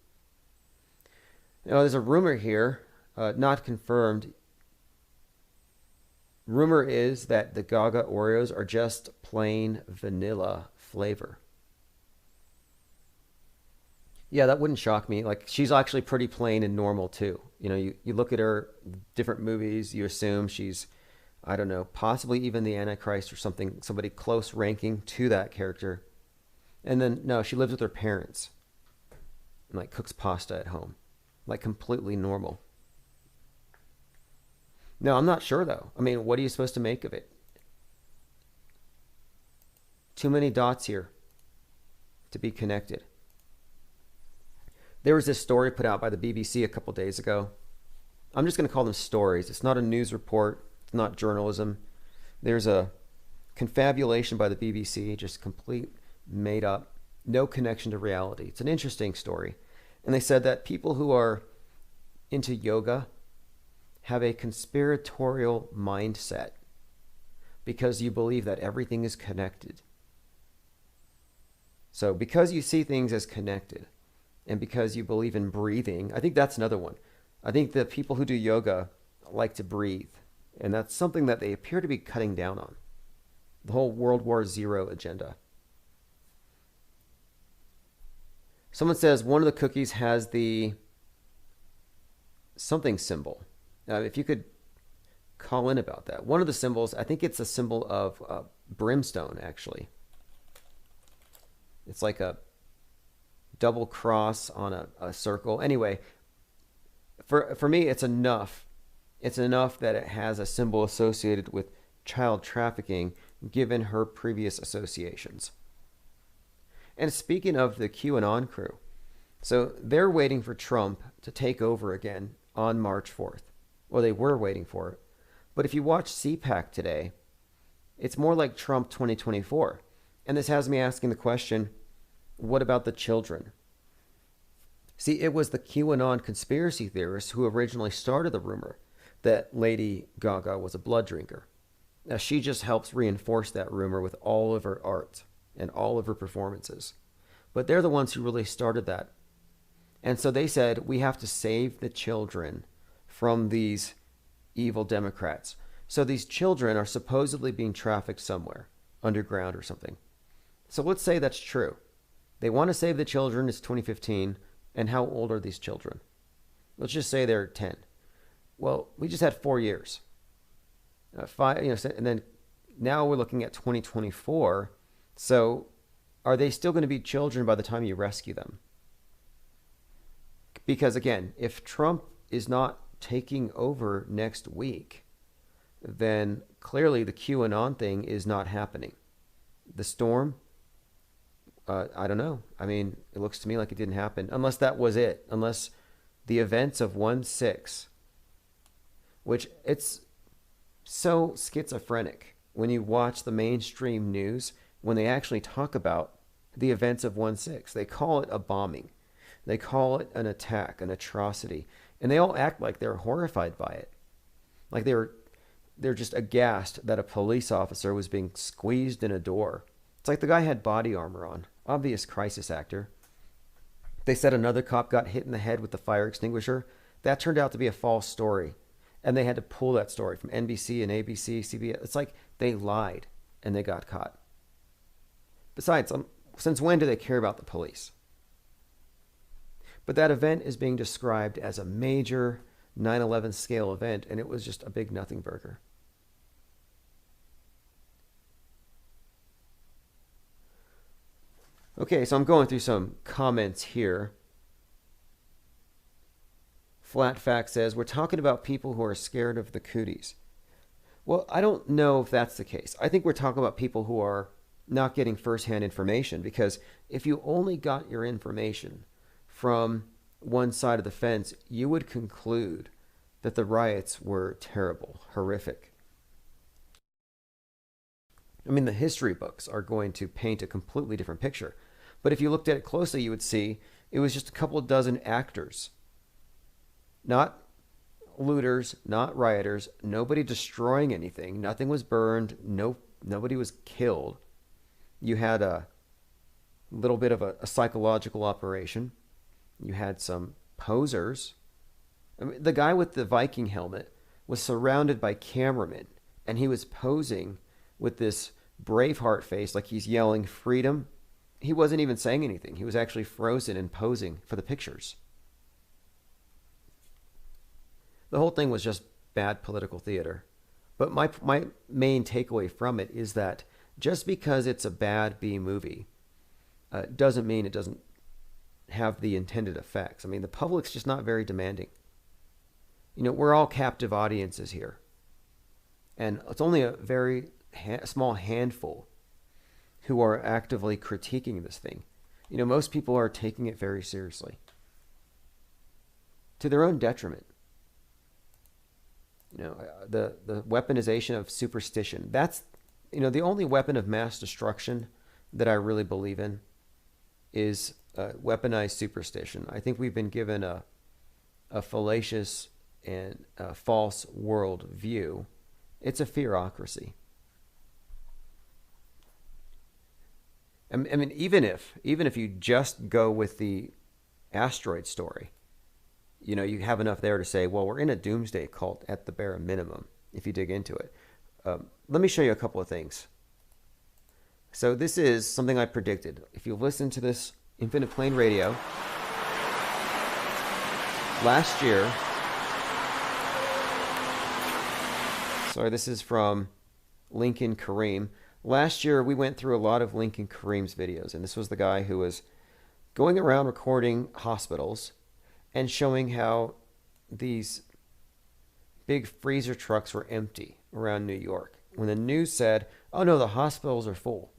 Now, there's a rumor here, not confirmed. Rumor is that the Gaga Oreos are just plain vanilla flavor. Yeah, that wouldn't shock me. Like, she's actually pretty plain and normal too. You look at her different movies, you assume she's, I don't know, possibly even the Antichrist or something, somebody close ranking to that character. And then, no, she lives with her parents and cooks pasta at home. Completely normal. No, I'm not sure though. I mean, what are you supposed to make of it? Too many dots here to be connected. There was this story put out by the BBC a couple days ago. I'm just going to call them stories. It's not a news report. It's not journalism. There's a confabulation by the BBC, just complete made up, no connection to reality. It's an interesting story. And they said that people who are into yoga have a conspiratorial mindset because you believe that everything is connected. So because you see things as connected, and because you believe in breathing, I think that's another one. I think the people who do yoga like to breathe, and that's something that they appear to be cutting down on. The whole World War Zero agenda. Someone says one of the cookies has the something symbol. If you could call in about that. One of the symbols, I think it's a symbol of brimstone, actually. It's like a double cross on a circle. Anyway, for me, it's enough. It's enough that it has a symbol associated with child trafficking, given her previous associations. And speaking of the QAnon crew, so they're waiting for Trump to take over again on March 4th. Well, they were waiting for it. But if you watch CPAC today, It's more like Trump 2024. And this has me asking the question, what about the children? See, it was the QAnon conspiracy theorists who originally started the rumor that Lady Gaga was a blood drinker. Now, she just helps reinforce that rumor with all of her art and all of her performances. But they're the ones who really started that. And so they said, we have to save the children from these evil Democrats. So these children are supposedly being trafficked somewhere, underground or something. So let's say that's true. They want to save the children. It's 2015. And how old are these children? Let's just say they're 10. Well, we just had 4 years. And then now we're looking at 2024. So are they still going to be children by the time you rescue them? Because again, if Trump is not taking over next week, then clearly the QAnon thing is not happening. The storm, I don't know. I mean, it looks to me like it didn't happen. Unless that was it. Unless the events of 1/6, which it's so schizophrenic when you watch the mainstream news, when they actually talk about the events of 1/6. They call it a bombing. They call it an attack, an atrocity. And they all act like they're horrified by it. Like they're just aghast that a police officer was being squeezed in a door. It's like the guy had body armor on. Obvious crisis actor. They said another cop got hit in the head with the fire extinguisher. That turned out to be a false story. And they had to pull that story from NBC and ABC, CBS. It's like they lied and they got caught. Besides, since when do they care about the police? But that event is being described as a major 9/11 scale event, and it was just a big nothing burger. Okay, so I'm going through some comments here. Flat Fact says, we're talking about people who are scared of the cooties. Well, I don't know if that's the case. I think we're talking about people who are not getting firsthand information, because if you only got your information from one side of the fence, you would conclude that the riots were terrible, horrific. I mean, the history books are going to paint a completely different picture. But if you looked at it closely, you would see it was just a couple of dozen actors. Not looters, not rioters, nobody destroying anything. Nothing was burned. Nobody was killed. You had a little bit of a psychological operation. You had some posers. I mean, the guy with the Viking helmet was surrounded by cameramen, and he was posing with this Braveheart face like he's yelling freedom. He wasn't even saying anything. He was actually frozen and posing for the pictures. The whole thing was just bad political theater. But my main takeaway from it is that just because it's a bad B movie doesn't mean it doesn't have the intended effects. I mean, the public's just not very demanding. You know, we're all captive audiences here. And it's only a very small handful who are actively critiquing this thing. You know, most people are taking it very seriously, to their own detriment. You know, the weaponization of superstition. That's, you know, the only weapon of mass destruction that I really believe in is weaponized superstition. I think we've been given a fallacious and false world view. It's a fearocracy. I mean, even if you just go with the asteroid story, you know, you have enough there to say, well, we're in a doomsday cult at the bare minimum, if you dig into it. Let me show you a couple of things. So this is something I predicted. If you listen to this Infinite Plane Radio, last year, sorry, this is from Lincoln Kareem. Last year, we went through a lot of Lincoln Kareem's videos, and this was the guy who was going around recording hospitals and showing how these big freezer trucks were empty around New York. When the news said, oh no, the hospitals are full.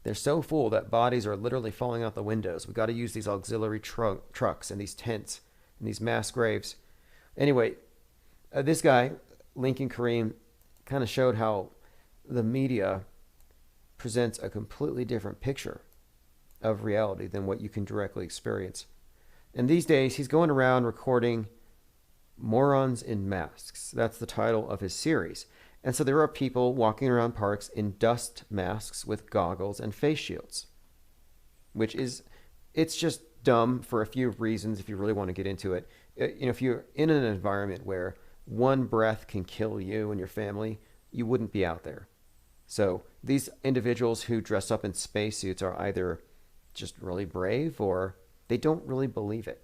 They're so full that bodies are literally falling out the windows. We've got to use these auxiliary trucks and these tents and these mass graves. Anyway, this guy, Lincoln Kareem, kind of showed how the media presents a completely different picture of reality than what you can directly experience. And these days, he's going around recording Morons in Masks. That's the title of his series. And so there are people walking around parks in dust masks with goggles and face shields, which is, it's just dumb for a few reasons if you really want to get into it. If you're in an environment where one breath can kill you and your family, you wouldn't be out there. So these individuals who dress up in spacesuits are either just really brave or they don't really believe it.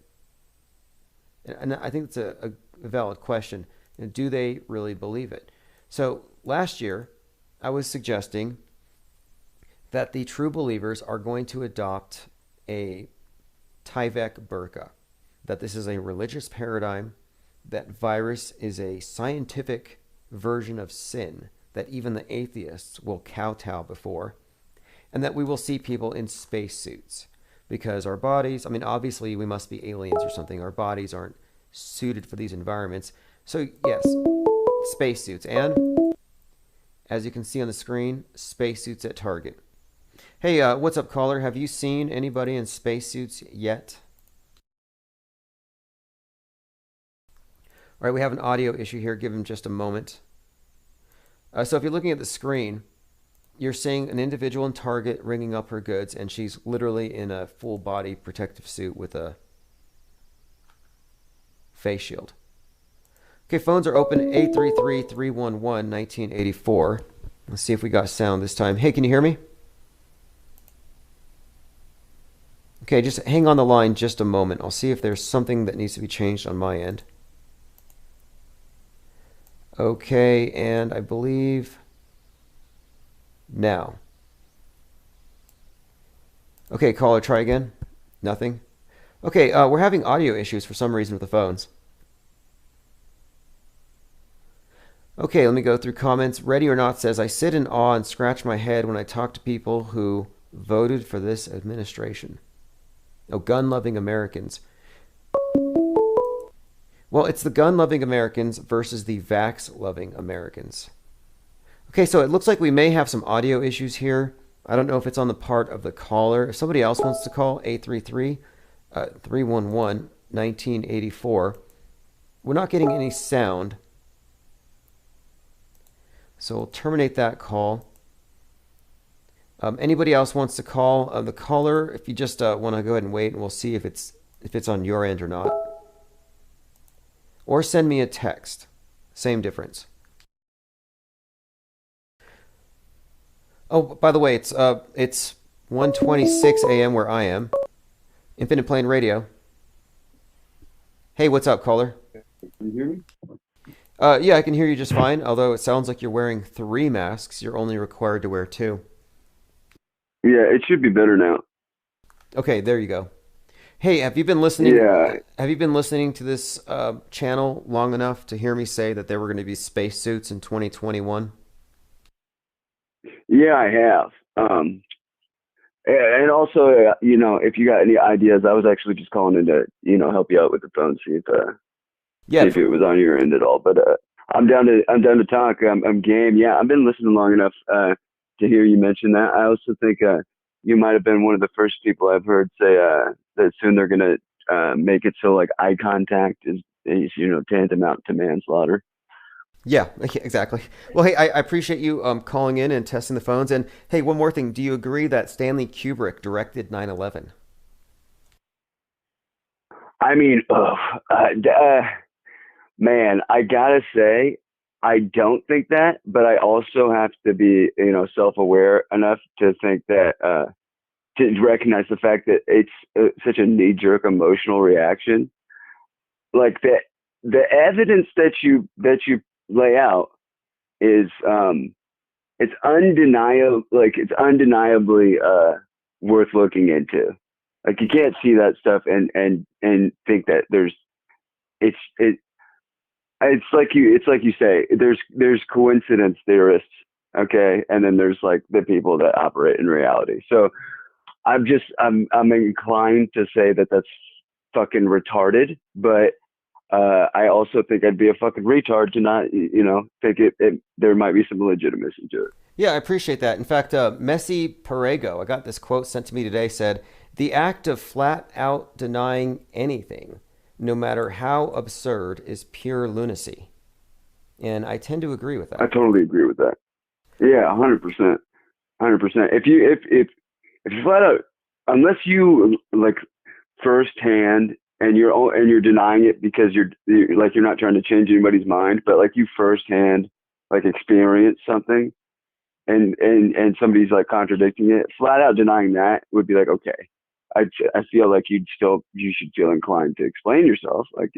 And I think it's a valid question. Do they really believe it? So last year, I was suggesting that the true believers are going to adopt a Tyvek burqa, that this is a religious paradigm, that virus is a scientific version of sin that even the atheists will kowtow before, and that we will see people in spacesuits because our bodies, I mean, obviously we must be aliens or something. Our bodies aren't suited for these environments. So yes, spacesuits. And as you can see on the screen, spacesuits at Target. Hey, what's up, caller? Have you seen anybody in spacesuits yet? All right, we have an audio issue here. Give him just a moment. So if you're looking at the screen, you're seeing an individual in Target ringing up her goods, and she's literally in a full body protective suit with a face shield. Okay, phones are open, 833-311-1984. Let's see if we got sound this time. Hey, can you hear me? Okay, just hang on the line just a moment. I'll see if there's something that needs to be changed on my end. Okay, and I believe now. Okay, caller, try again. Nothing? Okay, we're having audio issues for some reason with the phones. Okay, let me go through comments. Ready or Not says, I sit in awe and scratch my head when I talk to people who voted for this administration. Oh, gun-loving Americans. Well, it's the gun-loving Americans versus the vax-loving Americans. Okay, so it looks like we may have some audio issues here. I don't know if it's on the part of the caller. If somebody else wants to call, 833-311-1984. We're not getting any sound. So we'll terminate that call. Anybody else wants to call? The caller, if you just want to go ahead and wait, and we'll see if it's on your end or not. Or send me a text. Same difference. Oh, by the way, it's 1:26 a.m. where I am. Infinite Plane Radio. Hey, what's up, caller? Can you hear me? Yeah, I can hear you just fine. Although it sounds like you're wearing 3 masks. You're only required to wear 2. Yeah, it should be better now. Okay, there you go. Hey, have you been listening? Yeah. Have you been listening to this channel long enough to hear me say that there were going to be spacesuits in 2021? Yeah, I have. And also, if you got any ideas, I was actually just calling in to, help you out with the phone, see if it was on your end at all. But I'm down to talk. I'm game. Yeah, I've been listening long enough to hear you mention that. I also think you might have been one of the first people I've heard say that soon they're going to make it so like eye contact is tantamount to manslaughter. Yeah, exactly. Well, hey, I appreciate you calling in and testing the phones. And hey, one more thing. Do you agree that Stanley Kubrick directed 9/11? I mean, man, I gotta say, I don't think that, but I also have to be, self-aware enough to think that, to recognize the fact that it's such a knee-jerk emotional reaction. Like the evidence that you lay out is, it's undeniable. Like it's undeniably worth looking into. Like you can't see that stuff and think that it's like you say, there's coincidence theorists, okay, and then there's like the people that operate in reality. So I'm inclined to say that that's fucking retarded, but I also think I'd be a fucking retard to not, think there might be some legitimacy to it. Yeah, I appreciate that. In fact, Messi Perego, I got this quote sent to me today, said, "The act of flat out denying anything, no matter how absurd, is pure lunacy." And I tend to agree with that. I totally agree with that. Yeah, 100%. 100%. If you flat out, unless you like firsthand and you're denying it because you're not trying to change anybody's mind, but like you firsthand like experience something and somebody's like contradicting it, flat out denying that would be like, okay, I feel like you should feel inclined to explain yourself, like,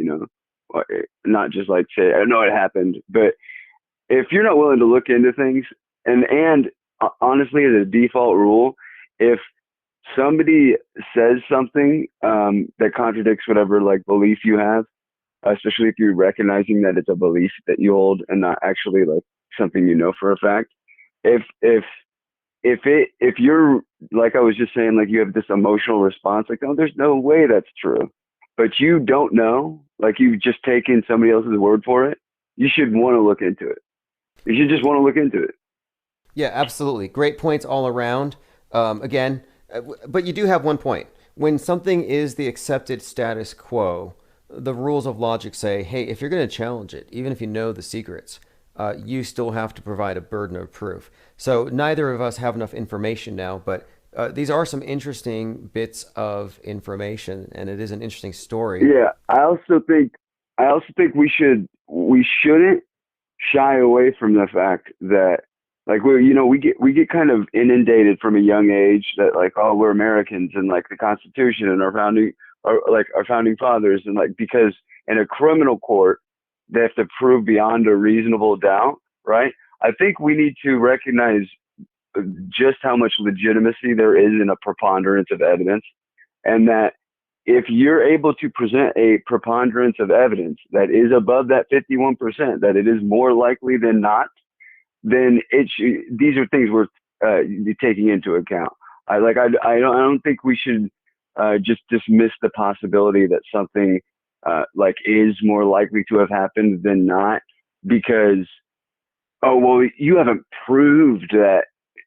not just like say, I know it happened, but if you're not willing to look into things and honestly, as a default rule, if somebody says something that contradicts whatever like belief you have, especially if you're recognizing that it's a belief that you hold and not actually like something you know for a fact, if you're like I was just saying, like you have this emotional response, like, oh, there's no way that's true, but you don't know, like you've just taken somebody else's word for it, you should want to look into it. You should just want to look into it. Yeah, absolutely. Great points all around. Again, but you do have one point. When something is the accepted status quo, the rules of logic say, hey, if you're going to challenge it, even if you know the secrets, you still have to provide a burden of proof. So neither of us have enough information now, but these are some interesting bits of information, and it is an interesting story. Yeah, I also think we shouldn't shy away from the fact that like we get kind of inundated from a young age that like, oh, we're Americans and like the Constitution and our founding fathers, and like because in a criminal court they have to prove beyond a reasonable doubt, right? I think we need to recognize just how much legitimacy there is in a preponderance of evidence, and that if you're able to present a preponderance of evidence that is above that 51%, that it is more likely than not, then these are things worth taking into account. I don't think we should just dismiss the possibility that something like is more likely to have happened than not because, oh, well, you haven't proved that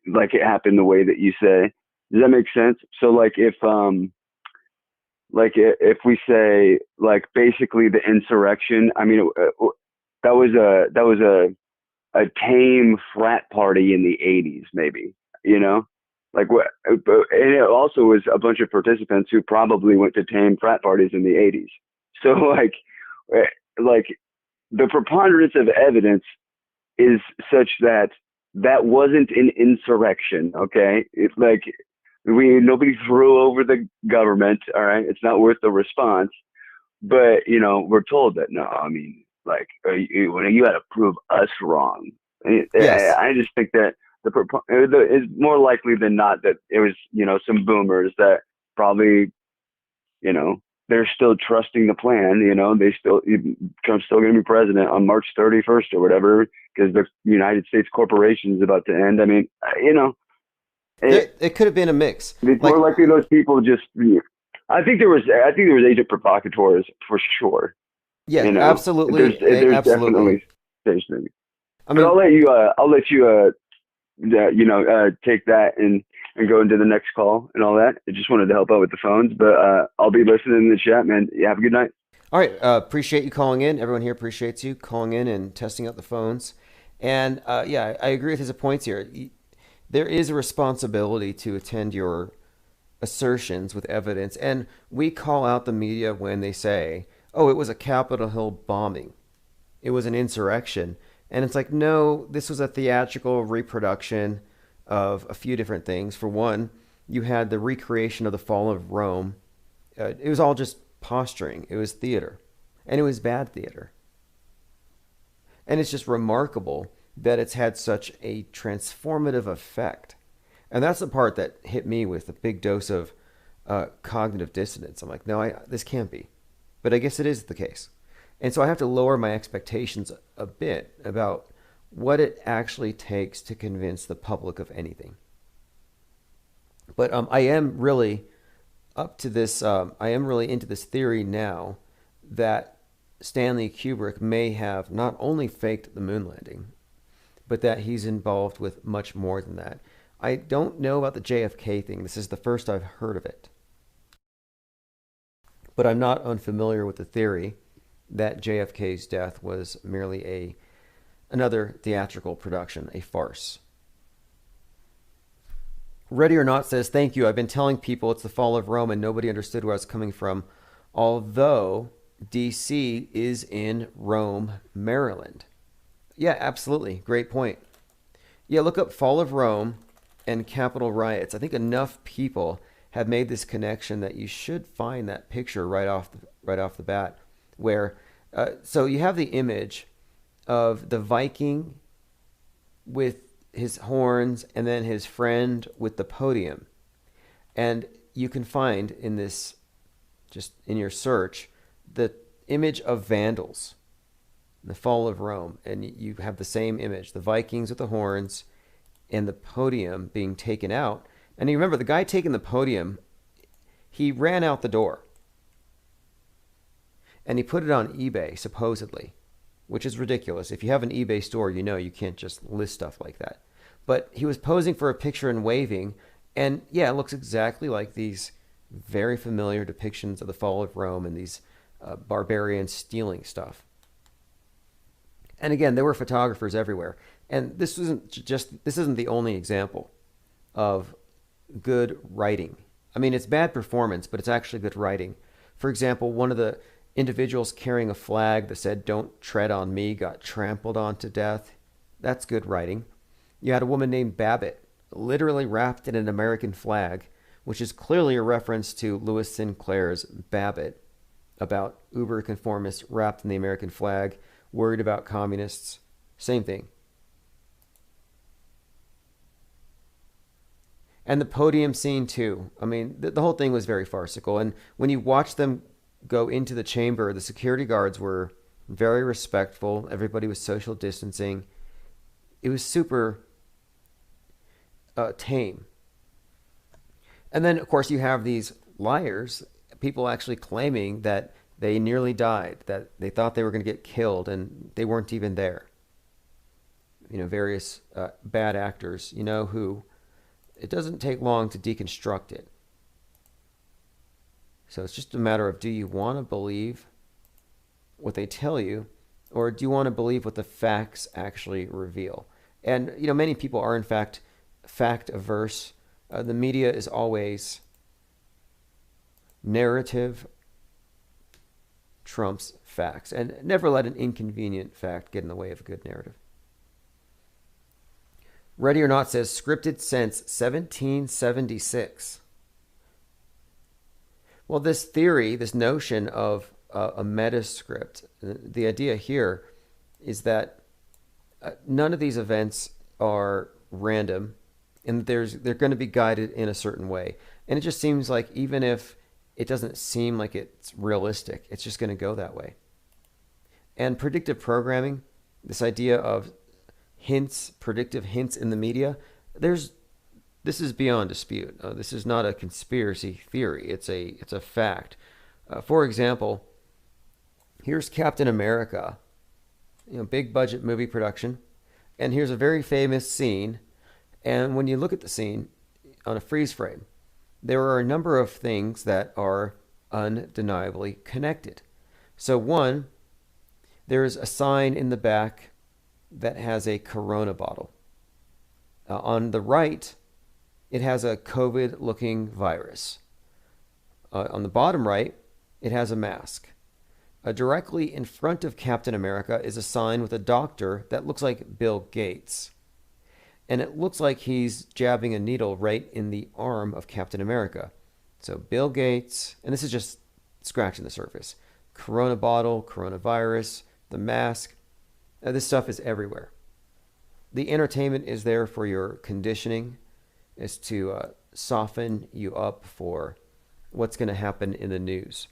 like it happened the way that you say. Does that make sense? So like if we say like basically the insurrection, I mean, that was a tame frat party in the 80s, maybe, like what, and it also was a bunch of participants who probably went to tame frat parties in the 80s. So like the preponderance of evidence is such that wasn't an insurrection. Okay. It's like nobody threw over the government. All right. It's not worth the response, but we're told that, no, I mean, like you had to prove us wrong. Yes. I just think that it's more likely than not that it was some boomers that probably they're still trusting the plan. Trump's still going to be president on March 31st or whatever because the United States corporation is about to end. I mean, it could have been a mix. It's more likely those people just. I think there was agent provocateurs for sure. Yeah, absolutely. There's absolutely. definitely such things. I mean, but I'll let you take that and go into the next call and all that. I just wanted to help out with the phones, but I'll be listening in the chat, man. You have a good night. All right. Appreciate you calling in. Everyone here appreciates you calling in and testing out the phones. And yeah, I agree with his points here. There is a responsibility to attend your assertions with evidence. And we call out the media when they say, oh, it was a Capitol Hill bombing. It was an insurrection. And it's like, no, this was a theatrical reproduction of a few different things. For one, you had the recreation of the fall of Rome. It was all just posturing. It was theater. And it was bad theater. And it's just remarkable that it's had such a transformative effect. And that's the part that hit me with a big dose of cognitive dissonance. I'm like, no, this can't be. But I guess it is the case. And so I have to lower my expectations a bit about what it actually takes to convince the public of anything. But I am really up to this. I am really into this theory now that Stanley Kubrick may have not only faked the moon landing, but that he's involved with much more than that. I don't know about the JFK thing. This is the first I've heard of it. But I'm not unfamiliar with the theory that JFK's death was merely another theatrical production, a farce. Ready or Not says, thank you. I've been telling people it's the fall of Rome and nobody understood where I was coming from, although DC is in Rome, Maryland. Yeah, absolutely. Great point. Yeah, look up Fall of Rome and Capitol riots. I think enough people have made this connection that you should find that picture right off the bat. Where, so you have the image of the Viking with his horns and then his friend with the podium, and you can find in this, just in your search, the image of Vandals, the fall of Rome, and you have the same image, the Vikings with the horns and the podium being taken out. And you remember the guy taking the podium, he ran out the door and he put it on eBay, supposedly, which is ridiculous. If you have an eBay store, you know you can't just list stuff like that. But he was posing for a picture and waving, and yeah, it looks exactly like these very familiar depictions of the fall of Rome and these barbarians stealing stuff. And again, there were photographers everywhere. And this isn't the only example of good writing. I mean, it's bad performance, but it's actually good writing. For example, one of the individuals carrying a flag that said, "Don't tread on me," got trampled on to death. That's good writing. You had a woman named Babbitt, literally wrapped in an American flag, which is clearly a reference to Lewis Sinclair's Babbitt, about uber conformists wrapped in the American flag, worried about communists. Same thing. And the podium scene too. I mean, the whole thing was very farcical. And when you watch them go into the chamber, the security guards were very respectful. Everybody was social distancing. It was super tame. And then, of course, you have these liars, people actually claiming that they nearly died, that they thought they were going to get killed, and they weren't even there. You know, various bad actors, you know, who it doesn't take long to deconstruct it. So it's just a matter of, do you want to believe what they tell you, or do you want to believe what the facts actually reveal? And, you know, many people are, in fact, fact averse. The media is always narrative trumps facts, and never let an inconvenient fact get in the way of a good narrative. Ready or Not says, scripted since 1776. Well, this theory, this notion of a meta script, the idea here is that none of these events are random, and they're going to be guided in a certain way. And it just seems like even if it doesn't seem like it's realistic, it's just going to go that way. And predictive programming, this idea of hints, predictive hints in the media, this is beyond dispute. This is not a conspiracy theory. It's a fact. For example, here's Captain America, you know, big budget movie production, and here's a very famous scene. And when you look at the scene on a freeze frame, there are a number of things that are undeniably connected. So one, there's a sign in the back that has a Corona bottle. On the right, it has a COVID-looking virus. On the bottom right, it has a mask. Directly in front of Captain America is a sign with a doctor that looks like Bill Gates. And it looks like he's jabbing a needle right in the arm of Captain America. So Bill Gates, and this is just scratching the surface. Corona bottle, coronavirus, the mask. This stuff is everywhere. The entertainment is there for your conditioning, is to soften you up for what's going to happen in the news.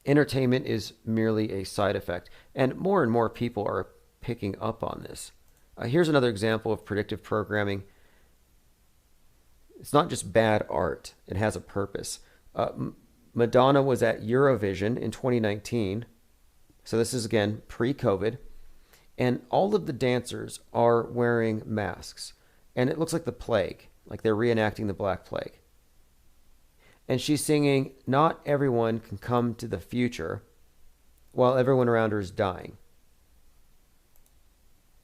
Entertainment is merely a side effect, and more people are picking up on this. Here's another example of predictive programming. It's not just bad art. It has a purpose. Madonna was at Eurovision in 2019 So this is, again, pre-COVID. And all of the dancers are wearing masks. And it looks like the plague, like they're reenacting the Black Plague. And she's singing, "Not everyone can come to the future," while everyone around her is dying.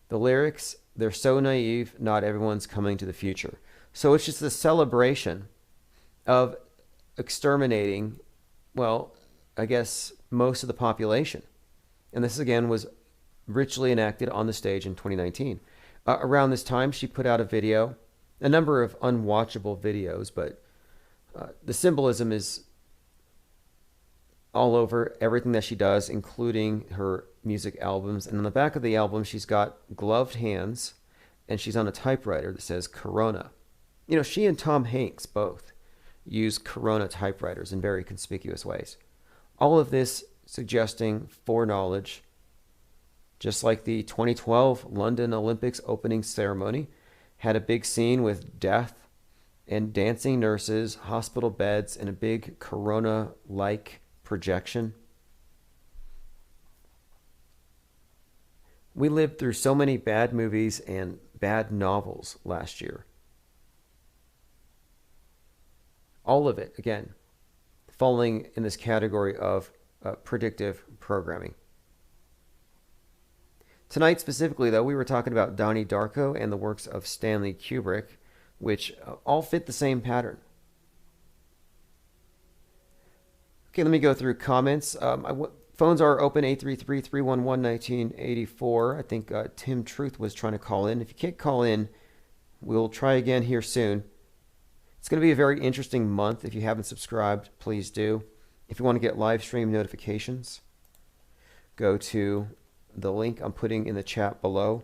The lyrics, they're so naive, not everyone's coming to the future. So it's just a celebration of exterminating, well, I guess, most of the population. And this, again, was richly enacted on the stage in 2019. Around this time, she put out a video, a number of unwatchable videos, but the symbolism is all over everything that she does, including her music albums. And on the back of the album, she's got gloved hands, and she's on a typewriter that says Corona. You know, she and Tom Hanks both use Corona typewriters in very conspicuous ways. All of this suggesting foreknowledge, just like the 2012 London Olympics opening ceremony had a big scene with death and dancing nurses, hospital beds, and a big Corona-like projection. We lived through so many bad movies and bad novels last year. All of it, again, falling in this category of predictive programming. Tonight specifically, though, we were talking about Donnie Darko and the works of Stanley Kubrick, which all fit the same pattern. Okay, let me go through comments. Phones are open, 833-311-1984. I think Tim Truth was trying to call in. If you can't call in, we'll try again here soon. It's going to be a very interesting month. If you haven't subscribed, please do. If you want to get live stream notifications, go to the link I'm putting in the chat below.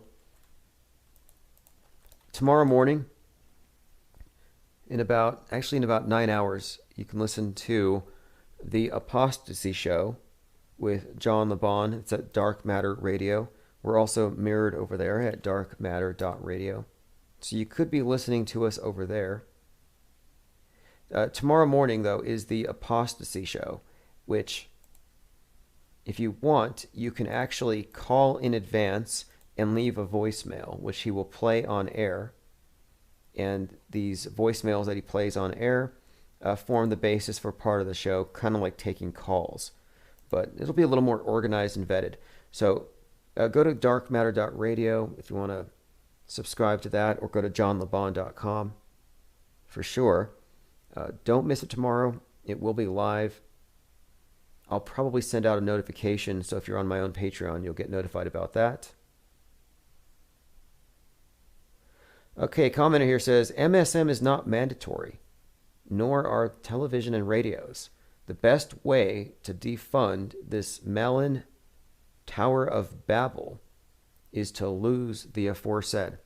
Tomorrow morning, in about 9 hours, you can listen to The Apostasy Show with John LeBon. It's at Dark Matter Radio. We're also mirrored over there at darkmatter.radio. So you could be listening to us over there. Tomorrow morning, though, is The Apostasy Show, which, if you want, you can actually call in advance and leave a voicemail, which he will play on air. And these voicemails that he plays on air form the basis for part of the show, kind of like taking calls. But it'll be a little more organized and vetted. So go to darkmatter.radio if you want to subscribe to that, or go to johnlebon.com for sure. Don't miss it tomorrow. It will be live. I'll probably send out a notification, so if you're on my own Patreon, you'll get notified about that. Okay, a commenter here says, MSM is not mandatory, nor are television and radios. The best way to defund this melon Tower of Babel is to lose the aforesaid.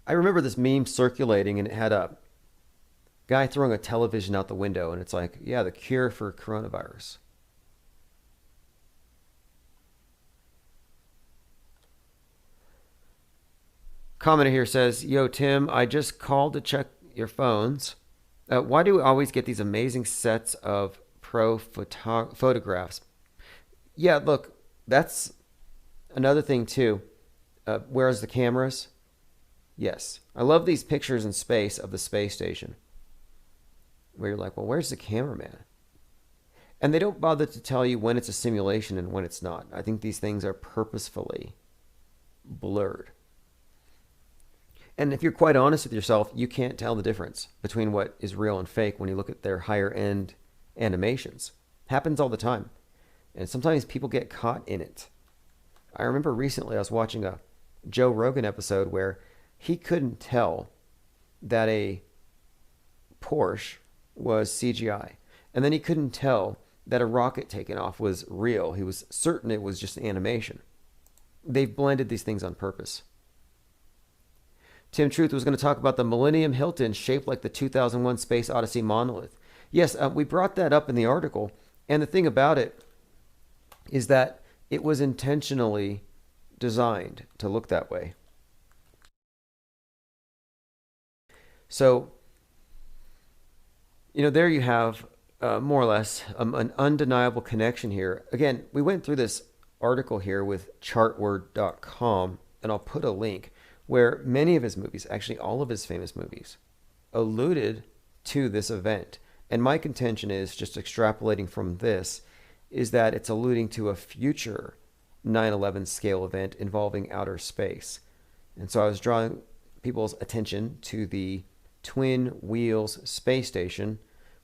I remember this meme circulating, and it had a guy throwing a television out the window, and it's like, yeah, the cure for coronavirus. Commenter here says, yo, Tim, I just called to check your phones. Why do we always get these amazing sets of photographs? Yeah, look, that's another thing too. Whereas the cameras? Yes. I love these pictures in space of the space station, where you're like, well, where's the cameraman? And they don't bother to tell you when it's a simulation and when it's not. I think these things are purposefully blurred. And if you're quite honest with yourself, you can't tell the difference between what is real and fake when you look at their higher end animations. Happens all the time. And sometimes people get caught in it. I remember recently I was watching a Joe Rogan episode where he couldn't tell that a Porsche was CGI. And then he couldn't tell that a rocket taking off was real. He was certain it was just an animation. They've blended these things on purpose. Tim Truth was going to talk about the Millennium Hilton shaped like the 2001 Space Odyssey monolith. Yes, we brought that up in the article. And the thing about it is that it was intentionally designed to look that way. So, there you have more or less an undeniable connection here. Again, we went through this article here with chartword.com, and I'll put a link where many of his movies, actually all of his famous movies, alluded to this event. And my contention is, just extrapolating from this, is that it's alluding to a future 9/11 scale event involving outer space. And so I was drawing people's attention to the Twin Wheels space station,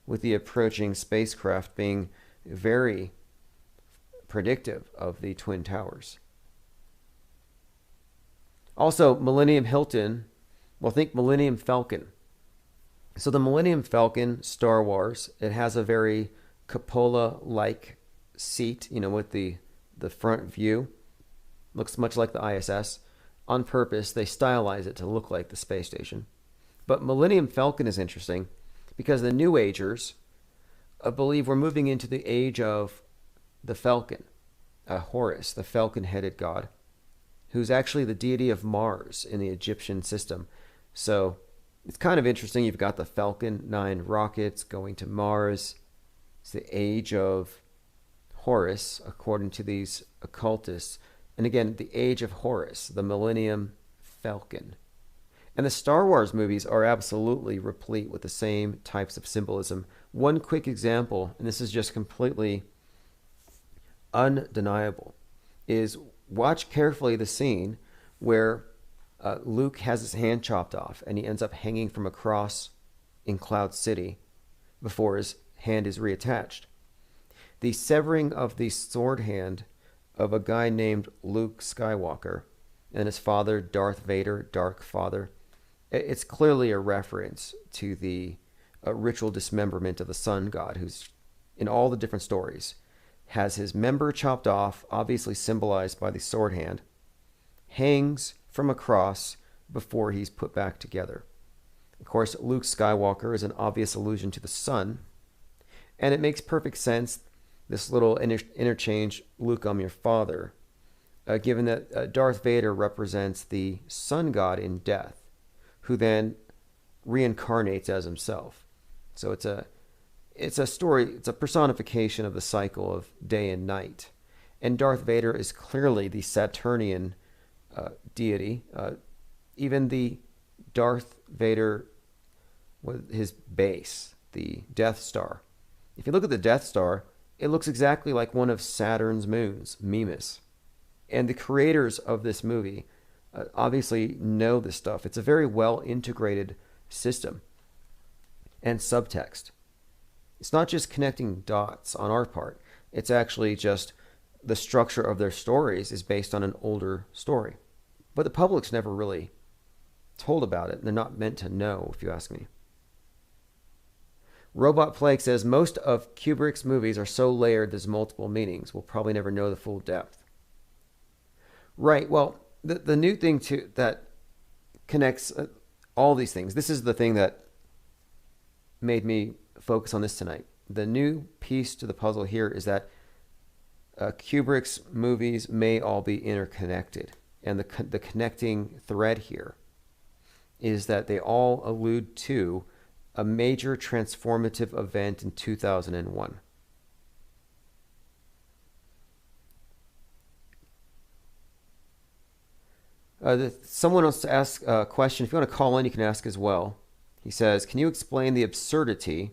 with the approaching spacecraft being very predictive of the Twin Towers. Also, Millennium Hilton, well, think Millennium Falcon. So the Millennium Falcon, Star Wars, it has a very cupola-like seat, with the front view. Looks much like the ISS. On purpose, they stylize it to look like the space station. But Millennium Falcon is interesting because the New Agers believe we're moving into the age of the Falcon, Horus, the falcon-headed god, who's actually the deity of Mars in the Egyptian system. So it's kind of interesting. You've got the Falcon 9 rockets going to Mars. It's the age of Horus, according to these occultists. And again, the age of Horus, the Millennium Falcon. And the Star Wars movies are absolutely replete with the same types of symbolism. One quick example, and this is just completely undeniable, is watch carefully the scene where Luke has his hand chopped off and he ends up hanging from a cross in Cloud City before his hand is reattached. The severing of the sword hand of a guy named Luke Skywalker and his father, Darth Vader, Dark Father, it's clearly a reference to the ritual dismemberment of the sun god, who's, in all the different stories, has his member chopped off, obviously symbolized by the sword hand, hangs from a cross before he's put back together. Of course, Luke Skywalker is an obvious allusion to the sun, and it makes perfect sense, this little interchange, Luke, I'm your father, given that Darth Vader represents the sun god in death, who then reincarnates as himself. So it's a story, it's a personification of the cycle of day and night. And Darth Vader is clearly the Saturnian deity. Even the Darth Vader, with his base, the Death Star. If you look at the Death Star, it looks exactly like one of Saturn's moons, Mimas. And the creators of this movie obviously know this stuff. It's a very well integrated system and subtext. It's not just connecting dots on our part. It's actually just the structure of their stories is based on an older story. But the public's never really told about it. They're not meant to know, if you ask me. Robot Plague says, most of Kubrick's movies are so layered there's multiple meanings. We'll probably never know the full depth. Right, well, the new thing too that connects all these things, this is the thing that made me focus on this tonight. The new piece to the puzzle here is that Kubrick's movies may all be interconnected. And the connecting thread here is that they all allude to a major transformative event in 2001. Someone wants to ask a question. If you want to call in, you can ask as well. He says, can you explain the absurdity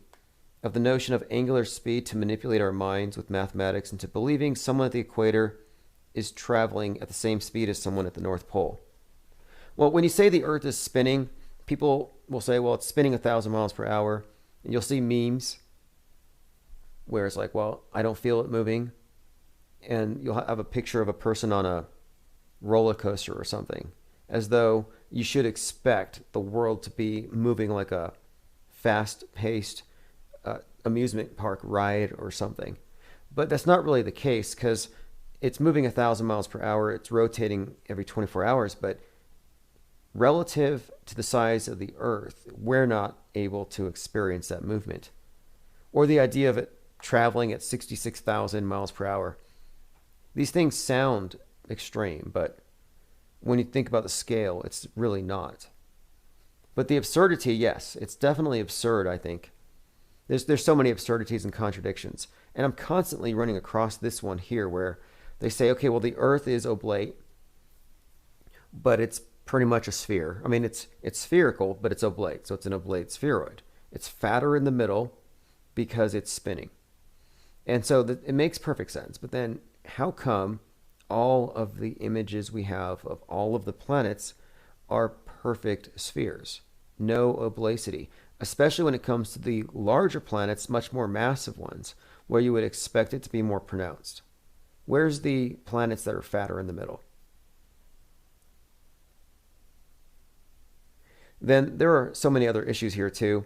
of the notion of angular speed to manipulate our minds with mathematics into believing someone at the equator is traveling at the same speed as someone at the North Pole? Well, when you say the Earth is spinning, people will say, well, it's spinning 1,000 miles per hour. And you'll see memes where it's like, well, I don't feel it moving. And you'll have a picture of a person on a roller coaster or something, as though you should expect the world to be moving like a fast-paced amusement park ride or something. But that's not really the case, because it's moving 1,000 miles per hour. It's rotating every 24 hours, but relative to the size of the Earth, we're not able to experience that movement. Or the idea of it traveling at 66,000 miles per hour. These things sound extreme, but when you think about the scale, it's really not. But the absurdity, yes, it's definitely absurd, I think. There's so many absurdities and contradictions. And I'm constantly running across this one here where they say, okay, well, the Earth is oblate, but it's pretty much a sphere. I mean, it's spherical, but it's oblate, so it's an oblate spheroid. It's fatter in the middle because it's spinning. And so it makes perfect sense. But then how come all of the images we have of all of the planets are perfect spheres? No oblasity, especially when it comes to the larger planets, much more massive ones, where you would expect it to be more pronounced. Where's the planets that are fatter in the middle? Then there are so many other issues here too.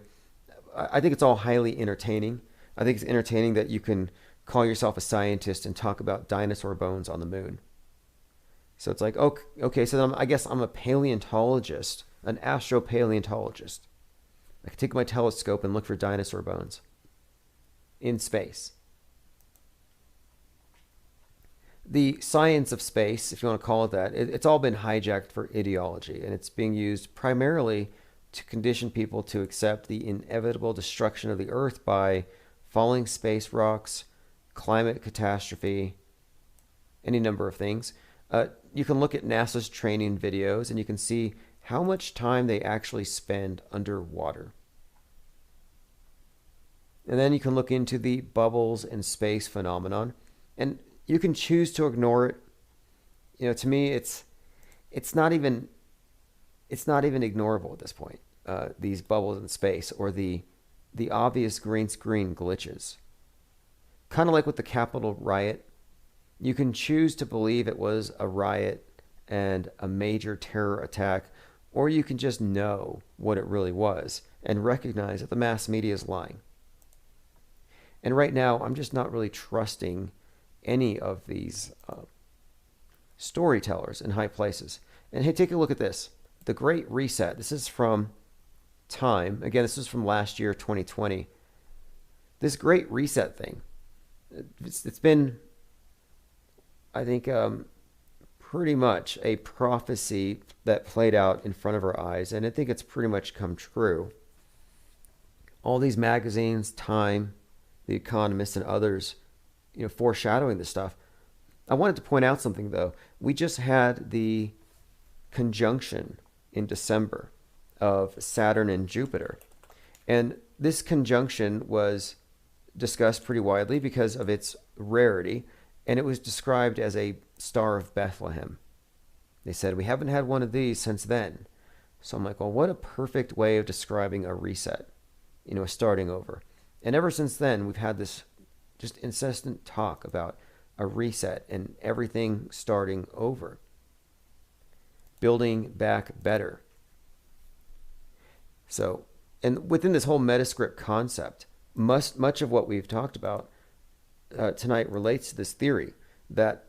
I think it's all highly entertaining. I think it's entertaining that you can call yourself a scientist and talk about dinosaur bones on the moon. So it's like, okay, so then I guess I'm a paleontologist, an astropaleontologist. I can take my telescope and look for dinosaur bones in space. The science of space, if you want to call it that, it's all been hijacked for ideology, and it's being used primarily to condition people to accept the inevitable destruction of the Earth by falling space rocks, climate catastrophe, any number of things. You can look at NASA's training videos, and you can see how much time they actually spend underwater. And then you can look into the bubbles and space phenomenon, and you can choose to ignore it. You know, to me, it's not even ignorable at this point. These bubbles in space, or the obvious green screen glitches. Kind of like with the Capitol riot, you can choose to believe it was a riot and a major terror attack, or you can just know what it really was and recognize that the mass media is lying. And right now, I'm just not really trusting any of these storytellers in high places. And hey, take a look at this. The Great Reset. This is from Time. Again, this is from last year, 2020. This Great Reset thing. It's been, I think, pretty much a prophecy that played out in front of our eyes. And I think it's pretty much come true. All these magazines, Time, The Economist, and others, foreshadowing this stuff. I wanted to point out something, though. We just had the conjunction in December of Saturn and Jupiter. And this conjunction was discussed pretty widely because of its rarity, and it was described as a Star of Bethlehem. They said, we haven't had one of these since then. So I'm like, well, what a perfect way of describing a reset, a starting over. And ever since then, we've had this just incessant talk about a reset and everything starting over. Building back better. So, and within this whole Metascript concept, much of what we've talked about tonight relates to this theory that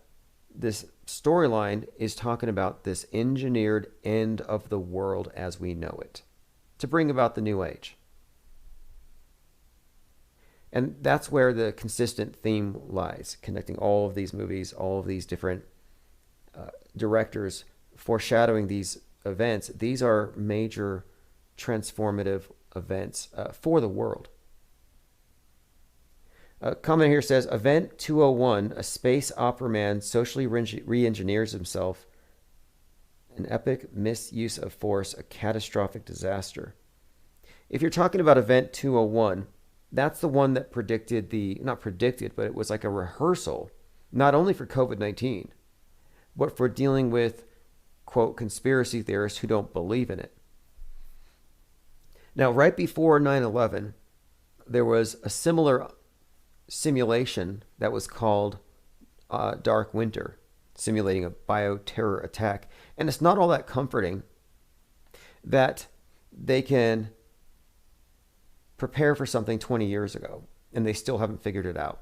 this storyline is talking about this engineered end of the world as we know it to bring about the new age. And that's where the consistent theme lies, connecting all of these movies, all of these different directors foreshadowing these events. These are major transformative events for the world. A comment here says, Event 201, a space opera man socially re-engineers himself. An epic misuse of force, a catastrophic disaster. If you're talking about Event 201, that's the one that predicted not predicted, but it was like a rehearsal, not only for COVID-19, but for dealing with, quote, conspiracy theorists who don't believe in it. Now, right before 9/11, there was a similar simulation that was called Dark Winter, simulating a bioterror attack. And it's not all that comforting that they can prepare for something 20 years ago and they still haven't figured it out.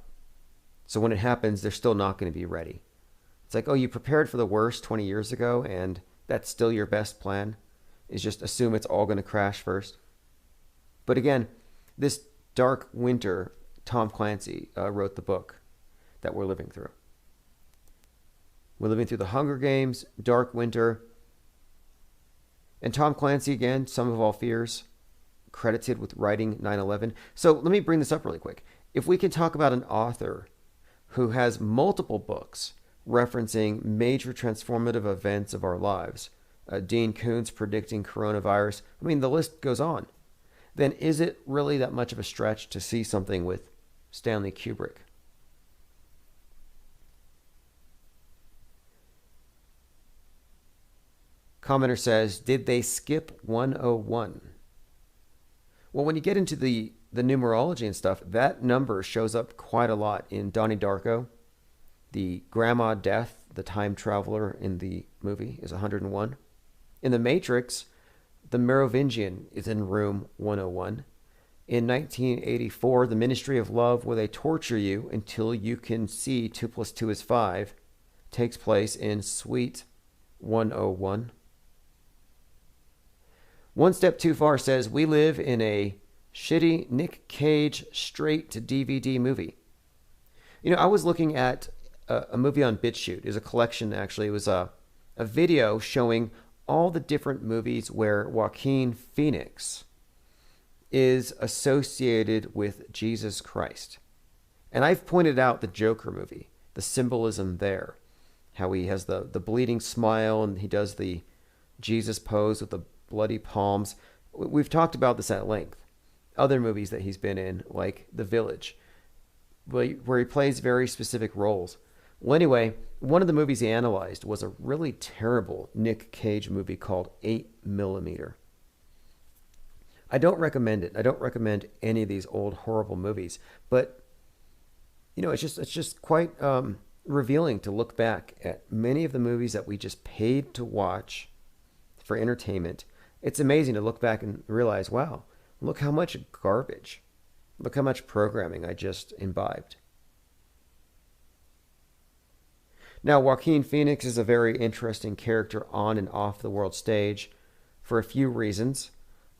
So when it happens, they're still not going to be ready. It's like, oh, you prepared for the worst 20 years ago and that's still your best plan, is just assume it's all going to crash first. But again, this Dark Winter, Tom Clancy wrote the book that we're living through. We're living through the Hunger Games, Dark Winter, and Tom Clancy, again, Sum of All Fears, credited with writing 9/11. So let me bring this up really quick. If we can talk about an author who has multiple books referencing major transformative events of our lives, Dean Koontz predicting coronavirus, I mean, the list goes on, then is it really that much of a stretch to see something with Stanley Kubrick? Commenter says, did they skip 101? Well, when you get into the numerology and stuff, that number shows up quite a lot in Donnie Darko. The grandma death, the time traveler in the movie, is 101. In The Matrix, the Merovingian is in room 101. In 1984, the Ministry of Love, where they torture you until you can see 2 + 2 is 5, takes place in suite 101. One Step Too Far says, we live in a shitty Nick Cage straight to DVD movie. You know, I was looking at a movie on BitChute. It was a collection, actually. It was a video showing all the different movies where Joaquin Phoenix is associated with Jesus Christ. And I've pointed out the Joker movie, the symbolism there, how he has the bleeding smile and he does the Jesus pose with the bloody palms. We've talked about this at length. Other movies that he's been in, like The Village, where he plays very specific roles. Well, anyway, one of the movies he analyzed was a really terrible Nick Cage movie called 8mm. I don't recommend it. I don't recommend any of these old horrible movies. But, you know, it's just quite revealing to look back at many of the movies that we just paid to watch for entertainment. It's amazing to look back and realize, wow, look how much garbage, look how much programming I just imbibed. Now, Joaquin Phoenix is a very interesting character on and off the world stage for a few reasons.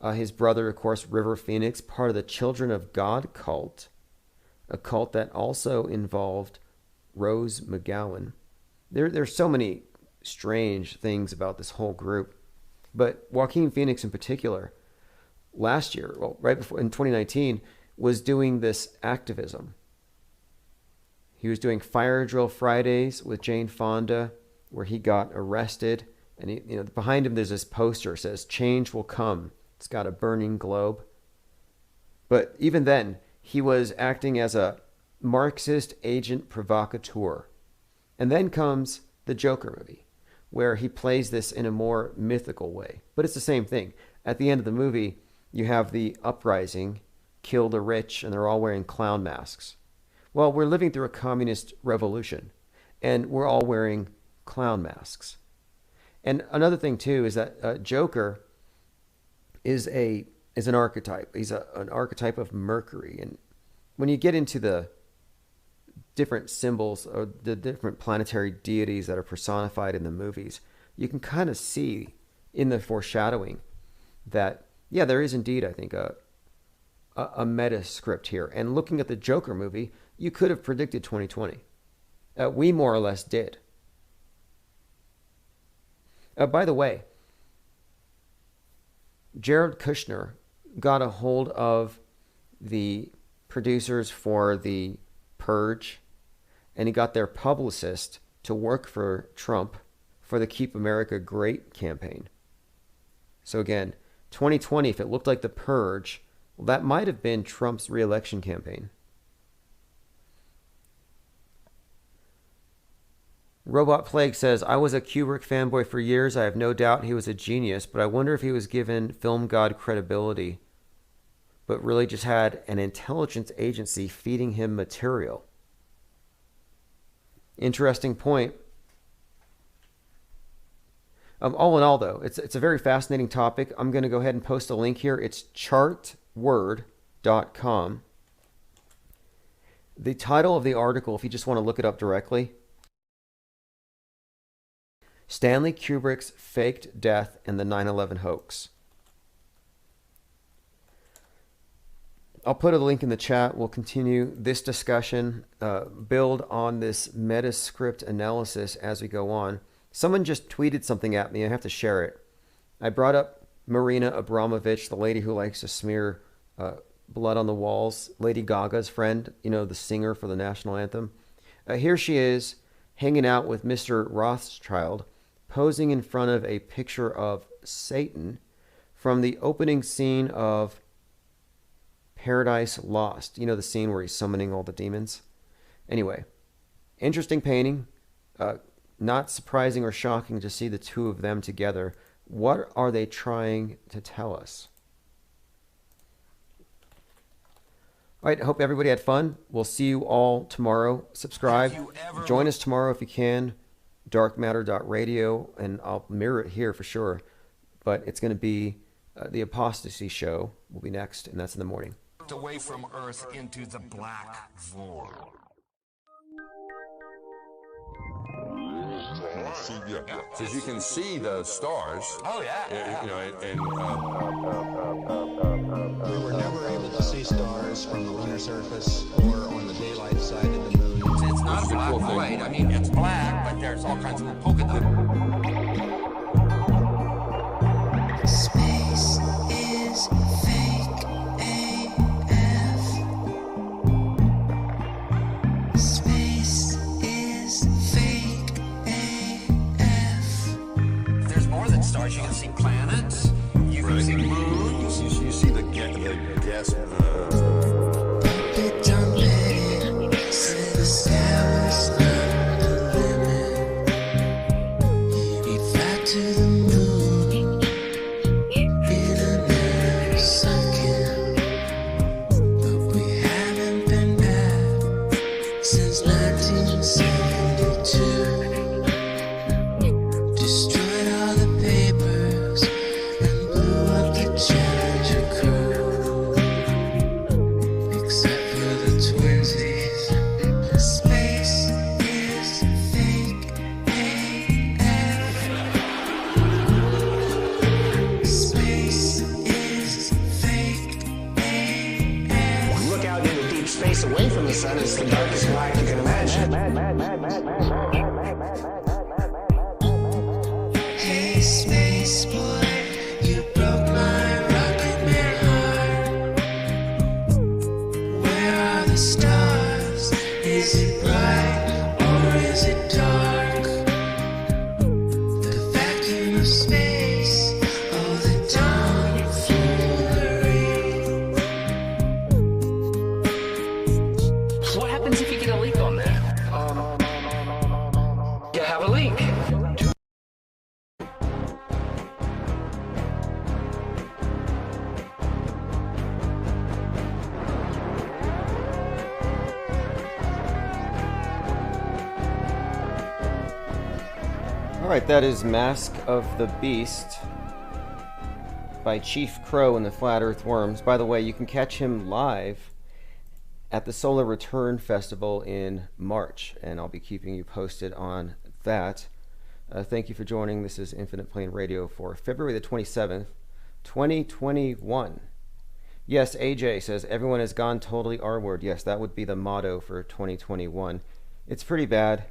His brother, of course, River Phoenix, part of the Children of God cult, a cult that also involved Rose McGowan. There's so many strange things about this whole group. But Joaquin Phoenix in particular, last year, well, right before in 2019, was doing this activism. He was doing Fire Drill Fridays with Jane Fonda, where he got arrested. And he, you know, behind him there's this poster that says, "Change will come." It's got a burning globe. But even then, he was acting as a Marxist agent provocateur. And then comes the Joker movie, where he plays this in a more mythical way. But it's the same thing. At the end of the movie, you have the uprising, kill the rich, and they're all wearing clown masks. Well, we're living through a communist revolution, and we're all wearing clown masks. And another thing, too, is that Joker is an archetype. He's an archetype of Mercury. And when you get into the different symbols or the different planetary deities that are personified in the movies, you can kind of see in the foreshadowing that, yeah, there is indeed, I think, a meta script here. And looking at the Joker movie, you could have predicted 2020. We more or less did. By the way, Jared Kushner got a hold of the producers for The Purge, and he got their publicist to work for Trump for the Keep America Great campaign. So again, 2020, if it looked like The Purge, well, that might have been Trump's re-election campaign. Robot Plague says, I was a Kubrick fanboy for years. I have no doubt he was a genius, but I wonder if he was given film god credibility, but really just had an intelligence agency feeding him material. Interesting point. All in all, though, it's a very fascinating topic. I'm going to go ahead and post a link here. It's chartword.com. The title of the article, if you just want to look it up directly, Stanley Kubrick's Faked Death and the 9/11 Hoax. I'll put a link in the chat. We'll continue this discussion, build on this metascript analysis as we go on. Someone just tweeted something at me. I have to share it. I brought up Marina Abramovich, the lady who likes to smear blood on the walls, Lady Gaga's friend, you know, the singer for the national anthem. Here she is hanging out with Mr. Rothschild, posing in front of a picture of Satan from the opening scene of Paradise Lost. You know, the scene where he's summoning all the demons? Anyway, interesting painting. Not surprising or shocking to see the two of them together. What are they trying to tell us? All right, I hope everybody had fun. We'll see you all tomorrow. Subscribe. Join us tomorrow if you can. darkmatter.radio, and I'll mirror it here for sure. But it's going to be the Apostasy Show will be next, and that's in the morning. Away from Earth into the black void. Because you can see the stars. Oh yeah. You know, we were never able to see stars from the lunar surface or on the daylight side of the moon. It's not a black void. I mean, it's black, but there's all kinds of polka dots. Space is fake AF. Space is fake AF. There's more than stars. You can see planets. You can see moons. you see the gas. Puppet jumping, said the sky was not the limit. He'd fly to the moon in a nanosecond. But we haven't been back since 1972. Destroyed all the papers and blew up the Challenger crew. Except for the twinsies. Space is fake AF. Space is fake AF. Look out into deep space away from the sun. It's the darkest light you can imagine. Hey, space boy, you broke my rocket man heart. Where are the stars? Is it bright or is it dark? The vacuum of space, oh, the tomfoolery. What happens if you get a leak on that? You have a leak. All right, that is Mask of the Beast by Chief Crow and the Flat Earth Worms. By the way, you can catch him live at the Solar Return Festival in March, and I'll be keeping you posted on that. Thank you for joining. This is Infinite Plane Radio for February the 27th, 2021. Yes, AJ says, everyone has gone totally R-word. Yes, that would be the motto for 2021. It's pretty bad.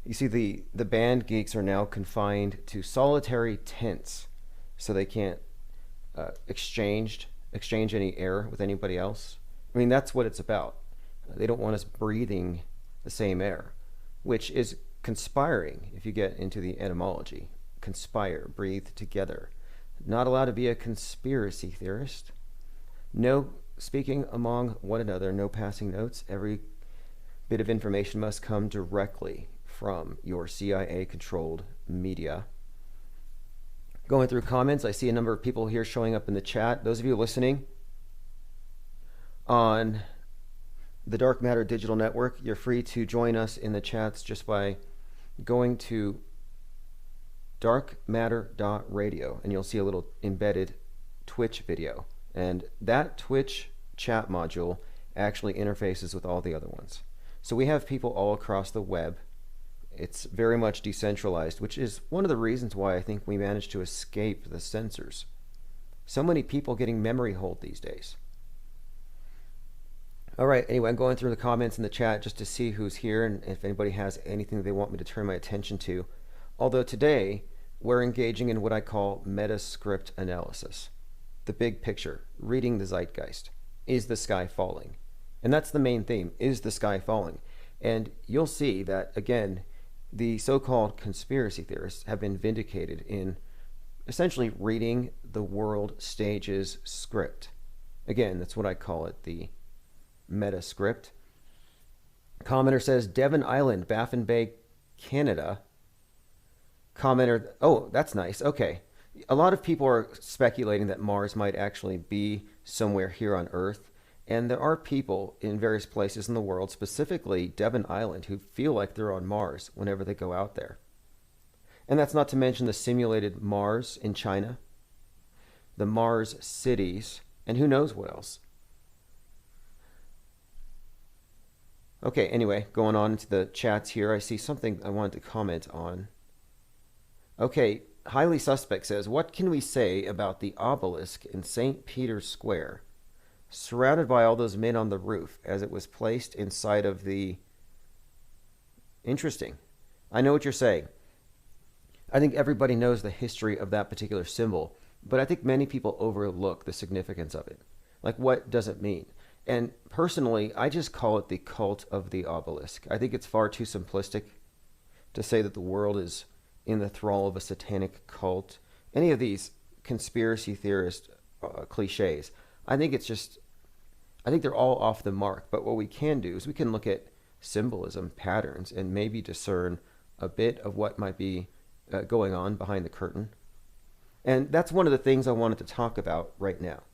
You see, the band geeks are now confined to solitary tents, so they can't exchange any air with anybody else. I mean, that's what it's about. They don't want us breathing the same air, which is conspiring if you get into the etymology. Conspire, breathe together. Not allowed to be a conspiracy theorist. No speaking among one another, no passing notes. Every bit of information must come directly from your CIA-controlled media. Going through comments, I see a number of people here showing up in the chat. Those of you listening on the Dark Matter Digital Network, you're free to join us in the chats just by going to darkmatter.radio, and you'll see a little embedded Twitch video. And that Twitch chat module actually interfaces with all the other ones. So we have people all across the web. It's very much decentralized, which is one of the reasons why I think we managed to escape the censors. So many people getting memory hold these days. All right, anyway, I'm going through the comments in the chat just to see who's here and if anybody has anything they want me to turn my attention to. Although today, we're engaging in what I call metascript analysis. The big picture, reading the zeitgeist. Is the sky falling? And that's the main theme, is the sky falling? And you'll see that, again, the so-called conspiracy theorists have been vindicated in essentially reading the world stage's script. Again, that's what I call it, the metascript. Commenter says, Devon Island, Baffin Bay, Canada. Commenter, oh, that's nice. Okay. A lot of people are speculating that Mars might actually be somewhere here on Earth. And there are people in various places in the world, specifically Devon Island, who feel like they're on Mars whenever they go out there. And that's not to mention the simulated Mars in China, the Mars cities, and who knows what else. Okay, anyway, going on into the chats here, I see something I wanted to comment on. Okay, Highly Suspect says, what can we say about the obelisk in St. Peter's Square, surrounded by all those men on the roof, as it was placed inside of the... Interesting. I know what you're saying. I think everybody knows the history of that particular symbol, but I think many people overlook the significance of it. Like, what does it mean? And personally, I just call it the cult of the obelisk. I think it's far too simplistic to say that the world is in the thrall of a satanic cult. Any of these conspiracy theorist cliches. I think they're all off the mark. But what we can do is we can look at symbolism, patterns, and maybe discern a bit of what might be going on behind the curtain. And that's one of the things I wanted to talk about right now.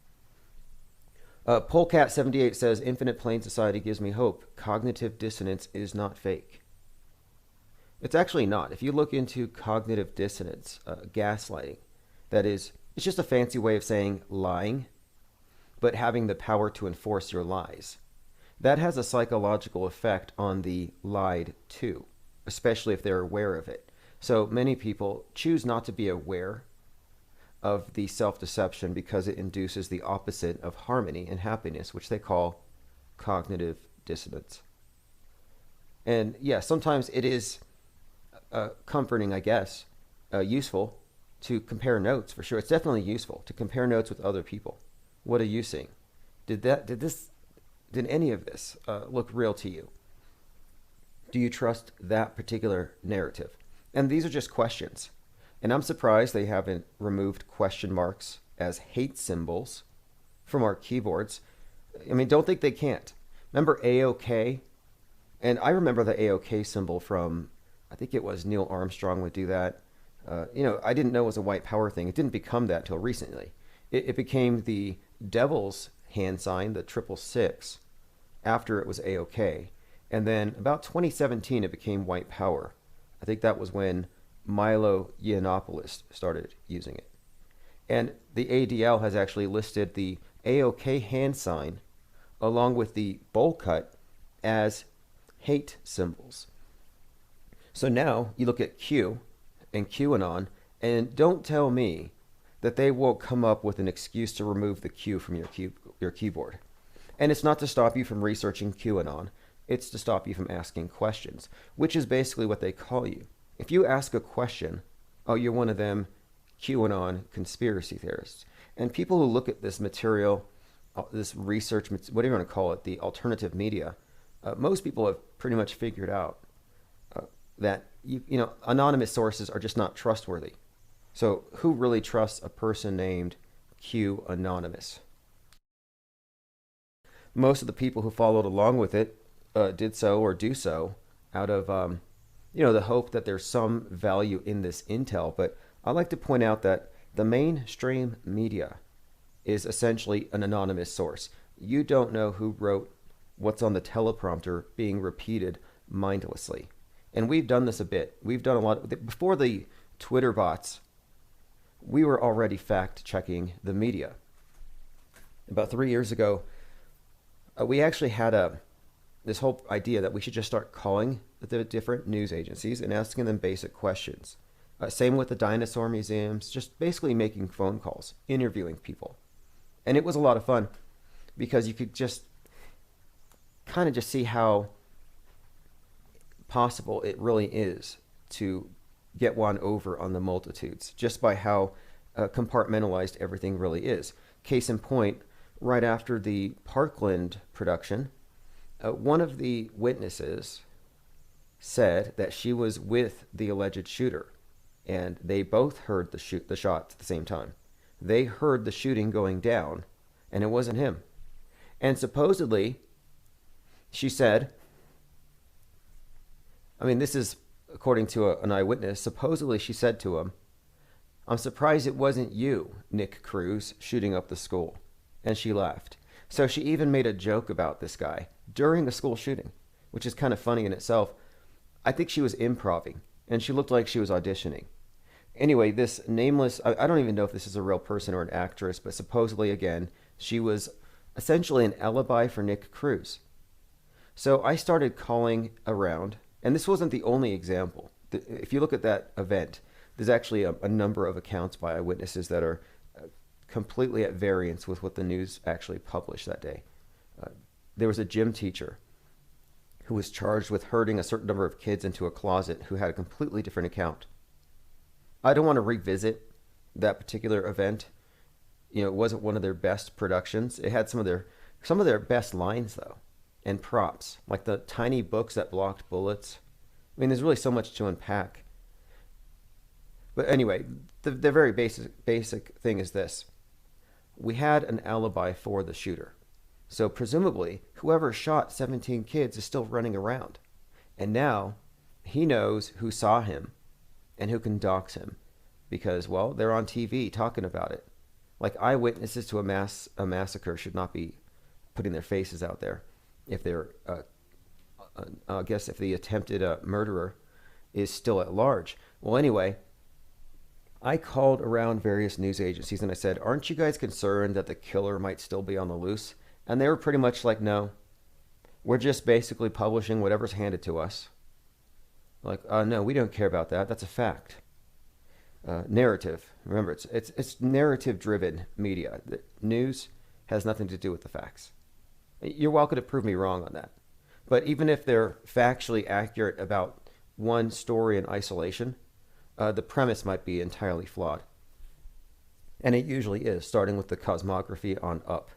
Polecat78 says, Infinite Plane Society gives me hope. Cognitive dissonance is not fake. It's actually not. If you look into cognitive dissonance, gaslighting, that is, it's just a fancy way of saying lying, but having the power to enforce your lies. That has a psychological effect on the lied to, especially if they're aware of it. So many people choose not to be aware of the self-deception because it induces the opposite of harmony and happiness, which they call cognitive dissonance. And yeah, sometimes it is comforting, I guess, useful to compare notes, for sure. It's definitely useful to compare notes with other people. What are you seeing? Did any of this look real to you? Do you trust that particular narrative? And these are just questions. And I'm surprised they haven't removed question marks as hate symbols from our keyboards. I mean, don't think they can't. Remember AOK? And I remember the AOK symbol from, I think it was Neil Armstrong would do that. I didn't know it was a white power thing. It didn't become that until recently. It became the devil's hand sign, the 666, after it was AOK. And then about 2017, it became white power. I think that was when Milo Yiannopoulos started using it. And the ADL has actually listed the AOK hand sign along with the bowl cut as hate symbols. So now you look at Q and QAnon, and don't tell me that they won't come up with an excuse to remove the Q from your keyboard. And it's not to stop you from researching QAnon. It's to stop you from asking questions, which is basically what they call you. If you ask a question, oh, you're one of them QAnon conspiracy theorists. And people who look at this material, this research, whatever you want to call it, the alternative media, most people have pretty much figured out that anonymous sources are just not trustworthy. So who really trusts a person named Q Anonymous? Most of the people who followed along with it did so or do so out of the hope that there's some value in this intel. But I like to point out that the mainstream media is essentially an anonymous source. You don't know who wrote what's on the teleprompter being repeated mindlessly. And we've done this a bit. We've done a lot. Before the Twitter bots, we were already fact-checking the media. About 3 years ago, we actually had this whole idea that we should just start calling the different news agencies and asking them basic questions. Same with the dinosaur museums, just basically making phone calls, interviewing people. And it was a lot of fun because you could just kind of just see how possible it really is to get one over on the multitudes just by how compartmentalized everything really is. Case in point, right after the Parkland production, one of the witnesses said that she was with the alleged shooter, and they both heard the shot at the same time. They heard the shooting going down, and it wasn't him. And supposedly, she said, I mean, this is according to an eyewitness, supposedly she said to him, "I'm surprised it wasn't you, Nick Cruz, shooting up the school." And she laughed. So she even made a joke about this guy during the school shooting, which is kind of funny in itself. I think she was improvising, and she looked like she was auditioning. Anyway, this nameless, I don't even know if this is a real person or an actress, but supposedly, again, she was essentially an alibi for Nick Cruz. So I started calling around, and this wasn't the only example. If you look at that event, there's actually a number of accounts by eyewitnesses that are completely at variance with what the news actually published that day. There was a gym teacher who was charged with herding a certain number of kids into a closet who had a completely different account. I don't want to revisit that particular event. You know, it wasn't one of their best productions. It had some of their best lines, though, and props, like the tiny books that blocked bullets. I mean, there's really so much to unpack. But anyway, the very basic thing is this. We had an alibi for the shooter. So presumably, whoever shot 17 kids is still running around. And now he knows who saw him and who can dox him because, well, they're on TV talking about it. Like, eyewitnesses to a massacre should not be putting their faces out there if they're, I guess, if the attempted murderer is still at large. Well, anyway, I called around various news agencies and I said, "Aren't you guys concerned that the killer might still be on the loose?" And they were pretty much like, "No, we're just basically publishing whatever's handed to us." Like, no, we don't care about that. That's a fact. Narrative. Remember, it's narrative-driven media. The news has nothing to do with the facts. You're welcome to prove me wrong on that. But even if they're factually accurate about one story in isolation, the premise might be entirely flawed. And it usually is, starting with the cosmography on up.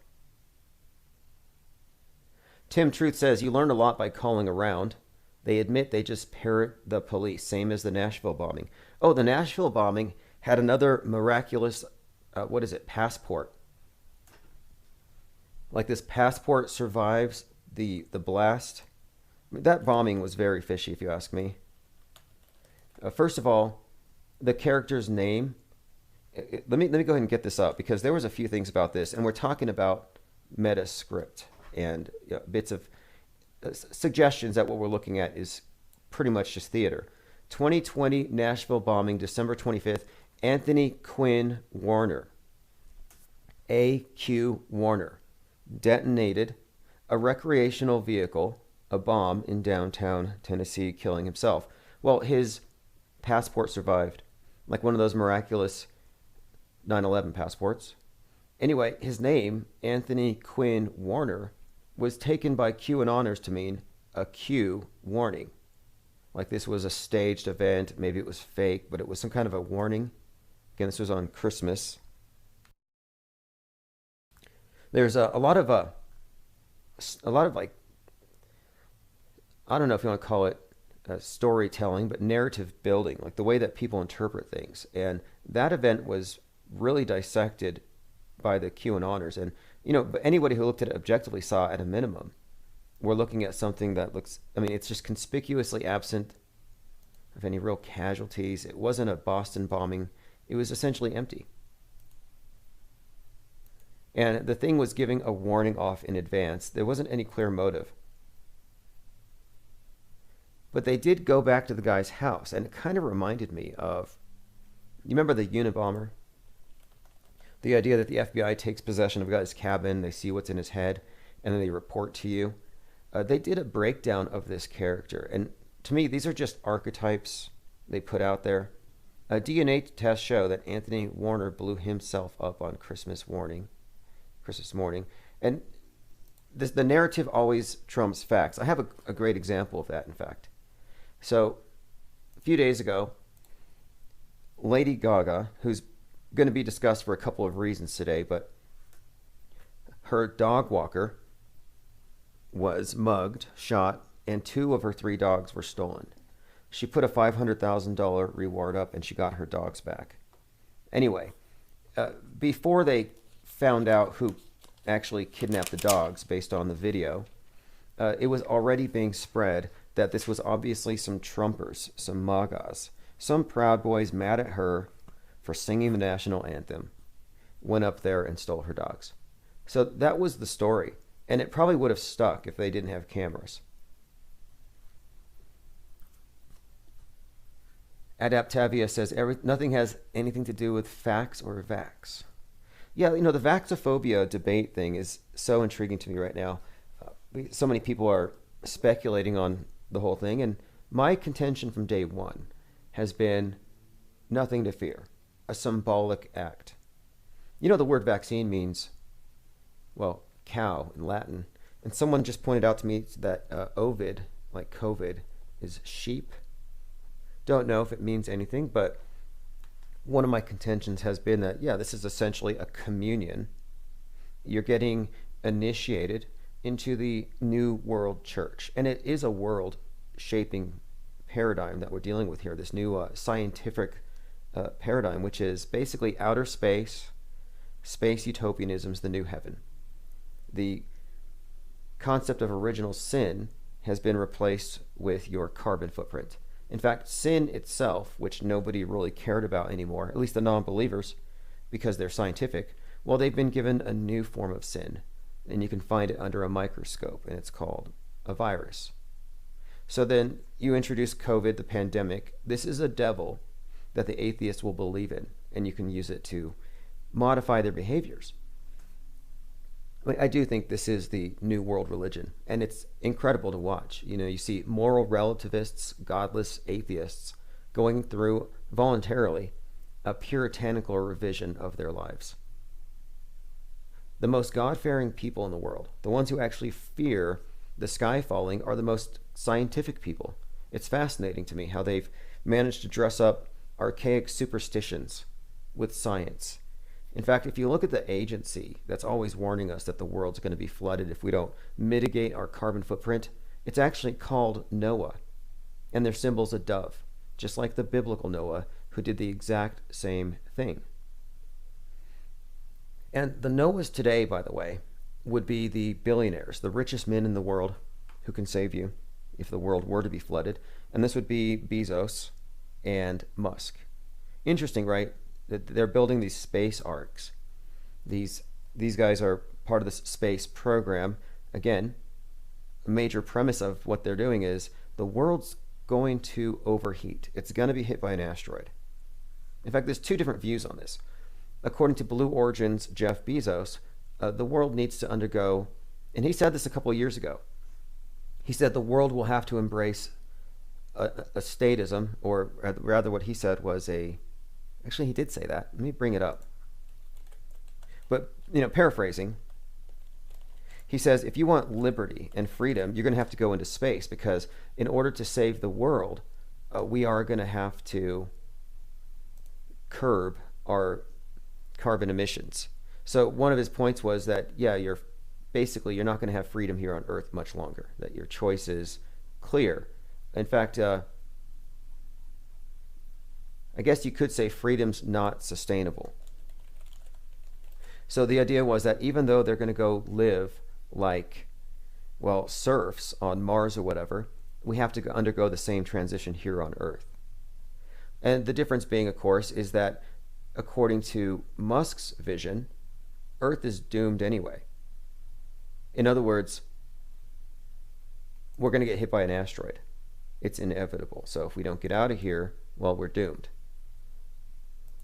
Tim Truth says, "You learn a lot by calling around. They admit they just parrot the police, same as the Nashville bombing." Oh, the Nashville bombing had another miraculous, passport. Like, this passport survives the blast. I mean, that bombing was very fishy, if you ask me. First of all, the character's name. Let me go ahead and get this up, because there was a few things about this, and we're talking about meta script and bits of suggestions that what we're looking at is pretty much just theater. 2020 Nashville bombing, December 25th. Anthony Quinn Warner, A.Q. Warner, detonated a recreational vehicle, a bomb, in downtown Tennessee, killing himself. Well, his passport survived, like one of those miraculous 9/11 passports. Anyway, his name, Anthony Quinn Warner, was taken by QAnoners to mean a Q warning. Like, this was a staged event. Maybe it was fake, but it was some kind of a warning. Again, this was on Christmas. There's a lot of like, I don't know if you want to call it storytelling, but narrative building, like the way that people interpret things. And that event was really dissected by the QAnoners. And, but anybody who looked at it objectively saw, at a minimum, we're looking at something that looks, it's just conspicuously absent of any real casualties. It wasn't a Boston bombing. It was essentially empty. And the thing was giving a warning off in advance. There wasn't any clear motive. But they did go back to the guy's house, and it kind of reminded me of, you remember the Unabomber? The idea that the FBI takes possession of a guy's cabin, they see what's in his head, and then they report to you. They did a breakdown of this character, and to me, these are just archetypes they put out there. DNA tests show that Anthony Warner blew himself up on Christmas morning, and the narrative always trumps facts. I have a great example of that, in fact. So, a few days ago, Lady Gaga, who's going to be discussed for a couple of reasons today, but her dog walker was mugged, shot, and 2 of her 3 dogs were stolen. She put a $500,000 reward up and she got her dogs back. Anyway, before they found out who actually kidnapped the dogs based on the video, it was already being spread that this was obviously some Trumpers, some MAGAs, some Proud Boys mad at her for singing the national anthem, went up there and stole her dogs. So that was the story, and it probably would have stuck if they didn't have cameras. Adaptavia says nothing has anything to do with facts or vax. Yeah, the vaxophobia debate thing is so intriguing to me right now. So many people are speculating on the whole thing, and my contention from day one has been nothing to fear, a symbolic act. The word vaccine means, well, cow in Latin, and someone just pointed out to me that ovid, like COVID, is sheep. Don't know if it means anything, but one of my contentions has been that, this is essentially a communion. You're getting initiated into the New World Church, and it is a world-shaping paradigm that we're dealing with here, this new scientific paradigm, which is basically outer space utopianism is the new heaven. The concept of original sin has been replaced with your carbon footprint. In fact, sin itself, which nobody really cared about anymore, at least the non-believers, because they're scientific, well, they've been given a new form of sin, and you can find it under a microscope, and it's called a virus. So then you introduce COVID, the pandemic. This is a devil that the atheists will believe in, and you can use it to modify their behaviors. I do think this is the new world religion, and it's incredible to watch. You see moral relativists, godless atheists going through voluntarily a puritanical revision of their lives. The most God-fearing people in the world, the ones who actually fear the sky falling, are the most scientific people. It's fascinating to me how they've managed to dress up archaic superstitions with science. In fact, if you look at the agency that's always warning us that the world's going to be flooded if we don't mitigate our carbon footprint, it's actually called Noah, and their symbol's a dove, just like the biblical Noah, who did the exact same thing. And the Noahs today, by the way, would be the billionaires, the richest men in the world who can save you if the world were to be flooded, and this would be Bezos and Musk. Interesting, right? They're building these space arcs. These guys are part of this space program. Again, a major premise of what they're doing is the world's going to overheat. It's going to be hit by an asteroid. In fact, there's 2 different views on this. According to Blue Origin's Jeff Bezos, the world needs to undergo, and he said this a couple of years ago, he said the world will have to embrace a statism, or rather what he said was actually, he did say that. Let me bring it up. But, paraphrasing, he says, if you want liberty and freedom, you're going to have to go into space, because in order to save the world, we are going to have to curb our carbon emissions. So one of his points was that, you're not going to have freedom here on Earth much longer, that your choice is clear. In fact, I guess you could say freedom's not sustainable. So the idea was that even though they're going to go live like, serfs on Mars or whatever, we have to undergo the same transition here on Earth. And the difference being, of course, is that according to Musk's vision, Earth is doomed anyway. In other words, we're going to get hit by an asteroid. It's inevitable. So if we don't get out of here, we're doomed.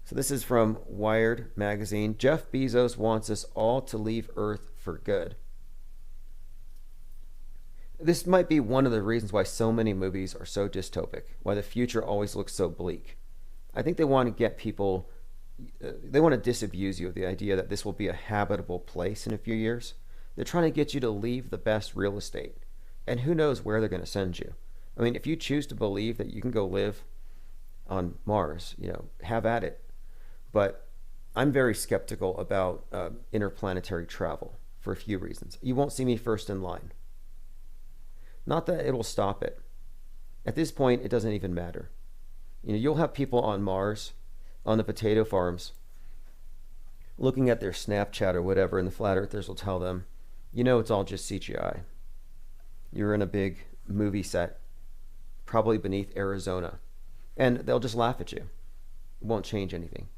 So this is from Wired magazine. Jeff Bezos wants us all to leave Earth for good. This might be one of the reasons why so many movies are so dystopic, why the future always looks so bleak. I think they want to get people, they want to disabuse you of the idea that this will be a habitable place in a few years. They're trying to get you to leave the best real estate. And who knows where they're going to send you. I mean, if you choose to believe that you can go live on Mars, have at it. But I'm very skeptical about interplanetary travel for a few reasons. You won't see me first in line. Not that it'll stop it. At this point, it doesn't even matter. You'll have people on Mars, on the potato farms, looking at their Snapchat or whatever, and the flat earthers will tell them, it's all just CGI. You're in a big movie set, probably beneath Arizona, and they'll just laugh at you. It won't change anything.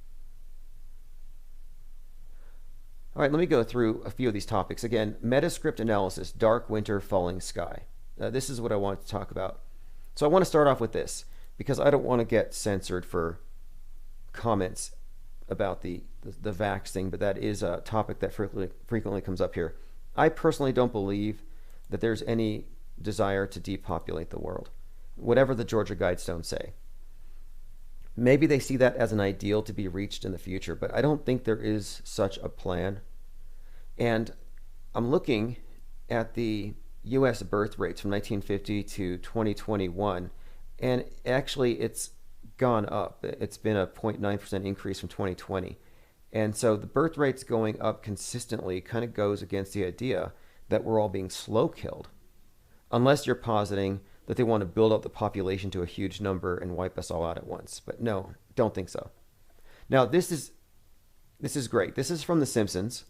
All right, let me go through a few of these topics. Again, metascript analysis, dark winter, falling sky. This is what I want to talk about. So I want to start off with this, because I don't want to get censored for comments about the vax thing, but that is a topic that frequently comes up here. I personally don't believe that there's any desire to depopulate the world, whatever the Georgia Guidestones say. Maybe they see that as an ideal to be reached in the future, but I don't think there is such a plan. And I'm looking at the U.S. birth rates from 1950 to 2021, and actually it's gone up. It's been a 0.9% increase from 2020. And so the birth rates going up consistently kind of goes against the idea that we're all being slow killed, unless you're positing that they want to build up the population to a huge number and wipe us all out at once. But no, don't think so. Now, this is great. This is from The Simpsons.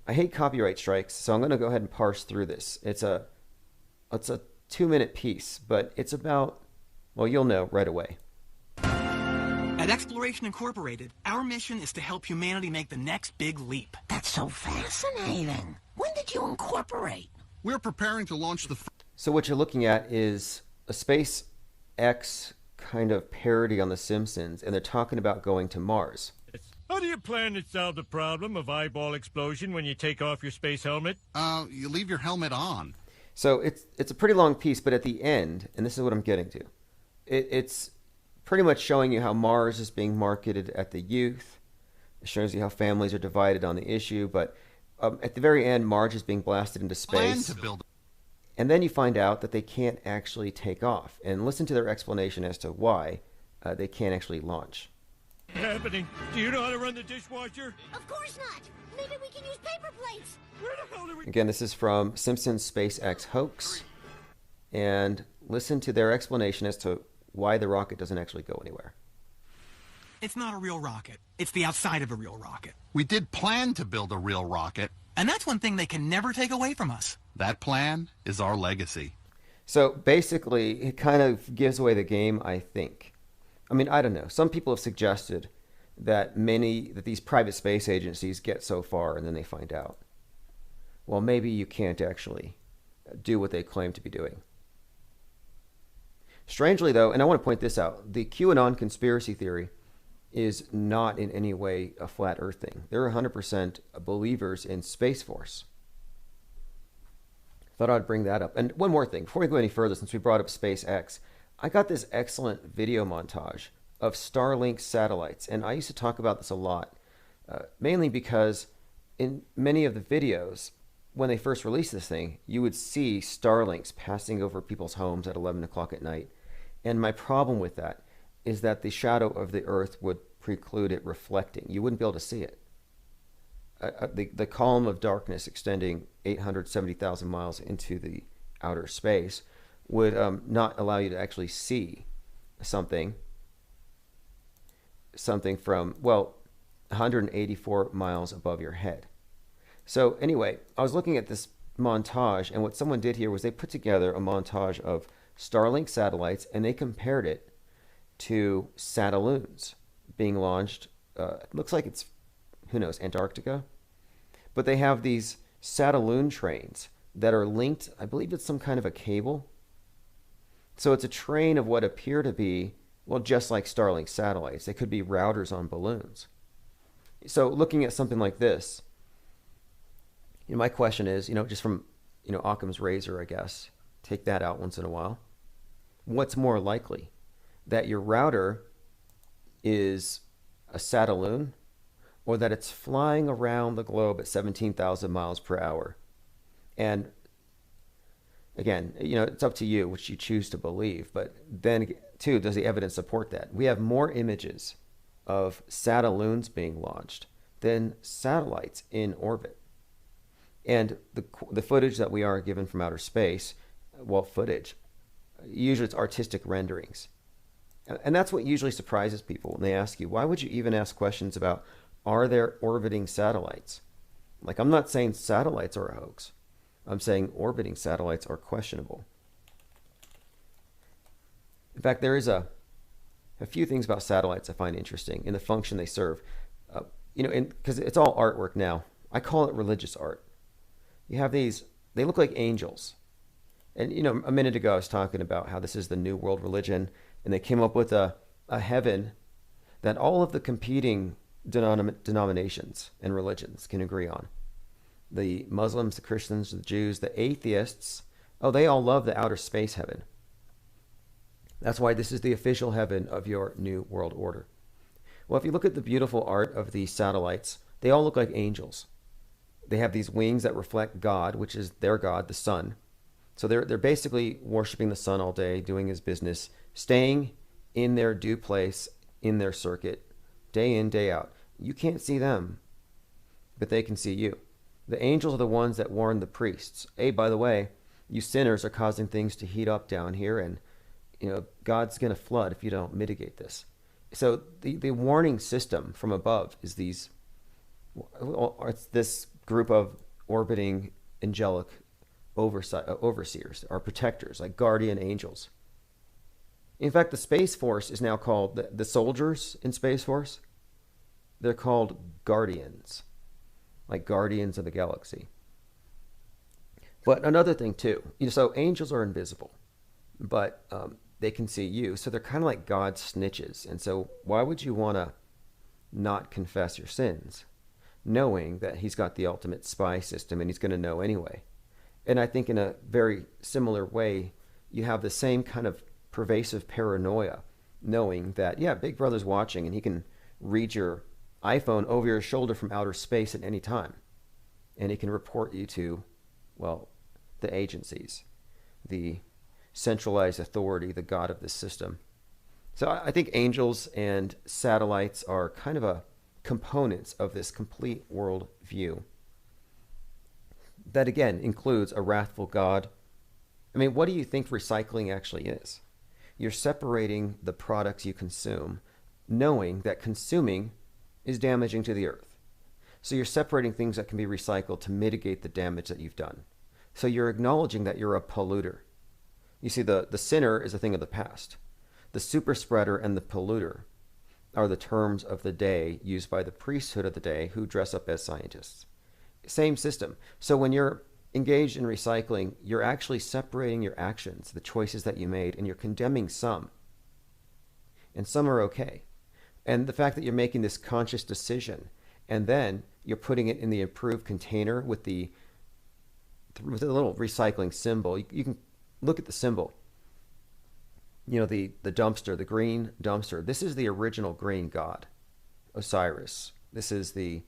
I hate copyright strikes, so I'm going to go ahead and parse through this. It's a 2-minute piece, but it's about, well, you'll know right away. At Exploration Incorporated, our mission is to help humanity make the next big leap. That's so fascinating. When did you incorporate? We're preparing to launch the... So what you're looking at is a SpaceX kind of parody on The Simpsons, and they're talking about going to Mars. How do you plan to solve the problem of eyeball explosion when you take off your space helmet? You leave your helmet on. So it's a pretty long piece, but at the end, and this is what I'm getting to, it's pretty much showing you how Mars is being marketed at the youth. It shows you how families are divided on the issue, but at the very end, Mars is being blasted into space. And then you find out that they can't actually take off. And listen to their explanation as to why they can't actually launch. What's happening? Do you know how to run the dishwasher? Of course not. Maybe we can use paper plates. Where the hell are we? Again, this is from Simpsons SpaceX Hoax. And listen to their explanation as to why the rocket doesn't actually go anywhere. It's not a real rocket. It's the outside of a real rocket. We did plan to build a real rocket. And that's one thing they can never take away from us. That plan is our legacy. So basically, it kind of gives away the game, I think. I mean, I don't know. Some people have suggested that these private space agencies get so far and then they find out, well, maybe you can't actually do what they claim to be doing. Strangely, though, and I want to point this out, the QAnon conspiracy theory is not in any way a flat earth thing. They're 100% believers in Space Force. Thought I'd bring that up. And one more thing, before we go any further, since we brought up SpaceX, I got this excellent video montage of Starlink satellites. And I used to talk about this a lot, mainly because in many of the videos, when they first released this thing, you would see Starlinks passing over people's homes at 11 o'clock at night. And my problem with that is that the shadow of the Earth would preclude it reflecting. You wouldn't be able to see it. The column of darkness extending 870,000 miles into the outer space would not allow you to actually see something from, well, 184 miles above your head. So anyway, I was looking at this montage, and what someone did here was they put together a montage of Starlink satellites, and they compared it to Satelloons being launched. It looks like it's, who knows, Antarctica. But they have these Satelloon trains that are linked, I believe it's some kind of a cable. So it's a train of what appear to be, well, just like Starlink satellites. They could be routers on balloons. So looking at something like this, my question is, just from, Occam's razor, I guess, take that out once in a while. What's more likely? That your router is a Satelloon, or that it's flying around the globe at 17,000 miles per hour? And Again, it's up to you which you choose to believe. But then, too, does the evidence support that? We have more images of satelloons being launched than satellites in orbit. And the footage that we are given from outer space, footage, usually it's artistic renderings. And that's what usually surprises people when they ask you, why would you even ask questions about, are there orbiting satellites? Like, I'm not saying satellites are a hoax. I'm saying orbiting satellites are questionable. In fact, there is a few things about satellites I find interesting in the function they serve. Because it's all artwork now. I call it religious art. You have these, they look like angels. And, a minute ago I was talking about how this is the new world religion, and they came up with a heaven that all of the competing denominations and religions can agree on. The Muslims, the Christians, the Jews, the atheists, they all love the outer space heaven. That's why this is the official heaven of your new world order. Well, if you look at the beautiful art of these satellites, they all look like angels. They have these wings that reflect God, which is their God, the sun. So they're basically worshiping the sun all day, doing his business, staying in their due place, in their circuit, day in, day out. You can't see them, but they can see you. The angels are the ones that warn the priests. Hey, by the way, you sinners are causing things to heat up down here, and God's going to flood if you don't mitigate this. So the warning system from above is it's this group of orbiting angelic overseers, or protectors, like guardian angels. In fact, the Space Force is now called, the soldiers in Space Force, they're called guardians, like guardians of the galaxy. But another thing too, so angels are invisible, but they can see you. So they're kind of like God's snitches. And so why would you want to not confess your sins, knowing that he's got the ultimate spy system and he's going to know anyway? And I think in a very similar way, you have the same kind of pervasive paranoia, knowing that, Big Brother's watching and he can read your iPhone over your shoulder from outer space at any time. And he can report you to, the agencies, the centralized authority, the God of this system. So I think angels and satellites are kind of components of this complete world view. That again includes a wrathful God. I mean, what do you think recycling actually is? You're separating the products you consume, knowing that consuming is damaging to the earth. So you're separating things that can be recycled to mitigate the damage that you've done. So you're acknowledging that you're a polluter. You see, the sinner is a thing of the past. The super spreader and the polluter are the terms of the day used by the priesthood of the day who dress up as scientists. Same system. So when you're engaged in recycling, you're actually separating your actions, the choices that you made, and you're condemning some. And some are okay. And the fact that you're making this conscious decision, and then you're putting it in the approved container with the little recycling symbol. You can look at the symbol. The dumpster, the green dumpster. This is the original green god, Osiris. This is the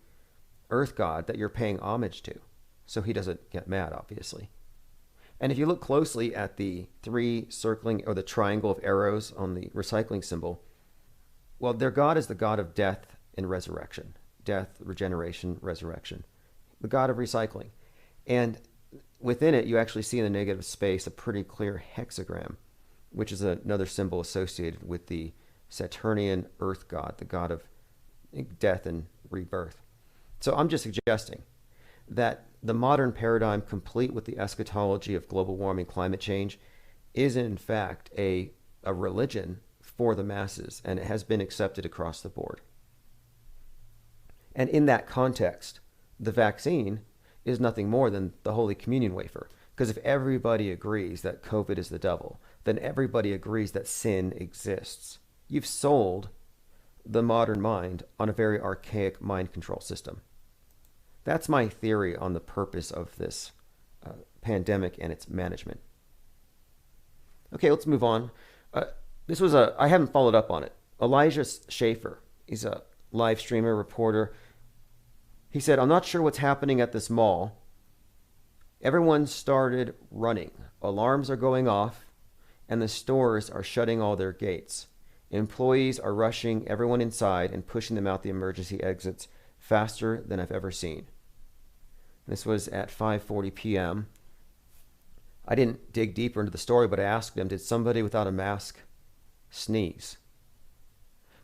earth god that you're paying homage to. So he doesn't get mad, obviously. And if you look closely at the three circling, or the triangle of arrows on the recycling symbol, their god is the god of death and resurrection. Death, regeneration, resurrection. The god of recycling. And within it, you actually see in the negative space a pretty clear hexagram, which is another symbol associated with the Saturnian earth god, the god of death and rebirth. So I'm just suggesting that the modern paradigm, complete with the eschatology of global warming, climate change, is in fact a religion for the masses, and it has been accepted across the board. And in that context, the vaccine is nothing more than the Holy Communion wafer. Because if everybody agrees that COVID is the devil, then everybody agrees that sin exists. You've sold the modern mind on a very archaic mind control system. That's my theory on the purpose of this pandemic and its management. Okay, let's move on. I haven't followed up on it. Elijah Schaefer, he's a live streamer, reporter. He said, I'm not sure what's happening at this mall. everyone started running. Alarms are going off, and the stores are shutting all their gates. Employees are rushing everyone inside and pushing them out the emergency exits faster than I've ever seen. This was at 5:40 p.m. I didn't dig deeper into the story, but I asked them, did somebody without a mask sneeze?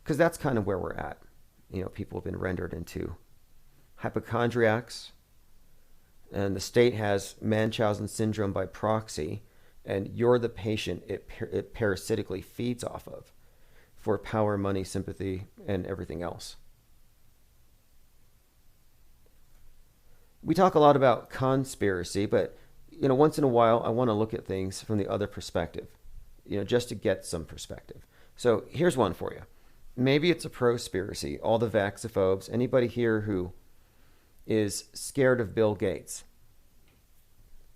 Because that's kind of where we're at. People have been rendered into hypochondriacs, and the state has Munchausen syndrome by proxy, and you're the patient it parasitically feeds off of for power, money, sympathy, and everything else. We talk a lot about conspiracy, but once in a while I want to look at things from the other perspective, just to get some perspective. So here's one for you. Maybe it's a prospiracy. All the vaxophobes, anybody here who is scared of Bill Gates,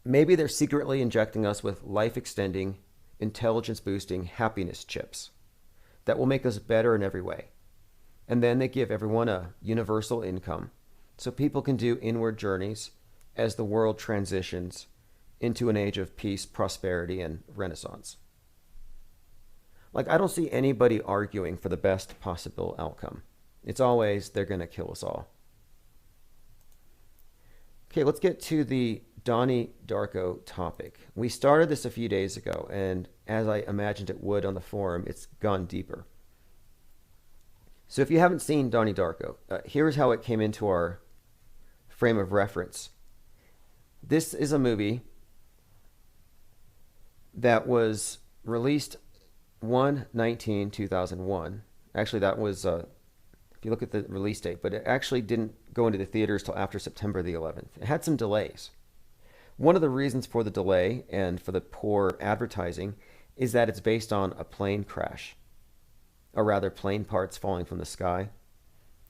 maybe they're secretly injecting us with life-extending, intelligence-boosting happiness chips that will make us better in every way. And then they give everyone a universal income so people can do inward journeys as the world transitions into an age of peace, prosperity, and renaissance. I don't see anybody arguing for the best possible outcome. It's always, they're going to kill us all. Okay, let's get to the Donnie Darko topic. We started this a few days ago, and as I imagined it would on the forum, it's gone deeper. So if you haven't seen Donnie Darko, here's how it came into our frame of reference. This is a movie that was released 1/19/2001. Actually, that was, if you look at the release date, but it actually didn't go into the theaters till after September the 11th. It had some delays. One of the reasons for the delay and for the poor advertising is that it's based on a plane crash, or rather plane parts falling from the sky,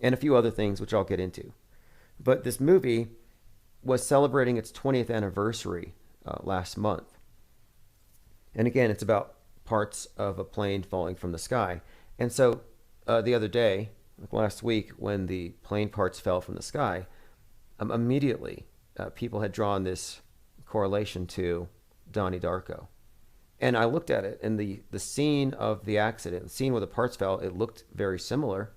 and a few other things which I'll get into. But this movie was celebrating its 20th anniversary last month. And again, it's about parts of a plane falling from the sky. And so the other day, last week, when the plane parts fell from the sky, immediately people had drawn this correlation to Donnie Darko. And I looked at it, and the scene of the accident, the scene where the parts fell, it looked very similar.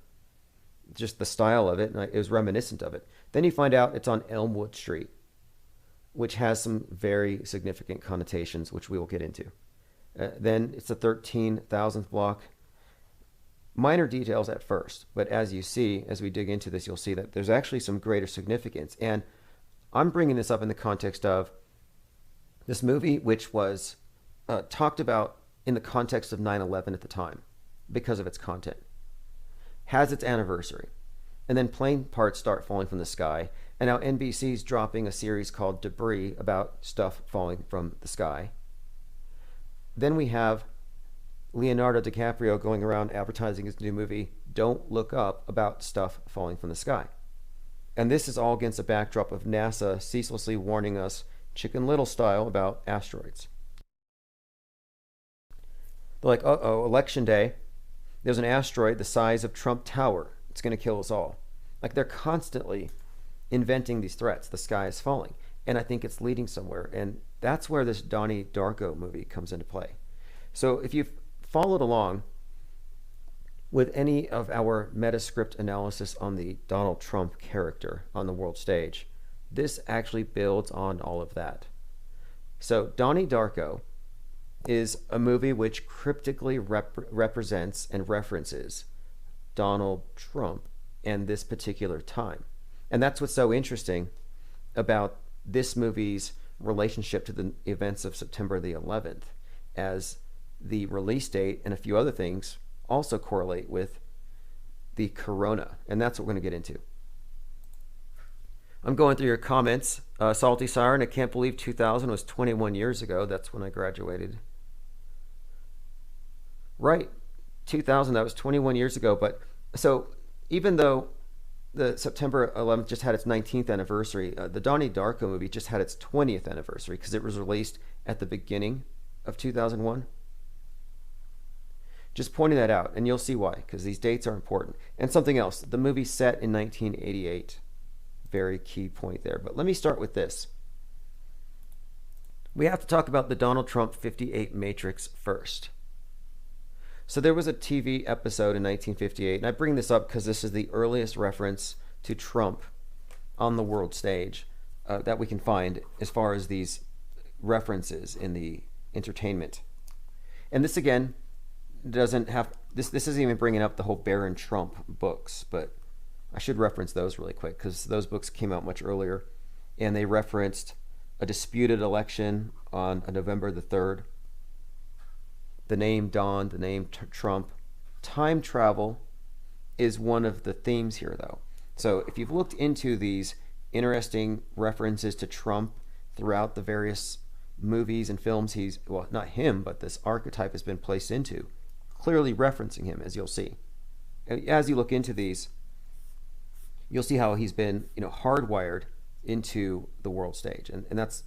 Just the style of it, and it was reminiscent of it. Then you find out it's on Elmwood Street, which has some very significant connotations, which we will get into. Then it's the 13,000th block. Minor details at first, but as you see, as we dig into this, you'll see that there's actually some greater significance. And I'm bringing this up in the context of this movie, which was talked about in the context of 9/11 at the time because of its content, has its anniversary. And then plane parts start falling from the sky. And now NBC's dropping a series called Debris about stuff falling from the sky. Then we have Leonardo DiCaprio going around advertising his new movie, Don't Look Up, about stuff falling from the sky. And this is all against a backdrop of NASA ceaselessly warning us, Chicken Little style, about asteroids. They're like, uh-oh, election day, there's an asteroid the size of Trump Tower. It's going to kill us all. They're constantly inventing these threats. The sky is falling. And I think it's leading somewhere. And that's where this Donnie Darko movie comes into play. So if you've followed along with any of our Metascript analysis on the Donald Trump character on the world stage, this actually builds on all of that. So Donnie Darko is a movie which cryptically represents and references Donald Trump and this particular time. And that's what's so interesting about this movie's relationship to the events of September the 11th, as the release date and a few other things also correlate with the corona. And that's what we're going to get into. I'm going through your comments. Salty Siren, I can't believe 2000 was 21 years ago. That's when I graduated. Right. 2000, that was 21 years ago. But so even though the September 11th just had its 19th anniversary, the Donnie Darko movie just had its 20th anniversary because it was released at the beginning of 2001. Just pointing that out, and you'll see why, because these dates are important. And something else, the movie set in 1988. Very key point there. But let me start with this. we have to talk about the Donald Trump 58 Matrix first. So there was a TV episode in 1958, and I bring this up because this is the earliest reference to Trump on the world stage that we can find as far as these references in the entertainment. And this again doesn't have this isn't even bringing up the whole Baron Trump books, but I should reference those really quick because those books came out much earlier, and they referenced a disputed election on November the 3rd. The name Don, the name Trump. Time travel is one of the themes here, though. So if you've looked into these interesting references to Trump throughout the various movies and films well, not him, but this archetype has been placed into, clearly referencing him, as you'll see. As you look into these, you'll see how he's been, hardwired into the world stage. And that's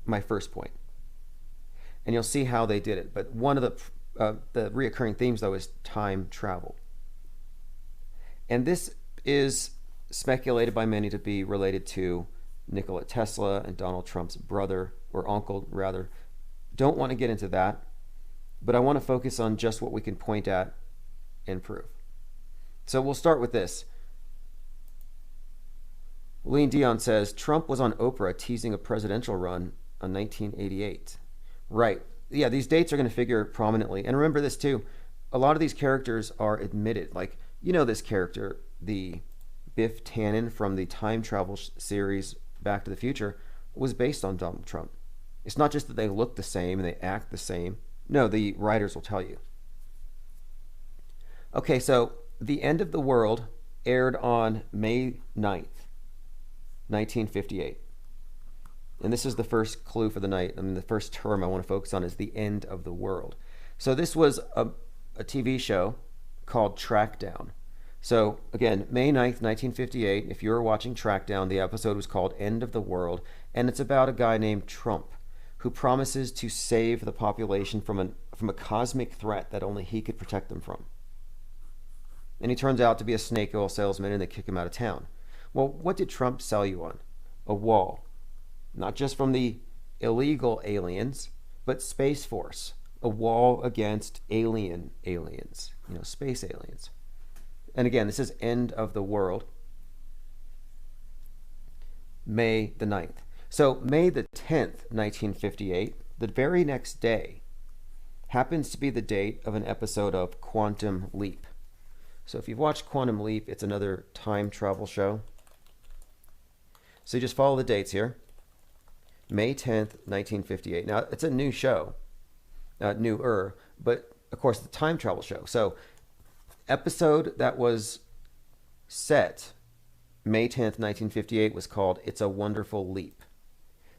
my first point. And you'll see how they did it. But one of the reoccurring themes, though, is time travel. And this is speculated by many to be related to Nikola Tesla and Donald Trump's brother, or uncle, rather. Don't want to get into that, but I want to focus on just what we can point at and prove. So we'll start with this. Lean Dion says, Trump was on Oprah teasing a presidential run on 1988. Right. Yeah, these dates are going to figure prominently. And remember this too, a lot of these characters are admitted. Like, this character, the Biff Tannen from the time travel series Back to the Future, was based on Donald Trump. It's not just that they look the same and they act the same. No, the writers will tell you. Okay, so The End of the World aired on May 9th, 1958. And this is the first clue for the night. The first term I want to focus on is the end of the world. So this was a TV show called Trackdown. So again, May 9th, 1958, if you were watching Trackdown, the episode was called End of the World, and it's about a guy named Trump who promises to save the population from a cosmic threat that only he could protect them from. And he turns out to be a snake oil salesman, and they kick him out of town. Well, what did Trump sell you on? A wall. Not just from the illegal aliens, but Space Force. A wall against aliens, space aliens. And again, this is End of the World, May the 9th. So May the 10th, 1958, the very next day, happens to be the date of an episode of Quantum Leap. So if you've watched Quantum Leap, it's another time travel show. So you just follow the dates here. May 10th, 1958. Now, it's a new show, newer, but of course, the time travel show. So, episode that was set May 10th, 1958 was called It's a Wonderful Leap.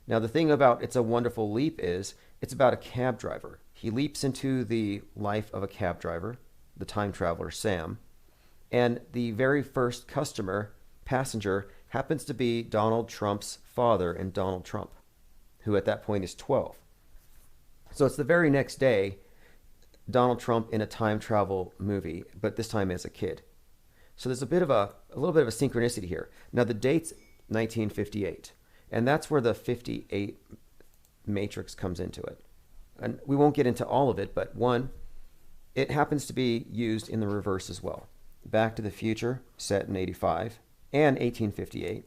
Now, the thing about It's a Wonderful Leap is it's about a cab driver. He leaps into the life of a cab driver, the time traveler, Sam, and the very first passenger, happens to be Donald Trump's father and Donald Trump, who at that point is 12. So it's the very next day, Donald Trump in a time travel movie, but this time as a kid. So there's a little bit of a synchronicity here. Now the date's 1958, and that's where the 58 matrix comes into it. And we won't get into all of it, but one, it happens to be used in the reverse as well. Back to the Future, set in 85, and 1858.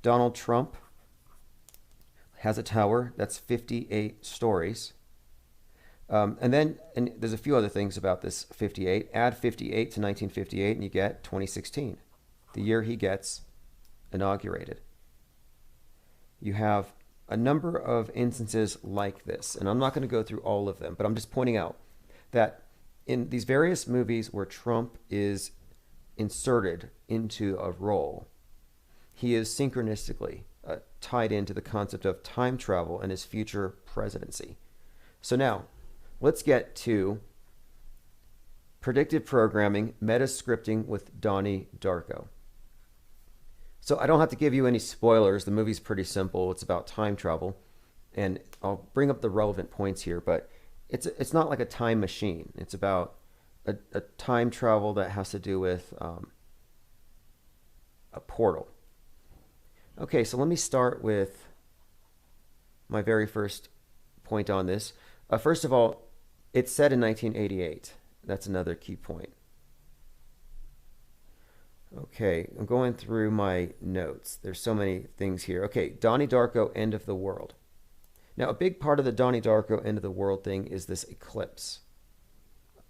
Donald Trump has a tower that's 58 stories. And there's a few other things about this 58. Add 58 to 1958 and you get 2016, the year he gets inaugurated. You have a number of instances like this, and I'm not going to go through all of them, but I'm just pointing out that in these various movies where Trump is inserted into a role, he is synchronistically tied into the concept of time travel and his future presidency. So now, let's get to predictive programming, meta-scripting with Donnie Darko. So I don't have to give you any spoilers. The movie's pretty simple. It's about time travel. And I'll bring up the relevant points here, but it's not like a time machine. It's about a time travel that has to do with a portal. Okay, so let me start with my very first point on this. First of all, it's set in 1988. That's another key point. Okay, I'm going through my notes. There's so many things here. Okay, Donnie Darko, end of the world. Now, a big part of the Donnie Darko end of the world thing is this eclipse,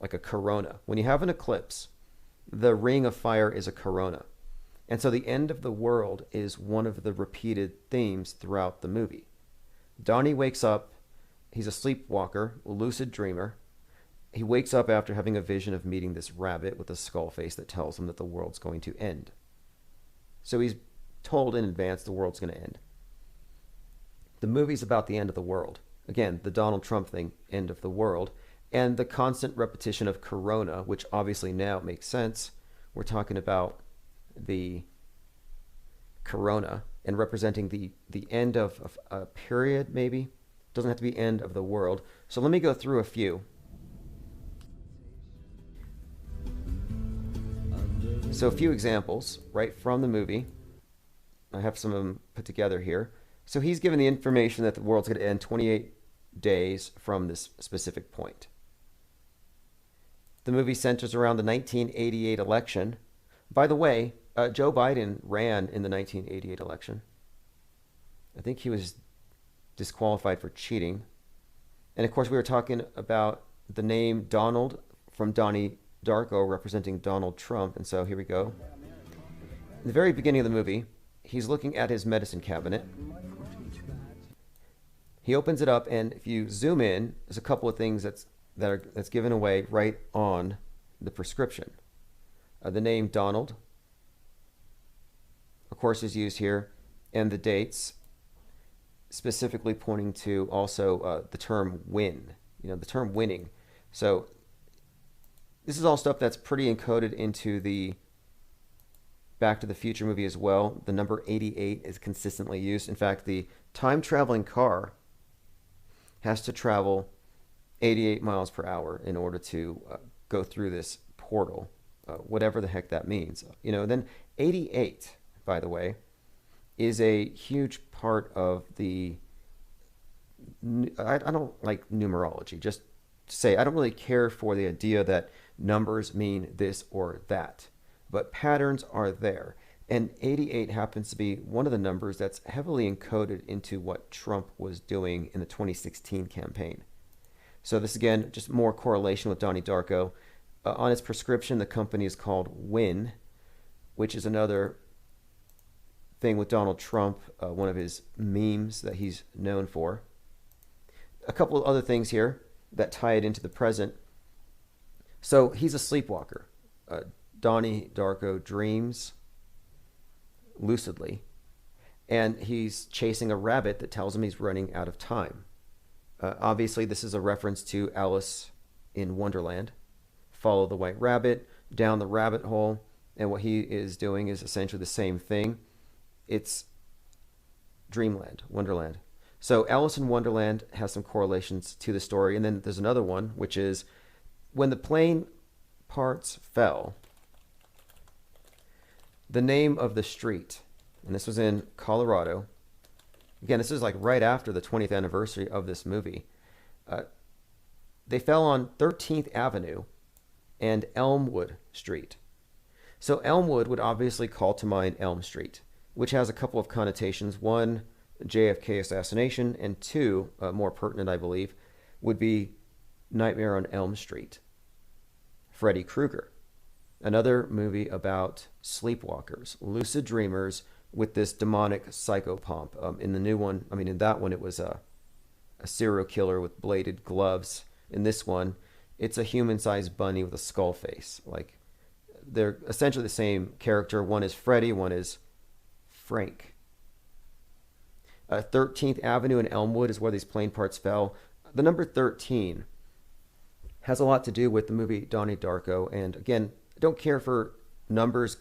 like a corona. When you have an eclipse, the ring of fire is a corona. And so the end of the world is one of the repeated themes throughout the movie. Donnie wakes up. He's a sleepwalker, a lucid dreamer. He wakes up after having a vision of meeting this rabbit with a skull face that tells him that the world's going to end. So he's told in advance the world's going to end. The movie's about the end of the world. Again, the Donald Trump thing, end of the world. And the constant repetition of corona, which obviously now makes sense. We're talking about the corona and representing the end of a period, maybe. Doesn't have to be end of the world. So let me go through a few. So a few examples right from the movie. I have some of them put together here. So he's given the information that the world's going to end 28 days from this specific point. The movie centers around the 1988 election. By the way, Joe Biden ran in the 1988 election. I think he was disqualified for cheating. And of course, we were talking about the name Donald from Donnie Darko representing Donald Trump. And so here we go. In the very beginning of the movie, he's looking at his medicine cabinet. He opens it up, and if you zoom in, there's a couple of things that's given away right on the prescription. The name Donald, of course, is used here, and the dates, specifically pointing to also the term win, the term winning. So this is all stuff that's pretty encoded into the Back to the Future movie as well. The number 88 is consistently used. In fact, the time-traveling car has to travel 88 miles per hour in order to go through this portal, whatever the heck that means. Then 88, by the way, is a huge part of the... I don't like numerology. Just to say, I don't really care for the idea that numbers mean this or that. But patterns are there. And 88 happens to be one of the numbers that's heavily encoded into what Trump was doing in the 2016 campaign. So this, again, just more correlation with Donnie Darko. On its prescription, the company is called Win, which is another thing with Donald Trump, one of his memes that he's known for. A couple of other things here that tie it into the present. So he's a sleepwalker. Donnie Darko dreams lucidly, and he's chasing a rabbit that tells him he's running out of time. Obviously, this is a reference to Alice in Wonderland. Follow the white rabbit down the rabbit hole, and what he is doing is essentially the same thing. It's Dreamland, Wonderland. So Alice in Wonderland has some correlations to the story, and then there's another one, which is when the plane parts fell, the name of the street, and this was in Colorado. Again, this is like right after the 20th anniversary of this movie. They fell on 13th Avenue and Elmwood Street. So Elmwood would obviously call to mind Elm Street, which has a couple of connotations. One, JFK assassination, and two, more pertinent, I believe, would be Nightmare on Elm Street, Freddy Krueger. Another movie about sleepwalkers, lucid dreamers with this demonic psychopomp. In the new one, in that one, it was a serial killer with bladed gloves. In this one, it's a human-sized bunny with a skull face. Like, they're essentially the same character. One is Freddy, one is Frank. 13th Avenue and Elmwood is where these plane parts fell. The number 13 has a lot to do with the movie Donnie Darko, and again, I don't care for numbers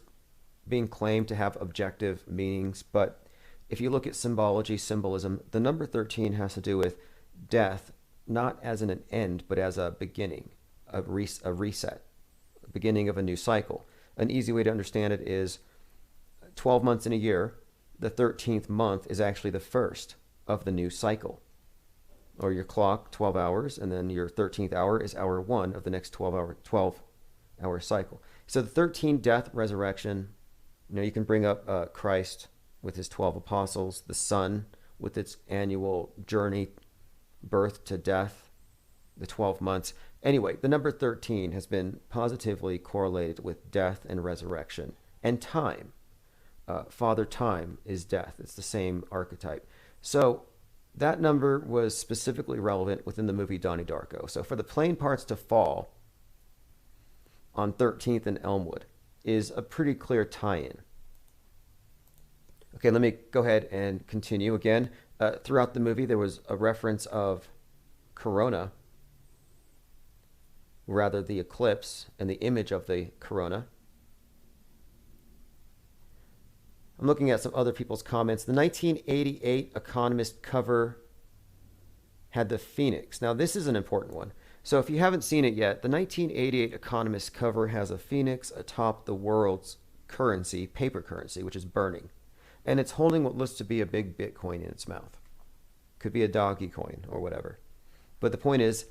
being claimed to have objective meanings, but if you look at symbology, symbolism, the number 13 has to do with death, not as an end, but as a beginning, a reset, a beginning of a new cycle. An easy way to understand it is 12 months in a year, the 13th month is actually the first of the new cycle. or your clock, 12 hours, and then your 13th hour is hour 1 of the next 12-hour cycle. So the 13 death, resurrection, you can bring up Christ with his 12 apostles, the sun with its annual journey, birth to death, the 12 months. Anyway, the number 13 has been positively correlated with death and resurrection and time. Father Time is death. It's the same archetype. So that number was specifically relevant within the movie Donnie Darko. So for the plane parts to fall on 13th and Elmwood is a pretty clear tie-in. Okay, let me go ahead and continue again. Throughout the movie, there was a reference of corona, rather the eclipse and the image of the corona. I'm looking at some other people's comments. The 1988 Economist cover had the phoenix. Now, this is an important one. So if you haven't seen it yet, the 1988 Economist cover has a phoenix atop the world's currency, paper currency, which is burning. And it's holding what looks to be a big Bitcoin in its mouth. Could be a doggy coin or whatever. But the point is,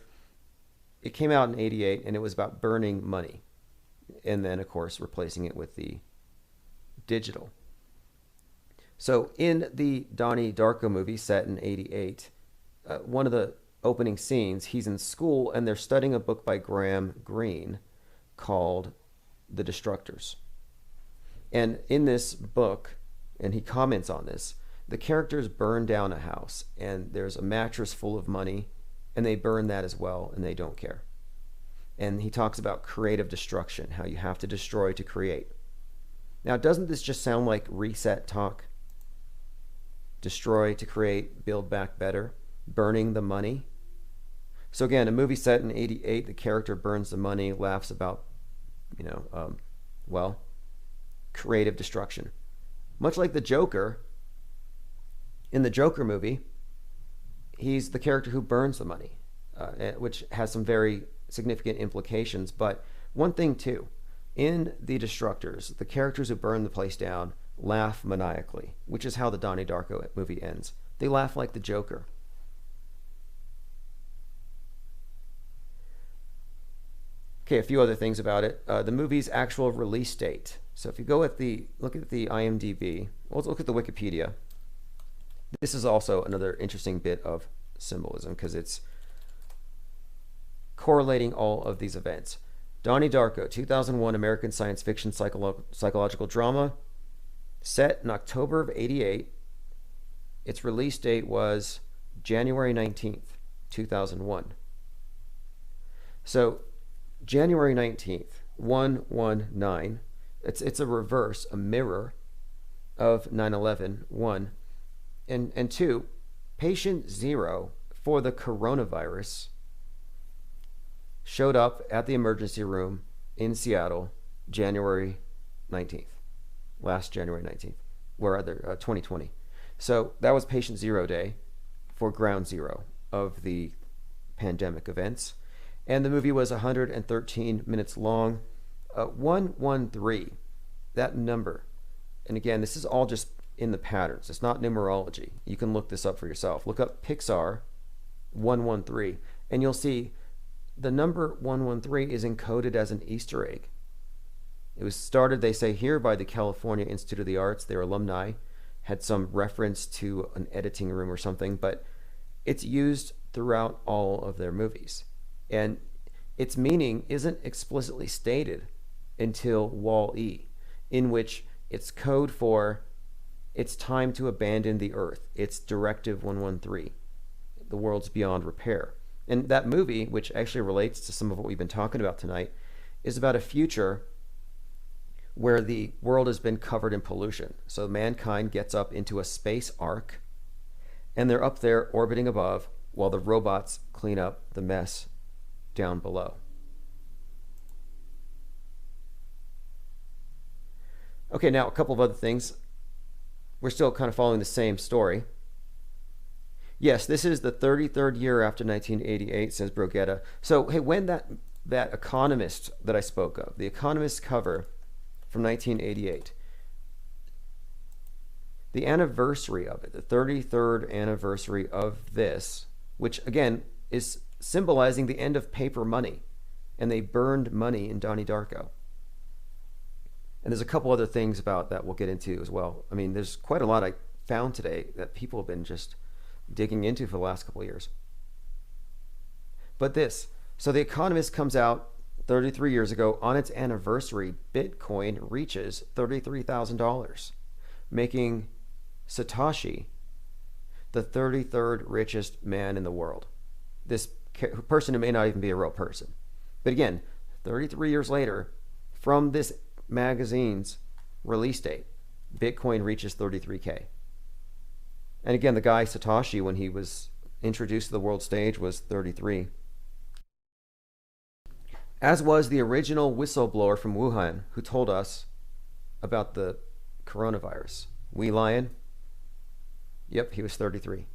it came out in 88 and it was about burning money. And then, of course, replacing it with the digital. So in the Donnie Darko movie set in 88, one of the opening scenes, he's in school and they're studying a book by Graham Greene called The Destructors. And in this book, and he comments on this, the characters burn down a house and there's a mattress full of money and they burn that as well and they don't care. And he talks about creative destruction, how you have to destroy to create. Now, doesn't this just sound like reset talk? Destroy to create, build back better, burning the money. So again, a movie set in 88, the character burns the money, laughs about, creative destruction. Much like the Joker, in the Joker movie, he's the character who burns the money, which has some very significant implications. But one thing too, in The Destructors, the characters who burn the place down laugh maniacally, which is how the Donnie Darko movie ends. They laugh like the Joker. Okay, a few other things about it. The movie's actual release date. So if you go look at the IMDb, let's look at the Wikipedia. This is also another interesting bit of symbolism because it's correlating all of these events. Donnie Darko, 2001 American science fiction psychological drama, set in October of 88. Its release date was January 19th, 2001. So January 19th, 119, it's a reverse, a mirror of 9/11, 1. And 2, patient 0 for the coronavirus showed up at the emergency room in Seattle January 19th. Last January 19th, 2020. So that was patient 0 day for ground zero of the pandemic events. And the movie was 113 minutes long. 113, that number. And again, this is all just in the patterns. It's not numerology. You can look this up for yourself. Look up Pixar 113, and you'll see the number 113 is encoded as an Easter egg. It was started, they say, here by the California Institute of the Arts. Their alumni had some reference to an editing room or something, but it's used throughout all of their movies. And its meaning isn't explicitly stated until Wall-E, in which it's code for it's time to abandon the Earth. It's Directive 113. The world's beyond repair. And that movie, which actually relates to some of what we've been talking about tonight, is about a future where the world has been covered in pollution. So mankind gets up into a space ark, and they're up there orbiting above while the robots clean up the mess down below. Okay, now a couple of other things. We're still kind of following the same story. Yes, this is the 33rd year after 1988, says Brogetta. So, hey, when that Economist that I spoke of, the Economist cover from 1988, the anniversary of it, the 33rd anniversary of this which again is symbolizing the end of paper money. And they burned money in Donnie Darko. And there's a couple other things about that we'll get into as well. I mean, there's quite a lot I found today that people have been just digging into for the last couple of years. But this, so The Economist comes out 33 years ago. On its anniversary, Bitcoin reaches $33,000, making Satoshi the 33rd richest man in the world. This person who may not even be a real person. But again, 33 years later, from this magazine's release date, Bitcoin reaches 33K. And again, the guy Satoshi, when he was introduced to the world stage, was 33. As was the original whistleblower from Wuhan who told us about the coronavirus. We lying? Yep, he was 33.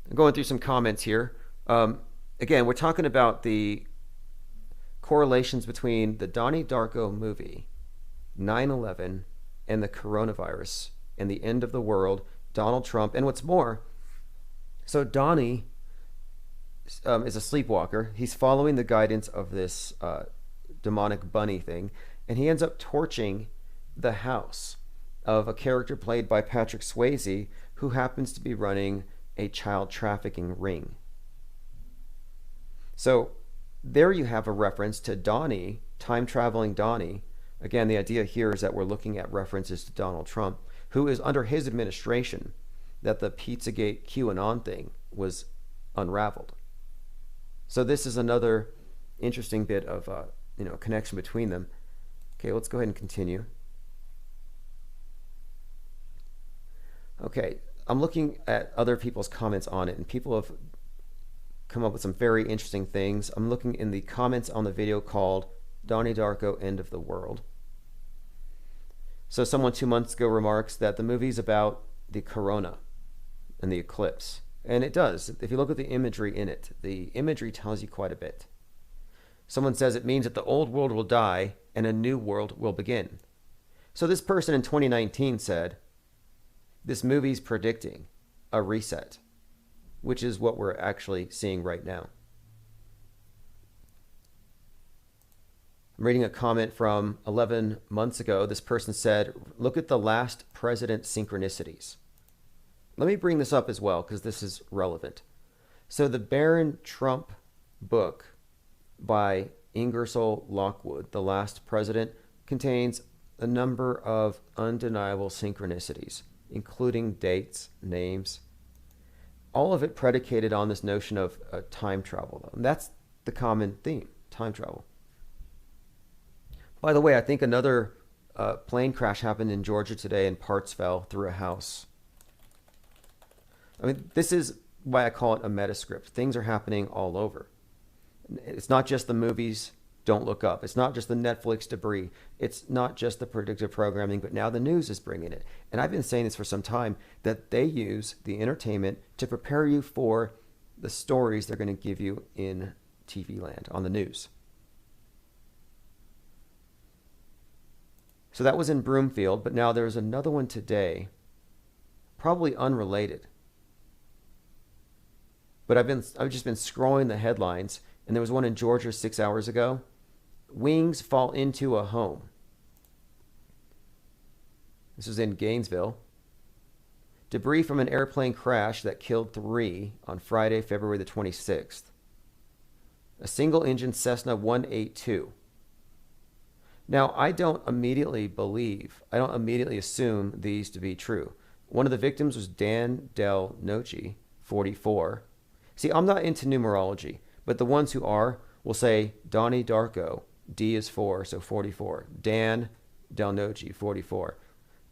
I'm going through some comments here. Again, we're talking about the correlations between the Donnie Darko movie, 9/11, and the coronavirus, and the end of the world, Donald Trump, and what's more, so Donnie is a sleepwalker. He's following the guidance of this demonic bunny thing, and he ends up torching the house of a character played by Patrick Swayze, who happens to be running a child trafficking ring. So there you have a reference to Donnie, time-traveling Donnie. Again, the idea here is that we're looking at references to Donald Trump, who is under his administration that the Pizzagate QAnon thing was unraveled. So this is another interesting bit of connection between them. Okay, let's go ahead and continue. Okay, I'm looking at other people's comments on it, and people have come up with some very interesting things. I'm looking in the comments on the video called Donnie Darko End of the World. So someone 2 months ago remarks that the movie's about the corona and the eclipse. And it does. If you look at the imagery in it, the imagery tells you quite a bit. Someone says it means that the old world will die and a new world will begin. So this person in 2019 said, this movie's predicting a reset, which is what we're actually seeing right now. I'm reading a comment from 11 months ago. This person said, look at the last president synchronicities. Let me bring this up as well, because this is relevant. So the Baron Trump book by Ingersoll Lockwood, The Last President, contains a number of undeniable synchronicities, including dates, names, all of it predicated on this notion of time travel. And that's the common theme, time travel. By the way, I think another plane crash happened in Georgia today, and parts fell through a house. I mean, this is why I call it a metascript. Things are happening all over. It's not just the movies Don't Look Up. It's not just the Netflix debris. It's not just the predictive programming, but now the news is bringing it. And I've been saying this for some time, that they use the entertainment to prepare you for the stories they're going to give you in TV land, on the news. So that was in Broomfield, but now there's another one today, probably unrelated. But I've just been scrolling the headlines, and there was one in Georgia 6 hours ago. Wings fall into a home. This was in Gainesville. Debris from an airplane crash that killed 3 on Friday, February the 26th. A single-engine Cessna 182. Now, I don't immediately assume these to be true. One of the victims was Dan Del Noce, 44. See, I'm not into numerology, but the ones who are will say Donnie Darko, D is 4, so 44. Dan Del Noce, 44.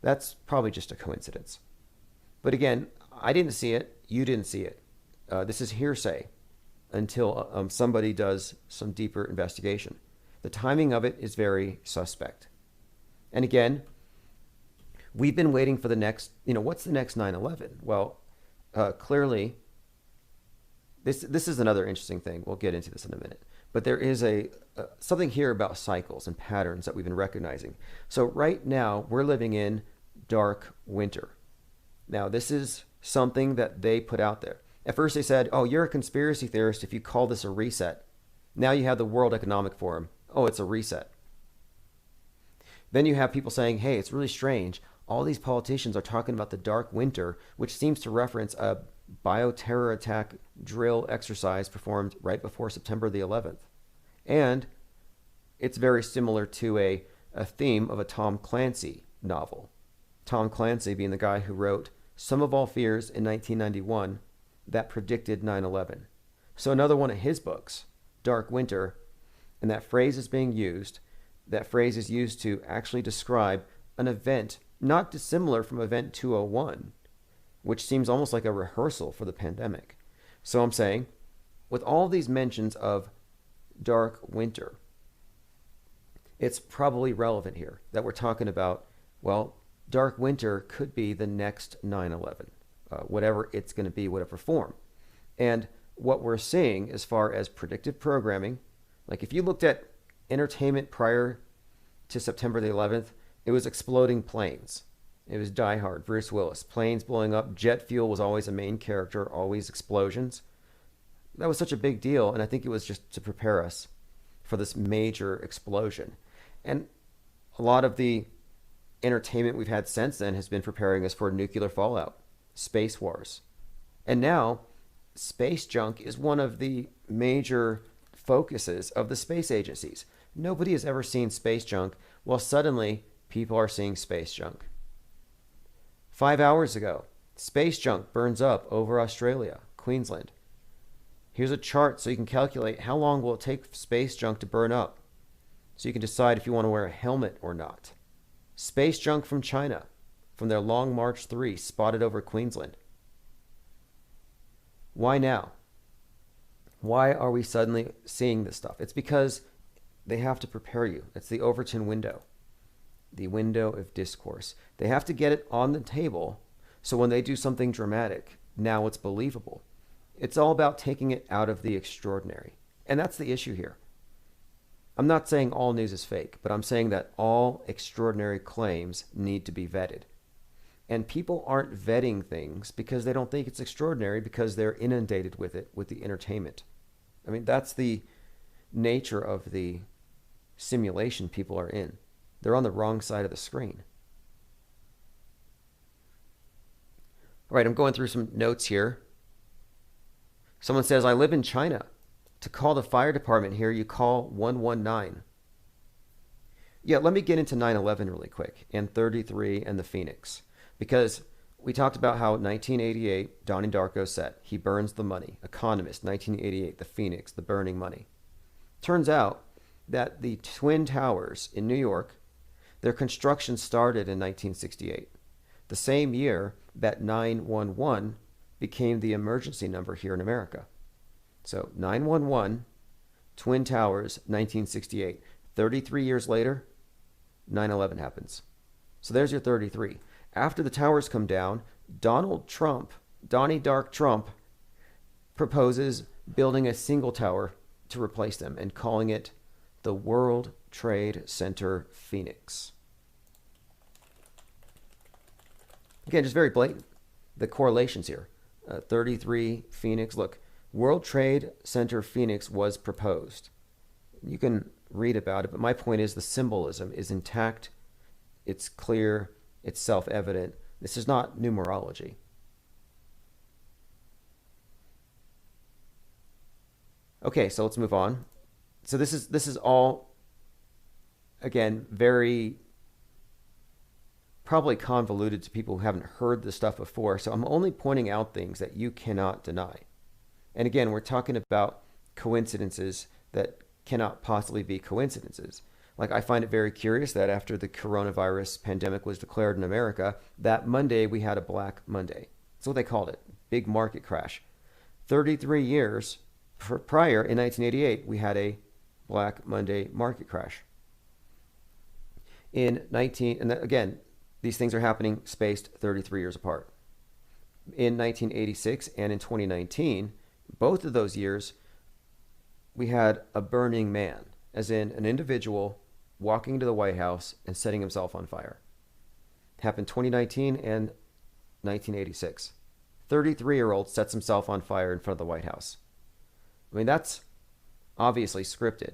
That's probably just a coincidence. But again, I didn't see it. You didn't see it. This is hearsay until somebody does some deeper investigation. The timing of it is very suspect. And again, we've been waiting for the next, what's the next 9/11? Well, clearly, this is another interesting thing. We'll get into this in a minute. But there is something here about cycles and patterns that we've been recognizing. So right now, we're living in dark winter. Now, this is something that they put out there. At first they said, oh, you're a conspiracy theorist if you call this a reset. Now you have the World Economic Forum. Oh, it's a reset. Then you have people saying, hey, it's really strange. All these politicians are talking about the dark winter, which seems to reference a bioterror attack drill exercise performed right before September the 11th. And it's very similar to a theme of a Tom Clancy novel. Tom Clancy being the guy who wrote Sum of All Fears in 1991 that predicted 9/11. So another one of his books, Dark Winter, and that phrase is being used. That phrase is used to actually describe an event not dissimilar from Event 201, which seems almost like a rehearsal for the pandemic. So I'm saying, with all these mentions of dark winter, it's probably relevant here that we're talking about, well, dark winter could be the next 9/11, whatever it's going to be, whatever form. And what we're seeing as far as predictive programming, like if you looked at entertainment prior to September the 11th, it was exploding planes. It was Die Hard, Bruce Willis, planes blowing up. Jet fuel was always a main character, always explosions. That was such a big deal, and I think it was just to prepare us for this major explosion. And a lot of the entertainment we've had since then has been preparing us for nuclear fallout, space wars. And now, space junk is one of the major focuses of the space agencies. Nobody has ever seen space junk, well, suddenly people are seeing space junk. 5 hours ago, space junk burns up over Australia, Queensland. Here's a chart so you can calculate how long will it take space junk to burn up, so you can decide if you want to wear a helmet or not. Space junk from China, from their Long March 3, spotted over Queensland. Why now? Why are we suddenly seeing this stuff? It's because they have to prepare you. It's the Overton window, the window of discourse. They have to get it on the table so when they do something dramatic, now it's believable. It's all about taking it out of the extraordinary. And that's the issue here. I'm not saying all news is fake, but I'm saying that all extraordinary claims need to be vetted. And people aren't vetting things because they don't think it's extraordinary, because they're inundated with it, with the entertainment. I mean, that's the nature of the simulation people are in. They're on the wrong side of the screen. All right, I'm going through some notes here. Someone says, I live in China. To call the fire department here, you call 119. Yeah, let me get into 9/11 really quick, and 33 and the Phoenix. Because we talked about how 1988, Donnie Darko set, he burns the money. Economist, 1988, the Phoenix, the burning money. Turns out that the Twin Towers in New York, their construction started in 1968, the same year that 911 became the emergency number here in America. So 911, Twin Towers, 1968. 33 years later, 9/11 happens. So there's your 33. After the towers come down, Donald Trump, Donnie Dark Trump, proposes building a single tower to replace them and calling it the World Trade Center Phoenix. Again, just very blatant, the correlations here. 33 Phoenix. Look, World Trade Center Phoenix was proposed. You can read about it, but my point is the symbolism is intact. It's clear. It's self-evident. This is not numerology. Okay, so let's move on. So this is all, again, very probably convoluted to people who haven't heard this stuff before. So I'm only pointing out things that you cannot deny. And again, we're talking about coincidences that cannot possibly be coincidences. Like, I find it very curious that after the coronavirus pandemic was declared in America, that Monday we had a Black Monday. That's what they called it. Big market crash. 33 years prior, in 1988, we had a Black Monday market crash. And again, these things are happening spaced 33 years apart. In 1986 and in 2019, both of those years, we had a burning man, as in an individual walking to the White House and setting himself on fire. Happened 2019 and 1986. 33-year-old sets himself on fire in front of the White House. I mean, that's obviously scripted.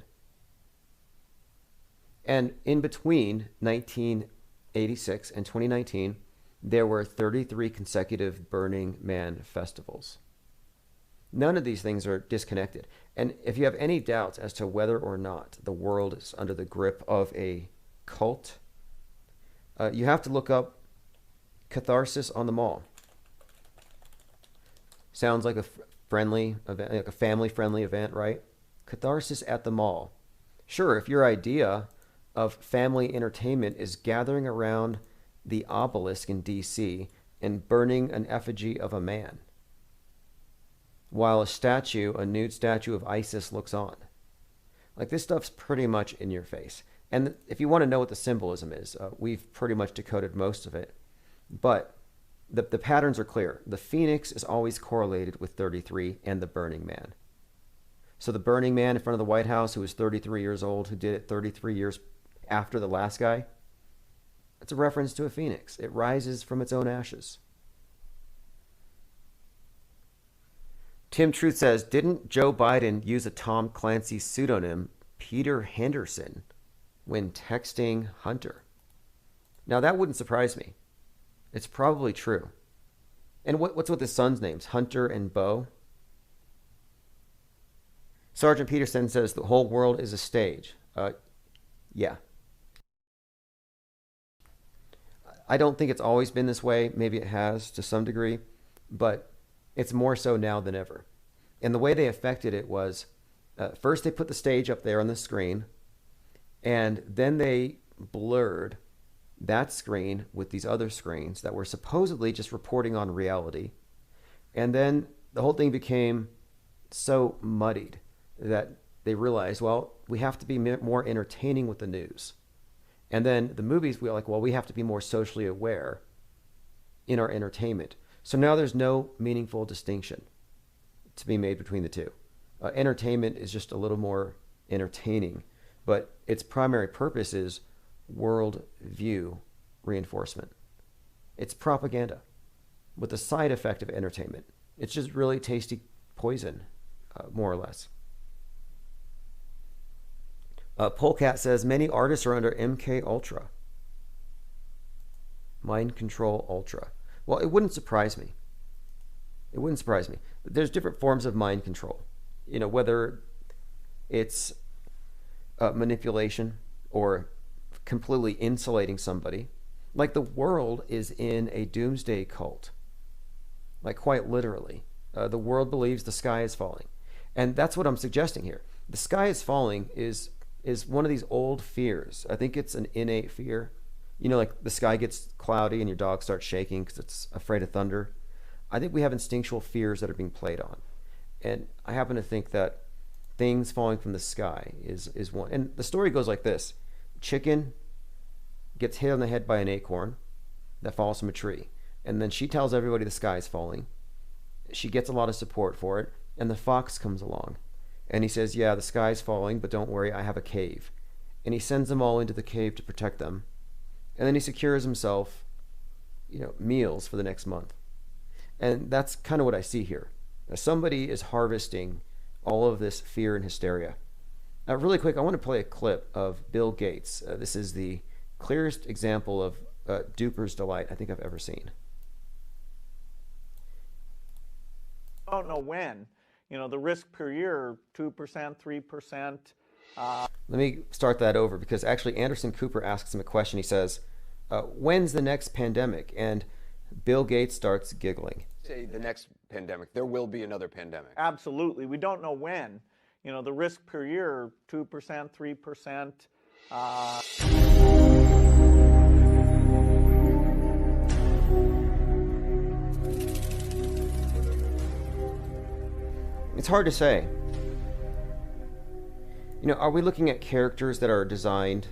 And in between 1986 and 2019, there were 33 consecutive Burning Man festivals. None of these things are disconnected. And if you have any doubts as to whether or not the world is under the grip of a cult, you have to look up Catharsis on the Mall. Sounds like a friendly event, like a family-friendly event, right? Catharsis at the Mall. Sure, if your idea of family entertainment is gathering around the obelisk in D.C. and burning an effigy of a man, while a nude statue of Isis looks on. Like, this stuff's pretty much in your face. And if you want to know what the symbolism is, we've pretty much decoded most of it. But the patterns are clear. The Phoenix is always correlated with 33 and the Burning Man. So the Burning Man in front of the White House, who was 33 years old, who did it 33 years after the last guy, it's a reference to a phoenix. It rises from its own ashes. Tim Truth says, didn't Joe Biden use a Tom Clancy pseudonym, Peter Henderson, when texting Hunter? Now, that wouldn't surprise me. It's probably true. And what's with his sons' names? Hunter and Bo? Sergeant Peterson says the whole world is a stage. Yeah. I don't think it's always been this way. Maybe it has to some degree, but it's more so now than ever. And the way they affected it was, first they put the stage up there on the screen, and then they blurred that screen with these other screens that were supposedly just reporting on reality. And then the whole thing became so muddied that they realized, well, we have to be more entertaining with the news. And then the movies, we were like, well, we have to be more socially aware in our entertainment. So now there's no meaningful distinction to be made between the two. Entertainment is just a little more entertaining, but its primary purpose is world view reinforcement. It's propaganda with the side effect of entertainment. It's just really tasty poison, more or less. Polecat says many artists are under MK Ultra. Mind Control Ultra. Well, it wouldn't surprise me. It wouldn't surprise me. There's different forms of mind control. You know, whether it's manipulation or completely insulating somebody. Like, the world is in a doomsday cult. Like, quite literally. The world believes the sky is falling. And that's what I'm suggesting here. The sky is falling is one of these old fears. I think it's an innate fear. You know, like the sky gets cloudy and your dog starts shaking because it's afraid of thunder. I think we have instinctual fears that are being played on. And I happen to think that things falling from the sky is one. And the story goes like this. Chicken gets hit on the head by an acorn that falls from a tree. And then she tells everybody the sky is falling. She gets a lot of support for it. And the fox comes along. And he says, yeah, the sky's falling, but don't worry, I have a cave. And he sends them all into the cave to protect them. And then he secures himself, meals for the next month. And that's kind of what I see here. Now, somebody is harvesting all of this fear and hysteria. Really quick, I want to play a clip of Bill Gates. This is the clearest example of duper's delight I think I've ever seen. I don't know when. The risk per year, 2%, 3%. Let me start that over, because actually Anderson Cooper asks him a question. He says, when's the next pandemic? And Bill Gates starts giggling. Say the next pandemic. There will be another pandemic. Absolutely. We don't know when. The risk per year, 2%, 3%. It's hard to say. Are we looking at characters that are designed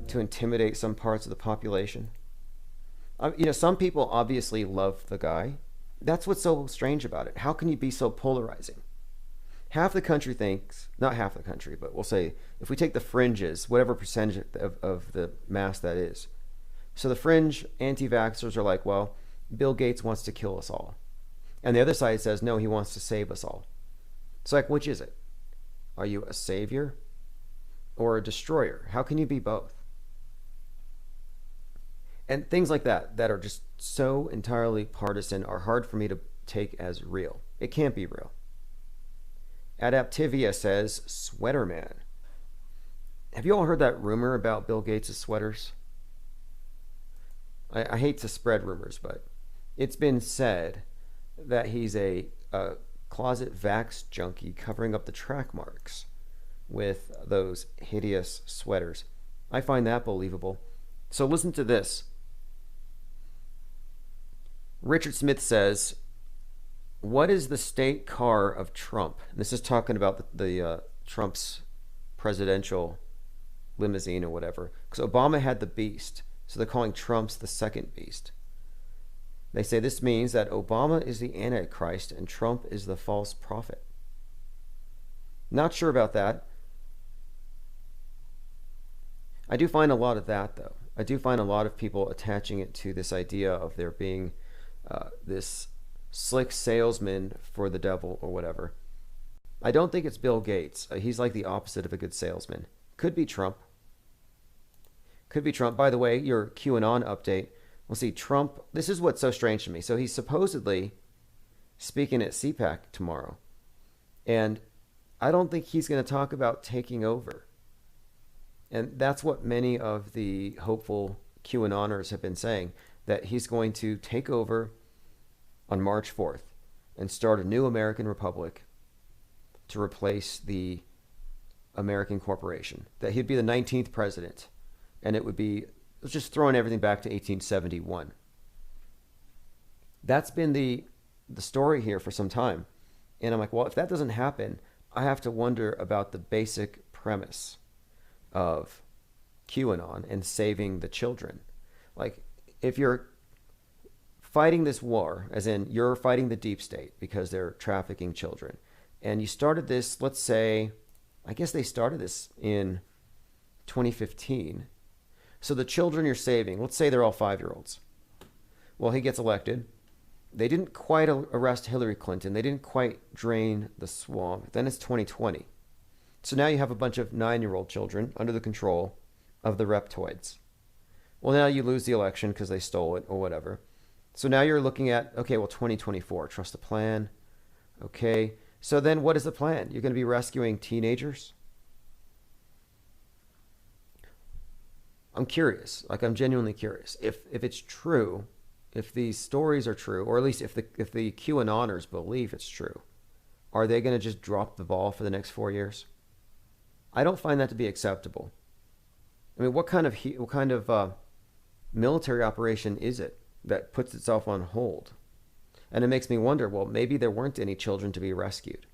to intimidate some parts of the population? Some people obviously love the guy. That's what's so strange about it. How can you be so polarizing? Half the country thinks, not half the country, but we'll say, if we take the fringes, whatever percentage of the mass that is, So the fringe anti-vaxxers are like, well, Bill Gates wants to kill us all. And the other side says, no, he wants to save us all. It's like, which is it? Are you a savior or a destroyer? How can you be both? And things like that are just so entirely partisan are hard for me to take as real. It can't be real. Adaptivia says, Sweater Man. Have you all heard that rumor about Bill Gates' sweaters? I hate to spread rumors, but it's been said that he's a closet vax junkie covering up the track marks with those hideous sweaters. I find that believable. So listen to this. Richard Smith says, what is the state car of Trump? And this is talking about the Trump's presidential limousine or whatever. Because Obama had the Beast. So they're calling Trump's the second beast. They say this means that Obama is the Antichrist and Trump is the false prophet. Not sure about that. I do find a lot of that, though. I do find a lot of people attaching it to this idea of there being this slick salesman for the devil or whatever. I don't think it's Bill Gates. He's like the opposite of a good salesman. Could be Trump. Could be Trump. By the way, your QAnon update. We'll see, Trump, this is what's so strange to me. So he's supposedly speaking at CPAC tomorrow. And I don't think he's going to talk about taking over. And that's what many of the hopeful QAnoners have been saying, that he's going to take over on March 4th and start a new American republic to replace the American corporation. That he'd be the 19th president. And it would be just throwing everything back to 1871. That's been the story here for some time. And I'm like, well, if that doesn't happen, I have to wonder about the basic premise of QAnon and saving the children. Like, if you're fighting this war, as in you're fighting the deep state because they're trafficking children, and you started this, let's say, I guess they started this in 2015. So the children you're saving, let's say they're all 5-year-olds. Well, he gets elected. They didn't quite arrest Hillary Clinton. They didn't quite drain the swamp. Then it's 2020. So now you have a bunch of 9-year-old children under the control of the reptoids. Well, now you lose the election because they stole it or whatever. So now you're looking at, okay, well, 2024, trust the plan. Okay, so then what is the plan? You're going to be rescuing teenagers? I'm curious. Like, I'm genuinely curious. If it's true, if these stories are true, or at least if the QAnoners believe it's true, are they going to just drop the ball for the next 4 years? I don't find that to be acceptable. I mean, what kind of military operation is it that puts itself on hold? And it makes me wonder, well, maybe there weren't any children to be rescued.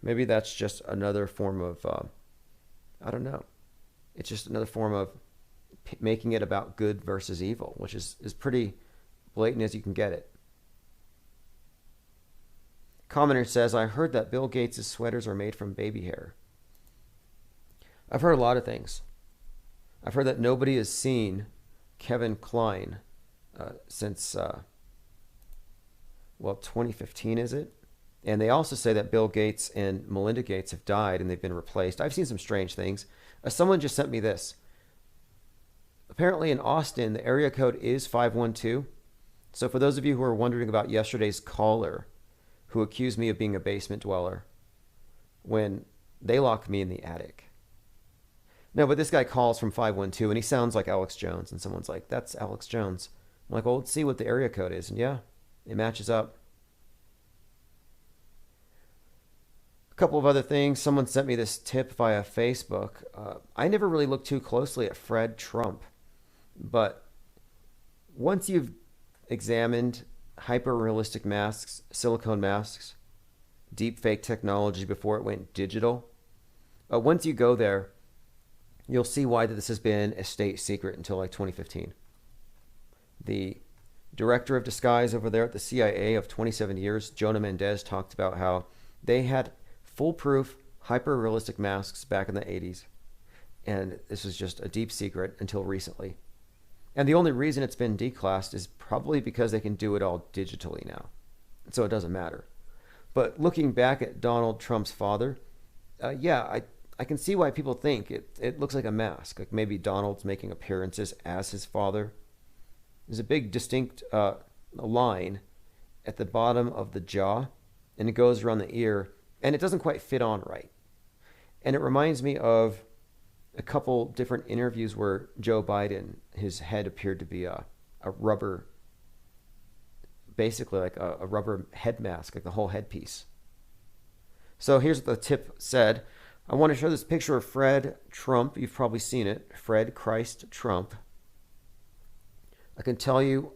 Maybe that's just another form of, I don't know. It's just another form of making it about good versus evil, which is pretty blatant as you can get it. Commenter says, I heard that Bill Gates' sweaters are made from baby hair. I've heard a lot of things. I've heard that nobody has seen Kevin Kline since, 2015, is it? And they also say that Bill Gates and Melinda Gates have died and they've been replaced. I've seen some strange things. Someone just sent me this. Apparently in Austin, the area code is 512. So for those of you who are wondering about yesterday's caller who accused me of being a basement dweller when they locked me in the attic. No, but this guy calls from 512 and he sounds like Alex Jones. And someone's like, that's Alex Jones. I'm like, well, let's see what the area code is. And yeah, it matches up. A couple of other things. Someone sent me this tip via Facebook. I never really looked too closely at Fred Trump. But once you've examined hyper-realistic masks, silicone masks, deep fake technology before it went digital, once you go there, you'll see why this has been a state secret until like 2015. The director of disguise over there at the CIA of 27 years, Jonah Mendez, talked about how they had foolproof, hyper-realistic masks back in the 80s. And this was just a deep secret until recently. And the only reason it's been declassed is probably because they can do it all digitally now. So it doesn't matter. But looking back at Donald Trump's father, I can see why people think it looks like a mask. Like maybe Donald's making appearances as his father. There's a big distinct line at the bottom of the jaw, and it goes around the ear, and it doesn't quite fit on right. And it reminds me of a couple different interviews where Joe Biden, his head appeared to be a rubber, basically like a rubber head mask, like the whole headpiece. So here's what the tip said. I want to show this picture of Fred Trump. You've probably seen it. Fred Christ Trump. I can tell you,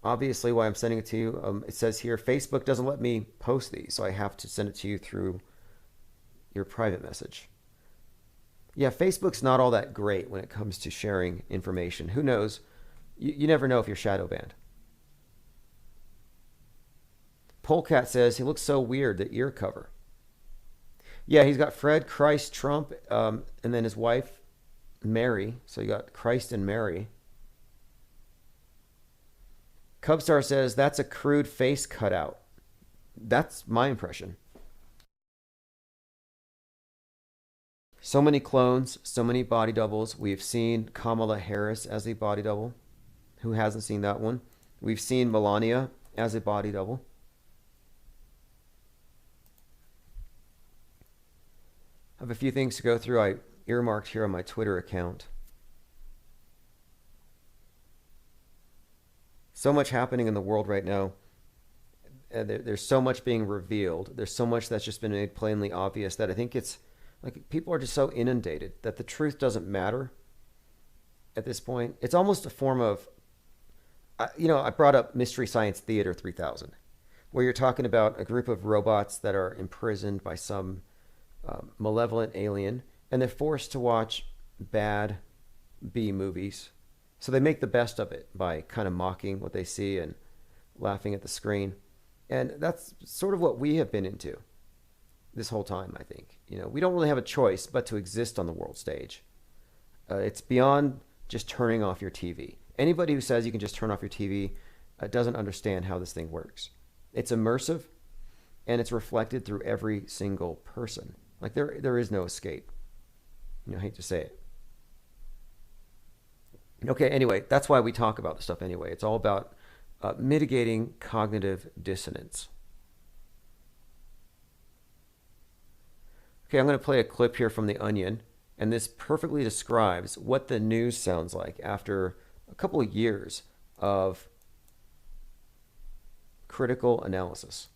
obviously, why I'm sending it to you. It says here, Facebook doesn't let me post these, so I have to send it to you through your private message. Yeah, Facebook's not all that great when it comes to sharing information. Who knows? You never know if you're shadow banned. Polecat says he looks so weird, the ear cover. Yeah, he's got Fred Christ Trump and then his wife, Mary. So you got Christ and Mary. Cubstar says that's a crude face cutout. That's my impression. So many clones, so many body doubles. We've seen Kamala Harris as a body double. Who hasn't seen that one? We've seen Melania as a body double. I have a few things to go through. I earmarked here on my Twitter account. So much happening in the world right now. There's so much being revealed. There's so much that's just been made plainly obvious that I think it's like people are just so inundated that the truth doesn't matter at this point. It's almost a form of, I brought up Mystery Science Theater 3000, where you're talking about a group of robots that are imprisoned by some malevolent alien, and they're forced to watch bad B movies. So they make the best of it by kind of mocking what they see and laughing at the screen. And that's sort of what we have been into this whole time, I think. We don't really have a choice but to exist on the world stage. It's beyond just turning off your TV. Anybody who says you can just turn off your TV doesn't understand how this thing works. It's immersive, and it's reflected through every single person. Like there is no escape. I hate to say it. Okay, anyway, that's why we talk about this stuff anyway. It's all about mitigating cognitive dissonance. Okay, I'm going to play a clip here from The Onion, and this perfectly describes what the news sounds like after a couple of years of critical analysis.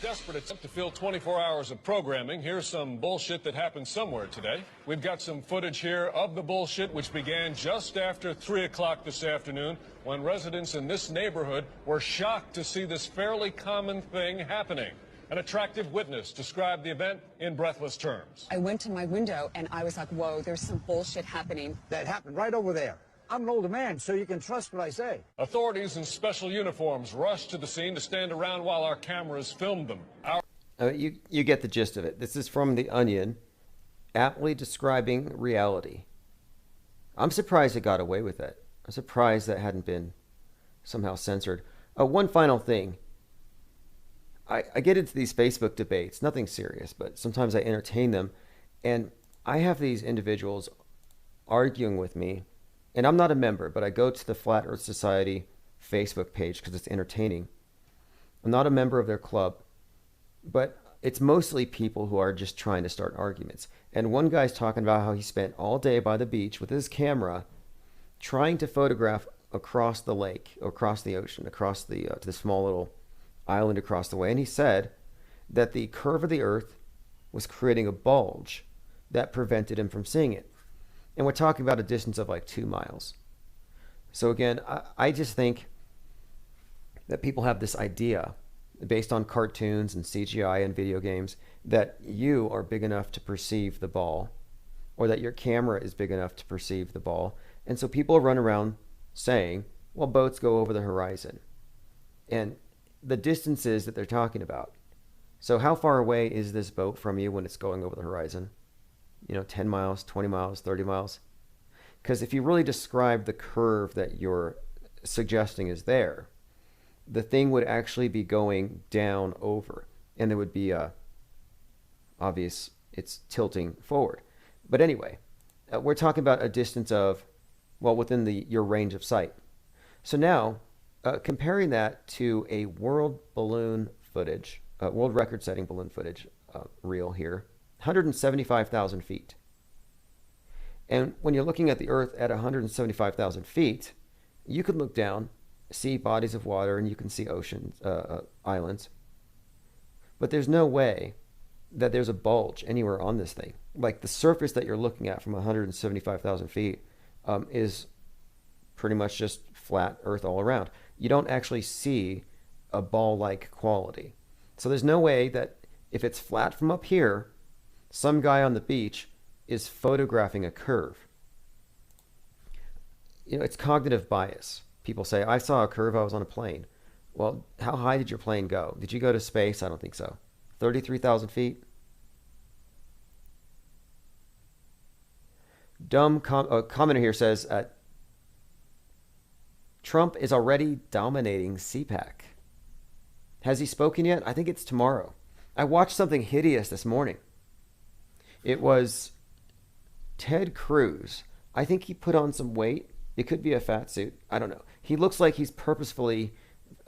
Desperate attempt to fill 24 hours of programming. Here's some bullshit that happened somewhere today. We've got some footage here of the bullshit, which began just after 3 o'clock this afternoon, when residents in this neighborhood were shocked to see this fairly common thing happening. An attractive witness described the event in breathless terms. I went to my window and I was like, whoa, there's some bullshit happening. That happened right over there. I'm an older man, so you can trust what I say. Authorities in special uniforms rushed to the scene to stand around while our cameras filmed them. You get the gist of it. This is from The Onion, aptly describing reality. I'm surprised it got away with it. I'm surprised that hadn't been somehow censored. One final thing. I get into these Facebook debates, nothing serious, but sometimes I entertain them. And I have these individuals arguing with me. And I'm not a member, but I go to the Flat Earth Society Facebook page because it's entertaining. I'm not a member of their club, but it's mostly people who are just trying to start arguments. And one guy's talking about how he spent all day by the beach with his camera trying to photograph across the lake, across the ocean, across the small little island across the way. And he said that the curve of the Earth was creating a bulge that prevented him from seeing it. And we're talking about a distance of like 2 miles. So again, I just think that people have this idea based on cartoons and CGI and video games that you are big enough to perceive the ball, or that your camera is big enough to perceive the ball. And so people run around saying, well, boats go over the horizon. And the distances that they're talking about. So how far away is this boat from you when it's going over the horizon? 10 miles, 20 miles, 30 miles. Because if you really describe the curve that you're suggesting is there, the thing would actually be going down over, and there would be a obvious it's tilting forward. But anyway, we're talking about a distance of, well, within your range of sight. So now, comparing that to a world balloon footage, world record-setting balloon footage reel here, 175,000 feet. And when you're looking at the Earth at 175,000 feet, you can look down, see bodies of water, and you can see oceans, islands. But there's no way that there's a bulge anywhere on this thing. Like the surface that you're looking at from 175,000 feet is pretty much just flat Earth all around. You don't actually see a ball-like quality. So there's no way that if it's flat from up here, some guy on the beach is photographing a curve. You know, it's cognitive bias. People say, I saw a curve, I was on a plane. Well, how high did your plane go? Did you go to space? I don't think so. 33,000 feet? Dumb commenter here says, Trump is already dominating CPAC. Has he spoken yet? I think it's tomorrow. I watched something hideous this morning. It was Ted Cruz. I think he put on some weight. It could be a fat suit. I don't know. He looks like he's purposefully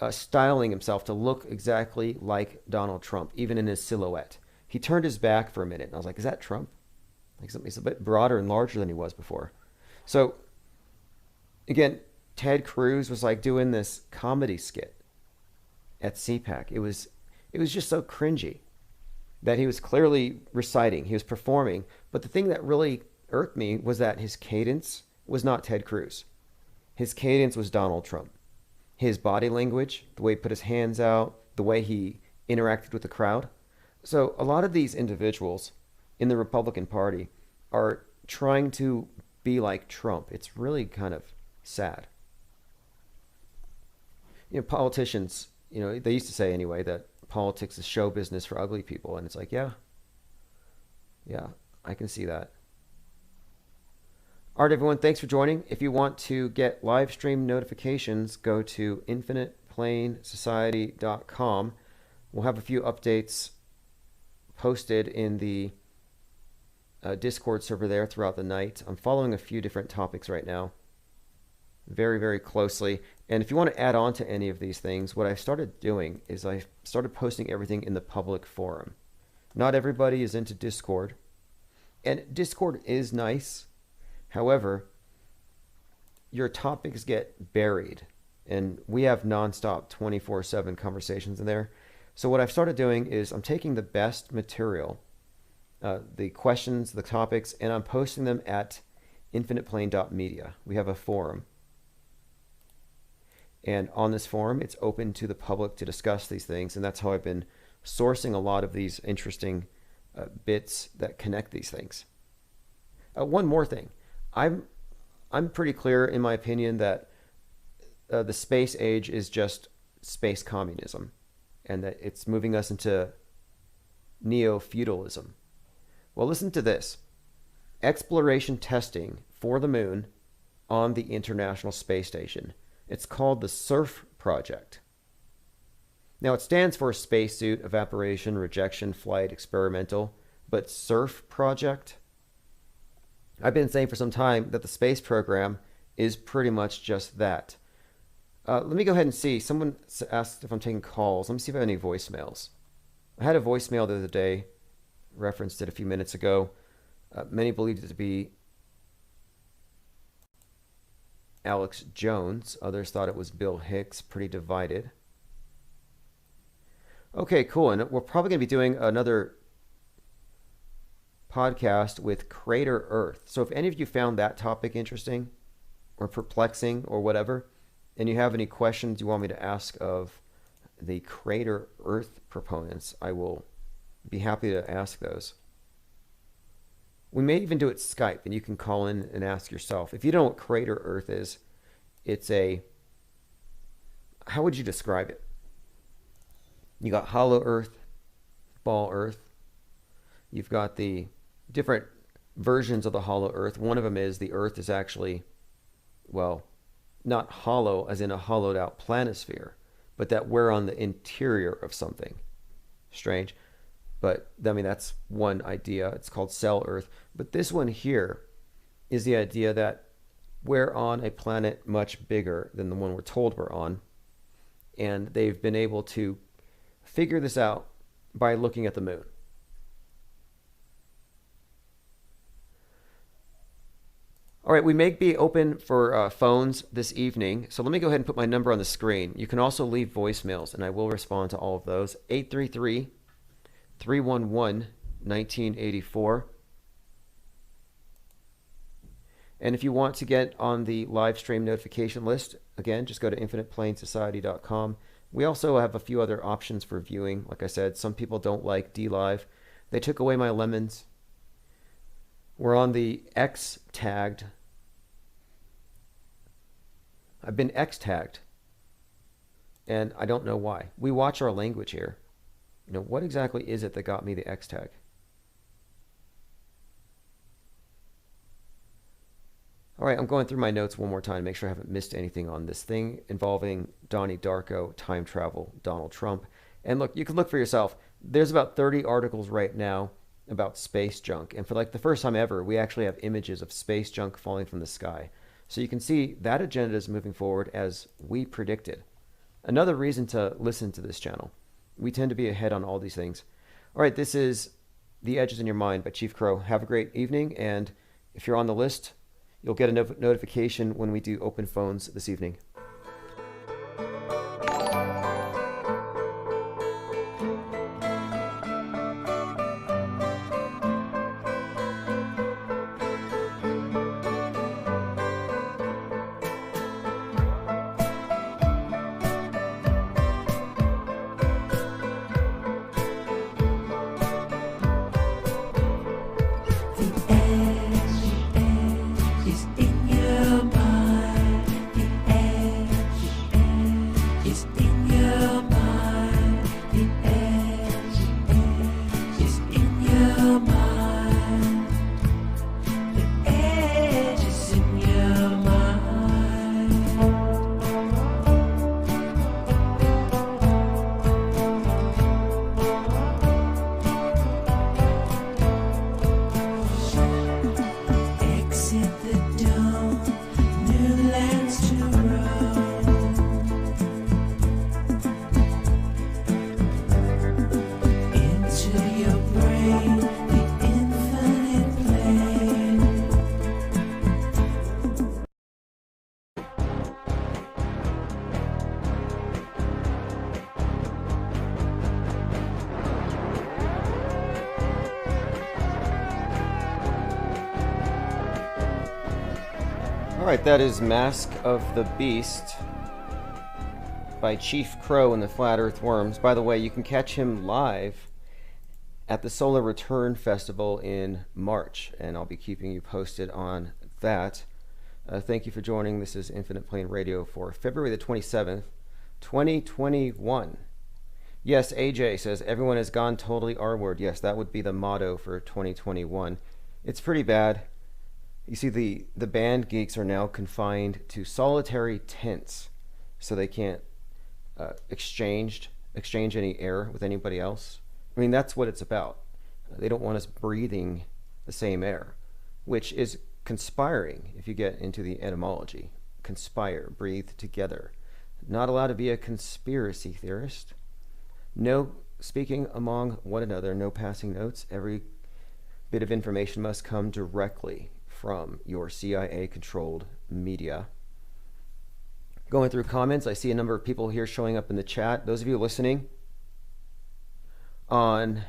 styling himself to look exactly like Donald Trump, even in his silhouette. He turned his back for a minute, and I was like, is that Trump? Like he's a bit broader and larger than he was before. So, again, Ted Cruz was like doing this comedy skit at CPAC. It was just so cringy that he was clearly reciting. He was performing. But the thing that really irked me was that his cadence was not Ted Cruz. His cadence was Donald Trump. His body language, the way he put his hands out, the way he interacted with the crowd. So a lot of these individuals in the Republican Party are trying to be like Trump. It's really kind of sad. You know, politicians, you know, they used to say anyway that politics is show business for ugly people. And it's like, yeah, I can see that. All right, everyone, thanks for joining. If you want to get live stream notifications, go to infiniteplanesociety.com. We'll have a few updates posted in the Discord server there throughout the night. I'm following a few different topics right now very, very closely. And if you want to add on to any of these things, what I started doing is I started posting everything in the public forum. Not everybody is into Discord. And Discord is nice. However, your topics get buried. And we have nonstop 24/7 conversations in there. So what I've started doing is I'm taking the best material, the questions, the topics, and I'm posting them at infiniteplane.media. We have a forum. And on this forum, it's open to the public to discuss these things. And that's how I've been sourcing a lot of these interesting bits that connect these things. One more thing. I'm pretty clear in my opinion that the space age is just space communism, and that it's moving us into neo-feudalism. Well, listen to this. Exploration testing for the moon on the International Space Station. It's called the SURF Project. Now, it stands for Spacesuit, Evaporation, Rejection, Flight, Experimental, but SURF Project? I've been saying for some time that the space program is pretty much just that. Let me go ahead and see. Someone asked if I'm taking calls. Let me see if I have any voicemails. I had a voicemail the other day, referenced it a few minutes ago. Many believed it to be Alex Jones. Others thought it was Bill Hicks. Pretty divided. Okay, cool. And we're probably going to be doing another podcast with Crater Earth. So if any of you found that topic interesting or perplexing or whatever, and you have any questions you want me to ask of the Crater Earth proponents, I will be happy to ask those. We may even do it Skype, and you can call in and ask yourself. If you don't know what Crater Earth is, it's a, how would you describe it? You got hollow Earth, ball Earth. You've got the different versions of the hollow Earth. One of them is the Earth is actually, well, not hollow as in a hollowed out planisphere, but that we're on the interior of something. Strange. But I mean, that's one idea. It's called cell Earth. But this one here is the idea that we're on a planet much bigger than the one we're told we're on. And they've been able to figure this out by looking at the moon. All right, we may be open for phones this evening. So let me go ahead and put my number on the screen. You can also leave voicemails, and I will respond to all of those. 833-311-1984. And if you want to get on the live stream notification list, again, just go to infiniteplainsociety.com. We also have a few other options for viewing. Like I said, some people don't like DLive. They took away my lemons. We're on the X tagged. I've been X tagged. And I don't know why. We watch our language here. You know, what exactly is it that got me the X tag? All right, I'm going through my notes one more time to make sure I haven't missed anything on this thing involving Donnie Darko, time travel, Donald Trump. And look, you can look for yourself. There's about 30 articles right now about space junk. And for like the first time ever, we actually have images of space junk falling from the sky. So you can see that agenda is moving forward as we predicted. Another reason to listen to this channel. We tend to be ahead on all these things. All right, this is The Edges in Your Mind by Chief Crow. Have a great evening. And if you're on the list, you'll get a notification when we do open phones this evening. Alright, that is Mask of the Beast by Chief Crow and the Flat Earth Worms. By the way, you can catch him live at the Solar Return Festival in March, and I'll be keeping you posted on that. Thank you for joining. This is Infinite Plane Radio for February the 27th, 2021. Yes, AJ says, everyone has gone totally R-word. Yes, that would be the motto for 2021. It's pretty bad. You see, the band geeks are now confined to solitary tents, so they can't exchange any air with anybody else. I mean, that's what it's about. They don't want us breathing the same air, which is conspiring if you get into the etymology. Conspire, breathe together. Not allowed to be a conspiracy theorist. No speaking among one another, no passing notes. Every bit of information must come directly from your CIA-controlled media. Going through comments, I see a number of people here showing up in the chat. Those of you listening on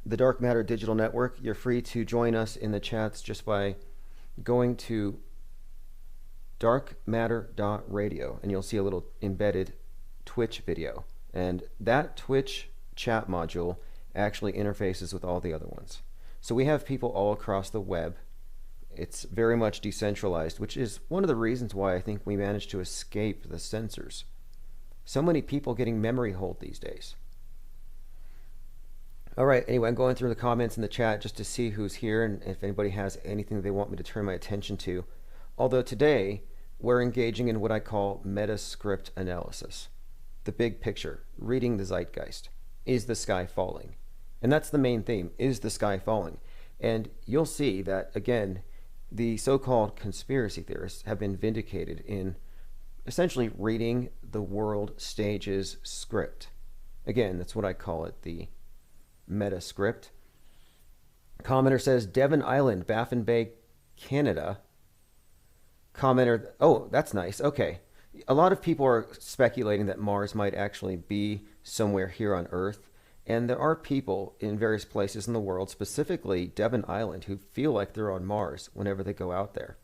the Dark Matter Digital Network, you're free to join us in the chats just by going to darkmatter.radio, and you'll see a little embedded Twitch video. And that Twitch chat module actually interfaces with all the other ones. So we have people all across the web. It's very much decentralized, which is one of the reasons why I think we managed to escape the censors. So many people getting memory hold these days. All right. Anyway, I'm going through the comments in the chat just to see who's here and if anybody has anything they want me to turn my attention to. Although today we're engaging in what I call meta-script analysis. The big picture, reading the zeitgeist. Is the sky falling? And that's the main theme. Is the sky falling? And you'll see that, again, the so-called conspiracy theorists have been vindicated in essentially reading the world stage's script. Again, that's what I call it, the meta script. Commenter says, Devon Island, Baffin Bay, Canada. Commenter, oh, that's nice. Okay. A lot of people are speculating that Mars might actually be somewhere here on Earth. And there are people in various places in the world, specifically Devon Island, who feel like they're on Mars whenever they go out there.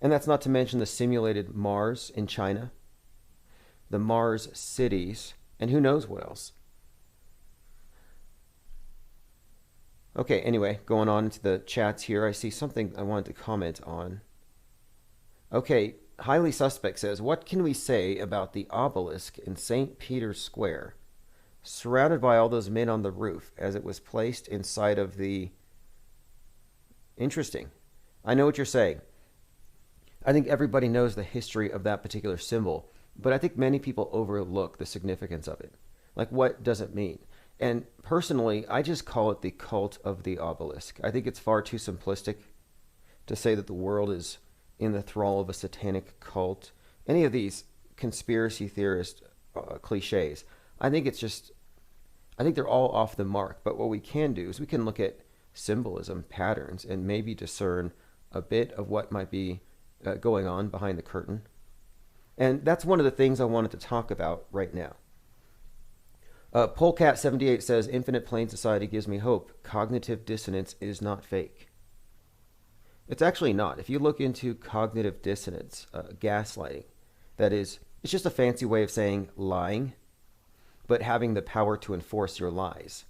And that's not to mention the simulated Mars in China, the Mars cities, and who knows what else. Okay, anyway, going on into the chats here, I see something I wanted to comment on. Okay, Highly Suspect says, what can we say about the obelisk in St. Peter's Square, surrounded by all those men on the roof, as it was placed inside of the... Interesting. I know what you're saying. I think everybody knows the history of that particular symbol, but I think many people overlook the significance of it. Like, what does it mean? And personally, I just call it the cult of the obelisk. I think it's far too simplistic to say that the world is in the thrall of a satanic cult. Any of these conspiracy theorist cliches. I think they're all off the mark. But what we can do is we can look at symbolism, patterns, and maybe discern a bit of what might be going on behind the curtain. And that's one of the things I wanted to talk about right now. Polecat78 says, Infinite Plane Society gives me hope. Cognitive dissonance is not fake. It's actually not. If you look into cognitive dissonance, gaslighting, that is, it's just a fancy way of saying lying, but having the power to enforce your lies.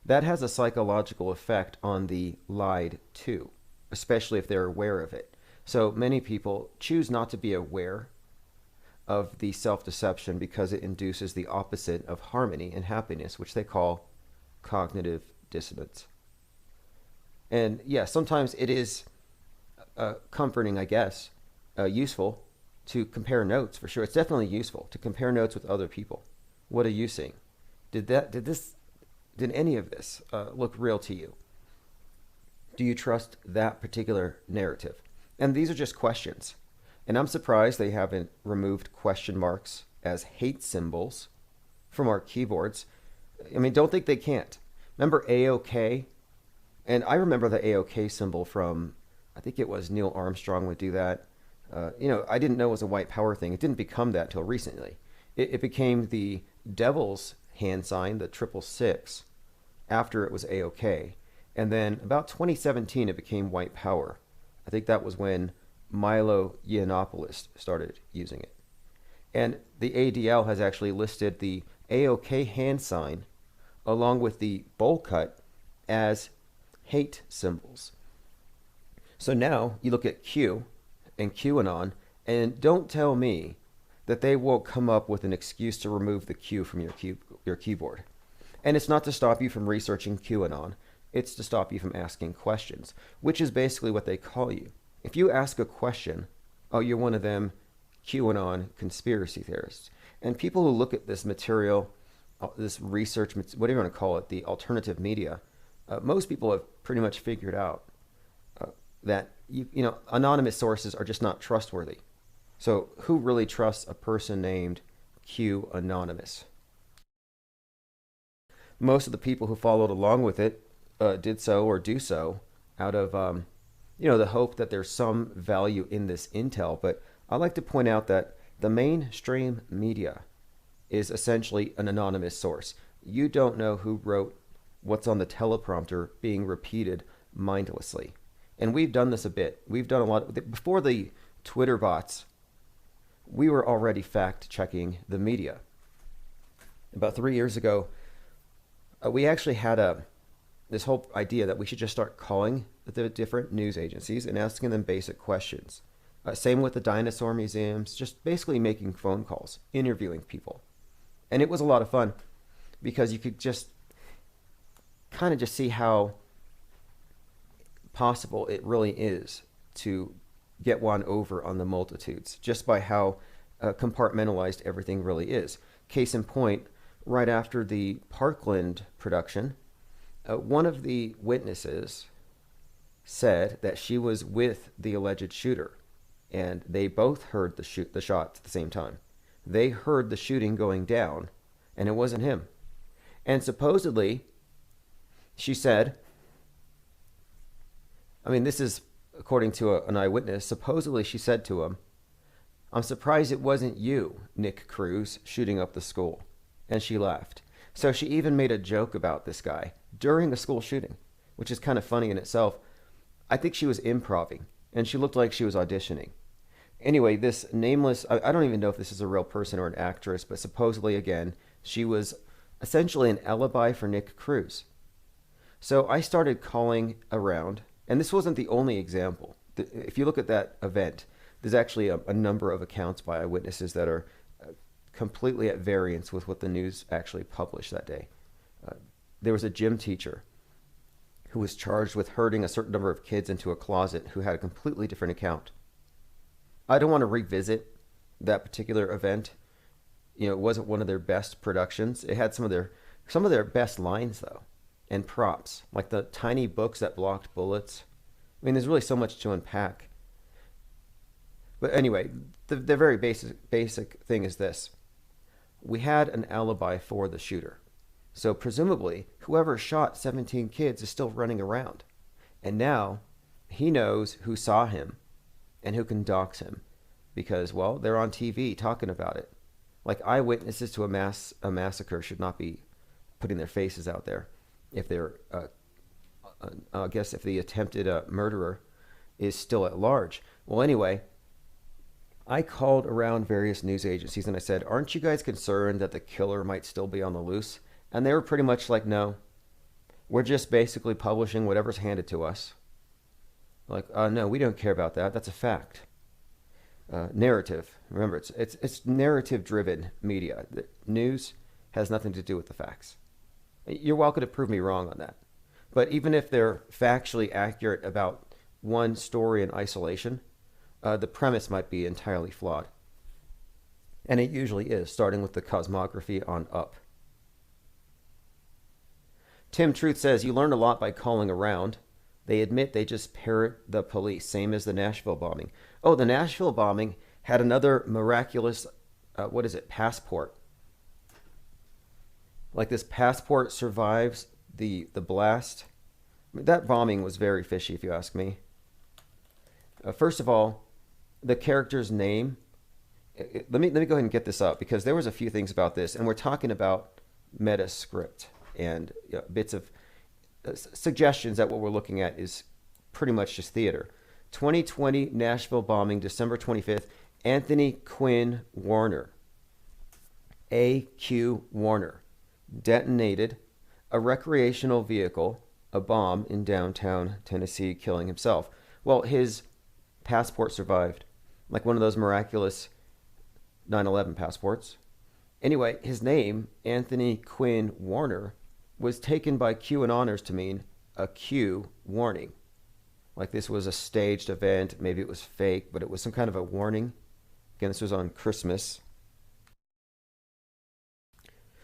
That has a psychological effect on the lied to, especially if they're aware of it. So many people choose not to be aware of the self-deception because it induces the opposite of harmony and happiness, which they call cognitive dissonance. And yeah, sometimes it is comforting, I guess, useful to compare notes, for sure. It's definitely useful to compare notes with other people. What are you seeing? Did any of this look real to you? Do you trust that particular narrative? And these are just questions. And I'm surprised they haven't removed question marks as hate symbols from our keyboards. I mean, don't think they can't. Remember AOK? And I remember the AOK symbol from, I think it was Neil Armstrong would do that. I didn't know it was a white power thing. It didn't become that till recently. It became the devil's hand sign, the 666, after it was AOK. And then about 2017, it became white power. I think that was when Milo Yiannopoulos started using it. And the ADL has actually listed the AOK hand sign along with the bowl cut as hate symbols. So now you look at Q and QAnon, and don't tell me that they won't come up with an excuse to remove the Q from your keyboard. And it's not to stop you from researching QAnon. It's to stop you from asking questions, which is basically what they call you. If you ask a question, oh, you're one of them QAnon conspiracy theorists. And people who look at this material, this research, whatever you want to call it, the alternative media, most people have pretty much figured out that anonymous sources are just not trustworthy. So who really trusts a person named Q Anonymous? Most of the people who followed along with it did so or do so out of the hope that there's some value in this intel. But I like to point out that the mainstream media is essentially an anonymous source. You don't know who wrote what's on the teleprompter being repeated mindlessly. And we've done this a bit. We've done a lot. Before the Twitter bots, we were already fact-checking the media. About 3 years ago, we actually had this whole idea that we should just start calling the different news agencies and asking them basic questions. Same with the dinosaur museums, just basically making phone calls, interviewing people. And it was a lot of fun because you could just kind of just see how possible it really is to get one over on the multitudes just by how compartmentalized everything really is. Case in point, right after the Parkland production, one of the witnesses said that she was with the alleged shooter, and they both heard the shots at the same time. They heard the shooting going down, and it wasn't him. And supposedly, she said, I mean, this is according to an eyewitness, supposedly she said to him, "I'm surprised it wasn't you, Nick Cruz, shooting up the school." And she laughed. So she even made a joke about this guy during a school shooting, which is kind of funny in itself. I think she was improvising, and she looked like she was auditioning. Anyway, this nameless, I don't even know if this is a real person or an actress, but supposedly, again, she was essentially an alibi for Nick Cruz. So I started calling around, and this wasn't the only example. If you look at that event, there's actually a number of accounts by eyewitnesses that are completely at variance with what the news actually published that day. There was a gym teacher who was charged with herding a certain number of kids into a closet who had a completely different account. I don't want to revisit that particular event. You know, it wasn't one of their best productions. It had some of their best lines, though, and props, like the tiny books that blocked bullets. I mean, there's really so much to unpack. But anyway, the very basic thing is this. We had an alibi for the shooter. So presumably, whoever shot 17 kids is still running around. And now, he knows who saw him and who can dox him. Because, well, they're on TV talking about it. Like, eyewitnesses to a massacre should not be putting their faces out there if they're, I guess, if the attempted murderer is still at large. Well, anyway, I called around various news agencies and I said, "Aren't you guys concerned that the killer might still be on the loose?" And they were pretty much like, "No, we're just basically publishing whatever's handed to us." Like, no, we don't care about that. That's a fact. Narrative. Remember, it's narrative-driven media. The news has nothing to do with the facts. You're welcome to prove me wrong on that. But even if they're factually accurate about one story in isolation, the premise might be entirely flawed. And it usually is, starting with the cosmography on up. Tim Truth says, "You learn a lot by calling around. They admit they just parrot the police, same as the Nashville bombing." Oh, the Nashville bombing had another miraculous, passport. Like, this passport survives the blast. I mean, that bombing was very fishy, if you ask me. First of all, the character's name. Let me go ahead and get this up, because there was a few things about this, and we're talking about meta script and bits of suggestions that what we're looking at is pretty much just theater. 2020 Nashville bombing, December 25th. Anthony Quinn Warner, A.Q. Warner, detonated a recreational vehicle, a bomb in downtown Tennessee, killing himself. Well, his passport survived, like one of those miraculous 9/11 passports. Anyway, his name, Anthony Quinn Warner, was taken by QAnoners to mean a Q warning. Like this was a staged event, maybe it was fake, but it was some kind of a warning. Again, this was on Christmas.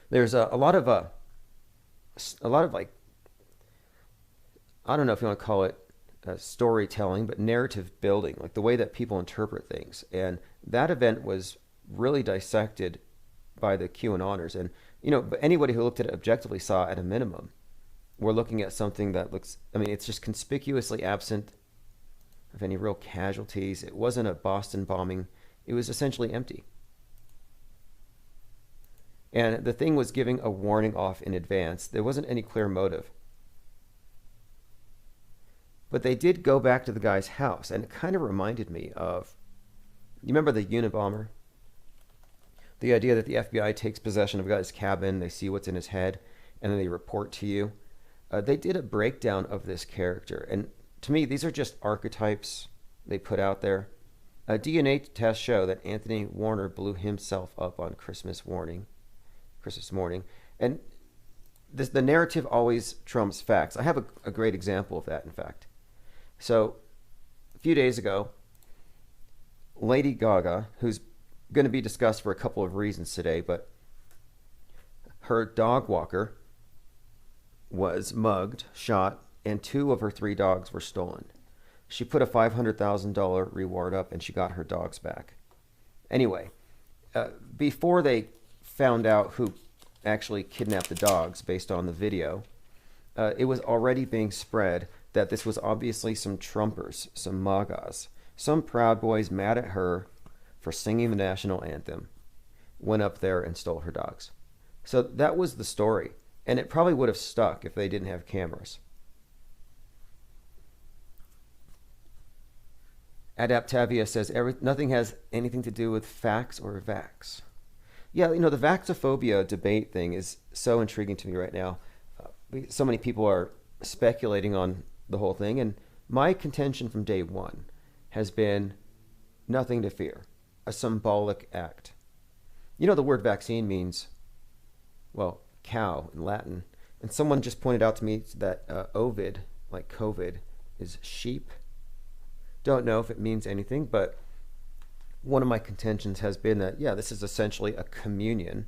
There's a lot of like, I don't know if you want to call it storytelling, but narrative building, like the way that people interpret things. And that event was really dissected by the QAnoners. And, but anybody who looked at it objectively saw, at a minimum, we're looking at something that looks, it's just conspicuously absent of any real casualties. It wasn't a Boston bombing. It was essentially empty. And the thing was giving a warning off in advance. There wasn't any clear motive. But they did go back to the guy's house, and it kind of reminded me of, you remember the Unabomber? The idea that the FBI takes possession of a guy's cabin, they see what's in his head, and then they report to you. They did a breakdown of this character, and to me, these are just archetypes they put out there. DNA tests show that Anthony Warner blew himself up on Christmas morning. And the narrative always trumps facts. I have a great example of that, in fact. So, a few days ago, Lady Gaga, who's going to be discussed for a couple of reasons today, but her dog walker was mugged, shot, and 2 of her 3 dogs were stolen. She put a $500,000 reward up, and she got her dogs back. Anyway, before they found out who actually kidnapped the dogs based on the video, it was already being spread that this was obviously some Trumpers, some MAGAs, some Proud Boys mad at her for singing the national anthem, went up there and stole her dogs. So that was the story, and it probably would have stuck if they didn't have cameras. Adaptavia says nothing has anything to do with facts or vax. Yeah, the vaxophobia debate thing is so intriguing to me right now. So many people are speculating on the whole thing, and my contention from day one has been nothing to fear, a symbolic act. The word vaccine means, well, cow in Latin, and someone just pointed out to me that ovid, like COVID, is sheep. Don't know if it means anything, but one of my contentions has been that, this is essentially a communion.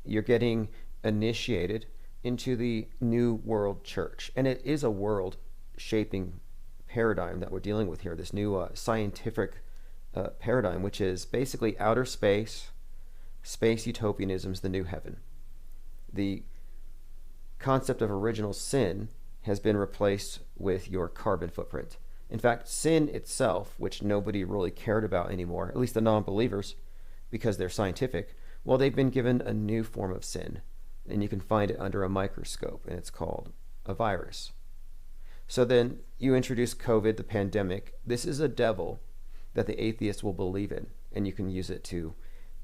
You're getting initiated into the new world church, and it is a world-shaping paradigm that we're dealing with here, this new scientific paradigm, which is basically outer space utopianism is the new heaven. The concept of original sin has been replaced with your carbon footprint. In fact, sin itself, which nobody really cared about anymore, at least the non-believers, because they're scientific, well, they've been given a new form of sin, and you can find it under a microscope, and it's called a virus. So then you introduce COVID, the pandemic. This is a devil that the atheists will believe in, and you can use it to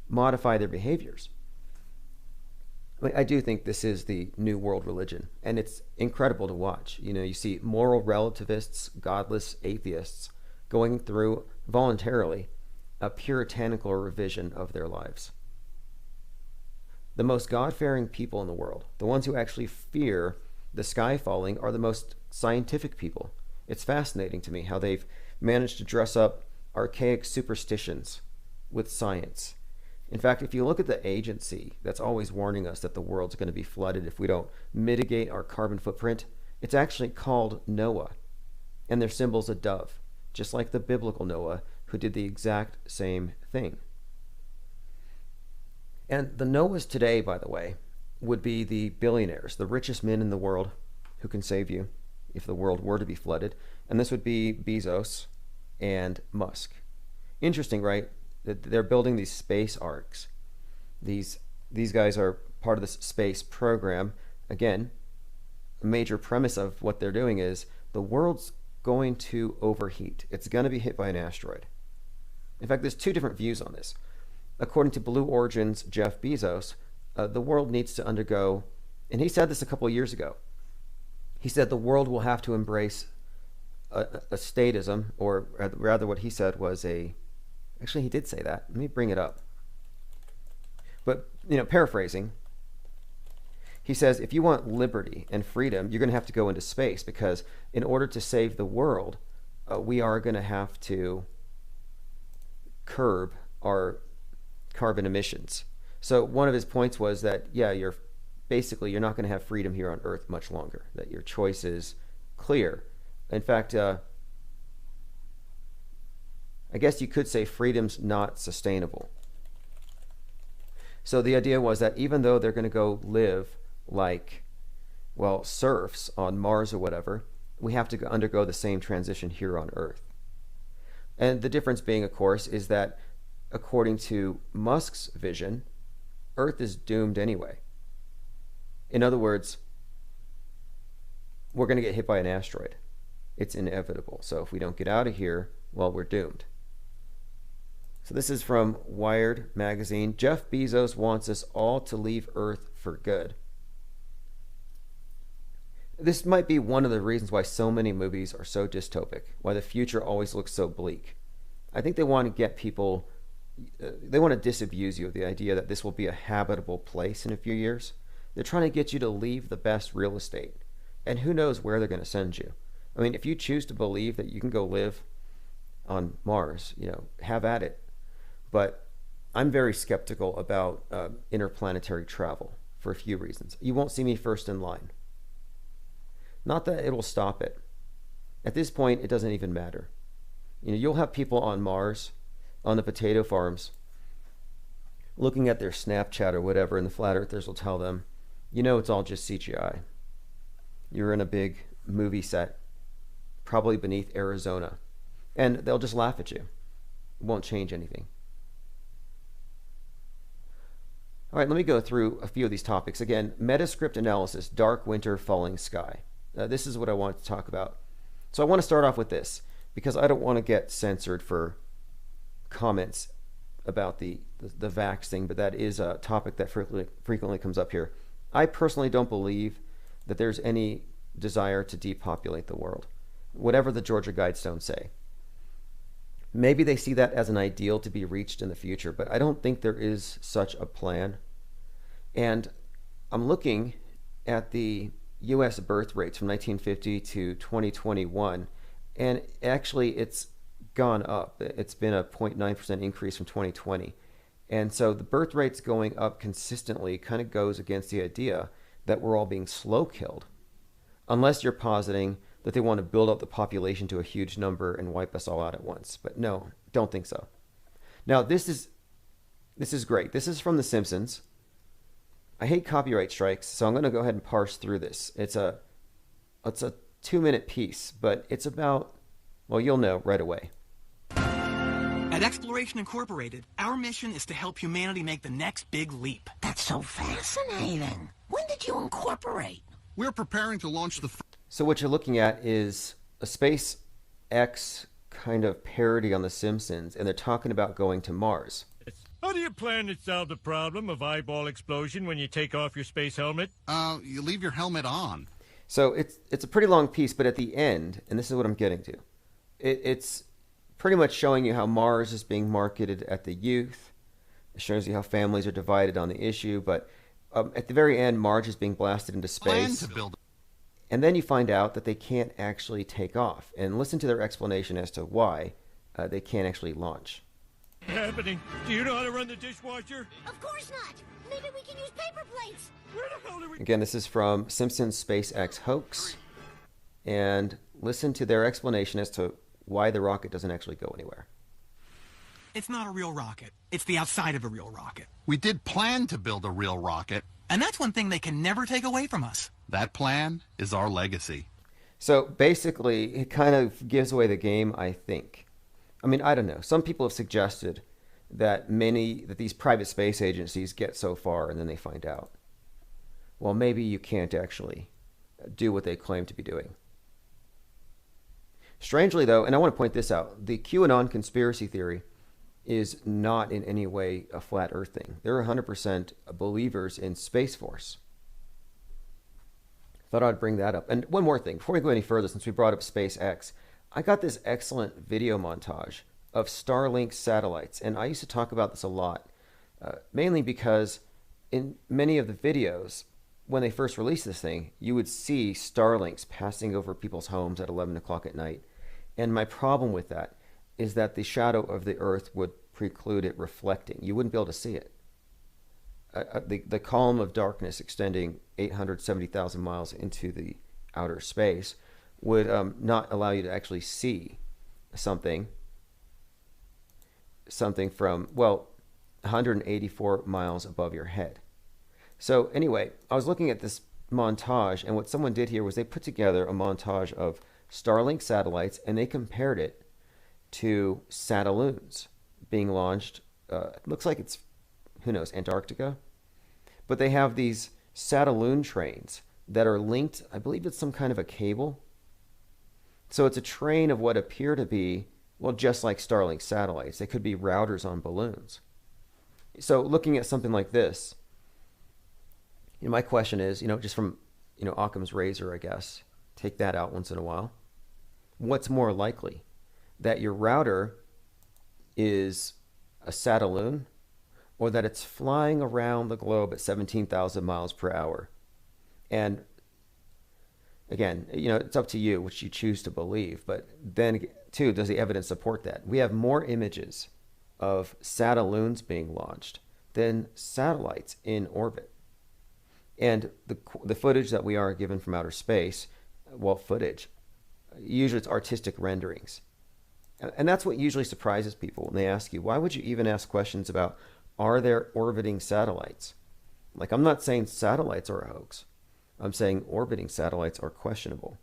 modify their behaviors. I do think this is the new world religion, and it's incredible to watch. You see moral relativists, godless atheists going through voluntarily a puritanical revision of their lives. The most God-fearing people in the world, the ones who actually fear the sky falling, are the most scientific people. It's fascinating to me how they've managed to dress up archaic superstitions with science. In fact, if you look at the agency that's always warning us that the world's going to be flooded if we don't mitigate our carbon footprint, it's actually called Noah, and their symbol's a dove, just like the biblical Noah, who did the exact same thing. And the Noahs today, by the way, would be the billionaires, the richest men in the world who can save you if the world were to be flooded, and this would be Bezos and Musk. Interesting, right? They're building these space arcs. These guys are part of this space program. Again, a major premise of what they're doing is the world's going to overheat. It's going to be hit by an asteroid. In fact, there's 2 different views on this. According to Blue Origin's Jeff Bezos, the world needs to undergo, and he said this a couple of years ago, he said the world will have to embrace a statism, or rather what he said was actually, he did say that. Let me bring it up. But, paraphrasing, he says, if you want liberty and freedom, you're going to have to go into space, because in order to save the world, we are going to have to curb our carbon emissions. So one of his points was that, you're not going to have freedom here on Earth much longer, that your choice is clear. In fact, I guess you could say freedom's not sustainable. So the idea was that even though they're going to go live like, serfs on Mars or whatever, we have to undergo the same transition here on Earth. And the difference being, of course, is that according to Musk's vision, Earth is doomed anyway. In other words, we're going to get hit by an asteroid. It's inevitable. So if we don't get out of here, we're doomed. So this is from Wired magazine. Jeff Bezos wants us all to leave Earth for good. This might be one of the reasons why so many movies are so dystopic, why the future always looks so bleak. I think they want to get people, they want to disabuse you of the idea that this will be a habitable place in a few years. They're trying to get you to leave the best real estate. And who knows where they're going to send you. I mean, if you choose to believe that you can go live on Mars, have at it. But I'm very skeptical about interplanetary travel for a few reasons. You won't see me first in line. Not that it will stop it. At this point, it doesn't even matter. You'll have people on Mars, on the potato farms, looking at their Snapchat or whatever, and the flat earthers will tell them, it's all just CGI. You're in a big movie set, probably beneath Arizona, and they'll just laugh at you. It won't change anything. All right, let me go through a few of these topics. Again, metascript analysis, dark winter, falling sky. This is what I want to talk about. So I want to start off with this, because I don't want to get censored for comments about the vax thing, but that is a topic that frequently comes up here. I personally don't believe that there's any desire to depopulate the world, whatever the Georgia Guidestones say. Maybe they see that as an ideal to be reached in the future, but I don't think there is such a plan. And I'm looking at the U.S. birth rates from 1950 to 2021, and actually it's gone up. It's been a 0.9% increase from 2020. And so the birth rates going up consistently kind of goes against the idea that we're all being slow killed, unless you're positing that they want to build up the population to a huge number and wipe us all out at once. But no, don't think so. Now, this is great. This is from The Simpsons. I hate copyright strikes, so I'm going to go ahead and parse through this. It's a 2-minute piece, but it's about, well, you'll know right away. At Exploration Incorporated, our mission is to help humanity make the next big leap. That's so fascinating. When did you incorporate? We're preparing to launch the... So what you're looking at is a SpaceX kind of parody on The Simpsons, and they're talking about going to Mars. How do you plan to solve the problem of eyeball explosion when you take off your space helmet? You leave your helmet on. So it's a pretty long piece, but at the end, and this is what I'm getting to, it's pretty much showing you how Mars is being marketed at the youth. It shows you how families are divided on the issue, but at the very end, Mars is being blasted into space. And then you find out that they can't actually take off. And listen to their explanation as to why they can't actually launch. Happening. Do you know how to run the dishwasher? Of course not. Maybe we can use paper plates. Where the hell do we... Again, this is from Simpsons SpaceX Hoax. And listen to their explanation as to why the rocket doesn't actually go anywhere. It's not a real rocket. It's the outside of a real rocket. We did plan to build a real rocket. And that's one thing they can never take away from us. That plan is our legacy. So basically, it kind of gives away the game, I think. I mean, I don't know. Some people have suggested that these private space agencies get so far and then they find out, well, maybe you can't actually do what they claim to be doing. Strangely, though, and I want to point this out, the QAnon conspiracy theory is not in any way a flat earth thing. They're 100% believers in Space Force. Thought I'd bring that up. And one more thing, before we go any further, since we brought up SpaceX, I got this excellent video montage of Starlink satellites. And I used to talk about this a lot, mainly because in many of the videos, when they first released this thing, you would see Starlinks passing over people's homes at 11 o'clock at night. And my problem with that is that the shadow of the Earth would preclude it reflecting. You wouldn't be able to see it. The column of darkness extending 870,000 miles into the outer space would not allow you to actually see something from, well, 184 miles above your head. So anyway, I was looking at this montage, and what someone did here was they put together a montage of Starlink satellites, and they compared it to Satelloons being launched. It looks like it's, who knows, Antarctica. But they have these Satelloon trains that are linked, I believe it's some kind of a cable. So it's a train of what appear to be, well, just like Starlink satellites. They could be routers on balloons. So looking at something like this, my question is, just from, Occam's razor, I guess, take that out once in a while. What's more likely? That your router is a Satelloon, or that it's flying around the globe at 17,000 miles per hour. And again, it's up to you which you choose to believe. But then, too, does the evidence support that? We have more images of satelloons being launched than satellites in orbit. And the footage that we are given from outer space, usually it's artistic renderings. And that's what usually surprises people when they ask you, why would you even ask questions about, are there orbiting satellites? Like, I'm not saying satellites are a hoax. I'm saying orbiting satellites are questionable.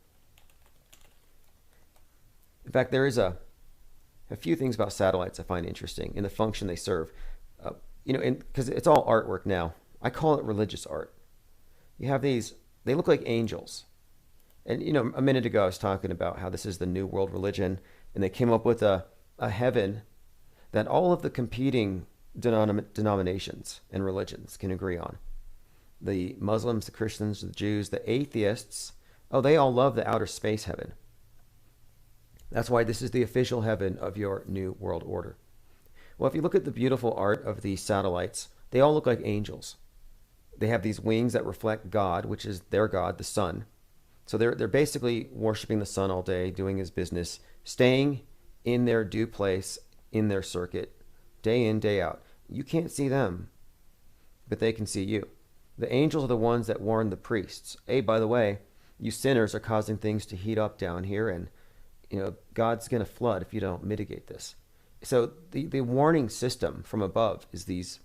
In fact, there is a few things about satellites I find interesting in the function they serve. Because it's all artwork now. I call it religious art. You have these, they look like angels. And, a minute ago I was talking about how this is the new world religion, and they came up with a heaven that all of the competing denominations and religions can agree on. The Muslims, the Christians, the Jews, the atheists, they all love the outer space heaven. That's why this is the official heaven of your new world order. Well, if you look at the beautiful art of these satellites, they all look like angels. They have these wings that reflect God, which is their God, the sun. So they're basically worshiping the sun all day, doing his business, staying in their due place, in their circuit, day in, day out. You can't see them, but they can see you. The angels are the ones that warn the priests. Hey, by the way, you sinners are causing things to heat up down here, and God's going to flood if you don't mitigate this. So the warning system from above is it's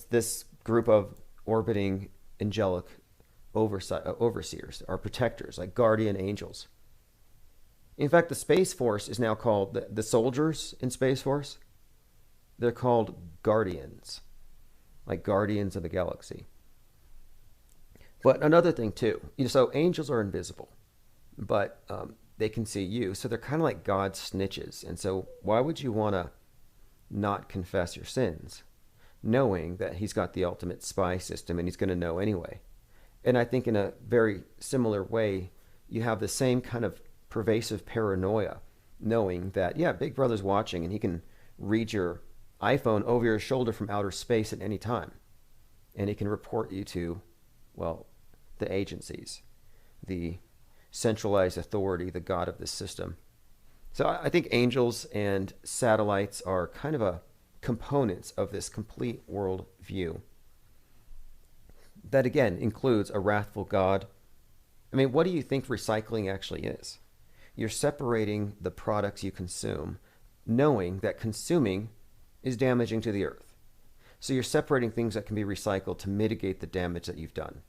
this group of orbiting angelic overseers, or protectors, like guardian angels. In fact, the Space Force is now called, the soldiers in Space Force, they're called guardians, like guardians of the galaxy. But another thing too, so angels are invisible, but they can see you. So they're kind of like God's snitches. And so why would you want to not confess your sins, knowing that he's got the ultimate spy system and he's going to know anyway? And I think in a very similar way, you have the same kind of pervasive paranoia, knowing that, Big Brother's watching and he can read your iPhone over your shoulder from outer space at any time. And he can report you to, the agencies, the centralized authority, the God of this system. So I think angels and satellites are kind of components of this complete world view that, again, includes a wrathful God. I mean, what do you think recycling actually is? You're separating the products you consume, knowing that consuming is damaging to the earth. So you're separating things that can be recycled to mitigate the damage that you've done.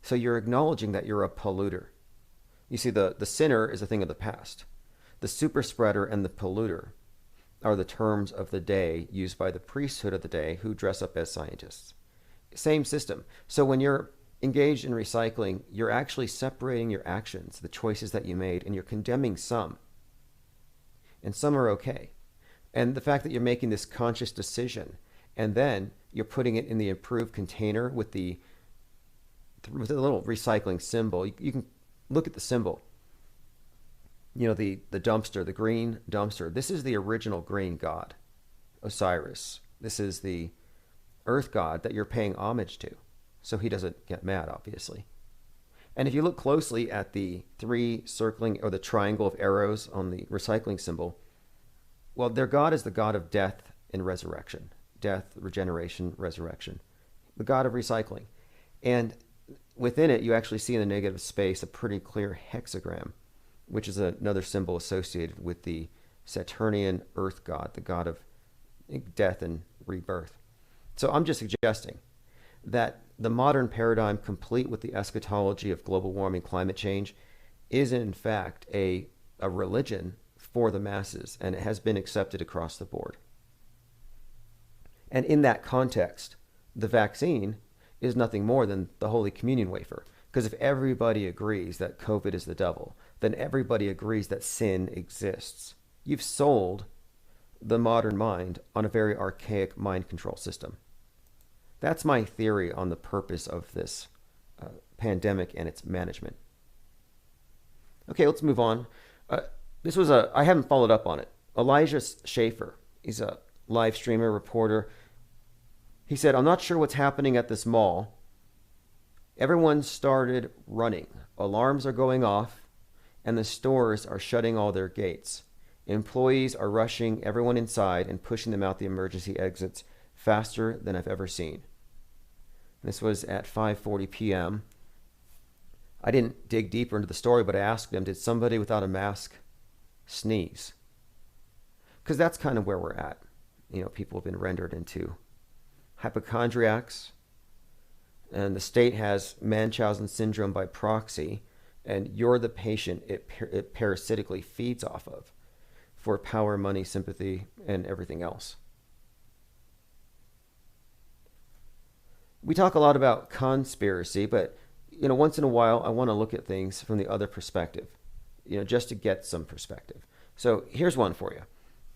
So you're acknowledging that you're a polluter. You see, the sinner is a thing of the past. The super spreader and the polluter are the terms of the day used by the priesthood of the day who dress up as scientists. Same system. So when you're engaged in recycling, you're actually separating your actions, the choices that you made, and you're condemning some. And some are okay. And the fact that you're making this conscious decision, and then you're putting it in the approved container with the little recycling symbol. You can look at the symbol. The dumpster, the green dumpster. This is the original green god, Osiris. This is the earth god that you're paying homage to. So he doesn't get mad, obviously. And if you look closely at the three circling, or the triangle of arrows on the recycling symbol, their god is the god of death and resurrection. Death, regeneration, resurrection. The god of recycling. And within it, you actually see in the negative space a pretty clear hexagram, which is another symbol associated with the Saturnian earth god, the god of death and rebirth. So I'm just suggesting that the modern paradigm, complete with the eschatology of global warming, climate change, is in fact a religion for the masses, and it has been accepted across the board. And in that context, the vaccine is nothing more than the Holy Communion wafer. Because if everybody agrees that COVID is the devil, then everybody agrees that sin exists. You've sold the modern mind on a very archaic mind control system. That's my theory on the purpose of this pandemic and its management. Okay, let's move on. I haven't followed up on it. Elijah Schaefer, he's a live streamer, reporter. He said, I'm not sure what's happening at this mall. Everyone started running. Alarms are going off, and the stores are shutting all their gates. Employees are rushing everyone inside and pushing them out the emergency exits faster than I've ever seen. This was at 5:40 p.m. I didn't dig deeper into the story, but I asked him, did somebody without a mask sneeze? Because that's kind of where we're at. You know, people have been rendered into hypochondriacs, and the state has Munchausen syndrome by proxy, and you're the patient it parasitically feeds off of for power, money, sympathy, and everything else. We talk a lot about conspiracy, but you know, once in a while, I want to look at things from the other perspective, you know, just to get some perspective. So here's one for you.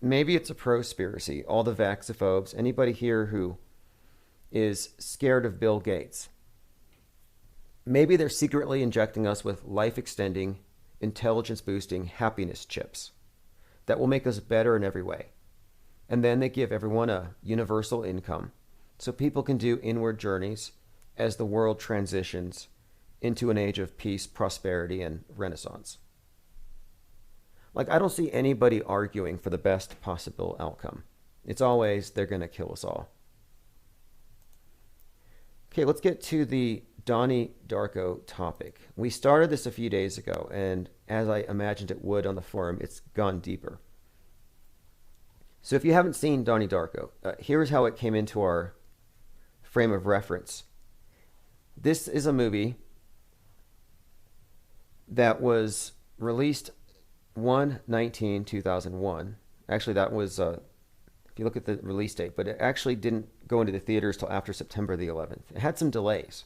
Maybe it's a prospiracy. All the vaxophobes, anybody here who is scared of Bill Gates. Maybe they're secretly injecting us with life-extending, intelligence-boosting happiness chips that will make us better in every way. And then they give everyone a universal income so people can do inward journeys as the world transitions into an age of peace, prosperity, and renaissance. Like, I don't see anybody arguing for the best possible outcome. It's always, they're going to kill us all. Okay, let's get to the Donnie Darko topic. We started this a few days ago, and as I imagined it would on the forum, it's gone deeper. So if you haven't seen Donnie Darko, here's how it came into our frame of reference. This is a movie that was released 1/19/2001. Actually, that was, if you look at the release date, but it actually didn't go into the theaters till after September the 11th. It had some delays.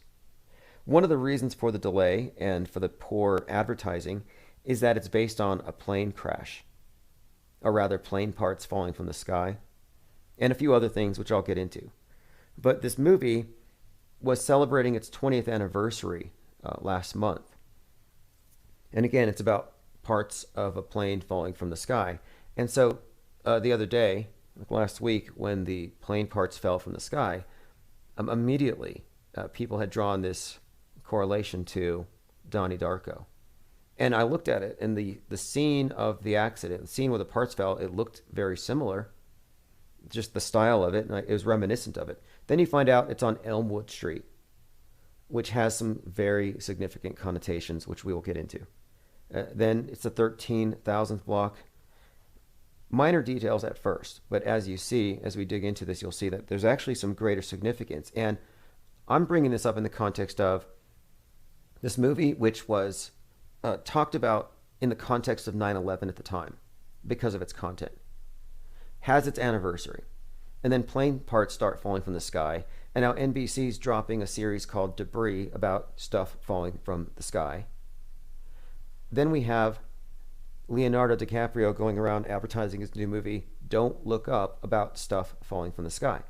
One of the reasons for the delay and for the poor advertising is that it's based on a plane crash, or rather plane parts falling from the sky, and a few other things which I'll get into. But this movie was celebrating its 20th anniversary last month. And again, it's about parts of a plane falling from the sky. And so the other day, like last week, when the plane parts fell from the sky, immediately people had drawn this correlation to Donnie Darko. And I looked at it, and the scene of the accident, the scene where the parts fell, it looked very similar. Just the style of it, and it was reminiscent of it. Then you find out it's on Elmwood Street, which has some very significant connotations, which we will get into. Then it's the 13,000th block. Minor details at first, but as you see, as we dig into this, you'll see that there's actually some greater significance. And I'm bringing this up in the context of this movie, which was talked about in the context of 9/11 at the time because of its content, has its anniversary. And then plane parts start falling from the sky. And now NBC's dropping a series called Debris about stuff falling from the sky. Then we have Leonardo DiCaprio going around advertising his new movie, Don't Look Up, about stuff falling from the sky.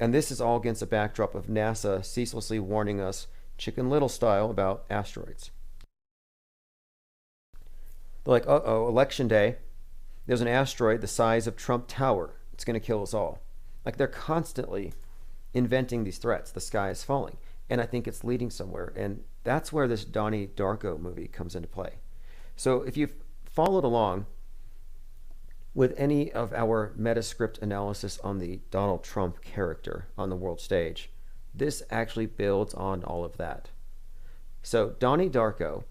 And this is all against a backdrop of NASA ceaselessly warning us, Chicken Little style, about asteroids. They're like, uh-oh, election day, there's an asteroid the size of Trump Tower. It's going to kill us all. Like, they're constantly inventing these threats. The sky is falling. And I think it's leading somewhere. And that's where this Donnie Darko movie comes into play. So if you've followed along with any of our Metascript analysis on the Donald Trump character on the world stage, this actually builds on all of that. So Donnie Darko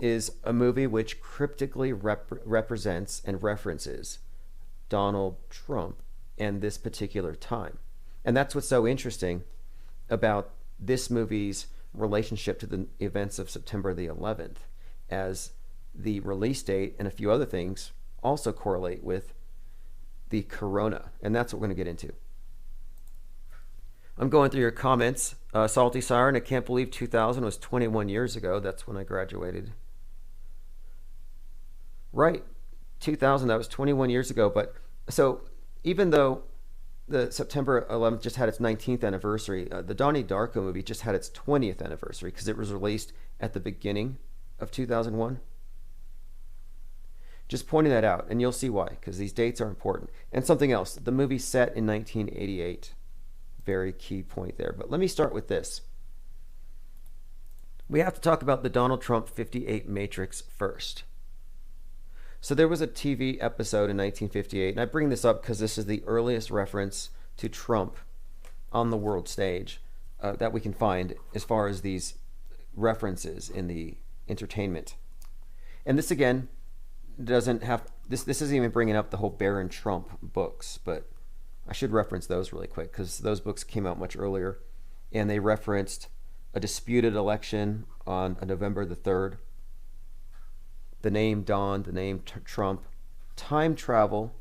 is a movie which cryptically represents and references Donald Trump and this particular time. And that's what's so interesting about this movie's relationship to the events of September the 11th, as the release date and a few other things also correlate with the corona. And that's what we're going to get into. I'm going through your comments. Salty Siren, I can't believe 2000 was 21 years ago. That's when I graduated. Right. 2000, that was 21 years ago. But so even though the September 11th just had its 19th anniversary, the Donnie Darko movie just had its 20th anniversary because it was released at the beginning of 2001. Just pointing that out, and you'll see why, because these dates are important. And something else, the movie set in 1988. very key point there. But let me start with this. We have to talk about the Donald Trump 58 Matrix first. So there was a TV episode in 1958, and I bring this up because this is the earliest reference to Trump on the world stage that we can find as far as these references in the entertainment. And this again doesn't have this isn't even bringing up the whole Baron Trump books, but I should reference those really quick because those books came out much earlier, and they referenced a disputed election on November the 3rd. The name Don, the name Trump. Time travel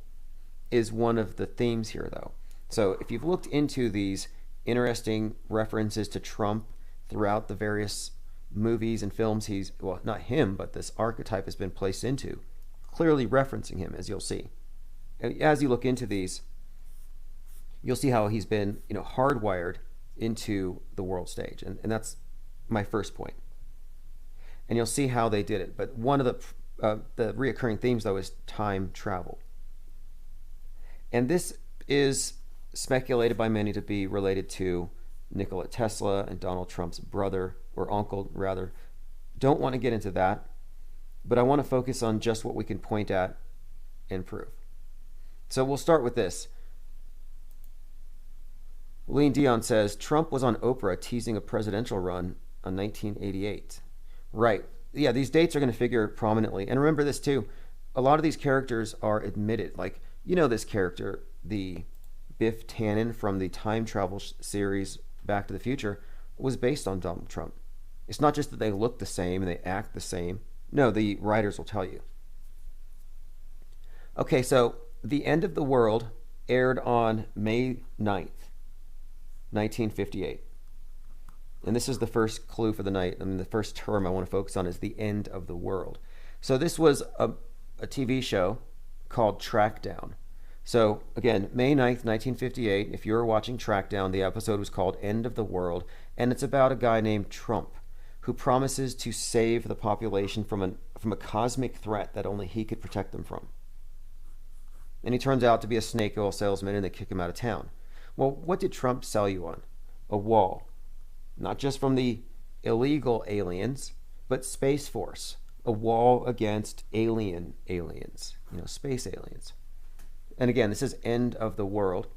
is one of the themes here, though. So if you've looked into these interesting references to Trump throughout the various movies and films well, not him, but this archetype has been placed into, clearly referencing him, as you'll see. As you look into these, you'll see how he's been, hardwired into the world stage. And that's my first point. And you'll see how they did it. But one of the reoccurring themes, though, is time travel. And this is speculated by many to be related to Nikola Tesla and Donald Trump's brother, or uncle, rather. Don't want to get into that, but I want to focus on just what we can point at and prove. So we'll start with this. Lean Dion says, Trump was on Oprah teasing a presidential run on 1988. Right. Yeah, these dates are going to figure prominently. And remember this too, a lot of these characters are admitted. Like, this character, the Biff Tannen from the time travel series Back to the Future, was based on Donald Trump. It's not just that they look the same and they act the same. No, the writers will tell you. Okay, so The End of the World aired on May 9th, 1958. And this is the first clue for the night. The first term I want to focus on is the end of the world. So this was a TV show called Trackdown. So again, May 9th, 1958, if you were watching Trackdown, the episode was called End of the World, and it's about a guy named Trump who promises to save the population from a cosmic threat that only he could protect them from. And he turns out to be a snake oil salesman, and they kick him out of town. Well, what did Trump sell you on? A wall. Not just from the illegal aliens, but Space Force. A wall against aliens, space aliens. And again, this is End of the World,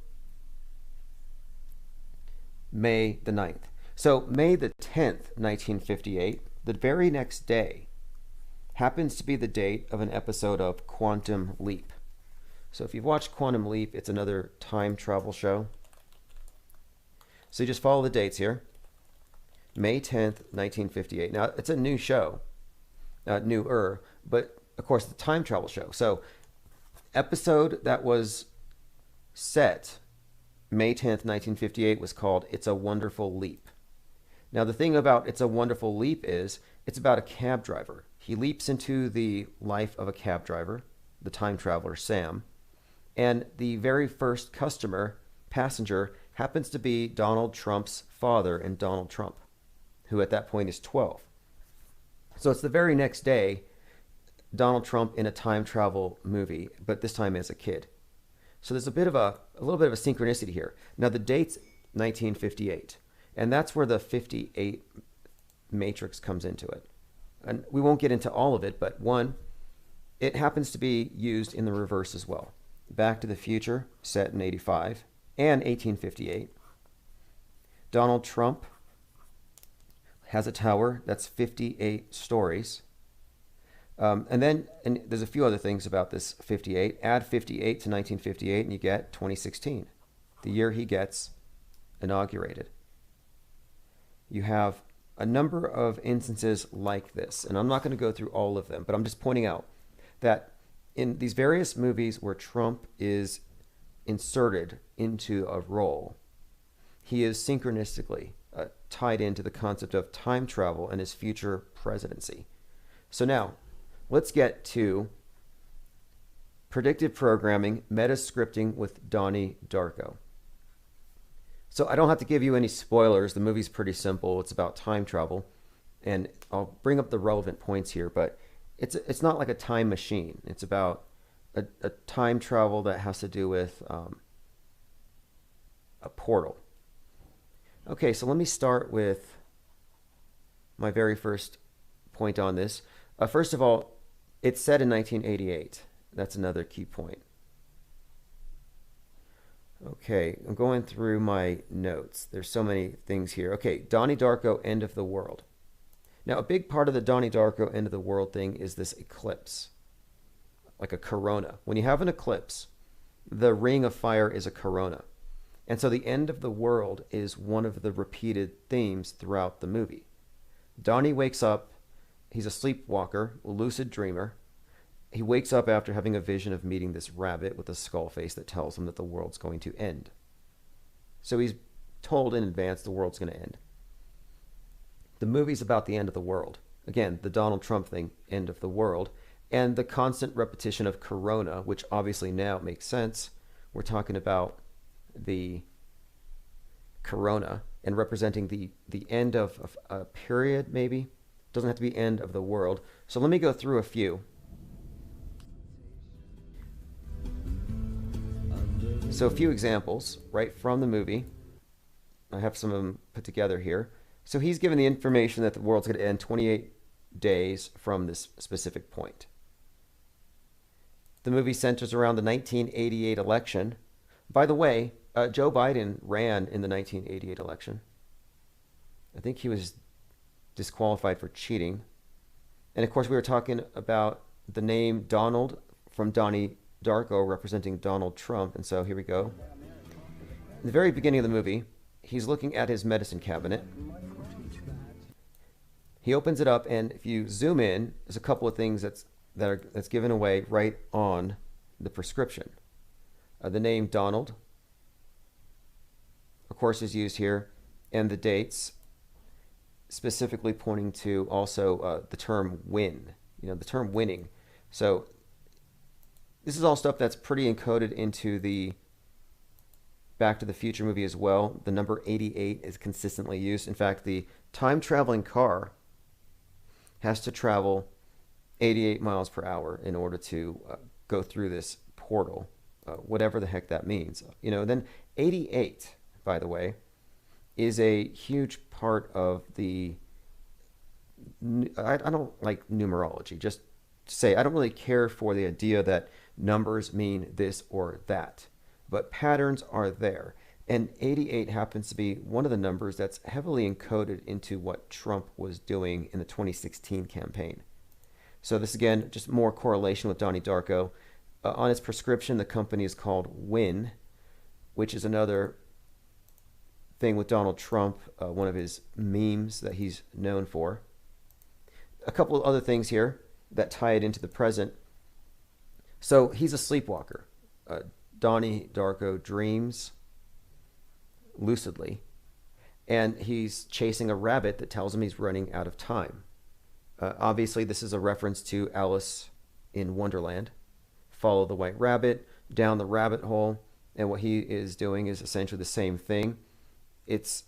May the 9th. So May the 10th, 1958, the very next day, happens to be the date of an episode of Quantum Leap. So if you've watched Quantum Leap, it's another time travel show. So you just follow the dates here. May 10th, 1958. Now, it's a new show, newer, but of course, the time travel show. So, episode that was set May 10th, 1958 was called It's a Wonderful Leap. Now, the thing about It's a Wonderful Leap is it's about a cab driver. He leaps into the life of a cab driver, the time traveler, Sam, and the very first passenger, happens to be Donald Trump's father and Donald Trump, who at that point is 12. So it's the very next day, Donald Trump in a time travel movie, but this time as a kid. So there's a little bit of a synchronicity here. Now the date's 1958, and that's where the 58 matrix comes into it. And we won't get into all of it, but one, it happens to be used in the reverse as well. Back to the Future, set in 85, and 1858. Donald Trump has a tower that's 58 stories. And there's a few other things about this 58. Add 58 to 1958 and you get 2016, the year he gets inaugurated. You have a number of instances like this, and I'm not going to go through all of them, but I'm just pointing out that in these various movies where Trump is inserted into a role, he is synchronistically tied into the concept of time travel and his future presidency. So now, let's get to predictive programming, meta-scripting with Donnie Darko. So I don't have to give you any spoilers. The movie's pretty simple. It's about time travel. And I'll bring up the relevant points here, but it's not like a time machine. It's about a time travel that has to do with a portal. Okay, so let me start with my very first point on this. First of all, it's set in 1988. That's another key point. Okay, I'm going through my notes. There's so many things here. Okay, Donnie Darko, end of the world. Now, a big part of the Donnie Darko end of the world thing is this eclipse, like a corona. When you have an eclipse, the ring of fire is a corona. And so the end of the world is one of the repeated themes throughout the movie. Donnie wakes up. He's a sleepwalker, a lucid dreamer. He wakes up after having a vision of meeting this rabbit with a skull face that tells him that the world's going to end. So he's told in advance the world's going to end. The movie's about the end of the world. Again, the Donald Trump thing, end of the world. And the constant repetition of corona, which obviously now makes sense. We're talking about the corona and representing the end of a period, maybe. Doesn't have to be end of the world. So let me go through a few. So a few examples right from the movie. I have some of them put together here. So he's given the information that the world's going to end 28 days from this specific point. The movie centers around the 1988 election. By the way, Joe Biden ran in the 1988 election. I think he was disqualified for cheating. And of course, we were talking about the name Donald from Donnie Darko representing Donald Trump. And so here we go. In the very beginning of the movie, he's looking at his medicine cabinet. He opens it up, and if you zoom in, there's a couple of things that's given away right on the prescription. The name Donald, of course, is used here, and the dates, specifically pointing to also the term win, the term winning. So this is all stuff that's pretty encoded into the Back to the Future movie as well. The number 88 is consistently used. In fact, the time-traveling car has to travel 88 miles per hour in order to go through this portal, whatever the heck that means. Then 88, by the way, is a huge part of the... I don't like numerology. Just to say, I don't really care for the idea that numbers mean this or that. But patterns are there. And 88 happens to be one of the numbers that's heavily encoded into what Trump was doing in the 2016 campaign. So this, again, just more correlation with Donnie Darko. On its prescription, the company is called Win, which is another thing with Donald Trump, one of his memes that he's known for. A couple of other things here that tie it into the present. So he's a sleepwalker. Donnie Darko dreams lucidly, and he's chasing a rabbit that tells him he's running out of time. Obviously, this is a reference to Alice in Wonderland. Follow the white rabbit down the rabbit hole, and what he is doing is essentially the same thing. It's